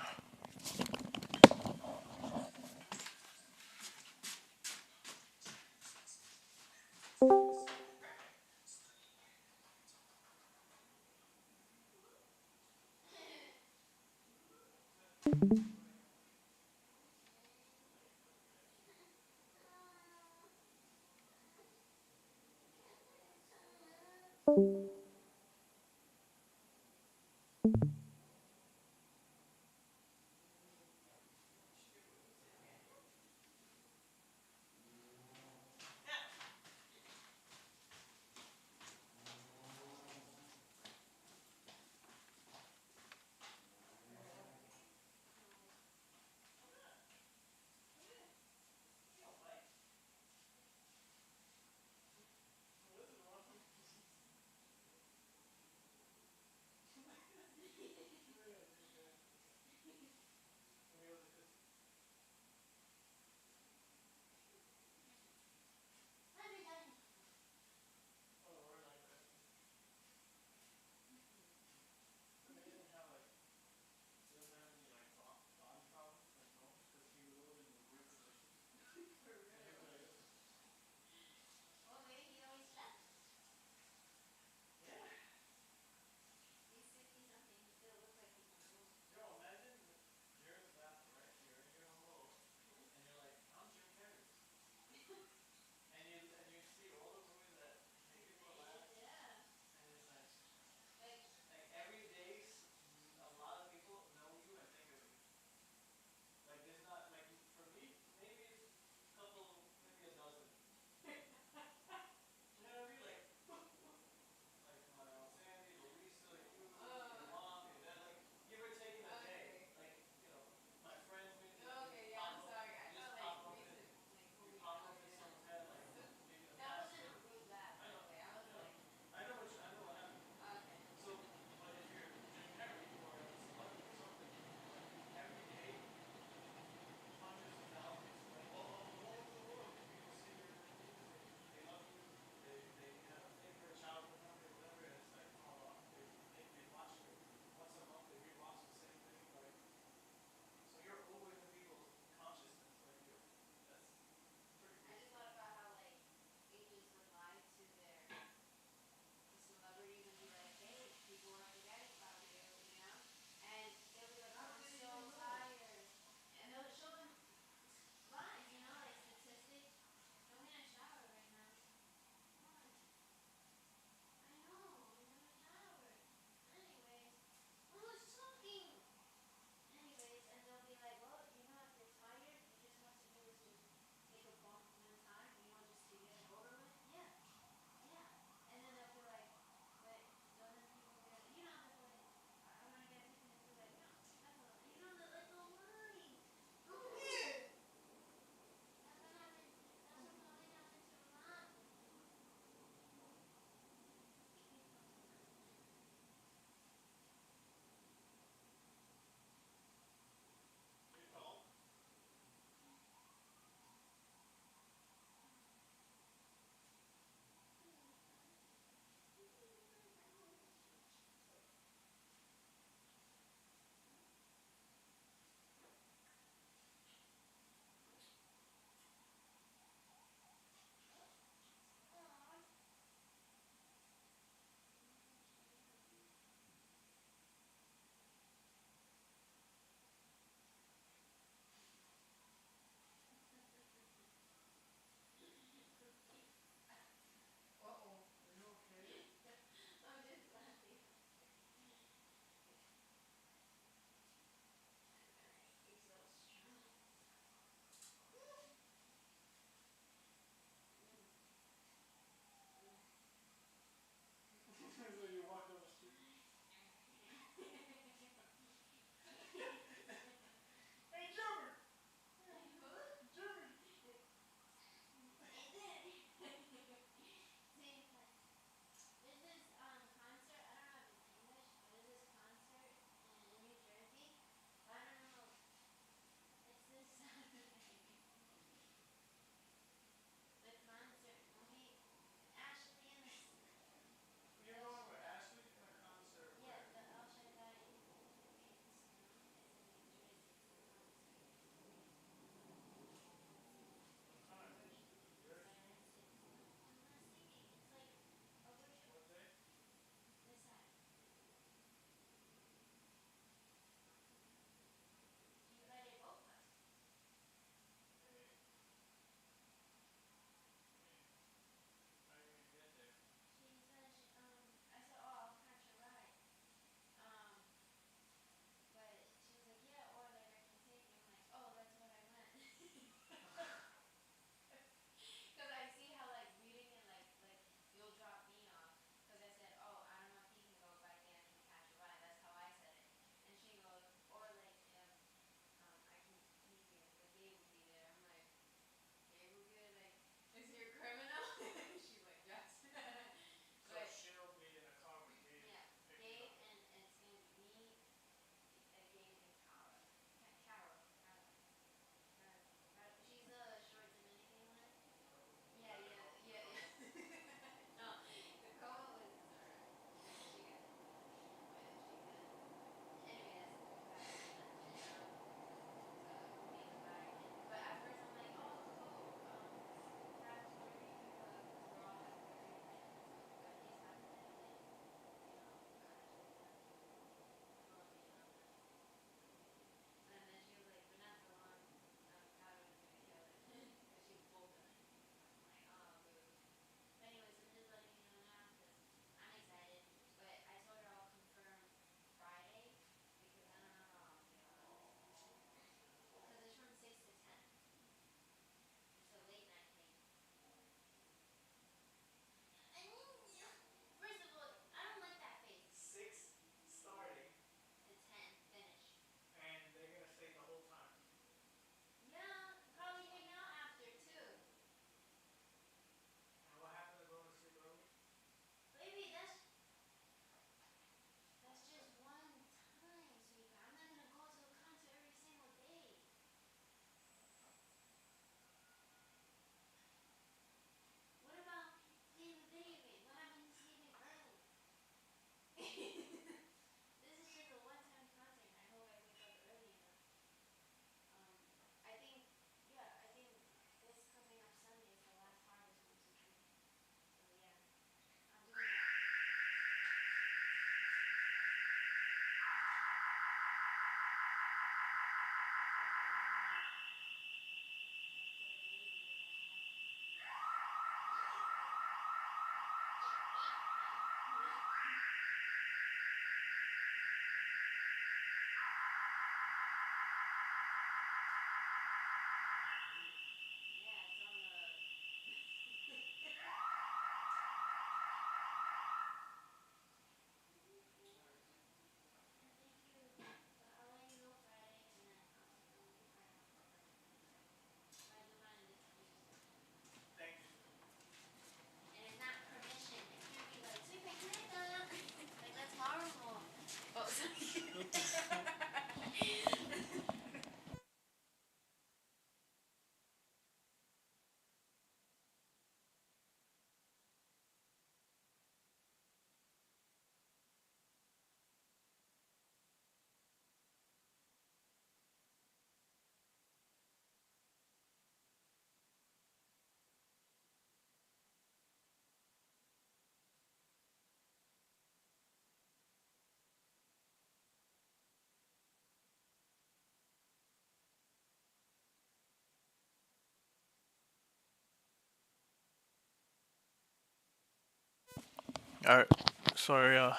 Alright. Sorry,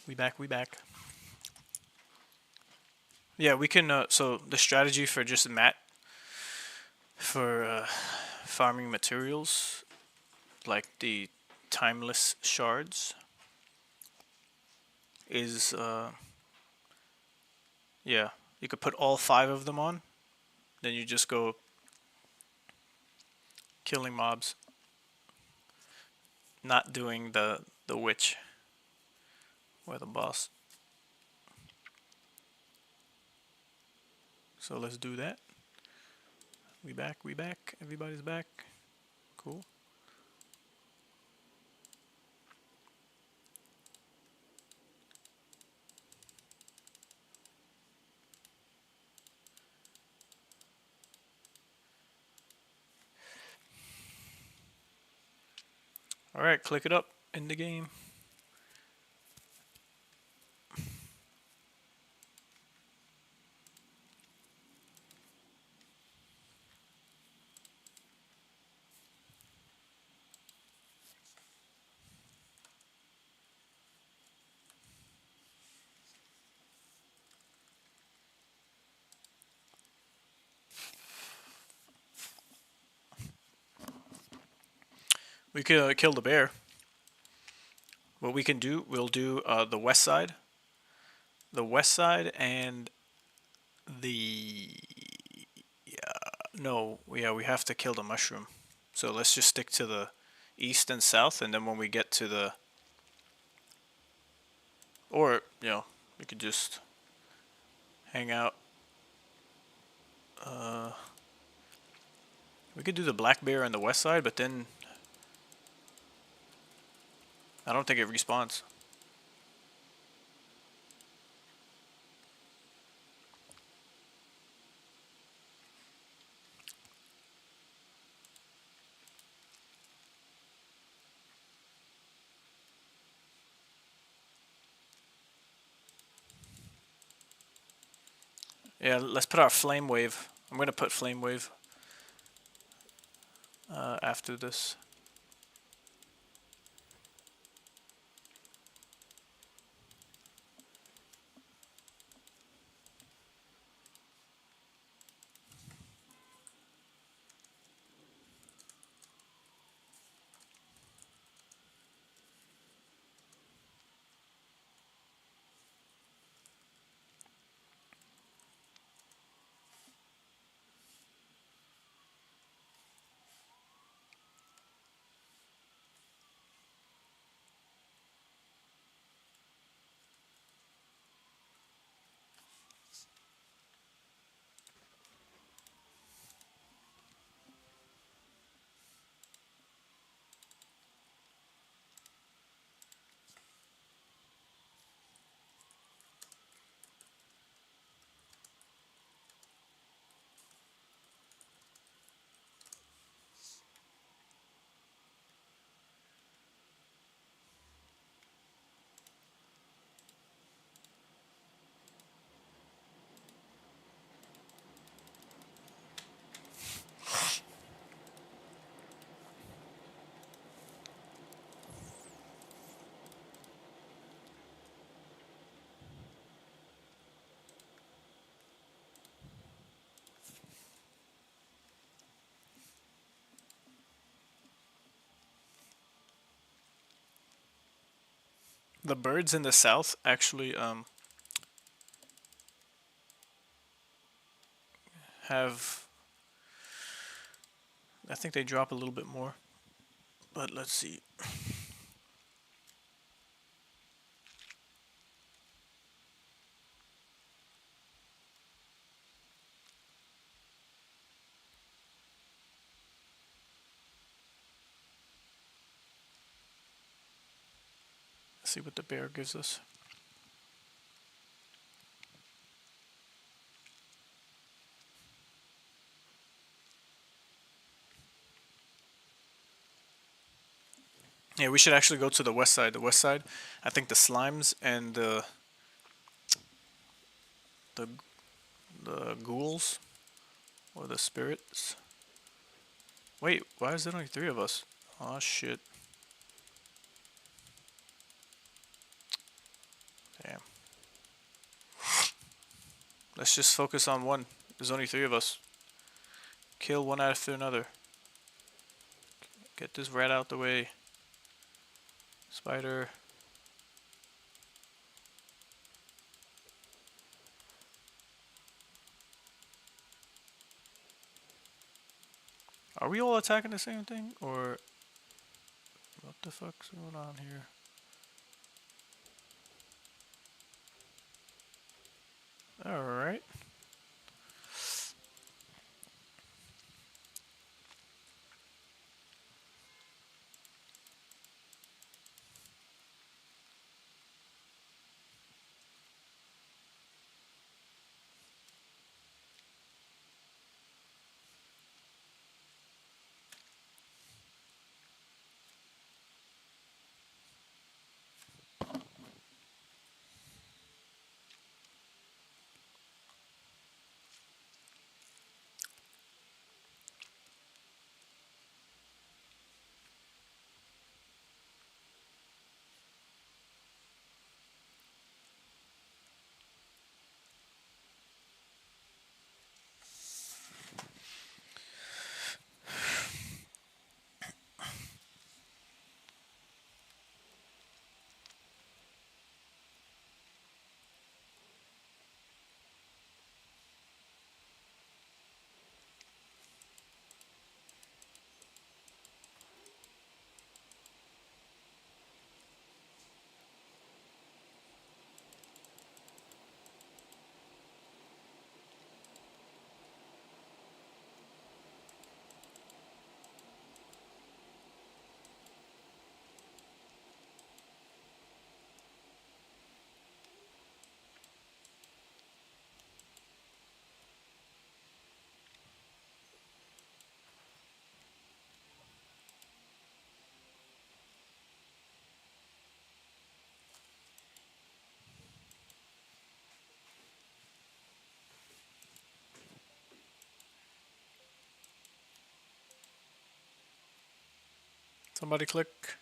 we back. Yeah, we can, so the strategy for just Matt for farming materials, like the timeless shards, is, yeah, you could put all 5 of them on, then you just go killing mobs, not doing the witch or the boss. So let's do that. We back, everybody's back. Cool. Alright, click it up in the game. We could kill the bear. What we can do, we'll do the west side. The west side and the... no, yeah, we have to kill the mushroom. So let's just stick to the east and south, and then when we get to the... or, you know, we could just hang out. We could do the black bear on the west side, but then I don't think it respawns. Yeah, let's put our flame wave. I'm gonna put flame wave after this. The birds in the south actually have, I think they drop a little bit more, but let's see. Let's see what the bear gives us. Yeah, we should actually go to the west side. The west side, I think the slimes and the ghouls or the spirits. Wait, why is there only 3 of us? Oh shit. Damn. Let's just focus on one. There's only 3 of us. Kill one after another. Get this rat out the way. Spider. Are we all attacking the same thing? Or what the fuck's going on here? Alright. Somebody click.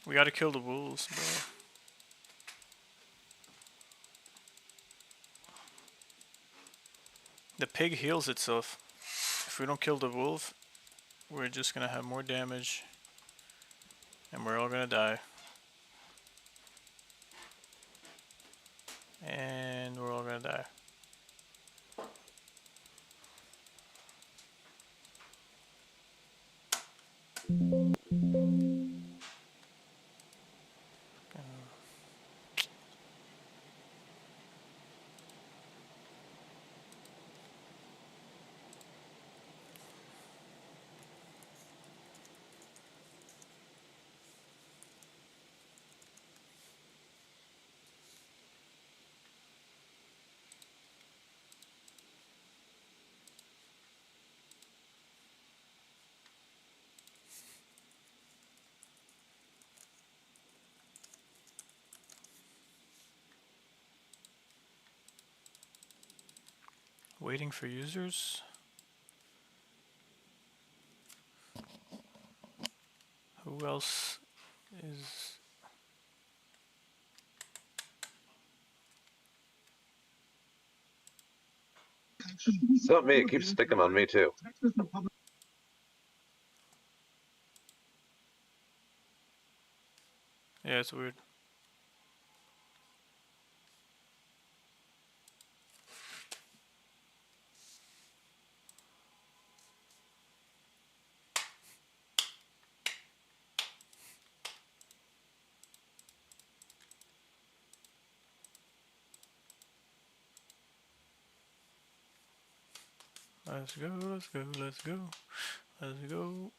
We gotta kill the wolves, bro. The pig heals itself. If we don't kill the wolf, we're just gonna have more damage. And we're all gonna die. And we're all gonna die. Waiting for users. Who else is... It's not me. It keeps sticking on me too. Yeah, it's weird. Let's go, let's go, let's go, let's go.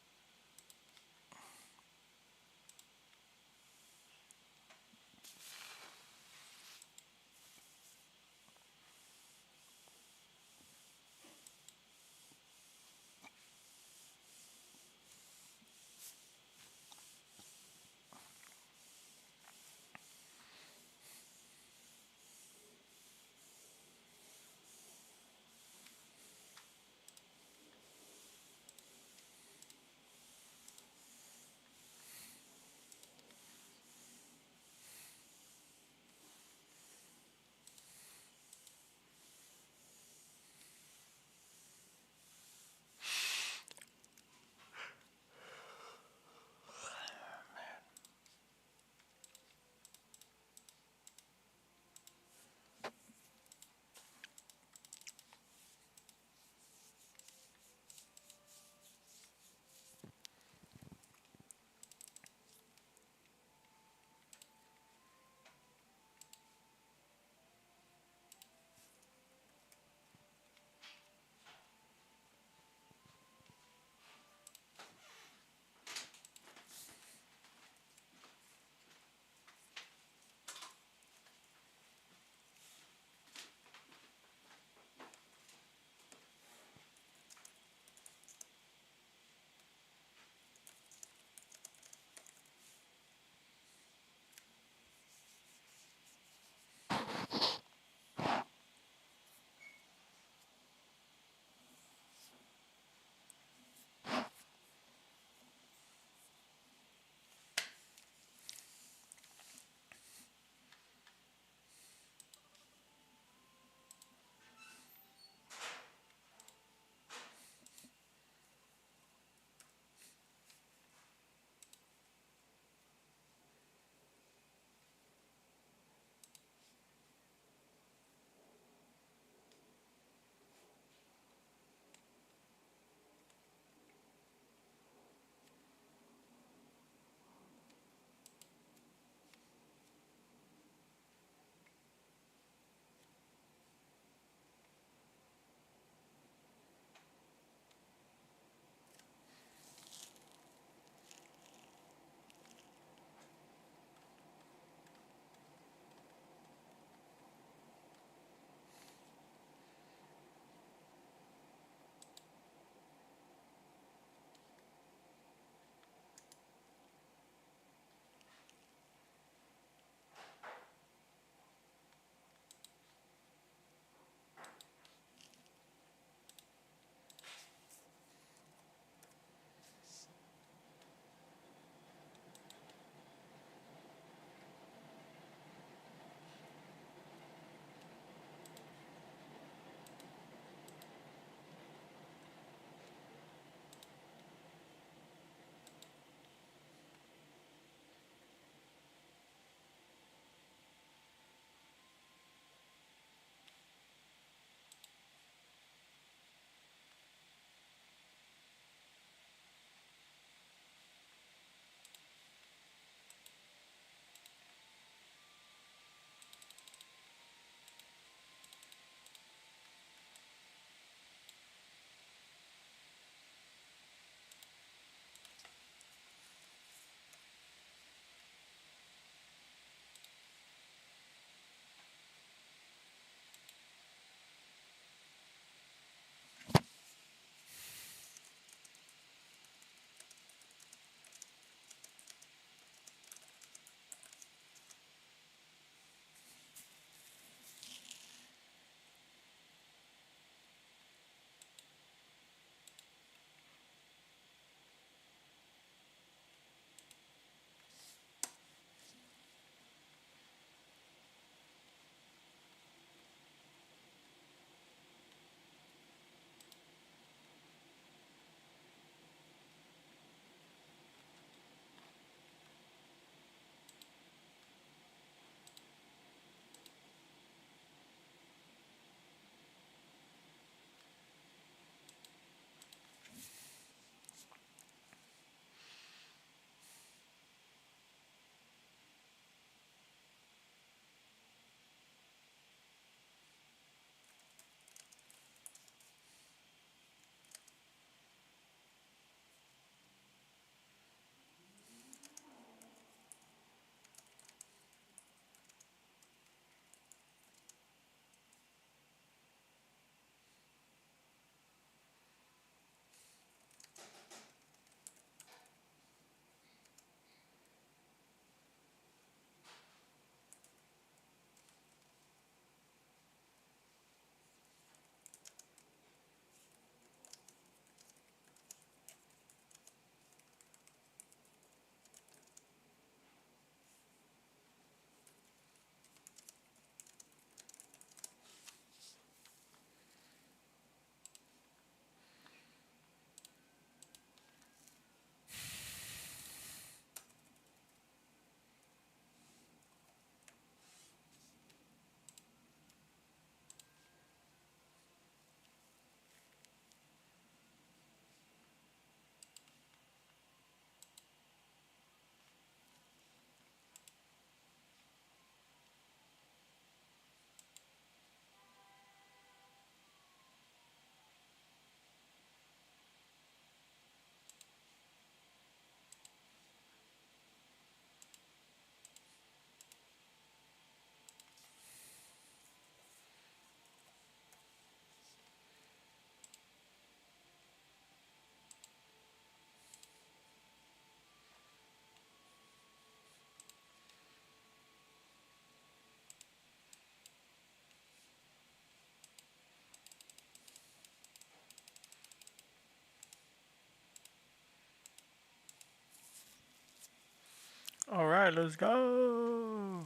All right, let's go.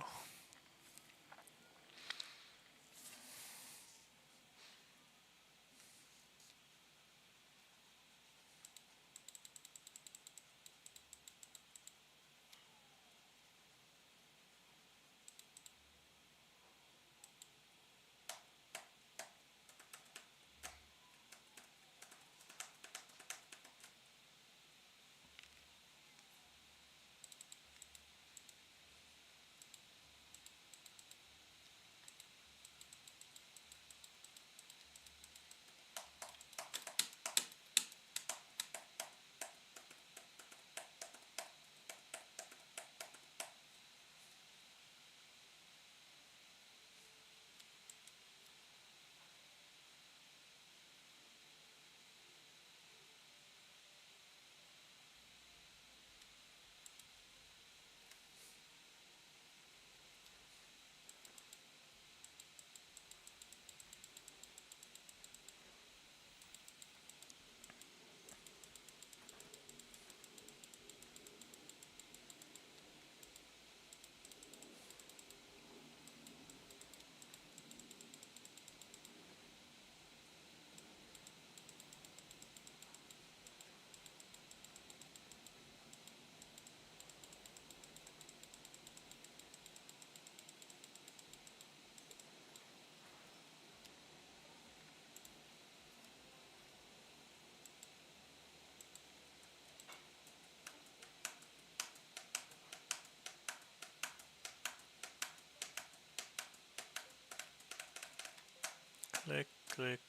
Click, click.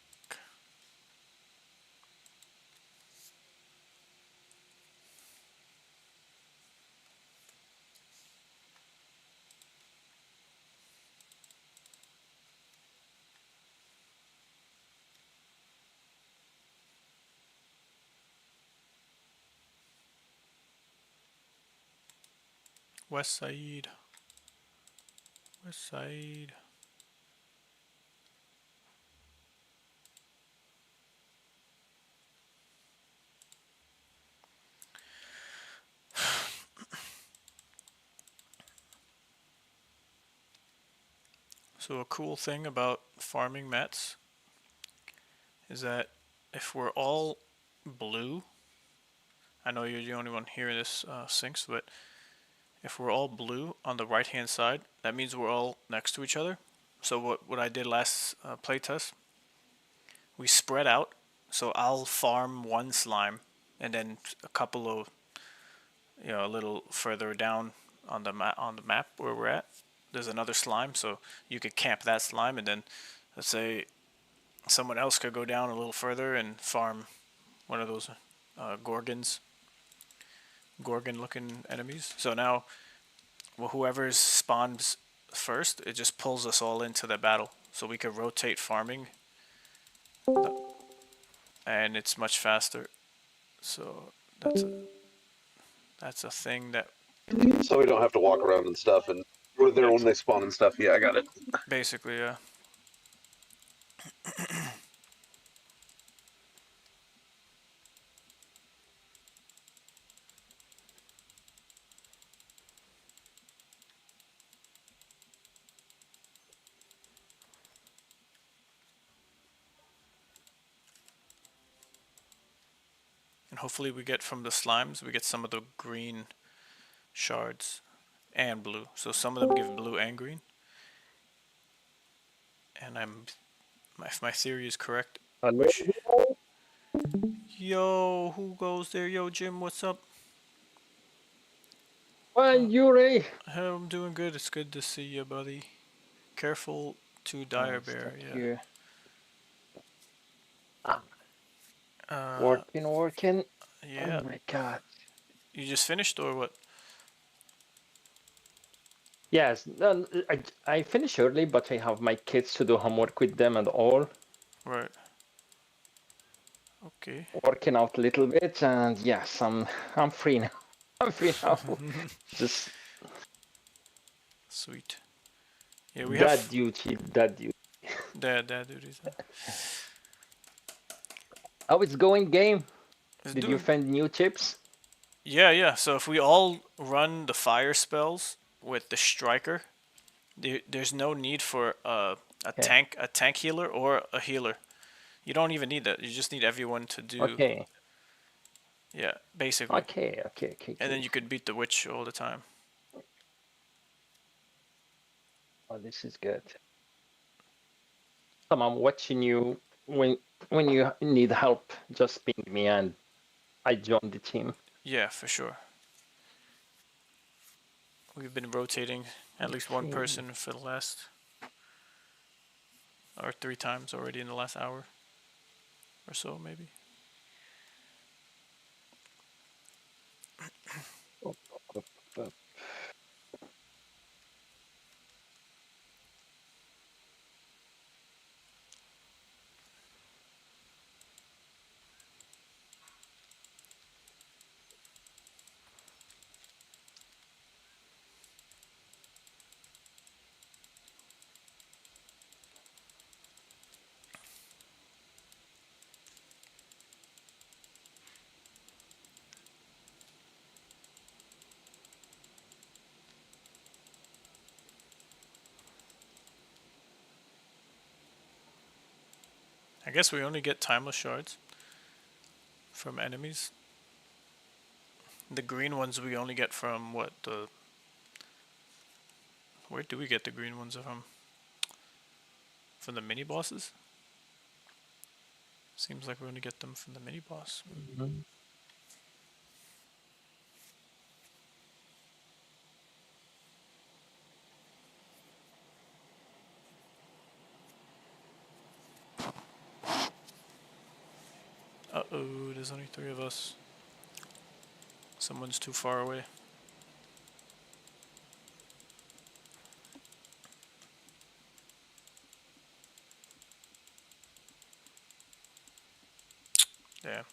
West Side. West Side. So a cool thing about farming mats is that if we're all blue, I know you're the only one hearing this, Sinks, but if we're all blue on the right hand side, that means we're all next to each other. So what I did last playtest, we spread out. So I'll farm one slime, and then a couple of, a little further down on the map where we're at, there's another slime. So you could camp that slime, and then let's say someone else could go down a little further and farm one of those Gorgon-looking enemies. So now, whoever spawns first, it just pulls us all into the battle. So we could rotate farming, and it's much faster. So that's a thing that So we don't have to walk around and stuff, and we're there when they spawn and stuff. Yeah, I got it. basically, yeah. And hopefully we get from the slimes, we get some of the green shards and blue. So some of them give blue and green. And if my theory is correct, yo, who goes there? Yo, Jim, what's up? Well, Yuri. I'm doing good. It's good to see you, buddy. Careful to dire bear. Yeah. Working. Yeah. Oh my god. You just finished or what? Yes, I finish early, but I have my kids to do homework with them and all. Right. Okay. Working out a little bit, and yes, I'm free now. I'm free now. Just sweet. Yeah, we dad have duty. Dad duties. How it's going, game? It's Did you doing- find new tips? Yeah, yeah. So if we all run the fire spells with the striker, there's no need for Okay. a tank healer or a healer. You don't even need that. You just need everyone to do. Okay. Yeah, basically. Okay. Okay. Okay. And then Okay. you could beat the witch all the time. Oh, this is good. Tom, I'm watching you when you need help. Just ping me and I join the team. Yeah, for sure. We've been rotating at least one Okay. person for the last, or 3 times already in the last hour or so, maybe. Up, up, up. I guess we only get timeless shards from enemies. The green ones we only get from what the. Where do we get the green ones from? From the mini bosses? Seems like we only get them from the mini boss. Mhm. Uh-oh, there's only 3 of us. Someone's too far away. Damn.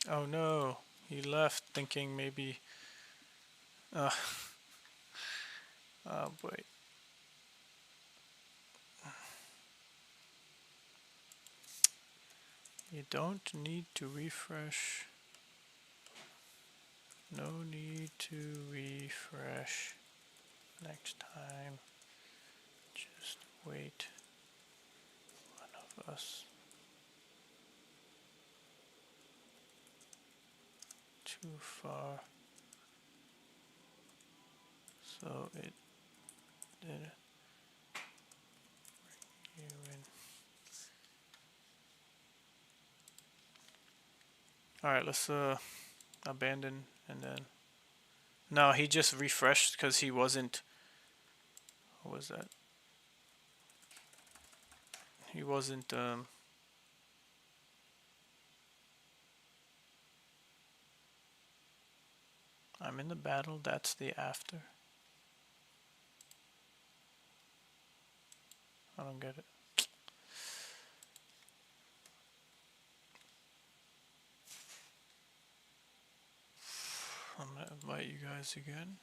Oh no, he left thinking maybe. Uh, oh boy. You don't need to refresh. No need to refresh. Next time, just wait. One of us. Too far. So it did bring you in. Alright, let's abandon and then. No, he just refreshed because he wasn't. What was that? He wasn't. I'm in the battle. That's the after. I don't get it. I'm gonna invite you guys again.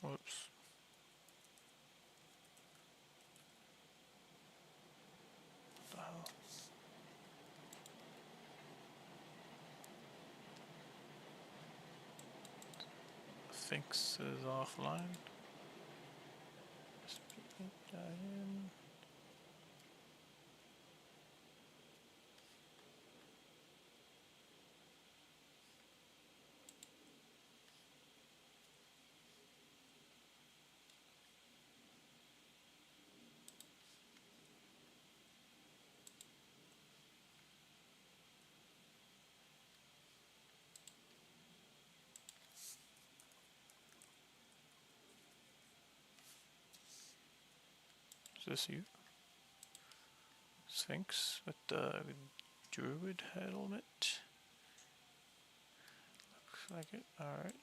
Whoops. What the hell? Thinks is offline. this you? Sphinx with the druid helmet. Looks like it. Alright.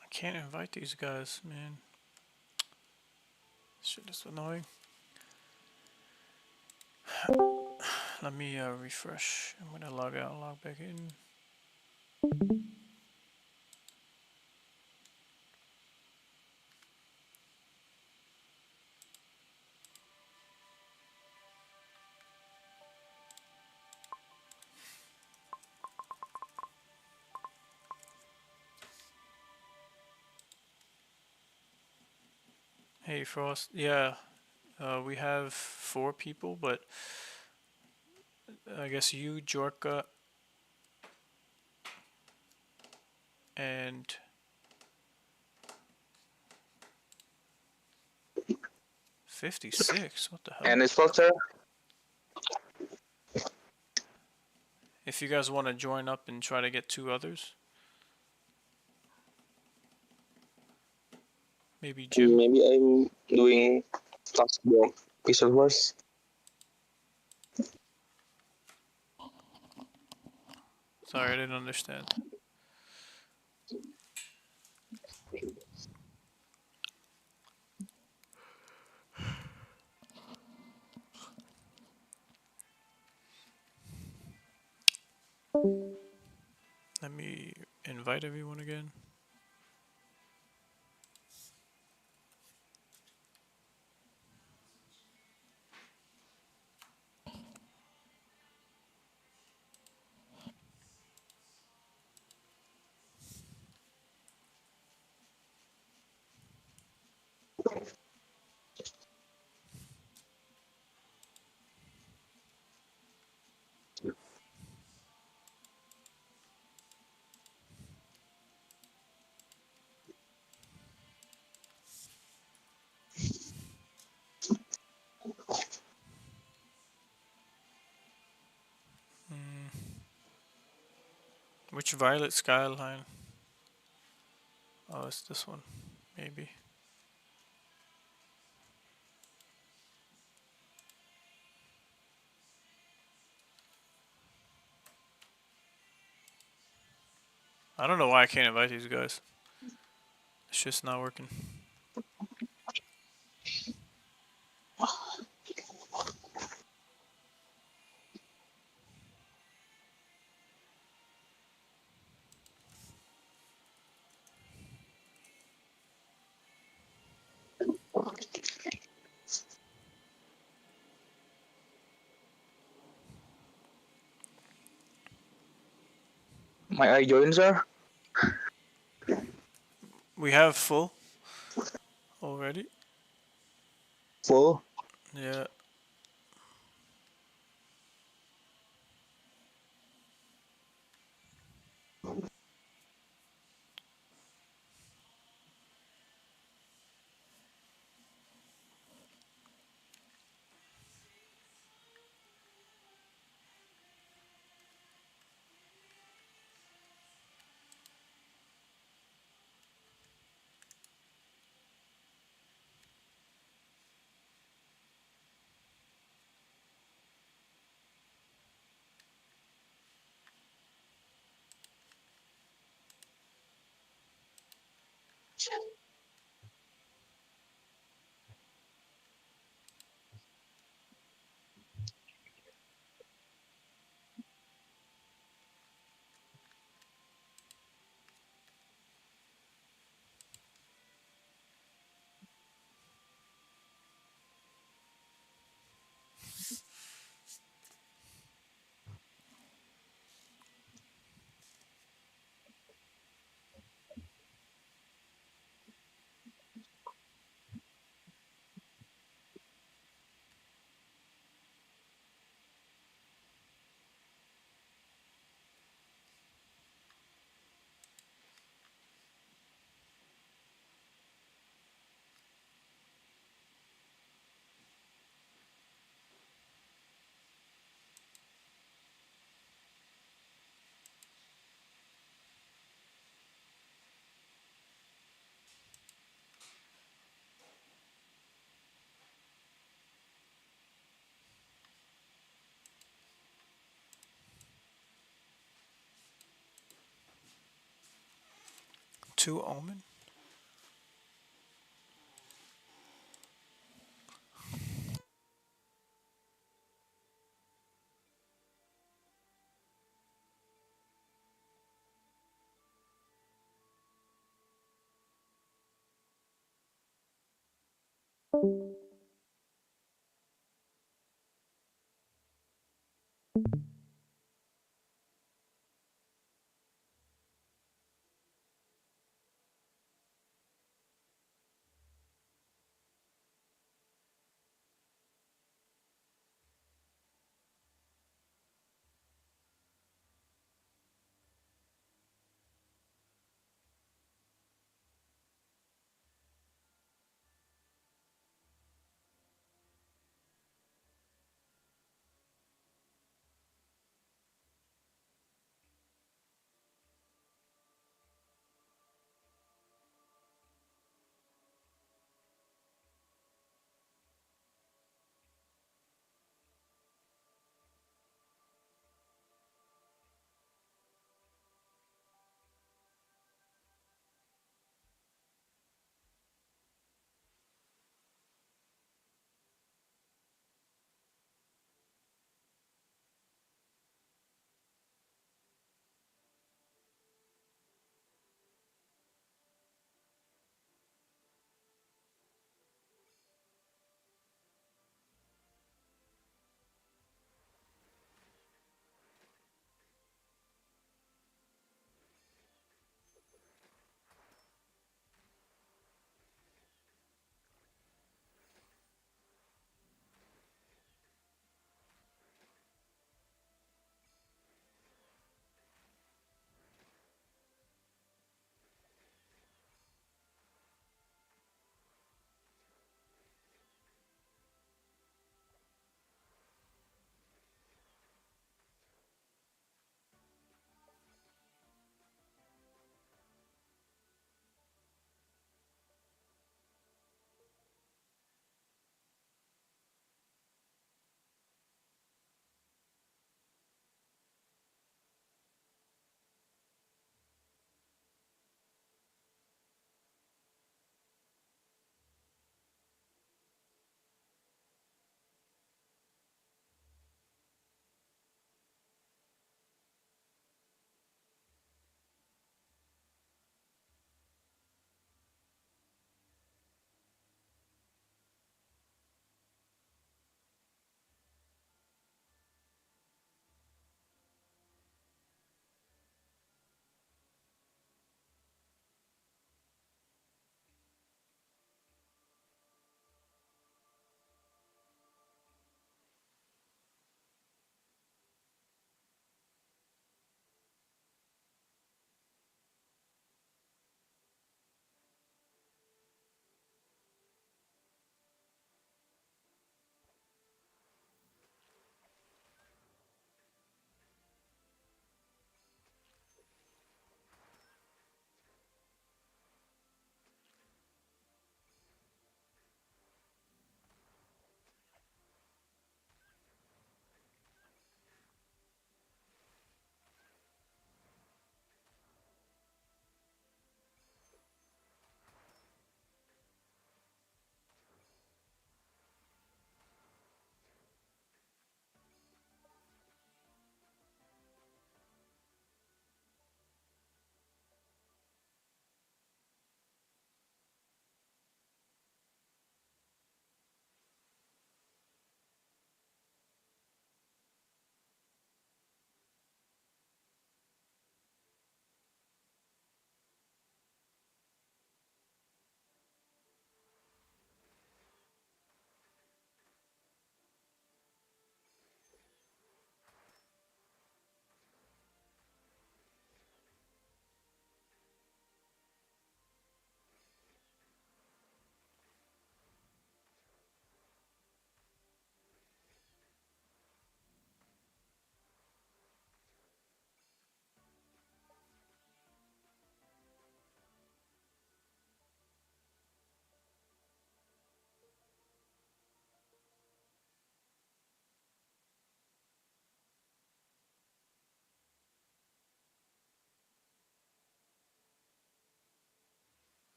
I can't invite these guys, man. Shit is annoying. Let me refresh. I'm gonna log out and log back in. Hey Frost, yeah, we have 4 people, but I guess you, Jorka, and 56. What the hell? And it's Foster. If you guys want to join up and try to get 2 others, maybe Jim. Maybe I'm doing possible Pixel Wars. Sorry, I didn't understand. Let me invite everyone again. Which Violet Skyline? Oh, it's this one, maybe. I don't know why I can't invite these guys. It's just not working. My I join, sir. We have full already. Full. Yeah. 2 Omen.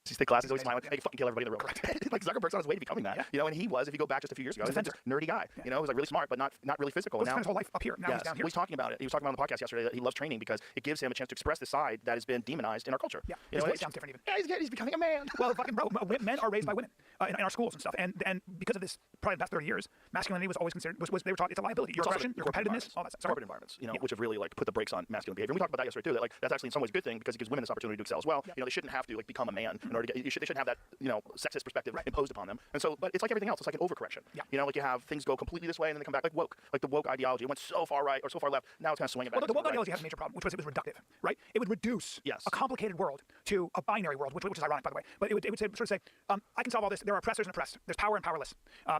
He stay classy, he's always smiling. Hey, fucking kill everybody in the room. Like Zuckerberg's on his way to becoming that. You know, and he was, if you go back just a few years ago, he was this nerdy guy. You know, he was like really smart, but not really physical. Well, And now his whole life up here. Now he's down here. Well, he's talking about it. He was talking about on the podcast yesterday that he loves training because it gives him a chance to express the side that has been demonized in our culture. Yeah, you his know, voice sounds different even. Yeah, he's becoming a man. Well, fucking bro, men are raised by women in our schools and stuff, and because of this, probably the past 30 years, masculinity was always considered they were taught it's a liability. Your aggression, your competitiveness, all that stuff. Corporate environments, you know, which have really like put the brakes on masculine behavior. And we talked about that yesterday too. That like that's actually in some ways a good thing because it gives women this opportunity to excel as well. You know, they shouldn't have to like become a man in order to get. They shouldn't have that sexist perspective imposed upon them. And so, but it's like everything else. It's like an overcorrection. You know, like you have things go completely this way and then they come back like woke, like the woke ideology. It went so far right or so far left. Now it's kind of swinging back. Well, the woke ideology has a major problem, which was it was reductive, right? It would reduce a complicated world to a binary world, which is ironic, by the way. But it would sort of say, I can solve all this. There are oppressors and oppressed. There's power and powerless,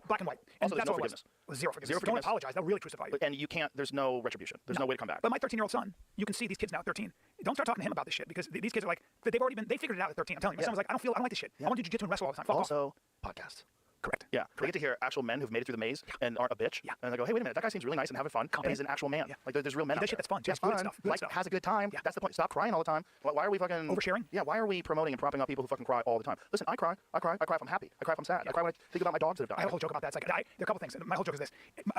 black and white. And Also, that's no all it forgiveness. was. Zero forgiveness. Don't apologize. They'll really crucify you. And you can't. There's no retribution. There's no way to come back. But my 13-year-old son, you can see these kids now at 13. Don't start talking to him about this shit because these kids are like they figured it out at 13. I'm telling you. My son was like, I don't like this shit. I want to do jiu-jitsu and wrestle all the time. Fuck also, off. podcasts. Correct. Yeah. They get to hear actual men who've made it through the maze and aren't a bitch. Yeah. And they go, hey, wait a minute, that guy seems really nice and having fun. And he's an actual man. Like there's real men. That shit that's fun. That's Good fun. stuff. Like has a good time. Yeah. That's the point. Stop crying all the time. Why are we fucking oversharing? Yeah. Why are we promoting and propping up people who fucking cry all the time? Listen, I cry if I'm happy. I cry if I'm sad. I cry when I think about my dogs that have died. I have a whole joke about that. It's like there are a couple things. My whole joke is this: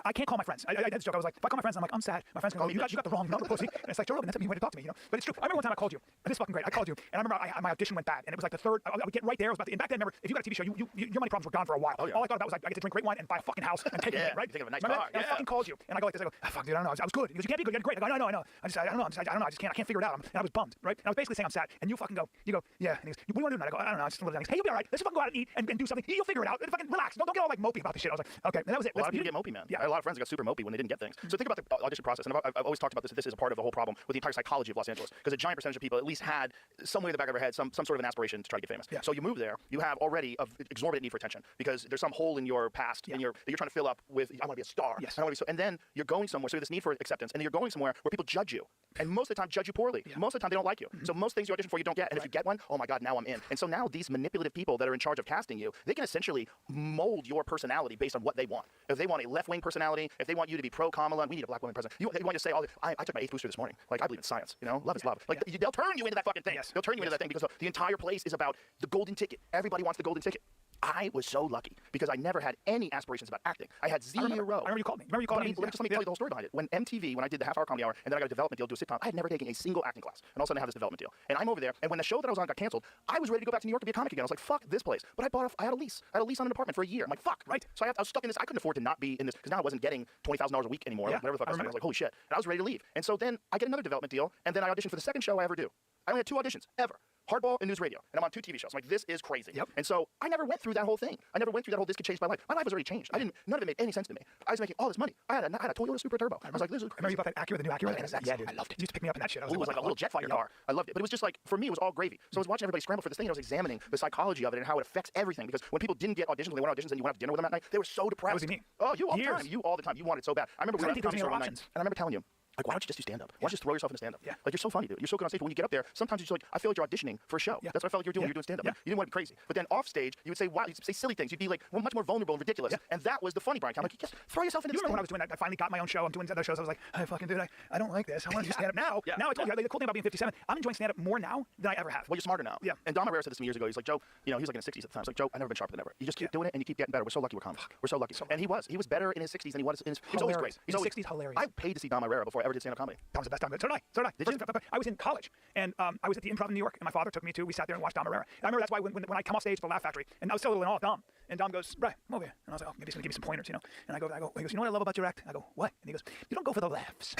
I can't call my friends. I had this joke. I was like, if I call my friends, I'm like, I'm sad. My friends can go, you got the wrong number, pussy. And it's like, Joe Rogan, that's a mean way to talk to me, you know. But it's true. I remember one time I called you. And this is fucking great. I called you, and I remember my audition went bad, and it was like the third. I would get right there. I was about to. And back then, remember, if you got a TV show, your money problems were gone for a while. All I thought about was like, I get to drink great wine and buy a fucking house and take it, right? Think of a nice car. car. And I fucking called you, and I go like this. I go, fuck, dude, I don't know. I was good. He goes, you can't be good. You're great. I go, I know. I don't know. I just can't figure it out. And I was bummed, right? And I was basically saying I'm sad. And you fucking go, yeah. And he goes, what do you want to do tonight? I go, I don't know. Just a little down. Hey, you'll be all right. Let's just fucking go out and eat and do something. You'll figure it out. And fucking relax. Don't get all like mopey about this shit. I was like, okay. And that was it. A lot of people get mopey, man. Yeah. I had a lot of friends that got super mopey when they didn't get things. So think about the audition process. And I've always talked about this. This is a part of the whole problem with the entire psychology of Los Angeles. Because a giant percentage of people at least had somewhere in the back of their head some sort of an aspiration to try to get famous. Yeah. So you move there, you have already an exorbitant need for attention because there's some hole in your past and that you're trying to fill up with, I want to be a star. Yes. I want to be so. And then you're going somewhere, so you have this need for acceptance, and then you're going somewhere where people judge you. And most of the time judge you poorly. Yeah. Most of the time they don't like you. So most things you audition for you don't get. And if you get one, oh my God, now I'm in. And so now these manipulative people that are in charge of casting you, they can essentially mold your personality based on what they want. If they want a left-wing personality, if they want you to be pro-Kamala, we need a black woman president. You want to say all this, I took my 8th booster this morning. Like I believe in science, you know? Love is love. Like they'll turn you into that fucking thing. Yes. They'll turn you into that thing because the entire place is about the golden ticket. Everybody wants the golden ticket. I was so lucky because I never had any aspirations about acting. I had zero. I remember you called me. Let me tell you the whole story behind it. When MTV, when I did the half-hour comedy hour, and then I got a development deal to do a sitcom, I had never taken a single acting class. And all of a sudden I have this development deal. And I'm over there, and when the show that I was on got canceled, I was ready to go back to New York to be a comic again. I was like, fuck this place. But I had a lease. I had a lease on an apartment for a year. I'm like, fuck, right? So I was stuck in this. I couldn't afford to not be in this because now I wasn't getting $20,000 a week anymore. Yeah, whatever the fuck I was like, holy shit. And I was ready to leave. And so then I get another development deal, and then I auditioned for the second show I ever do. I only had 2 auditions ever. Hardball and news radio. And I'm on 2 TV shows. I'm like, this is crazy. Yep. And so I never went through that whole thing. I never went through that whole this could change my life. My life was already changed. None of it made any sense to me. I was making all this money. I had a Toyota Super Turbo. I was like, this is crazy. Remember you bought that Acura, the new Acura? Yeah, dude. I loved it. You used to pick me up in that shit. It was like a little jet fighter car. I loved it. But it was just like, for me, it was all gravy. So I was watching everybody scramble for this thing, and I was examining the psychology of it and how it affects everything. Because when people didn't get auditions, when they went auditions and you went out to dinner with them at night, they were so depressed. That was me. Oh, you all the time. You all the time. You wanted it so bad. I remember we were at the comedy show one night, and I remember telling you, like, why don't you just do stand-up? Why don't you just throw yourself into stand-up? Yeah. Like, you're so funny, dude. You're so good on stage. But when you get up there, sometimes you're just like, I feel like you're auditioning for a show. Yeah. That's what I felt like you were doing when you were doing stand-up. Yeah. Like, you didn't want to be crazy. But then off stage, you would say, wow, you'd say silly things. You'd be like, well, much more vulnerable and ridiculous. Yeah. And that was the funny part. I'm like, just throw yourself into this. You remember when I was doing that? I finally got my own show. I'm doing other shows. I was like, hey, fucking dude, I don't like this. I want to do stand-up now. Yeah. Now I told you, the cool thing about being 57, I'm enjoying stand-up more now than I ever have. Well, you're smarter now. Yeah. And Dom Herrera said this to me years ago. He's like, Joe, you know, he was like in his 60s at the time. He's like, Joe, I've never been sharper than ever. You just keep doing it and you keep getting better. We're so lucky we're comics. We're so lucky. And he was better in his 60s than he was in his. He was always great. He's always 60s, hilarious. I paid to see Dom Herrera before I ever did stand-up comedy. That was the best time. So did I. I was in college, and I was at the Improv in New York, and my father took me to. We sat there and watched Dom Herrera. And I remember that's why when I come off stage at the Laugh Factory, and I was still a little in awe of Dom, and Dom goes, "Right, come over here," and I was like, "Oh, maybe he's gonna give me some pointers, you know." And I go, he goes, "You know what I love about your act?" I go, "What?" And he goes, "You don't go for the laughs."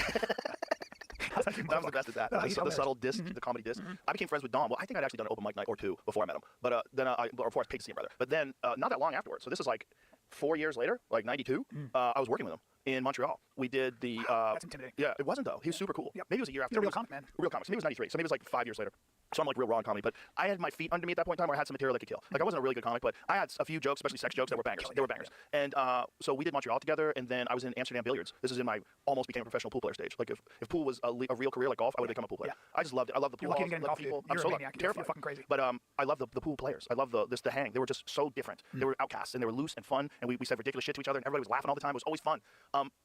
Dom's the best at that. The subtle diss, the comedy diss. I became friends with Dom. Well, I think I'd actually done an open mic night or two before I met him. But then or before I paid to see him, rather. But then not that long afterwards. So this is like 4 years later, like 92. I was working with him in Montreal. We did the. That's intimidating. Yeah, it wasn't though. He was super cool. Yep. Maybe it was a year after. He's a real comic, man. Real comic. So maybe it was 93. So maybe it was like 5 years later. So I'm like real raw in comedy, but I had my feet under me at that point in time where I had some material that could kill. Like I wasn't a really good comic, but I had a few jokes, especially sex jokes, that were bangers. They were bangers. And so we did Montreal together, and then I was in Amsterdam billiards. This is in my almost became a professional pool player stage. Like if pool was a real career like golf, I would have become a pool player. I just loved it. I love the pool. You're lucky to get into golf, people. dude. I'm You're so a maniac. terrified. You're fucking crazy. But I love the pool players. I love the hang. They were just so different. They were outcasts, and they were loose and fun, and we said ridiculous shit to each other, and everybody was laughing all the time. It was always fun.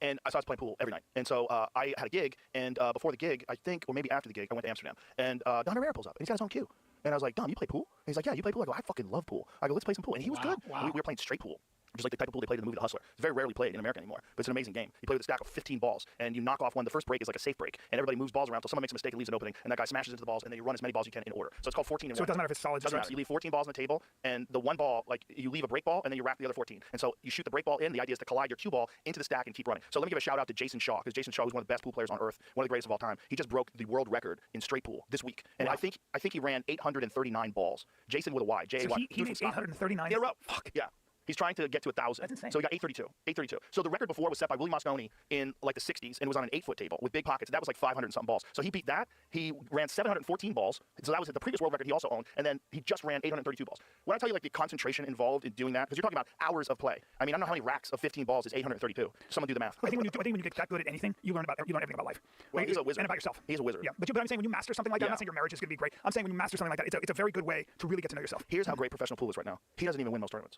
And I was playing pool every night. And so I had a gig, and before the gig, I think, or maybe after the gig, I went to Amsterdam, and Don Herrera pulls up, and he's got his own cue. And I was like, Dom, you play pool? And he's like, yeah, you play pool? I go, I fucking love pool. I go, let's play some pool. And he was good. We were playing straight pool. Just like the type of pool they played in the movie The Hustler. It's very rarely played in America anymore, but it's an amazing game. You play with a stack of 15 balls, and you knock off one. The first break is like a safe break, and everybody moves balls around until someone makes a mistake and leaves an opening, and that guy smashes into the balls, and then you run as many balls as you can in order. So it's called 14 in 1. So it doesn't matter if it's solid. Doesn't matter. You leave 14 balls on the table, and the one ball, like you leave a break ball, and then you wrap the other 14. And so you shoot the break ball in. The idea is to collide your cue ball into the stack and keep running. So let me give a shout out to Jason Shaw, because Jason Shaw was one of the best pool players on earth, one of the greatest of all time. He just broke the world record in straight pool this week, and I think he ran 839 balls. Jason with a Y, J-A-Y. So he made 839 in a row. Fuck yeah. He's trying to get to 1,000. That's insane. So he got 832. So the record before was set by Willie Mosconi in like the 60s, and it was on an 8-foot table with big pockets. That was like 500 and something balls. So he beat that. He ran 714 balls. So that was the previous world record he also owned. And then he just ran 832 balls. When I tell you like the concentration involved in doing that, because you're talking about hours of play. I mean, I don't know how many racks of 15 balls is 832. Someone do the math. I think when you get that good at anything, you learn everything about life. Well, he's a wizard. And about yourself. He's a wizard. Yeah, but I'm saying when you master something like that, I'm not saying your marriage is going to be great. I'm saying when you master something like that, it's a very good way to really get to know yourself. Here's how great professional pool is right now. He doesn't even win most tournaments.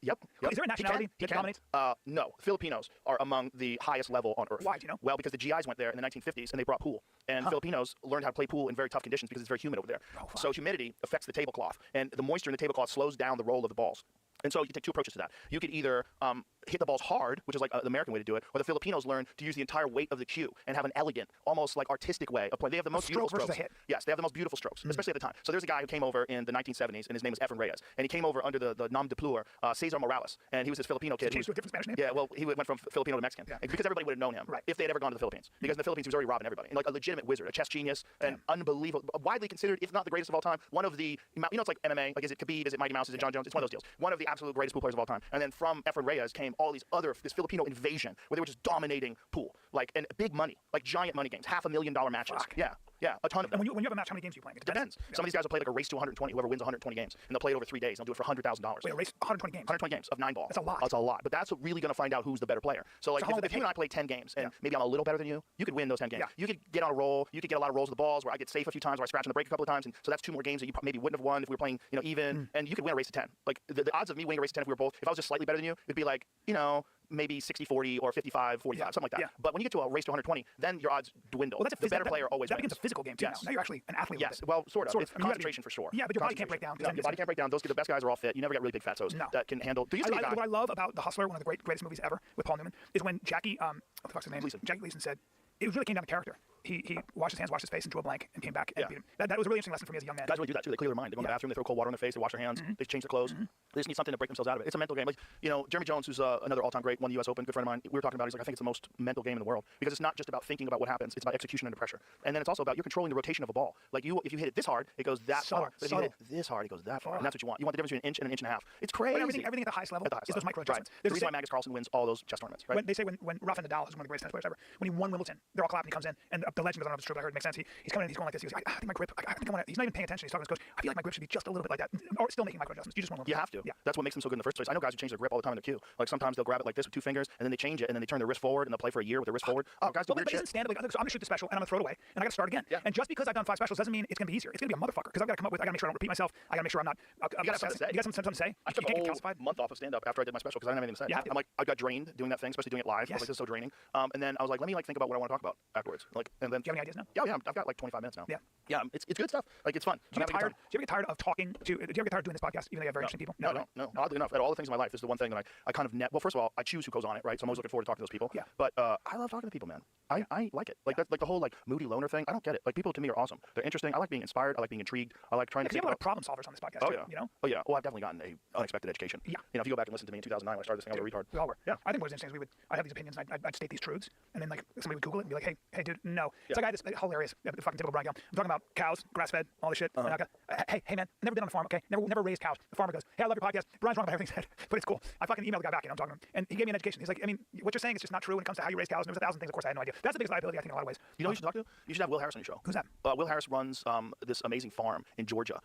Yep. Is there a nationality that dominates? No. Filipinos are among the highest level on earth. Why, do you know? Well, because the GIs went there in the 1950s and they brought pool. And Filipinos learned how to play pool in very tough conditions because it's very humid over there. So humidity affects the tablecloth, and the moisture in the tablecloth slows down the roll of the balls. And so you take two approaches to that. You could either hit the balls hard, which is like the American way to do it, or the Filipinos learn to use the entire weight of the cue and have an elegant, almost like artistic way of playing. They have the most beautiful strokes. Yes, they have the most beautiful strokes, especially at the time. So there's a guy who came over in the 1970s, and his name was Efren Reyes. And he came over under the nom de plume, Cesar Morales. And he was this Filipino kid. Changed to a different Spanish name? Yeah, well, he went from Filipino to Mexican. Yeah. Because everybody would have known him if they had ever gone to the Philippines. Because in the Philippines, he was already robbing everybody. And like a legitimate wizard, a chess genius, and unbelievable, widely considered, if not the greatest of all time, one of the, it's like MMA, like is it Khabib, is it Mighty Mouse, is it John Jones? It's one of those deals. One of the absolute greatest pool players of all time. And then from Efren Reyes came all these this Filipino invasion where they were just dominating pool, like, and big money, like giant money games, $500,000 matches. Yeah, a ton of them. And when you have a match, how many games are you playing? It depends. Some of these guys will play like a race to 120, whoever wins 120 games, and they'll play it over 3 days, and they'll do it for $100,000. Wait, a race 120 games? 120 games of 9 ball. That's a lot. That's a lot, but that's really going to find out who's the better player. So like, if you and I play 10 games, and maybe I'm a little better than you, you could win those 10 games. You could get on a roll, you could get a lot of rolls of the balls where I get safe a few times, where I scratch on the break a couple of times, and so that's 2 more games that you maybe wouldn't have won if we were playing, even, and you could win a race to 10. Like, the odds of me winning a race to 10 if we were both, if I was just slightly better than you, it'd be like, maybe 60-40 or 55-45, something like that. Yeah. But when you get to a race to 120, then your odds dwindle. Well, that's the better player always wins. That becomes a physical game too. Now you're actually an athlete. Yes, well, sort of. It's concentration for sure. Yeah, but your body can't break down. Your body can't break down. The best guys are all fit. You never get really big fatzos that can handle. What I love about The Hustler, one of the greatest movies ever with Paul Newman, is when Jackie, what the fuck's his name? Jackie Gleason said, it really came down to character. He washed his hands, washed his face, and drew a blank, and came back and beat him. That was a really interesting lesson for me as a young man. Guys really do that too. They clear their mind. They go in the bathroom, they throw cold water on their face, they wash their hands, they change their clothes. They just need something to break themselves out of it. It's a mental game. Like, Jeremy Jones, who's another all-time great, won the U.S. Open, good friend of mine. We were talking about it. He's like, I think it's the most mental game in the world because it's not just about thinking about what happens. It's about execution under pressure. And then it's also about you're controlling the rotation of a ball. Like if you hit it this hard, it goes that far. But if you hit it this hard, it goes that far. And that's what you want. You want the difference between an inch and an inch and a half. It's crazy. But everything at the highest level is those micro adjustments. Right. The reason why Magnus Carlsen wins all those chess tournaments, right? When they say when Rafa Nadal is one of the greatest tennis players ever, when he won Wimbledon, they're all clapping. He comes in, and the legend doesn't know if it's true, but I heard it makes sense. He's coming in, he's going like this. He goes, I think my grip. I think I want to. He's not even paying attention. He's talking to his coach. I feel like my grip should be just a little bit like that, or still making micro adjustments. You just want to. You have to. Yeah. That's what makes them so good in the first place. I know guys who change their grip all the time in the queue. Like sometimes they'll grab it like this with 2 fingers, and then they change it, and then they turn their wrist forward, and they'll play for a year with their wrist forward. Oh, guys do weird shit. Stand up, so I'm gonna shoot the special, and I'm gonna throw it away, and I gotta start again. Yeah. And just because I've done 5 specials doesn't mean it's gonna be easier. It's gonna be a motherfucker because I've got to come up with. I gotta make sure I don't repeat myself. I gotta make sure I'm not. You got something to say. You got something to say. I took a whole month off of stand up after I did my special because I didn't have anything to say. Yeah. I'm like, I got drained doing that thing, especially doing it live. I was like, this is so draining. And then I was like, let me think about what I want to talk about afterwards. Like, and then. Do you have any ideas now? Yeah, I've got like 25 minutes now. Yeah. Yeah, it's good stuff. Like, it's fun. Do you ever get tired of talking to? Do you ever get tired of doing this podcast, even though you have very interesting people? No. Oddly enough, at all the things in my life, this is the one thing that I kind of well, first of all, I choose who goes on it, right? So I'm always looking forward to talking to those people. Yeah. But I love talking to people, man. I like it. Like that's like the whole like moody loner thing. I don't get it. Like people to me are awesome. They're interesting. I like being inspired. I like being intrigued. I like trying to. You have a lot of problem solvers on this podcast. Oh too, yeah. You know. Oh yeah. Well, I've definitely gotten a unexpected education. Yeah. You know, if you go back and listen to me in 2009 when I started this thing, I was a retard. We all were. Yeah. I think what was interesting is I'd have these opinions, and I'd state these truths, and then like somebody would Google it and be like, hey, dude, no. Yeah. So I got this hilarious, fucking typical Brian Gill. I'm talking about cows, grass-fed, all this shit. And I go, hey, man, never been on a farm, okay? Never raised cows. The farmer goes, hey, I love your podcast. Brian's wrong about everything he said, but it's cool. I fucking emailed the guy back, I'm talking to him, and he gave me an education. He's like, I mean, what you're saying is just not true when it comes to how you raise cows. And there was 1,000 things. Of course, I had no idea. That's the biggest liability, I think, in a lot of ways. You know who you should talk to? You should have Will Harris on your show. Who's that? Will Harris runs this amazing farm in Georgia.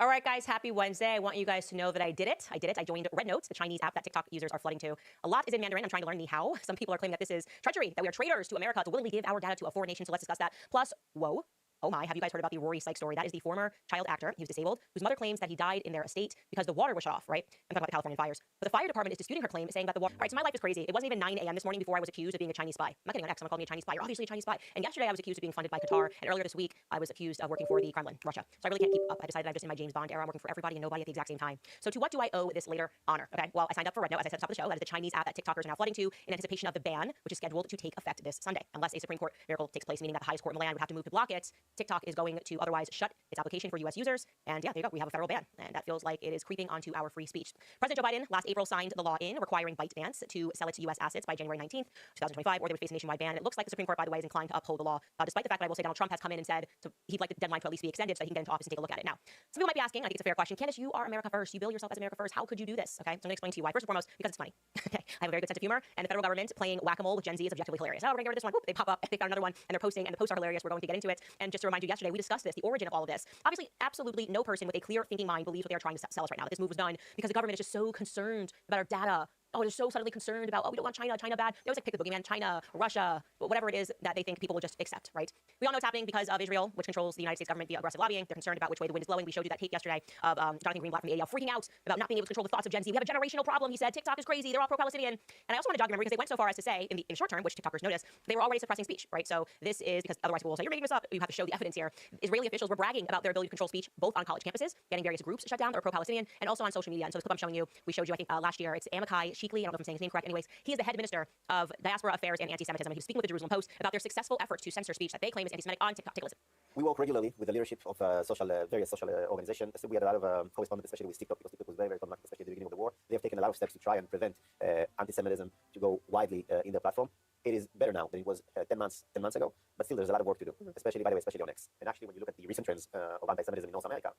All right, guys, happy Wednesday. I want you guys to know that I did it. I joined Red Note, the Chinese app that TikTok users are flooding to. A lot is in Mandarin. I'm trying to learn ni hao. Some people are claiming that this is treachery, that we are traitors to America to willingly give our data to a foreign nation. So let's discuss that. Plus, whoa. Oh my, have you guys heard about the Rory Sykes story? That is the former child actor, he was disabled, whose mother claims that he died in their estate because the water was shut off, right? I'm talking about the Californian fires. But the fire department is disputing her claim, saying that the water... All right, so my life is crazy. It wasn't even 9 a.m. this morning before I was accused of being a Chinese spy. I'm not kidding on X, someone called me a Chinese spy. You're obviously a Chinese spy. And yesterday I was accused of being funded by Qatar, and earlier this week I was accused of working for the Kremlin, Russia. So I really can't keep up. I decided I'm just in my James Bond era. I'm working for everybody and nobody at the exact same time. So to what do I owe this later honor? Okay, well, I signed up for Red Note, as I said at the top of the show. That is the Chinese app that TikTokers are now flooding to in anticipation of the ban, which is scheduled to take effect this Sunday. Unless a Supreme Court miracle takes place, meaning that the highest court in the land would have to move to block it, TikTok is going to otherwise shut its application for U.S. users. And yeah, there you go. We have a federal ban. And that feels like it is creeping onto our free speech. President Joe Biden last April signed the law in requiring ByteDance to sell its U.S. assets by January 19th, 2025, or they would face a nationwide ban. And it looks like the Supreme Court, by the way, is inclined to uphold the law, despite the fact that I will say Donald Trump has come in and said he'd like the deadline to at least be extended so he can get into office and take a look at it. Now, some people might be asking, I think it's a fair question, Candace, you are America first. You bill yourself as America first. How could you do this? Okay, so I'm going to explain to you why. First and foremost, because it's funny. Okay, I have a very good sense of humor, and the federal government playing whack-a-mole with Gen Z is objectively hilarious. Oh, we're going to get rid of this one. Whoop, they pop up, they found another one, and they're posting, and the posts are hilarious. We're going to get into it. And just to remind you, yesterday we discussed this, the origin of all of this. Obviously, absolutely no person with a clear thinking mind believes what they are trying to sell us right now. That this move was done because the government is just so concerned about our data. Oh, they're so suddenly concerned about, we don't want China bad. They always like pick the boogeyman, China, Russia, whatever it is that they think people will just accept, right? We all know it's happening because of Israel, which controls the United States government via aggressive lobbying. They're concerned about which way the wind is blowing. We showed you that tape yesterday of Jonathan Greenblatt from the ADL freaking out about not being able to control the thoughts of Gen Z. We have a generational problem, he said. TikTok is crazy. They're all pro-Palestinian. And I also want to jog your memory because they went so far as to say, in the short term, which TikTokers noticed, they were already suppressing speech, right? So this is because otherwise people will say, you're making this up. You have to show the evidence here. Israeli officials were bragging about their ability to control speech, both on college campuses, getting various groups shut down that are pro-Palestinian, and also on social media. And so this clip I'm showing you, we showed you, I think, last year. It's Amikai Shikli. I don't know if I'm saying his name correct. Anyways, he is the head minister of diaspora affairs and anti-Semitism. And he was speaking with the Jerusalem Post about their successful efforts to censor speech that they claim is anti-Semitic on TikTok. Take a listen. We work regularly with the leadership of various social organizations. So we had a lot of correspondence, especially with TikTok, because TikTok was very, very problematic, especially at the beginning of the war. They have taken a lot of steps to try and prevent anti-Semitism to go widely in their platform. It is better now than it was 10 months ago, but still there's a lot of work to do, especially, by the way, especially on X. And actually, when you look at the recent trends of anti-Semitism in North America,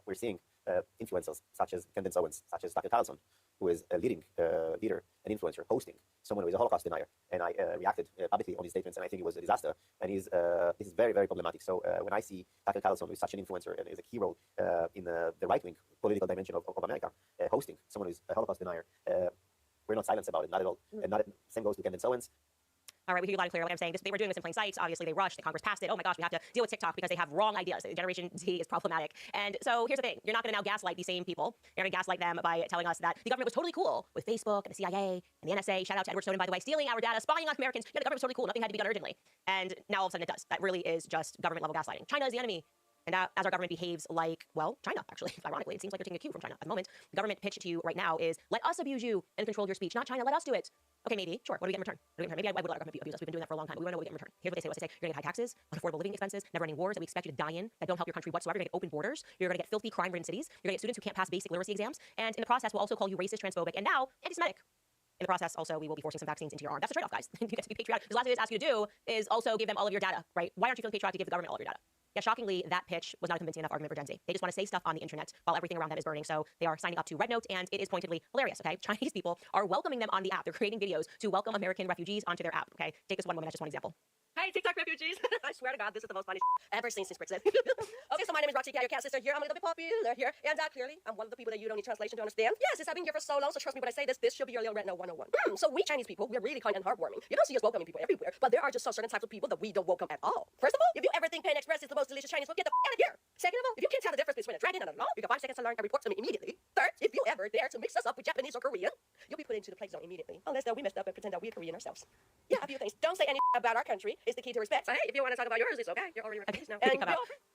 we're seeing influencers such as Candace Owens, such as Tucker Carlson, who is a leading leader and influencer, hosting someone who is a Holocaust denier. And I reacted publicly on his statements, and I think it was a disaster. And this is very, very problematic. So when I see Tucker Carlson, who is such an influencer and is a key role in the right-wing political dimension of America, hosting someone who is a Holocaust denier, we're not silenced about it, not at all. And same goes to Candace Owens. All right, we hear you loud and clear. Like I'm saying, they were doing this in plain sight. Obviously, they rushed. The Congress passed it. Oh my gosh, we have to deal with TikTok because they have wrong ideas. Generation Z is problematic. And so here's the thing. You're not going to now gaslight these same people. You're going to gaslight them by telling us that the government was totally cool with Facebook and the CIA and the NSA. Shout out to Edward Snowden, by the way, stealing our data, spying on Americans. Yeah, the government was totally cool. Nothing had to be done urgently. And now all of a sudden it does. That really is just government-level gaslighting. China is the enemy. And as our government behaves like, well, China, actually, ironically, it seems like they're taking a cue from China at the moment. The government pitch to you right now is, let us abuse you and control your speech, not China, let us do it. Okay, maybe, sure. What do we get in return? Maybe I would let our government abuse us. We've been doing that for a long time. We want to know what we get in return. Here's what they say. You're going to get high taxes, unaffordable living expenses, never-ending wars that we expect you to die in, that don't help your country whatsoever. You're going to get open borders. You're going to get filthy, crime-ridden cities. You're going to get students who can't pass basic literacy exams. And in the process, we'll also call you racist, transphobic, and now anti-Semitic. In the process, also, we will be forcing some vaccines into your arm. That's a trade-off, guys. You get to be patriotic. The last thing they ask you to do is also give them all of your data, right? Why aren't you feeling patriotic to give the government all of your data? Yeah, shockingly, that pitch was not a convincing enough argument for Gen Z. They just want to say stuff on the internet while everything around them is burning. So they are signing up to Red Note, and it is pointedly hilarious, okay? Chinese people are welcoming them on the app. They're creating videos to welcome American refugees onto their app, okay? Take this one woman, that's just one example. Hi, TikTok refugees. I swear to God, this is the most funny ever seen since Brexit. Okay, so my name is Roxy, your cat sister here. I'm a little bit popular here. And clearly, I'm one of the people that you don't need translation to understand. Yes, I've been here for so long, so trust me when I say this. This should be your little Retina 101. So we Chinese people, we're really kind and heartwarming. You don't see us welcoming people everywhere, but there are just certain types of people that we don't welcome at all. First of all, if you ever think Panda Express is the most delicious Chinese food, get the f out of here. Second of all, if you can't tell the difference between a dragon and a law, you got 5 seconds to learn and report to me immediately. Third, if you ever dare to mix us up with Japanese or Korean, you'll be put into the plague zone immediately. Unless we messed up and pretend that we're Korean ourselves. Yeah, a few things. Don't say anything about our country. It's the key to respect. So hey, if you want to talk about yours, it's okay. You're already refugees now. And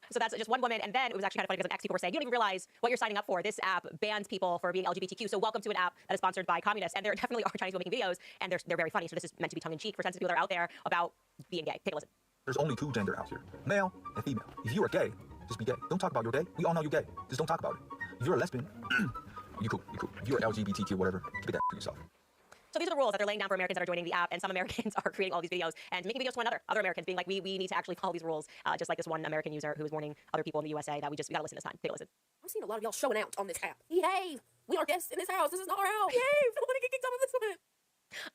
so that's just one woman, and then it was actually kind of funny because the next people were saying, you don't even realize what you're signing up for. This app bans people for being LGBTQ. So welcome to an app that is sponsored by communists, and there definitely are Chinese people making videos, and they're very funny. So this is meant to be tongue in cheek for sensitive people that are out there about being gay. Take a listen. There's only 2 gender out here, male and female. If you are gay, just be gay. Don't talk about you're gay. We all know you're gay. Just don't talk about it. If you're a lesbian, you cool. If you're LGBTQ, whatever, keep it that to yourself. So these are the rules that they're laying down for Americans that are joining the app, and some Americans are creating all these videos and making videos to other Americans, being like, we need to actually follow these rules, just like this one American user who was warning other people in the USA that we gotta listen this time. Take a listen. I'm seeing a lot of y'all showing out on this app. Behave! We are guests in this house. This is not our house. Behave! Don't want to get kicked out of this one.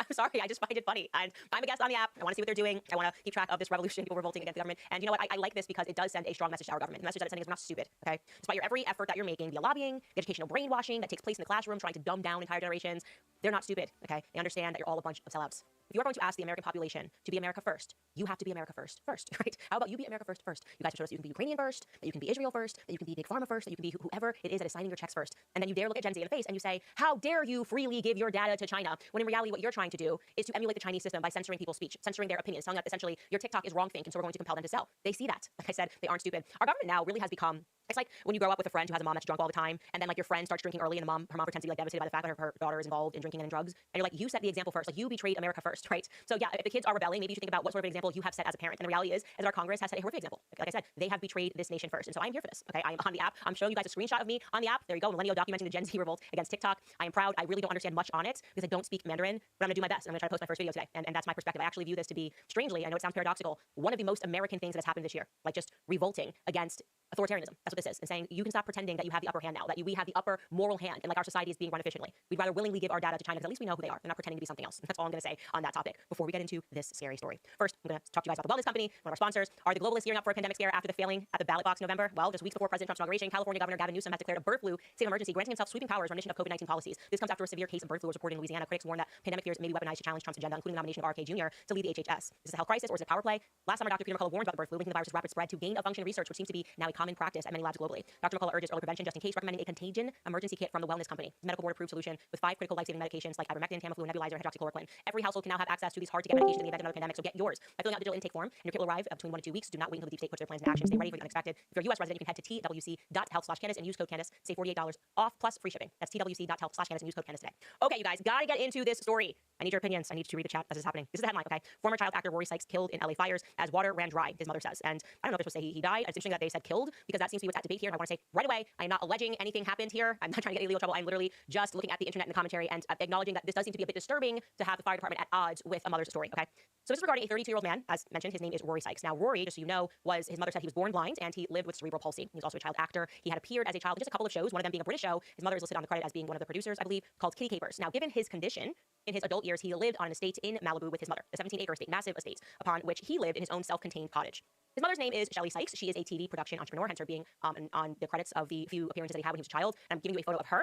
I'm sorry, I just find it funny. I'm a guest on the app. I want to see what they're doing. I want to keep track of this revolution, people revolting against the government. And you know what? I like this because it does send a strong message to our government. The message that it's sending is we're not stupid, okay? Despite your every effort that you're making, via lobbying, the educational brainwashing that takes place in the classroom, trying to dumb down entire generations, they're not stupid, okay? They understand that you're all a bunch of sellouts. If you are going to ask the American population to be America first, you have to be America first, right? How about you be America first? You guys show us that you can be Ukrainian first, that you can be Israel first, that you can be Big Pharma first, that you can be whoever it is that is signing your checks first. And then you dare look at Gen Z in the face and you say, how dare you freely give your data to China? When in reality, what you're trying to do is to emulate the Chinese system by censoring people's speech, censoring their opinions, telling that essentially your TikTok is wrong think, and so we're going to compel them to sell. They see that. Like I said, they aren't stupid. Our government now really has become, it's like when you grow up with a friend who has a mom that's drunk all the time, and then like your friend starts drinking early, and her mom pretends to be like devastated by the fact that her daughter is involved in drinking and in drugs, and you're like, you set the example first, like you betrayed America first, right? So yeah, if the kids are rebelling, maybe you should think about what sort of example you have set as a parent. And the reality is our Congress has set a horrific example. Like I said, they have betrayed this nation first, and so I'm here for this. Okay, I'm on the app. I'm showing you guys a screenshot of me on the app. There you go, Millennial documenting the Gen Z revolt against TikTok. I am proud. I really don't understand much on it because I don't speak Mandarin, but I'm gonna do my best. I'm gonna try to post my first video today, and that's my perspective. I actually view this to be, strangely, I know it sounds paradoxical, one of the most American things that has happened this year, like just revolting against authoritarianism. That's what this is. And saying you can stop pretending that you have the upper hand now, that we have the upper moral hand, and like our society is being run efficiently. We'd rather willingly give our data to China because at least we know who they are. They're not pretending to be something else. And that's all I'm going to say on that topic before we get into this scary story. First, I'm going to talk to you guys about the wellness company, one of our sponsors. Are the globalists gearing up for a pandemic scare after the failing at the ballot box in November? Well, just weeks before President Trump's inauguration, California Governor Gavin Newsom has declared a bird flu state of emergency, granting himself sweeping powers for remission of COVID-19 policies. This comes after a severe case of bird flu was reported in Louisiana. Critics warn that pandemic fears may be weaponized to challenge Trump's agenda, including the nomination of RK Jr. to lead the HHS. Is this a health crisis or is it power play? Last summer, Dr. Peter McCullough warned about the bird flu, linking the virus's rapid spread to gain-of-function research, which seems to be now a common practice at many labs globally. Dr. McCullough urges early prevention just in case, recommending a contagion emergency kit from the wellness company. The medical board-approved solution with 5 critical life-saving medications like ivermectin, Tamiflu, nebulizer, and hydroxychloroquine. Every household can now have access to these hard-to-get medications in the event of another pandemic, so get yours by filling out the digital intake form, and your kit will arrive between 1 to 2 weeks. Do not wait until the deep state puts their plans into action. Stay ready for the unexpected. If you're a U.S. resident, you can head to twc.health/Candace and use code Candace. Save $48 off plus free shipping. That's twc.health/Candace and use code Candace today. Okay, you guys, gotta get into this story. I need your opinions. I need to read the chat as it's happening. This is the headline, okay? Former child actor Rory Sykes killed in LA fires as water ran dry, his mother says. And I don't know if they're supposed to say he died. It's interesting that they said killed because that seems to be what's at debate here. And I want to say right away, I am not alleging anything happened here. I'm not trying to get any legal trouble. I'm literally just looking at the internet and the commentary and acknowledging that this does seem to be a bit disturbing to have the fire department at odds with a mother's story, okay? So this is regarding a 32-year-old man. As mentioned, his name is Rory Sykes. Now, Rory, just so you know, his mother said he was born blind and he lived with cerebral palsy. He's also a child actor. He had appeared as a child in just a couple of shows, one of them being a British show. His mother is listed on the credit as being one of the producers, I believe, called Kitty Capers. Now, given his condition, in his adult years, he lived on an estate in Malibu with his mother, a 17-acre estate, massive estate, upon which he lived in his own self-contained cottage. His mother's name is Shelly Sykes. She is a TV production entrepreneur, hence her being on the credits of the few appearances that he had when he was a child. And I'm giving you a photo of her.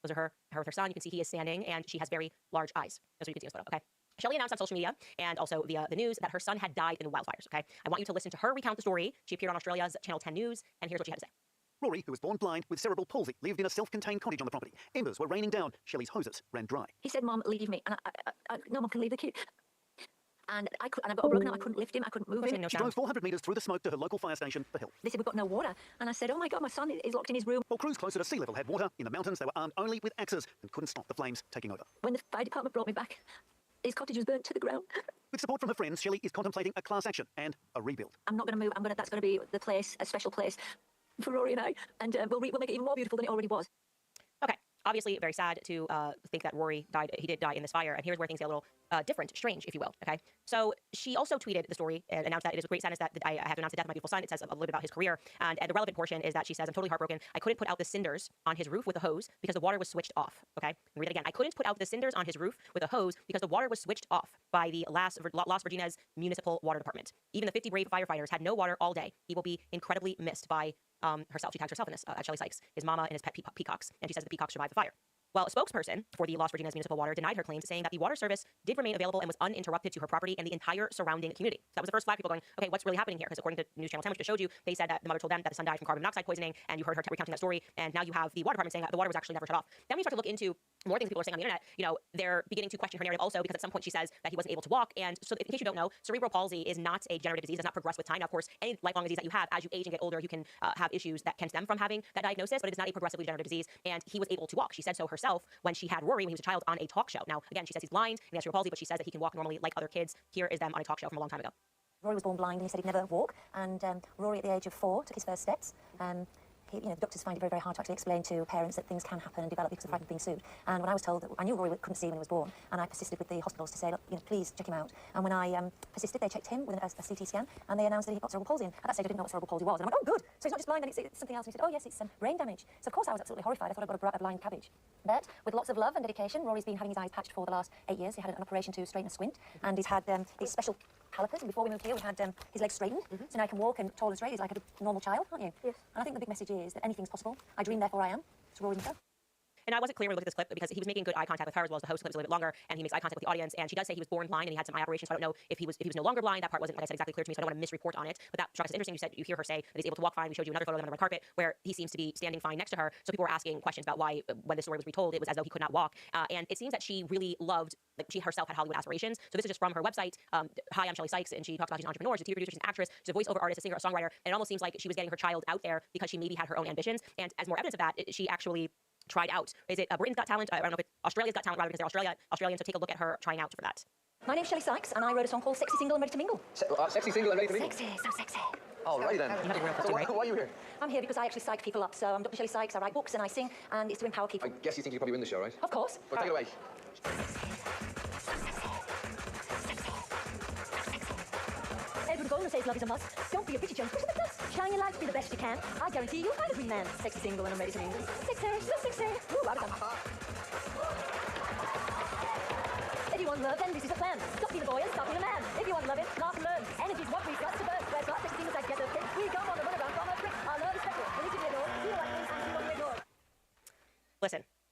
Those are her with her son. You can see he is standing, and she has very large eyes. That's what you can see in this photo, okay? Shelly announced on social media and also via the news that her son had died in the wildfires, okay? I want you to listen to her recount the story. She appeared on Australia's Channel 10 News, and here's what she had to say. Rory, who was born blind with cerebral palsy, lived in a self-contained cottage on the property. Embers were raining down. Shelley's hoses ran dry. He said, "Mom, leave me." And no one can leave the kid. And I've got a broken arm. I couldn't lift him. I couldn't move him. She drove 400 metres through the smoke to her local fire station for help. They said, "We've got no water." And I said, "Oh my God, my son is locked in his room." While crews closer to sea level had water, in the mountains they were armed only with axes and couldn't stop the flames taking over. When the fire department brought me back, his cottage was burnt to the ground. With support from her friends, Shelley is contemplating a class action and a rebuild. I'm not going to move. That's going to be the place, a special place for Rory and I. And we'll make it even more beautiful than it already was. Okay. obviously very sad to think that Rory died. He did die in this fire. And here's where things get a little different, strange, if you will. Okay. So she also tweeted the story and announced that it is with great sadness that I have to announce the death of my beautiful son. It says a little bit about his career. And the relevant portion is that she says, I'm totally heartbroken. I couldn't put out the cinders on his roof with a hose because the water was switched off. Okay. Read it again. I couldn't put out the cinders on his roof with a hose because the water was switched off by the Las Virgenes Municipal Water Department. Even the 50 brave firefighters had no water all day. He will be incredibly missed by herself. She tags herself in this, Shelly Sykes, his mama and his pet peacocks. And she says the peacocks survived the fire. Well, a spokesperson for the Las Virgenes Municipal Water denied her claims, saying that the water service did remain available and was uninterrupted to her property and the entire surrounding community. So that was the first flag, people going, okay, what's really happening here? Because according to News Channel 10, which just showed you, they said that the mother told them that the son died from carbon monoxide poisoning, and you heard her recounting that story, and now you have the water department saying that the water was actually never shut off. Then when you start to look into more things people are saying on the internet, you know, they're beginning to question her narrative also, because at some point she says that he wasn't able to walk. And so in case you don't know, cerebral palsy is not a degenerative disease, does not progress with time. Now, of course, any lifelong disease that you have, as you age and get older, you can have issues that can stem from having that diagnosis, but it is not a progressively degenerative disease, and he was able to walk. She said so herself when she had Rory when he was a child on a talk show. Now, again, she says he's blind and he has cerebral palsy, but she says that he can walk normally like other kids. Here is them on a talk show from a long time ago. Rory was born blind and he said he'd never walk. And Rory, at the age of 4, took his first steps. The doctors find it very, very hard to actually explain to parents that things can happen and develop because of frightened being sued. And when I was told that, I knew Rory couldn't see when he was born, and I persisted with the hospitals to say, look, please check him out. And when I persisted, they checked him with a CT scan, and they announced that he got cerebral palsy. And at that stage, I didn't know what cerebral palsy was. And I'm like, oh, good. So he's not just blind, and it's something else. And he said, oh, yes, it's brain damage. So of course I was absolutely horrified. I thought I'd got a blind cabbage. But with lots of love and dedication, Rory's been having his eyes patched for the last 8 years. He had an operation to straighten a squint, and he's had these special calipers. And before we moved here, we had his legs straightened. So now he can walk and tall and straight. He's like a normal child, aren't you? Yes. And I think the big message is that anything's possible. I dream, therefore I am. It's Rory himself. And I wasn't clear when we looked at this clip because he was making good eye contact with her as well as the host. The clip is a little bit longer, and he makes eye contact with the audience. And she does say he was born blind and he had some eye operations. So I don't know if he was no longer blind. That part wasn't, like I said, exactly clear to me, so I don't want to misreport on it. But that struck us as interesting. You hear her say that he's able to walk fine. We showed you another photo of him on the red carpet where he seems to be standing fine next to her. So people were asking questions about why, when the story was retold, it was as though he could not walk. And it seems that she really loved, like she herself had Hollywood aspirations. So this is just from her website. Hi, I'm Shelly Sykes, and she talks about she's an entrepreneur, she's a TV producer, she's an actress, she's a voiceover artist, a singer, a songwriter. And it almost seems like she was getting her child out there because she maybe had her own ambitions. And as more evidence of that, she actually tried out. Is it Britain's Got Talent? I don't know if it's Australia's Got Talent, rather, because they're Australian, so take a look at her trying out for that. My name's Shelly Sykes, and I wrote a song called Sexy, Single and Ready to Mingle. Sexy, single, and ready to mingle? Sexy, so sexy. Oh, right then. So why are you here? I'm here because I actually psych people up. So I'm Dr. Shelly Sykes, I write books and I sing, and it's to empower people. I guess you think you probably win the show, right? Of course. Well, take it away. Edward Golden says love is a must. Don't be a bitchy jump, push the dust. Shine your light, be the best you can. I guarantee you'll find a green man. Sexy, single, and I'm ready to mingle. Sexy, so sexy. Ooh, out of time. If you want love, then this is the plan. Stop being a boy and stop being a man. If you want love, laugh and learn. Energy's what we've got to burn. Where's not sexy things that get the pick. We come on the run around from a trick. Our love is special. We need to be adored. Feel like this and we won't be ignored.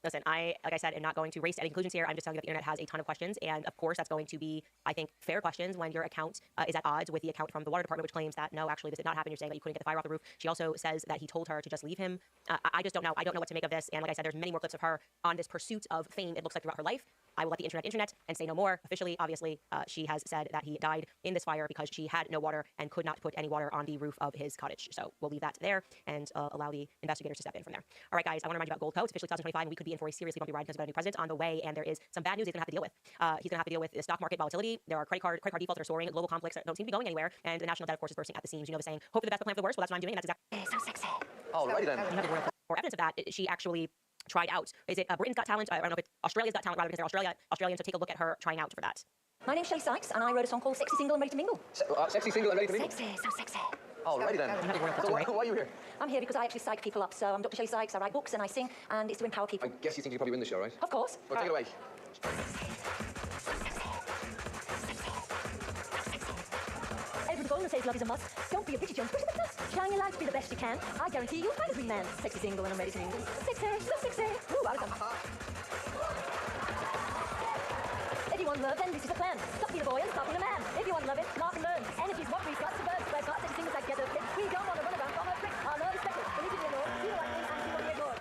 Listen, like I said, am not going to race to any conclusions here. I'm just telling you that the internet has a ton of questions. And of course, that's going to be, I think, fair questions when your account is at odds with the account from the water department, which claims that, no, actually, this did not happen. You're saying that you couldn't get the fire off the roof. She also says that he told her to just leave him. I just don't know. I don't know what to make of this. And like I said, there's many more clips of her on this pursuit of fame, it looks like, throughout her life. I will let the internet and say no more. Officially, obviously, she has said that he died in this fire because she had no water and could not put any water on the roof of his cottage. So we'll leave that there and allow the investigators to step in from there. All right, guys, I want to remind you about Gold Co. It's officially 2025, and we could be in for a seriously bumpy ride because we've got a new president on the way, and there is some bad news he's going to have to deal with. He's going to have to deal with the stock market volatility. There are credit card defaults that are soaring, global conflicts that don't seem to be going anywhere, and the national debt, of course, is bursting at the seams. You know the saying, hope for the best but plan for the worst. Well, that's what I'm doing, and that's exactly so sexy. Oh, right then. For evidence of that, she actually tried out. Is it Britain's Got Talent? I don't know if it's Australia's Got Talent, rather, because they're Australian, so take a look at her trying out for that. My name's Shelly Sykes, and I wrote a song called Sexy, Single and Ready to Mingle. Sexy, single, and ready to mingle? Sexy, so sexy. Oh, right then. So why are you here? I'm here because I actually psych people up. So I'm Dr. Shelly Sykes, I write books and I sing, and it's to empower people. I guess you think you probably win the show, right? Of course. Well, take it away. Edward Golden says love is a must. Don't be a bitchy jump, push the dust. Shine your light, be the best you can. I guarantee you'll find a green man. Sexy, single, and I'm ready to mingle. Sexy, so sexy. Ooh, out of time. If you want love, then this is the plan. Stop being a boy and stop being a man. If you want love, laugh and learn. Energy's what we've got to burn. Where's not sexy things that get the pick. We come on the run around from a trick. Our love is special. We need to be adored. Feel like this and we won't be ignored.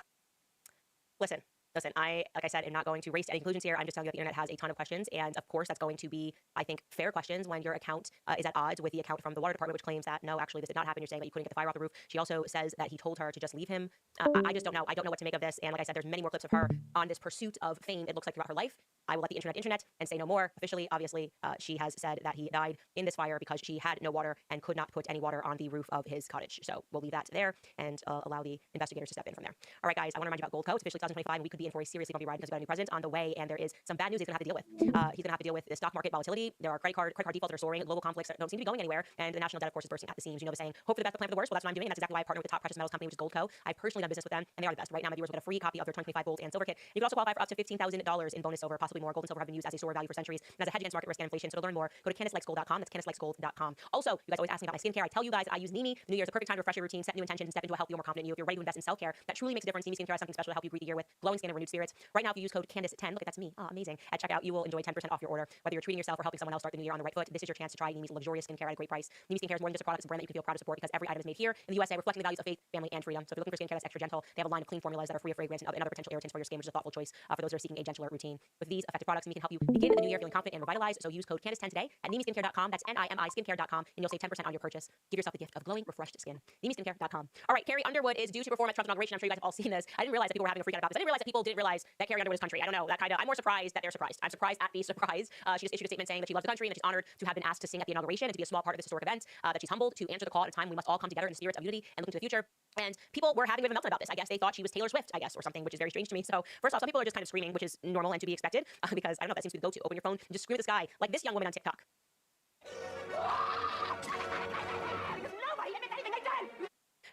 Listen, like I said, am not going to race to any conclusions here. I'm just telling you that the internet has a ton of questions. And of course, that's going to be, I think, fair questions when your account is at odds with the account from the water department, which claims that, no, actually, this did not happen. You're saying that you couldn't get the fire off the roof. She also says that he told her to just leave him. I just don't know. I don't know what to make of this. And like I said, there's many more clips of her on this pursuit of fame, it looks like, throughout her life. I will let the internet and say no more. Officially, obviously, she has said that he died in this fire because she had no water and could not put any water on the roof of his cottage. So we'll leave that there and allow the investigators to step in from there. All right, guys, I want to remind you about Gold Co. It's officially 2025, and we could be be in for a seriously bumpy ride because we've got a new president on the way, and there is some bad news he's going to have to deal with. He's going to have to deal with the stock market volatility. There are credit card defaults that are soaring, global conflicts that don't seem to be going anywhere, and the national debt, of course, is bursting at the seams. You know the saying, hope for the best, but plan for the worst. Well, that's what I'm doing. That's exactly why I partner with the top precious metals company, which is Goldco. I've personally done business with them, and they are the best. Right now, my viewers will get a free copy of their 2025 gold and silver kit. You can also qualify for up to $15,000 in bonus silver, possibly more. Gold and silver have been used as a store of value for centuries and as a hedge against market risk and inflation. So to learn more, go to CandiceLikesGold.com. That's CandiceLikesGold.com. Also, you guys always ask me about my skincare. I tell you guys I use Nimi. The new year is the perfect time to refresh your routine, set new intentions, and step into a healthier, more confident you. If you're ready to invest in self-care, that truly makes a difference. Nimi Skincare has something special to help you greet the year with glowing skin and renewed spirits. Right now, if you use code Candice10, look, that's me. Oh, amazing. At checkout, you will enjoy 10% off your order. Whether you're treating yourself or helping someone else start the new year on the right foot, this is your chance to try Nimi's luxurious skincare at a great price. Nimi Skincare is more than just a product; it's a brand that you can feel proud to support because every item is made here in the USA, reflecting the values of faith, family, and freedom. So if you're looking for skincare that's extra gentle, they have a line of clean formulas that are free of fragrance and other potential irritants for your skin, which is a thoughtful choice for those who are seeking a gentler routine. With these effective products, Nimi can help you begin the new year feeling confident and revitalized. So use code Candice10 today at NimiSkincare.com. That's NIMISkincare.com, and you'll save 10% on your purchase. Give yourself the gift of glowing, refreshed skin. NimiSkincare.com. All right, Carrie Underwood is due to perform at Trump's inauguration. I'm sure you guys have all seen this. I didn't realize that people were having a freak out about this. I didn't realize that people didn't realize that Carrie Underwood is country. I don't know. I'm more surprised that they're surprised. I'm surprised at the surprise. She just issued a statement saying that she loves the country and that she's honored to have been asked to sing at the inauguration and to be a small part of this historic event. That she's humbled to answer the call at a time we must all come together in the spirit of unity and look into the future. And people were having a bit of a meltdown about this. I guess they thought she was Taylor Swift, or something, which is very strange to me. So first off, some people are just kind of screaming, which is normal and to be expected, because I don't know, that seems to be the go-to. Open your phone and just scream at the sky, like this young woman on TikTok.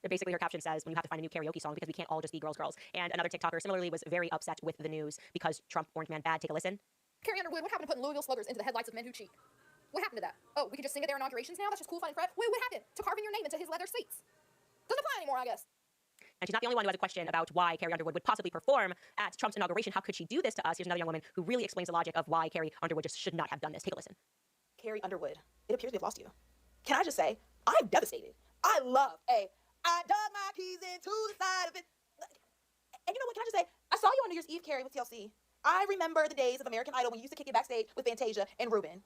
Basically, her caption says, when you have to find a new karaoke song because we can't all just be girls. And another TikToker similarly was very upset with the news because Trump orange man bad. Take a listen. Carrie Underwood, what happened to putting Louisville sluggers into the headlights of men who cheat? What happened to that? Oh, we can just sing at their inaugurations now? That's just cool, fun, and Fred. Wait, what happened to carving your name into his leather seats? Doesn't apply anymore, I guess. And she's not the only one who has a question about why Carrie Underwood would possibly perform at Trump's inauguration. How could she do this to us? Here's another young woman who really explains the logic of why Carrie Underwood just should not have done this. Take a listen. Carrie Underwood, it appears we've lost you. Can I just say, I'm devastated. I dug my keys into the side of it. And you know what, can I just say, I saw you on New Year's Eve, Carrie, with TLC. I remember the days of American Idol when you used to kick it backstage with Fantasia and Ruben.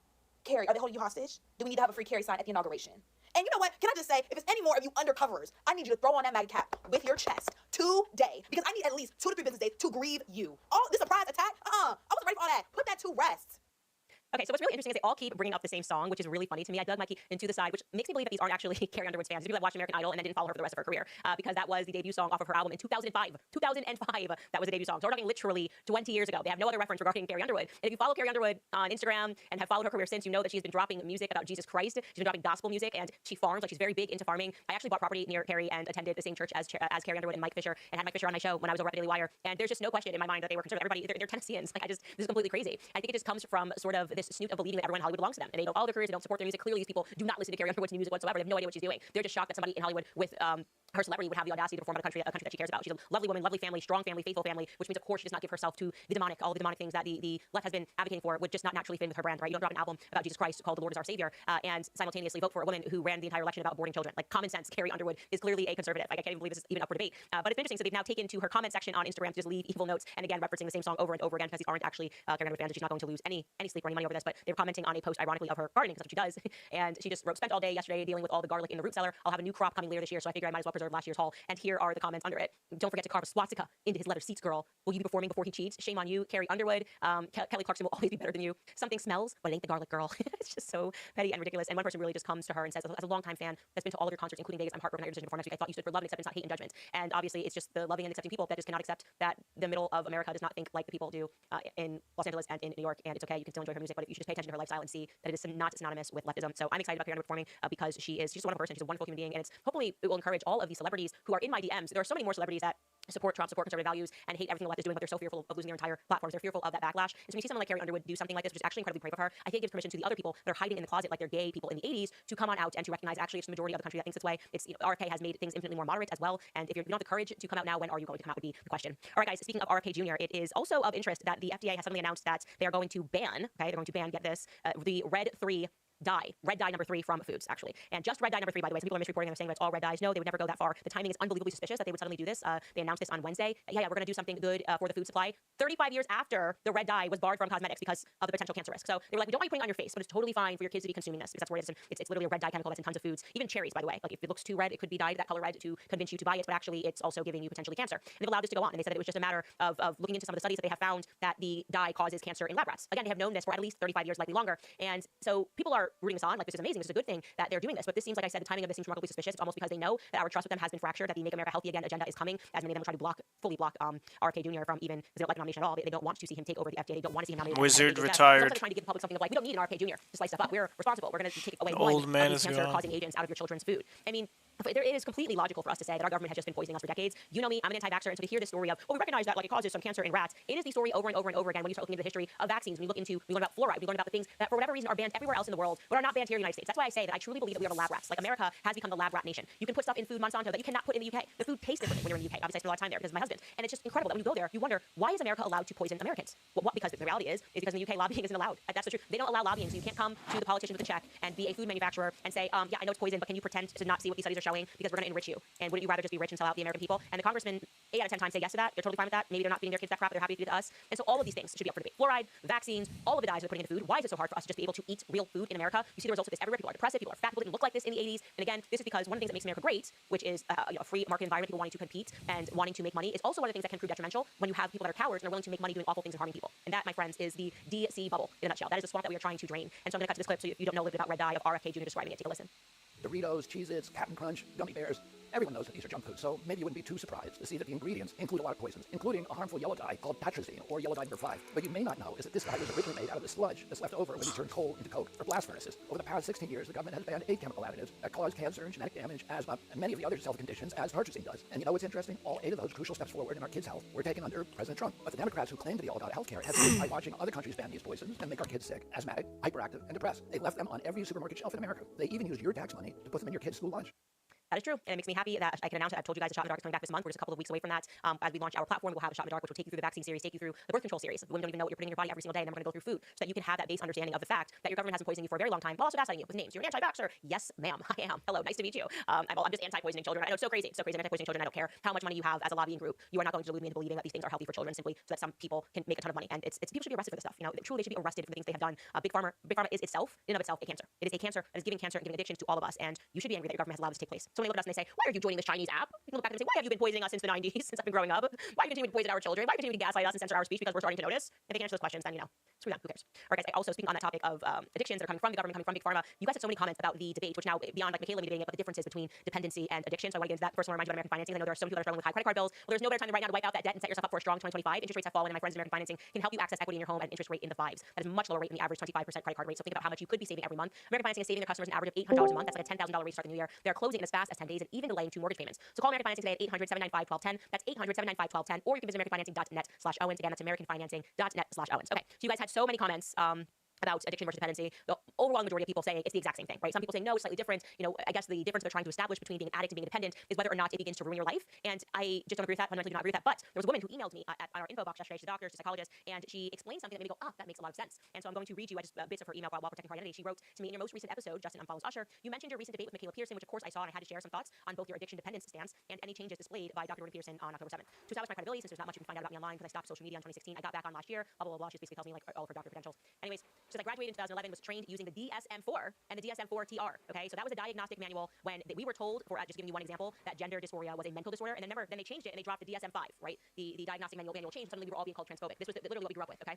Carrie, are they holding you hostage? Do we need to have a free Carrie sign at the inauguration? And you know what? Can I just say, if it's any more of you undercovers, I need you to throw on that MAGA cap with your chest today, because I need at least 2 to 3 business days to grieve you. Oh, this surprise attack? I wasn't ready for all that. Put that to rest. Okay, so what's really interesting is they all keep bringing up the same song, which is really funny to me. I dug my key into the side, which makes me believe that these aren't actually Carrie Underwood's fans. These people that watched American Idol and then didn't follow her for the rest of her career, because that was the debut song off of her album in 2005. 2005, that was the debut song. So we're talking literally 20 years ago. They have no other reference regarding Carrie Underwood. And if you follow Carrie Underwood on Instagram and have followed her career since, you know that she's been dropping music about Jesus Christ. She's been dropping gospel music, and she farms. Like, she's very big into farming. I actually bought property near Carrie and attended the same church as Carrie Underwood and Mike Fisher, and had Mike Fisher on my show when I was over at Daily Wire. And there's just no question in my mind that they were concerned. Everybody, they're Tennesseans. Like, this is completely crazy. I think it just comes from sort of this snoot of believing that everyone in Hollywood belongs to them, and they don't follow their careers, they don't support their music. Clearly, these people do not listen to Carrie Underwood's music whatsoever. They have no idea what she's doing. They're just shocked that somebody in Hollywood with her celebrity would have the audacity to perform at a country that she cares about. She's a lovely woman, lovely family, strong family, faithful family, which means, of course, she does not give herself to the demonic. All the demonic things that the left has been advocating for would just not naturally fit in with her brand, right? You don't drop an album about Jesus Christ called The Lord is Our Savior and simultaneously vote for a woman who ran the entire election about aborting children. Like, common sense, Carrie Underwood is clearly a conservative. Like, I can't even believe this is even up for debate. But it's interesting. So they've now taken to her comment section on Instagram to just leave evil notes, and again, referencing the same song over and over again, because these aren't actually Carrie Underwood fans, and she's not going to lose any sleep or any money over this. But they're commenting on a post, ironically, of her gardening, because that's what she does. And she just spent all day yesterday dealing with all the garlic in the root cellar. I'll have a new crop coming later this year, so I figure I might as well preserve last year's haul. And here are the comments under it. Don't forget to carve a swastika into his leather seats, girl. Will you be performing before he cheats? Shame on you, Carrie Underwood. Kelly Clarkson will always be better than you. Something smells, but it ain't the garlic, girl. It's just so petty and ridiculous. And one person really just comes to her and says, as a longtime fan that's been to all of your concerts, including Vegas, I'm heartbroken at your decision to perform next week. I thought you stood for love and acceptance, not hate and judgment. And obviously, it's just the loving and accepting people that just cannot accept that the middle of America does not think like the people do in Los Angeles and in New York. And it's okay, you can still enjoy her music, but if you should just pay attention to her lifestyle and see that it is not synonymous with leftism. So I'm excited about Carrie Underwood performing because she's just a wonderful person. She's a wonderful human being, and it's hopefully it will encourage all of these celebrities who are in my DMs. There are so many more celebrities that support Trump, support conservative values, and hate everything the left is doing, but they're so fearful of losing their entire platforms. They're fearful of that backlash. And so when you see someone like Carrie Underwood do something like this, which is actually incredibly brave of her, I think it gives permission to the other people that are hiding in the closet, like they're gay people in the 80s, to come on out and to recognize actually it's the majority of the country that thinks this way. It's, RFK has made things infinitely more moderate as well. And if you don't have the courage to come out now, when are you going to come out would be the question. All right, guys, speaking of RFK Jr., it is also of interest that the FDA has suddenly announced that they are going to ban, get this, the red dye number 3 from foods, actually. And just red dye number 3, by the way, some people are misreporting and they're saying that it's all red dyes. No, they would never go that far. The timing is unbelievably suspicious that they would suddenly do this. They announced this on Wednesday. Yeah, we're going to do something good for the food supply. 35 years after the red dye was barred from cosmetics because of the potential cancer risk. So they were like, we don't want you putting it on your face, but it's totally fine for your kids to be consuming this, because that's where it is. It's literally a red dye chemical that's in tons of foods. Even cherries, by the way. Like, if it looks too red, it could be dyed that color red to convince you to buy it, but actually it's also giving you potentially cancer. And they've allowed this to go on. And they said that it was just a matter of looking into some of the studies that they have found that the dye causes cancer in lab rats. Again, they have known this for at least 35 years, likely longer. And so people are rooting us on. Like, this is amazing. This is a good thing that they're doing this. But this seems, like I said, the timing of this seems remarkably suspicious. It's almost because they know that our trust with them has been fractured, that the Make America Healthy Again agenda is coming, as many of them will try to fully block RFK Jr. from even, because they don't like the nomination at all. They don't want to see him take over the FDA. They don't want to see him nominated. Wizard They're retired. trying to give the public something of like, we don't need an RFK Jr. to slice stuff up. We're responsible. We're going to take away The one old man of these is cancer-causing agents out of your children's food. I mean, it is completely logical for us to say that our government has just been poisoning us for decades. You know me, I'm an anti-vaxxer, and so to hear this story of, we recognize that like it causes some cancer in rats, it is the story over and over and over again when you start looking into the history of vaccines. When you learn about fluoride, we learn about the things that for whatever reason are banned everywhere else in the world, but are not banned here in the United States. That's why I say that I truly believe that we are the lab rats. Like, America has become the lab rat nation. You can put stuff in food, Monsanto, that you cannot put in the UK. The food tastes differently when you're in the UK. Obviously, I spend a lot of time there because of my husband, and it's just incredible that when you go there, you wonder, why is America allowed to poison Americans? Well, because the reality is because in the UK, lobbying isn't allowed. That's the truth. They don't allow lobbying, so you can't come to the politicians with a check and be a food manufacturer and say, yeah, I know it's poison, but can you pretend to not see what these studies are showing because we're going to enrich you? And wouldn't you rather just be rich and sell out the American people? And the congressmen 8 out of 10 times say yes to that. They're totally fine with that. Maybe they're not feeding their kids that crap, but they're happy to feed it to us. And so all of these things should be up for debate. Fluoride, vaccines, all of the dyes we're putting into food. Why is it so hard for us to just be able to eat real food in America? You see the results of this everywhere. People are depressed. People are fat. People didn't look like this in the 80s. And again, this is because one of the things that makes America great, which is a free market environment, people wanting to compete and wanting to make money, is also one of the things that can prove detrimental when you have people that are cowards and are willing to make money doing awful things and harming people. And that, my friends, is the DC bubble in a nutshell. That is the swamp that we are trying to drain. And so I'm going to cut to this clip so you don't know a little bit about red dye of RFK Jr. describing it. Take a listen. Doritos, Cheez-Its, Captain Crunch, gummy bears. Everyone knows that these are junk foods, so maybe you wouldn't be too surprised to see that the ingredients include a lot of poisons, including a harmful yellow dye called atrazine, or yellow dye number 5. What you may not know is that this dye was originally made out of the sludge that's left over when you turn coal into coke or blast furnaces. Over the past 16 years, the government has banned 8 chemical additives that cause cancer, genetic damage, asthma, and many of the other health conditions as atrazine does. And you know what's interesting? All 8 of those crucial steps forward in our kids' health were taken under President Trump. But the Democrats who claim to be all about healthcare have been by watching other countries ban these poisons and make our kids sick, asthmatic, hyperactive, and depressed. They left them on every supermarket shelf in America. They even used your tax money to put them in your kids' school lunch. That is true, and it makes me happy that I can announce it. I've told you guys the Shot in the Dark is coming back this month. We're just a couple of weeks away from that. As we launch our platform, we'll have a Shot in the Dark, which will take you through the vaccine series, take you through the birth control series. Women don't even know what you're putting in your body every single day, and then we're going to go through food so that you can have that base understanding of the fact that your government has been poisoning you for a very long time, while also gaslighting you with names. You're an anti-vaxxer. Yes, ma'am, I am. Hello, nice to meet you. I'm just anti-poisoning children. I know it's so crazy. It's so crazy. I'm anti-poisoning children. I don't care how much money you have as a lobbying group. You are not going to delude me into believing that these things are healthy for children simply so that some people can make a ton of money. And it's people should be arrested for this stuff. You know, truly they should be arrested for the things they have done. Big Pharma is itself, in and of itself, a cancer. It is a cancer that is giving cancer and giving addiction to all of us. And you should be angry that your government has allowed this to take place. So when they look at us and they say, why are you joining this Chinese app? You can look back and say, why have you been poisoning us since the 90s, since I've been growing up? Why continue to poison our children? Why continue to gaslight us and censor our speech because we're starting to notice? If they can answer those questions, then, screw them. Who cares? All right, guys, I also, speaking on that topic of addictions that are coming from the government, coming from Big Pharma, you guys had so many comments about the debate, which now, beyond like Michaela debating it, but the differences between dependency and addiction. So I want to get into that. First, I want to remind you about American financing. I know there are some people that are struggling with high credit card bills. Well, there's no better time than right now to wipe out that debt and set yourself up for a strong 2025. Interest rates have fallen, and my friends in American financing can help you access equity in your home at an interest rate in the 5s. That is a much lower rate than the average 25% credit card rate. So think about how much you could be saving every month. American financing is saving their customers an average of $800 a month. That's like a $10,000 rate to start the new year. They're closing in as fast as 10 days and even delaying 2 mortgage payments. So call American Financing today at 800-795-1210. That's 800-795-1210. Or you can visit AmericanFinancing.net/Owens. Again, that's AmericanFinancing.net/Owens. Okay, so you guys had so many comments about addiction versus dependency. The overwhelming majority of people say it's the exact same thing, right? Some people say no, it's slightly different. I guess the difference they're trying to establish between being an addict and being dependent is whether or not it begins to ruin your life. And I just don't agree with that. Fundamentally do not agree with that. But there was a woman who emailed me at our info box yesterday. She's a doctor, she's a psychologist, and she explained something that made me go, that makes a lot of sense. And so I'm going to read you bits of her email while protecting her identity. She wrote to me, in your most recent episode, Justin Unfollows Usher, you mentioned your recent debate with Michaela Pearson, which of course I saw, and I had to share some thoughts on both your addiction dependence stance and any changes displayed by Dr. Pearson on October 7th. To establish my credibility, since there's not much you can find out about me online because I stopped social media in 2016, I got back on last year, blah, blah, blah, blah. She basically tells me like all of her doctor credentials. Anyways, she's like, graduated in 2011, was trained using the DSM-4 and the DSM-4-TR. Okay, so that was a diagnostic manual when we were told, for just giving you one example, that gender dysphoria was a mental disorder, and then they changed it and they dropped the DSM-5, right? The diagnostic manual changed. Suddenly we were all being called transphobic. This was literally what we grew up with. Okay,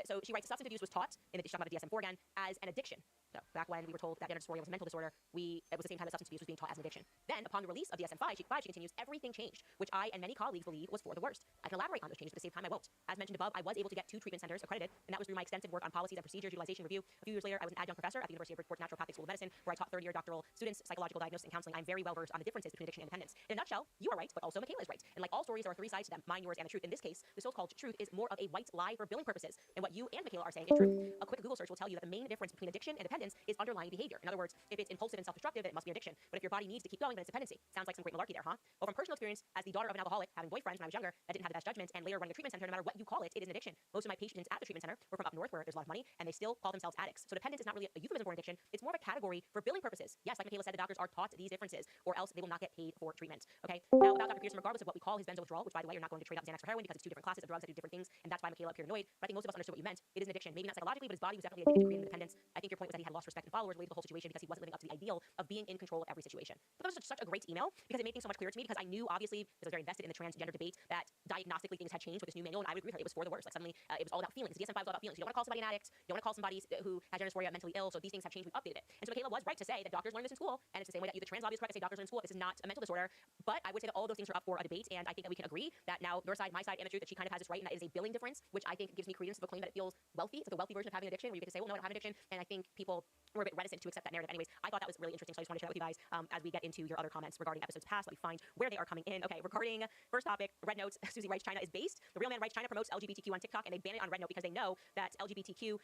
so she writes, substance abuse was taught, and she's talking about the DSM-4 again, as an addiction. So back when we were told that gender dysphoria was a mental disorder, it was the same time that substance abuse was being taught as an addiction. Then, upon the release of DSM-5, she continues, everything changed, which I and many colleagues believe was for the worst. I can elaborate on those changes, but at the same time I won't. As mentioned above, I was able to get 2 treatment centers accredited, and that was through my extensive work on policies and procedures, utilization review. A few years later, I was an adjunct professor at the University of Bridgeport Naturopathic School of Medicine, where I taught third-year doctoral students psychological diagnosis and counseling. I'm very well versed on the differences between addiction and dependence. In a nutshell, you are right, but also Michaela is right. And like all stories, there are 3 sides to them: mine, yours, and the truth. In this case, the so-called truth is more of a white lie for billing purposes, and what you and Michaela are saying is true. A quick Google search will tell you that the main difference between addiction and dependence is underlying behavior. In other words, if it's impulsive and self-destructive, then it must be addiction. But if your body needs to keep going, then it's dependency. Sounds like some great malarkey there, huh? Well, from personal experience, as the daughter of an alcoholic, having boyfriends when I was younger that didn't have the best judgment, and later running a treatment center, no matter what you call it, it is an addiction. Most of my patients at the treatment center were from up north, where there's a lot of money, and they still call themselves addicts. So dependence is not really a euphemism for addiction. It's more of a category for billing purposes. Yes, like Michaela said, the doctors are taught these differences, or else they will not get paid for treatment. Okay. Now about Dr. Pearson, regardless of what we call his benzo withdrawal, which by the way, you're not going to trade out Xanax for heroin because it's 2 different classes of drugs that do different things, and that's why Michaela appeared annoyed. But I think most of us understood what you meant. It is an addiction, maybe not psychologically, but his body was definitely addicted to creating independence. I think your point was that he had lost respect and followers related to the whole situation because he wasn't living up to the ideal of being in control of every situation. But that was such a great email because it made things so much clearer to me, because I knew, obviously, because I was very invested in the transgender debate, that diagnostically things had changed with this new manual, and I would agree with her. It was for the worst. Like suddenly, it was all about feelings. The DSM-5 was all about feelings. You don't want to call somebody an addict. You don't want to call somebody who has gender dysphoria mentally ill. So these things have changed. We've updated it. And so Michaela was right to say that doctors learn this in school, and it's the same way that the trans lobby is correct to say doctors learn in school. This is not a mental disorder. But I would say that all of those things are up for a debate, and I think that we can agree that now your side, my side, and the truth that she kind of has this right, and that is a billing difference, which I think gives me credence to the claim that it feels wealthy. It's like a wealthy version of having an addiction, where you get to say, well, no, I don't have an addiction. And I think people were a bit reticent to accept that narrative. Anyways, I thought that was really interesting, so I just want to share that with you guys as we get into your other comments regarding episodes past. Let me find where they are coming in. Okay, regarding first topic, Red Notes, Susie writes China is based. The Real Man writes China promotes LGBTQ on TikTok, and they ban it on Red Note because they know that LGBTQ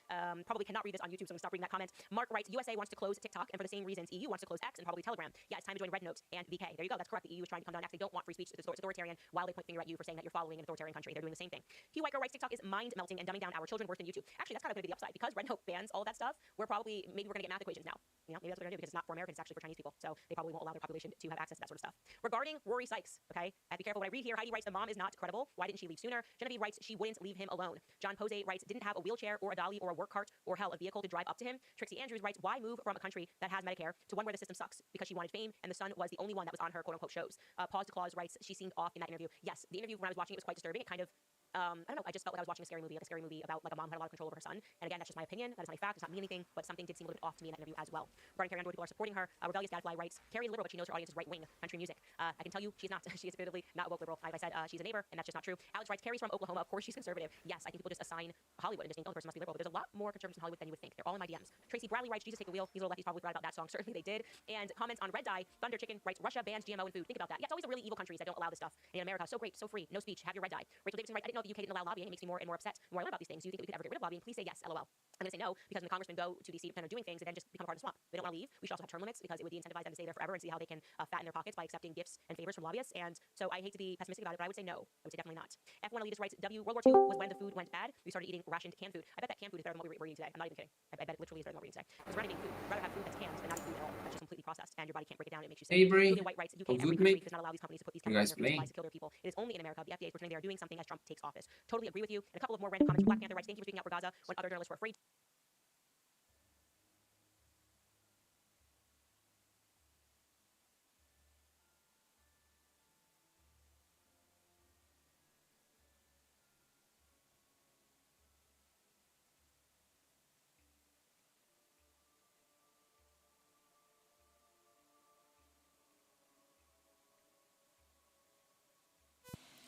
probably cannot read this on YouTube, so I'm going to stop reading that comment. Mark writes USA wants to close TikTok, and for the same reasons EU wants to close X and probably Telegram. Yeah, it's time to join Red Note and VK. There you go. That's correct. The EU is trying to come down. Actually, don't want free speech. It's authoritarian, while they point finger at you for saying that you're following an authoritarian country. They're doing the same thing. P. Weicker writes TikTok is mind melting and dumbing down our children worse than YouTube. Actually, that's kind of going to be the upside because Red Note bans all of that stuff. Maybe we're going to get math equations now. You know, maybe that's what they're going to do because it's not for Americans, it's actually for Chinese people. So they probably won't allow their population to have access to that sort of stuff. Regarding Rory Sykes, okay, I have to be careful what I read here. Heidi writes the mom is not credible. Why didn't she leave sooner? Genevieve writes she wouldn't leave him alone. John Pose writes didn't have a wheelchair or a dolly or a work cart or hell a vehicle to drive up to him. Trixie Andrews writes why move from a country that has Medicare to one where the system sucks because she wanted fame and the son was the only one that was on her quote unquote shows. Pause to Claus writes she seemed off in that interview. Yes, the interview when I was watching it was quite disturbing. It kind of I don't know. I just felt like I was watching a scary movie about like a mom who had a lot of control over her son. And again, that's just my opinion. That is not a fact. It's not me anything. But something did seem a little bit off to me in that interview as well. Regarding Carrie Underwood, people are supporting her. Rebellious Gadfly writes, Carrie is liberal, but she knows her audience is right wing country music. I can tell you, she's not. She is admittedly not a woke liberal. Like I said, she's a neighbor, and that's just not true. Alex writes, Carrie's from Oklahoma. Of course, she's conservative. Yes, I think people just assign Hollywood and just think, oh, the person must be liberal. But there's a lot more conservatives in Hollywood than you would think. They're all in my DMs. Tracy Bradley writes, Jesus take the wheel. These little lefties probably forgot about that song. Certainly they did. And comments on Red Dye. Thunder Chicken writes, Russia bans GMO in food. Think about that. Yeah, it's always the really evil countries that don't allow this stuff. And in America, so great, so free, no speech. Have your Red Dye. Rachel Davidson writes, I didn't know the UK didn't allow lobbying. It makes me more and more upset the more I learn about these things. Do you think that we could ever get rid of lobbying? Please say yes, LOL. I'm going to say no, because when the congressmen go to DC and are doing things, they then just become a part of the swamp. They don't want to leave. We should also have term limits because it would de-incentivize them to stay there forever and see how they can fatten their pockets by accepting gifts and favors from lobbyists. And so I hate to be pessimistic about it, but I would say no. I would say definitely not. F1 Elitist writes, World War II was when the food went bad. We started eating rationed canned food. I bet that canned food is better than what we're eating today. I'm not even kidding. I bet it literally is better than what we're eating today. Because we're not eating food. We'd rather have food that's canned than not eat food at all. That's just completely processed, and your body can't break it down. It makes you sick. Hey, Bray. Julian White writes, UK every country does not allow these companies to put these chemicals in their food supplies to kill their people. It is only in America. The FDA is pretending they are doing something as Trump takes office. Totally agree with you. And a couple of more random comments. Black Panther writes, thank you for speaking out for Gaza when other journalists were afraid.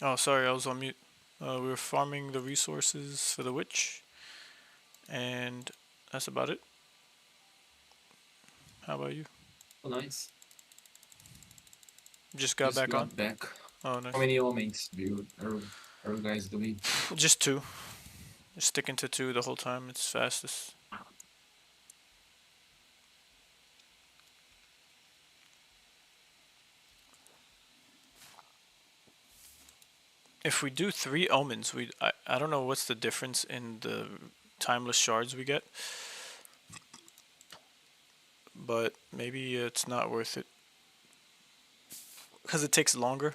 Oh, sorry, I was on mute. We were farming the resources for the witch, and that's about it. How about you? Oh, nice. Just got back on? Oh, nice. How many omens are you guys doing? Just 2. Just sticking to 2 the whole time. It's fastest. If we do 3 omens, I don't know what's the difference in the timeless shards we get, but maybe it's not worth it because it takes longer.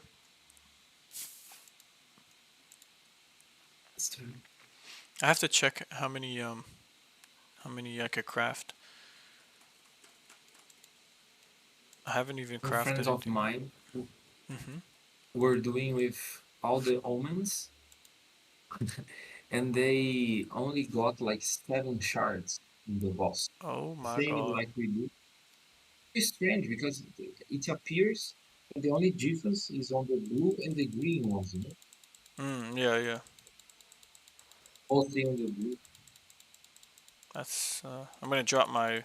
That's true. I have to check how many I could craft. I haven't even crafted Friends of mine Mm-hmm. were doing with all the omens and they only got like 7 shards in the boss. Oh my Same god. like we do. It's strange because it appears and the only difference is on the blue and the green ones, you know? Yeah. Both on the blue. That's I'm gonna drop my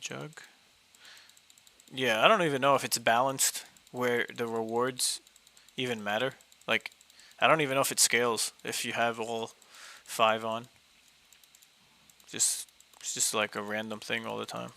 jug. Yeah, I don't even know if it's balanced where the rewards even matter. Like, I don't even know if it scales if you have all 5 on. It's just like a random thing all the time.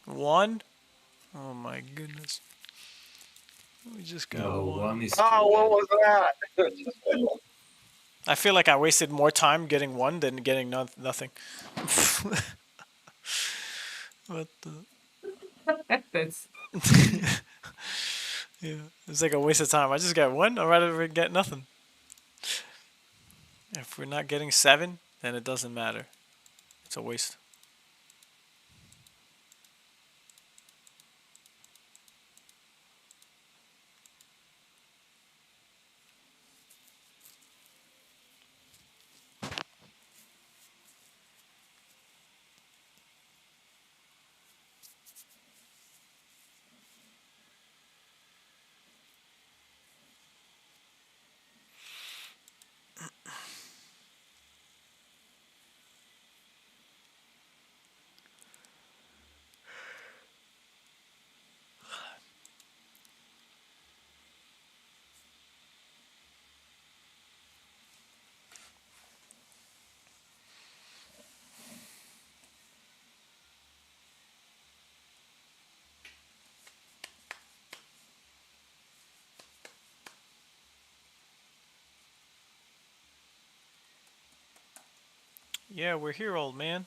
One? Oh my goodness. We just got No, one. one is Oh, what was that? I feel like I wasted more time getting 1 than getting nothing. What the... That's Yeah, it's like a waste of time. I just get one. I'd rather get nothing. If we're not getting 7, then it doesn't matter. It's a waste. Yeah, we're here, old man.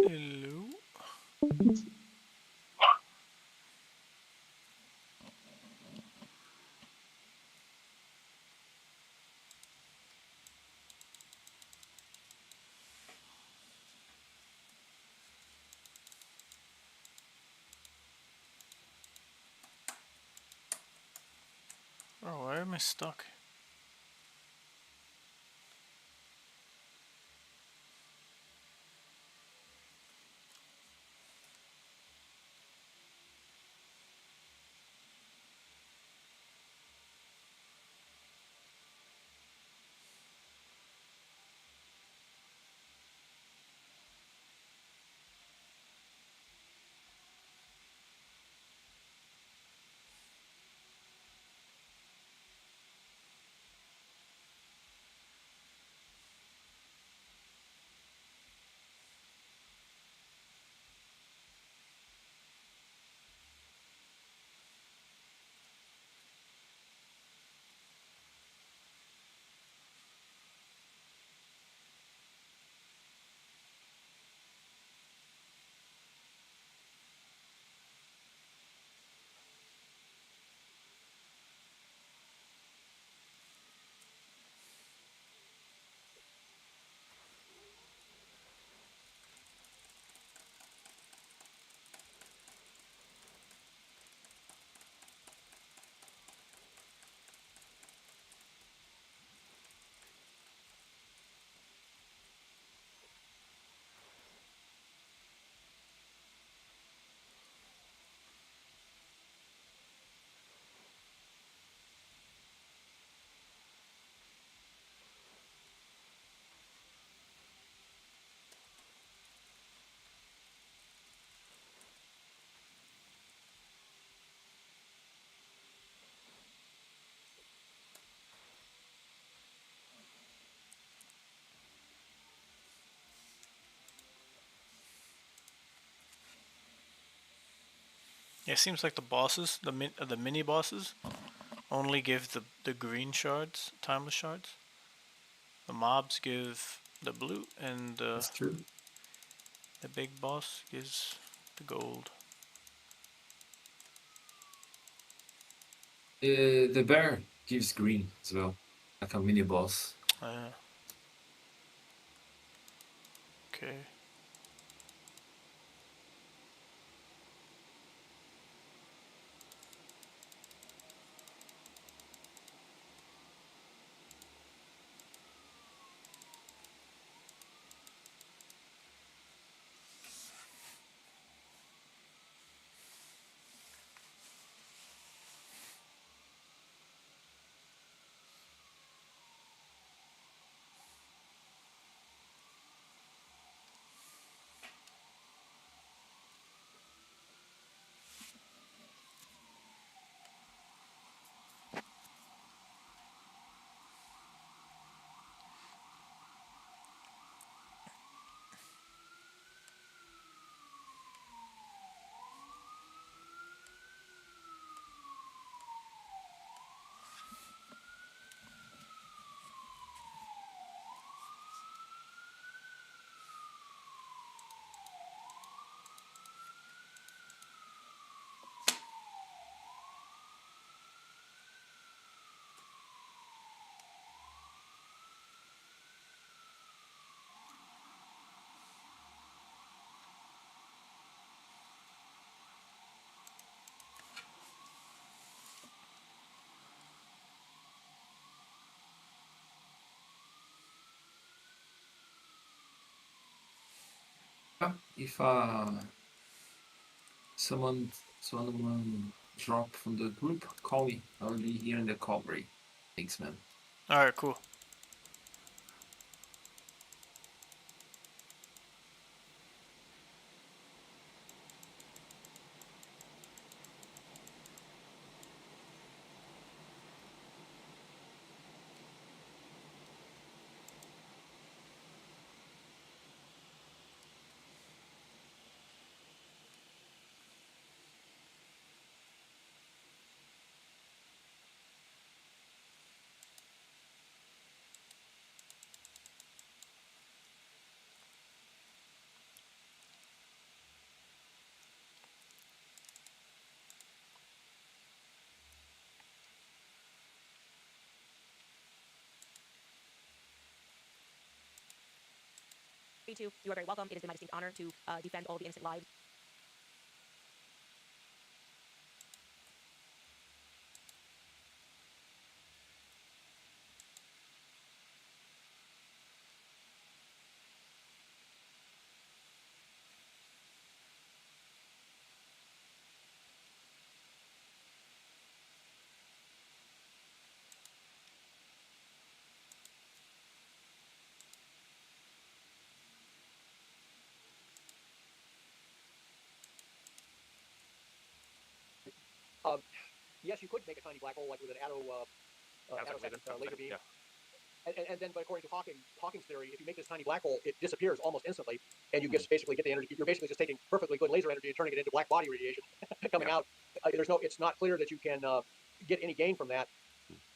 Hello. Oh, why am I stuck? Yeah, it seems like the bosses, the mini bosses, only give the green shards, timeless shards. The mobs give the blue, and that's true. the big boss gives the gold. The bear gives green as well. Like a mini boss. Okay. If someone drop from the group, call me. I'll be here in the call break. Thanks, man. All right, cool. You are very welcome. It has been my distinct honor to defend all of the innocent lives. Yes, you could make a tiny black hole like with an attosecond laser beam. And then, but according to Hawking's theory, if you make this tiny black hole, it disappears almost instantly, and you just basically get the energy. You're basically just taking perfectly good laser energy and turning it into black body radiation coming out. It's not clear that you can get any gain from that.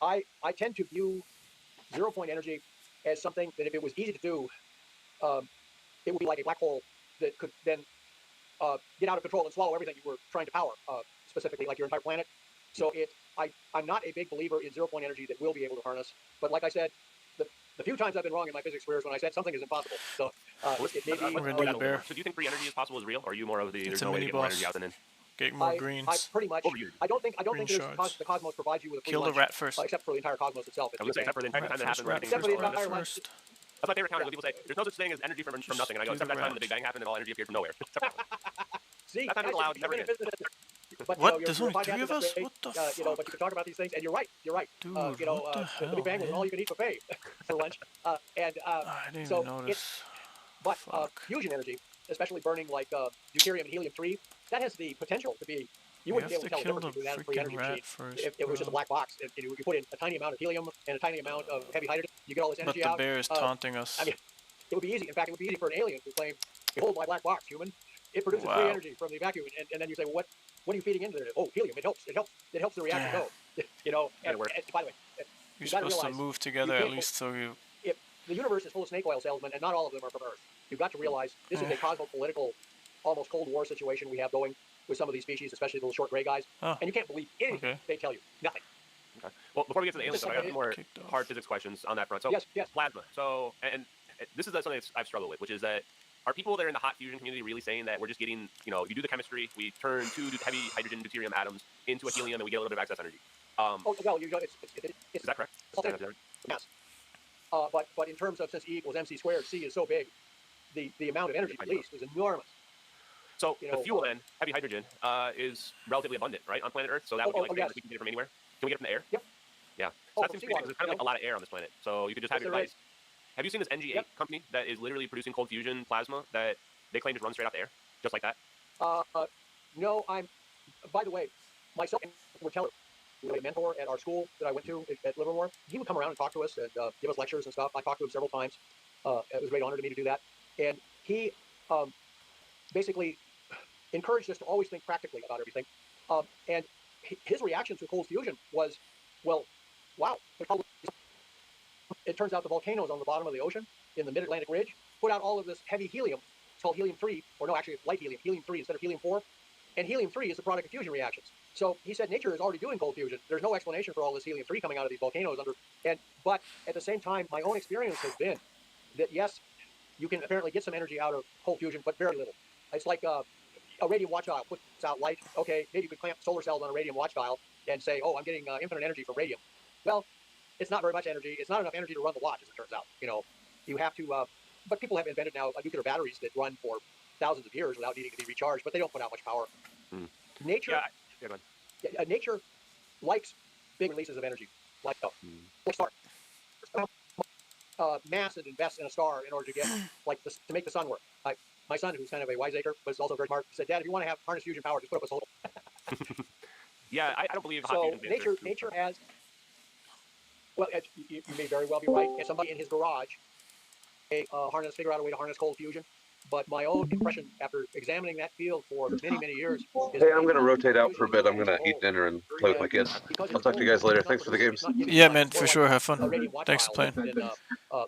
I tend to view 0 point energy as something that if it was easy to do, it would be like a black hole that could then get out of control and swallow everything you were trying to power, specifically like your entire planet. So I'm not a big believer in 0 point energy that will be able to harness. But like I said, the few times I've been wrong in my physics careers when I said something is impossible. So it may be. We're gonna do the bear. So do you think free energy is possible as real, or are you more of the It's there's a no way to mini get more boss. energy out than in? Get more greens. I pretty much. I don't think Green shards. the cosmos provides you with a free Kill the lunch, rat first. except for the entire cosmos itself. I was gonna say, except for the entire time that happens. Except for the entire lunch. That's my favorite counter. When people say there's no such thing as energy from nothing, and I go, except for that time when the Big Bang happened and all energy appeared from nowhere. See, that time was allowed, never did. But, what? There's only 3 of us? What the fuck? but you can talk about these things, and you're right. Dude, what the Big Bang was an all-you-can-eat buffet for lunch, I didn't even notice. But fusion energy, especially burning like deuterium and helium-3, that has the potential to be. You wouldn't be able to tell the difference between that and free energy machine if it was just a black box. If you put in a tiny amount of helium and a tiny amount of heavy hydrogen, you get all this energy but the out. bear is taunting us. I mean, it would be easy. In fact, it would be easy for an alien to claim, "Behold my black box, human. It produces free energy from the vacuum." And then you say, "Well, what are you feeding into there?" "Oh, helium. It helps the reactor go." And by the way, you're supposed to move together at least so you. If the universe is full of snake oil salesmen, and not all of them are from Earth, you've got to realize this is a cosmopolitical, almost Cold War situation we have going with some of these species, especially the little short gray guys. And you can't believe anything they tell you. Nothing. Okay. Well, before we get to the alien stuff, I got some more hard physics questions on that front. So, yes. Plasma. So, and this is something I've struggled with, which is that are people that are in the hot fusion community really saying that we're just getting, you do the chemistry, we turn 2 heavy hydrogen deuterium atoms into a helium, and we get a little bit of excess energy? Well, Is that correct? Yes. But in terms of, since E equals mc squared, C is so big, the amount of energy released is enormous. So the fuel then, heavy hydrogen, is relatively abundant, right, on planet Earth? So that would be like yes. we can get it from anywhere. Can we get it from the air? Yep. Yeah. So that seems pretty because there's kind of like a lot of air on this planet. So you could just have your device. Have you seen this NG8 company that is literally producing cold fusion plasma that they claim just runs straight out the air, just like that? No, by the way, myself and were telling a mentor at our school that I went to at Livermore. He would come around and talk to us and give us lectures and stuff. I talked to him several times. It was a great honor to me to do that. And he basically encouraged us to always think practically about everything. And his reaction to cold fusion was, well, wow. It turns out the volcanoes on the bottom of the ocean in the mid-Atlantic ridge put out all of this heavy helium. It's called helium-3, or no, actually it's light helium, helium-3 instead of helium-4. And helium-3 is the product of fusion reactions. So he said nature is already doing cold fusion. There's no explanation for all this helium-3 coming out of these volcanoes. But at the same time, my own experience has been that, yes, you can apparently get some energy out of cold fusion, but very little. It's like a radium watch dial puts out light. Okay, maybe you could clamp solar cells on a radium watch dial and say, oh, I'm getting infinite energy from radium. Well, it's not very much energy. It's not enough energy to run the watch, as it turns out. You have to, but people have invented now nuclear batteries that run for thousands of years without needing to be recharged, but they don't put out much power. Nature, nature likes big releases of energy, like a star. Mass and invest in a star in order to get, to make the sun work. My son, who's kind of a wiseacre, but is also very smart, said, Dad, if you want to have harness fusion power, just put up a solar. Yeah, I don't believe hot So fusion. nature has. Well, you may very well be right. And somebody in his garage figure out a way to harness cold fusion. But my own impression after examining that field for many, many years is Hey, I'm going to rotate out for a bit. I'm going to eat dinner and play with my kids. I'll talk to you guys later. Thanks for the games. Yeah, man, for sure. Have fun. Thanks for playing.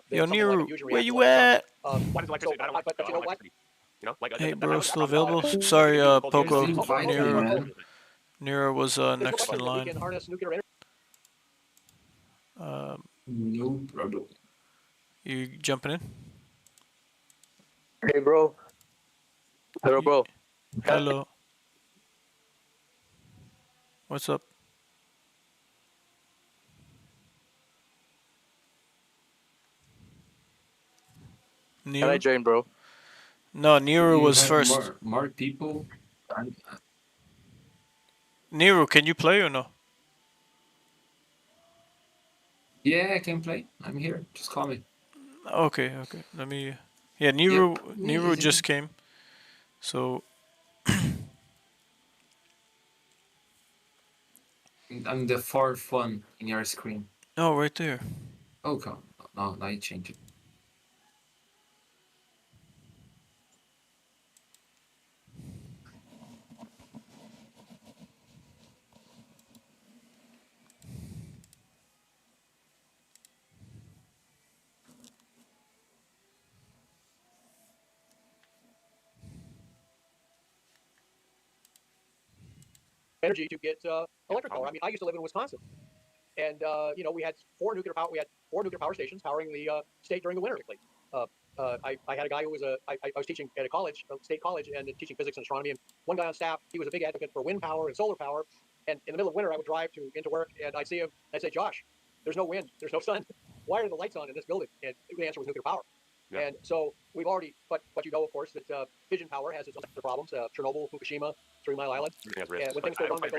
Yo, Nero, where you at? But you know what? Hey, bro, still available? Sorry, Poco. Nero was next in line. No problem. You jumping in? Hey, bro. Hello, bro. Hello. What's up? Can I join, bro? No, Nero was first. More people. Nero, can you play or no? Yeah, I can play. I'm here. Just call me. Okay. Let me. Yeah, Nero just came. So. I'm the fourth one in your screen. Oh, right there. Okay. No, I changed it. Energy to get electric power. I mean, I used to live in Wisconsin, and we had four nuclear power stations powering the state during the winter. I had a guy who was I was teaching at a state college, and teaching physics and astronomy. And one guy on staff, he was a big advocate for wind power and solar power. And in the middle of winter, I would drive into work, and I'd see him. I'd say, Josh, there's no wind, there's no sun. Why are the lights on in this building? And the answer was nuclear power. Yeah. And so we've already, but of course, that fission power has its own problems. Chernobyl, Fukushima, 3 Mile Island. And when things go wrong, so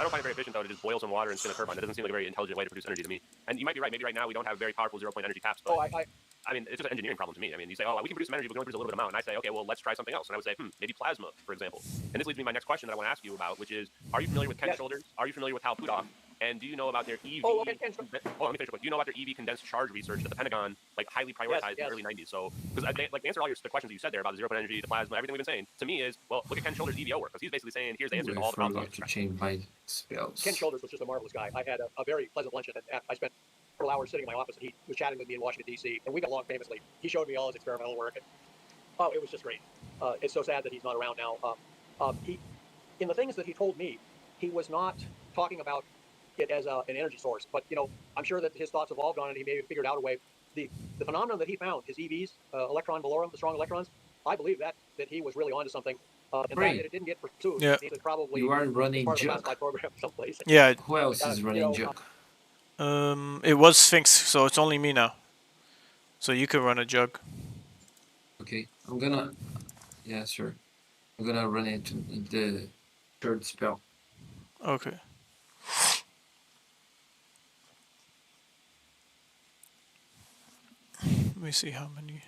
I don't find it very efficient, though, to just boil some water and spin a turbine. It doesn't seem like a very intelligent way to produce energy to me. And you might be right. Maybe right now we don't have very powerful zero-point energy taps. But I mean, it's just an engineering problem to me. I mean, you say, oh, we can produce some energy, but we can only produce a little bit amount. And I say, okay, well, let's try something else. And I would say, maybe plasma, for example. And this leads me to my next question that I want to ask you about, which is, are you familiar with Ken Shoulders? Are you familiar with Hal Puthoff? And do you know about their EV? Let me finish. Do you know about their EV condensed charge research that the Pentagon highly prioritized in the early '90s? So, because the answer to all the questions that you said there about the zero-point energy, the plasma, everything we've been saying, to me is, well, look at Ken Shoulders' EVO work, because he's basically saying, here's the answer to all the problems. Ken Shoulders was just a marvelous guy. I had a very pleasant luncheon, and I spent several hours sitting in my office, and he was chatting with me in Washington, D.C., and we got along famously. He showed me all his experimental work, and it was just great. It's so sad that he's not around now. In the things that he told me, he was not talking about it as an energy source. But I'm sure that his thoughts evolved on it. He may have figured out a way. The phenomenon that he found, his EVs, electron valorum, the strong electrons, I believe that he was really onto something. In fact, that it didn't get pursued. Yeah. It probably You are running part of the Jug. classified program someplace. Yeah. Who else is running Jug? It was Sphinx, so it's only me now. So you can run a jug. Okay, I'm gonna. Yeah, sure. I'm gonna run it in the third spell. Okay. Let me see how many.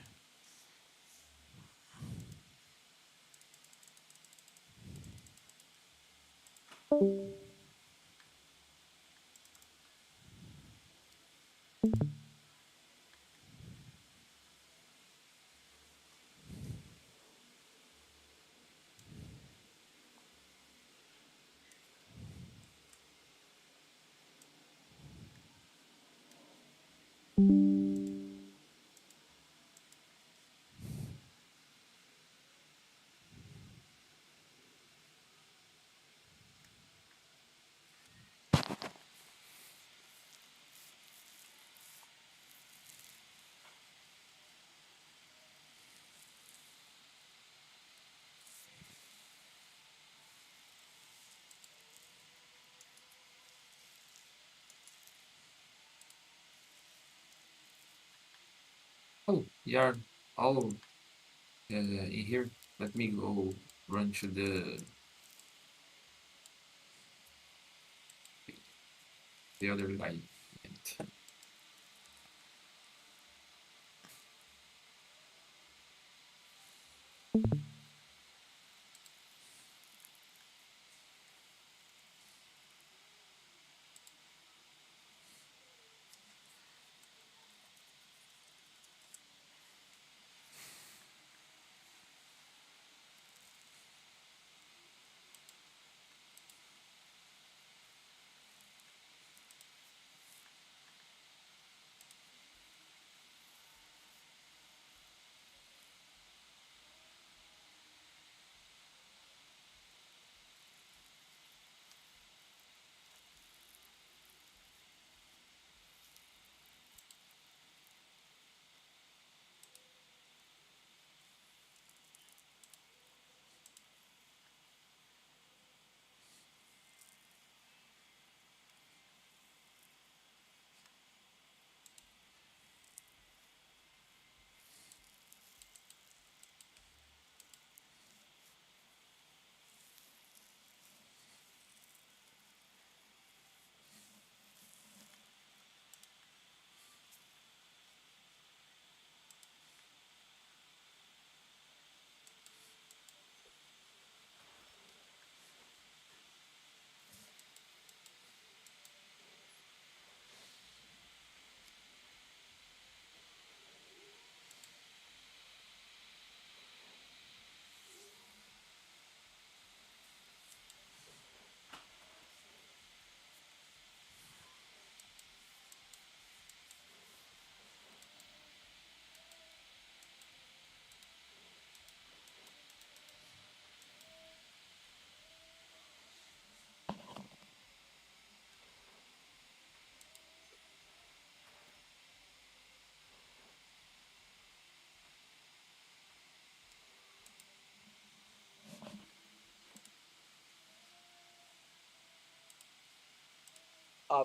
Oh, you're all in here. Let me go run to the other line.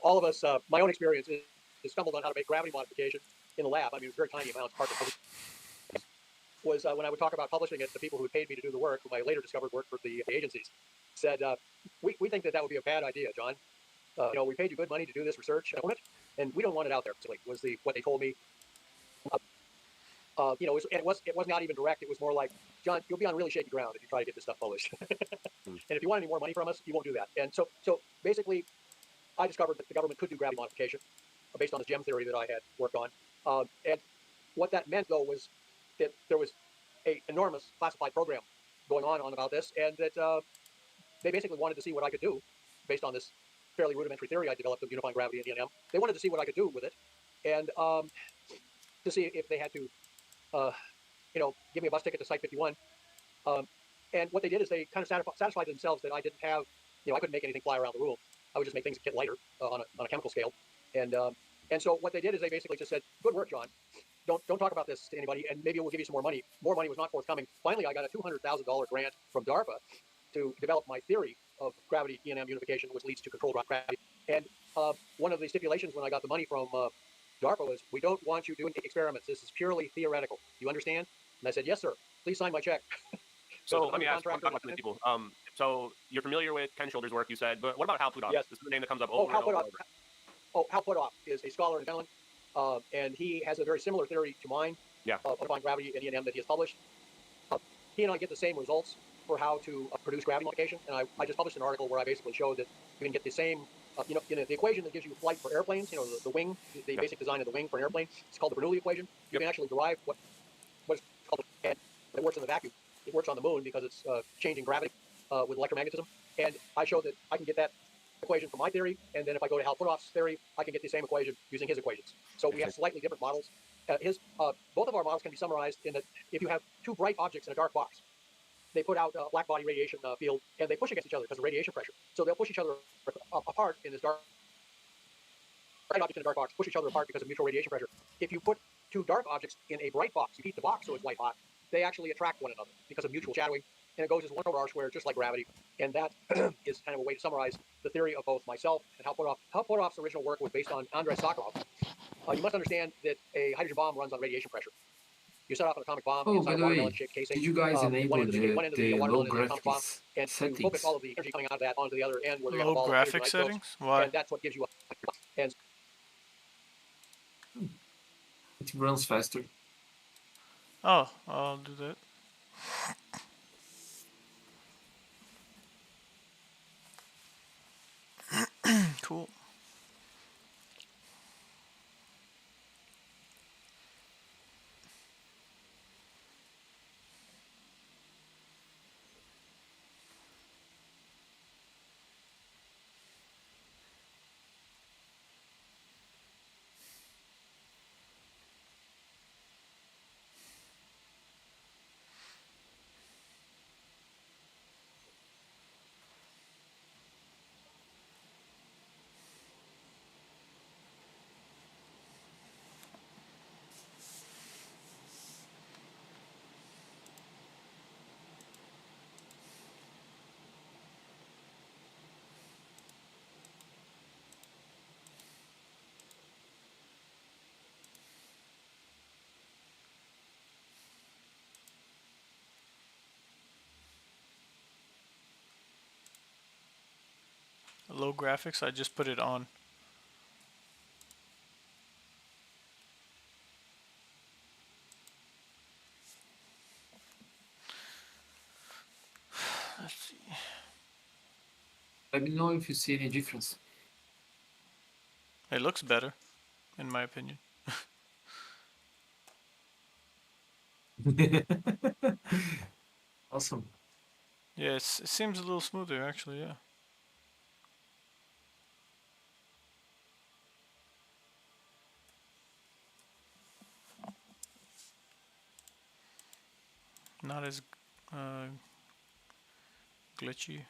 All of us, my own experience is stumbled on how to make gravity modification in the lab. I mean, it was very tiny amounts, hard to publish. Was when I would talk about publishing it, the people who had paid me to do the work, whom I later discovered worked for the agencies, said, we think that would be a bad idea, John. We paid you good money to do this research, and we don't want it out there. Was what they told me. It was not even direct. It was more like, John, you'll be on really shaky ground if you try to get this stuff published. And if you want any more money from us, you won't do that. And so basically, I discovered that the government could do gravity modification based on the gem theory that I had worked on. And what that meant, though, was that there was an enormous classified program going on about this, and that they basically wanted to see what I could do based on this fairly rudimentary theory I developed of unifying gravity and DNM. They wanted to see what I could do with it, and to see if they had to, give me a bus ticket to Site 51. And what they did is they kind of satisfied themselves that I didn't have, I couldn't make anything fly around the room. I would just make things get lighter on a chemical scale. And so what they did is they basically just said, "Good work, John. Don't talk about this to anybody, and maybe we'll give you some more money." More money was not forthcoming. Finally, I got a $200,000 grant from DARPA to develop my theory of gravity E&M unification, which leads to controlled gravity. And one of the stipulations when I got the money from DARPA was, "We don't want you doing experiments. This is purely theoretical. You understand?" And I said, "Yes, sir. Please sign my check." So let me ask, I'm talking about some people. So you're familiar with Ken Schilder's work, you said, but what about Hal Puthoff? Yes. This is the name that comes up over Hal and over. Puthoff. Hal Puthoff is a scholar in Finland, and he has a very similar theory to mine of unifying gravity in E&M that he has published. He and I get the same results for how to produce gravity modification, and I just published an article where I basically showed that you can get the same, the equation that gives you flight for airplanes, the wing, the basic design of the wing for an airplane. It's called the Bernoulli equation. You can actually derive what is called, and it works in the vacuum. It works on the moon because it's changing gravity with electromagnetism. And I showed that I can get that equation from my theory, and then if I go to Hal Puthoff's theory, I can get the same equation using his equations. So we have slightly different models. Both of our models can be summarized in that if you have two bright objects in a dark box, they put out a black body radiation field, and they push against each other because of radiation pressure. So they'll push each other apart in this dark bright objects in a dark box, push each other apart because of mutual radiation pressure. If you put two dark objects in a bright box, you heat the box so it's white hot, they actually attract one another because of mutual shadowing, and it goes as 1 over r squared, just like gravity. And that is kind of a way to summarize the theory of both myself and Hal Puthoff. Hal Puthoff's original work was based on Andrei Sakharov. You must understand that a hydrogen bomb runs on radiation pressure. You set off an atomic bomb Oh, inside by a the way, watermelon-shaped casing. did you guys enable one end of the the watermelon low is the atomic bomb, graphics and you focus settings? all of the energy coming out of that onto the other end where you have a Low ball of graphic hydrogen isotopes, settings? Why? and that's what gives you a. And It runs faster. Oh, I'll do that. Cool. Low graphics, I just put it on. Let's see. Let me know if you see any difference. It looks better, in my opinion. Awesome. Yeah, it seems a little smoother, actually, yeah. Not as glitchy.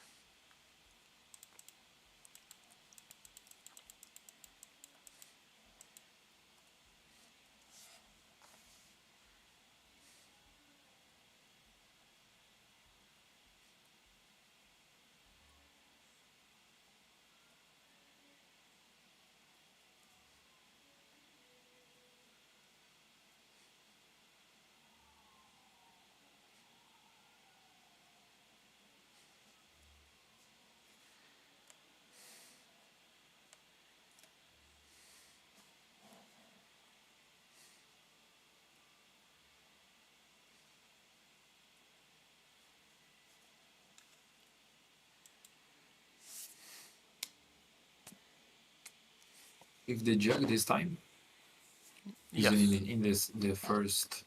If the jug this time. Yes. In the first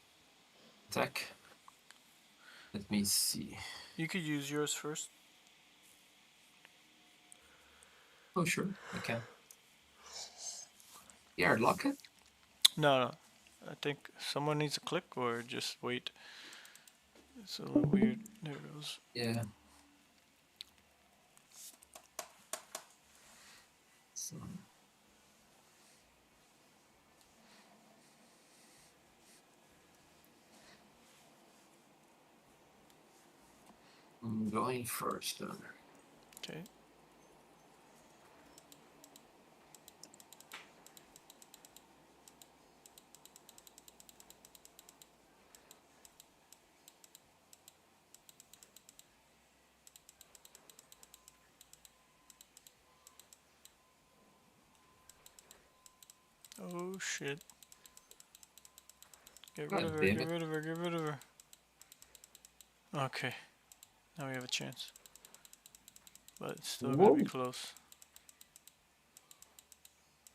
attack. Let me see. You could use yours first. Oh sure, I can. Yeah, lock it? No. I think someone needs to click or just wait. It's a little weird. There it goes. Yeah. I'm going first. Okay. Oh shit. Get rid God of her, damn get it. rid of her, get rid of her. Okay. Now we have a chance. But it's still gonna be Whoa. close.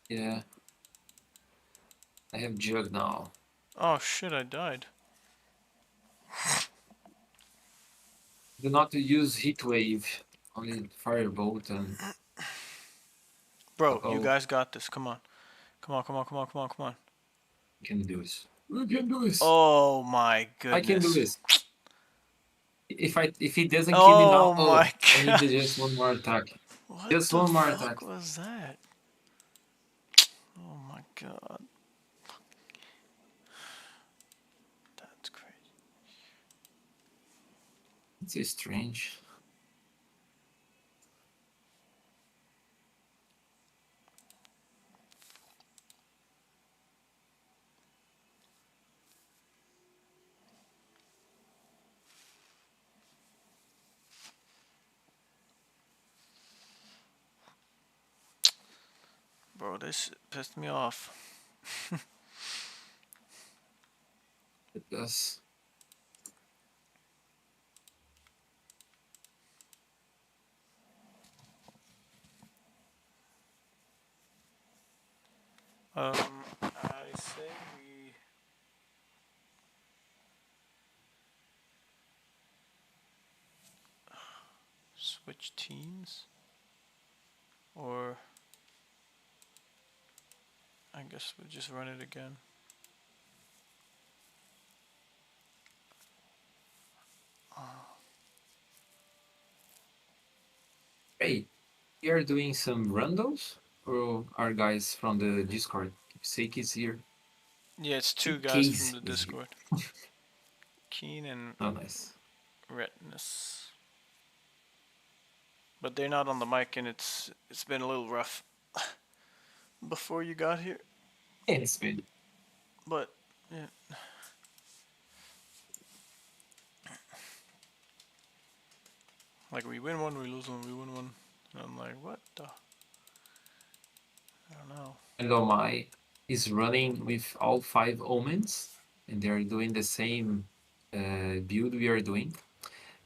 Yeah. I have Jug now. Oh shit, I died. Do not use Heat Wave, only Firebolt and... Bro, you guys got this. Come on. Come on, come on, come on, come on, come on. We can do this. We can do this. Oh my goodness. I can do this. If he doesn't kill me Oh now, my I need god. just one more attack. What Just the one more fuck attack. was that? Oh my god. That's crazy. It's so strange. Bro, this pissed me off. It does. I say we switch teams, or I guess we'll just run it again. Hey, we are doing some randos, or our guys from the Discord? Sake is here. Yeah, it's two guys Case from the is here. Discord. Keen and Oh, nice. Retinus. But they're not on the mic, and it's been a little rough before you got here. It's been. But yeah. Like we win one, we lose one, we win one. And I'm like, what the? I don't know. And Omai is running with all 5 omens, and they're doing the same build we are doing.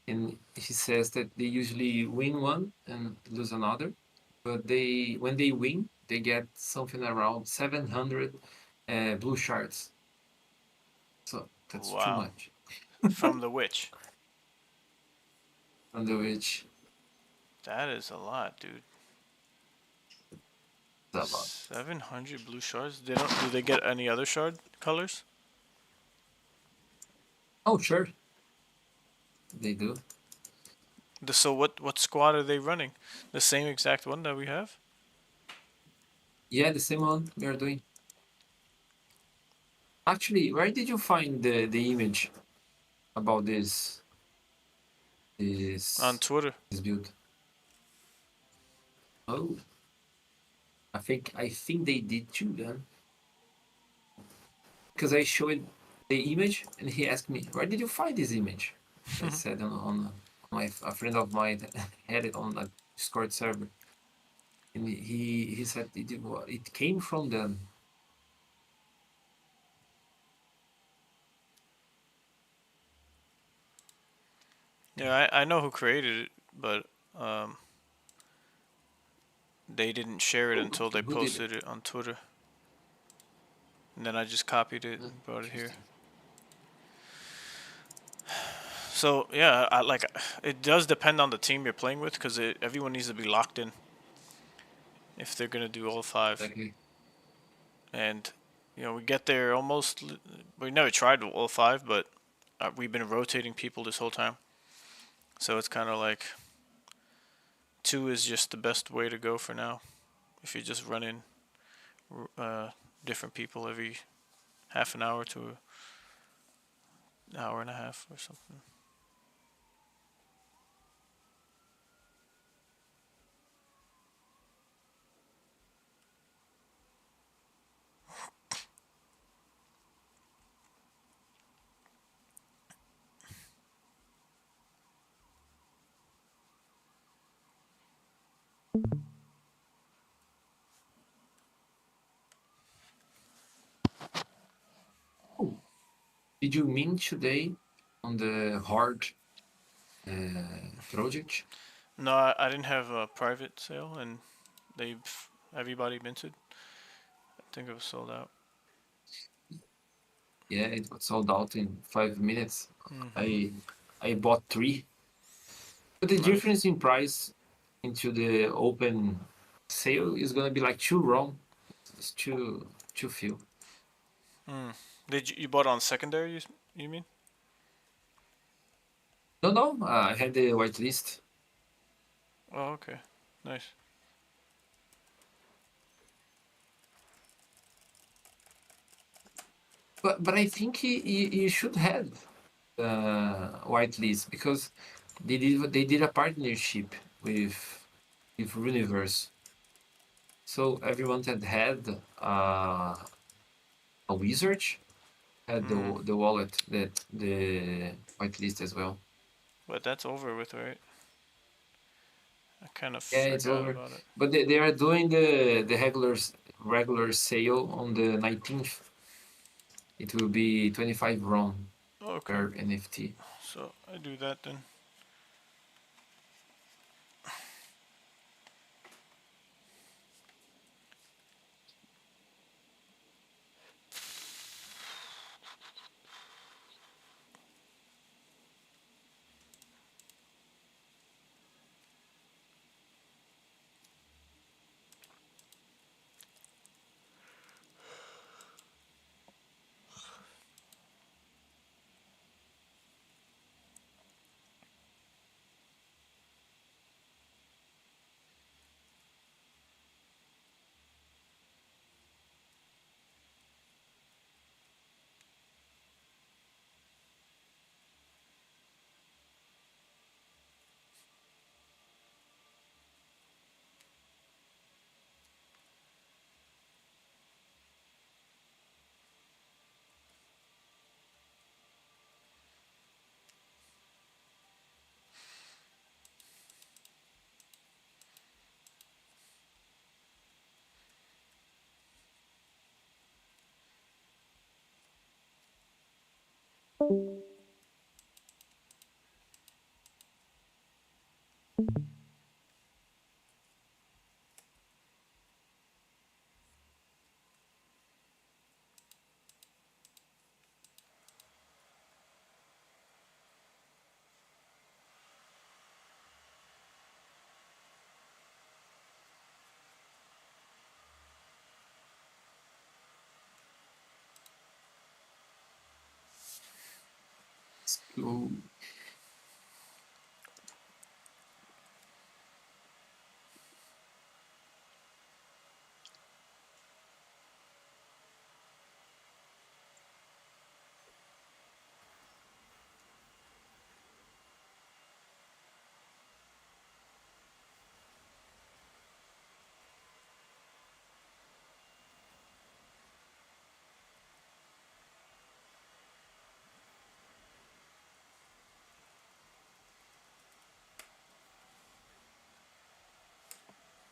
And he says that they usually win one and lose another, but when they win, they get something around 700 blue shards. So that's too Wow. much. From the witch. From the witch. That is a lot, dude. That's a lot. 700 blue shards? Do they get any other shard colors? Oh, sure. They do. So what squad are they running? The same exact one that we have? Yeah, the same one we are doing. Actually, where did you find the image about this On Twitter. This build? Oh, I think they did too then, because I showed the image and he asked me, "Where did you find this image?" I said on a friend of mine had it on a Discord server, and he said it came from them. Yeah, I know who created it, but they didn't share it until they who did posted it on Twitter. And then I just copied it and brought it here. So yeah, it does depend on the team you're playing with, because everyone needs to be locked in if they're gonna do all 5. Exactly. And we get there almost. We never tried all 5, but we've been rotating people this whole time. So it's kind of like 2 is just the best way to go for now. if you're just running different people every half an hour to an hour and a half or something. Did you mean today on the hard project? No, I didn't have a private sale, and everybody minted. I think it was sold out. Yeah, it got sold out in 5 minutes. Mhm. I bought 3. But the Nice. difference in price into the open sale is gonna be like 2 ROM. It's too few. Did you bought on secondary? You mean? No, I had the whitelist. Oh, okay, nice. But I think you should have whitelist because they did a partnership with Runiverse. So everyone that had a wizard had the wallet that the whitelist as well. But that's over with, right? I kind of Yeah, it's forgot over. about it. But they are doing the regular sale on the 19th. It will be 25 ROM Okay. per NFT. So I do that then. So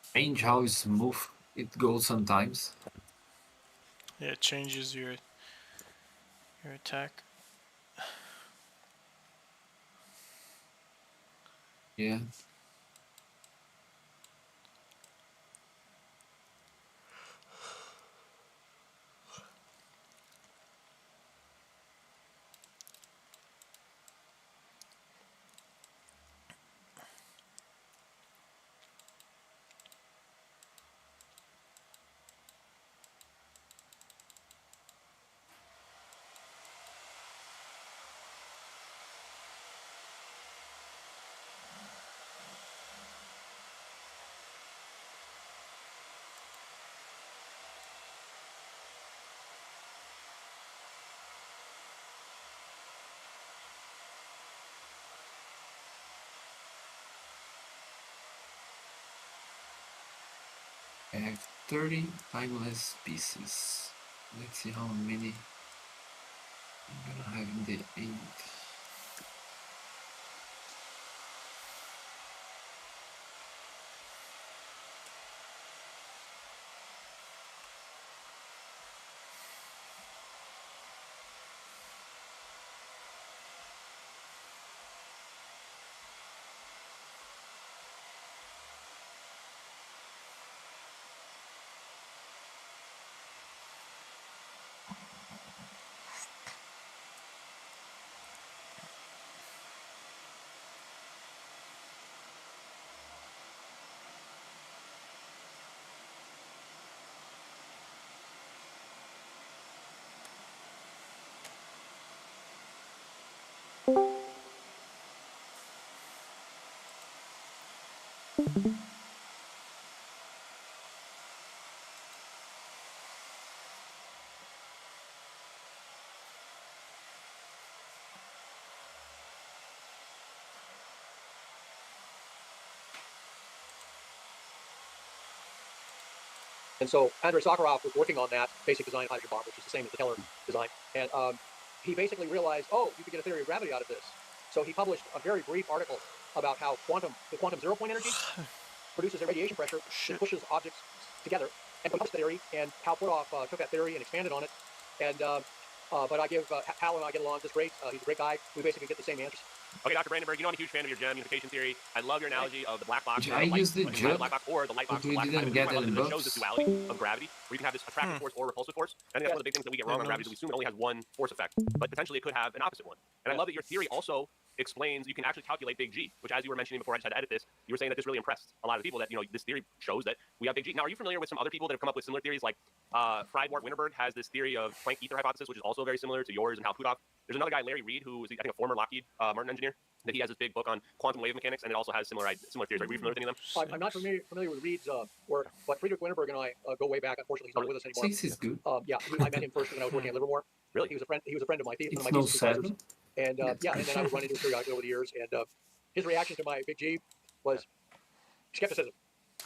strange how smooth it goes sometimes. Yeah, it changes your attack. Yeah. I have 30 timeless pieces. Let's see how many I'm gonna have in the end. And so Andrei Sakharov was working on that basic design of hydrogen bomb, which is the same as the Teller design. And he basically realized, oh, you could get a theory of gravity out of this. So he published a very brief article about how the quantum zero point energy produces a radiation pressure that pushes objects together, and published the theory, and Hal Puthoff took that theory and expanded on it. And but I give Hal and I get along just great. He's a great guy. We basically get the same answers. Okay, Dr. Brandenburg, you know I'm a huge fan of your gem unification theory. I love your analogy of the black box, I used the jug, black box, or the light box, but we black didn't get any it buffs. shows this duality of gravity, where you can have this attractive force or repulsive force. And I think that's one of the big things that we get wrong on gravity is we assume it only has one force effect, but potentially it could have an opposite one. And I love that your theory also explains you can actually calculate big G, which, as you were mentioning before I just had to edit this, you were saying that this really impressed a lot of people that, you know, this theory shows that we have big G. Now, are you familiar with some other people that have come up with similar theories? Like Friedmort Winterberg has this theory of Planck ether hypothesis, which is also very similar to yours and Hal Puthoff. There's another guy, Larry Reed, who is, I think, a former Lockheed Martin engineer, that he has this big book on quantum wave mechanics, and it also has similar theories. Are you familiar with any of them? I'm not familiar with Reed's work, but Friedrich Winterberg and I go way back. Unfortunately, he's not with us anymore. 6 is good. Yeah, I met him first when I was working at Livermore. Really? He was a friend. He was a friend of my It's one of my no thesis advisors. 7. And yeah, and then I would run into him periodically over the years. And his reaction to my big G was skepticism.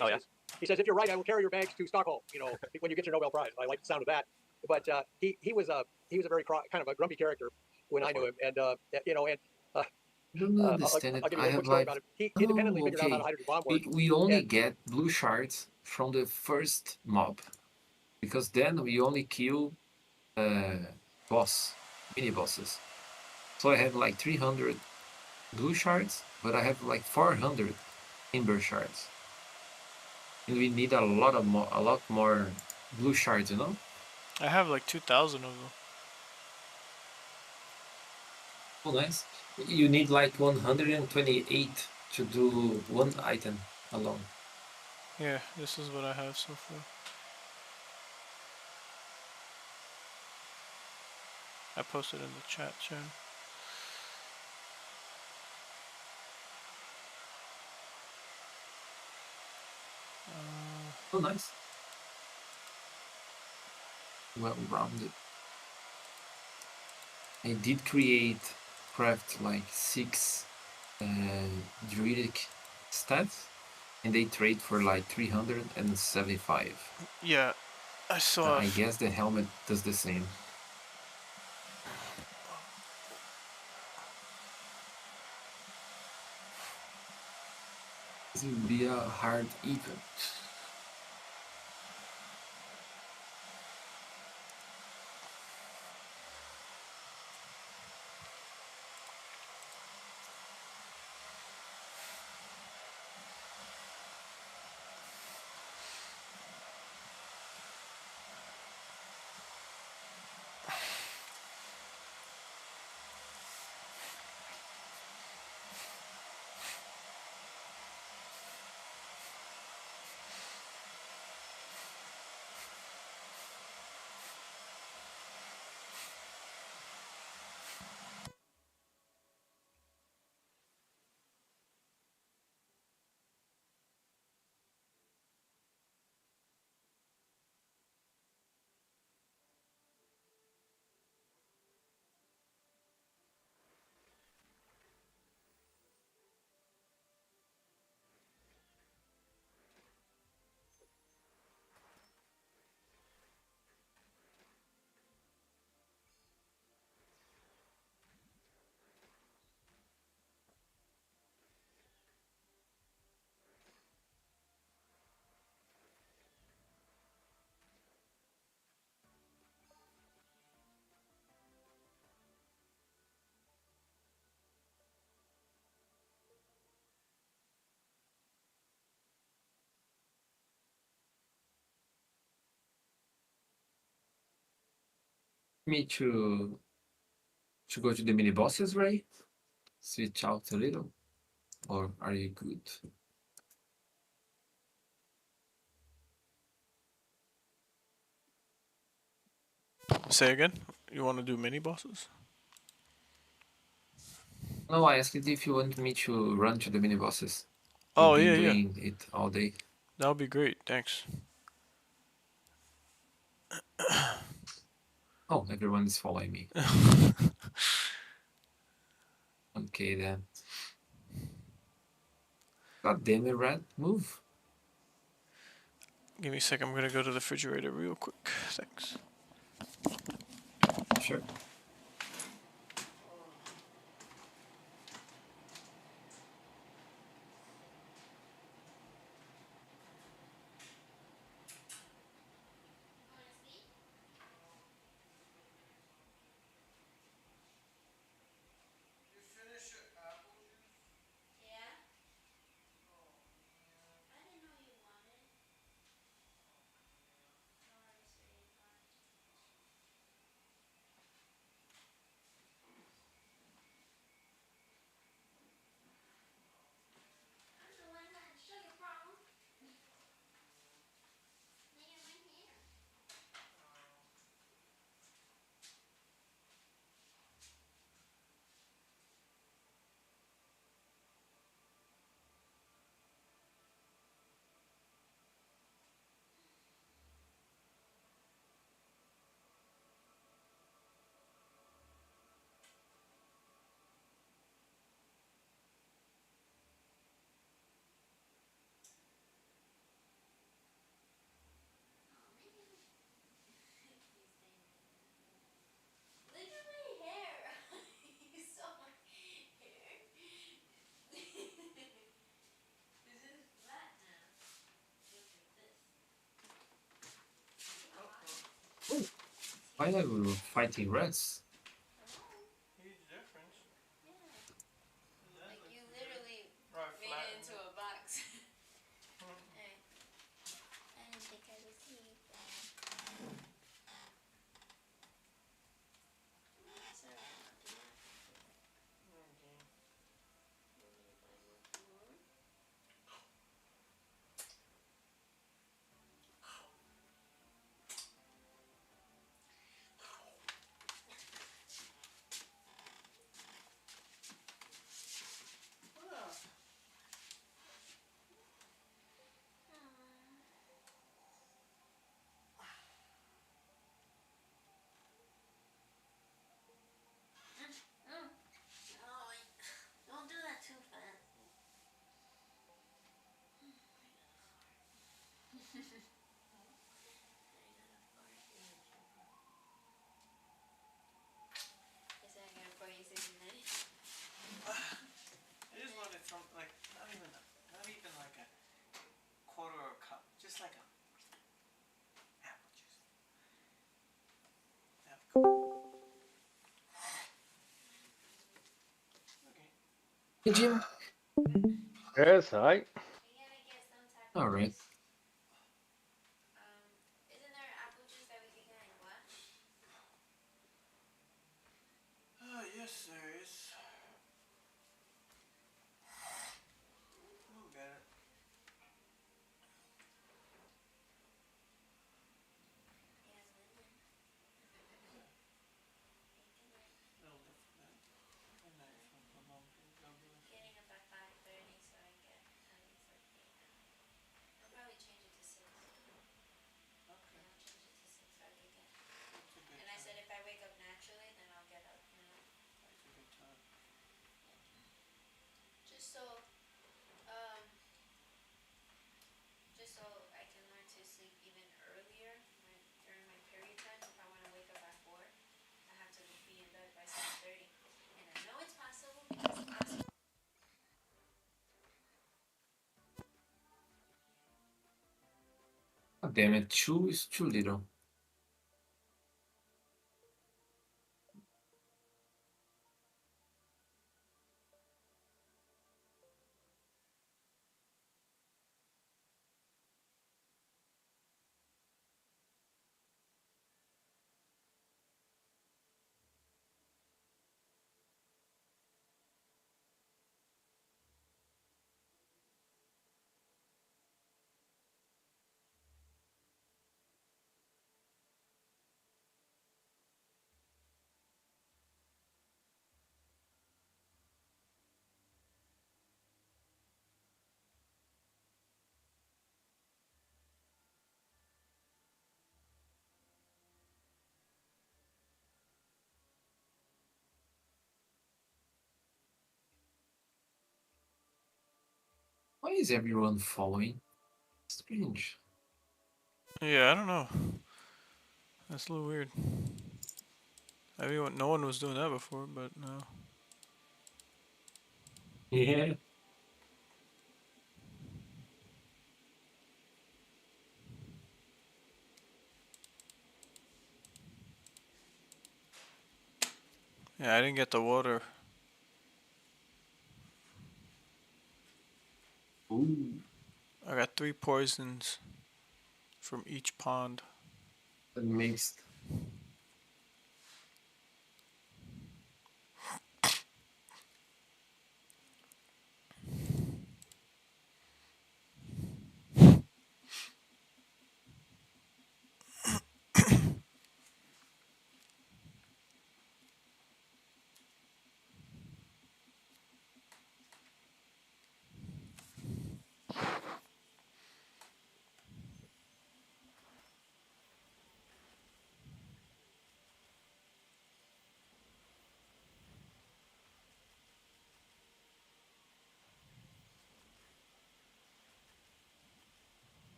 Oh yeah. He says, "If you're right, I will carry your bags to Stockholm. You know, when you get your Nobel Prize." I like the sound of that. But he was a very kind of a grumpy character when I knew him, and you know, and. I don't understand it. I have like, He independently figured out how the hydrogen bomb works. we only get blue shards from the first mob, because then we only kill mini bosses. So I have like 300 blue shards, but I have like 400 ember shards, and we need a lot more blue shards, you know. I have like 2,000 of them. Oh, nice. You need like 128 to do one item alone. Yeah, this is what I have so far. I posted in the chat, Sharon. Oh, nice. Well rounded. I did craft like 6 druidic stats, and they trade for like 375. Yeah, I saw. I guess the helmet does the same. This will be a hard event. Me to go to the mini bosses, Ray? Switch out a little, or are you good? Say again. You want to do mini bosses? No, I asked if you want me to run to the mini bosses. Oh, We've been yeah. doing it all day. That would be great. Thanks. Oh, everyone is following me. Okay then. God damn it, Red. Move. Give me a second. I'm gonna go to the refrigerator real quick. Thanks. Sure. Why are we fighting Reds? He's different. Like you literally made it into a box. Alright. I didn't think I would see that. Sorry about that. Okay. Want me to buy more food? Don't do that too fast. Is that gonna pour you something nice? I just wanted something like not even like a quarter or a cup, just like a apple juice. Okay. Hey, Jim. Yes, hi. All right. Isn't there apple juice that we can get in glass? Yes, there is. We'll get it. And lemon. Little different. And nice one for mom. God bless. Getting up at 5:30 so I get at least like 8 hours. I'll probably change it to 6. Okay. Yeah, I'll change it to 6 so I could get. That's a good And I time. said if I wake up naturally, then I'll get up, you know. That's a good time. Yeah. Just so, um, just so I can learn to sleep even earlier during my period time. If I want to wake up at 4, I have to be in bed by 7:30. And I know it's possible because Oscar. Oh, damn it. 2 is too little. Why is everyone following? Strange. Yeah, I don't know. That's a little weird. No one was doing that before, but no. Yeah. Yeah, I didn't get the water. Ooh. I got 3 poisons from each pond. That makes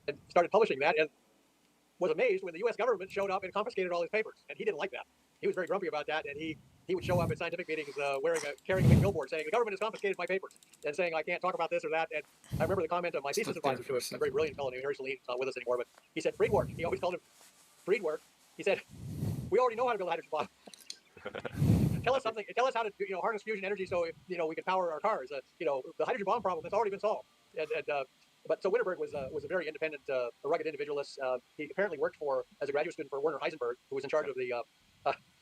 and started publishing that, and was amazed when the U.S. government showed up and confiscated all his papers, and he didn't like that. He was very grumpy about that, and he would show up at scientific meetings carrying a big billboard saying the government has confiscated my papers, and saying I can't talk about this or that. And I remember the comment of my thesis advisor to him, a very brilliant fellow named Harry Saline, who's not with us anymore, but he said Freed work. He always called him Freed work. He said, we already know how to build a hydrogen bomb. Tell us something. Tell us how to harness fusion energy so we can power our cars. The hydrogen bomb problem has already been solved. But so Winterberg was a very independent, a rugged individualist. He apparently worked as a graduate student for Werner Heisenberg, who was in charge of the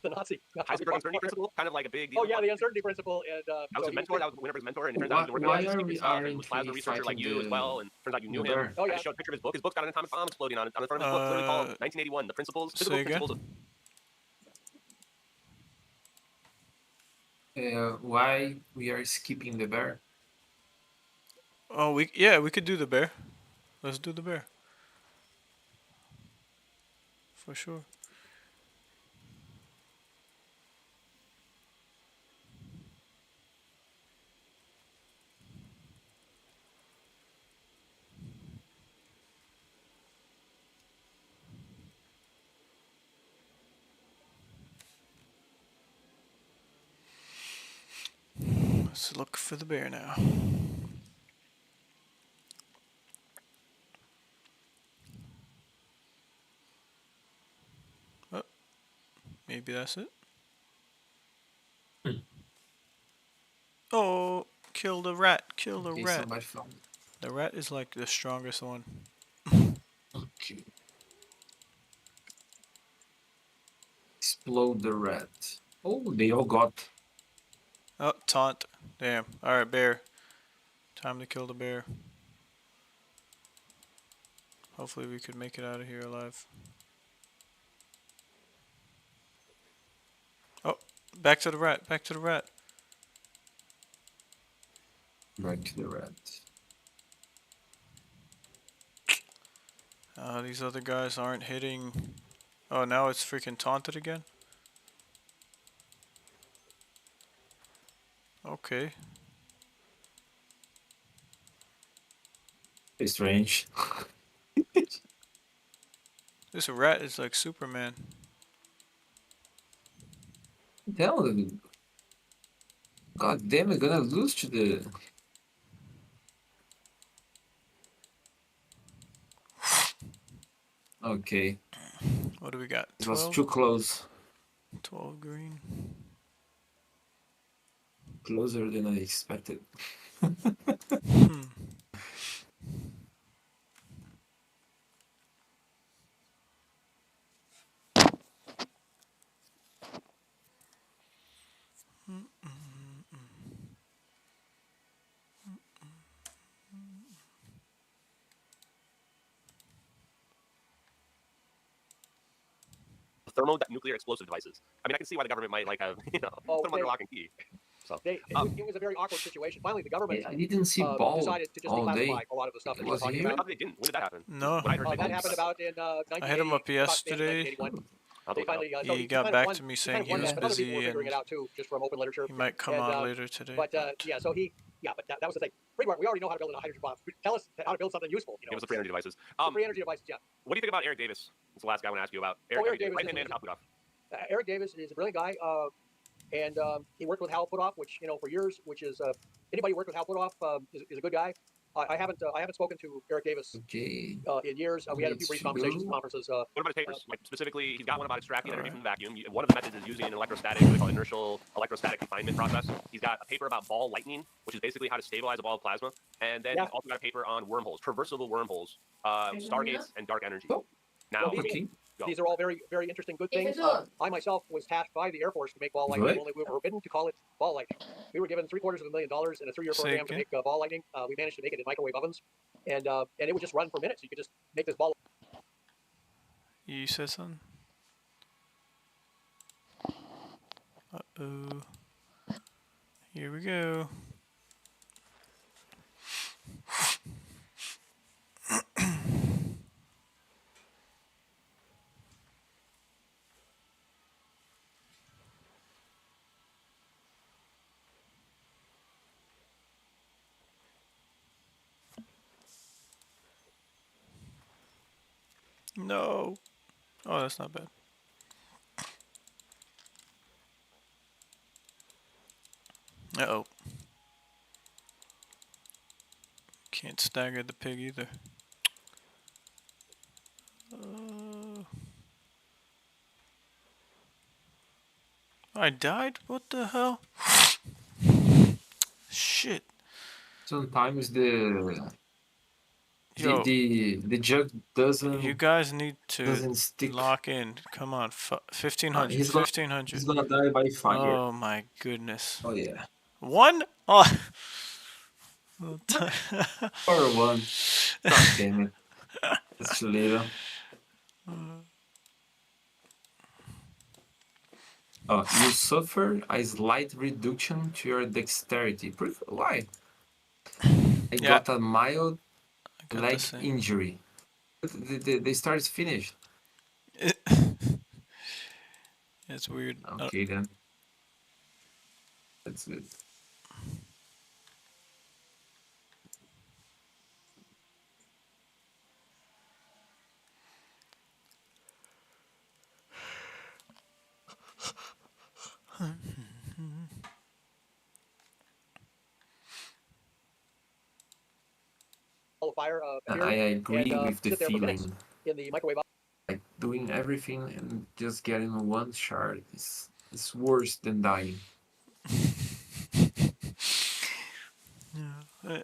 Nazi. Heisenberg uncertainty principle, kind of like a big deal. Oh yeah, the uncertainty principle. And I was his mentor. That was Winterberg's mentor, and it turns out he was working on secret stuff and was plasma researcher like you as well. And turns out you knew him. Oh yeah. I showed a picture of his book. His book's got an atomic bomb exploding on the front of his book. It's literally called 1981: The Physical Principles of. Why we are skipping the bear? Oh, we could do the bear. Let's do the bear. For sure. Let's look for the bear now. Oh, maybe that's it. Oh, kill the rat! Kill the rat! The rat is like the strongest one. Okay. Explode the rat. Oh, they all got. Oh, taunt. Damn. Alright, bear. Time to kill the bear. Hopefully we could make it out of here alive. Oh, back to the rat. Back to the rat. Back to the rat. These other guys aren't hitting. Oh, now it's freaking taunted again? Okay. It's strange. This rat is like Superman. God damn, we're gonna lose to the. Okay. What do we got? It was 12? too close. 12 green. Closer than I expected. Thermonuclear explosive devices. I mean, I can see why the government might like have put them under lock and key. So it was a very awkward situation. Finally, the government I didn't see ball decided to just all declassify day. a lot of the stuff that It he was was talking here? about. They didn't. When did that happen? No. When I heard That happened about in I hit him up 1980, yesterday. 1981. I'll He look it up. finally, so He he got kind of back won- to me he saying kind of he won was that, but other people busy were figuring it and out too, just from open literature. he might come And, on later today. But yeah, so but that was the thing. Pretty much, we already know how to build a hydrogen bomb. Tell us how to build something useful. Give us the free energy devices. Free energy devices, yeah. What do you think about Eric Davis? That's the last guy I want to ask you about. Eric Davis right is hand man of Hal Puthoff. Eric Davis is a brilliant guy, and he worked with Hal Puthoff, which for years, which is anybody who worked with Hal Puthoff is a good guy. I haven't spoken to Eric Davis in years. We had a few brief conversations, conferences. What about his papers? Like specifically, he's got one about extracting energy from the vacuum. One of the methods is using an electrostatic, what they call inertial electrostatic confinement process. He's got a paper about ball lightning, which is basically how to stabilize a ball of plasma. And then he's also got a paper on wormholes, traversable wormholes, stargates, and dark energy. Now, these are all very, very interesting, good things. I myself was tasked by the Air Force to make ball lightning. Only we were forbidden to call it ball lightning. We were given $750,000 in a 3-year program to make ball lightning. We managed to make it in microwave ovens, and it would just run for minutes. You could just make this ball. You said something? Uh-oh. Here we go. No. Oh, that's not bad. Uh-oh. Can't stagger the pig either. I died? What the hell? Shit. Sometimes the jug doesn't. You guys need to doesn't stick. lock in. Come on, 1500. He's 1500. He's gonna die by fire. Oh my goodness. Oh yeah. One? Oh. Or one. God damn it. That's too little. You suffer a slight reduction to your dexterity. Why? I got a mild leg injury. The start is finished. It's weird. Okay then. That's good. Fire, I agree with the feeling. In the microwave. Like doing everything and just getting one shard is worse than dying. Yeah.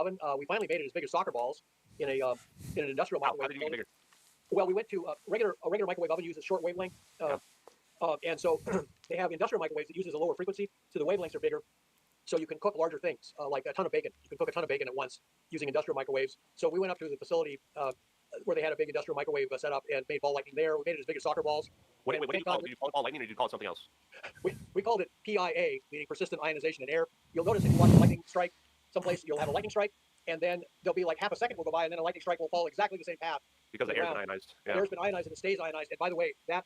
oven. We finally made it as big as soccer balls in an industrial microwave. How did you get bigger? Well, we went to a regular microwave oven uses short wavelength, and so they have industrial microwaves that uses a lower frequency, so the wavelengths are bigger. So you can cook larger things, like a ton of bacon. You can cook a ton of bacon at once using industrial microwaves. So we went up to the facility where they had a big industrial microwave set up and made ball lightning there. We made it as big as soccer balls. What did you call it? Did you call it ball lightning or did you call it something else? We called it PIA, meaning persistent ionization in air. You'll notice if you watch a lightning strike, someplace you'll have a lightning strike, and then there'll be like half a second will go by, and then a lightning strike will follow exactly the same path. Because the air's been ionized. Yeah. The air's been ionized and it stays ionized. And by the way, that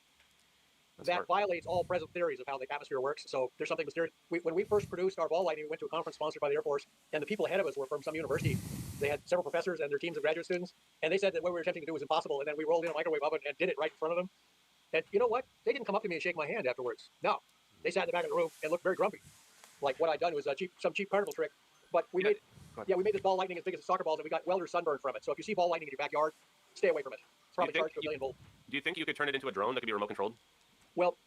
violates all present theories of how the atmosphere works. So there's something mysterious. When we first produced our ball lightning, we went to a conference sponsored by the Air Force, and the people ahead of us were from some university. They had several professors and their teams of graduate students, and they said that what we were attempting to do was impossible. And then we rolled in a microwave oven and did it right in front of them. And you know what? They didn't come up to me and shake my hand afterwards. No, they sat in the back of the room and looked very grumpy, like what I'd done was some cheap carnival trick. But we made this ball lightning as big as the soccer balls, and we got welder's sunburn from it. So if you see ball lightning in your backyard, stay away from it. It's probably charged to 1 million volts. Do you think you could turn it into a drone that could be remote controlled? Well,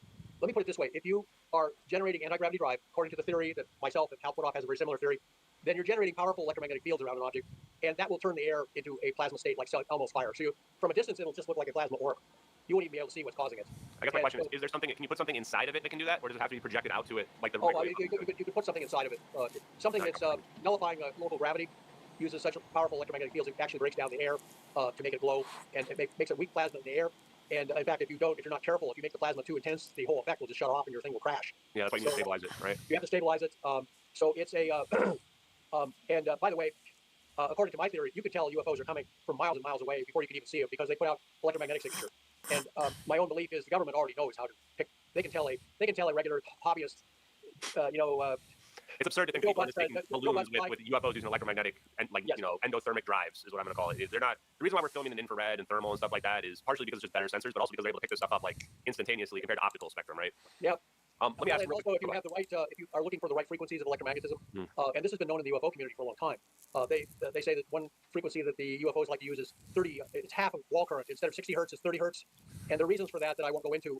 let me put it this way. If you are generating anti-gravity drive, according to the theory that myself and Hal Puthoff has a very similar theory, then you're generating powerful electromagnetic fields around an object, and that will turn the air into a plasma state like Elmo's fire. So from a distance, it'll just look like a plasma orb. You won't even be able to see what's causing it. I guess my question is there something, can you put something inside of it that can do that, or does it have to be projected out to it? Like the you could put something inside of it. Something that's nullifying local gravity, uses such powerful electromagnetic fields, it actually breaks down the air to make it glow, and it makes a weak plasma in the air. And in fact, if you're not careful, if you make the plasma too intense, the whole effect will just shut off and your thing will crash. Yeah, that's why you need to stabilize it, right? You have to stabilize it. So it's a, and by the way, according to my theory, you can tell UFOs are coming from miles and miles away before you can even see them because they put out electromagnetic signature. And my own belief is the government already knows how to pick. They can tell a regular hobbyist, it's absurd to think people are just taking balloons with UFOs using electromagnetic and endothermic drives is what I'm going to call it. They're not. The reason why we're filming in infrared and thermal and stuff like that is partially because it's just better sensors, but also because they're able to pick this stuff up like instantaneously compared to optical spectrum, right? Yep. Let me ask you also, if you have the right, if you are looking for the right frequencies of electromagnetism, and this has been known in the UFO community for a long time, they say that one frequency that the UFOs like to use is 30. It's half of wall current. Instead of 60 hertz, it's 30 hertz, and the reasons for that I won't go into.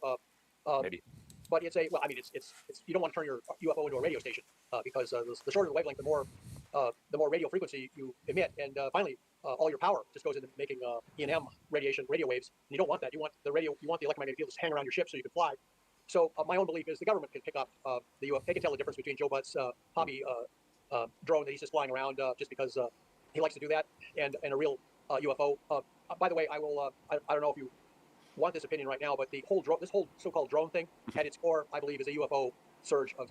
Maybe. But it's it's you don't want to turn your UFO into a radio station because the shorter the wavelength, the more radio frequency you emit, and finally all your power just goes into making E&M radiation, radio waves. And you don't want that. You want the electromagnetic field to hang around your ship so you can fly. So my own belief is the government can pick up the UFO. They can tell the difference between Joe Butt's hobby drone that he's just flying around just because he likes to do that, and a real UFO. By the way, I will. I don't know if you want this opinion right now, but this whole so-called drone thing, at its core, I believe, is a UFO surge of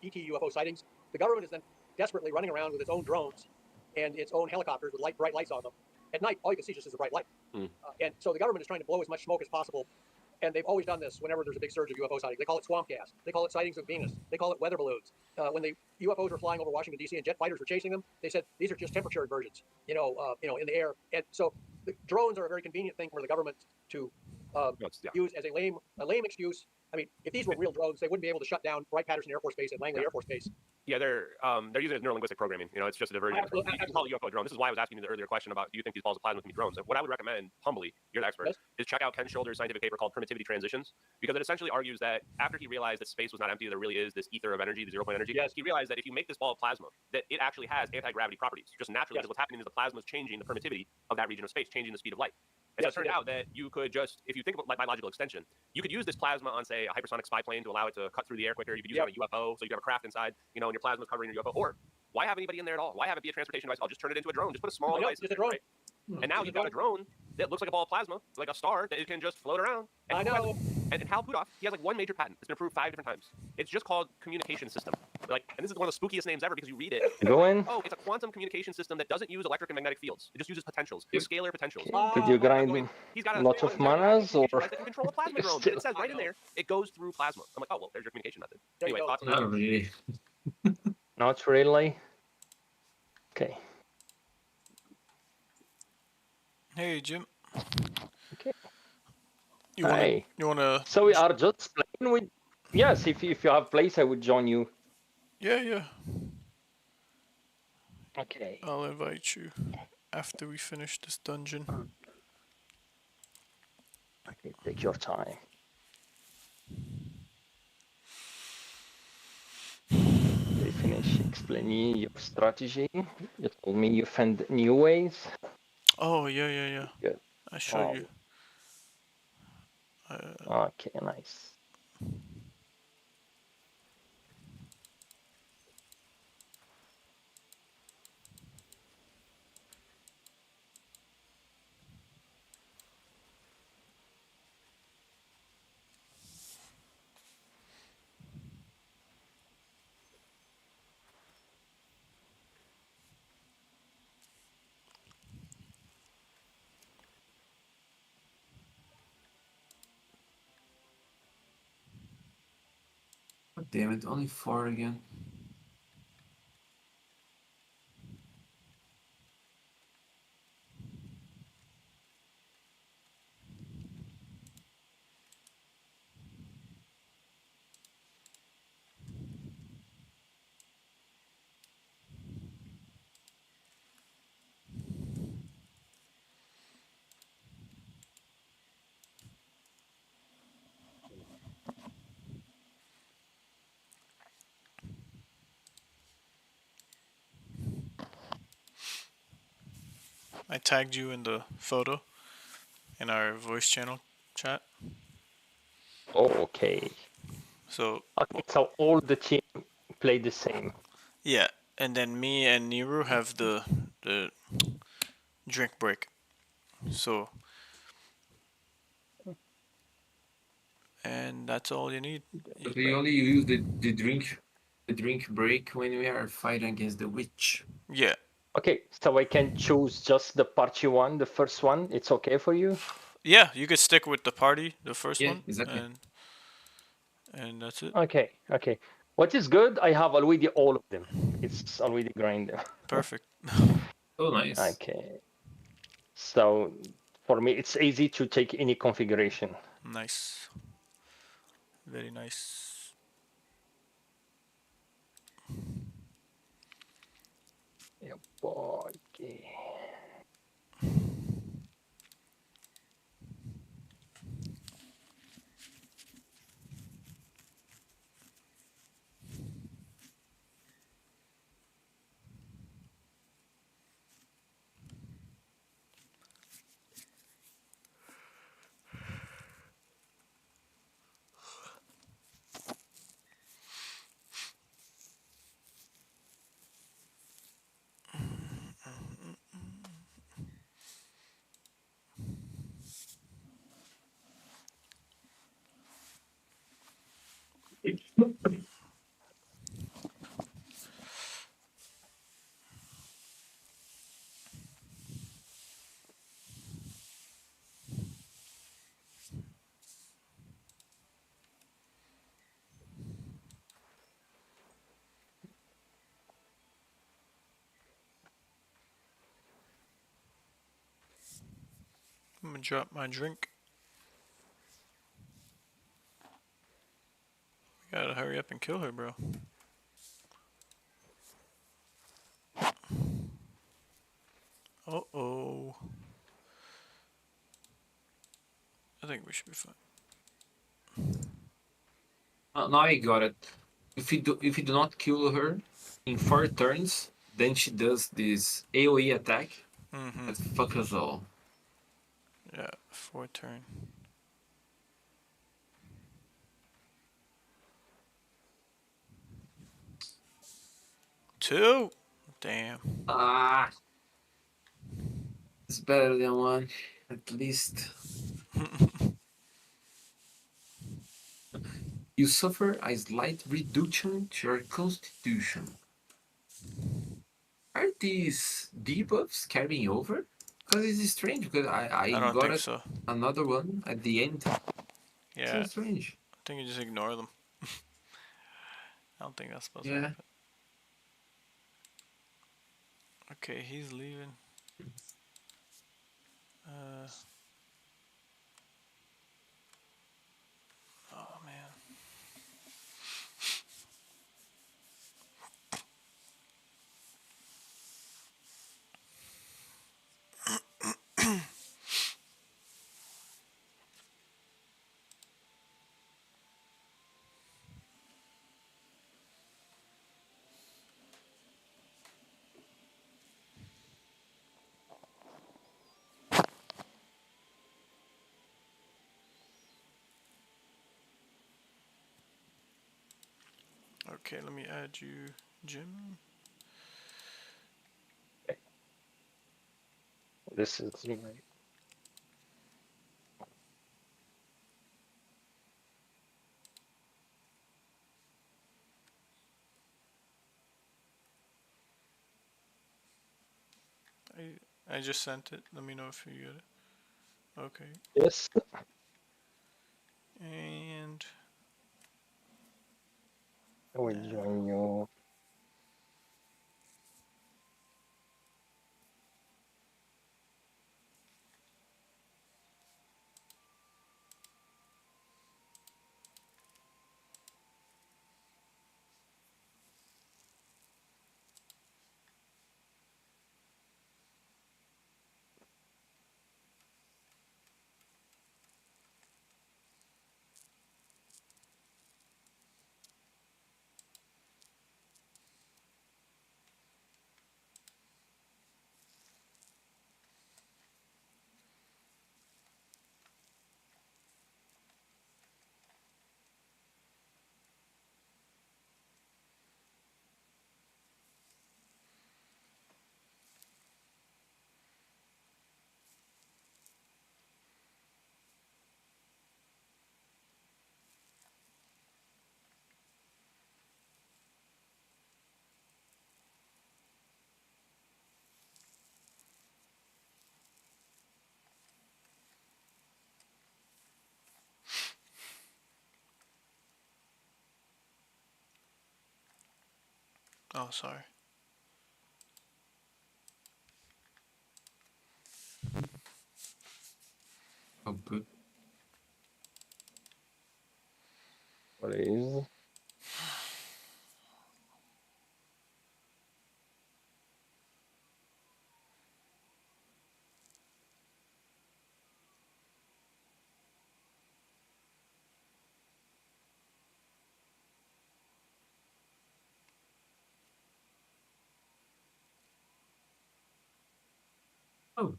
ET UFO sightings. The government is then desperately running around with its own drones and its own helicopters with bright lights on them. At night, all you can see just is a bright light. And so the government is trying to blow as much smoke as possible. And they've always done this whenever there's a big surge of UFO sightings. They call it swamp gas. They call it sightings of Venus. They call it weather balloons. When the UFOs were flying over Washington, D.C. and jet fighters were chasing them, they said these are just temperature inversions, in the air. And so the drones are a very convenient thing for the government to use as a lame excuse. I mean, if these were real drones, they wouldn't be able to shut down Wright-Patterson Air Force Base and Langley Air Force Base. Yeah, they're using it as neurolinguistic programming. It's just a diversion. You can call it a UFO drone. This is why I was asking you the earlier question about do you think these balls of plasma can be drones? What I would recommend, humbly, you're the expert, is check out Ken Schilder's scientific paper called Primitivity Transitions, because it essentially argues that after he realized that space was not empty, there really is this ether of energy, the 0-point energy. He realized that if you make this ball of plasma, that it actually has anti-gravity properties, just naturally, because what's happening is the plasma is changing the permittivity of that region of space, changing the speed of light. And so it turned out that you could just, if you think about by logical extension, you could use this plasma on, say, a hypersonic spy plane to allow it to cut through the air quicker. You could use it on a UFO, so you could have a craft inside, and your plasma covering your UFO. Or why have anybody in there at all? Why have it be a transportation device? I'll just turn it into a drone. Just put a small device in there, right? And now you've got a drone that looks like a ball of plasma, like a star, that it can just float around. And I know. And Hal Puthoff, he has like one major patent. It's been approved 5 different times. It's just called communication system. And this is one of the spookiest names ever because you read it. Oh, it's a quantum communication system that doesn't use electric and magnetic fields. It just uses potentials, scalar potentials. Did you grind lots of manas or? That can control a plasma drone. It says right in there, it goes through plasma. I'm like, oh well, there's your communication method. Anyway, thoughts on that? Not really. Not really. Okay. Hey, Jim. Okay. You wanna? So we are just playing with. Yes, if you have place, I would join you. Yeah. Okay. I'll invite you after we finish this dungeon. Okay, take your time. Okay, finish. finish explaining your strategy. You told me you found new ways. Oh, yeah. Good. I show you. Okay, nice. Oh, damn it, only 4 again. I tagged you in the photo in our voice channel chat. Okay. So. Okay, so all the team play the same. Yeah, and then me and Niru have the drink break. So. And that's all you need. But we only use the drink break when we are fighting against the witch. Yeah. Okay, so I can choose just the party one, the first one. It's okay for you? Yeah, you could stick with the party, the first one. Exactly. And that's it. Okay. What is good, I have already all of them. It's already grinded. Perfect. Oh, nice. Okay. So for me, it's easy to take any configuration. Nice. Very nice. Yeah, okay. I'm gonna drop my drink. We gotta hurry up and kill her, bro. Uh-oh. I think we should be fine. Now I got it. If you do not kill her in 4 turns, then she does this AoE attack that fuck us all. Yeah, 4 turn. Two. Damn. Ah, it's better than 1, at least. You suffer a slight reduction to your constitution. Are these debuffs carrying over? Because it's strange, because I don't got think so. another one at the end. Yeah. So strange. I think you just ignore them. I don't think that's supposed to Yeah. happen. Okay, he's leaving. Oh man. Okay, let me add you, Jim. This is right. I just sent it. Let me know if you get it. Okay. Yes. And I will join you. oh, sorry. Oh, good. What is? Oh,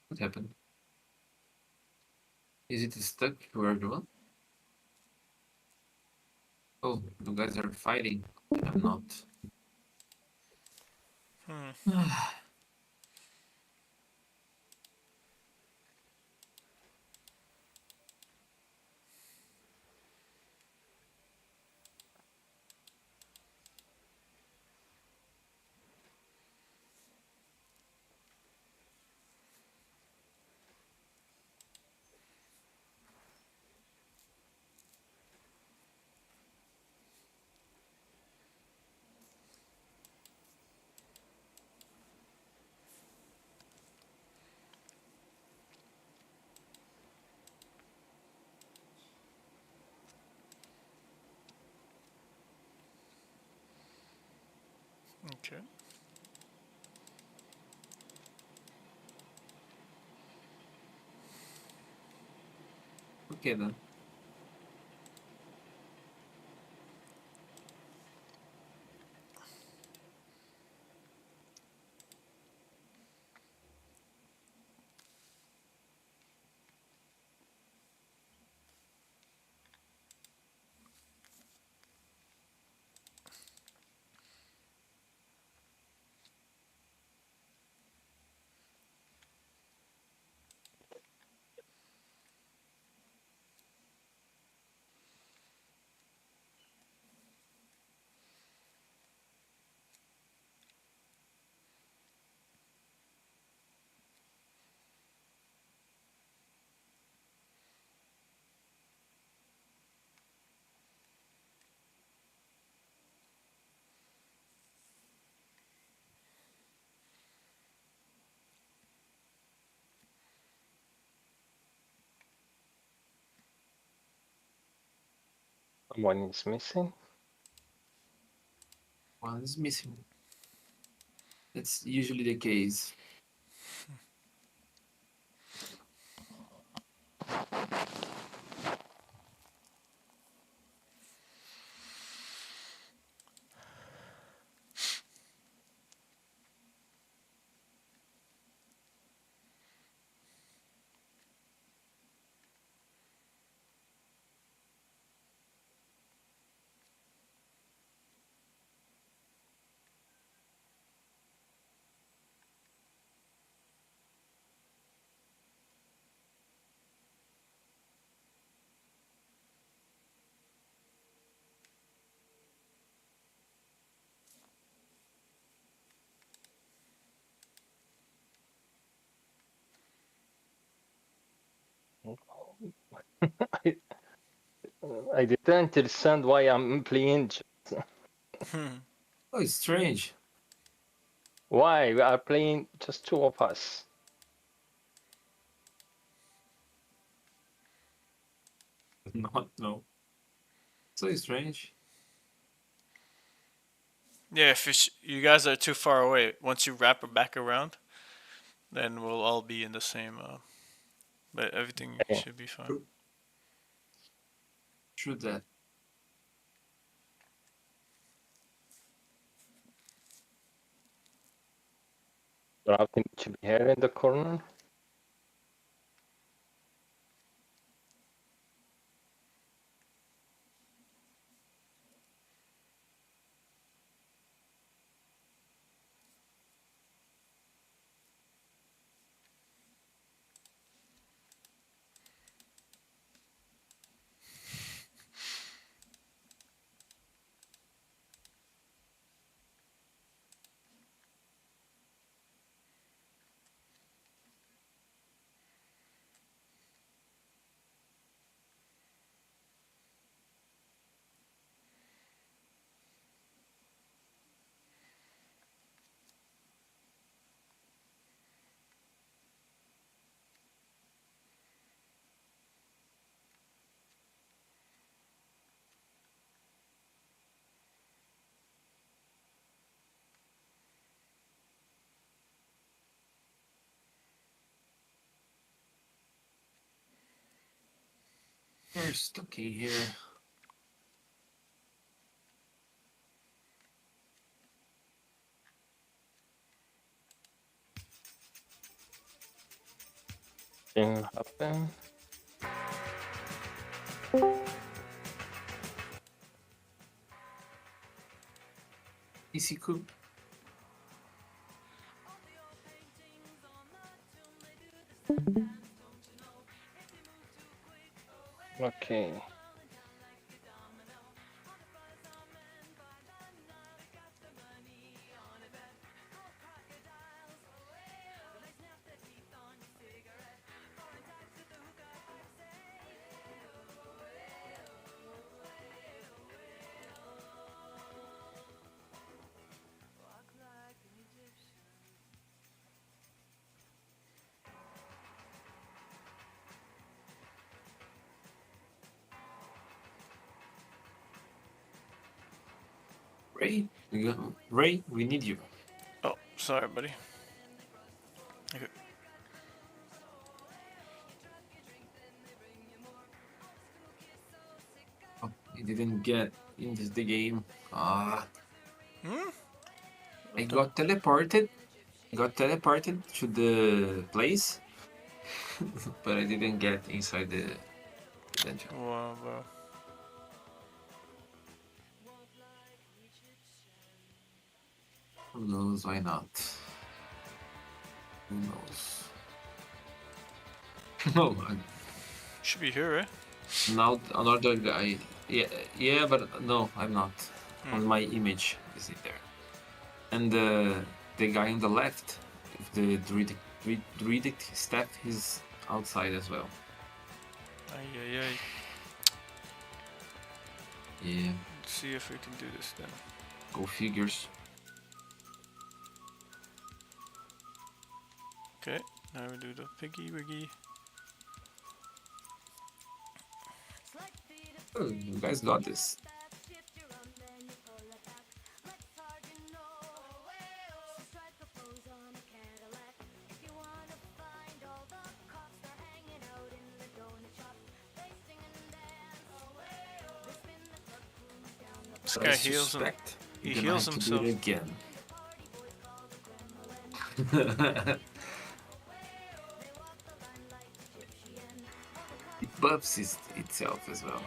what happened? Is it stuck? Where the one? Oh, you guys are fighting. I'm not. Okay. Okay then. One is missing. One is missing. That's usually the case. I didn't understand why I'm playing. Oh, it's strange. Why we are playing just two of us? Not no. So strange. Yeah, if you guys are too far away, once you wrap it back around, then we'll all be in the same. But everything should be fine. True that. Nothing to be here in the corner. We're stuck in here. Thing happen. Easy cook. Okay. Ray, we need you. Oh, sorry, buddy. Okay. Oh, he didn't get into the game. I got teleported. Got teleported to the place, but I didn't get inside the dungeon. Wow, bro. Who knows? Why not? Who knows? No, Should be here, right? now another guy. Yeah, but no, I'm not. On my image is it there? And the guy on the left, with the druidic staff, is outside as well. Ay. Yeah. Let's see if we can do this then. Go figures. Okay, now we do the piggy wiggy. Oh, you guys got this. This guy heals him. He heals himself. Do it again. It buffs itself as well.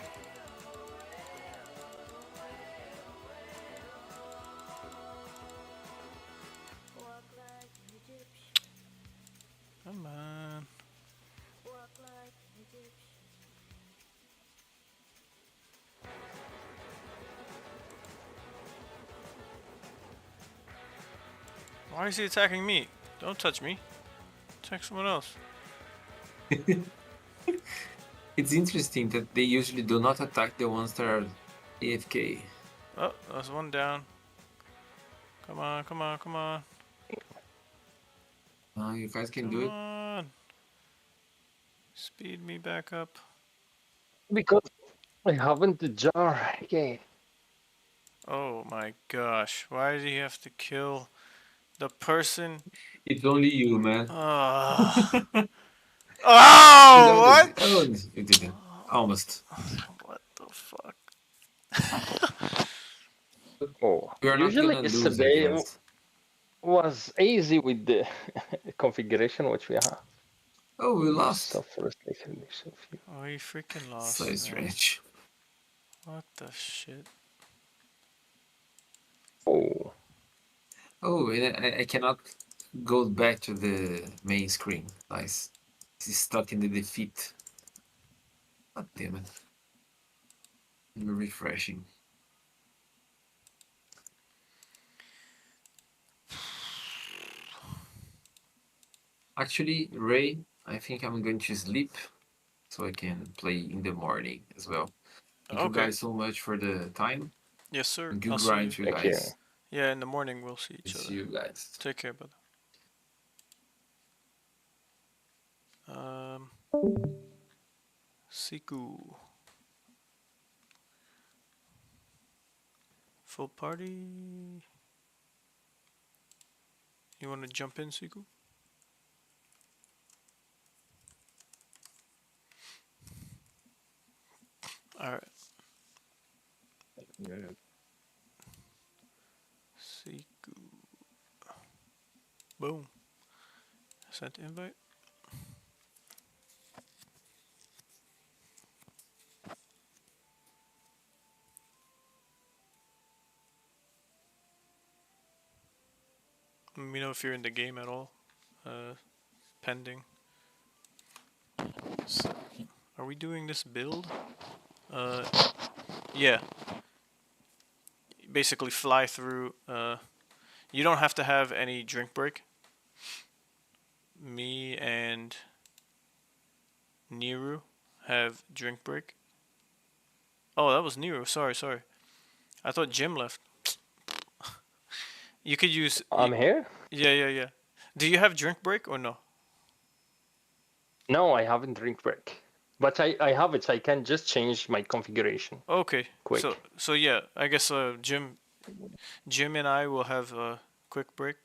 Come on. Why is he attacking me? Don't touch me. Attack someone else. It's interesting that they usually do not attack the ones that are AFK. Oh, there's one down. Come on, come on, come on. You guys can Come do it. on. Speed me back up. Because I haven't the jar. Okay. Oh my gosh. Why did he have to kill the person? It's only you, man. Oh, No, what? oh, you didn't. Almost. What the fuck? Oh, We are not usually gonna lose, I yesterday guess. was easy with the configuration which we have. Oh, we lost. So first, so few. Oh, he freaking lost. So man. strange. What the shit? Oh. Oh, and I cannot go back to the main screen. Nice. This is stuck in the defeat. God damn it. Refreshing. Actually, Ray, I think I'm going to sleep so I can play in the morning as well. Thank you Okay. guys so much for the time. Yes, sir. And good I'll see grind to you Thank guys. Yeah, in the morning we'll see each other. See you guys. Take care, brother. Siku. Full party. You want to jump in, Siku? Alright. Siku. Boom. Sent invite. Let me know if you're in the game at all. Pending. So, are we doing this build? Yeah. Basically fly through. You don't have to have any drink break. Me and Niru have drink break. Oh, that was Niru. Sorry. I thought Jim left. You could use. I'm here? Yeah. Do you have drink break or no? No, I haven't drink break. But I have it, so I can just change my configuration. Okay. Quick. So yeah, I guess Jim and I will have a quick break,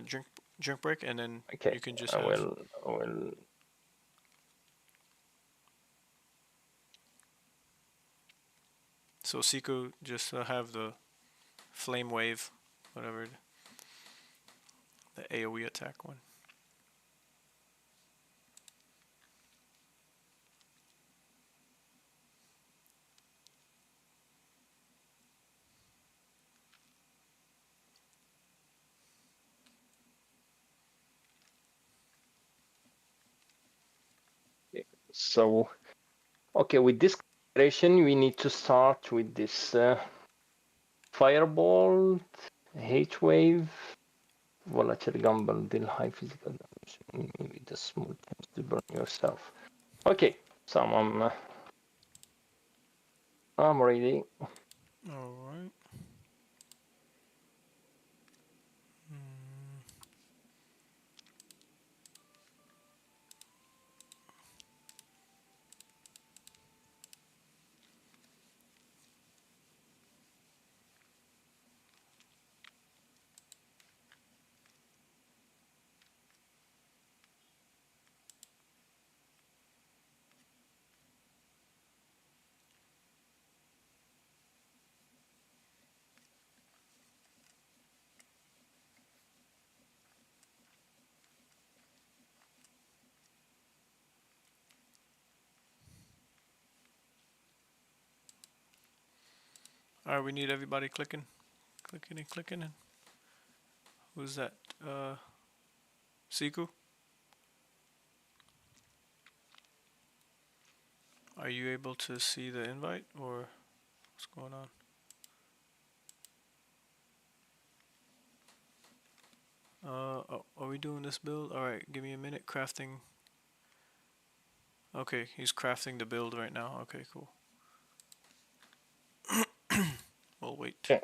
drink break, and then you can just I have. will. So Siku just have the flame wave, whatever, the AOE attack one. So, okay, with this configuration, we need to start with this Firebolt, Hate Wave, Volatile Gamble, deal high physical damage with a small chance to burn yourself. Okay, so I'm ready. Alright. Alright, we need everybody clicking. Clicking. Who's that? Siku? Are you able to see the invite, or what's going on? Oh, are we doing this build? Alright, give me a minute. Crafting. Okay, he's crafting the build right now. Okay, cool. We'll wait. Okay.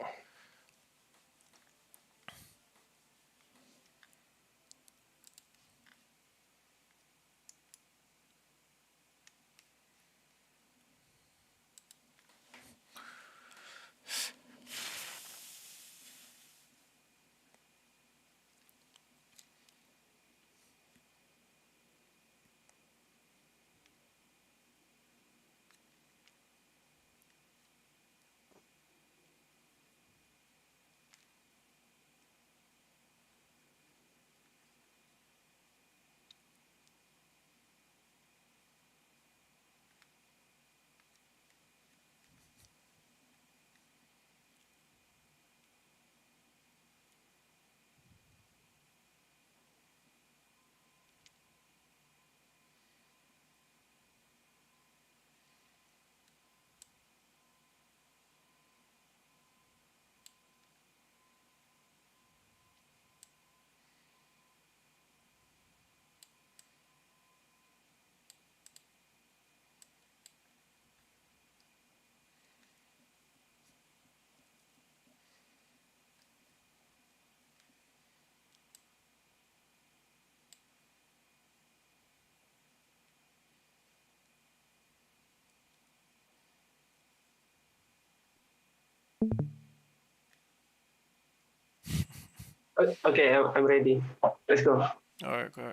Okay, I'm ready. Let's go. Alright, cool.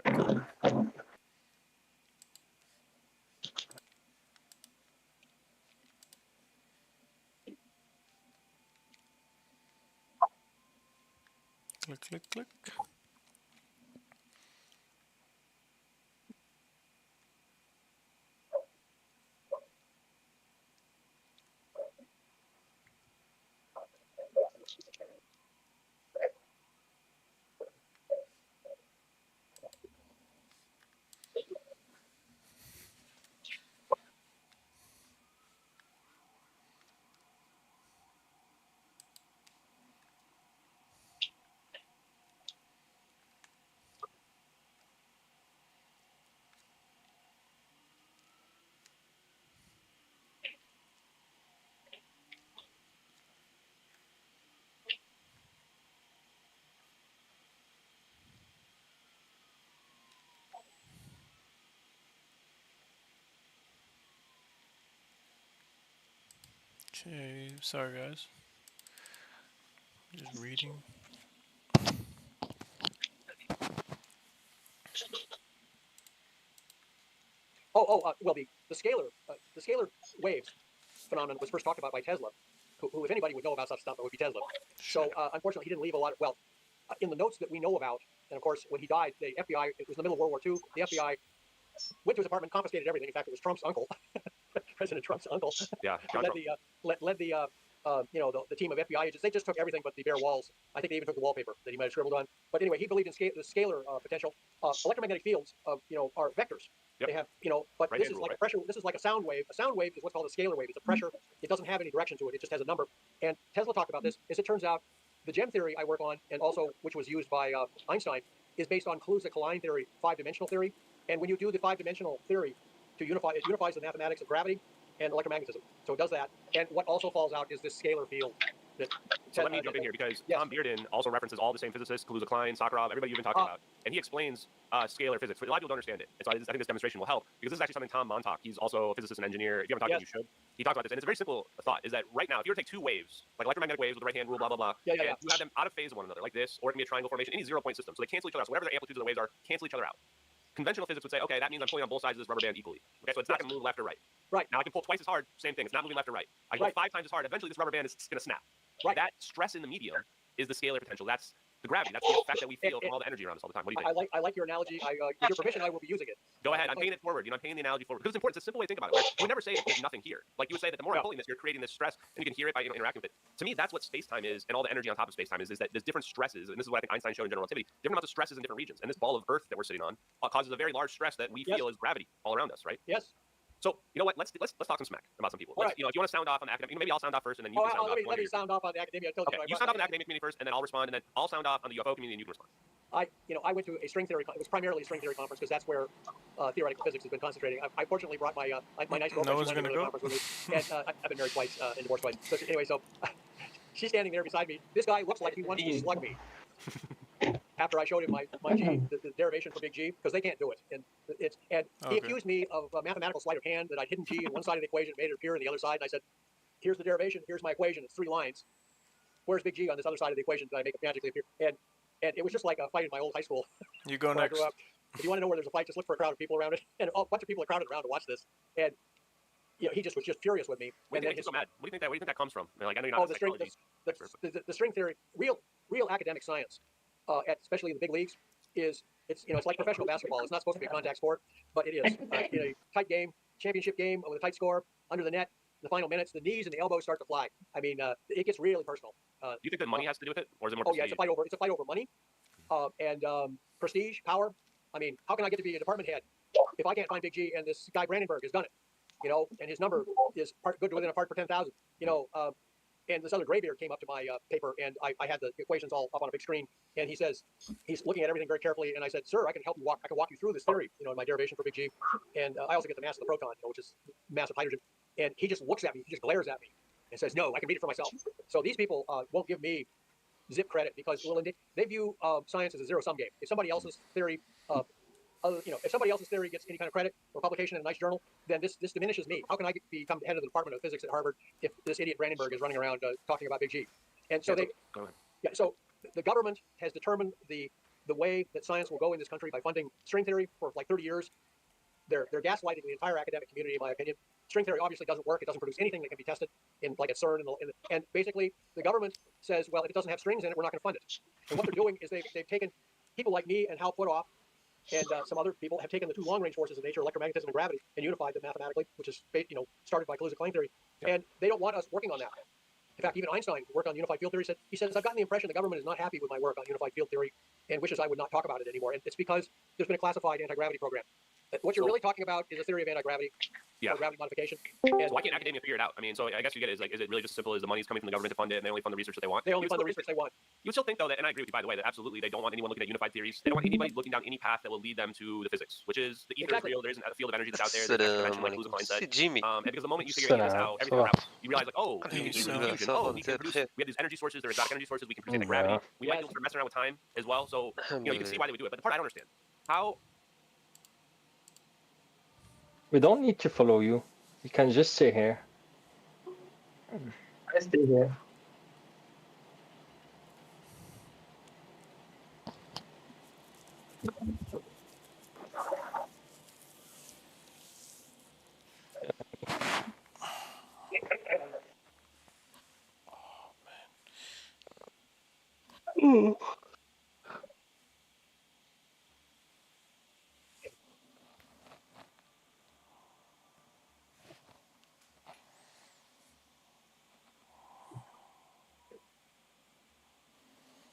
Click, click, click. Okay, sorry guys. Just reading. Well, the scalar waves phenomenon was first talked about by Tesla, who if anybody would know about such stuff, it would be Tesla. So unfortunately, he didn't leave a lot. In the notes that we know about, and of course, when he died, the FBI, it was in the middle of World War II, the FBI went to his apartment, confiscated everything. In fact, it was Trump's uncle, President Trump's uncle. Yeah, led the team of FBI agents. They just took everything but the bare walls. I think they even took the wallpaper that he might have scribbled on. But anyway, he believed in the scalar potential. Electromagnetic fields, are vectors. Yep. They have, but Right this hand is rule, like right? a pressure. This is like a sound wave. A sound wave is what's called a scalar wave. It's a pressure. It doesn't have any direction to it. It just has a number. And Tesla talked about this. As it turns out, the gem theory I work on, and also which was used by Einstein, is based on Kaluza-Klein theory, five-dimensional theory. And when you do the five-dimensional theory, it unifies the mathematics of gravity and electromagnetism. So it does that. And what also falls out is this scalar field. So let me jump in here because Tom Bearden also references all the same physicists, Kaluza-Klein, Sakharov, everybody you've been talking about, and he explains scalar physics. But a lot of people don't understand it, and so I think this demonstration will help because this is actually something Tom Montauk, he's also a physicist and engineer. If you haven't talked to him, you should. He talks about this, and it's a very simple thought: is that right now, if you were to take two waves, like electromagnetic waves with the right-hand rule, blah blah blah, and you have them out of phase of one another, like this, or it can be a triangle formation, any zero-point system, so they cancel each other out. So whatever their amplitudes of the waves are, cancel each other out. Conventional physics would say, okay, that means I'm pulling on both sides of this rubber band equally. Okay, so it's not going to move left or right. Right. Now I can pull twice as hard, same thing. It's not moving left or right. I can pull 5 times as hard. Eventually, this rubber band is going to snap. Right. That stress in the medium is the scalar potential. That's the gravity. That's the effect that we feel from all the energy around us all the time. What do you think? I like your analogy. With your permission, I will be using it. Go ahead. I'm paying it forward. I'm paying the analogy forward because it's important. It's a simple way to think about it. Right? You would never say there's nothing here. Like you would say that the more I'm pulling this, you're creating this stress, and you can hear it by interacting with it. To me, that's what space-time is, and all the energy on top of space-time is that there's different stresses, and this is what I think Einstein showed in general relativity. Different amounts of stresses in different regions, and this ball of Earth that we're sitting on causes a very large stress that we feel is gravity all around us, right? Yes. So you know what? Let's talk some smack about some people. If you want to sound off on the academic, maybe I'll sound off first, and then you can sound off. Let me sound off on the academia. Okay, you sound off on the academic community first, and then I'll respond, and then I'll sound off on the UFO community, and you can respond. I went to a string theory. It was primarily a string theory conference because that's where theoretical physics has been concentrating. I fortunately brought my my nice girlfriend. No one's She wanted to gonna go to the go. conference with me, and I've been married twice and divorced twice. So anyway, so she's standing there beside me. This guy looks like he wants to slug me. After I showed him my G, the derivation for big G, because they can't do it, and he accused me of a mathematical sleight of hand that I'd hidden G in one side of the equation, made it appear in the other side, and I said, "Here's the derivation. Here's my equation. It's 3 lines. Where's big G on this other side of the equation that I make it magically appear?" And it was just like a fight in my old high school. You go where I next. grew up. If you want to know where there's a fight, just look for a crowd of people around it, and a bunch of people are crowded around to watch this. And he just was just furious with me. What do you think makes you so mad? What do you think that comes from? Like, I know you're not a psychology expert. The string theory, real academic science, especially in the big leagues, it's like professional basketball. It's not supposed to be a contact sport, but it is. In a tight game, championship game with a tight score, under the net, the final minutes, the knees and the elbows start to fly. I mean, it gets really personal. Do you think that money has to do with it, or is it more? Oh yeah, it's a fight over money, and prestige, power. I mean, how can I get to be a department head if I can't find Big G and this guy Brandenburg has done it? And his number is good within a part per 10,000. And this other graybeard came up to my paper, and I had the equations all up on a big screen, and he says, he's looking at everything very carefully, and I said, "Sir, I can help you I can walk you through this theory, in my derivation for big G, and I also get the mass of the proton, which is mass of hydrogen." And he just looks at me, he just glares at me, and says, "No, I can read it for myself." So these people won't give me zip credit because they view science as a zero-sum game. If somebody else's theory if somebody else's theory gets any kind of credit or publication in a nice journal, then this diminishes me. How can I become head of the Department of Physics at Harvard if this idiot Brandenburg is running around talking about Big G? And so so the government has determined the way that science will go in this country by funding string theory for like 30 years. They're gaslighting the entire academic community, in my opinion. String theory obviously doesn't work. It doesn't produce anything that can be tested in like at CERN. And basically, the government says, well, if it doesn't have strings in it, we're not going to fund it. And what they're doing is they've taken people like me and Hal Puthoff and some other people have taken the 2 long-range forces of nature, electromagnetism and gravity, and unified them mathematically, which is started by collusive claim theory. And they don't want us working on that. In fact, even Einstein worked on unified field theory. He says, I've gotten the impression the government is not happy with my work on unified field theory and wishes I would not talk about it anymore. And it's because there's been a classified anti-gravity program. What you're really talking about is a theory of anti-gravity or gravity modification. So why can't academia figure it out? I mean, so I guess you get it. Is it really just as simple as the money's coming from the government to fund it, and they only fund the research that they want? They only fund the research they want. You would still think, though, that, and I agree with you, by the way, that absolutely they don't want anyone looking at unified theories. They don't want anybody looking down any path that will lead them to the physics, which is the ether is real. There isn't a field of energy that's out there. There's an extra dimension like Lewis mindset. And because the moment you figure this out, everything unravels. You realize, like, oh, we can use fusion. Oh, we can produce. We have these energy sources. They're exotic energy sources. We can produce anti-gravity. We might be able to start messing around with time as well. So you can see why they would do it. But the part I don't understand, how. We don't need to follow you. You can just stay here. I stay here.